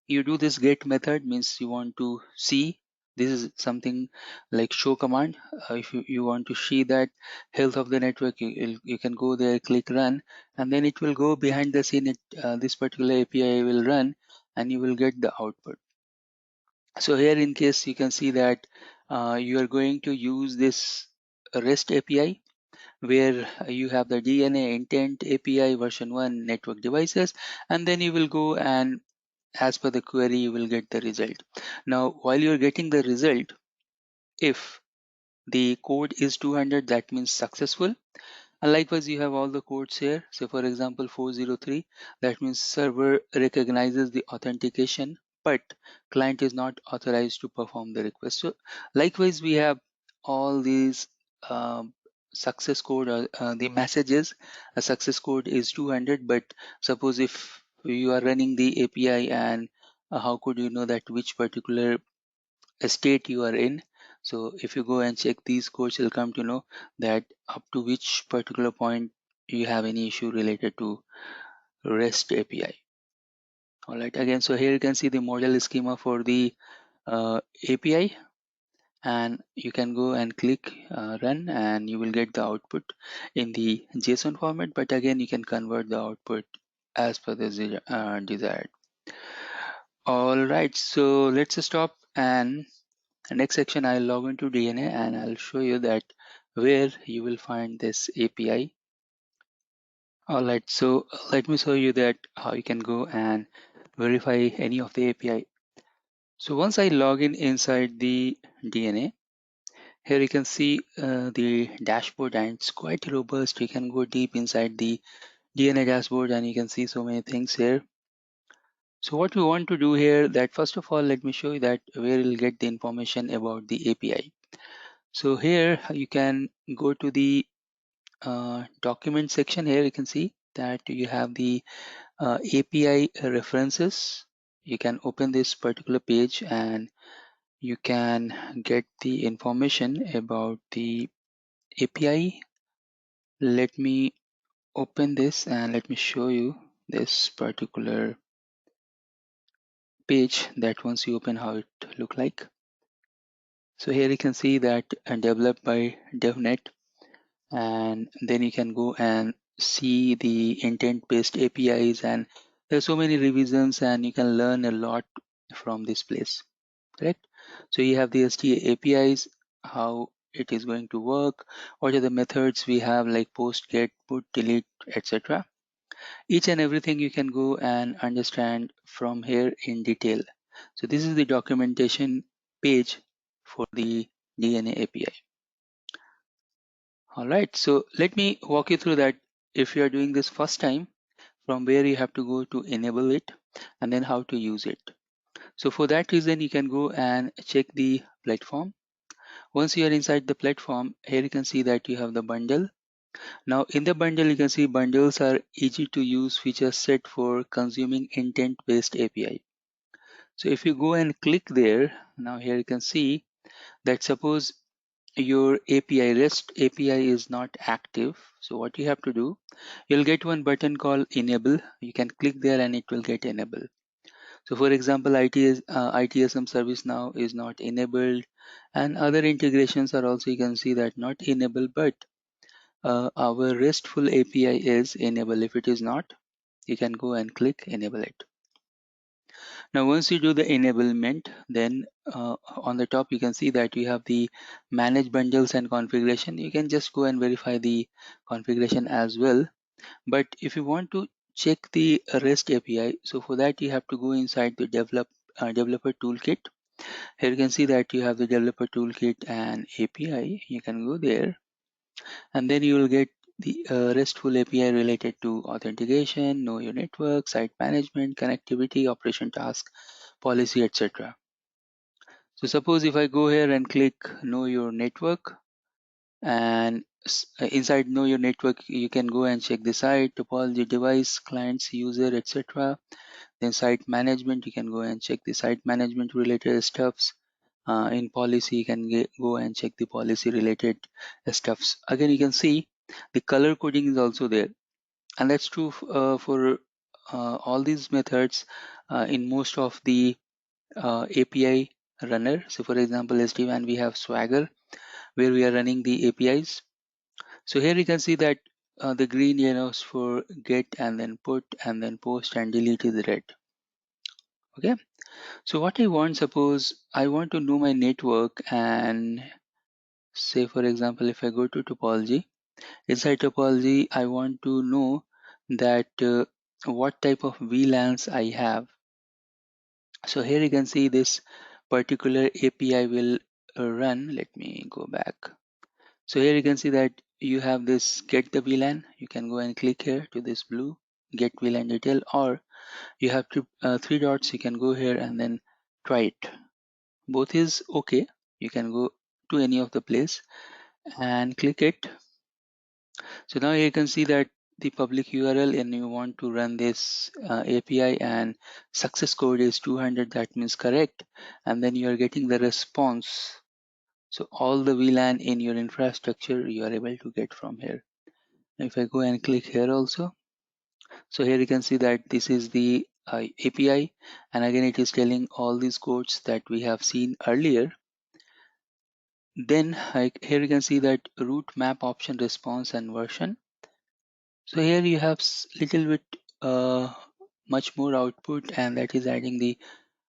you do this get method, means you want to see, this is something like show command. If you want to see that health of the network, you can go there, click run, and then it will go behind the scene. This particular API will run and you will get the output. So here in case you can see that you are going to use this REST API, where you have the DNA intent API version 1 network devices, and then you will go and as per the query you will get the result. Now while you're getting the result, if the code is 200, that means successful. And likewise, you have all the codes here. So for example, 403, that means server recognizes the authentication, but client is not authorized to perform the request. So likewise, we have all these success code, or the messages. A success code is 200, but suppose if you are running the API, and how could you know that which particular state you are in? So if you go and check these codes, you'll come to know that up to which particular point you have any issue related to REST API. All right, again, so here you can see the model schema for the API, and you can go and click run, and you will get the output in the JSON format, but again you can convert the output as per the desired. All right, so let's stop, and next section I'll log into DNA and I'll show you that where you will find this API. All right, so let me show you that how you can go and verify any of the API. So once I log in inside the DNA, here you can see the dashboard, and it's quite robust. You can go deep inside the DNA dashboard and you can see so many things here. So what we want to do here, that first of all, let me show you that where you'll get the information about the API. So here you can go to the document section. Here you can see that you have the API references. You can open this particular page and you can get the information about the API. Let me open this and let me show you this particular page, that once you open how it look like. So here you can see that developed by DevNet, and then you can go and see the intent-based APIs, and there's so many revisions and you can learn a lot from this place, correct? So you have the SDA APIs, how it is going to work, what are the methods we have like post, get, put, delete, etc. Each and everything you can go and understand from here in detail. So this is the documentation page for the DNA API. All right, so let me walk you through that. If you are doing this first time, from where you have to go to enable it and then how to use it. So for that reason, you can go and check the platform. Once you are inside the platform, here you can see that you have the bundle. Now in the bundle, you can see bundles are easy to use feature set for consuming intent-based API. So if you go and click there, now here you can see that suppose your API, REST API is not active. So what you have to do, you'll get one button called enable. You can click there and it will get enabled. So for example, ITSM service now is not enabled, and other integrations are also, you can see that not enabled, but our RESTful API is enabled. If it is not, you can go and click enable it. Now once you do the enablement, then on the top you can see that you have the manage bundles and configuration. You can just go and verify the configuration as well. But if you want to check the REST API, so for that you have to go inside the developer toolkit. Here you can see that you have the developer toolkit and API. You can go there and then you will get the RESTful API related to authentication, know your network, site management, connectivity, operation task, policy, etc. So suppose if I go here and click know your network, and inside know your network you can go and check the site, topology, device, clients, user, etc. Then site management, you can go and check the site management related stuffs. In policy you can go and check the policy related stuffs. Again you can see the color coding is also there, and that's true for all these methods in most of the API runner. So for example, SD-WAN we have Swagger where we are running the APIs. So here you can see that the green yellows for get and then put and then post and delete is red. Okay, so what I want, suppose I want to know my network, and say for example if I go to topology, inside topology I want to know that what type of VLANs I have. So here you can see this particular API will run. Let me go back. So here you can see that you have this get the VLAN. You can go and click here to this blue get VLAN detail, or you have to three dots. You can go here and then try it. Both is okay. You can go to any of the place and click it. So now you can see that the public URL, and you want to run this API, and success code is 200. That means correct, and then you are getting the response. So all the VLAN in your infrastructure you are able to get from here. If I go and click here also, so here you can see that this is the API, and again it is telling all these codes that we have seen earlier. Then here you can see that route map option response and version. So here you have little bit much more output, and that is adding the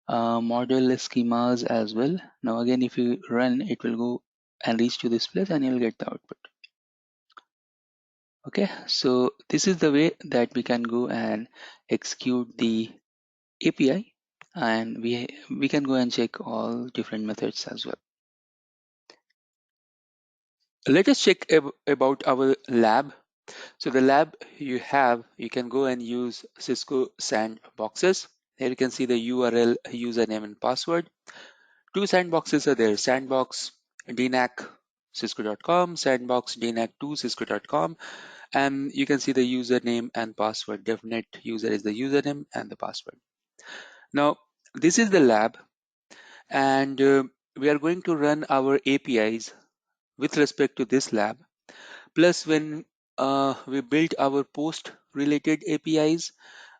model schemas as well. Now again if you run, it will go and reach to this place and you'll get the output. Okay, so this is the way that we can go and execute the API, and we can go and check all different methods as well. Let us check about our lab. So the lab you can go and use Cisco sandboxes. Here you can see the URL, username and password. Two sandboxes are there, sandbox DNAC cisco.com, sandbox DNAC2 cisco.com, and you can see the username and password. Definite user is the username and the password. Now, this is the lab, and we are going to run our APIs with respect to this lab. Plus, when we built our post related APIs,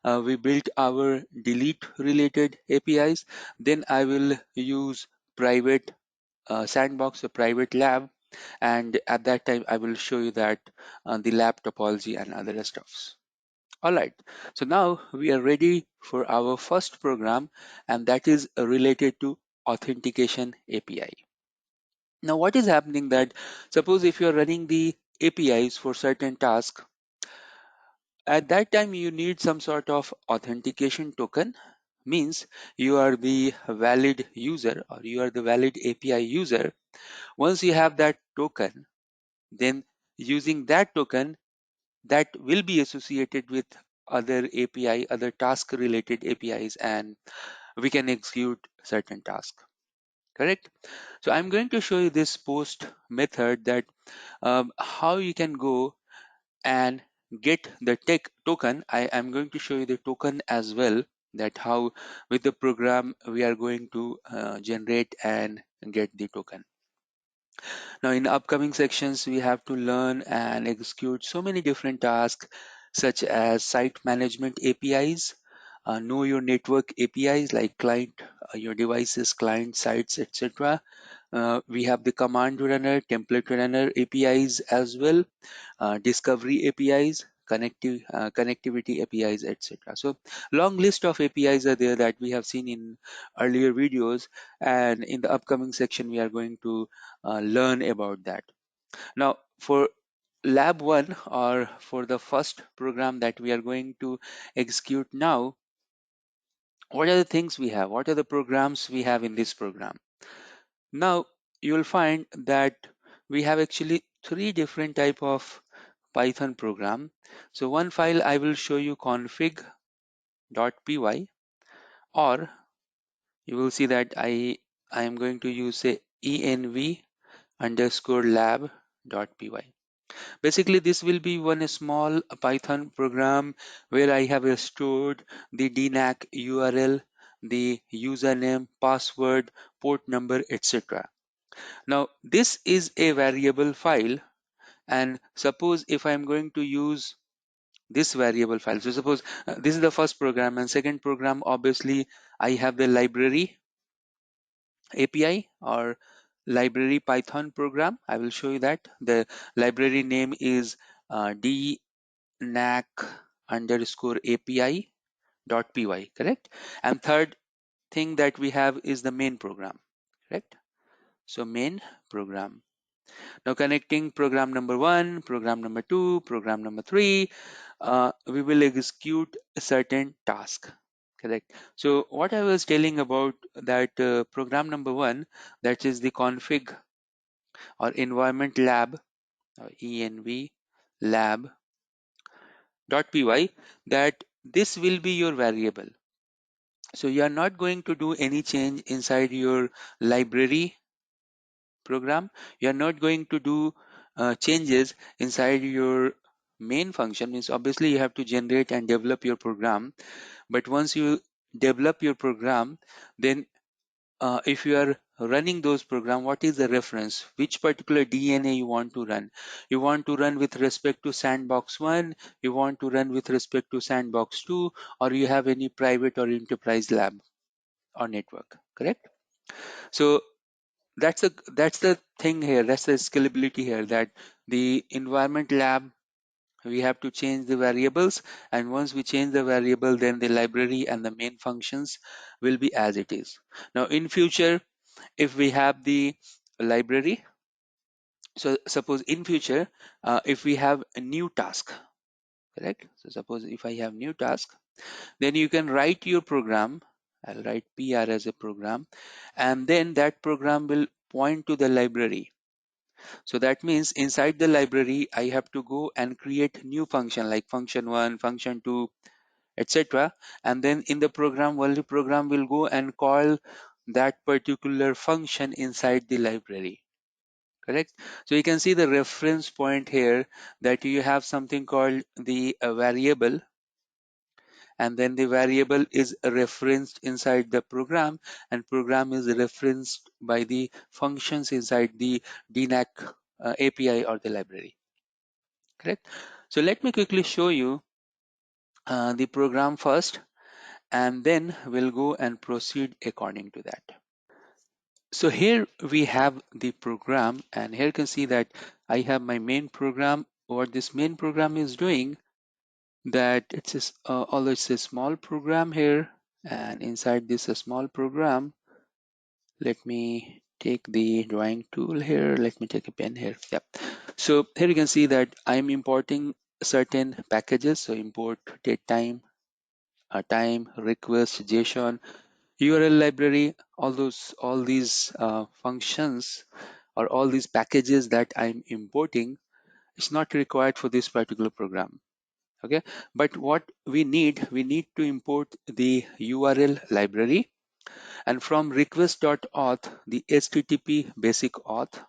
we built our delete related APIs, then I will use private sandbox, a private lab, and at that time I will show you that the lab topology and other stuffs. All right, so now we are ready for our first program, and that is related to authentication API. Now, what is happening that suppose if you're running the APIs for certain task, at that time you need some sort of authentication token, means you are the valid user or you are the valid API user. Once you have that token, then using that token, that will be associated with other API, other task related APIs, and we can execute certain task. Correct? So I'm going to show you this post method, that how you can go and get the token. I am going to show you the token as well, that how with the program we are going to generate and get the token. Now in upcoming sections, we have to learn and execute so many different tasks, such as site management APIs, know your network APIs like client, your devices, client sites, etc. We have the command runner, template runner APIs as well, discovery APIs, connectivity APIs, etc. So long list of APIs are there that we have seen in earlier videos, and in the upcoming section we are going to learn about that. Now for lab 1, or for the first program that we are going to execute now, what are the things we have? What are the programs we have in this program? Now you will find that we have actually 3 different type of Python program. So one file I will show you, config.py, or you will see that I am going to use a env_lab.py. Basically, this will be one small Python program where I have stored the DNAC URL, the username, password, port number, etc. Now, this is a variable file, and suppose if I'm going to use this variable file, so suppose this is the first program, and second program, obviously I have the library API or library Python program. I will show you that the library name is DNAC_API.py, correct? And third thing that we have is the main program, correct? So main program. Now connecting program number 1, program number 2, program number 3, we will execute a certain task, correct? So what I was telling about that program number 1, that is the config or environment lab, or env lab.py, that this will be your variable. So you are not going to do any change inside your library program. You are not going to do changes inside your main function. Means obviously you have to generate and develop your program, but once you develop your program, then if you are running those program, what is the reference, which particular DNA you want to run? You want to run with respect to sandbox 1, you want to run with respect to sandbox 2, or you have any private or enterprise lab or network, correct? So that's the thing here, that's the scalability here, that the environment lab, we have to change the variables, and once we change the variable, then the library and the main functions will be as it is. Now in future, if we have the library, so suppose in future if we have a new task, correct? So suppose if I have new task, then you can write your program. I'll write PR as a program, and then that program will point to the library. So that means inside the library, I have to go and create new function like function 1, function 2, etc. And then in the program, the program will go and call that particular function inside the library. Correct. So you can see the reference point here that you have something called the variable, and then the variable is referenced inside the program, and program is referenced by the functions inside the DNAC API or the library. Correct. So let me quickly show you the program first, and then we'll go and proceed according to that. So here we have the program, and here you can see that I have my main program. What this main program is doing, that although it's a small program here, and inside this small program, let me take the drawing tool here. Let me take a pen here. Yep. So here you can see that I'm importing certain packages. So import datetime, time, request, JSON, URL library, all these functions or all these packages that I'm importing is not required for this particular program. Okay, but what we need to import the URL library, and from request.auth the HTTP basic auth,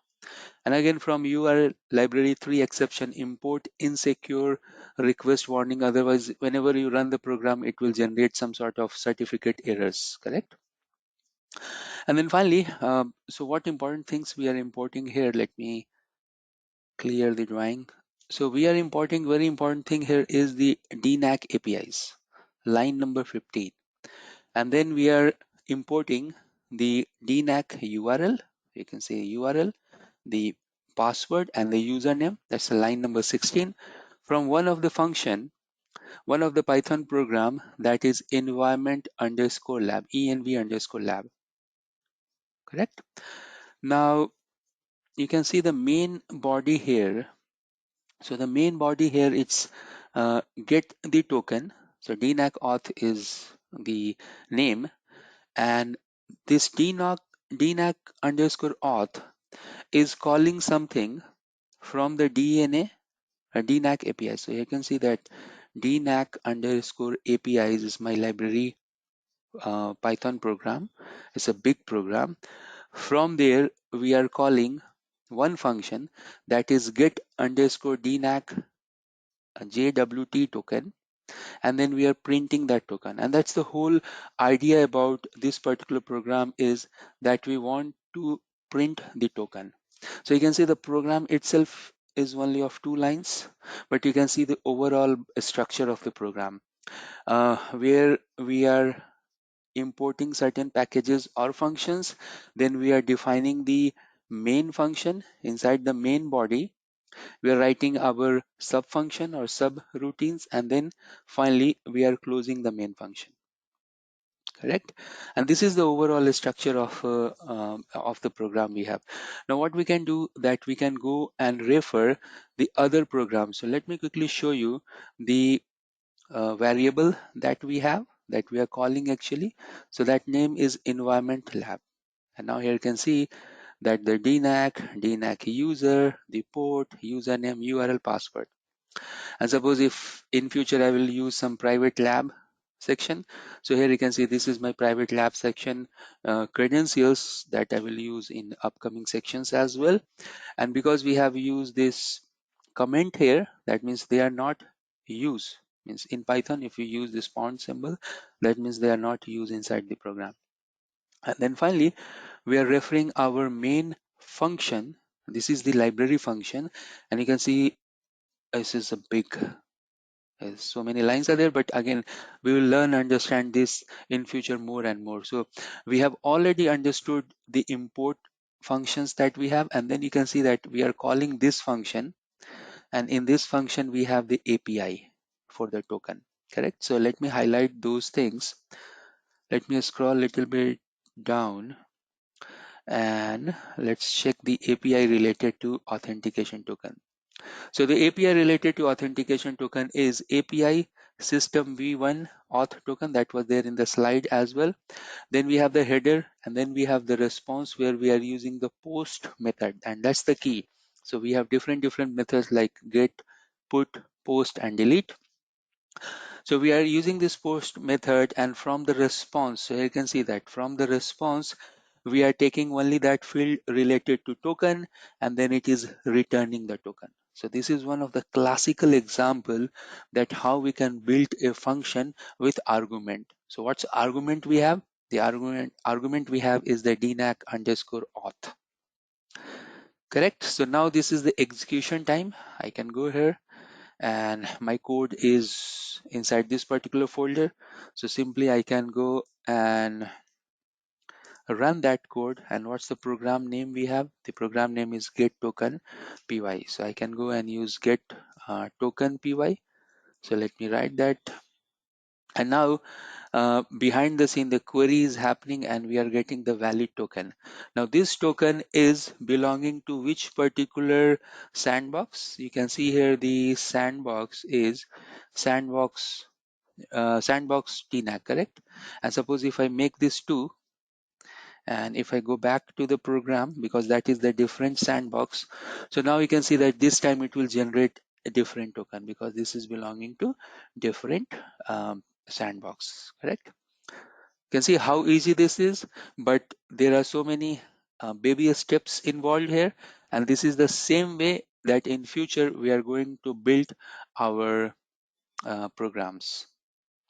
and again from URL library 3 exception import insecure request warning, otherwise whenever you run the program it will generate some sort of certificate errors. Correct. And then finally, so what important things we are importing here, let me clear the drawing. So we are importing, very important thing here is the DNAC APIs, line number 15. And then we are importing the DNAC URL, you can say URL, the password and the username, that's the line number 16, from one of the function, one of the Python program, that is environment underscore lab, env underscore lab. Correct. Now you can see the main body here. So the main body here, it's get the token. So DNAC auth is the name, and this DNAC underscore auth is calling something from the DNAC API. So you can see that DNAC underscore APIs is my library Python program. It's a big program. From there, we are calling one function, that is get underscore DNAC JWT token, and then we are printing that token. And that's the whole idea about this particular program, is that we want to print the token. So you can see the program itself is only of 2 lines, but you can see the overall structure of the program, where we are importing certain packages or functions, then we are defining the main function. Inside the main body, we are writing our sub function or sub routines, and then finally we are closing the main function. Correct. And this is the overall structure of the program we have. Now what we can do, that we can go and refer the other programs. So let me quickly show you the variable that we have, that we are calling actually. So that name is environment lab, and now here you can see that the DNAC user, the port, username, URL, password. And suppose if in future I will use some private lab section, so here you can see this is my private lab section credentials that I will use in upcoming sections as well. And because we have used this comment here, that means they are not used. Means in Python, if you use this pound symbol, that means they are not used inside the program. And then finally, we are referring our main function. This is the library function, and you can see this is a big, so many lines are there, but again we will learn and understand this in future more and more. So we have already understood the import functions that we have, and then you can see that we are calling this function, and in this function we have the API for the token. Correct. So let me highlight those things. Let me scroll a little bit down, and let's check the API related to authentication token. So the API related to authentication token is API system v1 auth token, that was there in the slide as well. Then we have the header, and then we have the response, where we are using the post method, and that's the key. So we have different methods like get, put, post, and delete. So we are using this post method, and from the response, so you can see that from the response, we are taking only that field related to token, and then it is returning the token. So this is one of the classical example that how we can build a function with argument. So what's argument we have? The argument we have is the DNAC underscore auth. Correct. So now this is the execution time. I can go here, and my code is inside this particular folder. So simply I can go and run that code. And what's the program name we have? The program name is get token py. So I can go and use get token py. So let me write that. And now behind the scene, the query is happening and we are getting the valid token. Now this token is belonging to which particular sandbox? You can see here the sandbox is sandbox DNAC, correct? And suppose if I make this 2, and if I go back to the program, because that is the different sandbox, so now you can see that this time it will generate a different token because this is belonging to different sandbox, correct? You can see how easy this is, but there are so many baby steps involved here, and this is the same way that in future we are going to build our programs,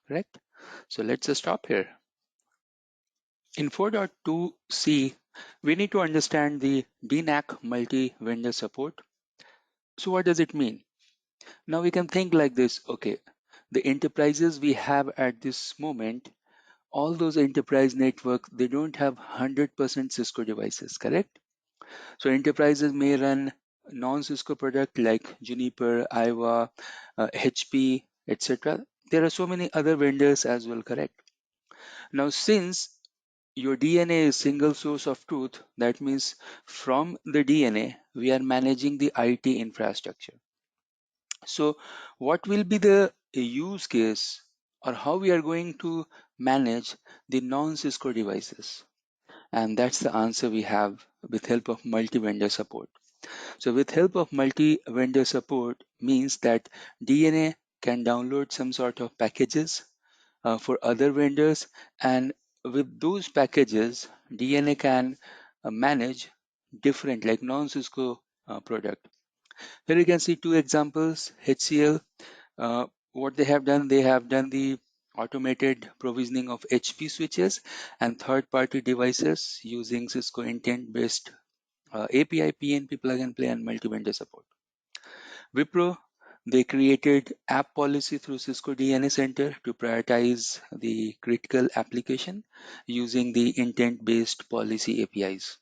correct? So let's stop here. In 4.2c, we need to understand the DNAC multi-vendor support. So what does it mean? Now we can think like this, okay, the enterprises we have at this moment, all those enterprise network, they don't have 100% Cisco devices, correct? So enterprises may run non-Cisco product like Juniper, Iowa, HP, etc. There are so many other vendors as well, correct? Now since your DNA is single source of truth, that means from the DNA, we are managing the IT infrastructure. So what will be the use case or how we are going to manage the non-Cisco devices? And that's the answer we have with help of multi-vendor support. So with help of multi-vendor support means that DNA can download some sort of packages for other vendors, and with those packages DNA can manage different like non-Cisco product. Here you can see 2 examples. HCL, what they have done the automated provisioning of HP switches and third-party devices using Cisco intent-based API, PNP, plug and play, and multi-vendor support. Wipro, they created app policy through Cisco DNA Center to prioritize the critical application using the intent-based policy APIs.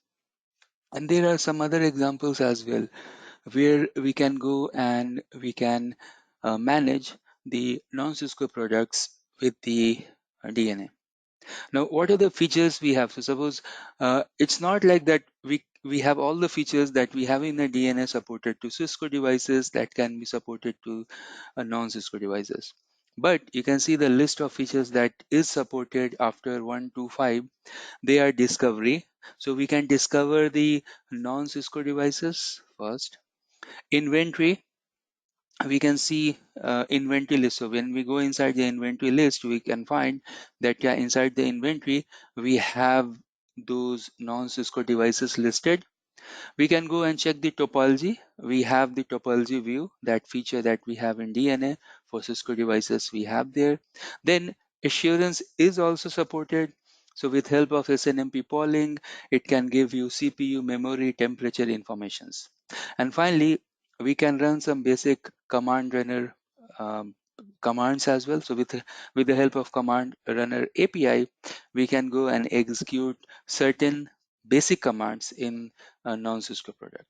And there are some other examples as well where we can go and we can manage the non-Cisco products with the DNA. Now, what are the features we have? So suppose it's not like that we have all the features that we have in the DNA supported to Cisco devices that can be supported to non-Cisco devices. But you can see the list of features that is supported after 1 to 5. They are discovery. So we can discover the non-Cisco devices first. Inventory, we can see inventory list. So when we go inside the inventory list, we can find that inside the inventory we have those non-Cisco devices listed. We can go and check the topology. We have the topology view, that feature that we have in DNA for Cisco devices we have there. Then assurance is also supported. So with help of SNMP polling, it can give you CPU, memory, temperature informations. And finally, we can run some basic command runner commands as well. So with the help of command runner API, we can go and execute certain basic commands in a non-Cisco product.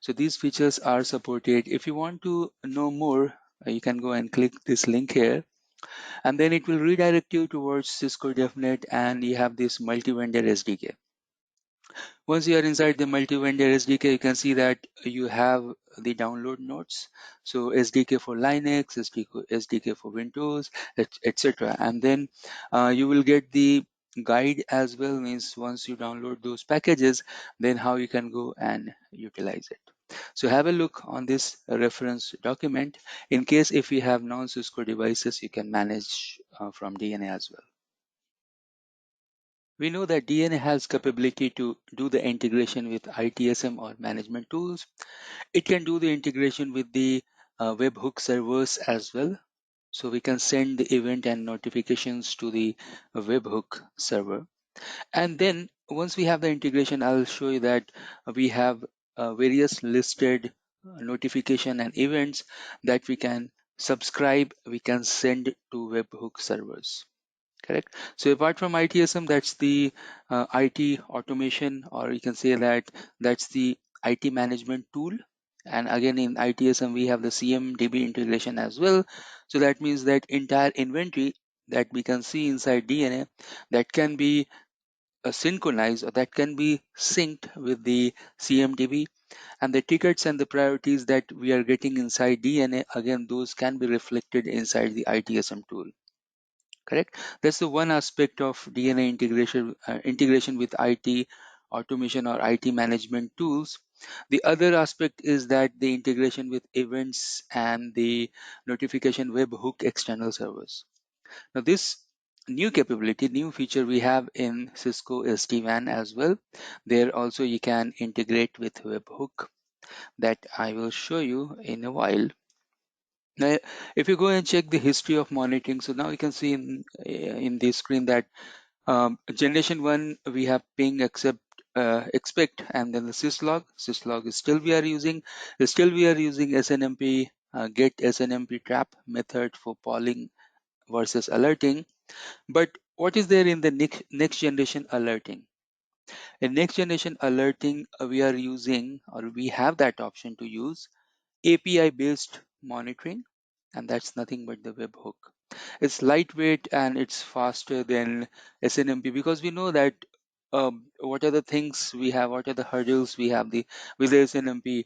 So these features are supported. If you want to know more, you can go and click this link here, and then it will redirect you towards Cisco DevNet, and you have this multi-vendor SDK. Once you are inside the multi-vendor SDK, you can see that you have the download nodes. So SDK for Linux, SDK for Windows, etc. And then you will get the guide as well, means once you download those packages, then how you can go and utilize it. So have a look on this reference document. In case if you have non-Cisco devices, you can manage from DNA as well. We know that DNA has capability to do the integration with ITSM or management tools. It can do the integration with the webhook servers as well. So we can send the event and notifications to the webhook server. And then once we have the integration, I'll show you that we have various listed notification and events that we can subscribe, we can send to webhook servers. Correct. So apart from ITSM, that's the IT automation, or you can say that that's the IT management tool. And again, in ITSM, we have the CMDB integration as well. So that means that entire inventory that we can see inside DNA that can be synchronized, or that can be synced with the CMDB, and the tickets and the priorities that we are getting inside DNA, again, those can be reflected inside the ITSM tool. Correct. That's the one aspect of DNA integration with IT automation or IT management tools. The other aspect is that the integration with events and the notification webhook external servers. Now this new capability, new feature we have in Cisco SD-WAN as well. There also you can integrate with webhook, that I will show you in a while. Now, if you go and check the history of monitoring, so now you can see in the screen that generation 1 we have ping accept expect, and then the syslog is still we are using SNMP get SNMP trap method for polling versus alerting. But what is there in the next generation alerting? In next generation alerting, we are using, or we have that option to use API based monitoring, and that's nothing but the webhook. It's lightweight and it's faster than SNMP, because we know that what are the things we have, what are the hurdles we have with the SNMP.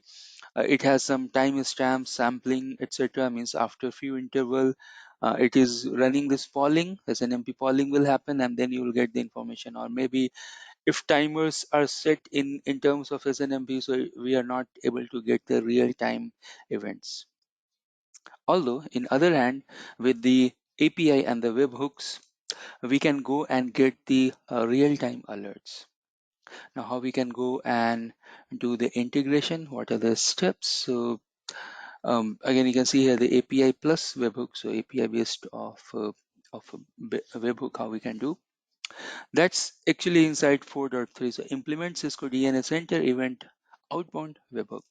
It has some time stamp sampling, etc. Means after few interval, it is running this polling, SNMP polling will happen, and then you will get the information. Or maybe if timers are set in terms of SNMP, so we are not able to get the real time events. Although in other hand, with the API and the webhooks, we can go and get the real time alerts. Now how we can go and do the integration, what are the steps? So again, you can see here the API plus webhook, so API based of a webhook, how we can do. That's actually inside 4.3. So implement Cisco DNA Center event outbound webhook.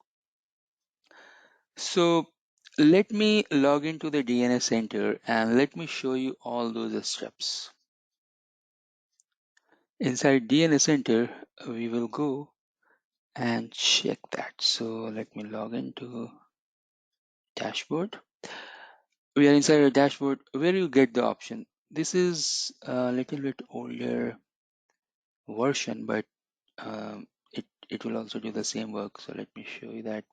So let me log into the DNA Center and let me show you all those steps. Inside DNA Center, we will go and check that. So let me log into dashboard. We are inside a dashboard where you get the option. This is a little bit older version, but it will also do the same work. So let me show you that.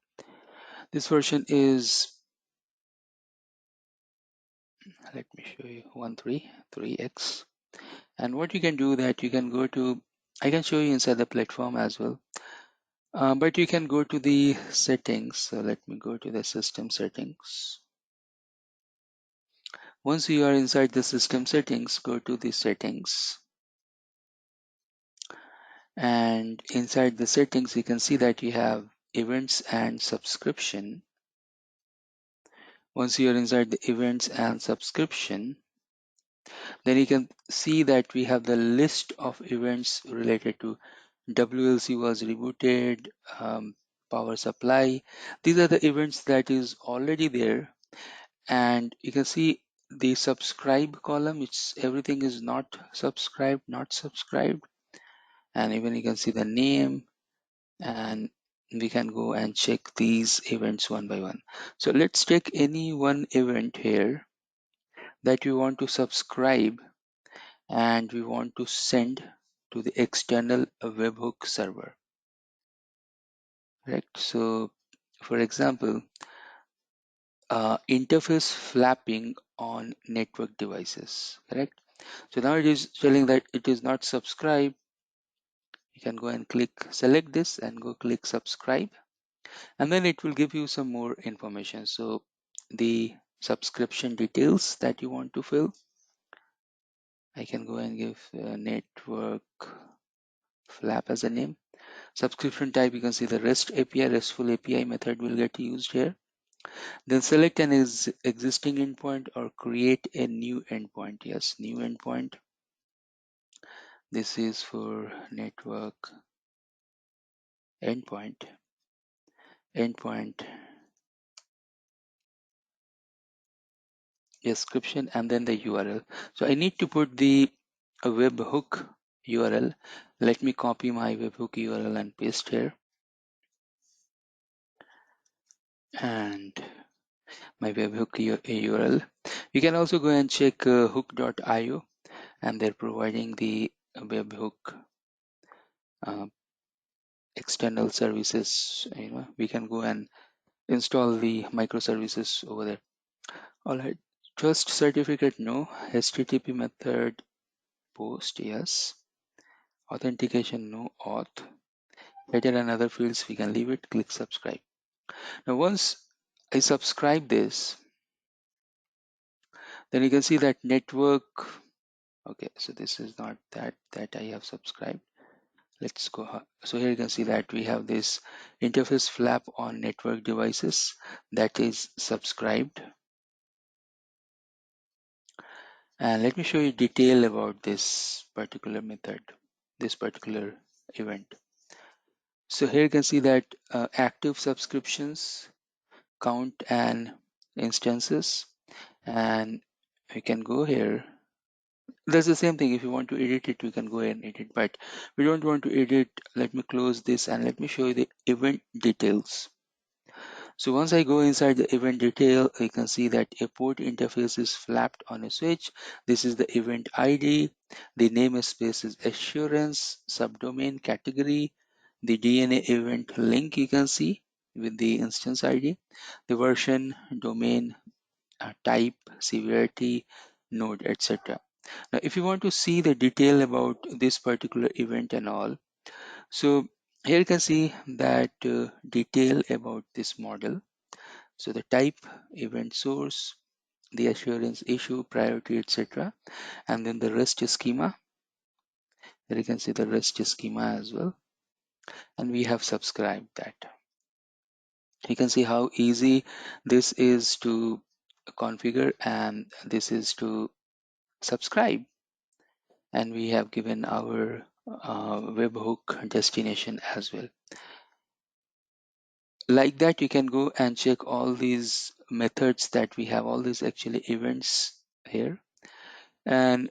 This version is, let me show you 1.3.3x. And what you can do that you can go to, I can show you inside the platform as well. But you can go to the settings. So let me go to the system settings. Once you are inside the system settings, go to the settings. And inside the settings, you can see that you have events and subscription. Once you are inside the events and subscription, then you can see that we have the list of events related to WLC was rebooted, power supply. These are the events that is already there. And you can see the subscribe column, it's everything is not subscribed, not subscribed. And even you can see the name, and we can go and check these events one by one. So let's take any one event here that we want to subscribe and we want to send to the external webhook server. Right. So for example, interface flapping on network devices. Correct. So now it is telling that it is not subscribed. You can go and click, select this and go click subscribe. and then it will give you some more information. So the subscription details that you want to fill, I can go and give network flap as a name. Subscription type, you can see the REST API, RESTful API method will get used here. Then select an existing endpoint or create a new endpoint. Yes, new endpoint. This is for network endpoint. Description and then the URL. So I need to put the webhook URL. Let me copy my webhook URL and paste here. And my webhook URL. You can also go and check hook.io, and they're providing the webhook external services. We can go and install the microservices over there. All right, trust certificate, no. HTTP method, post, yes. Authentication, no. Auth. Header and other fields, we can leave it. Click subscribe. Now once I subscribe this, then you can see that network. Okay, so this is not that I have subscribed. Let's go. So here you can see that we have this interface flap on network devices that is subscribed. And let me show you detail about this particular method, this particular event. So here you can see that active subscriptions, count and instances, and we can go here. That's the same thing. If you want to edit it, we can go ahead and edit, but we don't want to edit. Let me close this and let me show you the event details. So once I go inside the event detail, you can see that a port interface is flapped on a switch. This is the event ID. The namespace is assurance, subdomain category, the DNA event link you can see with the instance ID, the version, domain, type, severity, node, etc. Now, if you want to see the detail about this particular event and all, so here you can see that detail about this model. So the type, event source, the assurance issue, priority, etc. And then the REST schema. There you can see the REST schema as well. And we have subscribed that. You can see how easy this is to configure and this is to subscribe. And we have given our webhook destination as well. Like that, you can go and check all these methods that we have, all these actually events here, and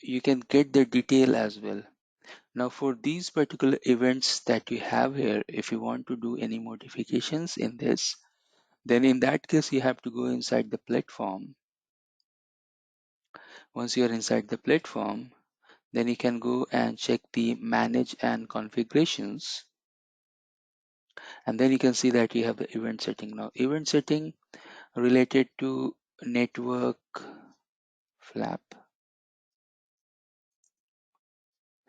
you can get the detail as well. Now for these particular events that you have here, if you want to do any modifications in this, then in that case you have to go inside the platform. Once you are inside the platform, then you can go and check the manage and configurations, and then you can see that you have the event setting. Now event setting related to network flap.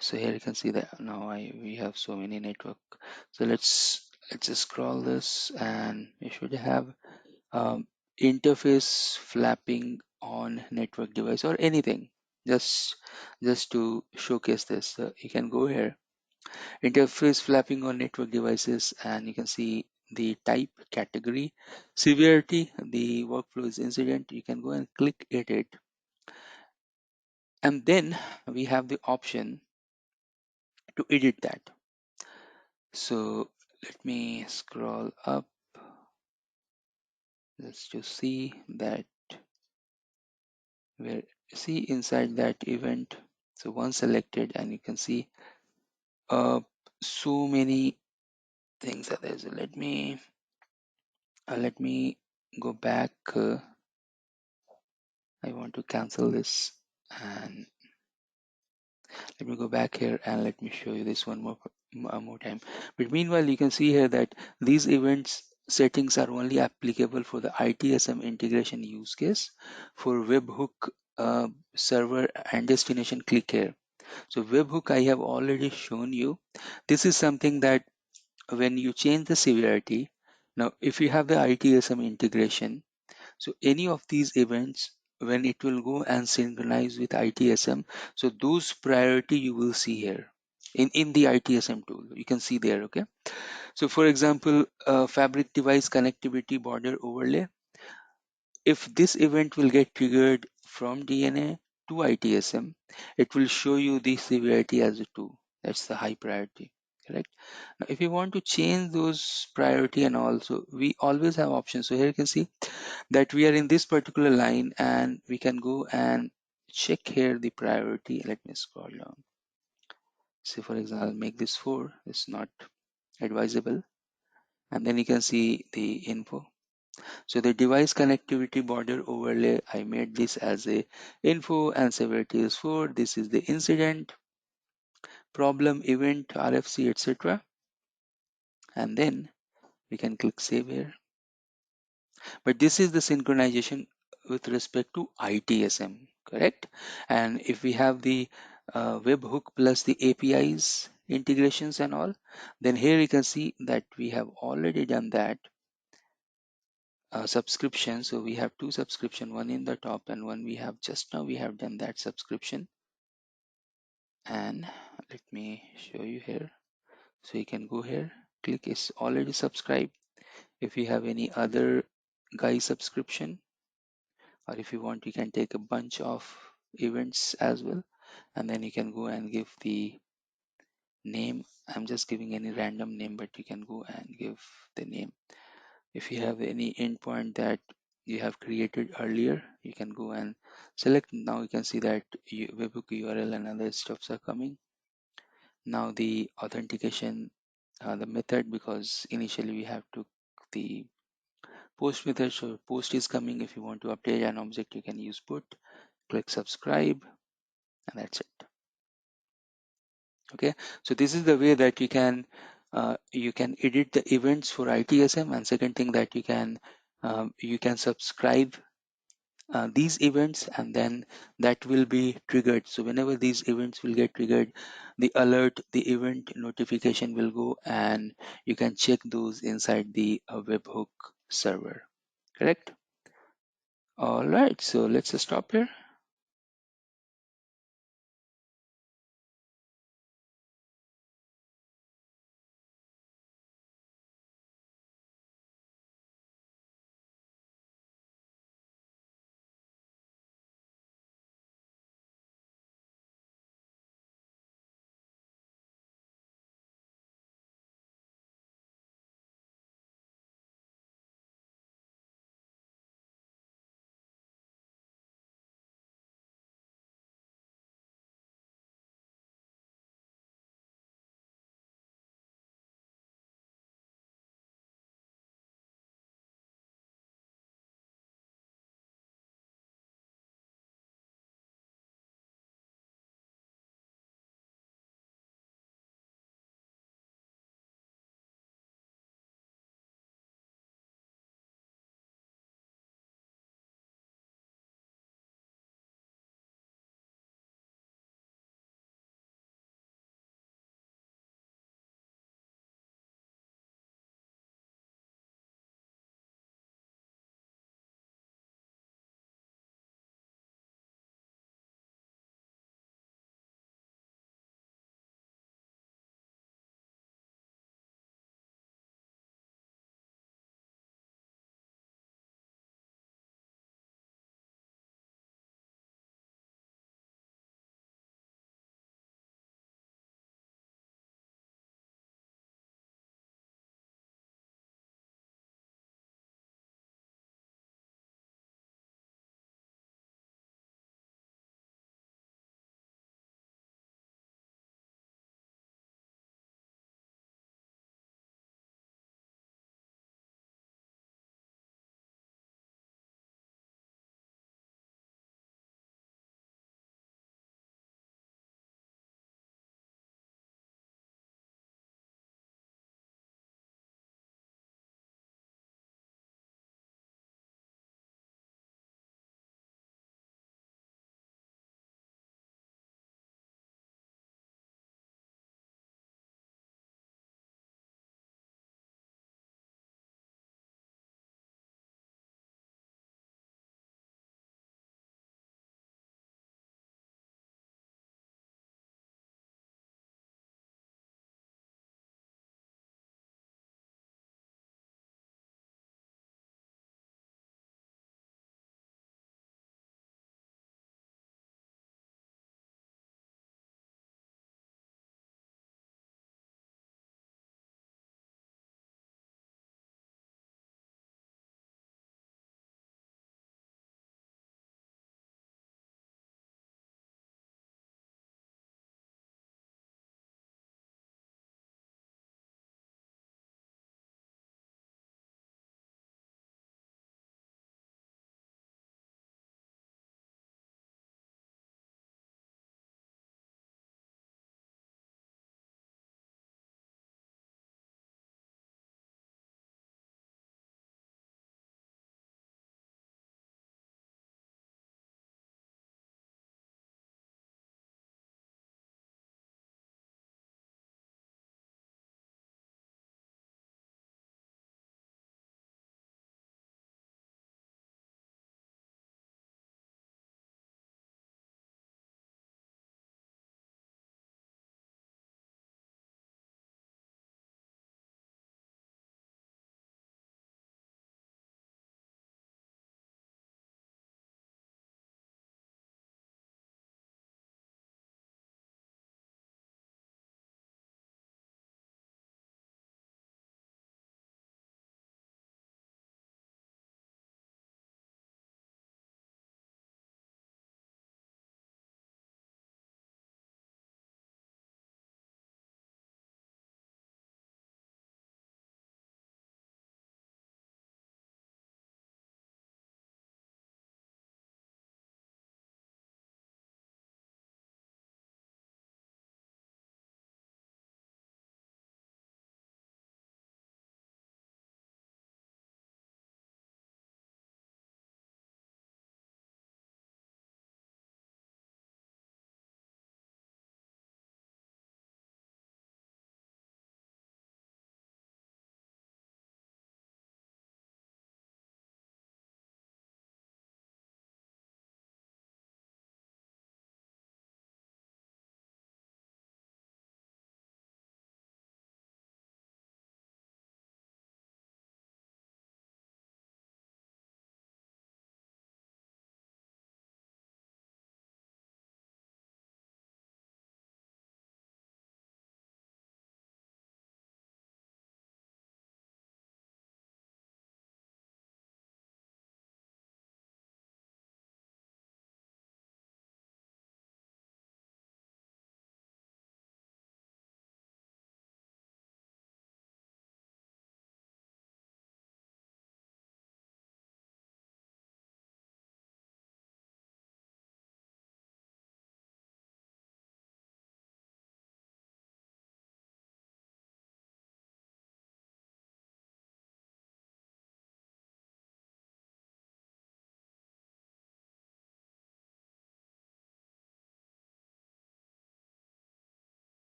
So here you can see that now we have so many network. So let's just scroll this, and you should have interface flapping on network device or anything, just to showcase this. So you can go here, interface flapping on network devices, and you can see the type, category, severity, the workflow is incident. You can go and click edit, and then we have the option to edit that. So let me scroll up. Let's just see that where, see inside that event. So once selected, and you can see so many things are there. So let me go back. I want to cancel this, and let me go back here and let me show you this one more time. But meanwhile, you can see here that these events settings are only applicable for the ITSM integration use case. For webhook server and destination, click here. So webhook I have already shown you. This is something that when you change the severity, now if you have the ITSM integration, so any of these events, when it will go and synchronize with ITSM, so those priority you will see here in the ITSM tool. You can see there, okay? So for example, fabric device connectivity border overlay, if this event will get triggered from DNA to ITSM, it will show you the severity as a 2. That's the high priority, correct? Now, if you want to change those priority and also, we always have options. So here you can see that we are in this particular line and we can go and check here the priority. Let me scroll down. Say for example, I'll make this 4. It's not advisable. And then you can see the info. So the device connectivity border overlay, I made this as a info and severity is 4. This is the incident, problem, event, RFC, etc. And then we can click save here. But this is the synchronization with respect to ITSM, correct? And if we have the webhook plus the APIs integrations and all, then here you can see that we have already done that subscription. So we have 2 subscription, one in the top and one we have just now we have done that subscription. And let me show you here. So you can go here, click is already subscribed. If you have any other guy subscription, or if you want, you can take a bunch of events as well, and then you can go and give the name. I'm just giving any random name, but you can go and give the name. If you have any endpoint that you have created earlier, you can go and select. Now you can see that webhook URL and other stuffs are coming. Now the authentication, the method, because initially we have to the post method, so post is coming. If you want to update an object, you can use put, click subscribe, and that's it. Okay, so this is the way that you can edit the events for ITSM. And second thing that you can subscribe these events, and then that will be triggered. So whenever these events will get triggered, the alert, the event notification will go, and you can check those inside the webhook server, correct? All right, so let's stop here.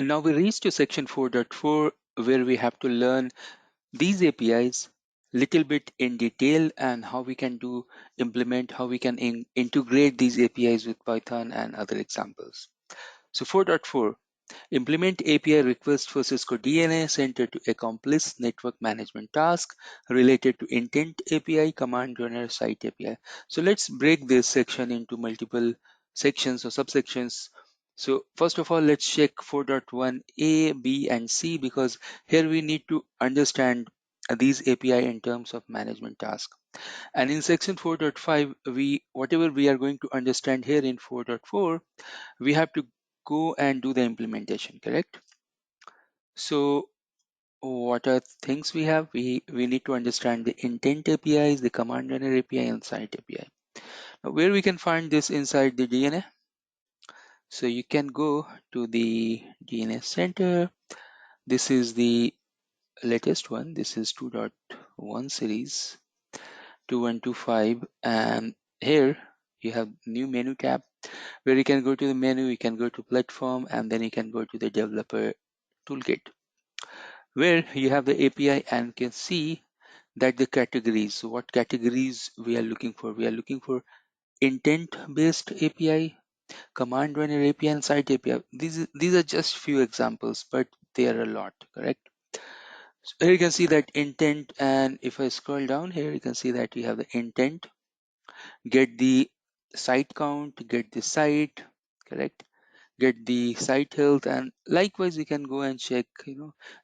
Now we reach to section 4.4 where we have to learn these APIs little bit in detail and how we can implement, how we can integrate these APIs with Python and other examples. So 4.4, implement API request for Cisco DNA Center to accomplish network management task related to intent API, command runner, site API. So let's break this section into multiple sections or subsections. So first of all, let's check 4.1 A, B, and C, because here we need to understand these API in terms of management task. And in section 4.5, whatever we are going to understand here in 4.4, we have to go and do the implementation, correct? So what are things we have? We need to understand the intent APIs, the command runner API, and site API. Now, where we can find this inside the DNA? So you can go to the DNA Center. This is the latest one. This is 2.1 series 2125, and here you have new menu tab where you can go to the menu, you can go to platform, and then you can go to the developer toolkit where you have the API and can see that the categories. So what categories we are looking for? We are looking for intent based API, command runner API, and site API. These are just few examples, but they are a lot, correct? So here you can see that intent, and if I scroll down here, you can see that you have the intent, get the site count, get the site, correct? Get the site health, and likewise you can go and check,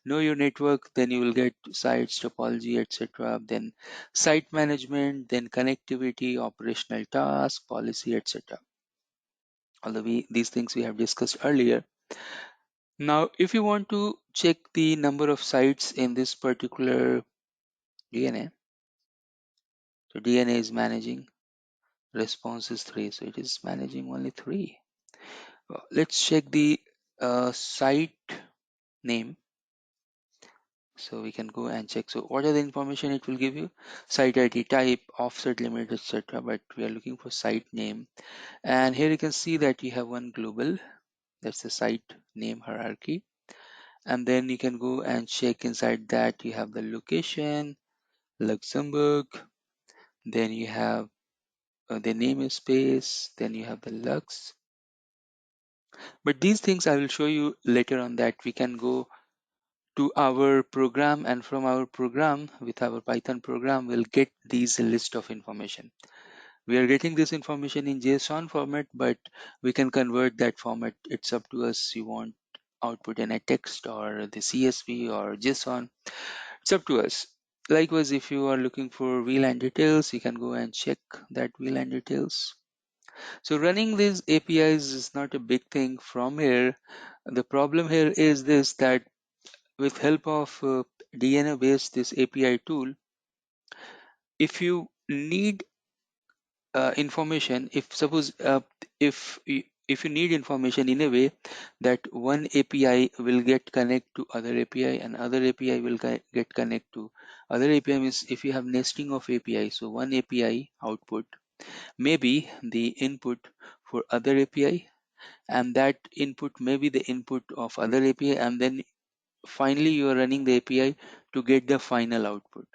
know your network, then you will get sites topology, etc., then site management, then connectivity, operational task, policy, etc. Although these things we have discussed earlier. Now if you want to check the number of sites in this particular DNA, so DNA is managing response is 3, so it is managing only 3. Let's check the site name. So we can go and check. So what are the information it will give you? Site ID, type, offset limit, etc. But we are looking for site name. And here you can see that you have one global. That's the site name hierarchy. And then you can go and check inside that you have the location, Luxembourg. Then you have the namespace. Then you have the Lux. But these things I will show you later on, that we can go to our program, and from our program with our Python program we'll get these list of information. We are getting this information in JSON format, but we can convert that format. It's up to us. You want output in a text or the CSV or JSON, it's up to us. Likewise, if you are looking for VLAN details, you can go and check that VLAN details. So running these APIs is not a big thing from here. The problem here is this, that with help of DNA based this API tool, if you need information, if suppose if you need information in a way that one API will get connect to other API and other API will get connect to other API, means if you have nesting of API, so one API output may be the input for other API, and that input may be the input of other API, and then finally you are running the API to get the final output,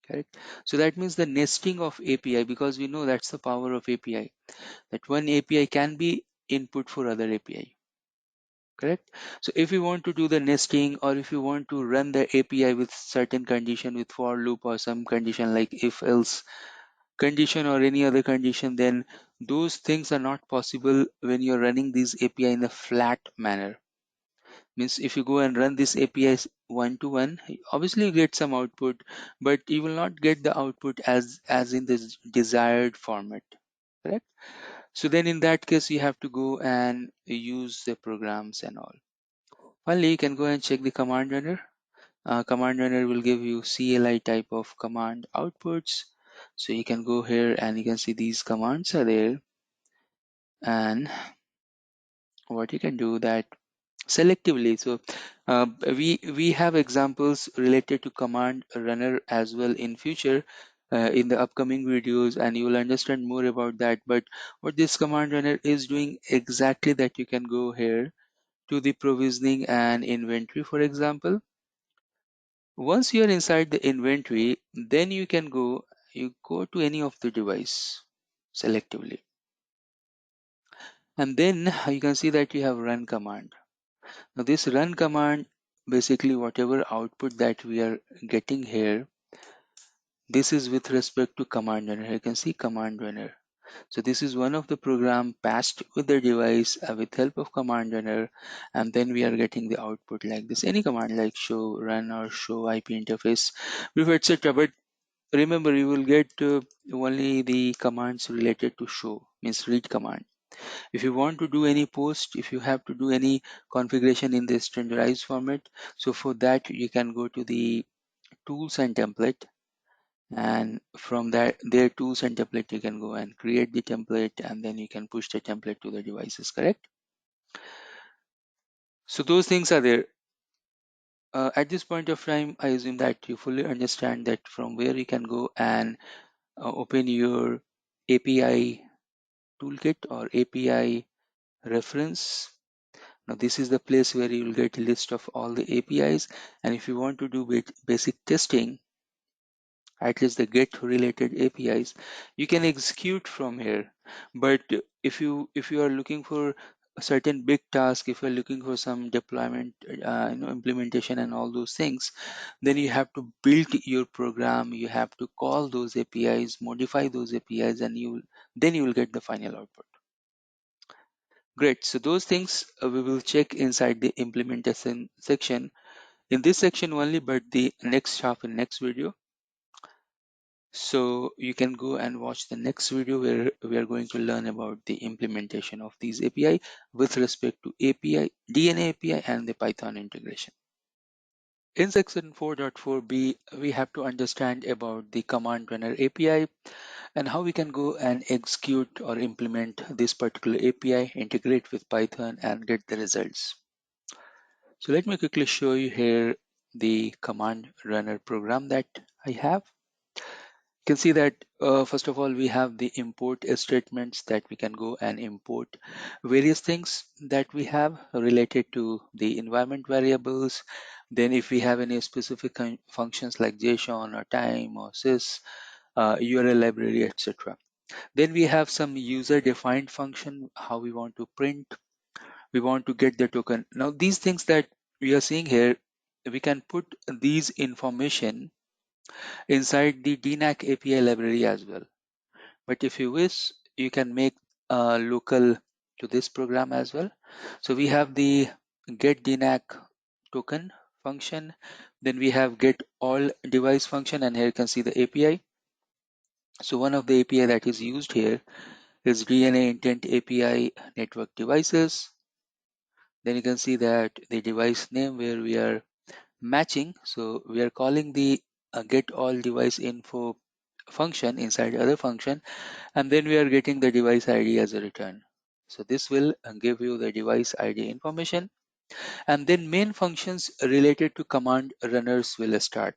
correct? So that means the nesting of API, because we know that's the power of API, that one API can be input for other API, correct? So if you want to do the nesting, or if you want to run the API with certain condition, with for loop or some condition like if else condition or any other condition, then those things are not possible when you're running these API in a flat manner. Means if you go and run this APIs one to one, obviously you get some output, but you will not get the output as in this desired format, correct? So then in that case you have to go and use the programs and all. Finally, you can go and check the command runner. Command runner will give you CLI type of command outputs. So you can go here and you can see these commands are there, and what you can do that selectively. So we have examples related to command runner as well in future in the upcoming videos, and you will understand more about that. But what this command runner is doing exactly, that you can go here to the provisioning and inventory, for example. Once you are inside the inventory, then you go to any of the device selectively. And then you can see that you have run command. Now this run command, basically whatever output that we are getting here, this is with respect to command runner. You can see command runner. So this is one of the program passed with the device with help of command runner, and then we are getting the output like this. Any command like show, run, or show IP interface, etc. But remember, you will get only the commands related to show, means read command. If you want to do any post, if you have to do any configuration in the standardized format, so for that you can go to the tools and template, and from their tools and template you can go and create the template, and then you can push the template to the devices, correct? So those things are there. At this point of time, I assume that you fully understand that from where you can go and open your API toolkit or API reference. Now this is the place where you will get a list of all the APIs, and if you want to do basic testing, at least the get related APIs, you can execute from here. But if you are looking for a certain big task, if you're looking for some deployment, implementation and all those things, then you have to build your program, you have to call those APIs, modify those APIs, and then you will get the final output. Great. So those things we will check inside the implementation section, in this section only, but the next half in next video. So you can go and watch the next video where we are going to learn about the implementation of these API with respect to API, DNA API, and the Python integration. In section 4.4b, we have to understand about the command runner API and how we can go and execute or implement this particular API, integrate with Python, and get the results. So let me quickly show you here the command runner program that I have. You can see that first of all, we have the import statements that we can go and import various things that we have related to the environment variables. Then if we have any specific functions like JSON or time or sys, URL library, etc. Then we have some user defined function, how we want to print, we want to get the token. Now these things that we are seeing here, we can put these information inside the DNAC API library as well. But if you wish, you can make local to this program as well. So we have the get DNAC token function. Then we have get all device function, and here you can see the API. So one of the API that is used here is DNA intent API network devices. Then you can see that the device name where we are matching. So we are calling the get all device info function inside other function, and then we are getting the device ID as a return. So this will give you the device ID information, and then main functions related to command runners will start.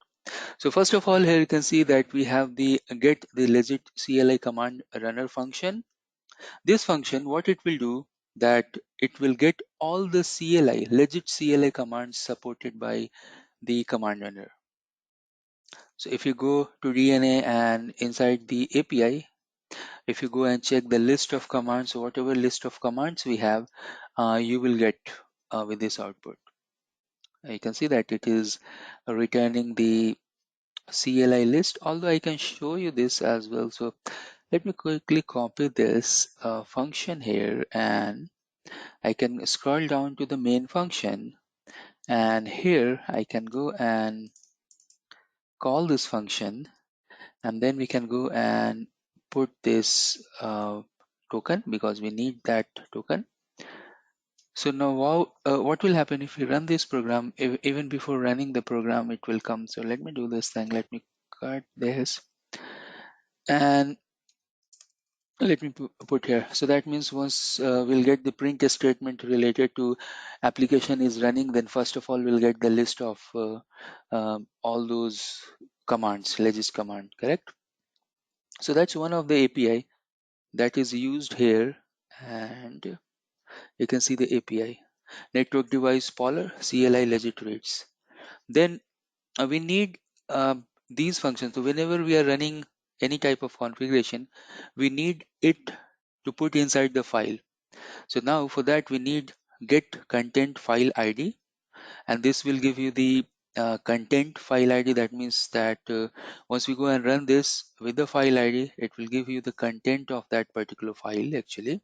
So first of all, here you can see that we have the get the legit CLI command runner function. This function, what it will do, that it will get all the CLI legit CLI commands supported by the command runner. So if you go to DNA and inside the API, if you go and check the list of commands, whatever list of commands we have, you will get with this output. You can see that it is returning the CLI list, although I can show you this as well. So let me quickly copy this function here, and I can scroll down to the main function, and here I can go and call this function, and then we can go and put this token because we need that token. So now what will happen if we run this program? Even before running the program, it will come. So let me do this thing. Let me cut this and let me put here. So that means once we'll get the print statement related to application is running, then first of all we'll get the list of all those commands, legit command, correct? So that's one of the API that is used here, and you can see the API. network device polar, CLI legit reads. Then we need these functions. So whenever we are running any type of configuration, we need it to put inside the file. So now for that we need get content file ID, and this will give you the content file ID. That means that once we go and run this with the file ID, it will give you the content of that particular file actually.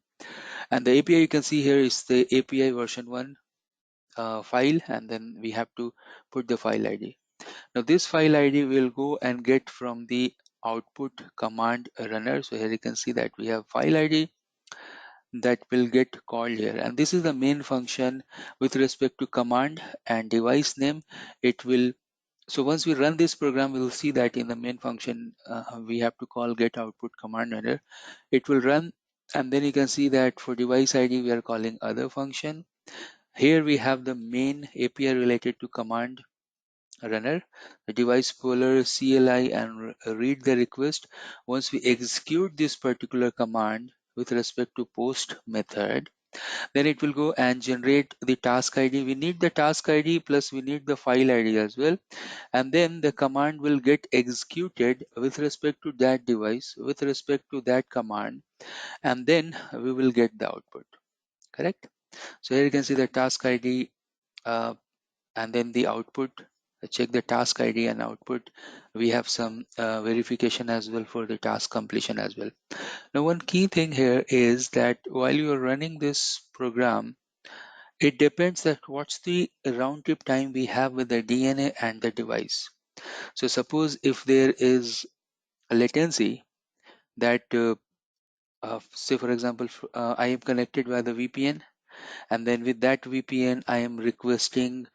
And the API you can see here is the API version 1 file, and then we have to put the file ID. Now this file ID will go and get from the output command runner. So here you can see that we have file ID that will get called here, and this is the main function with respect to command and device name. It will, so once we run this program, we'll see that in the main function we have to call get output command runner. It will run, and then you can see that for device ID we are calling other function. Here we have the main API related to command runner, the device polar, CLI, and read the request. Once we execute this particular command with respect to post method, then it will go and generate the task ID. We need the task ID plus we need the file ID as well, and then the command will get executed with respect to that device, with respect to that command, and then we will get the output. Correct? So here you can see the task ID and then the output. Check the task ID and output. We have some verification as well for the task completion as well. Now one key thing here is that while you are running this program, it depends that what's the round trip time we have with the DNA and the device. So suppose if there is a latency that say for example I am connected via the VPN, and then with that VPN I am requesting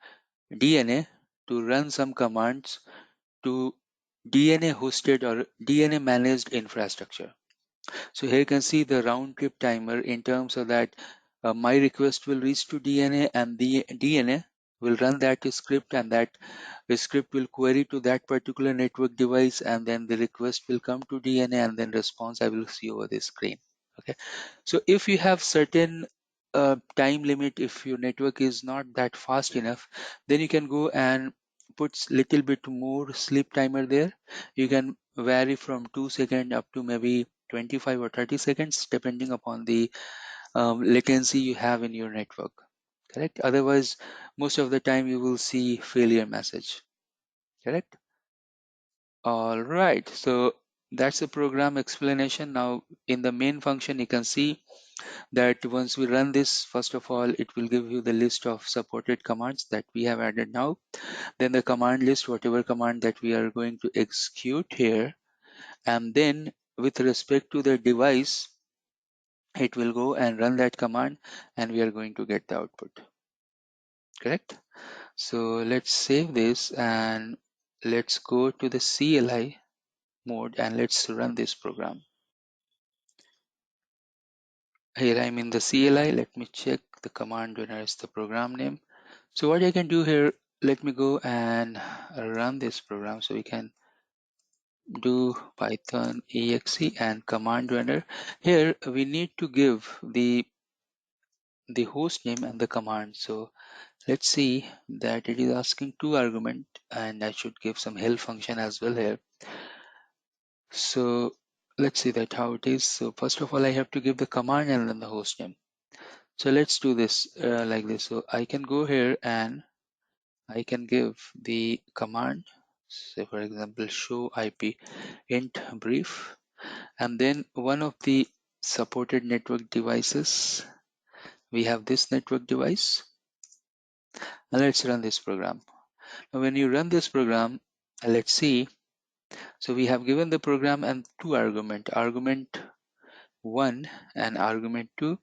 DNA to run some commands to DNA hosted or DNA managed infrastructure. So here you can see the round trip timer in terms of that my request will reach to DNA, and the DNA will run that script, and that script will query to that particular network device, and then the request will come to DNA, and then response I will see over the screen. Okay, so if you have certain time limit, if your network is not that fast enough, then you can go and put little bit more sleep timer there. You can vary from 2 seconds up to maybe 25 or 30 seconds depending upon the latency you have in your network. Correct? Otherwise most of the time you will see failure message. Correct? All right, so that's the program explanation. Now in the main function you can see that once we run this, first of all it will give you the list of supported commands that we have added now. Then the command list, whatever command that we are going to execute here, and then with respect to the device it will go and run that command, and we are going to get the output. Correct? So let's save this and let's go to the CLI mode and let's run this program. Here I'm in the CLI. Let me check the command runner is the program name. So what I can do here, let me go and run this program. So we can do Python exe and command runner. Here we need to give the host name and the command. So let's see that it is asking 2 argument, and I should give some help function as well here. So let's see that how it is. So first of all I have to give the command and then the host name. So let's do this like this. So I can go here and I can give the command, say for example show IP int brief, and then one of the supported network devices, we have this network device, and let's run this program. Now when you run this program, let's see, so we have given the program and 2 argument, argument 1 and argument 2.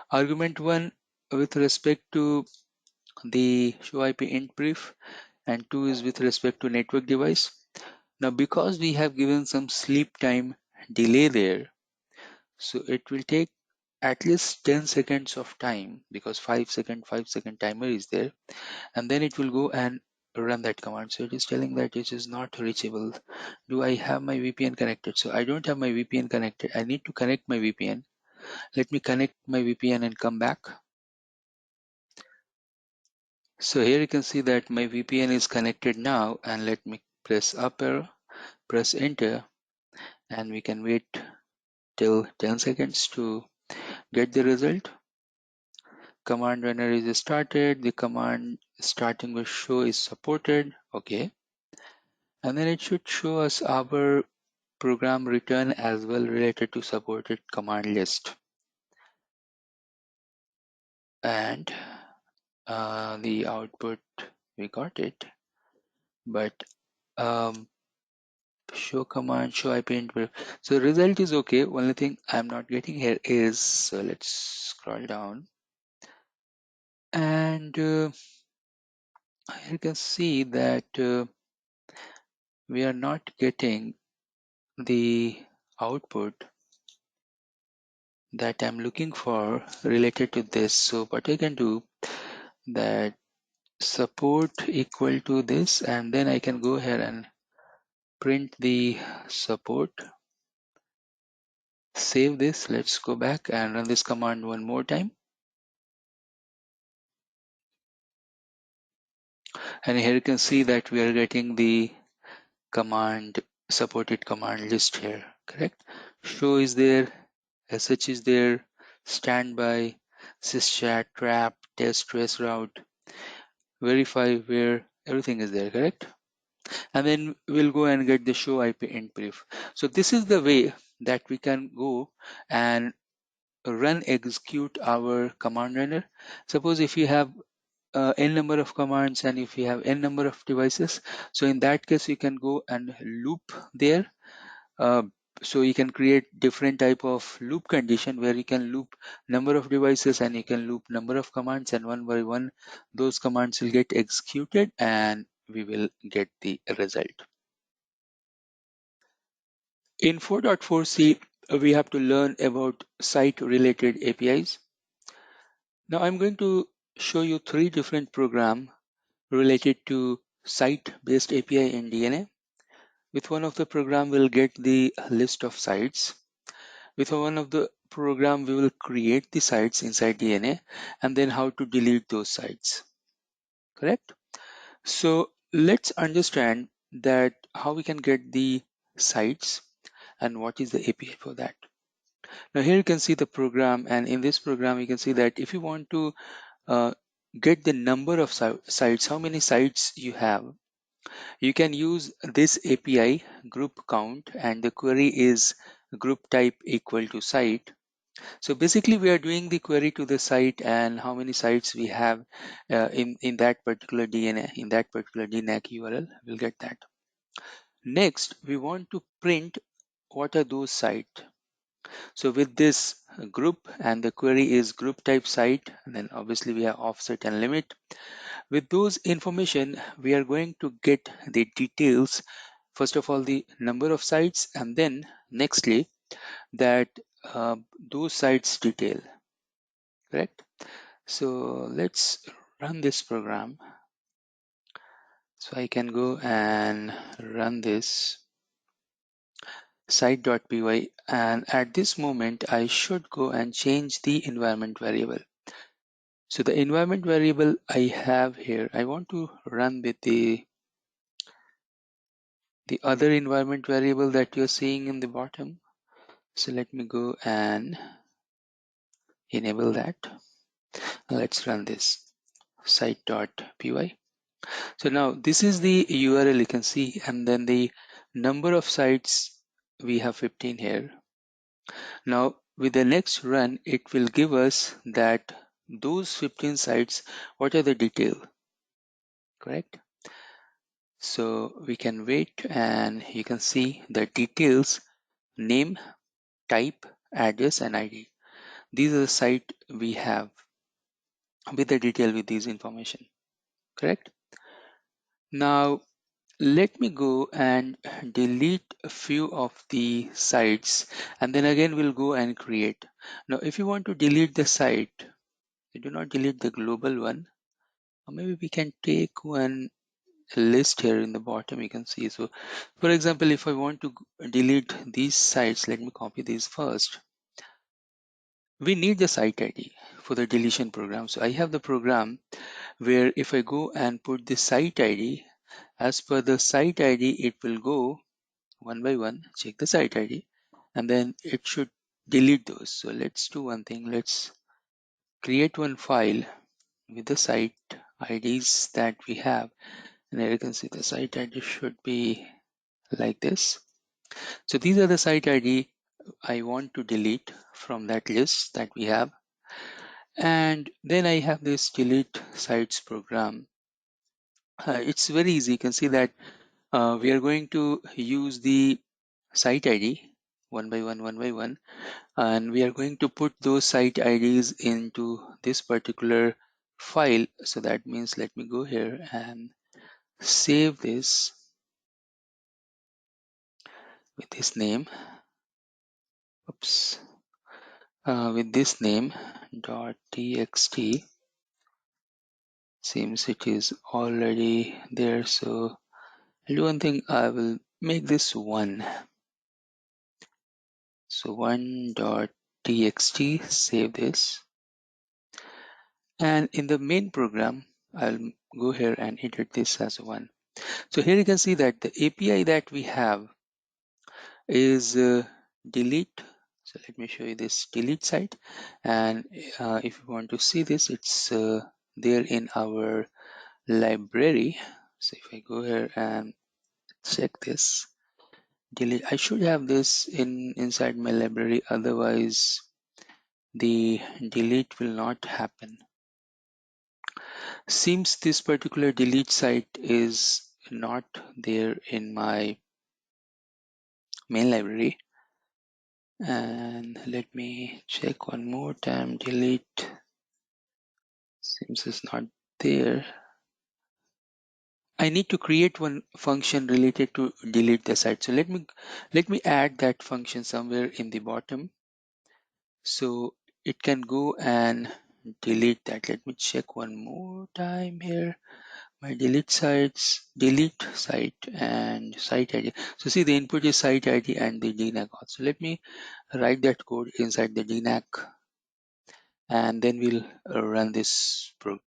Argument 1 with respect to the show IP int brief, and 2 is with respect to network device. Now because we have given some sleep time delay there, so it will take at least 10 seconds of time, because 5 second timer is there, and then it will go and run that command. So it is telling that it is not reachable. Do I have my VPN connected? So I don't have my VPN connected. I need to connect my VPN. Let me connect my VPN and come back. So here you can see that my VPN is connected now, and let me press up arrow, press enter, and we can wait till 10 seconds to get the result. Command runner is started. The command starting with show is supported. Okay. And then it should show us our program return as well related to supported command list. And the output, we got it. But show command, show IP input. So the result is okay. Only thing I'm not getting here is, so let's scroll down. And you can see that we are not getting the output that I'm looking for related to this. So what I can do, that support equal to this, and then I can go ahead and print the support. Save this. Let's go back and run this command one more time. And here you can see that we are getting the command, supported command list here, correct? Show is there, sh is there, standby, syschat, trap, test, trace route, verify, where, everything is there, correct? And then we'll go and get the show IP int brief. So this is the way that we can go and execute our command runner. Suppose if you have n number of commands and if you have n number of devices, so in that case you can go and loop there. So you can create different type of loop condition where you can loop number of devices and you can loop number of commands, and one by one those commands will get executed and we will get the result. In 4.4c, we have to learn about site related APIs. Now I'm going to show you 3 different programs related to site-based API in DNA. With one of the program, we'll get the list of sites. With one of the program, we will create the sites inside DNA and then how to delete those sites. Correct? So let's understand that how we can get the sites and what is the API for that. Now here you can see the program, and in this program you can see that if you want to get the number of sites, how many sites you have, you can use this API group count, and the query is group type equal to site. So basically we are doing the query to the site and how many sites we have in that particular DNA, in that particular DNAC URL, we'll get that. Next, we want to print what are those sites. So with this group, and the query is group type site, and then obviously we have offset and limit. With those information, we are going to get the details. First of all, the number of sites, and then nextly that those sites detail, correct? So let's run this program. So I can go and run this site.py, and at this moment I should go and change the environment variable. So the environment variable I have here, I want to run with the other environment variable that you're seeing in the bottom. So let me go and enable that. Let's run this site.py. So now this is the URL you can see, and then the number of sites, we have 15 here. Now with the next run, it will give us that those 15 sites, what are the detail, correct? So we can wait, and you can see the details: name, type, address, and ID. These are the site we have with the detail with these information, correct? Now let me go and delete a few of the sites, and then again we'll go and create. Now if you want to delete the site, you do not delete the global one, or maybe we can take one list here in the bottom, you can see. So for example, if I want to delete these sites, let me copy these first. We need the site ID for the deletion program. So I have the program where if I go and put the site ID, as per the site ID, it will go one by one, check the site ID, and then it should delete those. So let's do one thing. Let's create one file with the site IDs that we have. And here you can see the site ID should be like this. So these are the site ID I want to delete from that list that we have. And then I have this delete sites program. It's very easy. You can see that we are going to use the site ID one by one, and we are going to put those site IDs into this particular file. So that means let me go here and save this with this name. Oops. With this name .txt. Seems it is already there. So I'll do one thing. I will make this one. So 1.txt, save this. And in the main program, I'll go here and edit this as one. So here you can see that the API that we have is delete. So let me show you this delete site. And if you want to see this, it's there in our library. So if I go here and check this, delete, I should have this inside my library, otherwise the delete will not happen. Seems this particular delete site is not there in my main library. And let me check one more time. Delete seems it's not there. I need to create one function related to delete the site. So let me add that function somewhere in the bottom, so it can go and delete that. Let me check one more time here. My delete sites, delete site and site ID. So see, the input is site ID and the DNAC auth. So let me write that code inside the DNAC, and then we'll run this program.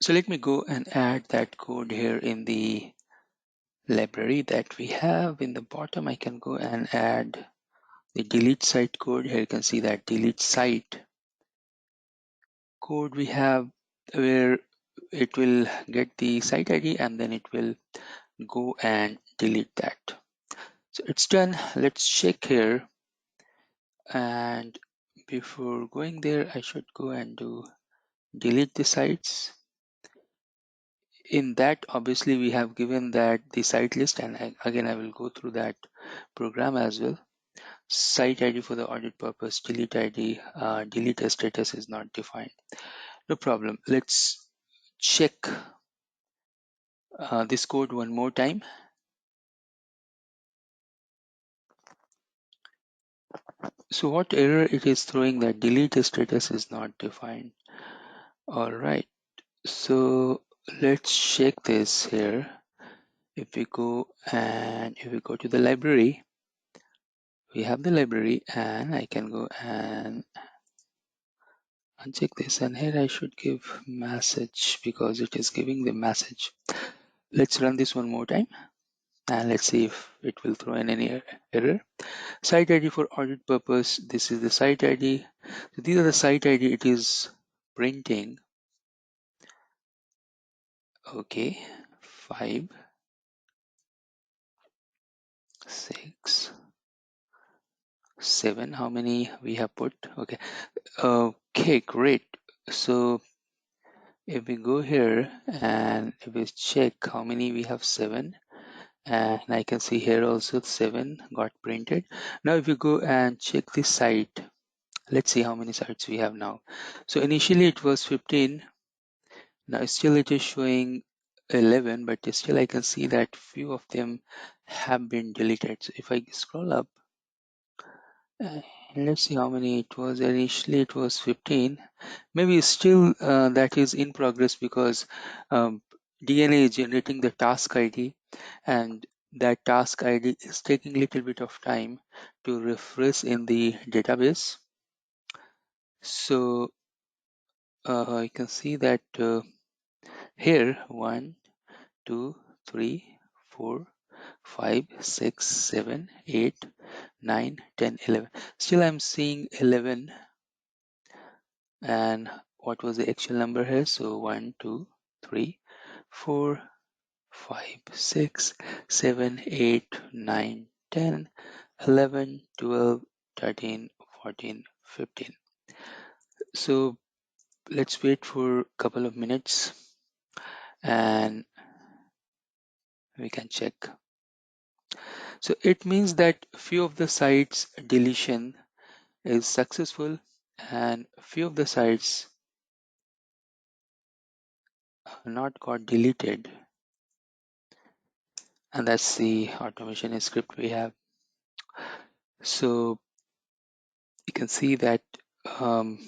So let me go and add that code here in the library that we have. In the bottom, I can go and add the delete site code. Here you can see that delete site code we have, where it will get the site ID and then it will go and delete that. So it's done. Let's check here. And before going there, I should go and do delete the sites. In that, obviously, we have given that the site list, and again, I will go through that program as well. Site ID for the audit purpose, delete ID, delete status is not defined. No problem. Let's check this code one more time. So what error it is throwing, that delete status is not defined. All right. So let's check this here. If we go to the library, we have the library, and I can go and uncheck this, and here I should give message because it is giving the message. Let's run this one more time and let's see if it will throw in any error. Site ID for audit purpose, this is the site ID. So these are the site ID it is printing. Okay, 5, 6, 7. How many we have put? Okay, great. So if we go here and if we check how many we have, 7, and I can see here also 7 got printed. Now if you go and check this site, let's see how many sites we have now. So initially it was 15. Now still it is showing 11, but still I can see that few of them have been deleted. So if I scroll up, let's see how many it was. Initially it was 15. Maybe still that is in progress, because DNA is generating the task ID, and that task ID is taking a little bit of time to refresh in the database. So you can see that here 1, 2, 3, 4, 5, 6, 7, 8, 9, 10, 11. Still I'm seeing 11. And what was the actual number here? So 1, 2, 3, 4, 5, 6, 7, 8, 9, 10, 11, 12, 13, 14, 15. So let's wait for a couple of minutes and we can check. So it means that few of the sites deletion is successful and few of the sites not got deleted, and that's the automation script we have. So you can see that um,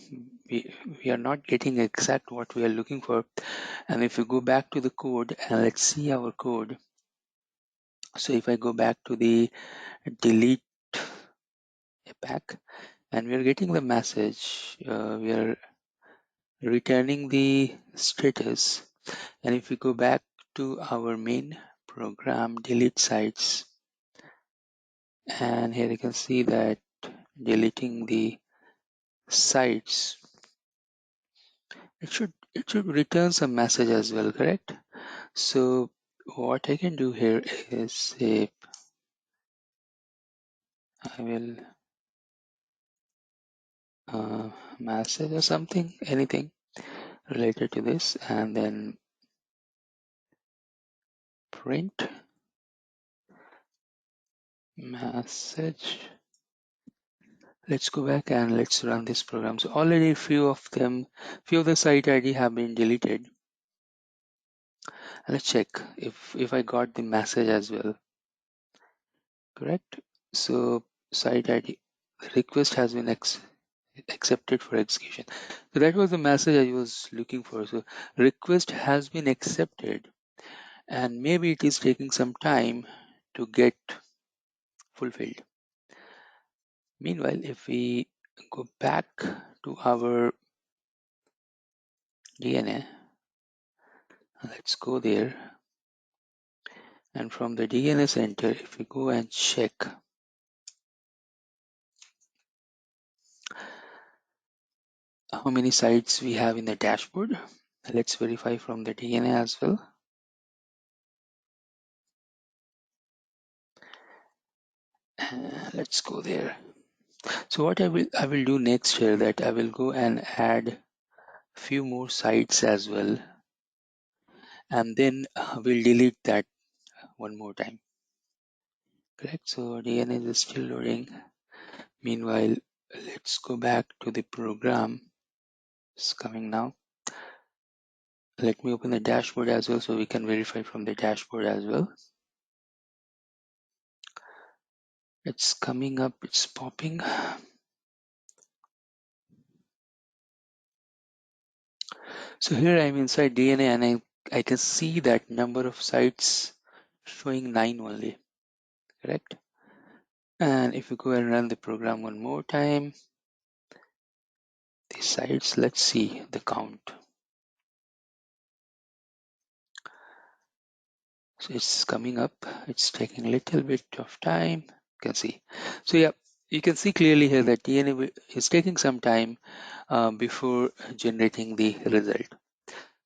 we are not getting exact what we are looking for. And if you go back to the code and let's see our code. So if I go back to the delete pack and we are getting the message, we are returning the status. And if we go back to our main program, delete sites, and here you can see that deleting the sites, it should return some message as well, correct? So what I can do here is say I will message or something, anything related to this, and then print message. Let's go back and let's run this program. So already few of the site ID have been deleted. Let's check if I got the message as well, correct? So site ID request has been accepted for execution. So that was the message I was looking for. So request has been accepted and maybe it is taking some time to get fulfilled. Meanwhile, if we go back to our DNA, let's go there. And from the DNA Center, if we go and check how many sites we have in the dashboard, let's verify from the DNA as well. Let's go there. So what I will do next here, that I will go and add few more sites as well, and then we'll delete that one more time, correct? So DNA is still loading. Meanwhile, let's go back to the program. It's coming now. Let me open the dashboard as well so we can verify from the dashboard as well. It's coming up, it's popping. So here I'm inside DNA and I can see that number of sites showing 9 only, correct? And if we go and run the program one more time, the sites, let's see the count. So it's coming up, it's taking a little bit of time, you can see. So yeah, you can see clearly here that DNA is taking some time before generating the result.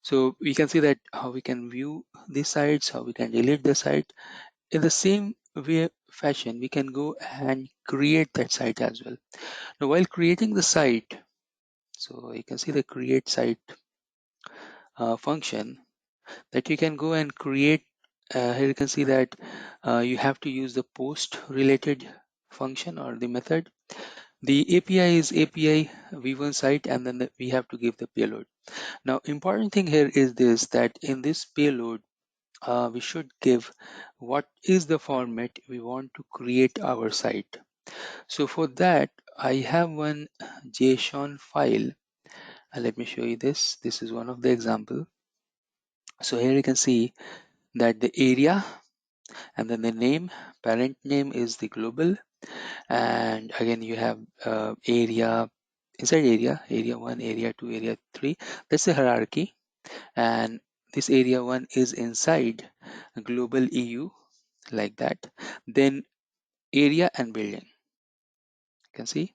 So we can see that how we can view the sites, how we can delete the site. In the same way fashion, we can go and create that site as well. Now while creating the site, so you can see the create site function that you can go and create. Here you can see that you have to use the post related function or the method. The API is API v1 site, and then we have to give the payload. Now important thing here is this, that in this payload we should give what is the format we want to create our site. So for that I have one JSON file. Let me show you this. This is one of the example. So here you can see that the area and then the name, parent name is the global, and again you have area, inside area 1, area 2, area 3. That's the hierarchy, and this area 1 is inside global EU, like that. Then area and building, you can see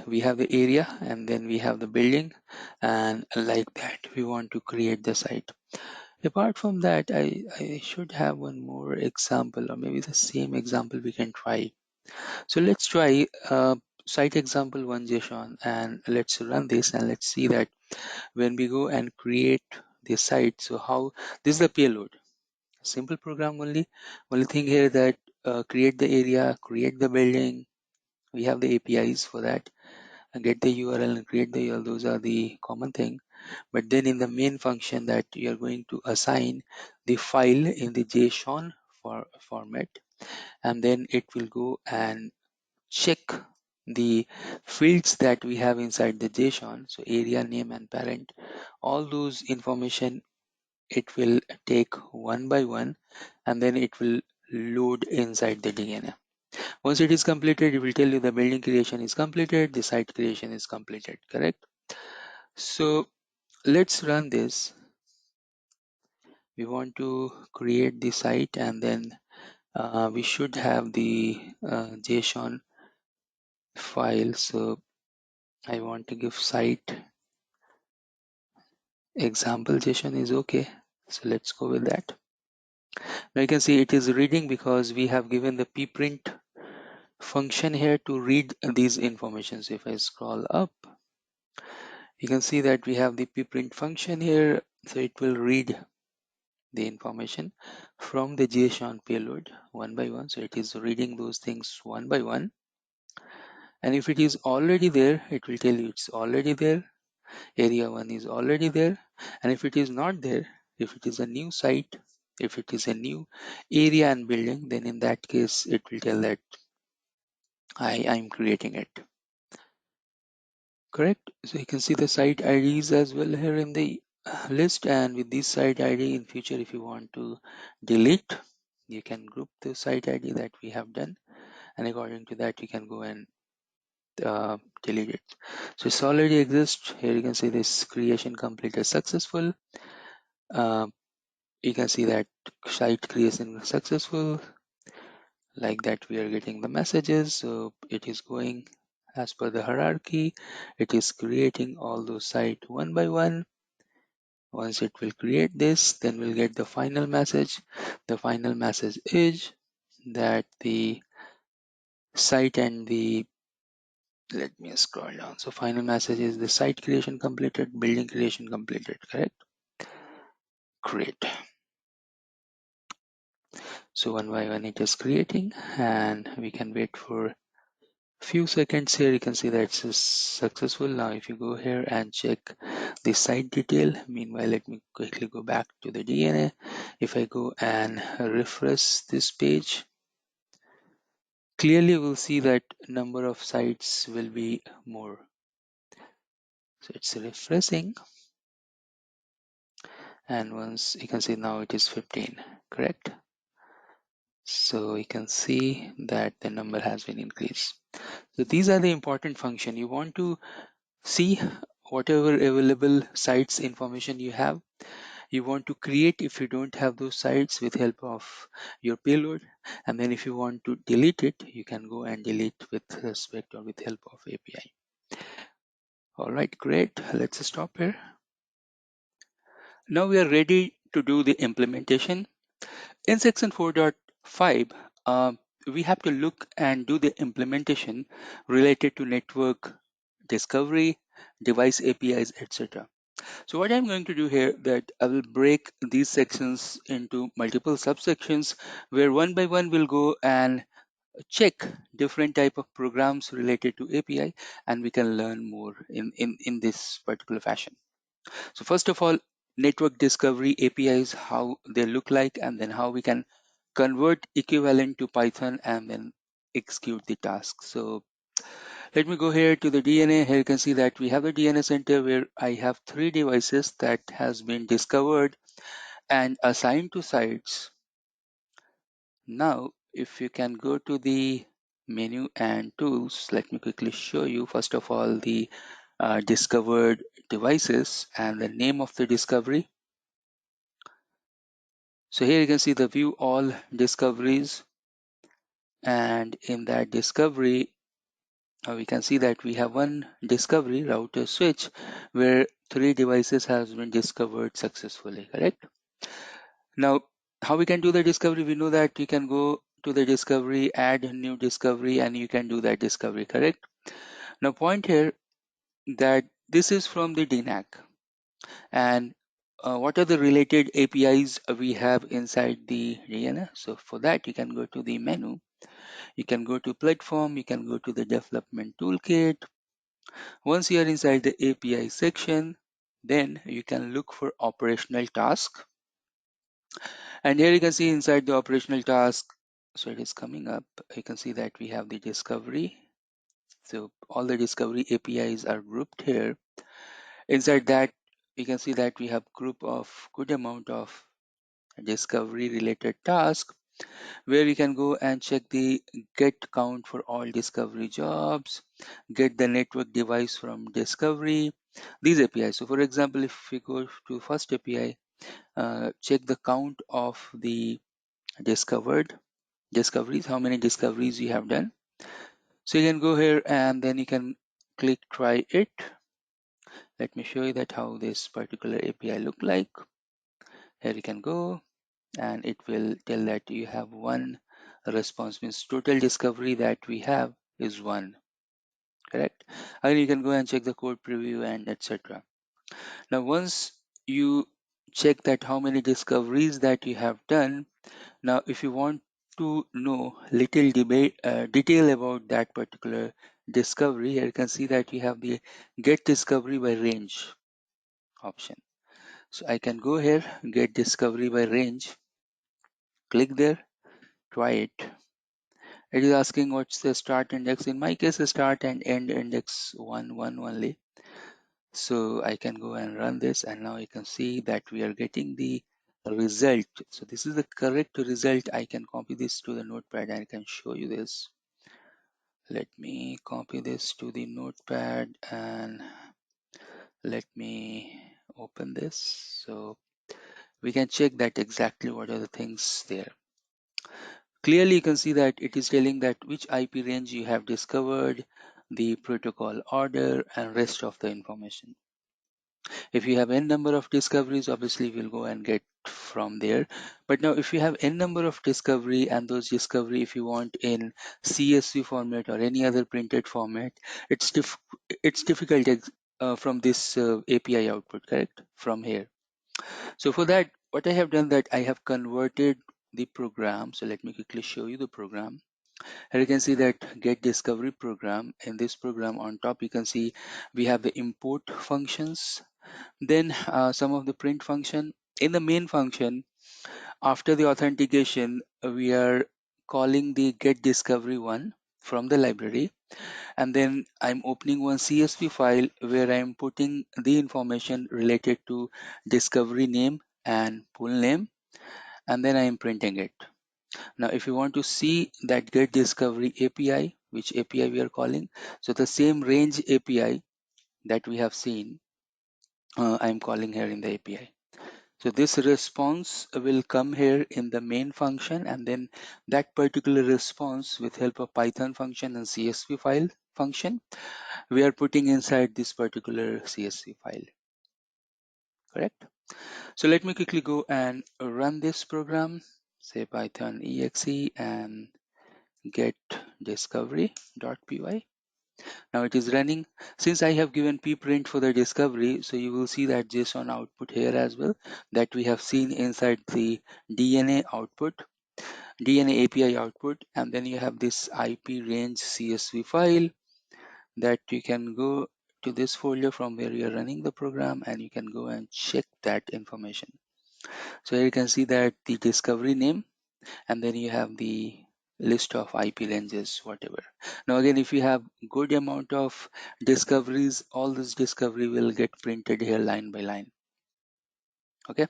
we have the area and then we have the building, and like that we want to create the site. Apart from that, I should have one more example, or maybe the same example we can try. So let's try site example 1 JSON, and let's run this, and let's see that when we go and create the site, so how this is the payload. Simple program only. Only thing here that create the area, create the building. We have the APIs for that, and get the URL and create the URL. Those are the common thing. But then in the main function that you are going to assign the file in the JSON format, and then it will go and check the fields that we have inside the JSON. So area, name, and parent, all those information it will take one by one, and then it will load inside the DNA. Once it is completed, it will tell you the building creation is completed, the site creation is completed, correct? So let's run this. We want to create the site, and then we should have the JSON file. So I want to give site example JSON is okay. So let's go with that. Now you can see it is reading because we have given the pprint function here to read these informations. If I scroll up, you can see that we have the pprint function here. So it will read the information from the JSON payload one by one. So it is reading those things one by one. And if it is already there, it will tell you it's already there. Area 1 is already there. And if it is not there, if it is a new site, if it is a new area and building, then in that case, it will tell that I'm creating it. Correct. So you can see the site IDs as well here in the list, and with this site ID in future, if you want to delete, you can group the site ID that we have done, and according to that you can go and delete it. So it's already exists. Here you can see this creation completed successful. You can see that site creation successful, like that we are getting the messages. So it is going as per the hierarchy. It is creating all those sites one by one. Once it will create this, then we'll get the final message. The final message is that the site and the, let me scroll down. So final message is the site creation completed, building creation completed, correct? Great. So one by one it is creating, and we can wait for few seconds here. You can see that it's successful. Now if you go here and check the site detail, meanwhile let me quickly go back to the DNA. If I go and refresh this page, clearly we'll see that number of sites will be more. So it's refreshing, and once you can see now it is 15, correct? So you can see that the number has been increased. So these are the important function. You want to see whatever available sites information you have. You want to create if you don't have those sites with help of your payload, and then if you want to delete it, you can go and delete with respect or with help of API. All right, great. Let's stop here. Now we are ready to do the implementation. In section 4.5, we have to look and do the implementation related to network discovery, device APIs, etc. So what I'm going to do here, that I will break these sections into multiple subsections, where one by one we'll go and check different type of programs related to API, and we can learn more in this particular fashion. So first of all, network discovery APIs, how they look like, and then how we can convert equivalent to Python and then execute the task. So let me go here to the DNA. Here you can see that we have the DNA Center where I have 3 devices that has been discovered and assigned to sites. Now, if you can go to the menu and tools, let me quickly show you first of all the discovered devices and the name of the discovery. So here you can see the view all discoveries, and in that discovery we can see that we have one discovery router switch where 3 devices has been discovered successfully, correct? Now how we can do the discovery? We know that you can go to the discovery, add a new discovery, and you can do that discovery, correct? Now point here that this is from the DNAC, and what are the related APIs we have inside the DNA? So for that you can go to the menu, you can go to platform, you can go to the development toolkit. Once you are inside the API section, then you can look for operational task, and here you can see inside the operational task, so it is coming up, you can see that we have the discovery. So all the discovery APIs are grouped here. Inside that you can see that we have group of good amount of discovery related task, where you can go and check the get count for all discovery jobs, get the network device from discovery, these APIs. So for example, if we go to first API, check the count of the discovered discoveries, how many discoveries you have done. So you can go here and then you can click try it. Let me show you that how this particular API look like. Here you can go and it will tell that you have one response, means total discovery that we have is 1, correct? And you can go and check the code preview and etc. Now once you check that how many discoveries that you have done, now if you want to know little detail about that particular discovery, here you can see that you have the get discovery by range option. So I can go here, get discovery by range, click there, try it. It is asking what's the start index. In my case, start and end index 1 1 only. So I can go and run this, and now you can see that we are getting the result. So this is the correct result. I can copy this to the notepad and I can show you this. Let me copy this to the notepad and let me open this. So we can check that exactly what are the things there. Clearly you can see that it is telling that which IP range you have discovered, the protocol order, and rest of the information. If you have n number of discoveries, obviously we'll go and get from there. But now if you have n number of discovery, and those discovery if you want in CSV format or any other printed format, it's difficult from this API output, correct? From here. So for that, what I have done that I have converted the program. So let me quickly show you the program. Here you can see that get discovery program. In this program on top, you can see we have the import functions, then some of the print function. In the main function, after the authentication, we are calling the get discovery one from the library, and then I'm opening one CSV file where I'm putting the information related to discovery name and pool name, and then I'm printing it. Now if you want to see that get discovery API, which API we are calling, so the same range API that we have seen, I'm calling here in the API. So this response will come here in the main function, and then that particular response with help of Python function and CSV file function, we are putting inside this particular CSV file, correct? So let me quickly go and run this program, say Python exe and get discovery.py. Now it is running. Since I have given pprint for the discovery, so you will see that JSON output here as well that we have seen inside the DNA output, DNA API output, and then you have this IP range CSV file that you can go to this folder from where you are running the program, and you can go and check that information. So here you can see that the discovery name, and then you have the list of IP ranges, whatever. Now again, if you have good amount of discoveries, all this discovery will get printed here line by line. Okay,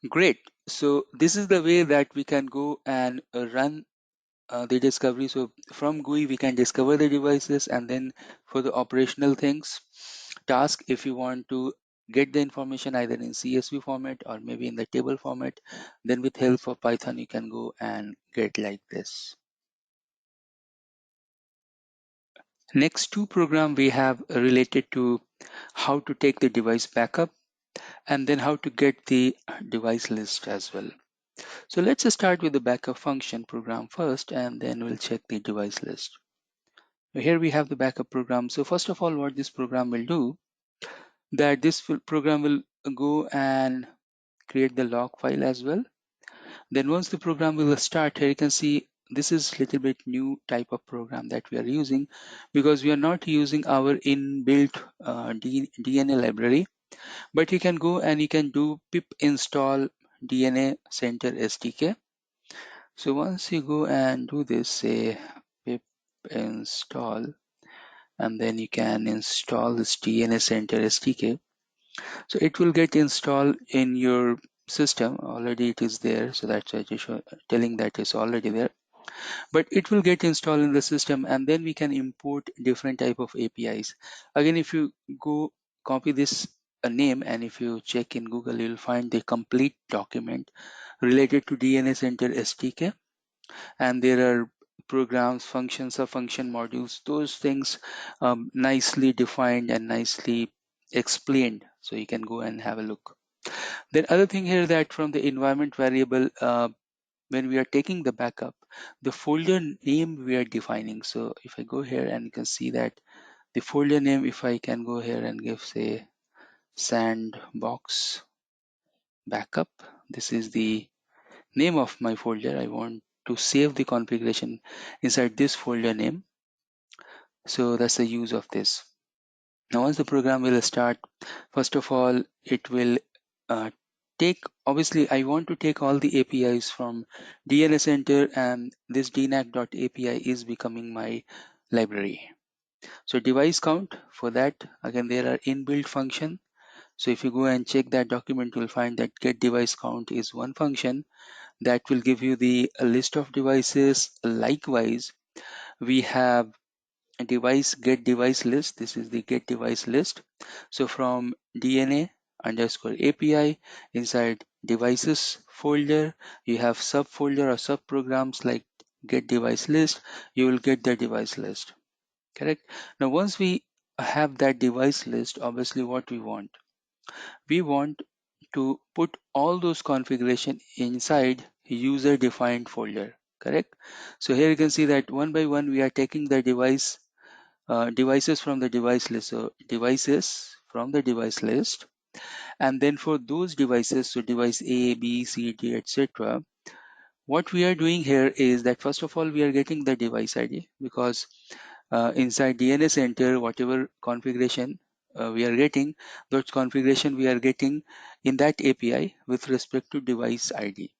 great. So this is the way that we can go and run the discovery. So from GUI, we can discover the devices, and then for the operational things, task, if you want to get the information either in CSV format or maybe in the table format, then with help of Python, you can go and get like this. Next two program we have related to how to take the device backup and then how to get the device list as well. So let's start with the backup function program first, and then we'll check the device list. Here we have the backup program. So first of all, what this program will do, that this program will go and create the log file as well. Then once the program will start, here you can see this is little bit new type of program that we are using, because we are not using our inbuilt DNA library, but you can go and you can do pip install DNA Center SDK. So once you go and do this, say pip install, and then you can install this DNA Center SDK. So it will get installed in your system. Already it is there, so that's why it is telling that it's already there. But it will get installed in the system, and then we can import different type of APIs. Again, if you go copy this name, and if you check in Google, you'll find the complete document related to DNA Center SDK, and there are programs, functions, or function modules, those things nicely defined and nicely explained, so you can go and have a look. Then other thing here, that from the environment variable, when we are taking the backup, the folder name we are defining. So if I go here, and you can see that the folder name, if I can go here and give, say, sandbox backup, this is the name of my folder. I want to save the configuration inside this folder name. So that's the use of this. Now once the program will start, first of all, it will obviously I want to take all the APIs from DNA Center, and this DNAC.api is becoming my library. So device count, for that, again, there are inbuilt function. So if you go and check that document, you'll find that get device count is one function that will give you the list of devices. Likewise, we have a get device list. This is the get device list. So from DNA underscore API, inside devices folder, you have subfolder or subprograms like get device list. You will get the device list. Correct. Now once we have that device list, obviously what we want to put all those configuration inside user defined folder. Correct. So here you can see that one by one we are taking the devices from the device list. So devices from the device list, and then for those devices, so device A, B, C, D, etc., what we are doing here is that first of all we are getting the device ID, because inside DNA Center, whatever configuration we are getting, those configuration we are getting in that API with respect to device ID.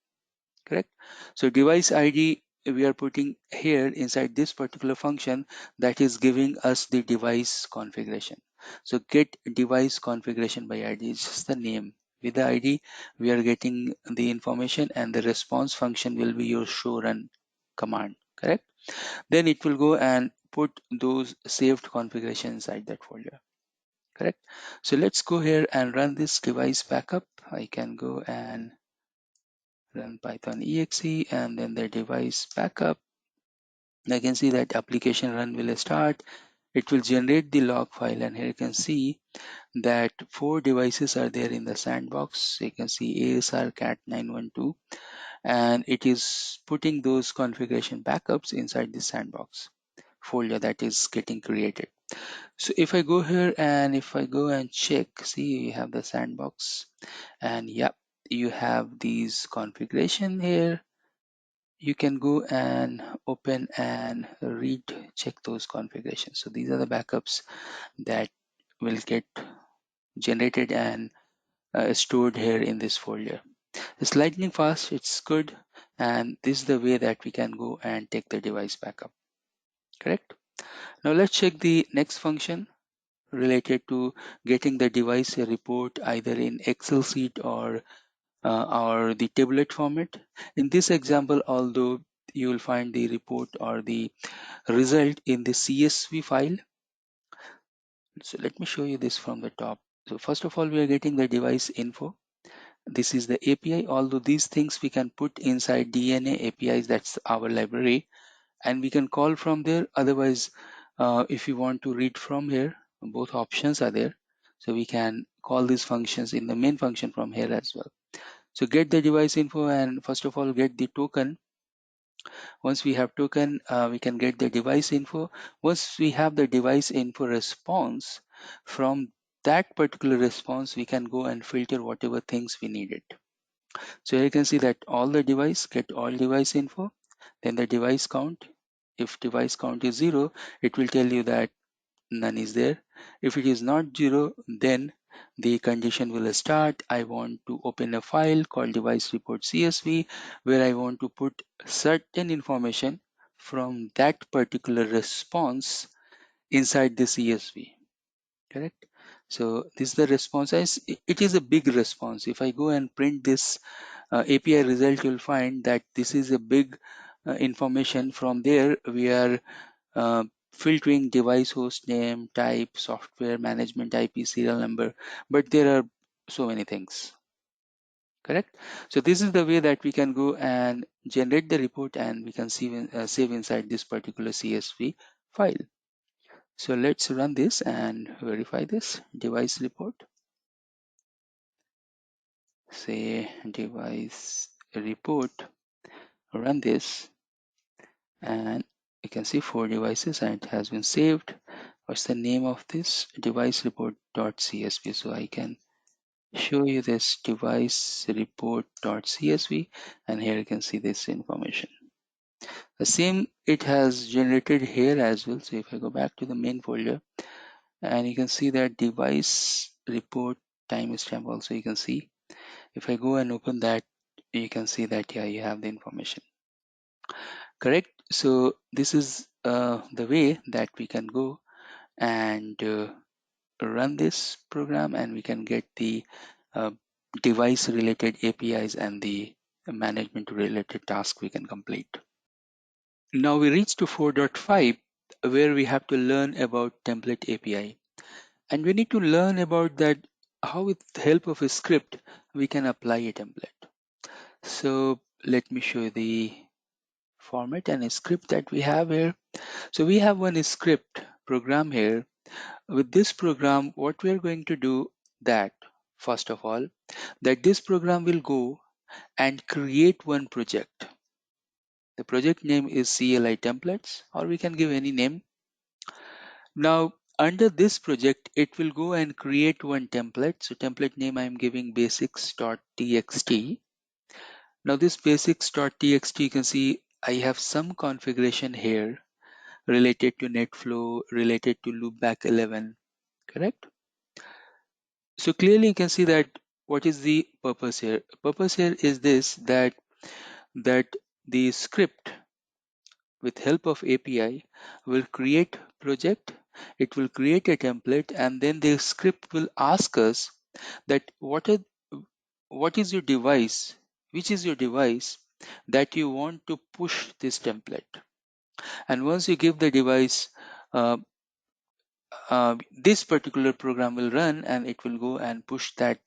Correct. So device ID we are putting here inside this particular function, that is giving us the device configuration. So get device configuration by ID is just the name. With the ID we are getting the information, and the response function will be your show run command. Correct. Then it will go and put those saved configuration inside that folder. Correct. So let's go here and run this device backup. I can go and run Python exe, and then the device backup. I can see that application run will start. It will generate the log file, and here you can see that 4 devices are there in the sandbox. You can see ASR cat 912, and it is putting those configuration backups inside the sandbox folder that is getting created. So if I go here and if I go and check, see, you have the sandbox, and yep, you have these configuration here. You can go and open and read, check those configurations. So these are the backups that will get generated and stored here in this folder. It's lightning fast, it's good, and this is the way that we can go and take the device backup. Correct. Now let's check the next function related to getting the device report either in Excel sheet or the tablet format. In this example, although you will find the report or the result in the CSV file. So let me show you this from the top. So first of all, we are getting the device info. This is the API, although these things we can put inside DNA APIs, that's our library, and we can call from there. Otherwise, if you want to read from here, both options are there. So we can call these functions in the main function from here as well. So get the device info, and first of all get the token. Once we have token, we can get the device info. Once we have the device info response, from that particular response we can go and filter whatever things we needed. So you can see that all the device, get all device info, then the device count. If device count is 0, it will tell you that none is there. If it is not 0, then the condition will start. I want to open a file called device report CSV, where I want to put certain information from that particular response inside the CSV. Correct? So this is the response. It is a big response. If I go and print this API result, you'll find that this is a big information. From there we are filtering device host name, type, software management, IP, serial number, but there are so many things. Correct? So this is the way that we can go and generate the report, and we can save inside this particular CSV file. So let's run this and verify this device report. Say device report, run this, and you can see 4 devices and it has been saved. What's the name of this? Device report.csv. So I can show you this device report.csv, and here you can see this information. The same it has generated here as well. So if I go back to the main folder, and you can see that device report timestamp also you can see. If I go and open that, you can see that yeah, you have the information. Correct? So this is the way that we can go and run this program, and we can get the uh, device related APIs and the management related task we can complete. Now we reach to 4.5, where we have to learn about template API, and we need to learn about that, how with the help of a script we can apply a template. So let me show you the format and a script that we have here. So we have one script program here. With this program, what we are going to do, that first of all, that this program will go and create one project. The project name is CLI templates, or we can give any name. Now under this project, it will go and create one template. So template name I'm giving basics.txt. Now this basics.txt, you can see I have some configuration here related to NetFlow, related to loopback 11, correct? So clearly you can see that what is the purpose here? Purpose here is this, that the script with help of API will create project, it will create a template, and then the script will ask us that what is your device, which is your device that you want to push this template. And once you give the device, this particular program will run and it will go and push that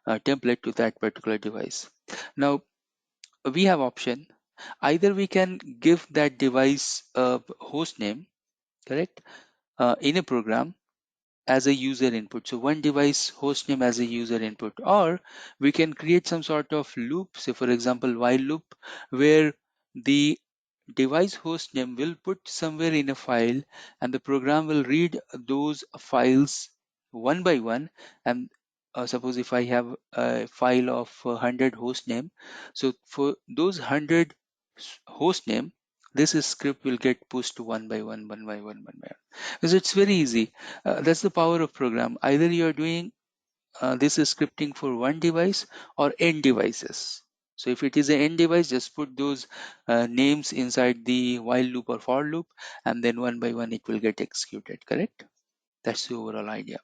template to that particular device. Now we have option, either we can give that device a host name, correct, in a program as a user input. So one device host name as a user input, or we can create some sort of loop, say for example while loop, where the device host name will put somewhere in a file, and the program will read those files one by one. And suppose if I have a file of 100 host name, so for those 100 host name, this script will get pushed one by one, one by one, one by one. Because it's very easy. That's the power of program. Either you are doing this is scripting for one device or n devices. So if it is an n device, just put those names inside the while loop or for loop, and then one by one it will get executed, correct? That's the overall idea.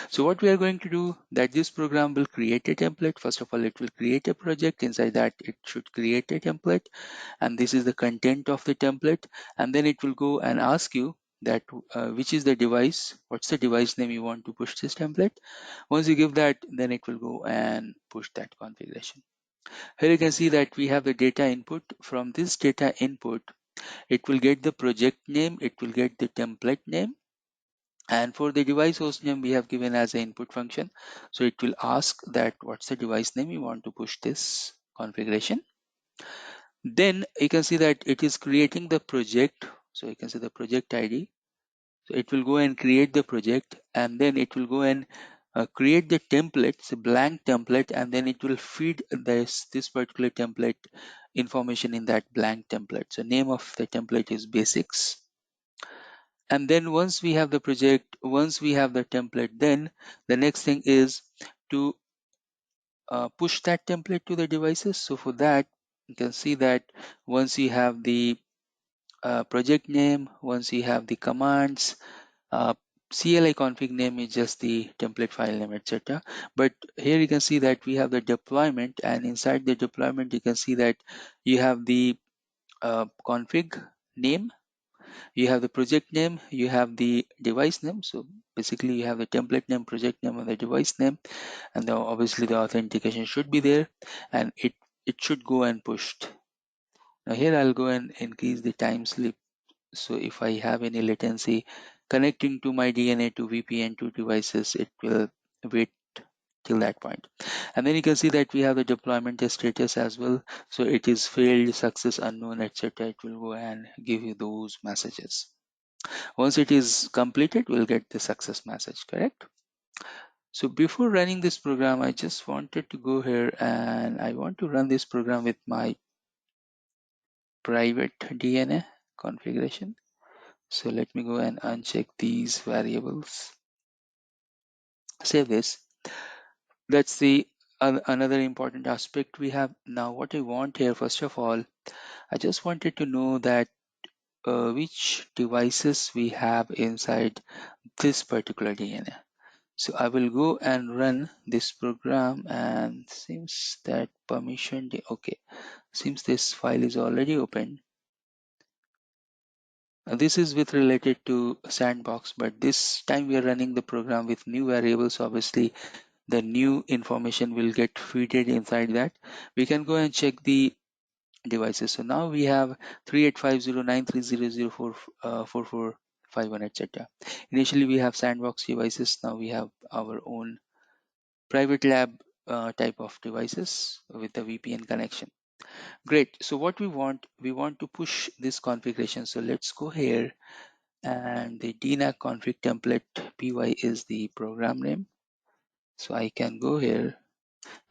So what we are going to do, that this program will create a template. First of all, it will create a project. Inside that, it should create a template, and this is the content of the template. And then it will go and ask you that which is the device, what's the device name you want to push this template. Once you give that, then it will go and push that configuration. Here you can see that we have the data input. From this data input, it will get the project name, it will get the template name, and for the device host name we have given as an input function. So it will ask that what's the device name you want to push this configuration. Then you can see that it is creating the project. So you can see the project ID. So it will go and create the project, and then it will go and create the template, it's a blank template, and then it will feed this particular template information in that blank template. So name of the template is basics. And then once we have the project, once we have the template, then the next thing is to push that template to the devices. So for that, you can see that once you have the project name, once you have the commands, uh, CLI config name is just the template file name, etc. But here you can see that we have the deployment, and inside the deployment you can see that you have the config name, you have the project name, you have the device name. So basically you have the template name, project name, and the device name, and then obviously the authentication should be there, and it should go and pushed. Now here I'll go and increase the time sleep. So if I have any latency connecting to my DNA to VPN to devices, it will wait till that point. And then you can see that we have the deployment status as well. So it is failed, success unknown, etc. It will go and give you those messages. Once it is completed, we'll get the success message, correct? So before running this program, I just wanted to go here and I want to run this program with my private DNA configuration. So let me go and uncheck these variables. Save this. That's the another important aspect we have. Now what I want here, first of all, I just wanted to know that which devices we have inside this particular DNA. So I will go and run this program, and seems that permission, okay, seems this file is already open. This is with related to sandbox, but this time we are running the program with new variables. Obviously the new information will get feeded inside that. We can go and check the devices. So now we have 385093004451, etc. Initially we have sandbox devices. Now we have our own private lab type of devices with the VPN connection. Great. So what we want to push this configuration. So let's go here, and the DNAC config template py is the program name. So I can go here,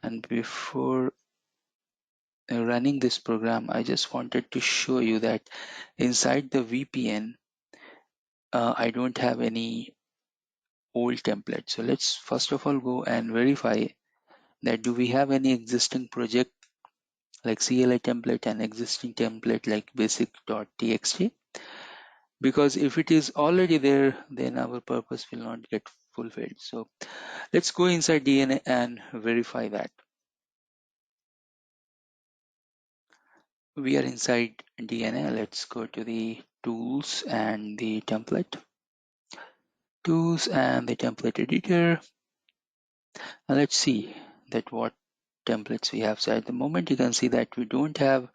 and before running this program, I just wanted to show you that inside the VPN I don't have any old template. So let's first of all go and verify that do we have any existing project like CLI template and existing template like basic.txt, because if it is already there, then our purpose will not get fulfilled. So let's go inside DNA and verify that. We are inside DNA. Let's go to the tools and the template. Tools and the template editor. And let's see that what templates we have. So at the moment you can see that we don't have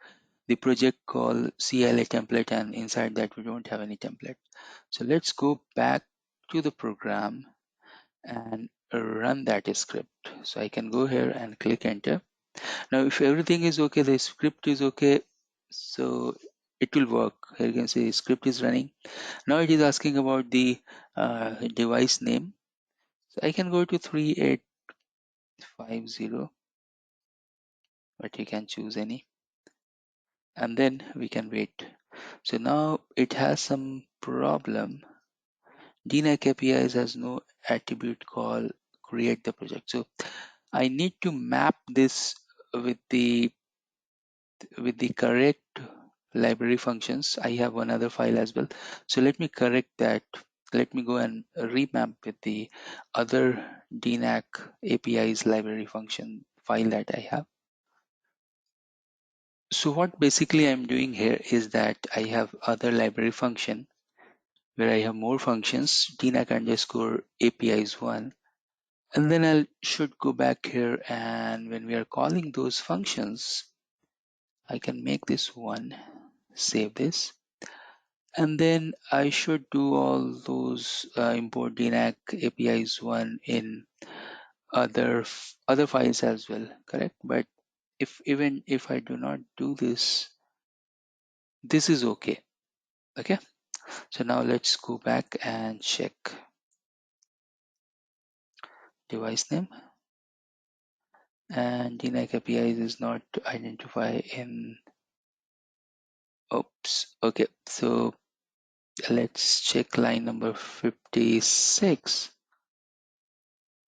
the project called CLI template, and inside that we don't have any template. So let's go back to the program and run that script. So I can go here and click enter. Now if everything is okay, the script is okay, so it will work. Here you can see script is running. Now it is asking about the device name. So I can go to 3850, but you can choose any, and then we can wait. So now it has some problem. DNAC APIs has no attribute called create the project. So I need to map this with the correct library functions. I have another file as well. So let me correct that. let me go and remap with the other DNAC APIs library function file that I have. So what basically I'm doing here is that I have other library function where I have more functions, DNAC underscore APIs one, and then I should go back here, and when we are calling those functions, I can make this one, save this, and then I should do all those import DNAC APIs one in other files as well, correct? But even if I do not do this, this is okay. Okay, so now let's go back and check device name, and DNAC APIs is not identify in. Oops. Okay, so let's check line number 56.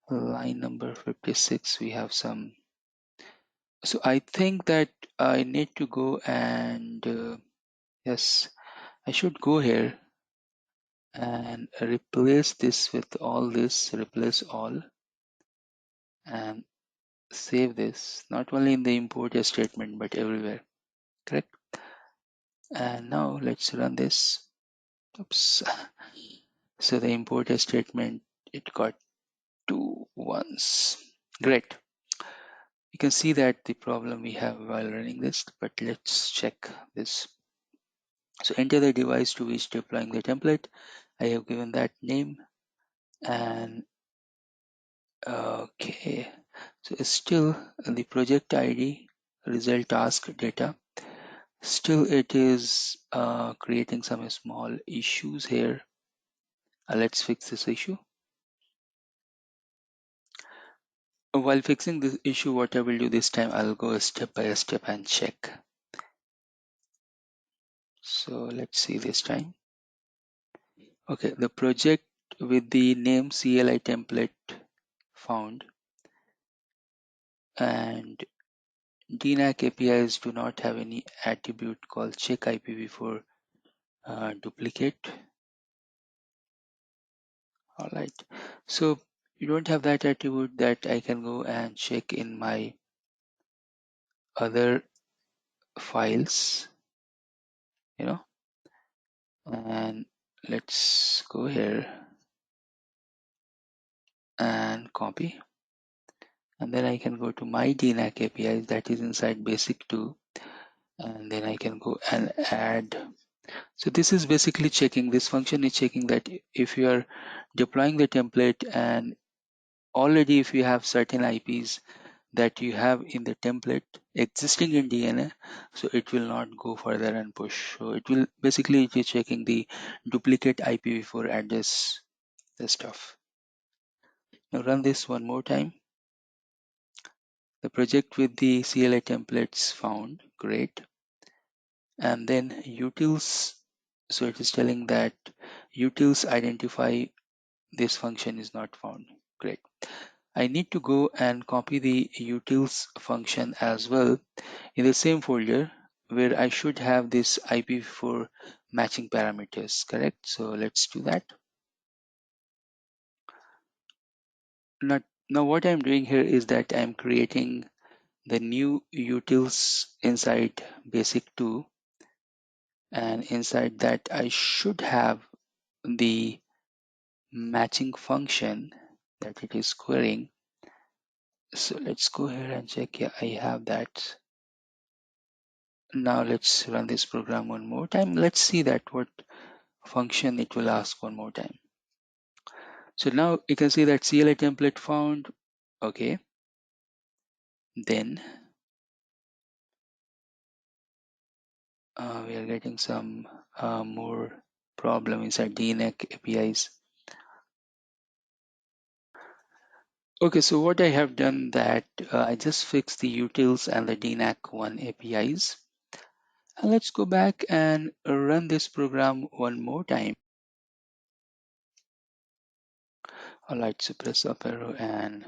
Line number 56, we have some. So I think that I need to go and yes, I should go here and replace this with all this, replace all, and save this not only in the import statement but everywhere, correct? And now let's run this. Oops. So the import statement, it got 2 ones. Great. You can see that the problem we have while running this, but let's check this. So enter the device to which deploying the template. I have given that name, and okay, so still the project ID, result task data, still it is creating some small issues here. Let's fix this issue. While fixing this issue, what I will do this time, I'll go step by step and check. So let's see this time. Okay, the project with the name CLI template found, and DNAC APIs do not have any attribute called check IPv4 duplicate. All right, so you don't have that attribute, that I can go and check in my other files, you know, and let's go here and copy, and then I can go to my DNAC APIs that is inside basic 2, and then I can go and add. So this is basically checking, this function is checking that if you are deploying the template and already if you have certain IPs that you have in the template existing in DNA, so it will not go further and push. So it will basically be checking the duplicate IPv4 address, the stuff. Now run this one more time. The project with the CLI templates found, great. And then utils, so it is telling that utils identify this function is not found, great. I need to go and copy the utils function as well in the same folder where I should have this IPv4 matching parameters, correct? So let's do that. Now what I'm doing here is that I'm creating the new utils inside basic 2, and inside that I should have the matching function that it is querying. So let's go here and check. Yeah, I have that. Now let's run this program one more time. Let's see that what function it will ask one more time. So now you can see that CLI template found. Okay. Then we are getting some more problem inside DNAC APIs. Okay, so what I have done that I just fixed the utils and the DNAC1 APIs. And let's go back and run this program one more time. All right, so press up arrow and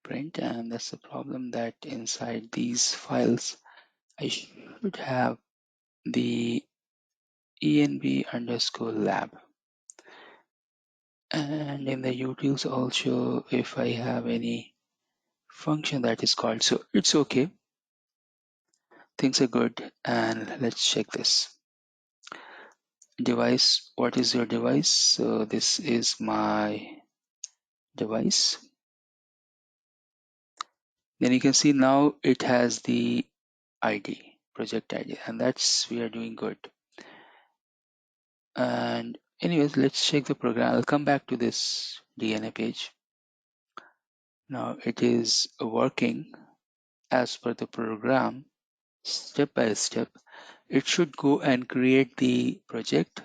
print, and that's the problem that inside these files I should have the env underscore lab. And in the utils also, if I have any function that is called, so it's okay, things are good. And let's check this device. What is your device? So this is my device. Then you can see now it has the ID, project ID, and that's, we are doing good. And anyways, let's check the program. I'll come back to this DNA page. Now it is working as per the program, step by step. It should go and create the project,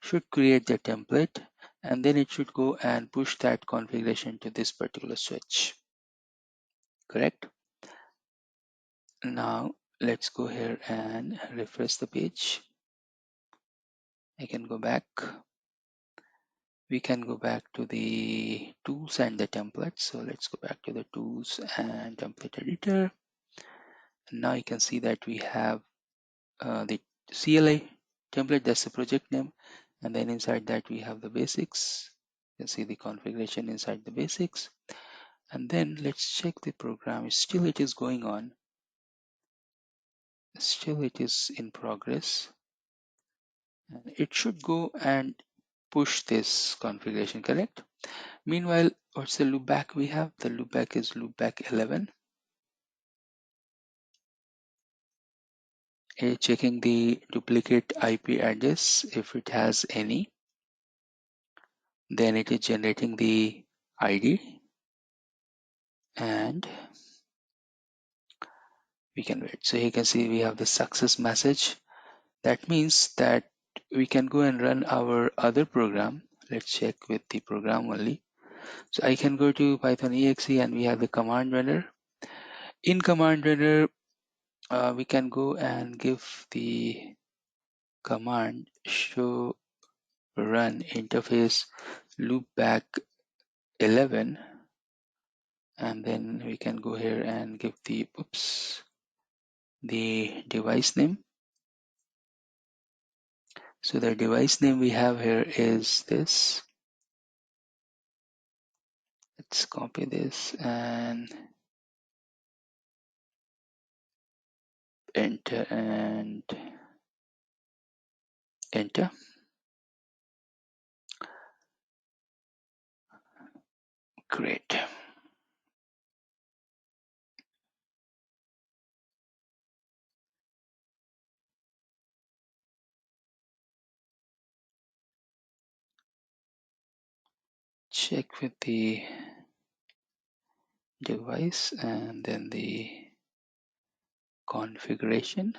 should create the template, and then it should go and push that configuration to this particular switch. Correct? Now let's go here and refresh the page. I can go back. We can go back to the tools and the templates. So let's go back to the tools and template editor. And now you can see that we have the CLI template, that's the project name. And then inside that we have the basics. You can see the configuration inside the basics. And then let's check the program. Still it is going on. Still it is in progress. And it should go and push this configuration, correct? Meanwhile, what's the loopback we have? The loopback is loopback 11. Checking the duplicate IP address if it has any. Then it is generating the ID. And we can wait. So you can see we have the success message. That means that we can go and run our other program. Let's check with the program only. So I can go to Python exe and we have the command runner. In command runner, we can go and give the command show run interface loopback 11, and then we can go here and give the the device name. So the device name we have here is this. Let's copy this and enter and enter. Great. Check with the device and then the configuration.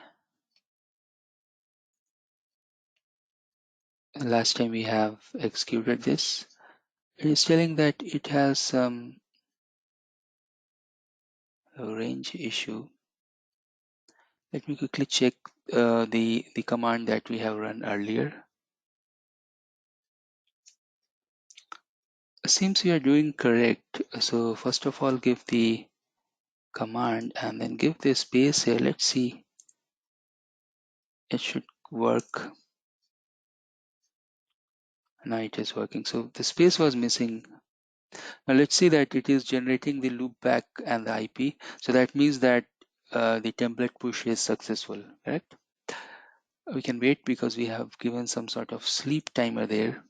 Last time we have executed this, it is telling that it has some range issue. Let me quickly check the command that we have run earlier. Seems we are doing correct. So first of all, give the command and then give the space here. Let's see. It should work. Now it is working. So the space was missing. Now let's see that it is generating the loopback and the IP. So that means that the template push is successful, correct? We can wait because we have given some sort of sleep timer there.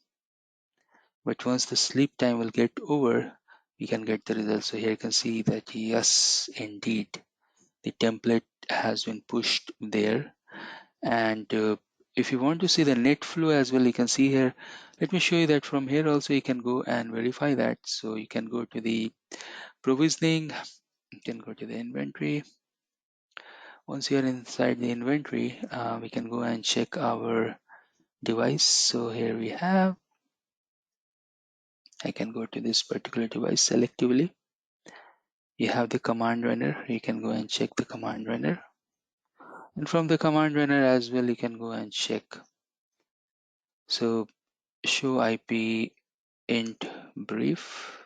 But once the sleep time will get over, we can get the result. So here you can see that yes, indeed, the template has been pushed there. And if you want to see the net flow as well, you can see here. Let me show you that from here also you can go and verify that. So you can go to the provisioning, you can go to the inventory. Once you are inside the inventory, we can go and check our device. So here we have, I can go to this particular device selectively. You have the command runner, you can go and check the command runner. And from the command runner as well, you can go and check. So show IP int brief.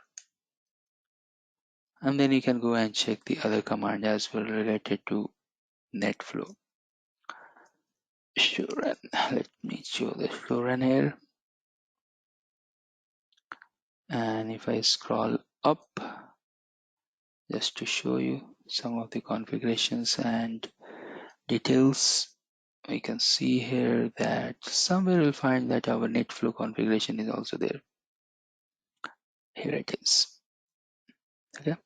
And then you can go and check the other command as well related to net flow. Show run. Let me show the show run here. And if I scroll up just to show you some of the configurations and details, we can see here that somewhere we'll find that our NetFlow configuration is also there. Here it is. Okay.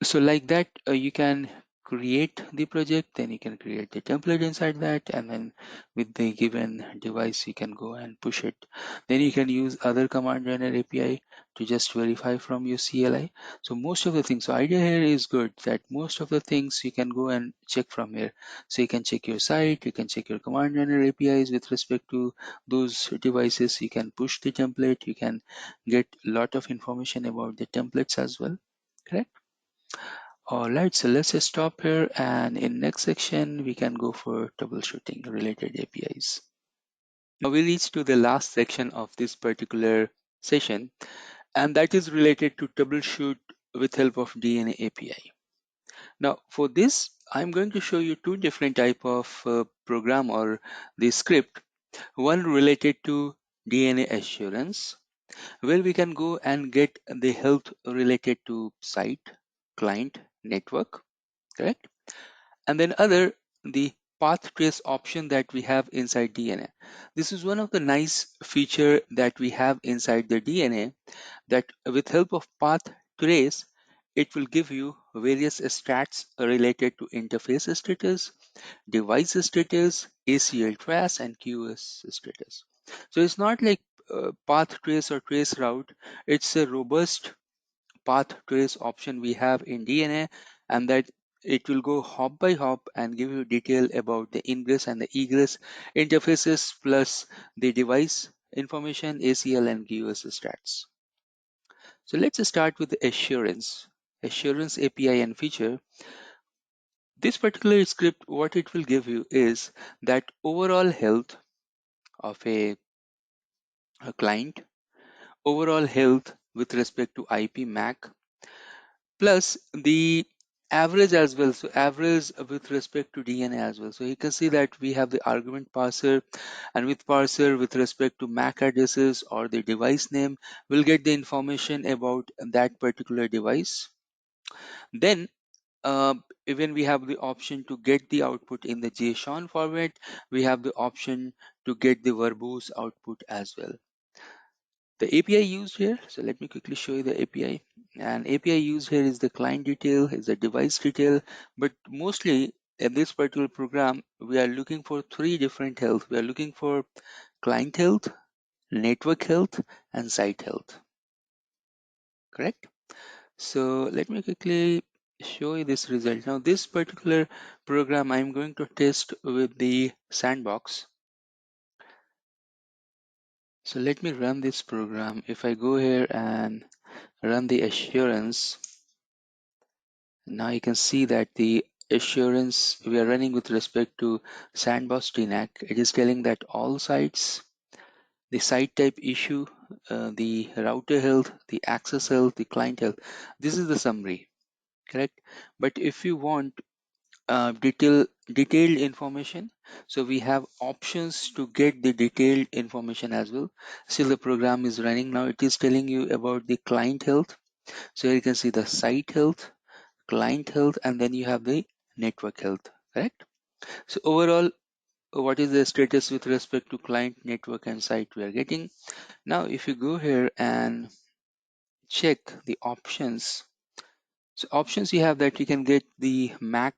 So like that, you can create the project, then you can create the template inside that, and then with the given device, you can go and push it. Then you can use other command joiner API to just verify from your CLI. So most of the things, so idea here is good that most of the things you can go and check from here. So you can check your site, you can check your command joiner APIs with respect to those devices. You can push the template, you can get a lot of information about the templates as well. Correct? All right, so let's just stop here, and in next section we can go for troubleshooting related APIs. Now we reach to the last section of this particular session, and that is related to troubleshoot with help of DNA API. Now for this, I'm going to show you two different type of program or the script. One related to DNA assurance, where we can go and get the health related to site, client, network. Correct? And then other, the path trace option that we have inside DNA. This is one of the nice feature that we have inside the DNA, that with help of path trace, it will give you various stats related to interface status, device status, ACL trace, and QoS status. So it's not like path trace or trace route. It's a robust path trace option we have in DNA, and that it will go hop by hop and give you detail about the ingress and the egress interfaces plus the device information, ACL and QoS stats. So let's start with the assurance API and feature. This particular script, what it will give you is that overall health of a client, overall health with respect to IP MAC, plus the average as well. So average with respect to DNA as well. So you can see that we have the argument parser, and with parser with respect to MAC addresses or the device name, we'll get the information about that particular device. Then even we have the option to get the output in the JSON format. We have the option to get the verbose output as well. The API used here, so let me quickly show you the API. And API used here is the client detail, is the device detail, but mostly in this particular program, we are looking for three different health. We are looking for client health, network health, and site health. Correct? So let me quickly show you this result. Now this particular program I'm going to test with the sandbox. So let me run this program. If I go here and run the assurance, now you can see that the assurance we are running with respect to sandbox DNAC, it is telling that all sites, the site type issue, the router health, the access health, the client health. This is the summary, correct? But if you want detailed information, so we have options to get the detailed information as well. Still the program is running now. It is telling you about the client health. So you can see the site health, client health, and then you have the network health. Correct? So overall, what is the status with respect to client, network, and site we are getting? Now if you go here and check the options, so options you have that you can get the MAC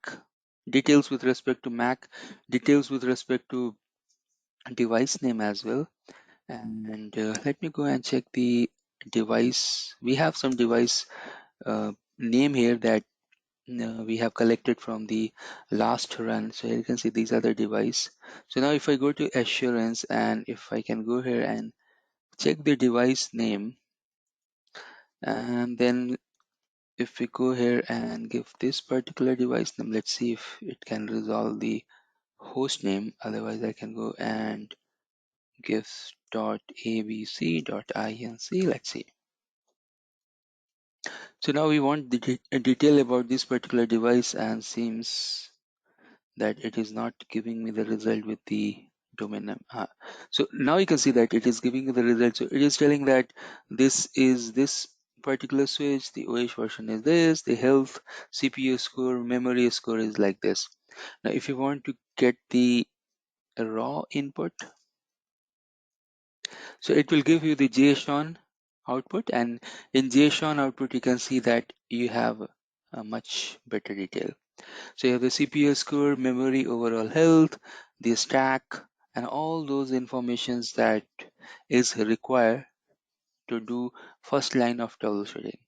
details with respect to MAC, details with respect to device name as well. And let me go and check the device. We have some device name here that we have collected from the last run. So here you can see these are the device. So now if I go to assurance, and if I can go here and check the device name, and then if we go here and give this particular device name, let's see if it can resolve the host name. Otherwise I can go and give .abc.inc. Let's see. So now we want the detail about this particular device, and seems that it is not giving me the result with the domain name. So now you can see that it is giving you the result. So it is telling that this is this particular switch, the OS version is this, the health, CPU score, memory score is like this. Now if you want to get the raw input, so it will give you the JSON output, and in JSON output you can see that you have a much better detail. So you have the CPU score, memory, overall health, the stack, and all those informations that is required to do first line of troubleshooting.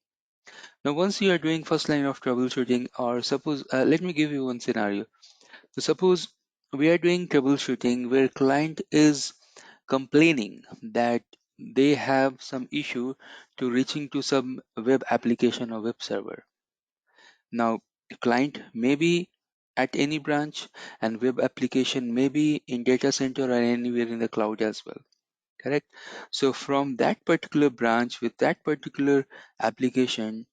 Now once you are doing first line of troubleshooting, or suppose let me give you one scenario. So suppose we are doing troubleshooting where client is complaining that they have some issue to reaching to some web application or web server. Now the client may be at any branch, and web application may be in data center or anywhere in the cloud as well, correct? So from that particular branch with that particular application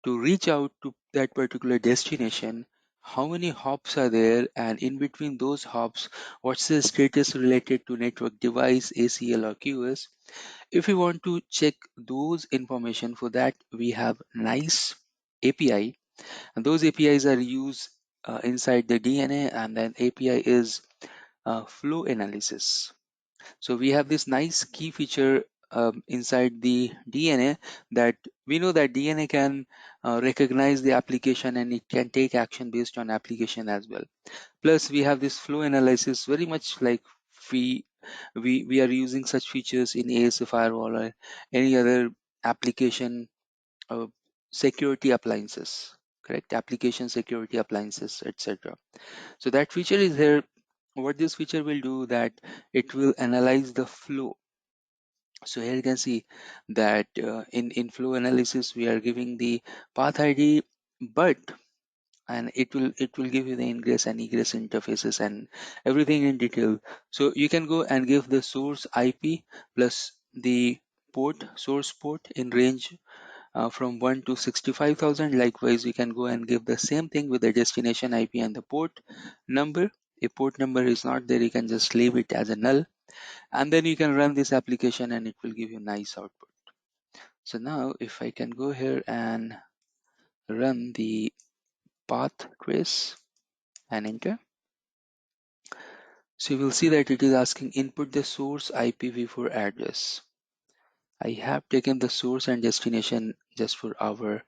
to reach out to that particular destination, how many hops are there, and in between those hops what's the status related to network device, ACL or QoS. If we want to check those information, for that we have nice API, and those APIs are used inside the DNA, and then API is flow analysis. So we have this nice key feature inside the DNA, that we know that DNA can recognize the application and it can take action based on application as well. Plus we have this flow analysis, very much like we we are using such features in ASA firewall or any other application uh, security appliances, correct? Application security appliances, etc. So that feature is here. What this feature will do, that it will analyze the flow. So here you can see that in flow analysis we are giving the path ID, but and it will give you the ingress and egress interfaces and everything in detail. So you can go and give the source IP plus the port, source port in range from 1 to 65,000. Likewise, we can go and give the same thing with the destination IP and the port number. If port number is not there, you can just leave it as a null, and then you can run this application and it will give you nice output. So now if I can go here and run the path trace and enter, so you will see that it is asking input the source IPv4 address. I have taken the source and destination just for our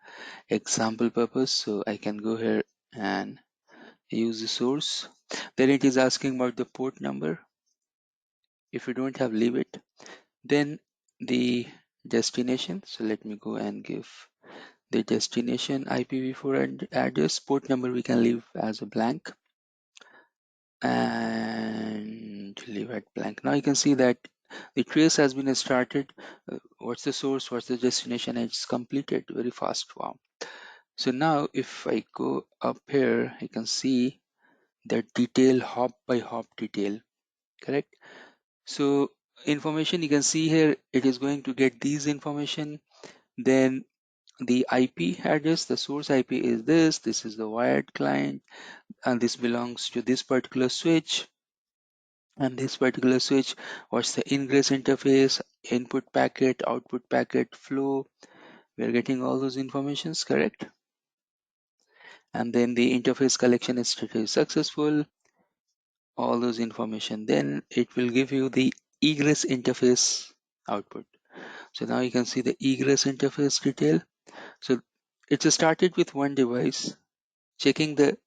example purpose, so I can go here and use the source. Then it is asking about the port number. If you don't have, leave it. Then the destination, so let me go and give the destination IPv4 address. Port number we can leave as a blank and leave it blank. Now you can see that the trace has been started. What's the source, what's the destination, and it's completed very fast. Wow. So now if I go up here, you can see the detail, hop by hop detail, correct? So information you can see here, it is going to get these information. Then the IP address, the source IP is this is the wired client, and this belongs to this particular switch. And this particular switch, what's the ingress interface, input packet, output packet, flow. We are getting all those informations, correct? And then the interface collection is successful, all those information. Then it will give you the egress interface output. So now you can see the egress interface detail. So it's started with one device checking the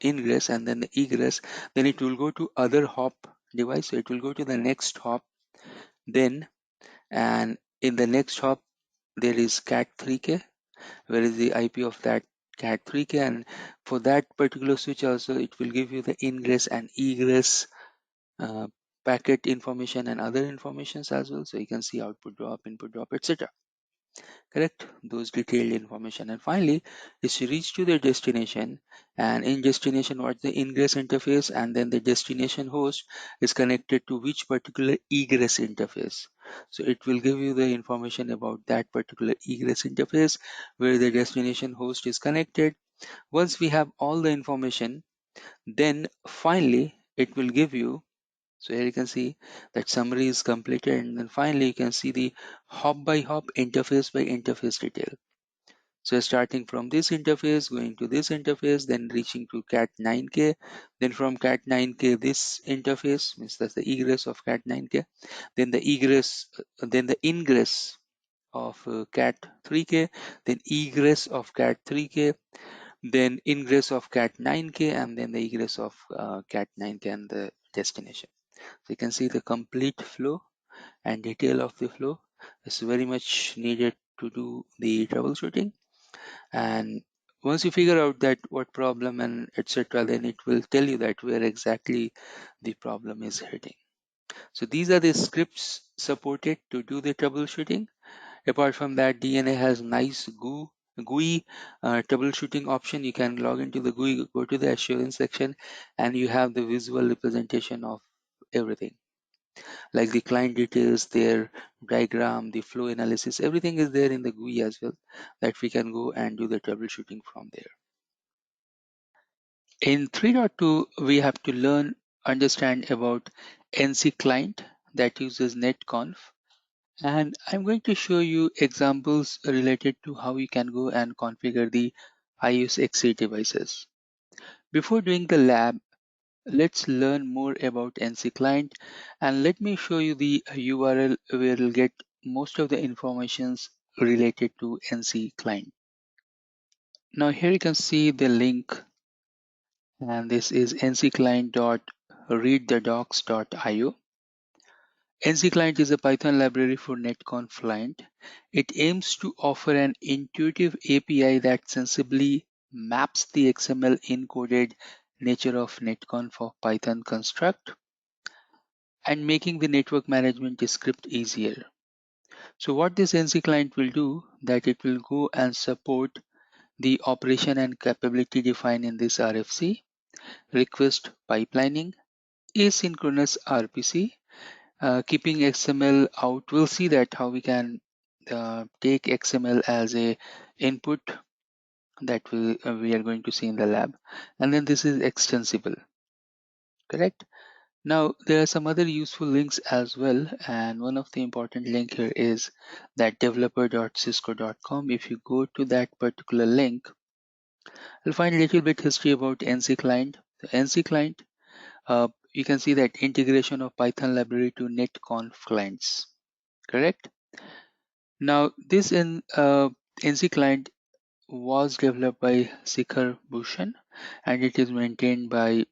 ingress and then the egress. Then it will go to other hop device. So it will go to the next hop. Then and in the next hop there is cat3k, where is the IP of that cat3k, and for that particular switch also it will give you the ingress and egress uh, packet information and other informations as well. So you can see output drop, input drop, etc. Correct, those detailed information. And finally is to reach to their destination, and in destination what's the ingress interface, and then the destination host is connected to which particular egress interface. So it will give you the information about that particular egress interface where the destination host is connected. Once we have all the information, then finally it will give you So here you can see that summary is completed, and then finally you can see the hop by hop, interface by interface detail. So starting from this interface, going to this interface, then reaching to cat 9K, then from cat 9K this interface, means that's the egress of cat 9K, then the egress, then the ingress of cat 3K, then egress of cat 3K, then ingress of cat 9K, and then the egress of cat 9K and the destination. So you can see the complete flow and detail of the flow is very much needed to do the troubleshooting. And once you figure out that what problem and etc., then it will tell you that where exactly the problem is hitting. So these are the scripts supported to do the troubleshooting. Apart from that, DNA has nice GUI troubleshooting option. You can log into the GUI, go to the assurance section, and you have the visual representation of everything, like the client details, their diagram, the flow analysis, everything is there in the GUI as well, that we can go and do the troubleshooting from there. In 3.2, we have to understand about NC Client that uses Netconf. And I'm going to show you examples related to how you can go and configure the iOS XE devices. Before doing the lab, let's learn more about NC Client, and let me show you the URL where you'll get most of the informations related to NC Client. Now here you can see the link, and this is ncclient.readthedocs.io. NC Client is a Python library for Netconf client. It aims to offer an intuitive API that sensibly maps the XML encoded nature of Netconf of Python construct and making the network management script easier. So what this NC Client will do, that it will go and support the operation and capability defined in this RFC, request pipelining, asynchronous RPC, keeping XML out. We'll see that how we can take XML as a input that we are going to see in the lab, and then this is extensible, correct? Now there are some other useful links as well, and one of the important link here is that developer.cisco.com. If you go to that particular link, you'll find a little bit history about NC Client. The NC Client, you can see that integration of Python library to Netconf clients, correct? Now this NC Client was developed by Shikhar Bhushan, and it is maintained by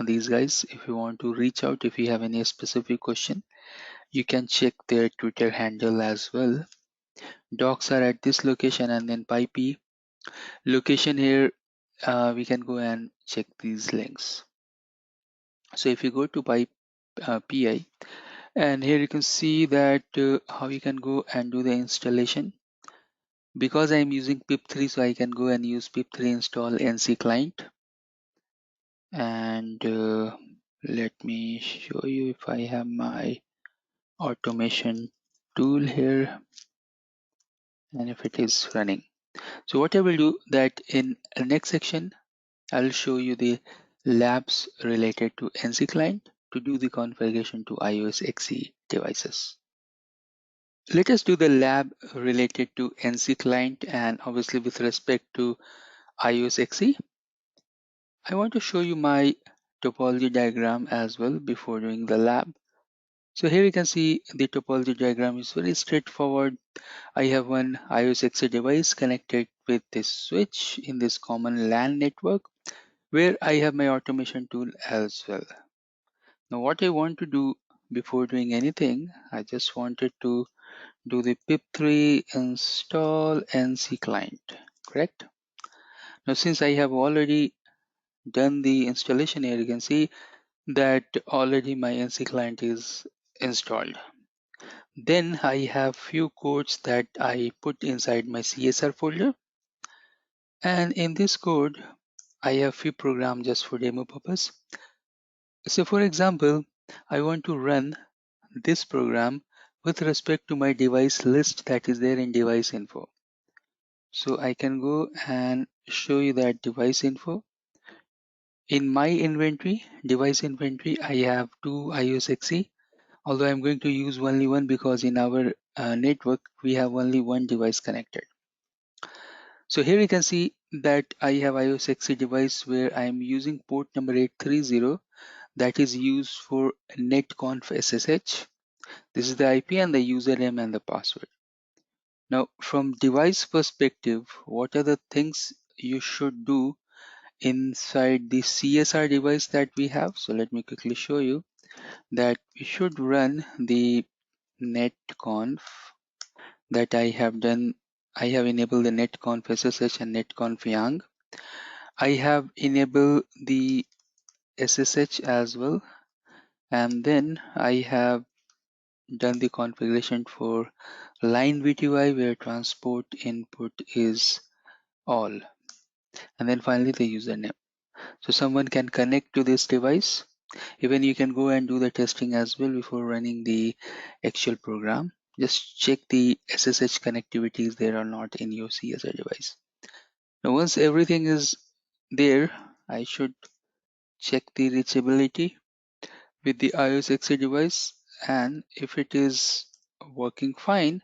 these guys. If you want to reach out, if you have any specific question, you can check their Twitter handle as well. Docs are at this location, and then PyP location here, we can go and check these links. So if you go to PI, and here you can see that how you can go and do the installation. Because I'm using pip3, so I can go and use pip3 install NC Client. And let me show you if I have my automation tool here and if it is running. So what I will do that in the next section, I'll show you the labs related to NC Client to do the configuration to iOS XE devices. Let us do the lab related to NC Client, and obviously with respect to iOS XE. I want to show you my topology diagram as well before doing the lab. So here you can see the topology diagram is very straightforward. I have one iOS XE device connected with this switch in this common LAN network where I have my automation tool as well. Now what I want to do before doing anything, I just wanted to do the pip3 install NC Client, correct? Now since I have already done the installation here, you can see that already my NC Client is installed. Then I have few codes that I put inside my CSR folder, and in this code I have few programs just for demo purpose. So for example, I want to run this program with respect to my device list that is there in device info. So I can go and show you that device info. In my inventory, device inventory, I have 2 IOSXE, although I'm going to use only one because in our network, we have only one device connected. So here you can see that I have IOSXE device where I'm using port number 830 that is used for Netconf SSH. This is the IP and the username and the password. Now, from device perspective, what are the things you should do inside the CSR device that we have? So let me quickly show you that we should run the netconf that I have done. I have enabled the netconf SSH and netconf YANG. I have enabled the SSH as well, and then I have done the configuration for line VTY where transport input is all, and then finally the username. So someone can connect to this device. Even you can go and do the testing as well before running the actual program. Just check the SSH connectivity is there or not in your CSR device. Now once everything is there, I should check the reachability with the IOSXE device, and if it is working fine,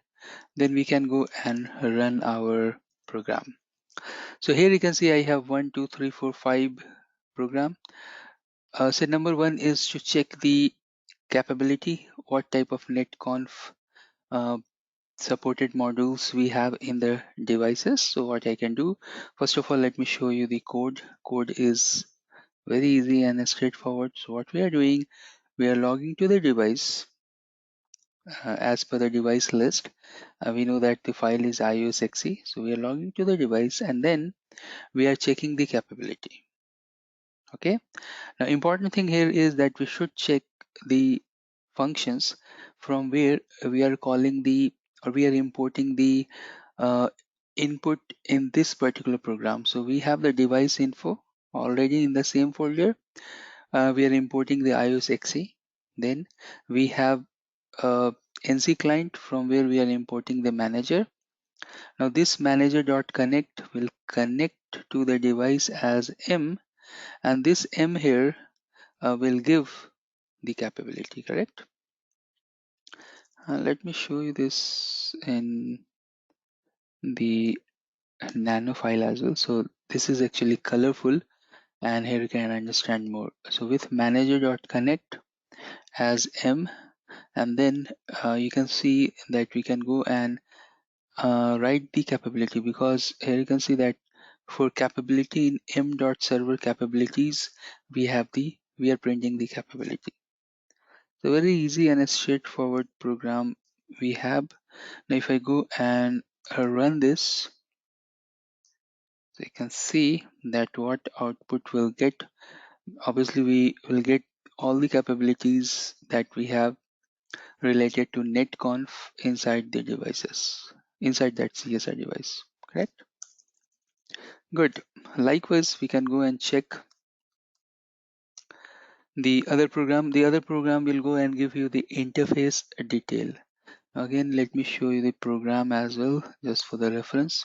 then we can go and run our program. So here you can see I have 1, 2, 3, 4, 5 program. So number one is to check the capability, what type of netconf uh, supported modules we have in the devices. So what I can do, first of all, let me show you the code. Code is very easy and straightforward. So what we are doing, we are logging to the device as per the device list. We know that the file is IOSXE. So we are logging to the device and then we are checking the capability. Okay. Now important thing here is that we should check the functions from where we are calling the or we are importing the input in this particular program. So we have the device info already in the same folder. We are importing the IOSXE. Then we have NC Client from where we are importing the manager. Now this manager.connect will connect to the device as M, and this M here will give the capability, correct? Let me show you this in the nano file as well. So this is actually colorful and here you can understand more. So with manager.connect as M, and then you can see that we can go and write the capability, because here you can see that for capability in m.server capabilities we are printing the capability. So very easy and a straightforward program we have. Now if I go and run this, so you can see that what output we'll get. Obviously we will get all the capabilities that we have related to netconf inside the devices, inside that CSR device, correct? Good. Likewise, we can go and check the other program. The other program will go and give you the interface detail. Again, let me show you the program as well, just for the reference.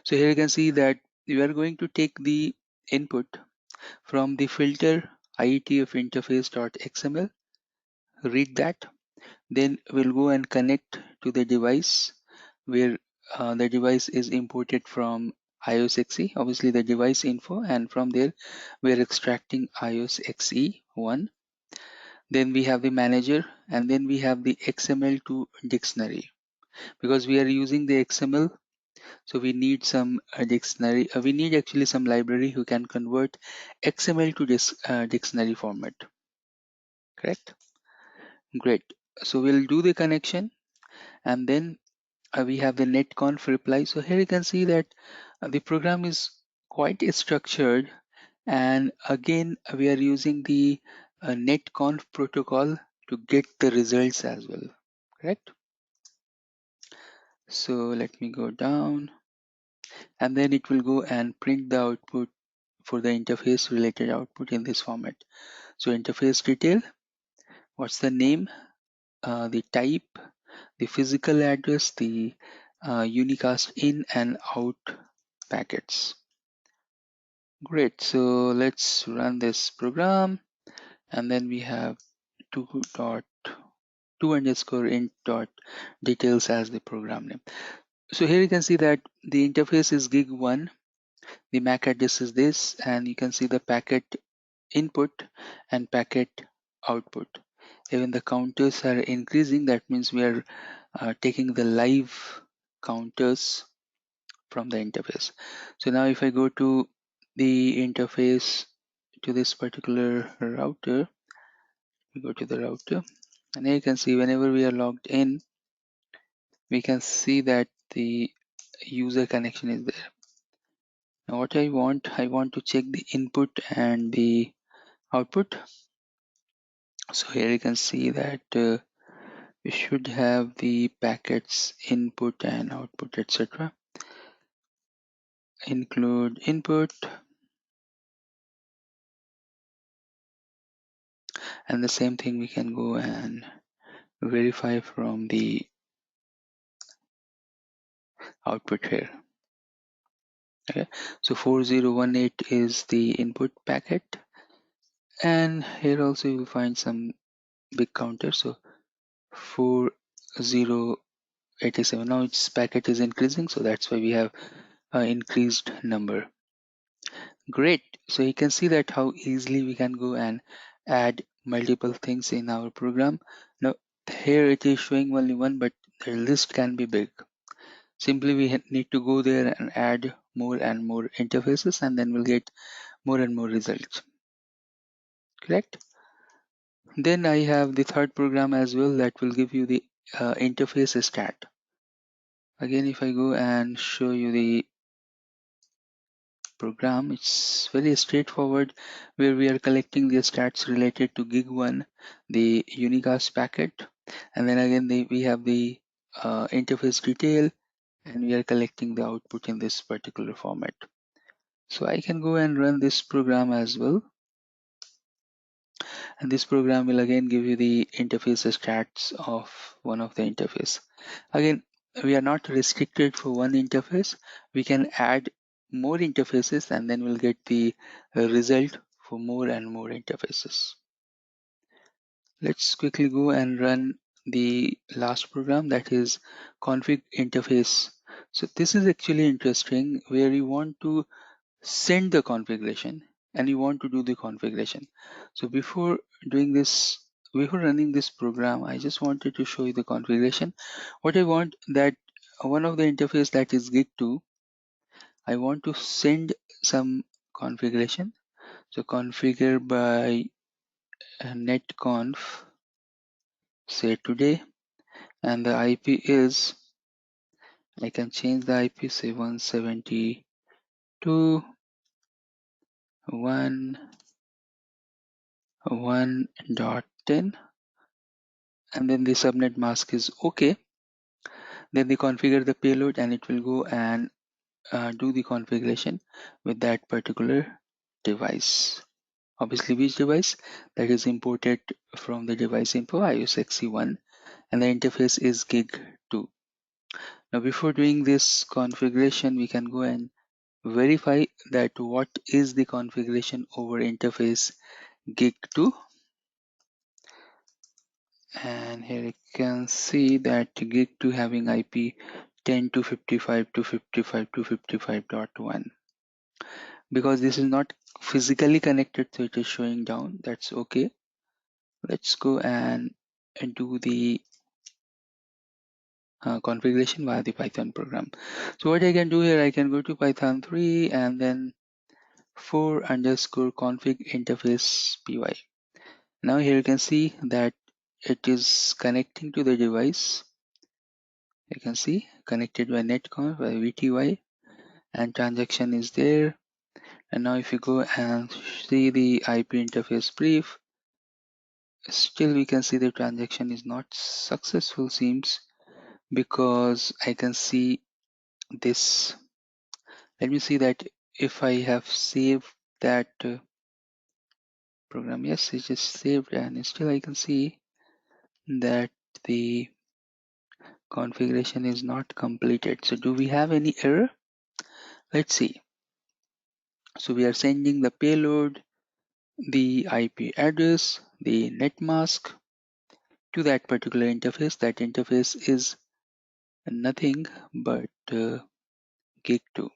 So here you can see that we are going to take the input from the filter IETF interface.xml, read that, then we'll go and connect to the device where the device is imported from IOSXE, obviously the device info, and from there we're extracting IOSXE1. Then we have the manager, and then we have the XML to dictionary. Because we are using the XML, so we need some dictionary. We need actually some library who can convert XML to this dictionary format. Correct? Great. So we'll do the connection, and then we have the netconf reply. So here you can see that the program is quite structured, and again we are using the netconf protocol to get the results as well, correct? So let me go down, and then it will go and print the output for the interface related output in this format. So interface detail, what's the name, the type, the physical address, the unicast in and out packets. Great. So let's run this program, and then we have 2.2_int.details as the program name. So here you can see that the interface is gig1, the MAC address is this, and you can see the packet input and packet output. Even the counters are increasing. That means we are taking the live counters from the interface. So now if I go to the interface to this particular router, we go to the router, and here you can see whenever we are logged in, we can see that the user connection is there. Now what I want to check the input and the output. So here you can see that we should have the packets input and output, etc. Include input, and the same thing we can go and verify from the output here. Okay, so 4018 is the input packet, and here also you will find some big counter. So 4087. Now its packet is increasing, so that's why we have increased number. Great. So you can see that how easily we can go and add multiple things in our program. Now here it is showing only one, but the list can be big. Simply we need to go there and add more and more interfaces, and then we'll get more and more results. Correct? Then I have the third program as well that will give you the interface stat. Again, if I go and show you the program, it's very straightforward, where we are collecting the stats related to gig1, the unicast packet, and then again we have the interface detail, and we are collecting the output in this particular format. So I can go and run this program as well, and this program will again give you the interface stats of one of the interface. Again, we are not restricted for one interface. We can add more interfaces, and then we'll get the result for more and more interfaces. Let's quickly go and run the last program, that is config interface. So this is actually interesting, where you want to send the configuration and you want to do the configuration. So before doing this, before running this program, I just wanted to show you the configuration. What I want, that one of the interface, that is gig2, I want to send some configuration. So configure by netconf, say today, and the IP is, I can change the IP, say 172.1.1.10, and then the subnet mask is okay. Then they configure the payload, and it will go and do the configuration with that particular device. Obviously, which device? That is imported from the device info IOSXE1, and the interface is gig2. Now before doing this configuration, we can go and verify that what is the configuration over interface gig2, and here you can see that gig2 having IP 10.255.255.255.1. because this is not physically connected, so it is showing down. That's okay. Let's go and do the configuration via the Python program. So what I can do here, I can go to Python 3 and then for_config interface py. Now here you can see that it is connecting to the device. You can see connected by netconf by vty, and transaction is there. And now if you go and see the IP interface brief, still we can see the transaction is not successful, seems, because I can see this. Let me see that if I have saved that program. Yes, it is saved, and still I can see that the configuration is not completed. So do we have any error? Let's see. So we are sending the payload, the IP address, the net mask to that particular interface. That interface is nothing but gig2.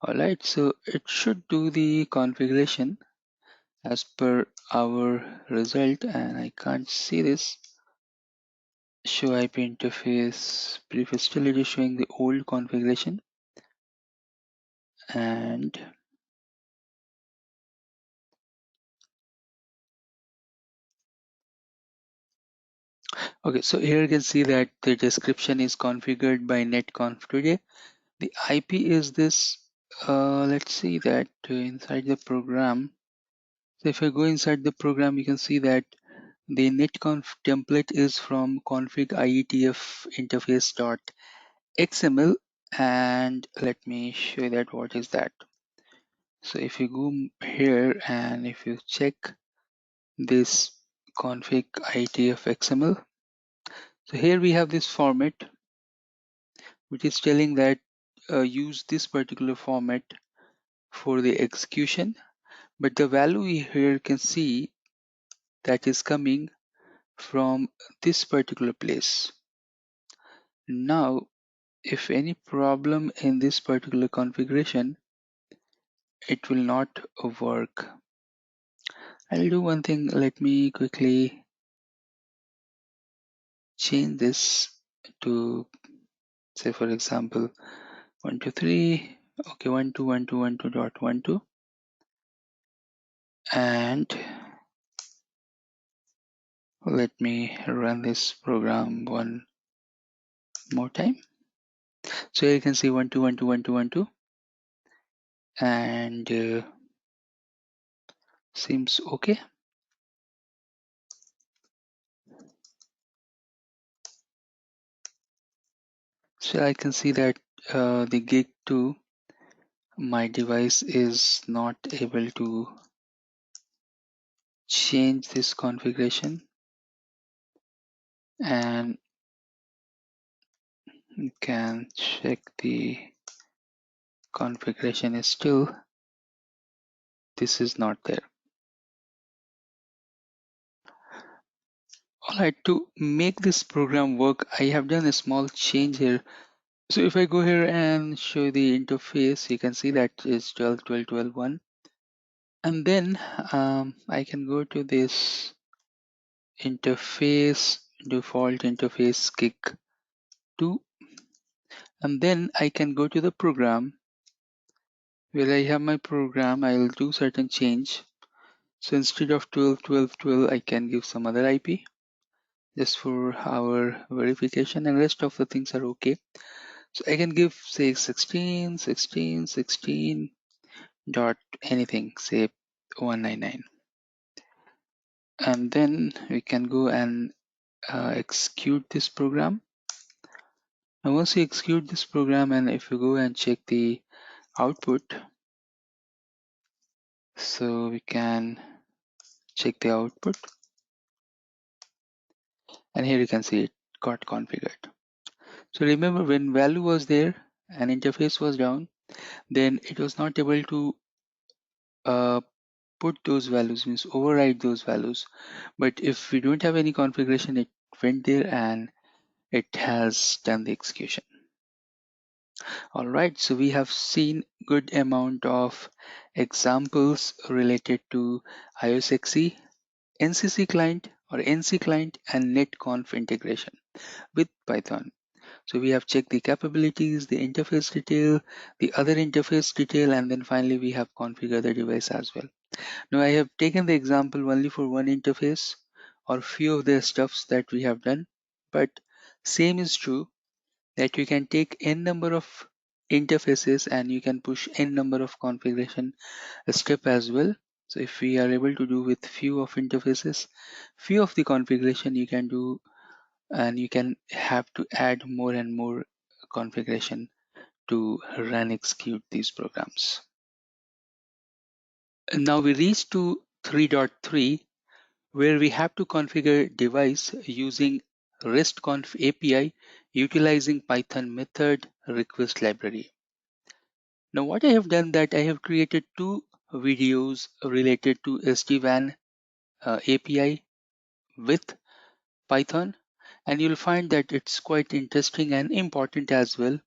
Alright, so it should do the configuration as per our result, and I can't see this. Show IP interface brief, still it is showing the old configuration. And okay, so here you can see that the description is configured by netconf today. The IP is this. Let's see that inside the program. So if I go inside the program, you can see that the netconf template is from config ietf interface.xml, and let me show you that what is that. So if you go here and if you check this config ietf xml, so here we have this format which is telling that use this particular format for the execution, but the value we here can see that is coming from this particular place. Now if any problem in this particular configuration, it will not work. I'll do one thing. Let me quickly change this to, say for example, 123. Okay, 12.12.12.12, and let me run this program one more time. So here you can see 12.12.12.12, and seems okay. So I can see that the gig2, my device is not able to change this configuration, and you can check the configuration is still, this is not there. Alright, to make this program work, I have done a small change here. So if I go here and show the interface, you can see that is 12.12.12.1, and then I can go to this interface, default interface gig2, and then I can go to the program where I have my program. I'll do certain change. So instead of 12.12.12, I can give some other IP just for our verification, and rest of the things are okay. So I can give, say, 16 dot anything, say 199, and then we can go and execute this program. Now once you execute this program, and if you go and check the output, so we can check the output, and here you can see it got configured. So remember, when value was there and interface was down, then it was not able to put those values, means override those values. But if we don't have any configuration, it went there and it has done the execution. All right, so we have seen good amount of examples related to IOSXE, NCC client or NC client, and Netconf integration with Python. So we have checked the capabilities, the interface detail, the other interface detail, and then finally we have configured the device as well. Now I have taken the example only for one interface or few of the stuffs that we have done, but same is true that you can take n number of interfaces and you can push n number of configuration step as well. So if we are able to do with few of interfaces, few of the configuration you can do, and you can have to add more and more configuration to run execute these programs. And now we reach to 3.3, where we have to configure device using RESTCONF API utilizing Python method request library. Now what I have done that I have created two videos related to SD-WAN API with Python, and you'll find that it's quite interesting and important as well,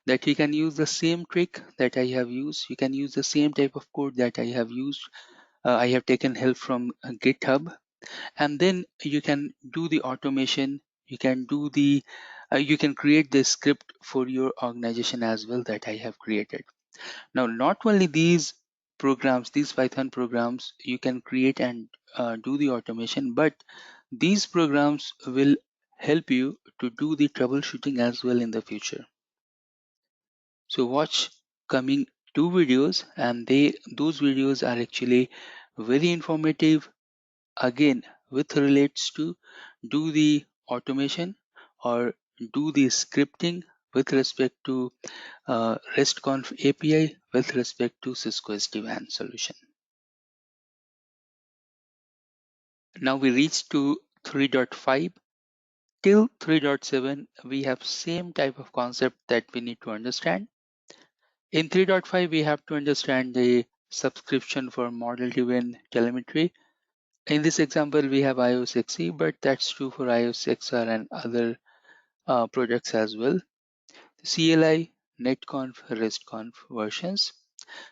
that you can use the same trick that I have used. You can use the same type of code that I have used. I have taken help from GitHub, and then you can do the automation. You can do the you can create the script for your organization as well that I have created. Now, not only these programs, these Python programs, you can create and do the automation, but these programs will help you to do the troubleshooting as well in the future. So watch coming two videos, and those videos are actually very informative, again with relates to do the automation or do the scripting with respect to RESTCONF API with respect to Cisco SD-WAN solution. Now we reach to 3.5. Till 3.7, we have same type of concept that we need to understand. In 3.5, we have to understand the subscription for model-driven telemetry. In this example, we have iOS XE, but that's true for iOS XR and other projects as well. CLI, Netconf, RESTCONF versions.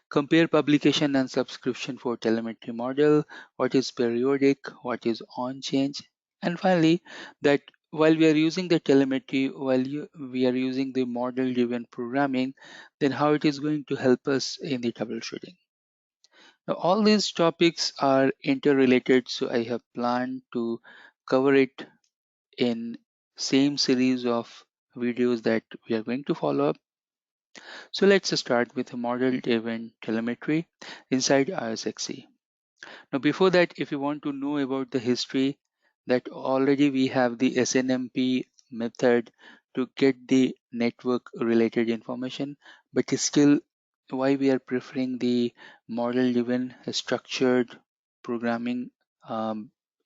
Compare publication and subscription for telemetry model, what is periodic, what is on change, and finally that while we are using the telemetry, we are using the model driven programming, then how it is going to help us in the troubleshooting. Now all these topics are interrelated, so I have planned to cover it in same series of videos that we are going to follow up. So let's start with a model-driven telemetry inside iOS XE. Now before that, if you want to know about the history, that already we have the SNMP method to get the network related information, but still why we are preferring the model-driven structured programming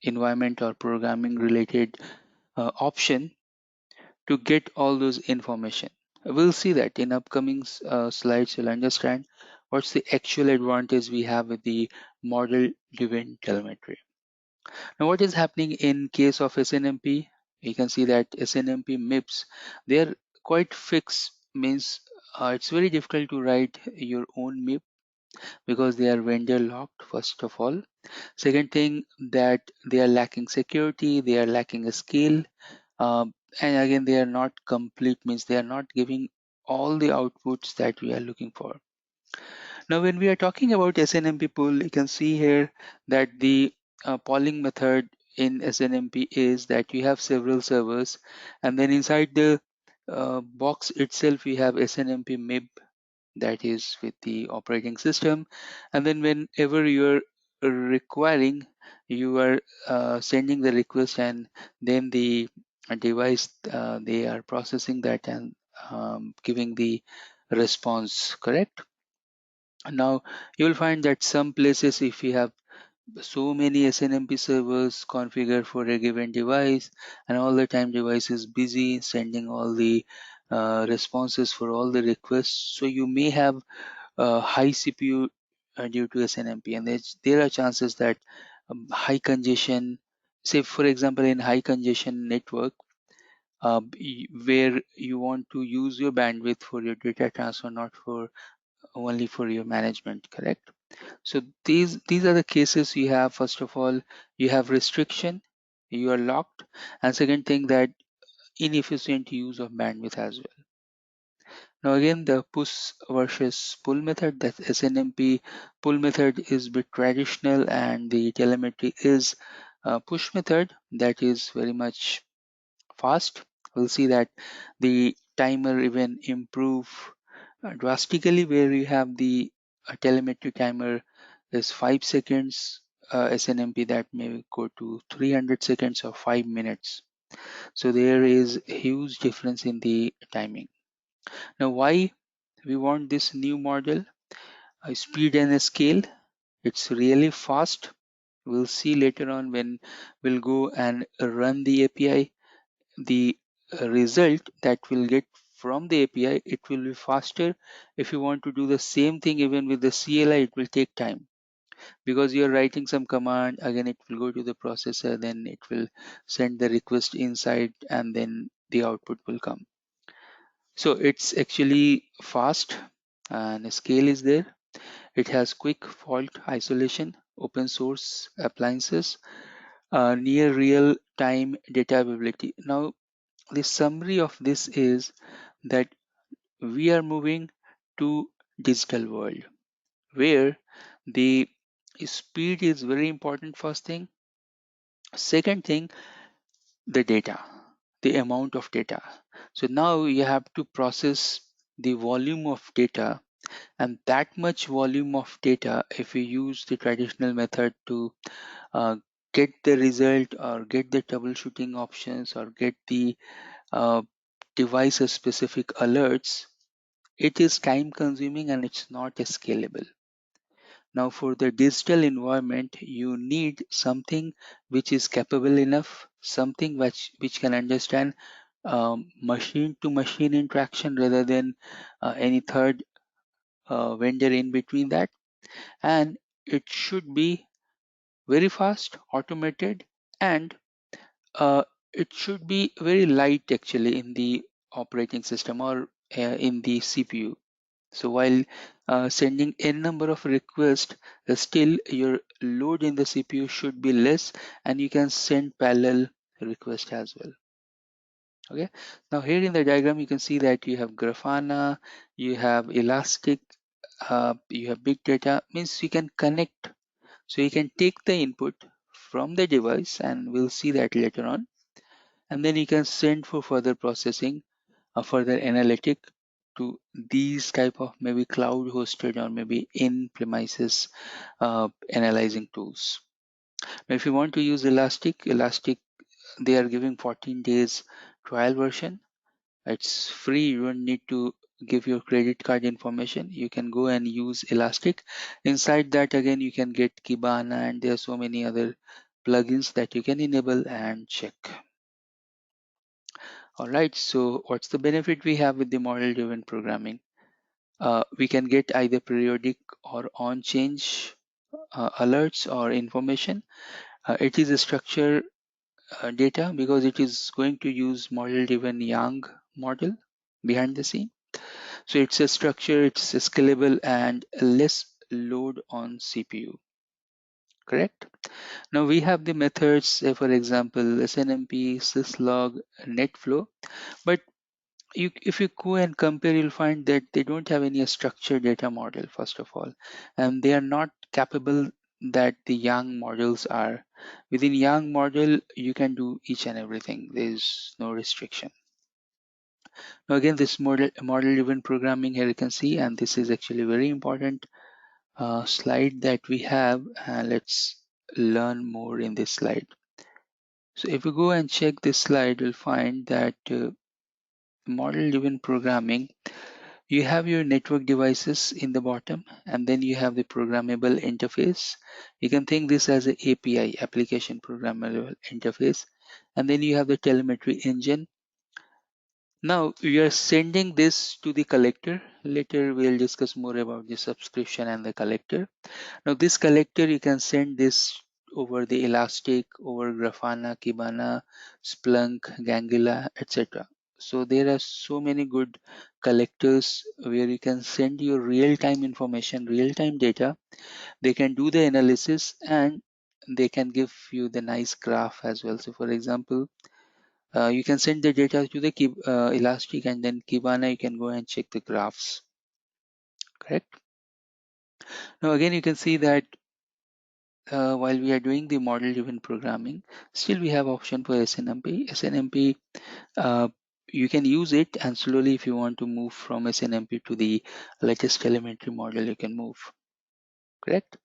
environment or programming related option to get all those information. We'll see that in upcoming slides. You'll understand what's the actual advantage we have with the model driven telemetry. Now what is happening in case of SNMP? You can see that SNMP MIPS, they're quite fixed, means it's very difficult to write your own MIP because they are vendor locked, first of all. Second thing, that they are lacking security, they are lacking a scale, and again they are not complete, means they are not giving all the outputs that we are looking for. Now when we are talking about SNMP pool, you can see here that the polling method in SNMP is that you have several servers, and then inside the box itself we have SNMP MIB, that is with the operating system, and then whenever you're requiring, you are sending the request, and then the device they are processing that and giving the response, correct? Now you'll find that some places, if you have so many SNMP servers configured for a given device, and all the time device is busy sending all the responses for all the requests, so you may have high CPU due to SNMP, and there are chances that high congestion, say for example in high congestion network, where you want to use your bandwidth for your data transfer, not for only for your management, correct? So these are the cases you have. First of all, you have restriction, you are locked, and second thing, that inefficient use of bandwidth as well. Now again, the push versus pull method, that SNMP pull method is bit traditional, and the telemetry is push method, that is very much fast. We'll see that the timer even improve drastically, where you have the telemetry timer is 5 seconds, SNMP that may go to 300 seconds or 5 minutes. So there is a huge difference in the timing. Now why we want this new model? Speed and scale, it's really fast. We'll see later on when we'll go and run the API, the result that we'll get from the API, it will be faster. If you want to do the same thing even with the CLI, it will take time because you're writing some command. Again, it will go to the processor, then it will send the request inside, and then the output will come. So it's actually fast and scale is there. It has quick fault isolation, open source appliances, near real time data availability. Now, the summary of this is that we are moving to digital world where the speed is very important. First thing. Second thing, the data, the amount of data. So now you have to process the volume of data, and that much volume of data, if you use the traditional method to uh, get the result or get the troubleshooting options or get the uh, device specific alerts, it is time consuming and it's not scalable. Now for the digital environment, you need something which is capable enough, something which can understand machine to machine interaction rather than any third vendor in between that. And it should be very fast, automated, and uh, it should be very light actually in the operating system or in the CPU. So while sending n number of requests, still your load in the CPU should be less, and you can send parallel request as well. Okay. Now here in the diagram, you can see that you have Grafana, you have Elastic, you have big data. Means you can connect. So you can take the input from the device, and we'll see that later on, and then you can send for further processing, further analytic to these type of maybe cloud hosted or maybe in premises analyzing tools. Now, if you want to use Elastic, they are giving 14 days trial version. It's free. You don't need to give your credit card information. You can go and use Elastic. Inside that, again, you can get Kibana, and there are so many other plugins that you can enable and check. All right, so what's the benefit we have with the model driven programming? We can get either periodic or on change alerts or information. It is a structured data because it is going to use model driven Yang model behind the scene. So it's a structure, it's scalable and less load on CPU. Correct. Now we have the methods, say for example, SNMP, syslog, netflow, but if you go and compare, you'll find that they don't have any structured data model, first of all, and they are not capable that the Yang models are. Within Yang model, you can do each and everything. There's no restriction. Now again, this model-driven programming here you can see, and this is actually very important slide that we have. Let's learn more in this slide. So if you go and check this slide, you'll find that model-driven programming, you have your network devices in the bottom, and then you have the programmable interface. You can think this as an API, application programmable interface, and then you have the telemetry engine. Now we are sending this to the collector. Later we'll discuss more about the subscription and the collector. Now this collector, you can send this over the Elastic, over Grafana, Kibana, Splunk, Gangula, etc. So there are so many good collectors where you can send your real-time information, real-time data. They can do the analysis and they can give you the nice graph as well. So for example, you can send the data to the Elastic, and then Kibana, you can go and check the graphs. Correct. Now again, you can see that while we are doing the model driven programming, still we have option for SNMP. SNMP, you can use it, and slowly if you want to move from SNMP to the latest telemetry model, you can move. Correct.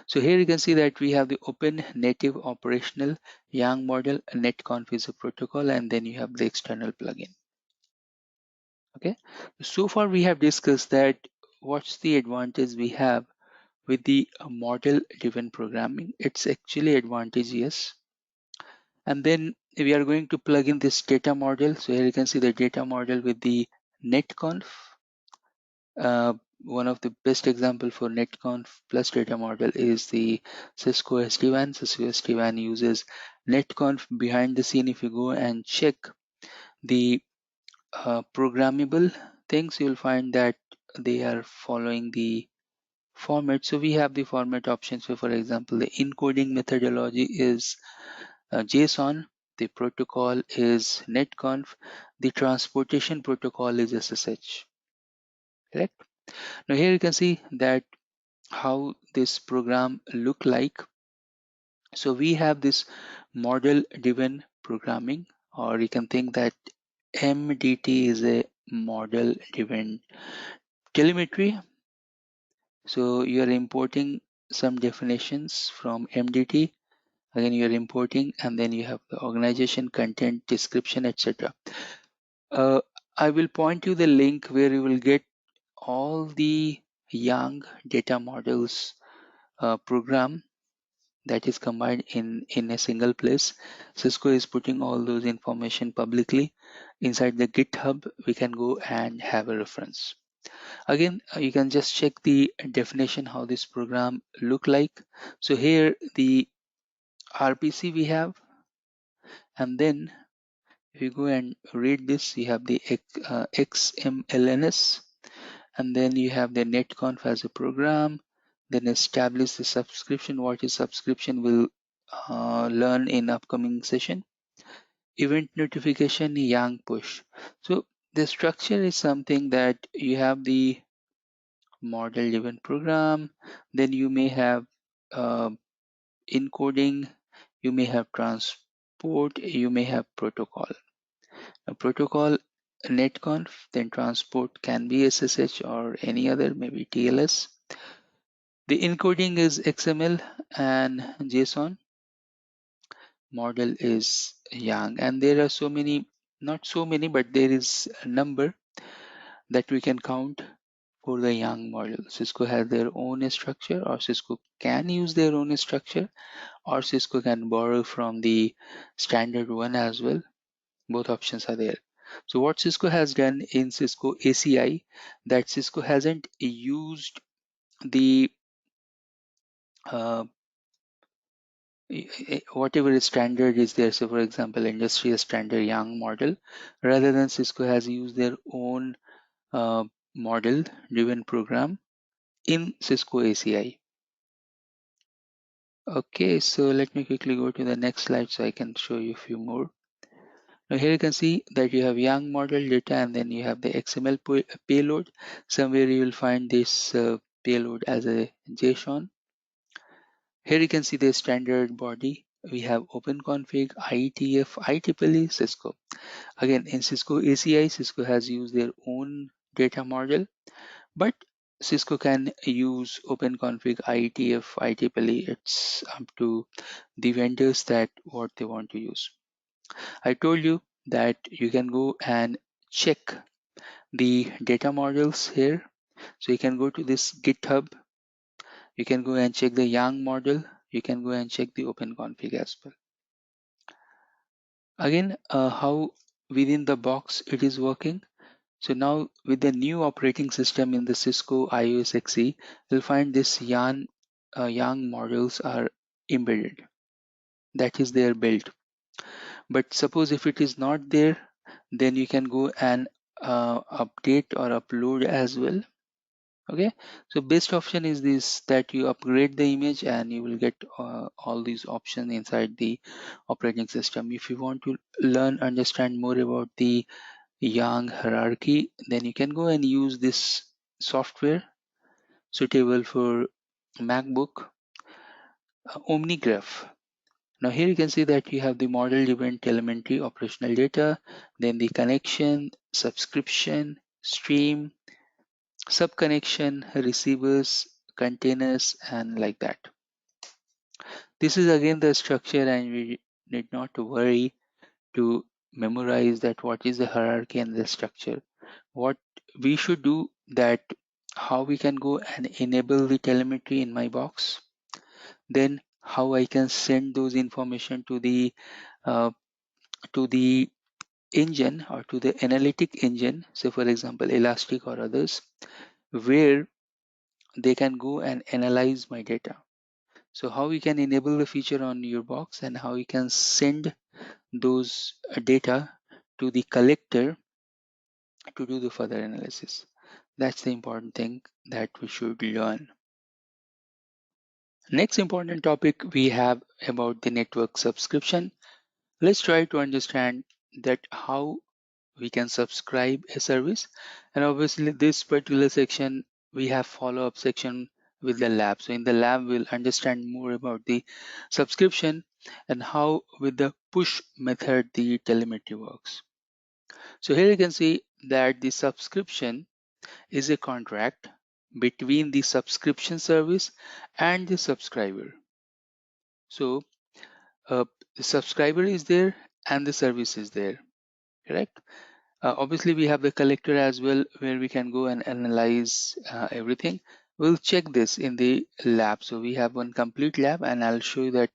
So here you can see that we have the open native operational Yang model, Netconf is a protocol, and then you have the external plugin. Okay, so far we have discussed that what's the advantage we have with the model driven programming. It's actually advantageous. And then we are going to plug in this data model. So here you can see the data model with the Netconf. One of the best example for Netconf plus data model is the Cisco SD-WAN. Cisco SD-WAN uses Netconf behind the scene. If you go and check the programmable things, you'll find that they are following the format. So we have the format options. So for example, the encoding methodology is JSON, the protocol is Netconf, the transportation protocol is SSH. Correct? Now here you can see that how this program look like. So we have this model driven programming, or you can think that MDT is a model driven telemetry. So you are importing some definitions from MDT. Again, you are importing, and then you have the organization, content, description, etc. I will point you the link where you will get all the young data models program that is combined in a single place. Cisco is putting all those information publicly inside the GitHub. We can go and have a reference. Again, you can just check the definition how this program look like. So here the RPC we have, and then if you go and read this, you have the XMLNS, and then you have the Netconf as a program, then establish the subscription. What is subscription will learn in upcoming session. Event notification, yang push. So the structure is something that you have the model driven program, then you may have uh, encoding, you may have transport, you may have protocol. A protocol Netconf, then transport can be SSH or any other, maybe TLS. The encoding is XML and JSON. Model is Yang, and there are so many, not so many, but there is a number that we can count for the Yang model. Cisco has their own structure, or Cisco can use their own structure, or Cisco can borrow from the standard one as well. Both options are there. So what Cisco has done in Cisco ACI, that Cisco hasn't used the whatever standard is there. So for example, industry standard Yang model, rather than Cisco has used their own model driven program in Cisco ACI. Okay, so let me quickly go to the next slide so I can show you a few more. Now here you can see that you have Yang model data, and then you have the XML payload. Somewhere you will find this payload as a JSON. Here you can see the standard body. We have OpenConfig, IETF, IEEE, Cisco. Again, in Cisco ACI, Cisco has used their own data model, but Cisco can use OpenConfig, IETF, IEEE. It's up to the vendors that what they want to use. I told you that you can go and check the data models here. So you can go to this GitHub. You can go and check the Yang model. You can go and check the OpenConfig as well. Again, how within the box it is working. So now with the new operating system in the Cisco iOS XE, you'll find this Yang models are embedded. That is their build. But suppose if it is not there, then you can go and update or upload as well. Okay, so best option is this, that you upgrade the image and you will get all these options inside the operating system. If you want to understand more about the Yang hierarchy, then you can go and use this software suitable for MacBook, OmniGraph. Now here you can see that you have the model driven telemetry operational data, then the connection, subscription, stream, subconnection, receivers, containers, and like that. This is again the structure, and we need not to worry to memorize that what is the hierarchy and the structure. What we should do, that how we can go and enable the telemetry in my box, then how I can send those information to the engine or to the analytic engine, so for example Elastic or others, where they can go and analyze my data. So how we can enable the feature on your box, and how we can send those data to the collector to do the further analysis. That's the important thing that we should learn. Next important topic we have about the network subscription. Let's try to understand that how we can subscribe a service, and obviously this particular section we have follow-up section with the lab. So in the lab we'll understand more about the subscription and how with the push method the telemetry works. So here you can see that the subscription is a contract between the subscription service and the subscriber. So the subscriber is there and the service is there, correct? Obviously we have the collector as well, where we can go and analyze everything. We'll check this in the lab. So we have one complete lab, and I'll show you that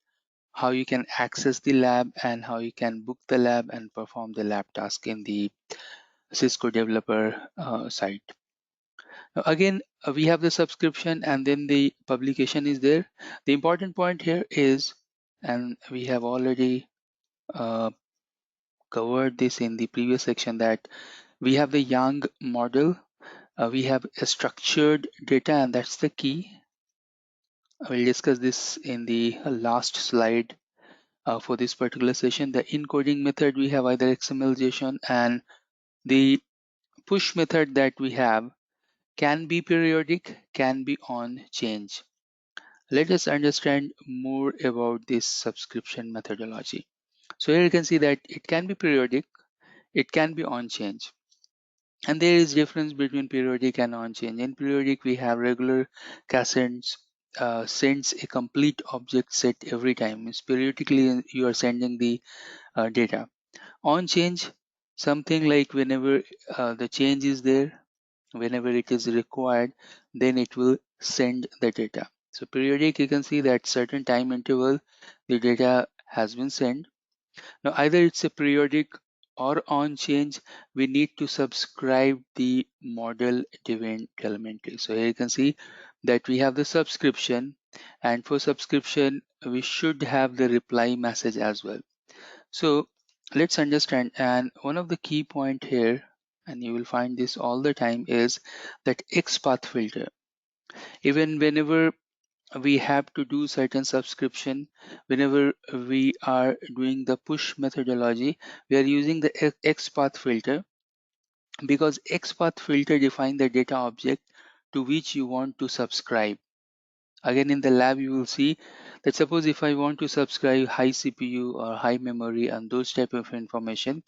how you can access the lab and how you can book the lab and perform the lab task in the Cisco developer site. Now again, we have the subscription and then the publication is there. The important point here is, and we have already covered this in the previous section, that we have the Yang model. We have a structured data, and that's the key. I will discuss this in the last slide for this particular session. The encoding method, we have either XML, JSON, and the push method that we have can be periodic, can be on change. Let us understand more about this subscription methodology. So here you can see that it can be periodic, it can be on change. And there is difference between periodic and on change. In periodic, we have regular cascades sends a complete object set every time. Means periodically you are sending the data. On change, something like whenever the change is there, whenever it is required, then it will send the data. So periodic, you can see that certain time interval the data has been sent. Now either it's a periodic or on change, we need to subscribe the model driven telemetry. So here you can see that we have the subscription, and for subscription we should have the reply message as well. So let's understand, and one of the key point here, and you will find this all the time, is that XPath filter. Even whenever we have to do certain subscription, whenever we are doing the push methodology, we are using the XPath filter, because XPath filter define the data object to which you want to subscribe. Again, in the lab you will see that suppose if I want to subscribe high CPU or high memory and those type of information,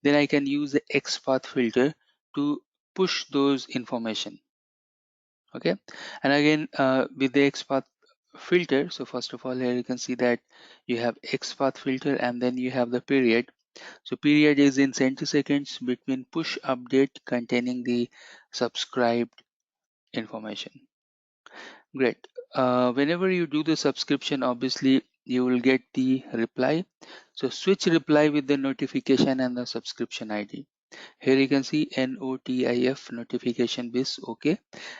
then I can use the XPath filter to push those information. Okay, and again with the XPath filter, so first of all here you can see that you have XPath filter and then you have the period. So period is in centiseconds between push update containing the subscribed information. Great. Whenever you do the subscription, obviously you will get the reply. So switch reply with the notification and the subscription ID. Here you can see NOTIF notification bis, okay,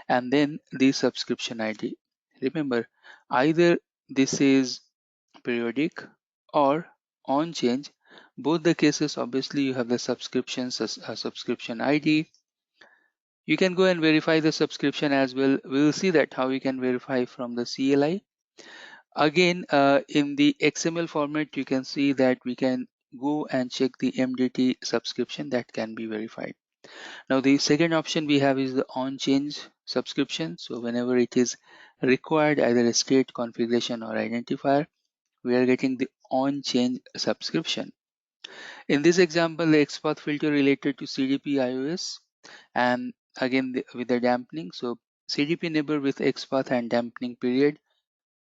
and then the subscription ID. Remember, either this is periodic or on change. Both the cases, obviously you have the subscriptions as a subscription ID. You can go and verify the subscription as well. We'll see that how you can verify from the CLI. Again, in the XML format, you can see that we can go and check the MDT subscription that can be verified. Now the second option we have is the on change subscription. So whenever it is required, either a state, configuration or identifier, we are getting the on change subscription. In this example, the XPath filter related to CDP iOS, and again with the dampening. So CDP neighbor with XPath and dampening period,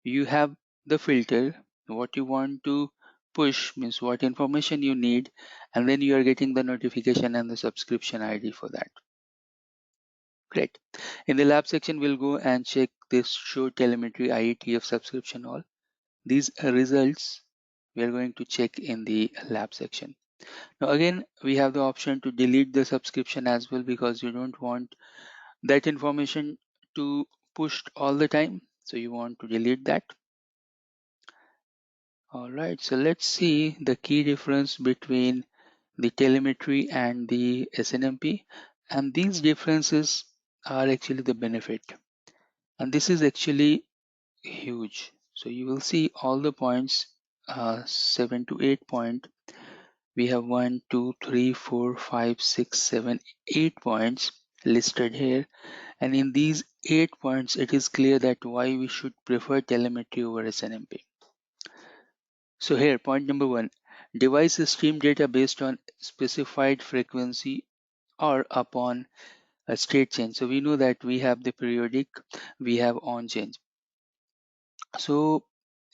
you have the filter, what you want to push means what information you need, and then you are getting the notification and the subscription ID for that. Great. In the lab section, we'll go and check this show telemetry IETF subscription all. These results we are going to check in the lab section. Now again, we have the option to delete the subscription as well, because you don't want that information to pushed all the time. So you want to delete that. All right, so let's see the key difference between the telemetry and the SNMP. And these differences are actually the benefit. And this is actually huge. So you will see all the points, 7 to 8 point. We have 1, 2, 3, 4, 5, 6, 7, 8 points listed here. And in these 8 points, it is clear that why we should prefer telemetry over SNMP. So here, point number 1, device stream data based on specified frequency or upon a state change. So we know that we have the periodic, we have on change. So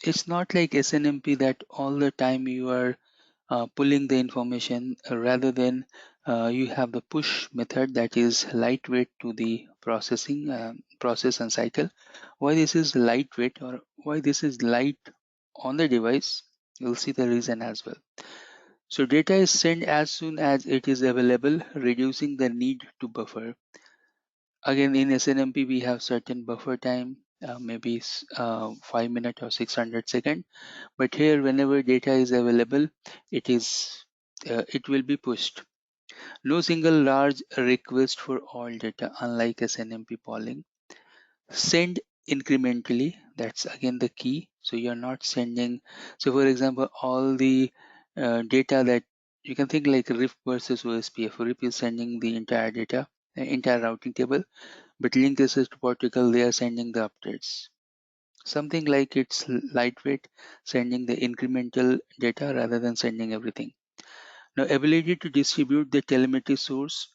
it's not like SNMP that all the time you are pulling the information, rather than you have the push method that is lightweight to the processing process and cycle. Why this is lightweight, or why this is light on the device, you'll see the reason as well. So data is sent as soon as it is available, reducing the need to buffer. Again, in SNMP we have certain buffer time, maybe 5 minutes or 600 seconds. But here, whenever data is available, it will be pushed. No single large request for all data, unlike SNMP polling. Send incrementally, that's again the key. So you're not sending, so for example, all the data that you can think like RIF versus OSPF. RIF is sending the entire data, entire routing table, but link assist protocol, they are sending the updates. Something like it's lightweight, sending the incremental data rather than sending everything. Now, ability to distribute the telemetry source.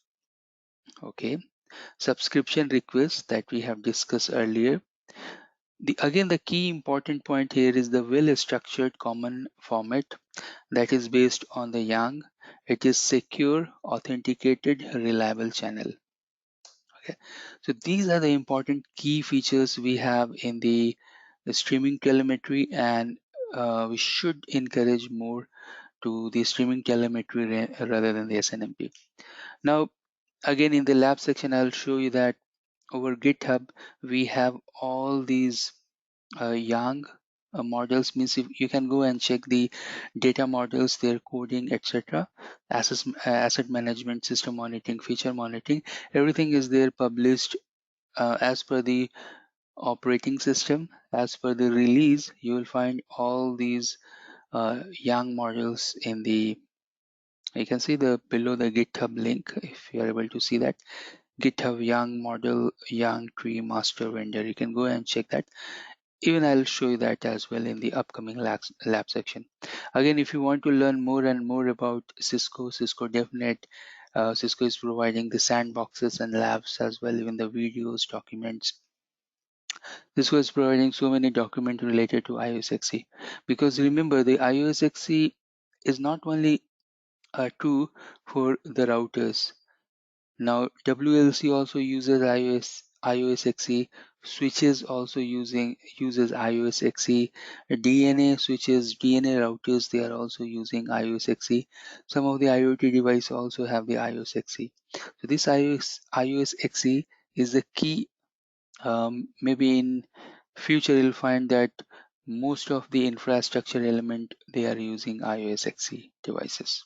Okay, subscription requests that we have discussed earlier. Again, the key important point here is the well-structured common format that is based on the YANG. It is secure, authenticated, reliable channel. Okay, so these are the important key features we have in the streaming telemetry, and we should encourage more to the streaming telemetry rather than the SNMP. Now, again, in the lab section, I'll show you that over GitHub, we have all these YANG models. Means if you can go and check the data models, their coding, etc. Asset management, system monitoring, feature monitoring, everything is there published as per the operating system. As per the release, you will find all these YANG models in the, you can see the below the GitHub link, if you are able to see that GitHub YANG model, YANG tree master vendor. You can go and check that. Even I'll show you that as well in the upcoming lab section. Again, if you want to learn more and more about Cisco DevNet, Cisco is providing the sandboxes and labs as well, even the videos, documents. Cisco is providing so many documents related to iOS because remember, the iOS is not only true for the routers. Now WLC also uses iOS XE, switches also uses iOS XE, DNA switches, DNA routers, they are also using iOS XE. Some of the IoT devices also have the iOS XE. So this iOS XE is the key. Maybe in future you'll find that most of the infrastructure element they are using iOS XE devices.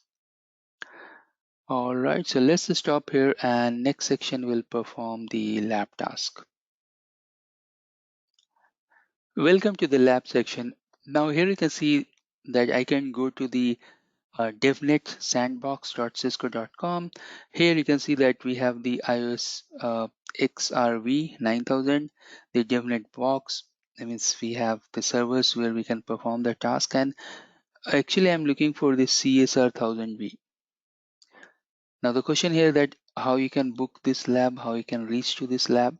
All right, so let's stop here, and next section will perform the lab task. Welcome to the lab section. Now here you can see that I can go to the devnet sandbox.cisco.com. Here you can see that we have the iOS XRV 9000, the devnet box. That means we have the servers where we can perform the task, and actually I'm looking for the CSR 1000V. Now the question here that how you can book this lab, how you can reach to this lab.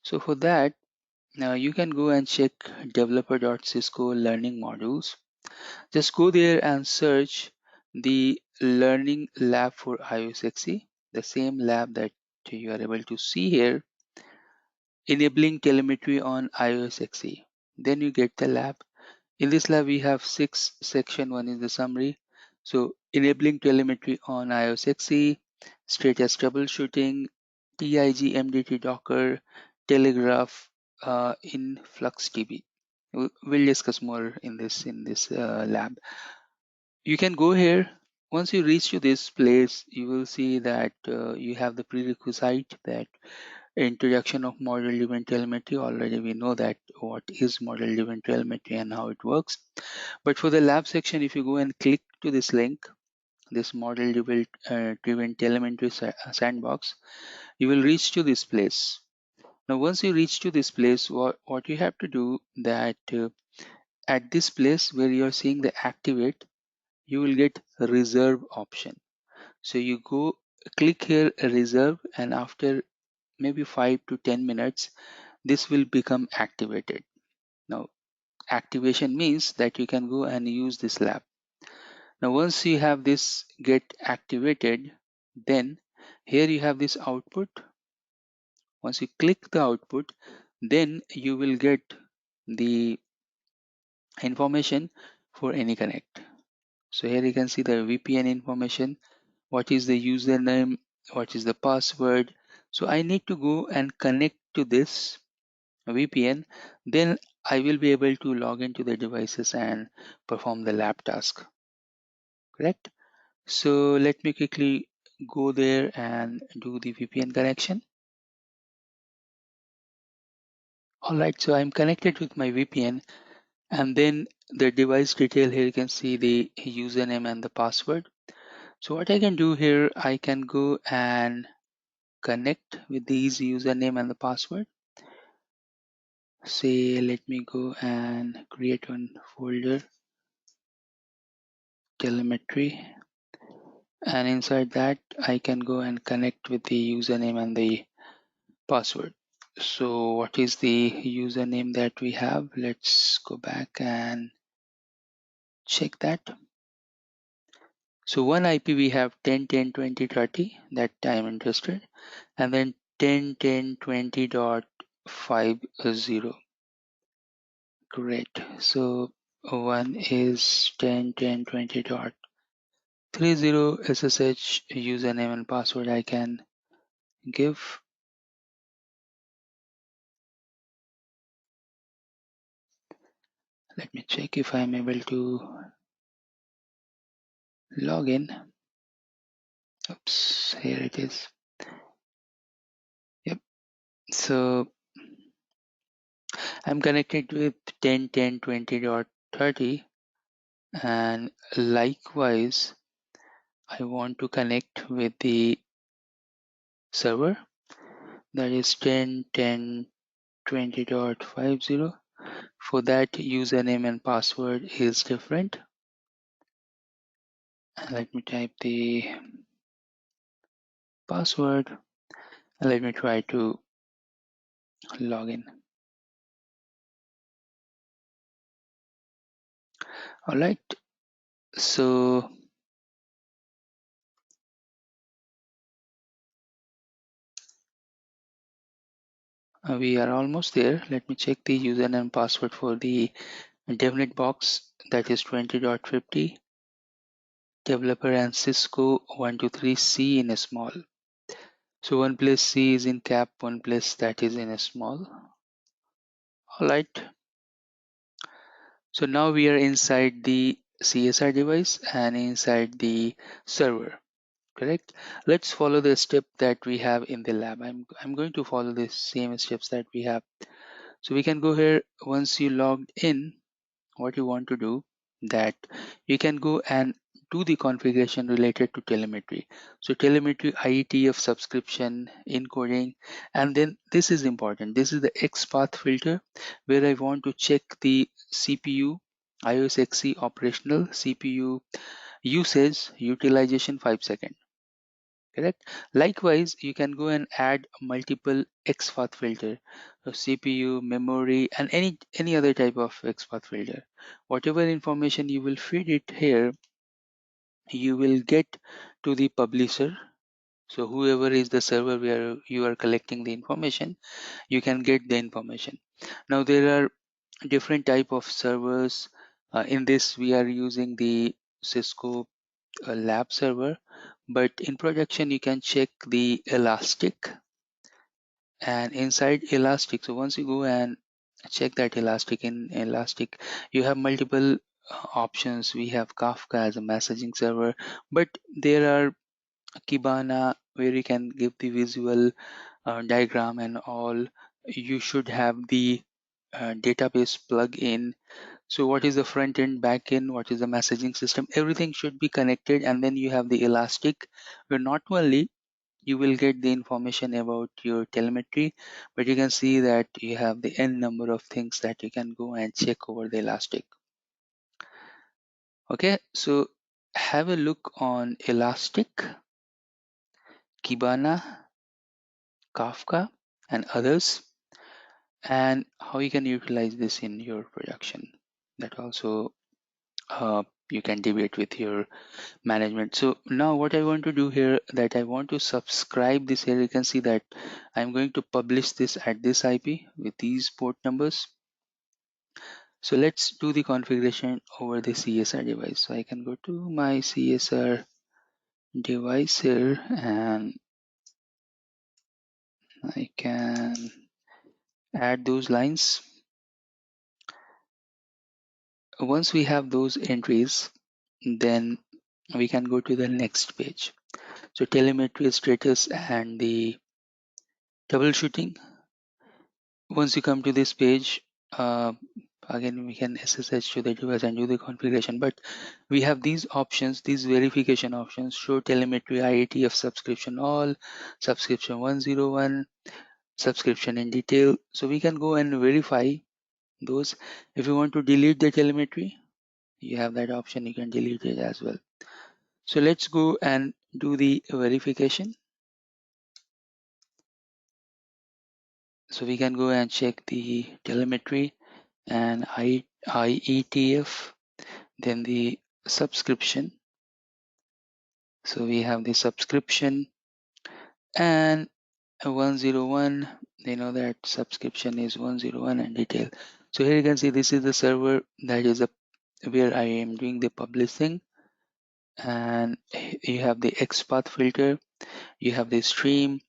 So for that, now you can go and check developer.cisco learning modules. Just go there and search the learning lab for iOS XE, the same lab that you are able to see here, enabling telemetry on iOS XE. Then you get the lab. In this lab, we have 6 sections. One is the summary. So enabling telemetry on iOS XE, status troubleshooting, TIG MDT Docker, Telegraph in FluxDB. We'll discuss more in this lab. You can go here. Once you reach to this place, you will see that you have the prerequisite that introduction of model-driven telemetry. Already we know that what is model-driven telemetry and how it works. But for the lab section, if you go and click to this link, this model-driven telemetry sandbox, you will reach to this place. Now, once you reach to this place, what you have to do that at this place where you are seeing the activate, you will get a reserve option. So you go click here reserve, and after maybe 5 to 10 minutes, this will become activated. Now, activation means that you can go and use this lab. Now, once you have this get activated, then here you have this output. Once you click the output, then you will get the information for any connect. So here you can see the VPN information, what is the username, what is the password. So I need to go and connect to this VPN, then I will be able to log into the devices and perform the lab task. Correct? So let me quickly go there and do the VPN connection. Alright, so I'm connected with my VPN, and then the device detail here you can see the username and the password. So what I can do here, I can go and connect with these username and the password. Say let me go and create one folder, telemetry, and inside that I can go and connect with the username and the password. So what is the username that we have? Let's go back and check that. So one IP we have 10.10.20.30 that I'm interested, and then 10.10.20.50. Great. So one is 10.10.20.30 SSH username and password I can give. Let me check if I'm able to log in. Oops, here it is. Yep. So I'm connected with 10.10.20.30, and likewise I want to connect with the server, that is 10.10.20.50. For that, username and password is different. Let me type the password and let me try to log in. All right, so we are almost there. Let me check the username and password for the DevNet box, that is 20.50, developer and Cisco 123C in a small. So one place C is in cap, one place that is in a small. All right. So now we are inside the CSR device and inside the server. Correct. Let's follow the step that we have in the lab. I'm going to follow the same steps that we have. So we can go here. Once you logged in, what you want to do, that you can go and do the configuration related to telemetry. So telemetry IETF subscription, encoding, and then this is important. This is the XPath filter where I want to check the CPU iOS XE operational CPU usage utilization 5 seconds. Correct. Likewise, you can go and add multiple XPath filter, so CPU, memory, and any other type of XPath filter. Whatever information you will feed it here, you will get to the publisher. So whoever is the server where you are collecting the information, you can get the information. Now there are different type of servers. In this, we are using the Cisco a lab server, but in production you can check the Elastic, and inside Elastic, so once you go and check that Elastic, in Elastic you have multiple options. We have Kafka as a messaging server, but there are Kibana where you can give the visual diagram and all. You should have the database plug-in. So what is the front end, back end, what is the messaging system, everything should be connected. And then you have the Elastic, where not only you will get the information about your telemetry, but you can see that you have the n number of things that you can go and check over the Elastic. Okay, so have a look on Elastic, Kibana, Kafka, and others, and how you can utilize this in your production. That also you can debate with your management. So now what I want to do here, that I want to subscribe this here. You can see that I'm going to publish this at this IP with these port numbers. So let's do the configuration over the CSR device. So I can go to my CSR device here, and I can add those lines. Once we have those entries, then we can go to the next page. So telemetry status and the troubleshooting. Once you come to this page, again we can SSH to the device and do the configuration, but we have these options, these verification options: show telemetry IETF subscription all, subscription 101, subscription in detail. So we can go and verify those. If you want to delete the telemetry, you have that option, you can delete it as well. So let's go and do the verification. So we can go and check the telemetry and IETF, then the subscription. So we have the subscription and 101, you know that subscription is 101 and detail. So here you can see this is the server that is where I am doing the publishing, and you have the XPath filter, you have the stream,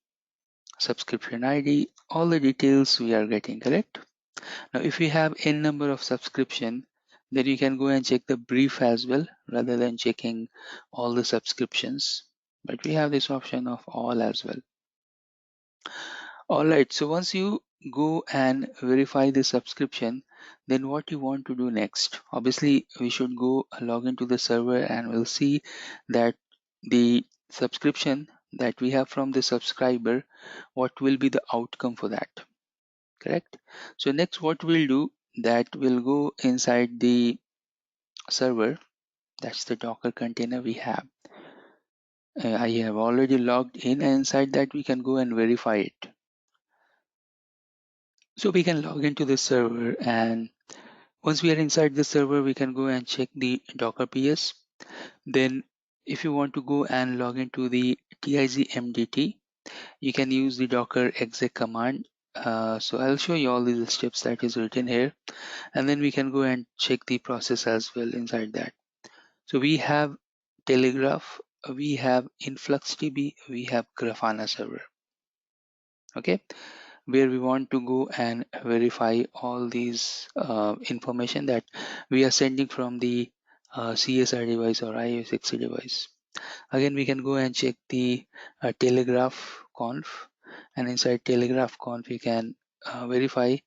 subscription ID, all the details we are getting, correct? Now if you have n number of subscription, then you can go and check the brief as well, rather than checking all the subscriptions, but we have this option of all as well. All right, so once you go and verify the subscription, then what you want to do next? Obviously we should go log into the server, and we'll see that the subscription that we have from the subscriber, what will be the outcome for that, correct? So next what we'll do, that we'll go inside the server, that's the Docker container we have. I have already logged in, and inside that we can go and verify it. So we can log into the server, and once we are inside the server, we can go and check the Docker PS. Then if you want to go and log into the TIG-MDT, you can use the docker exec command. So I'll show you all these steps that is written here, and then we can go and check the process as well inside that. So we have Telegraph, we have InfluxDB, we have Grafana server. Okay, where we want to go and verify all these information that we are sending from the CSR device or IO60 device. Again, we can go and check the Telegraph conf, and inside Telegraph conf we can verify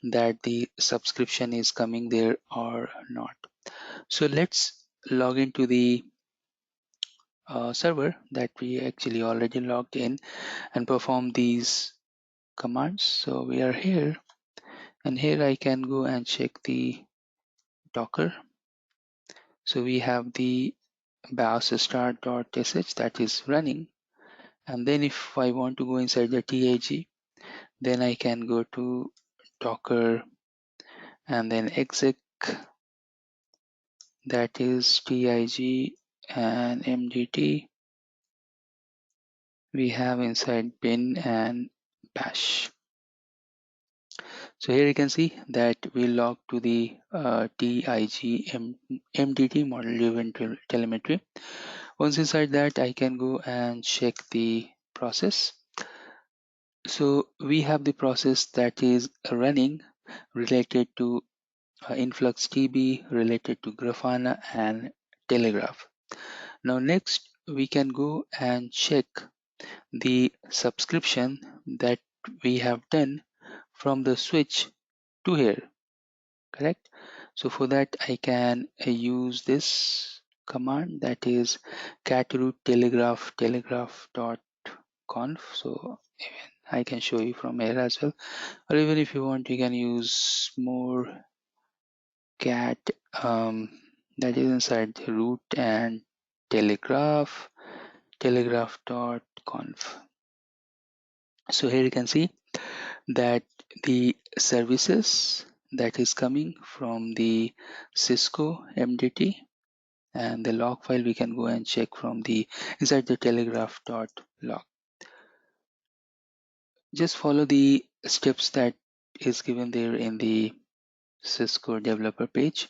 that the subscription is coming there or not. So let's log into the server that we actually already logged in and perform these commands. So we are here, and here I can go and check the Docker. So we have the BIOS start.sh that is running, and then if I want to go inside the TIG, then I can go to Docker and then exec, that is TIG and MGT. We have inside bin and bash. So here you can see that we log to the TIG MDT model driven telemetry. Once inside that, I can go and check the process. So we have the process that is running related to influx TB, related to Grafana and Telegraph. Now next we can go and check the subscription that we have done from the switch to here, correct? So for that I can use this command, that is cat root telegraph.conf. So I can show you from here as well, or even if you want you can use more cat that is inside the root and telegraph.conf. So here you can see that the services that is coming from the Cisco MDT, and the log file we can go and check from the inside the telegraph.log. Just follow the steps that is given there in the Cisco developer page.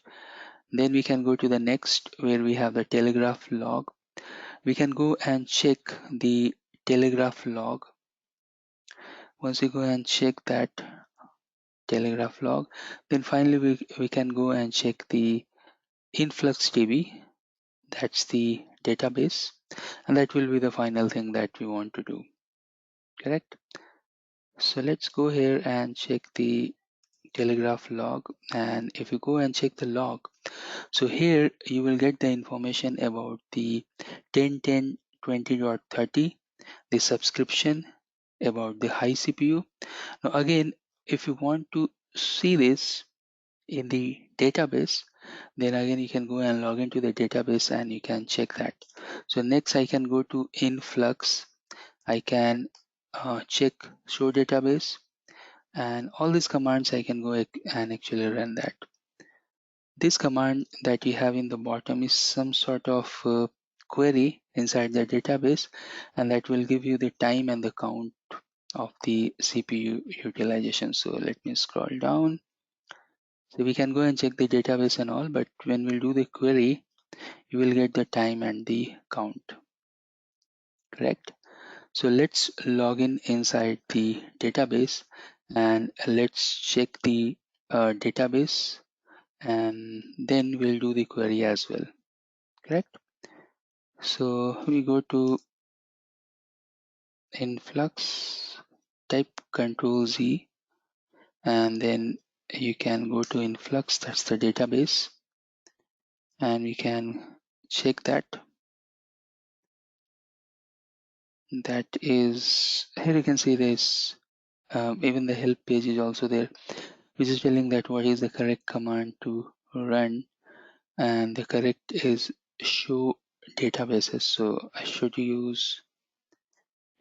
Then we can go to the next where we have the telegraph log. We can go and check the telegraph log. Once we go and check that telegraph log, then finally we can go and check the influx DB, that's the database, and that will be the final thing that we want to do, correct? So let's go here and check the telegraph log, and if you go and check the log, so here you will get the information about the 10.10.20.30, the subscription, about the high CPU. Now again, if you want to see this in the database, then again you can go and log into the database and you can check that. So next I can go to influx, I can check show database, and all these commands I can go and actually run that. This command that you have in the bottom is some sort of query inside the database, and that will give you the time and the count of the CPU utilization. So let me scroll down. So we can go and check the database and all, but when we'll do the query, you will get the time and the count, correct? So let's log in inside the database and let's check the database, and then we'll do the query as well, correct? So we go to influx, type Control Z, and then you can go to influx, that's the database, and we can check that. That is, here you can see this, even the help page is also there, which is telling that what is the correct command to run, and the correct is show databases. So I should use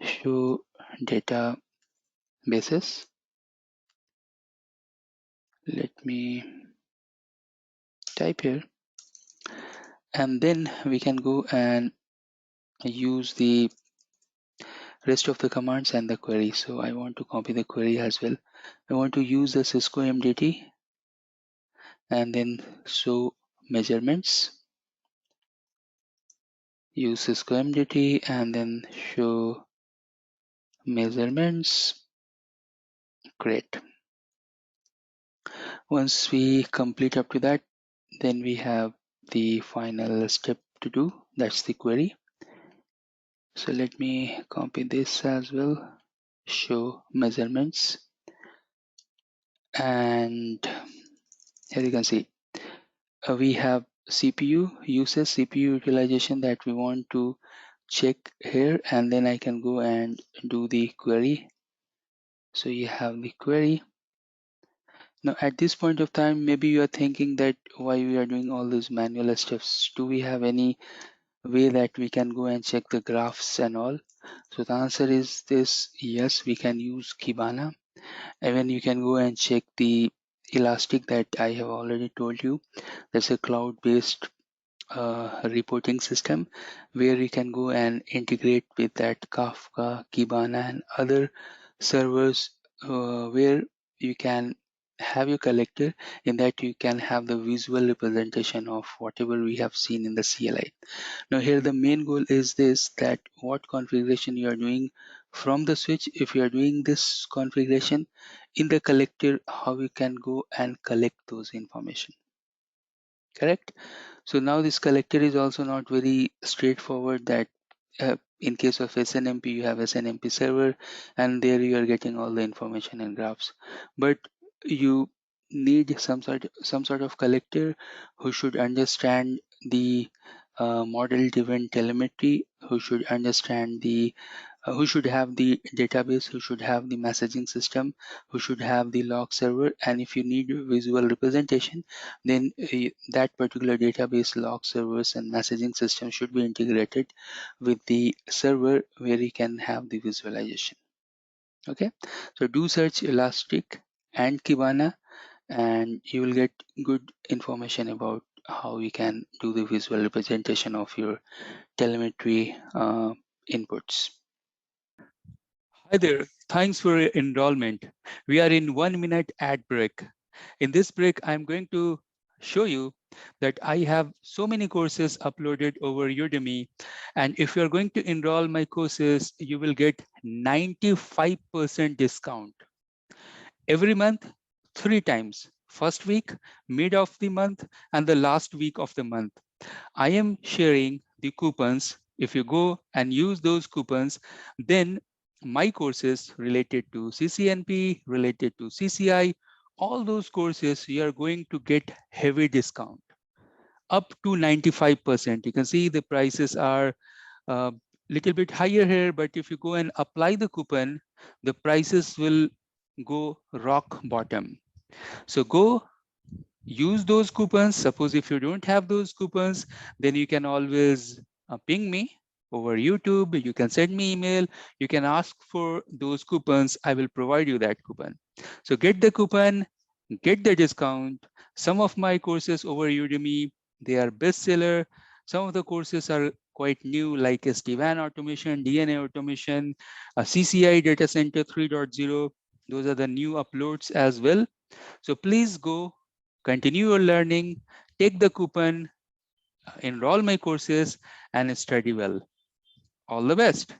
show databases. Let me type here, and then we can go and use the rest of the commands and the query. So I want to copy the query as well. I want to use the Cisco MDT and then show measurements, use Cisco MDT and then show measurements. Great. Once we complete up to that, then we have the final step to do, that's the query. So let me copy this as well, show measurements, and here you can see we have CPU uses, CPU utilization that we want to check here, and then I can go and do the query. So you have the query. Now at this point of time, maybe you are thinking that why we are doing all these manual steps. Do we have any way that we can go and check the graphs and all? So the answer is this: yes, we can use Kibana. Even you can go and check the Elastic that I have already told you. That's a cloud-based reporting system where you can go and integrate with that Kafka, Kibana, and other servers where you can have your collector. In that you can have the visual representation of whatever we have seen in the CLI. Now here the main goal is this, that what configuration you are doing from the switch. If you are doing this configuration in the collector, how you can go and collect those information. Correct? So now this collector is also not very straightforward, that in case of SNMP, you have SNMP server and there you are getting all the information and graphs. But you need some sort of collector who should understand the model driven telemetry, who should understand the who should have the database, who should have the messaging system, who should have the log server. And if you need visual representation, then that particular database, log servers and messaging system should be integrated with the server where you can have the visualization. Okay, so do search Elastic and Kibana and you will get good information about how you can do the visual representation of your telemetry inputs. Hi there, thanks for your enrollment. We are in 1 minute ad break. In this break, I'm going to show you that I have so many courses uploaded over Udemy. And if you're going to enroll my courses, you will get 95% discount. Every month, 3 times. First week, mid of the month, and the last week of the month. I am sharing the coupons. If you go and use those coupons, then my courses related to CCNP, related to CCI, all those courses, you are going to get heavy discount up to 95%. You can see the prices are a little bit higher here, but if you go and apply the coupon, the prices will go rock bottom. So go use those coupons. Suppose if you don't have those coupons, then you can always ping me over YouTube. You can send me email. You can ask for those coupons. I will provide you that coupon. So get the coupon, get the discount. Some of my courses over Udemy, they are bestseller. Some of the courses are quite new, like SD-WAN automation, DNA automation, CCIE Data Center 3.0. Those are the new uploads as well. So please go, continue your learning, take the coupon, enroll my courses, and study well. All the best.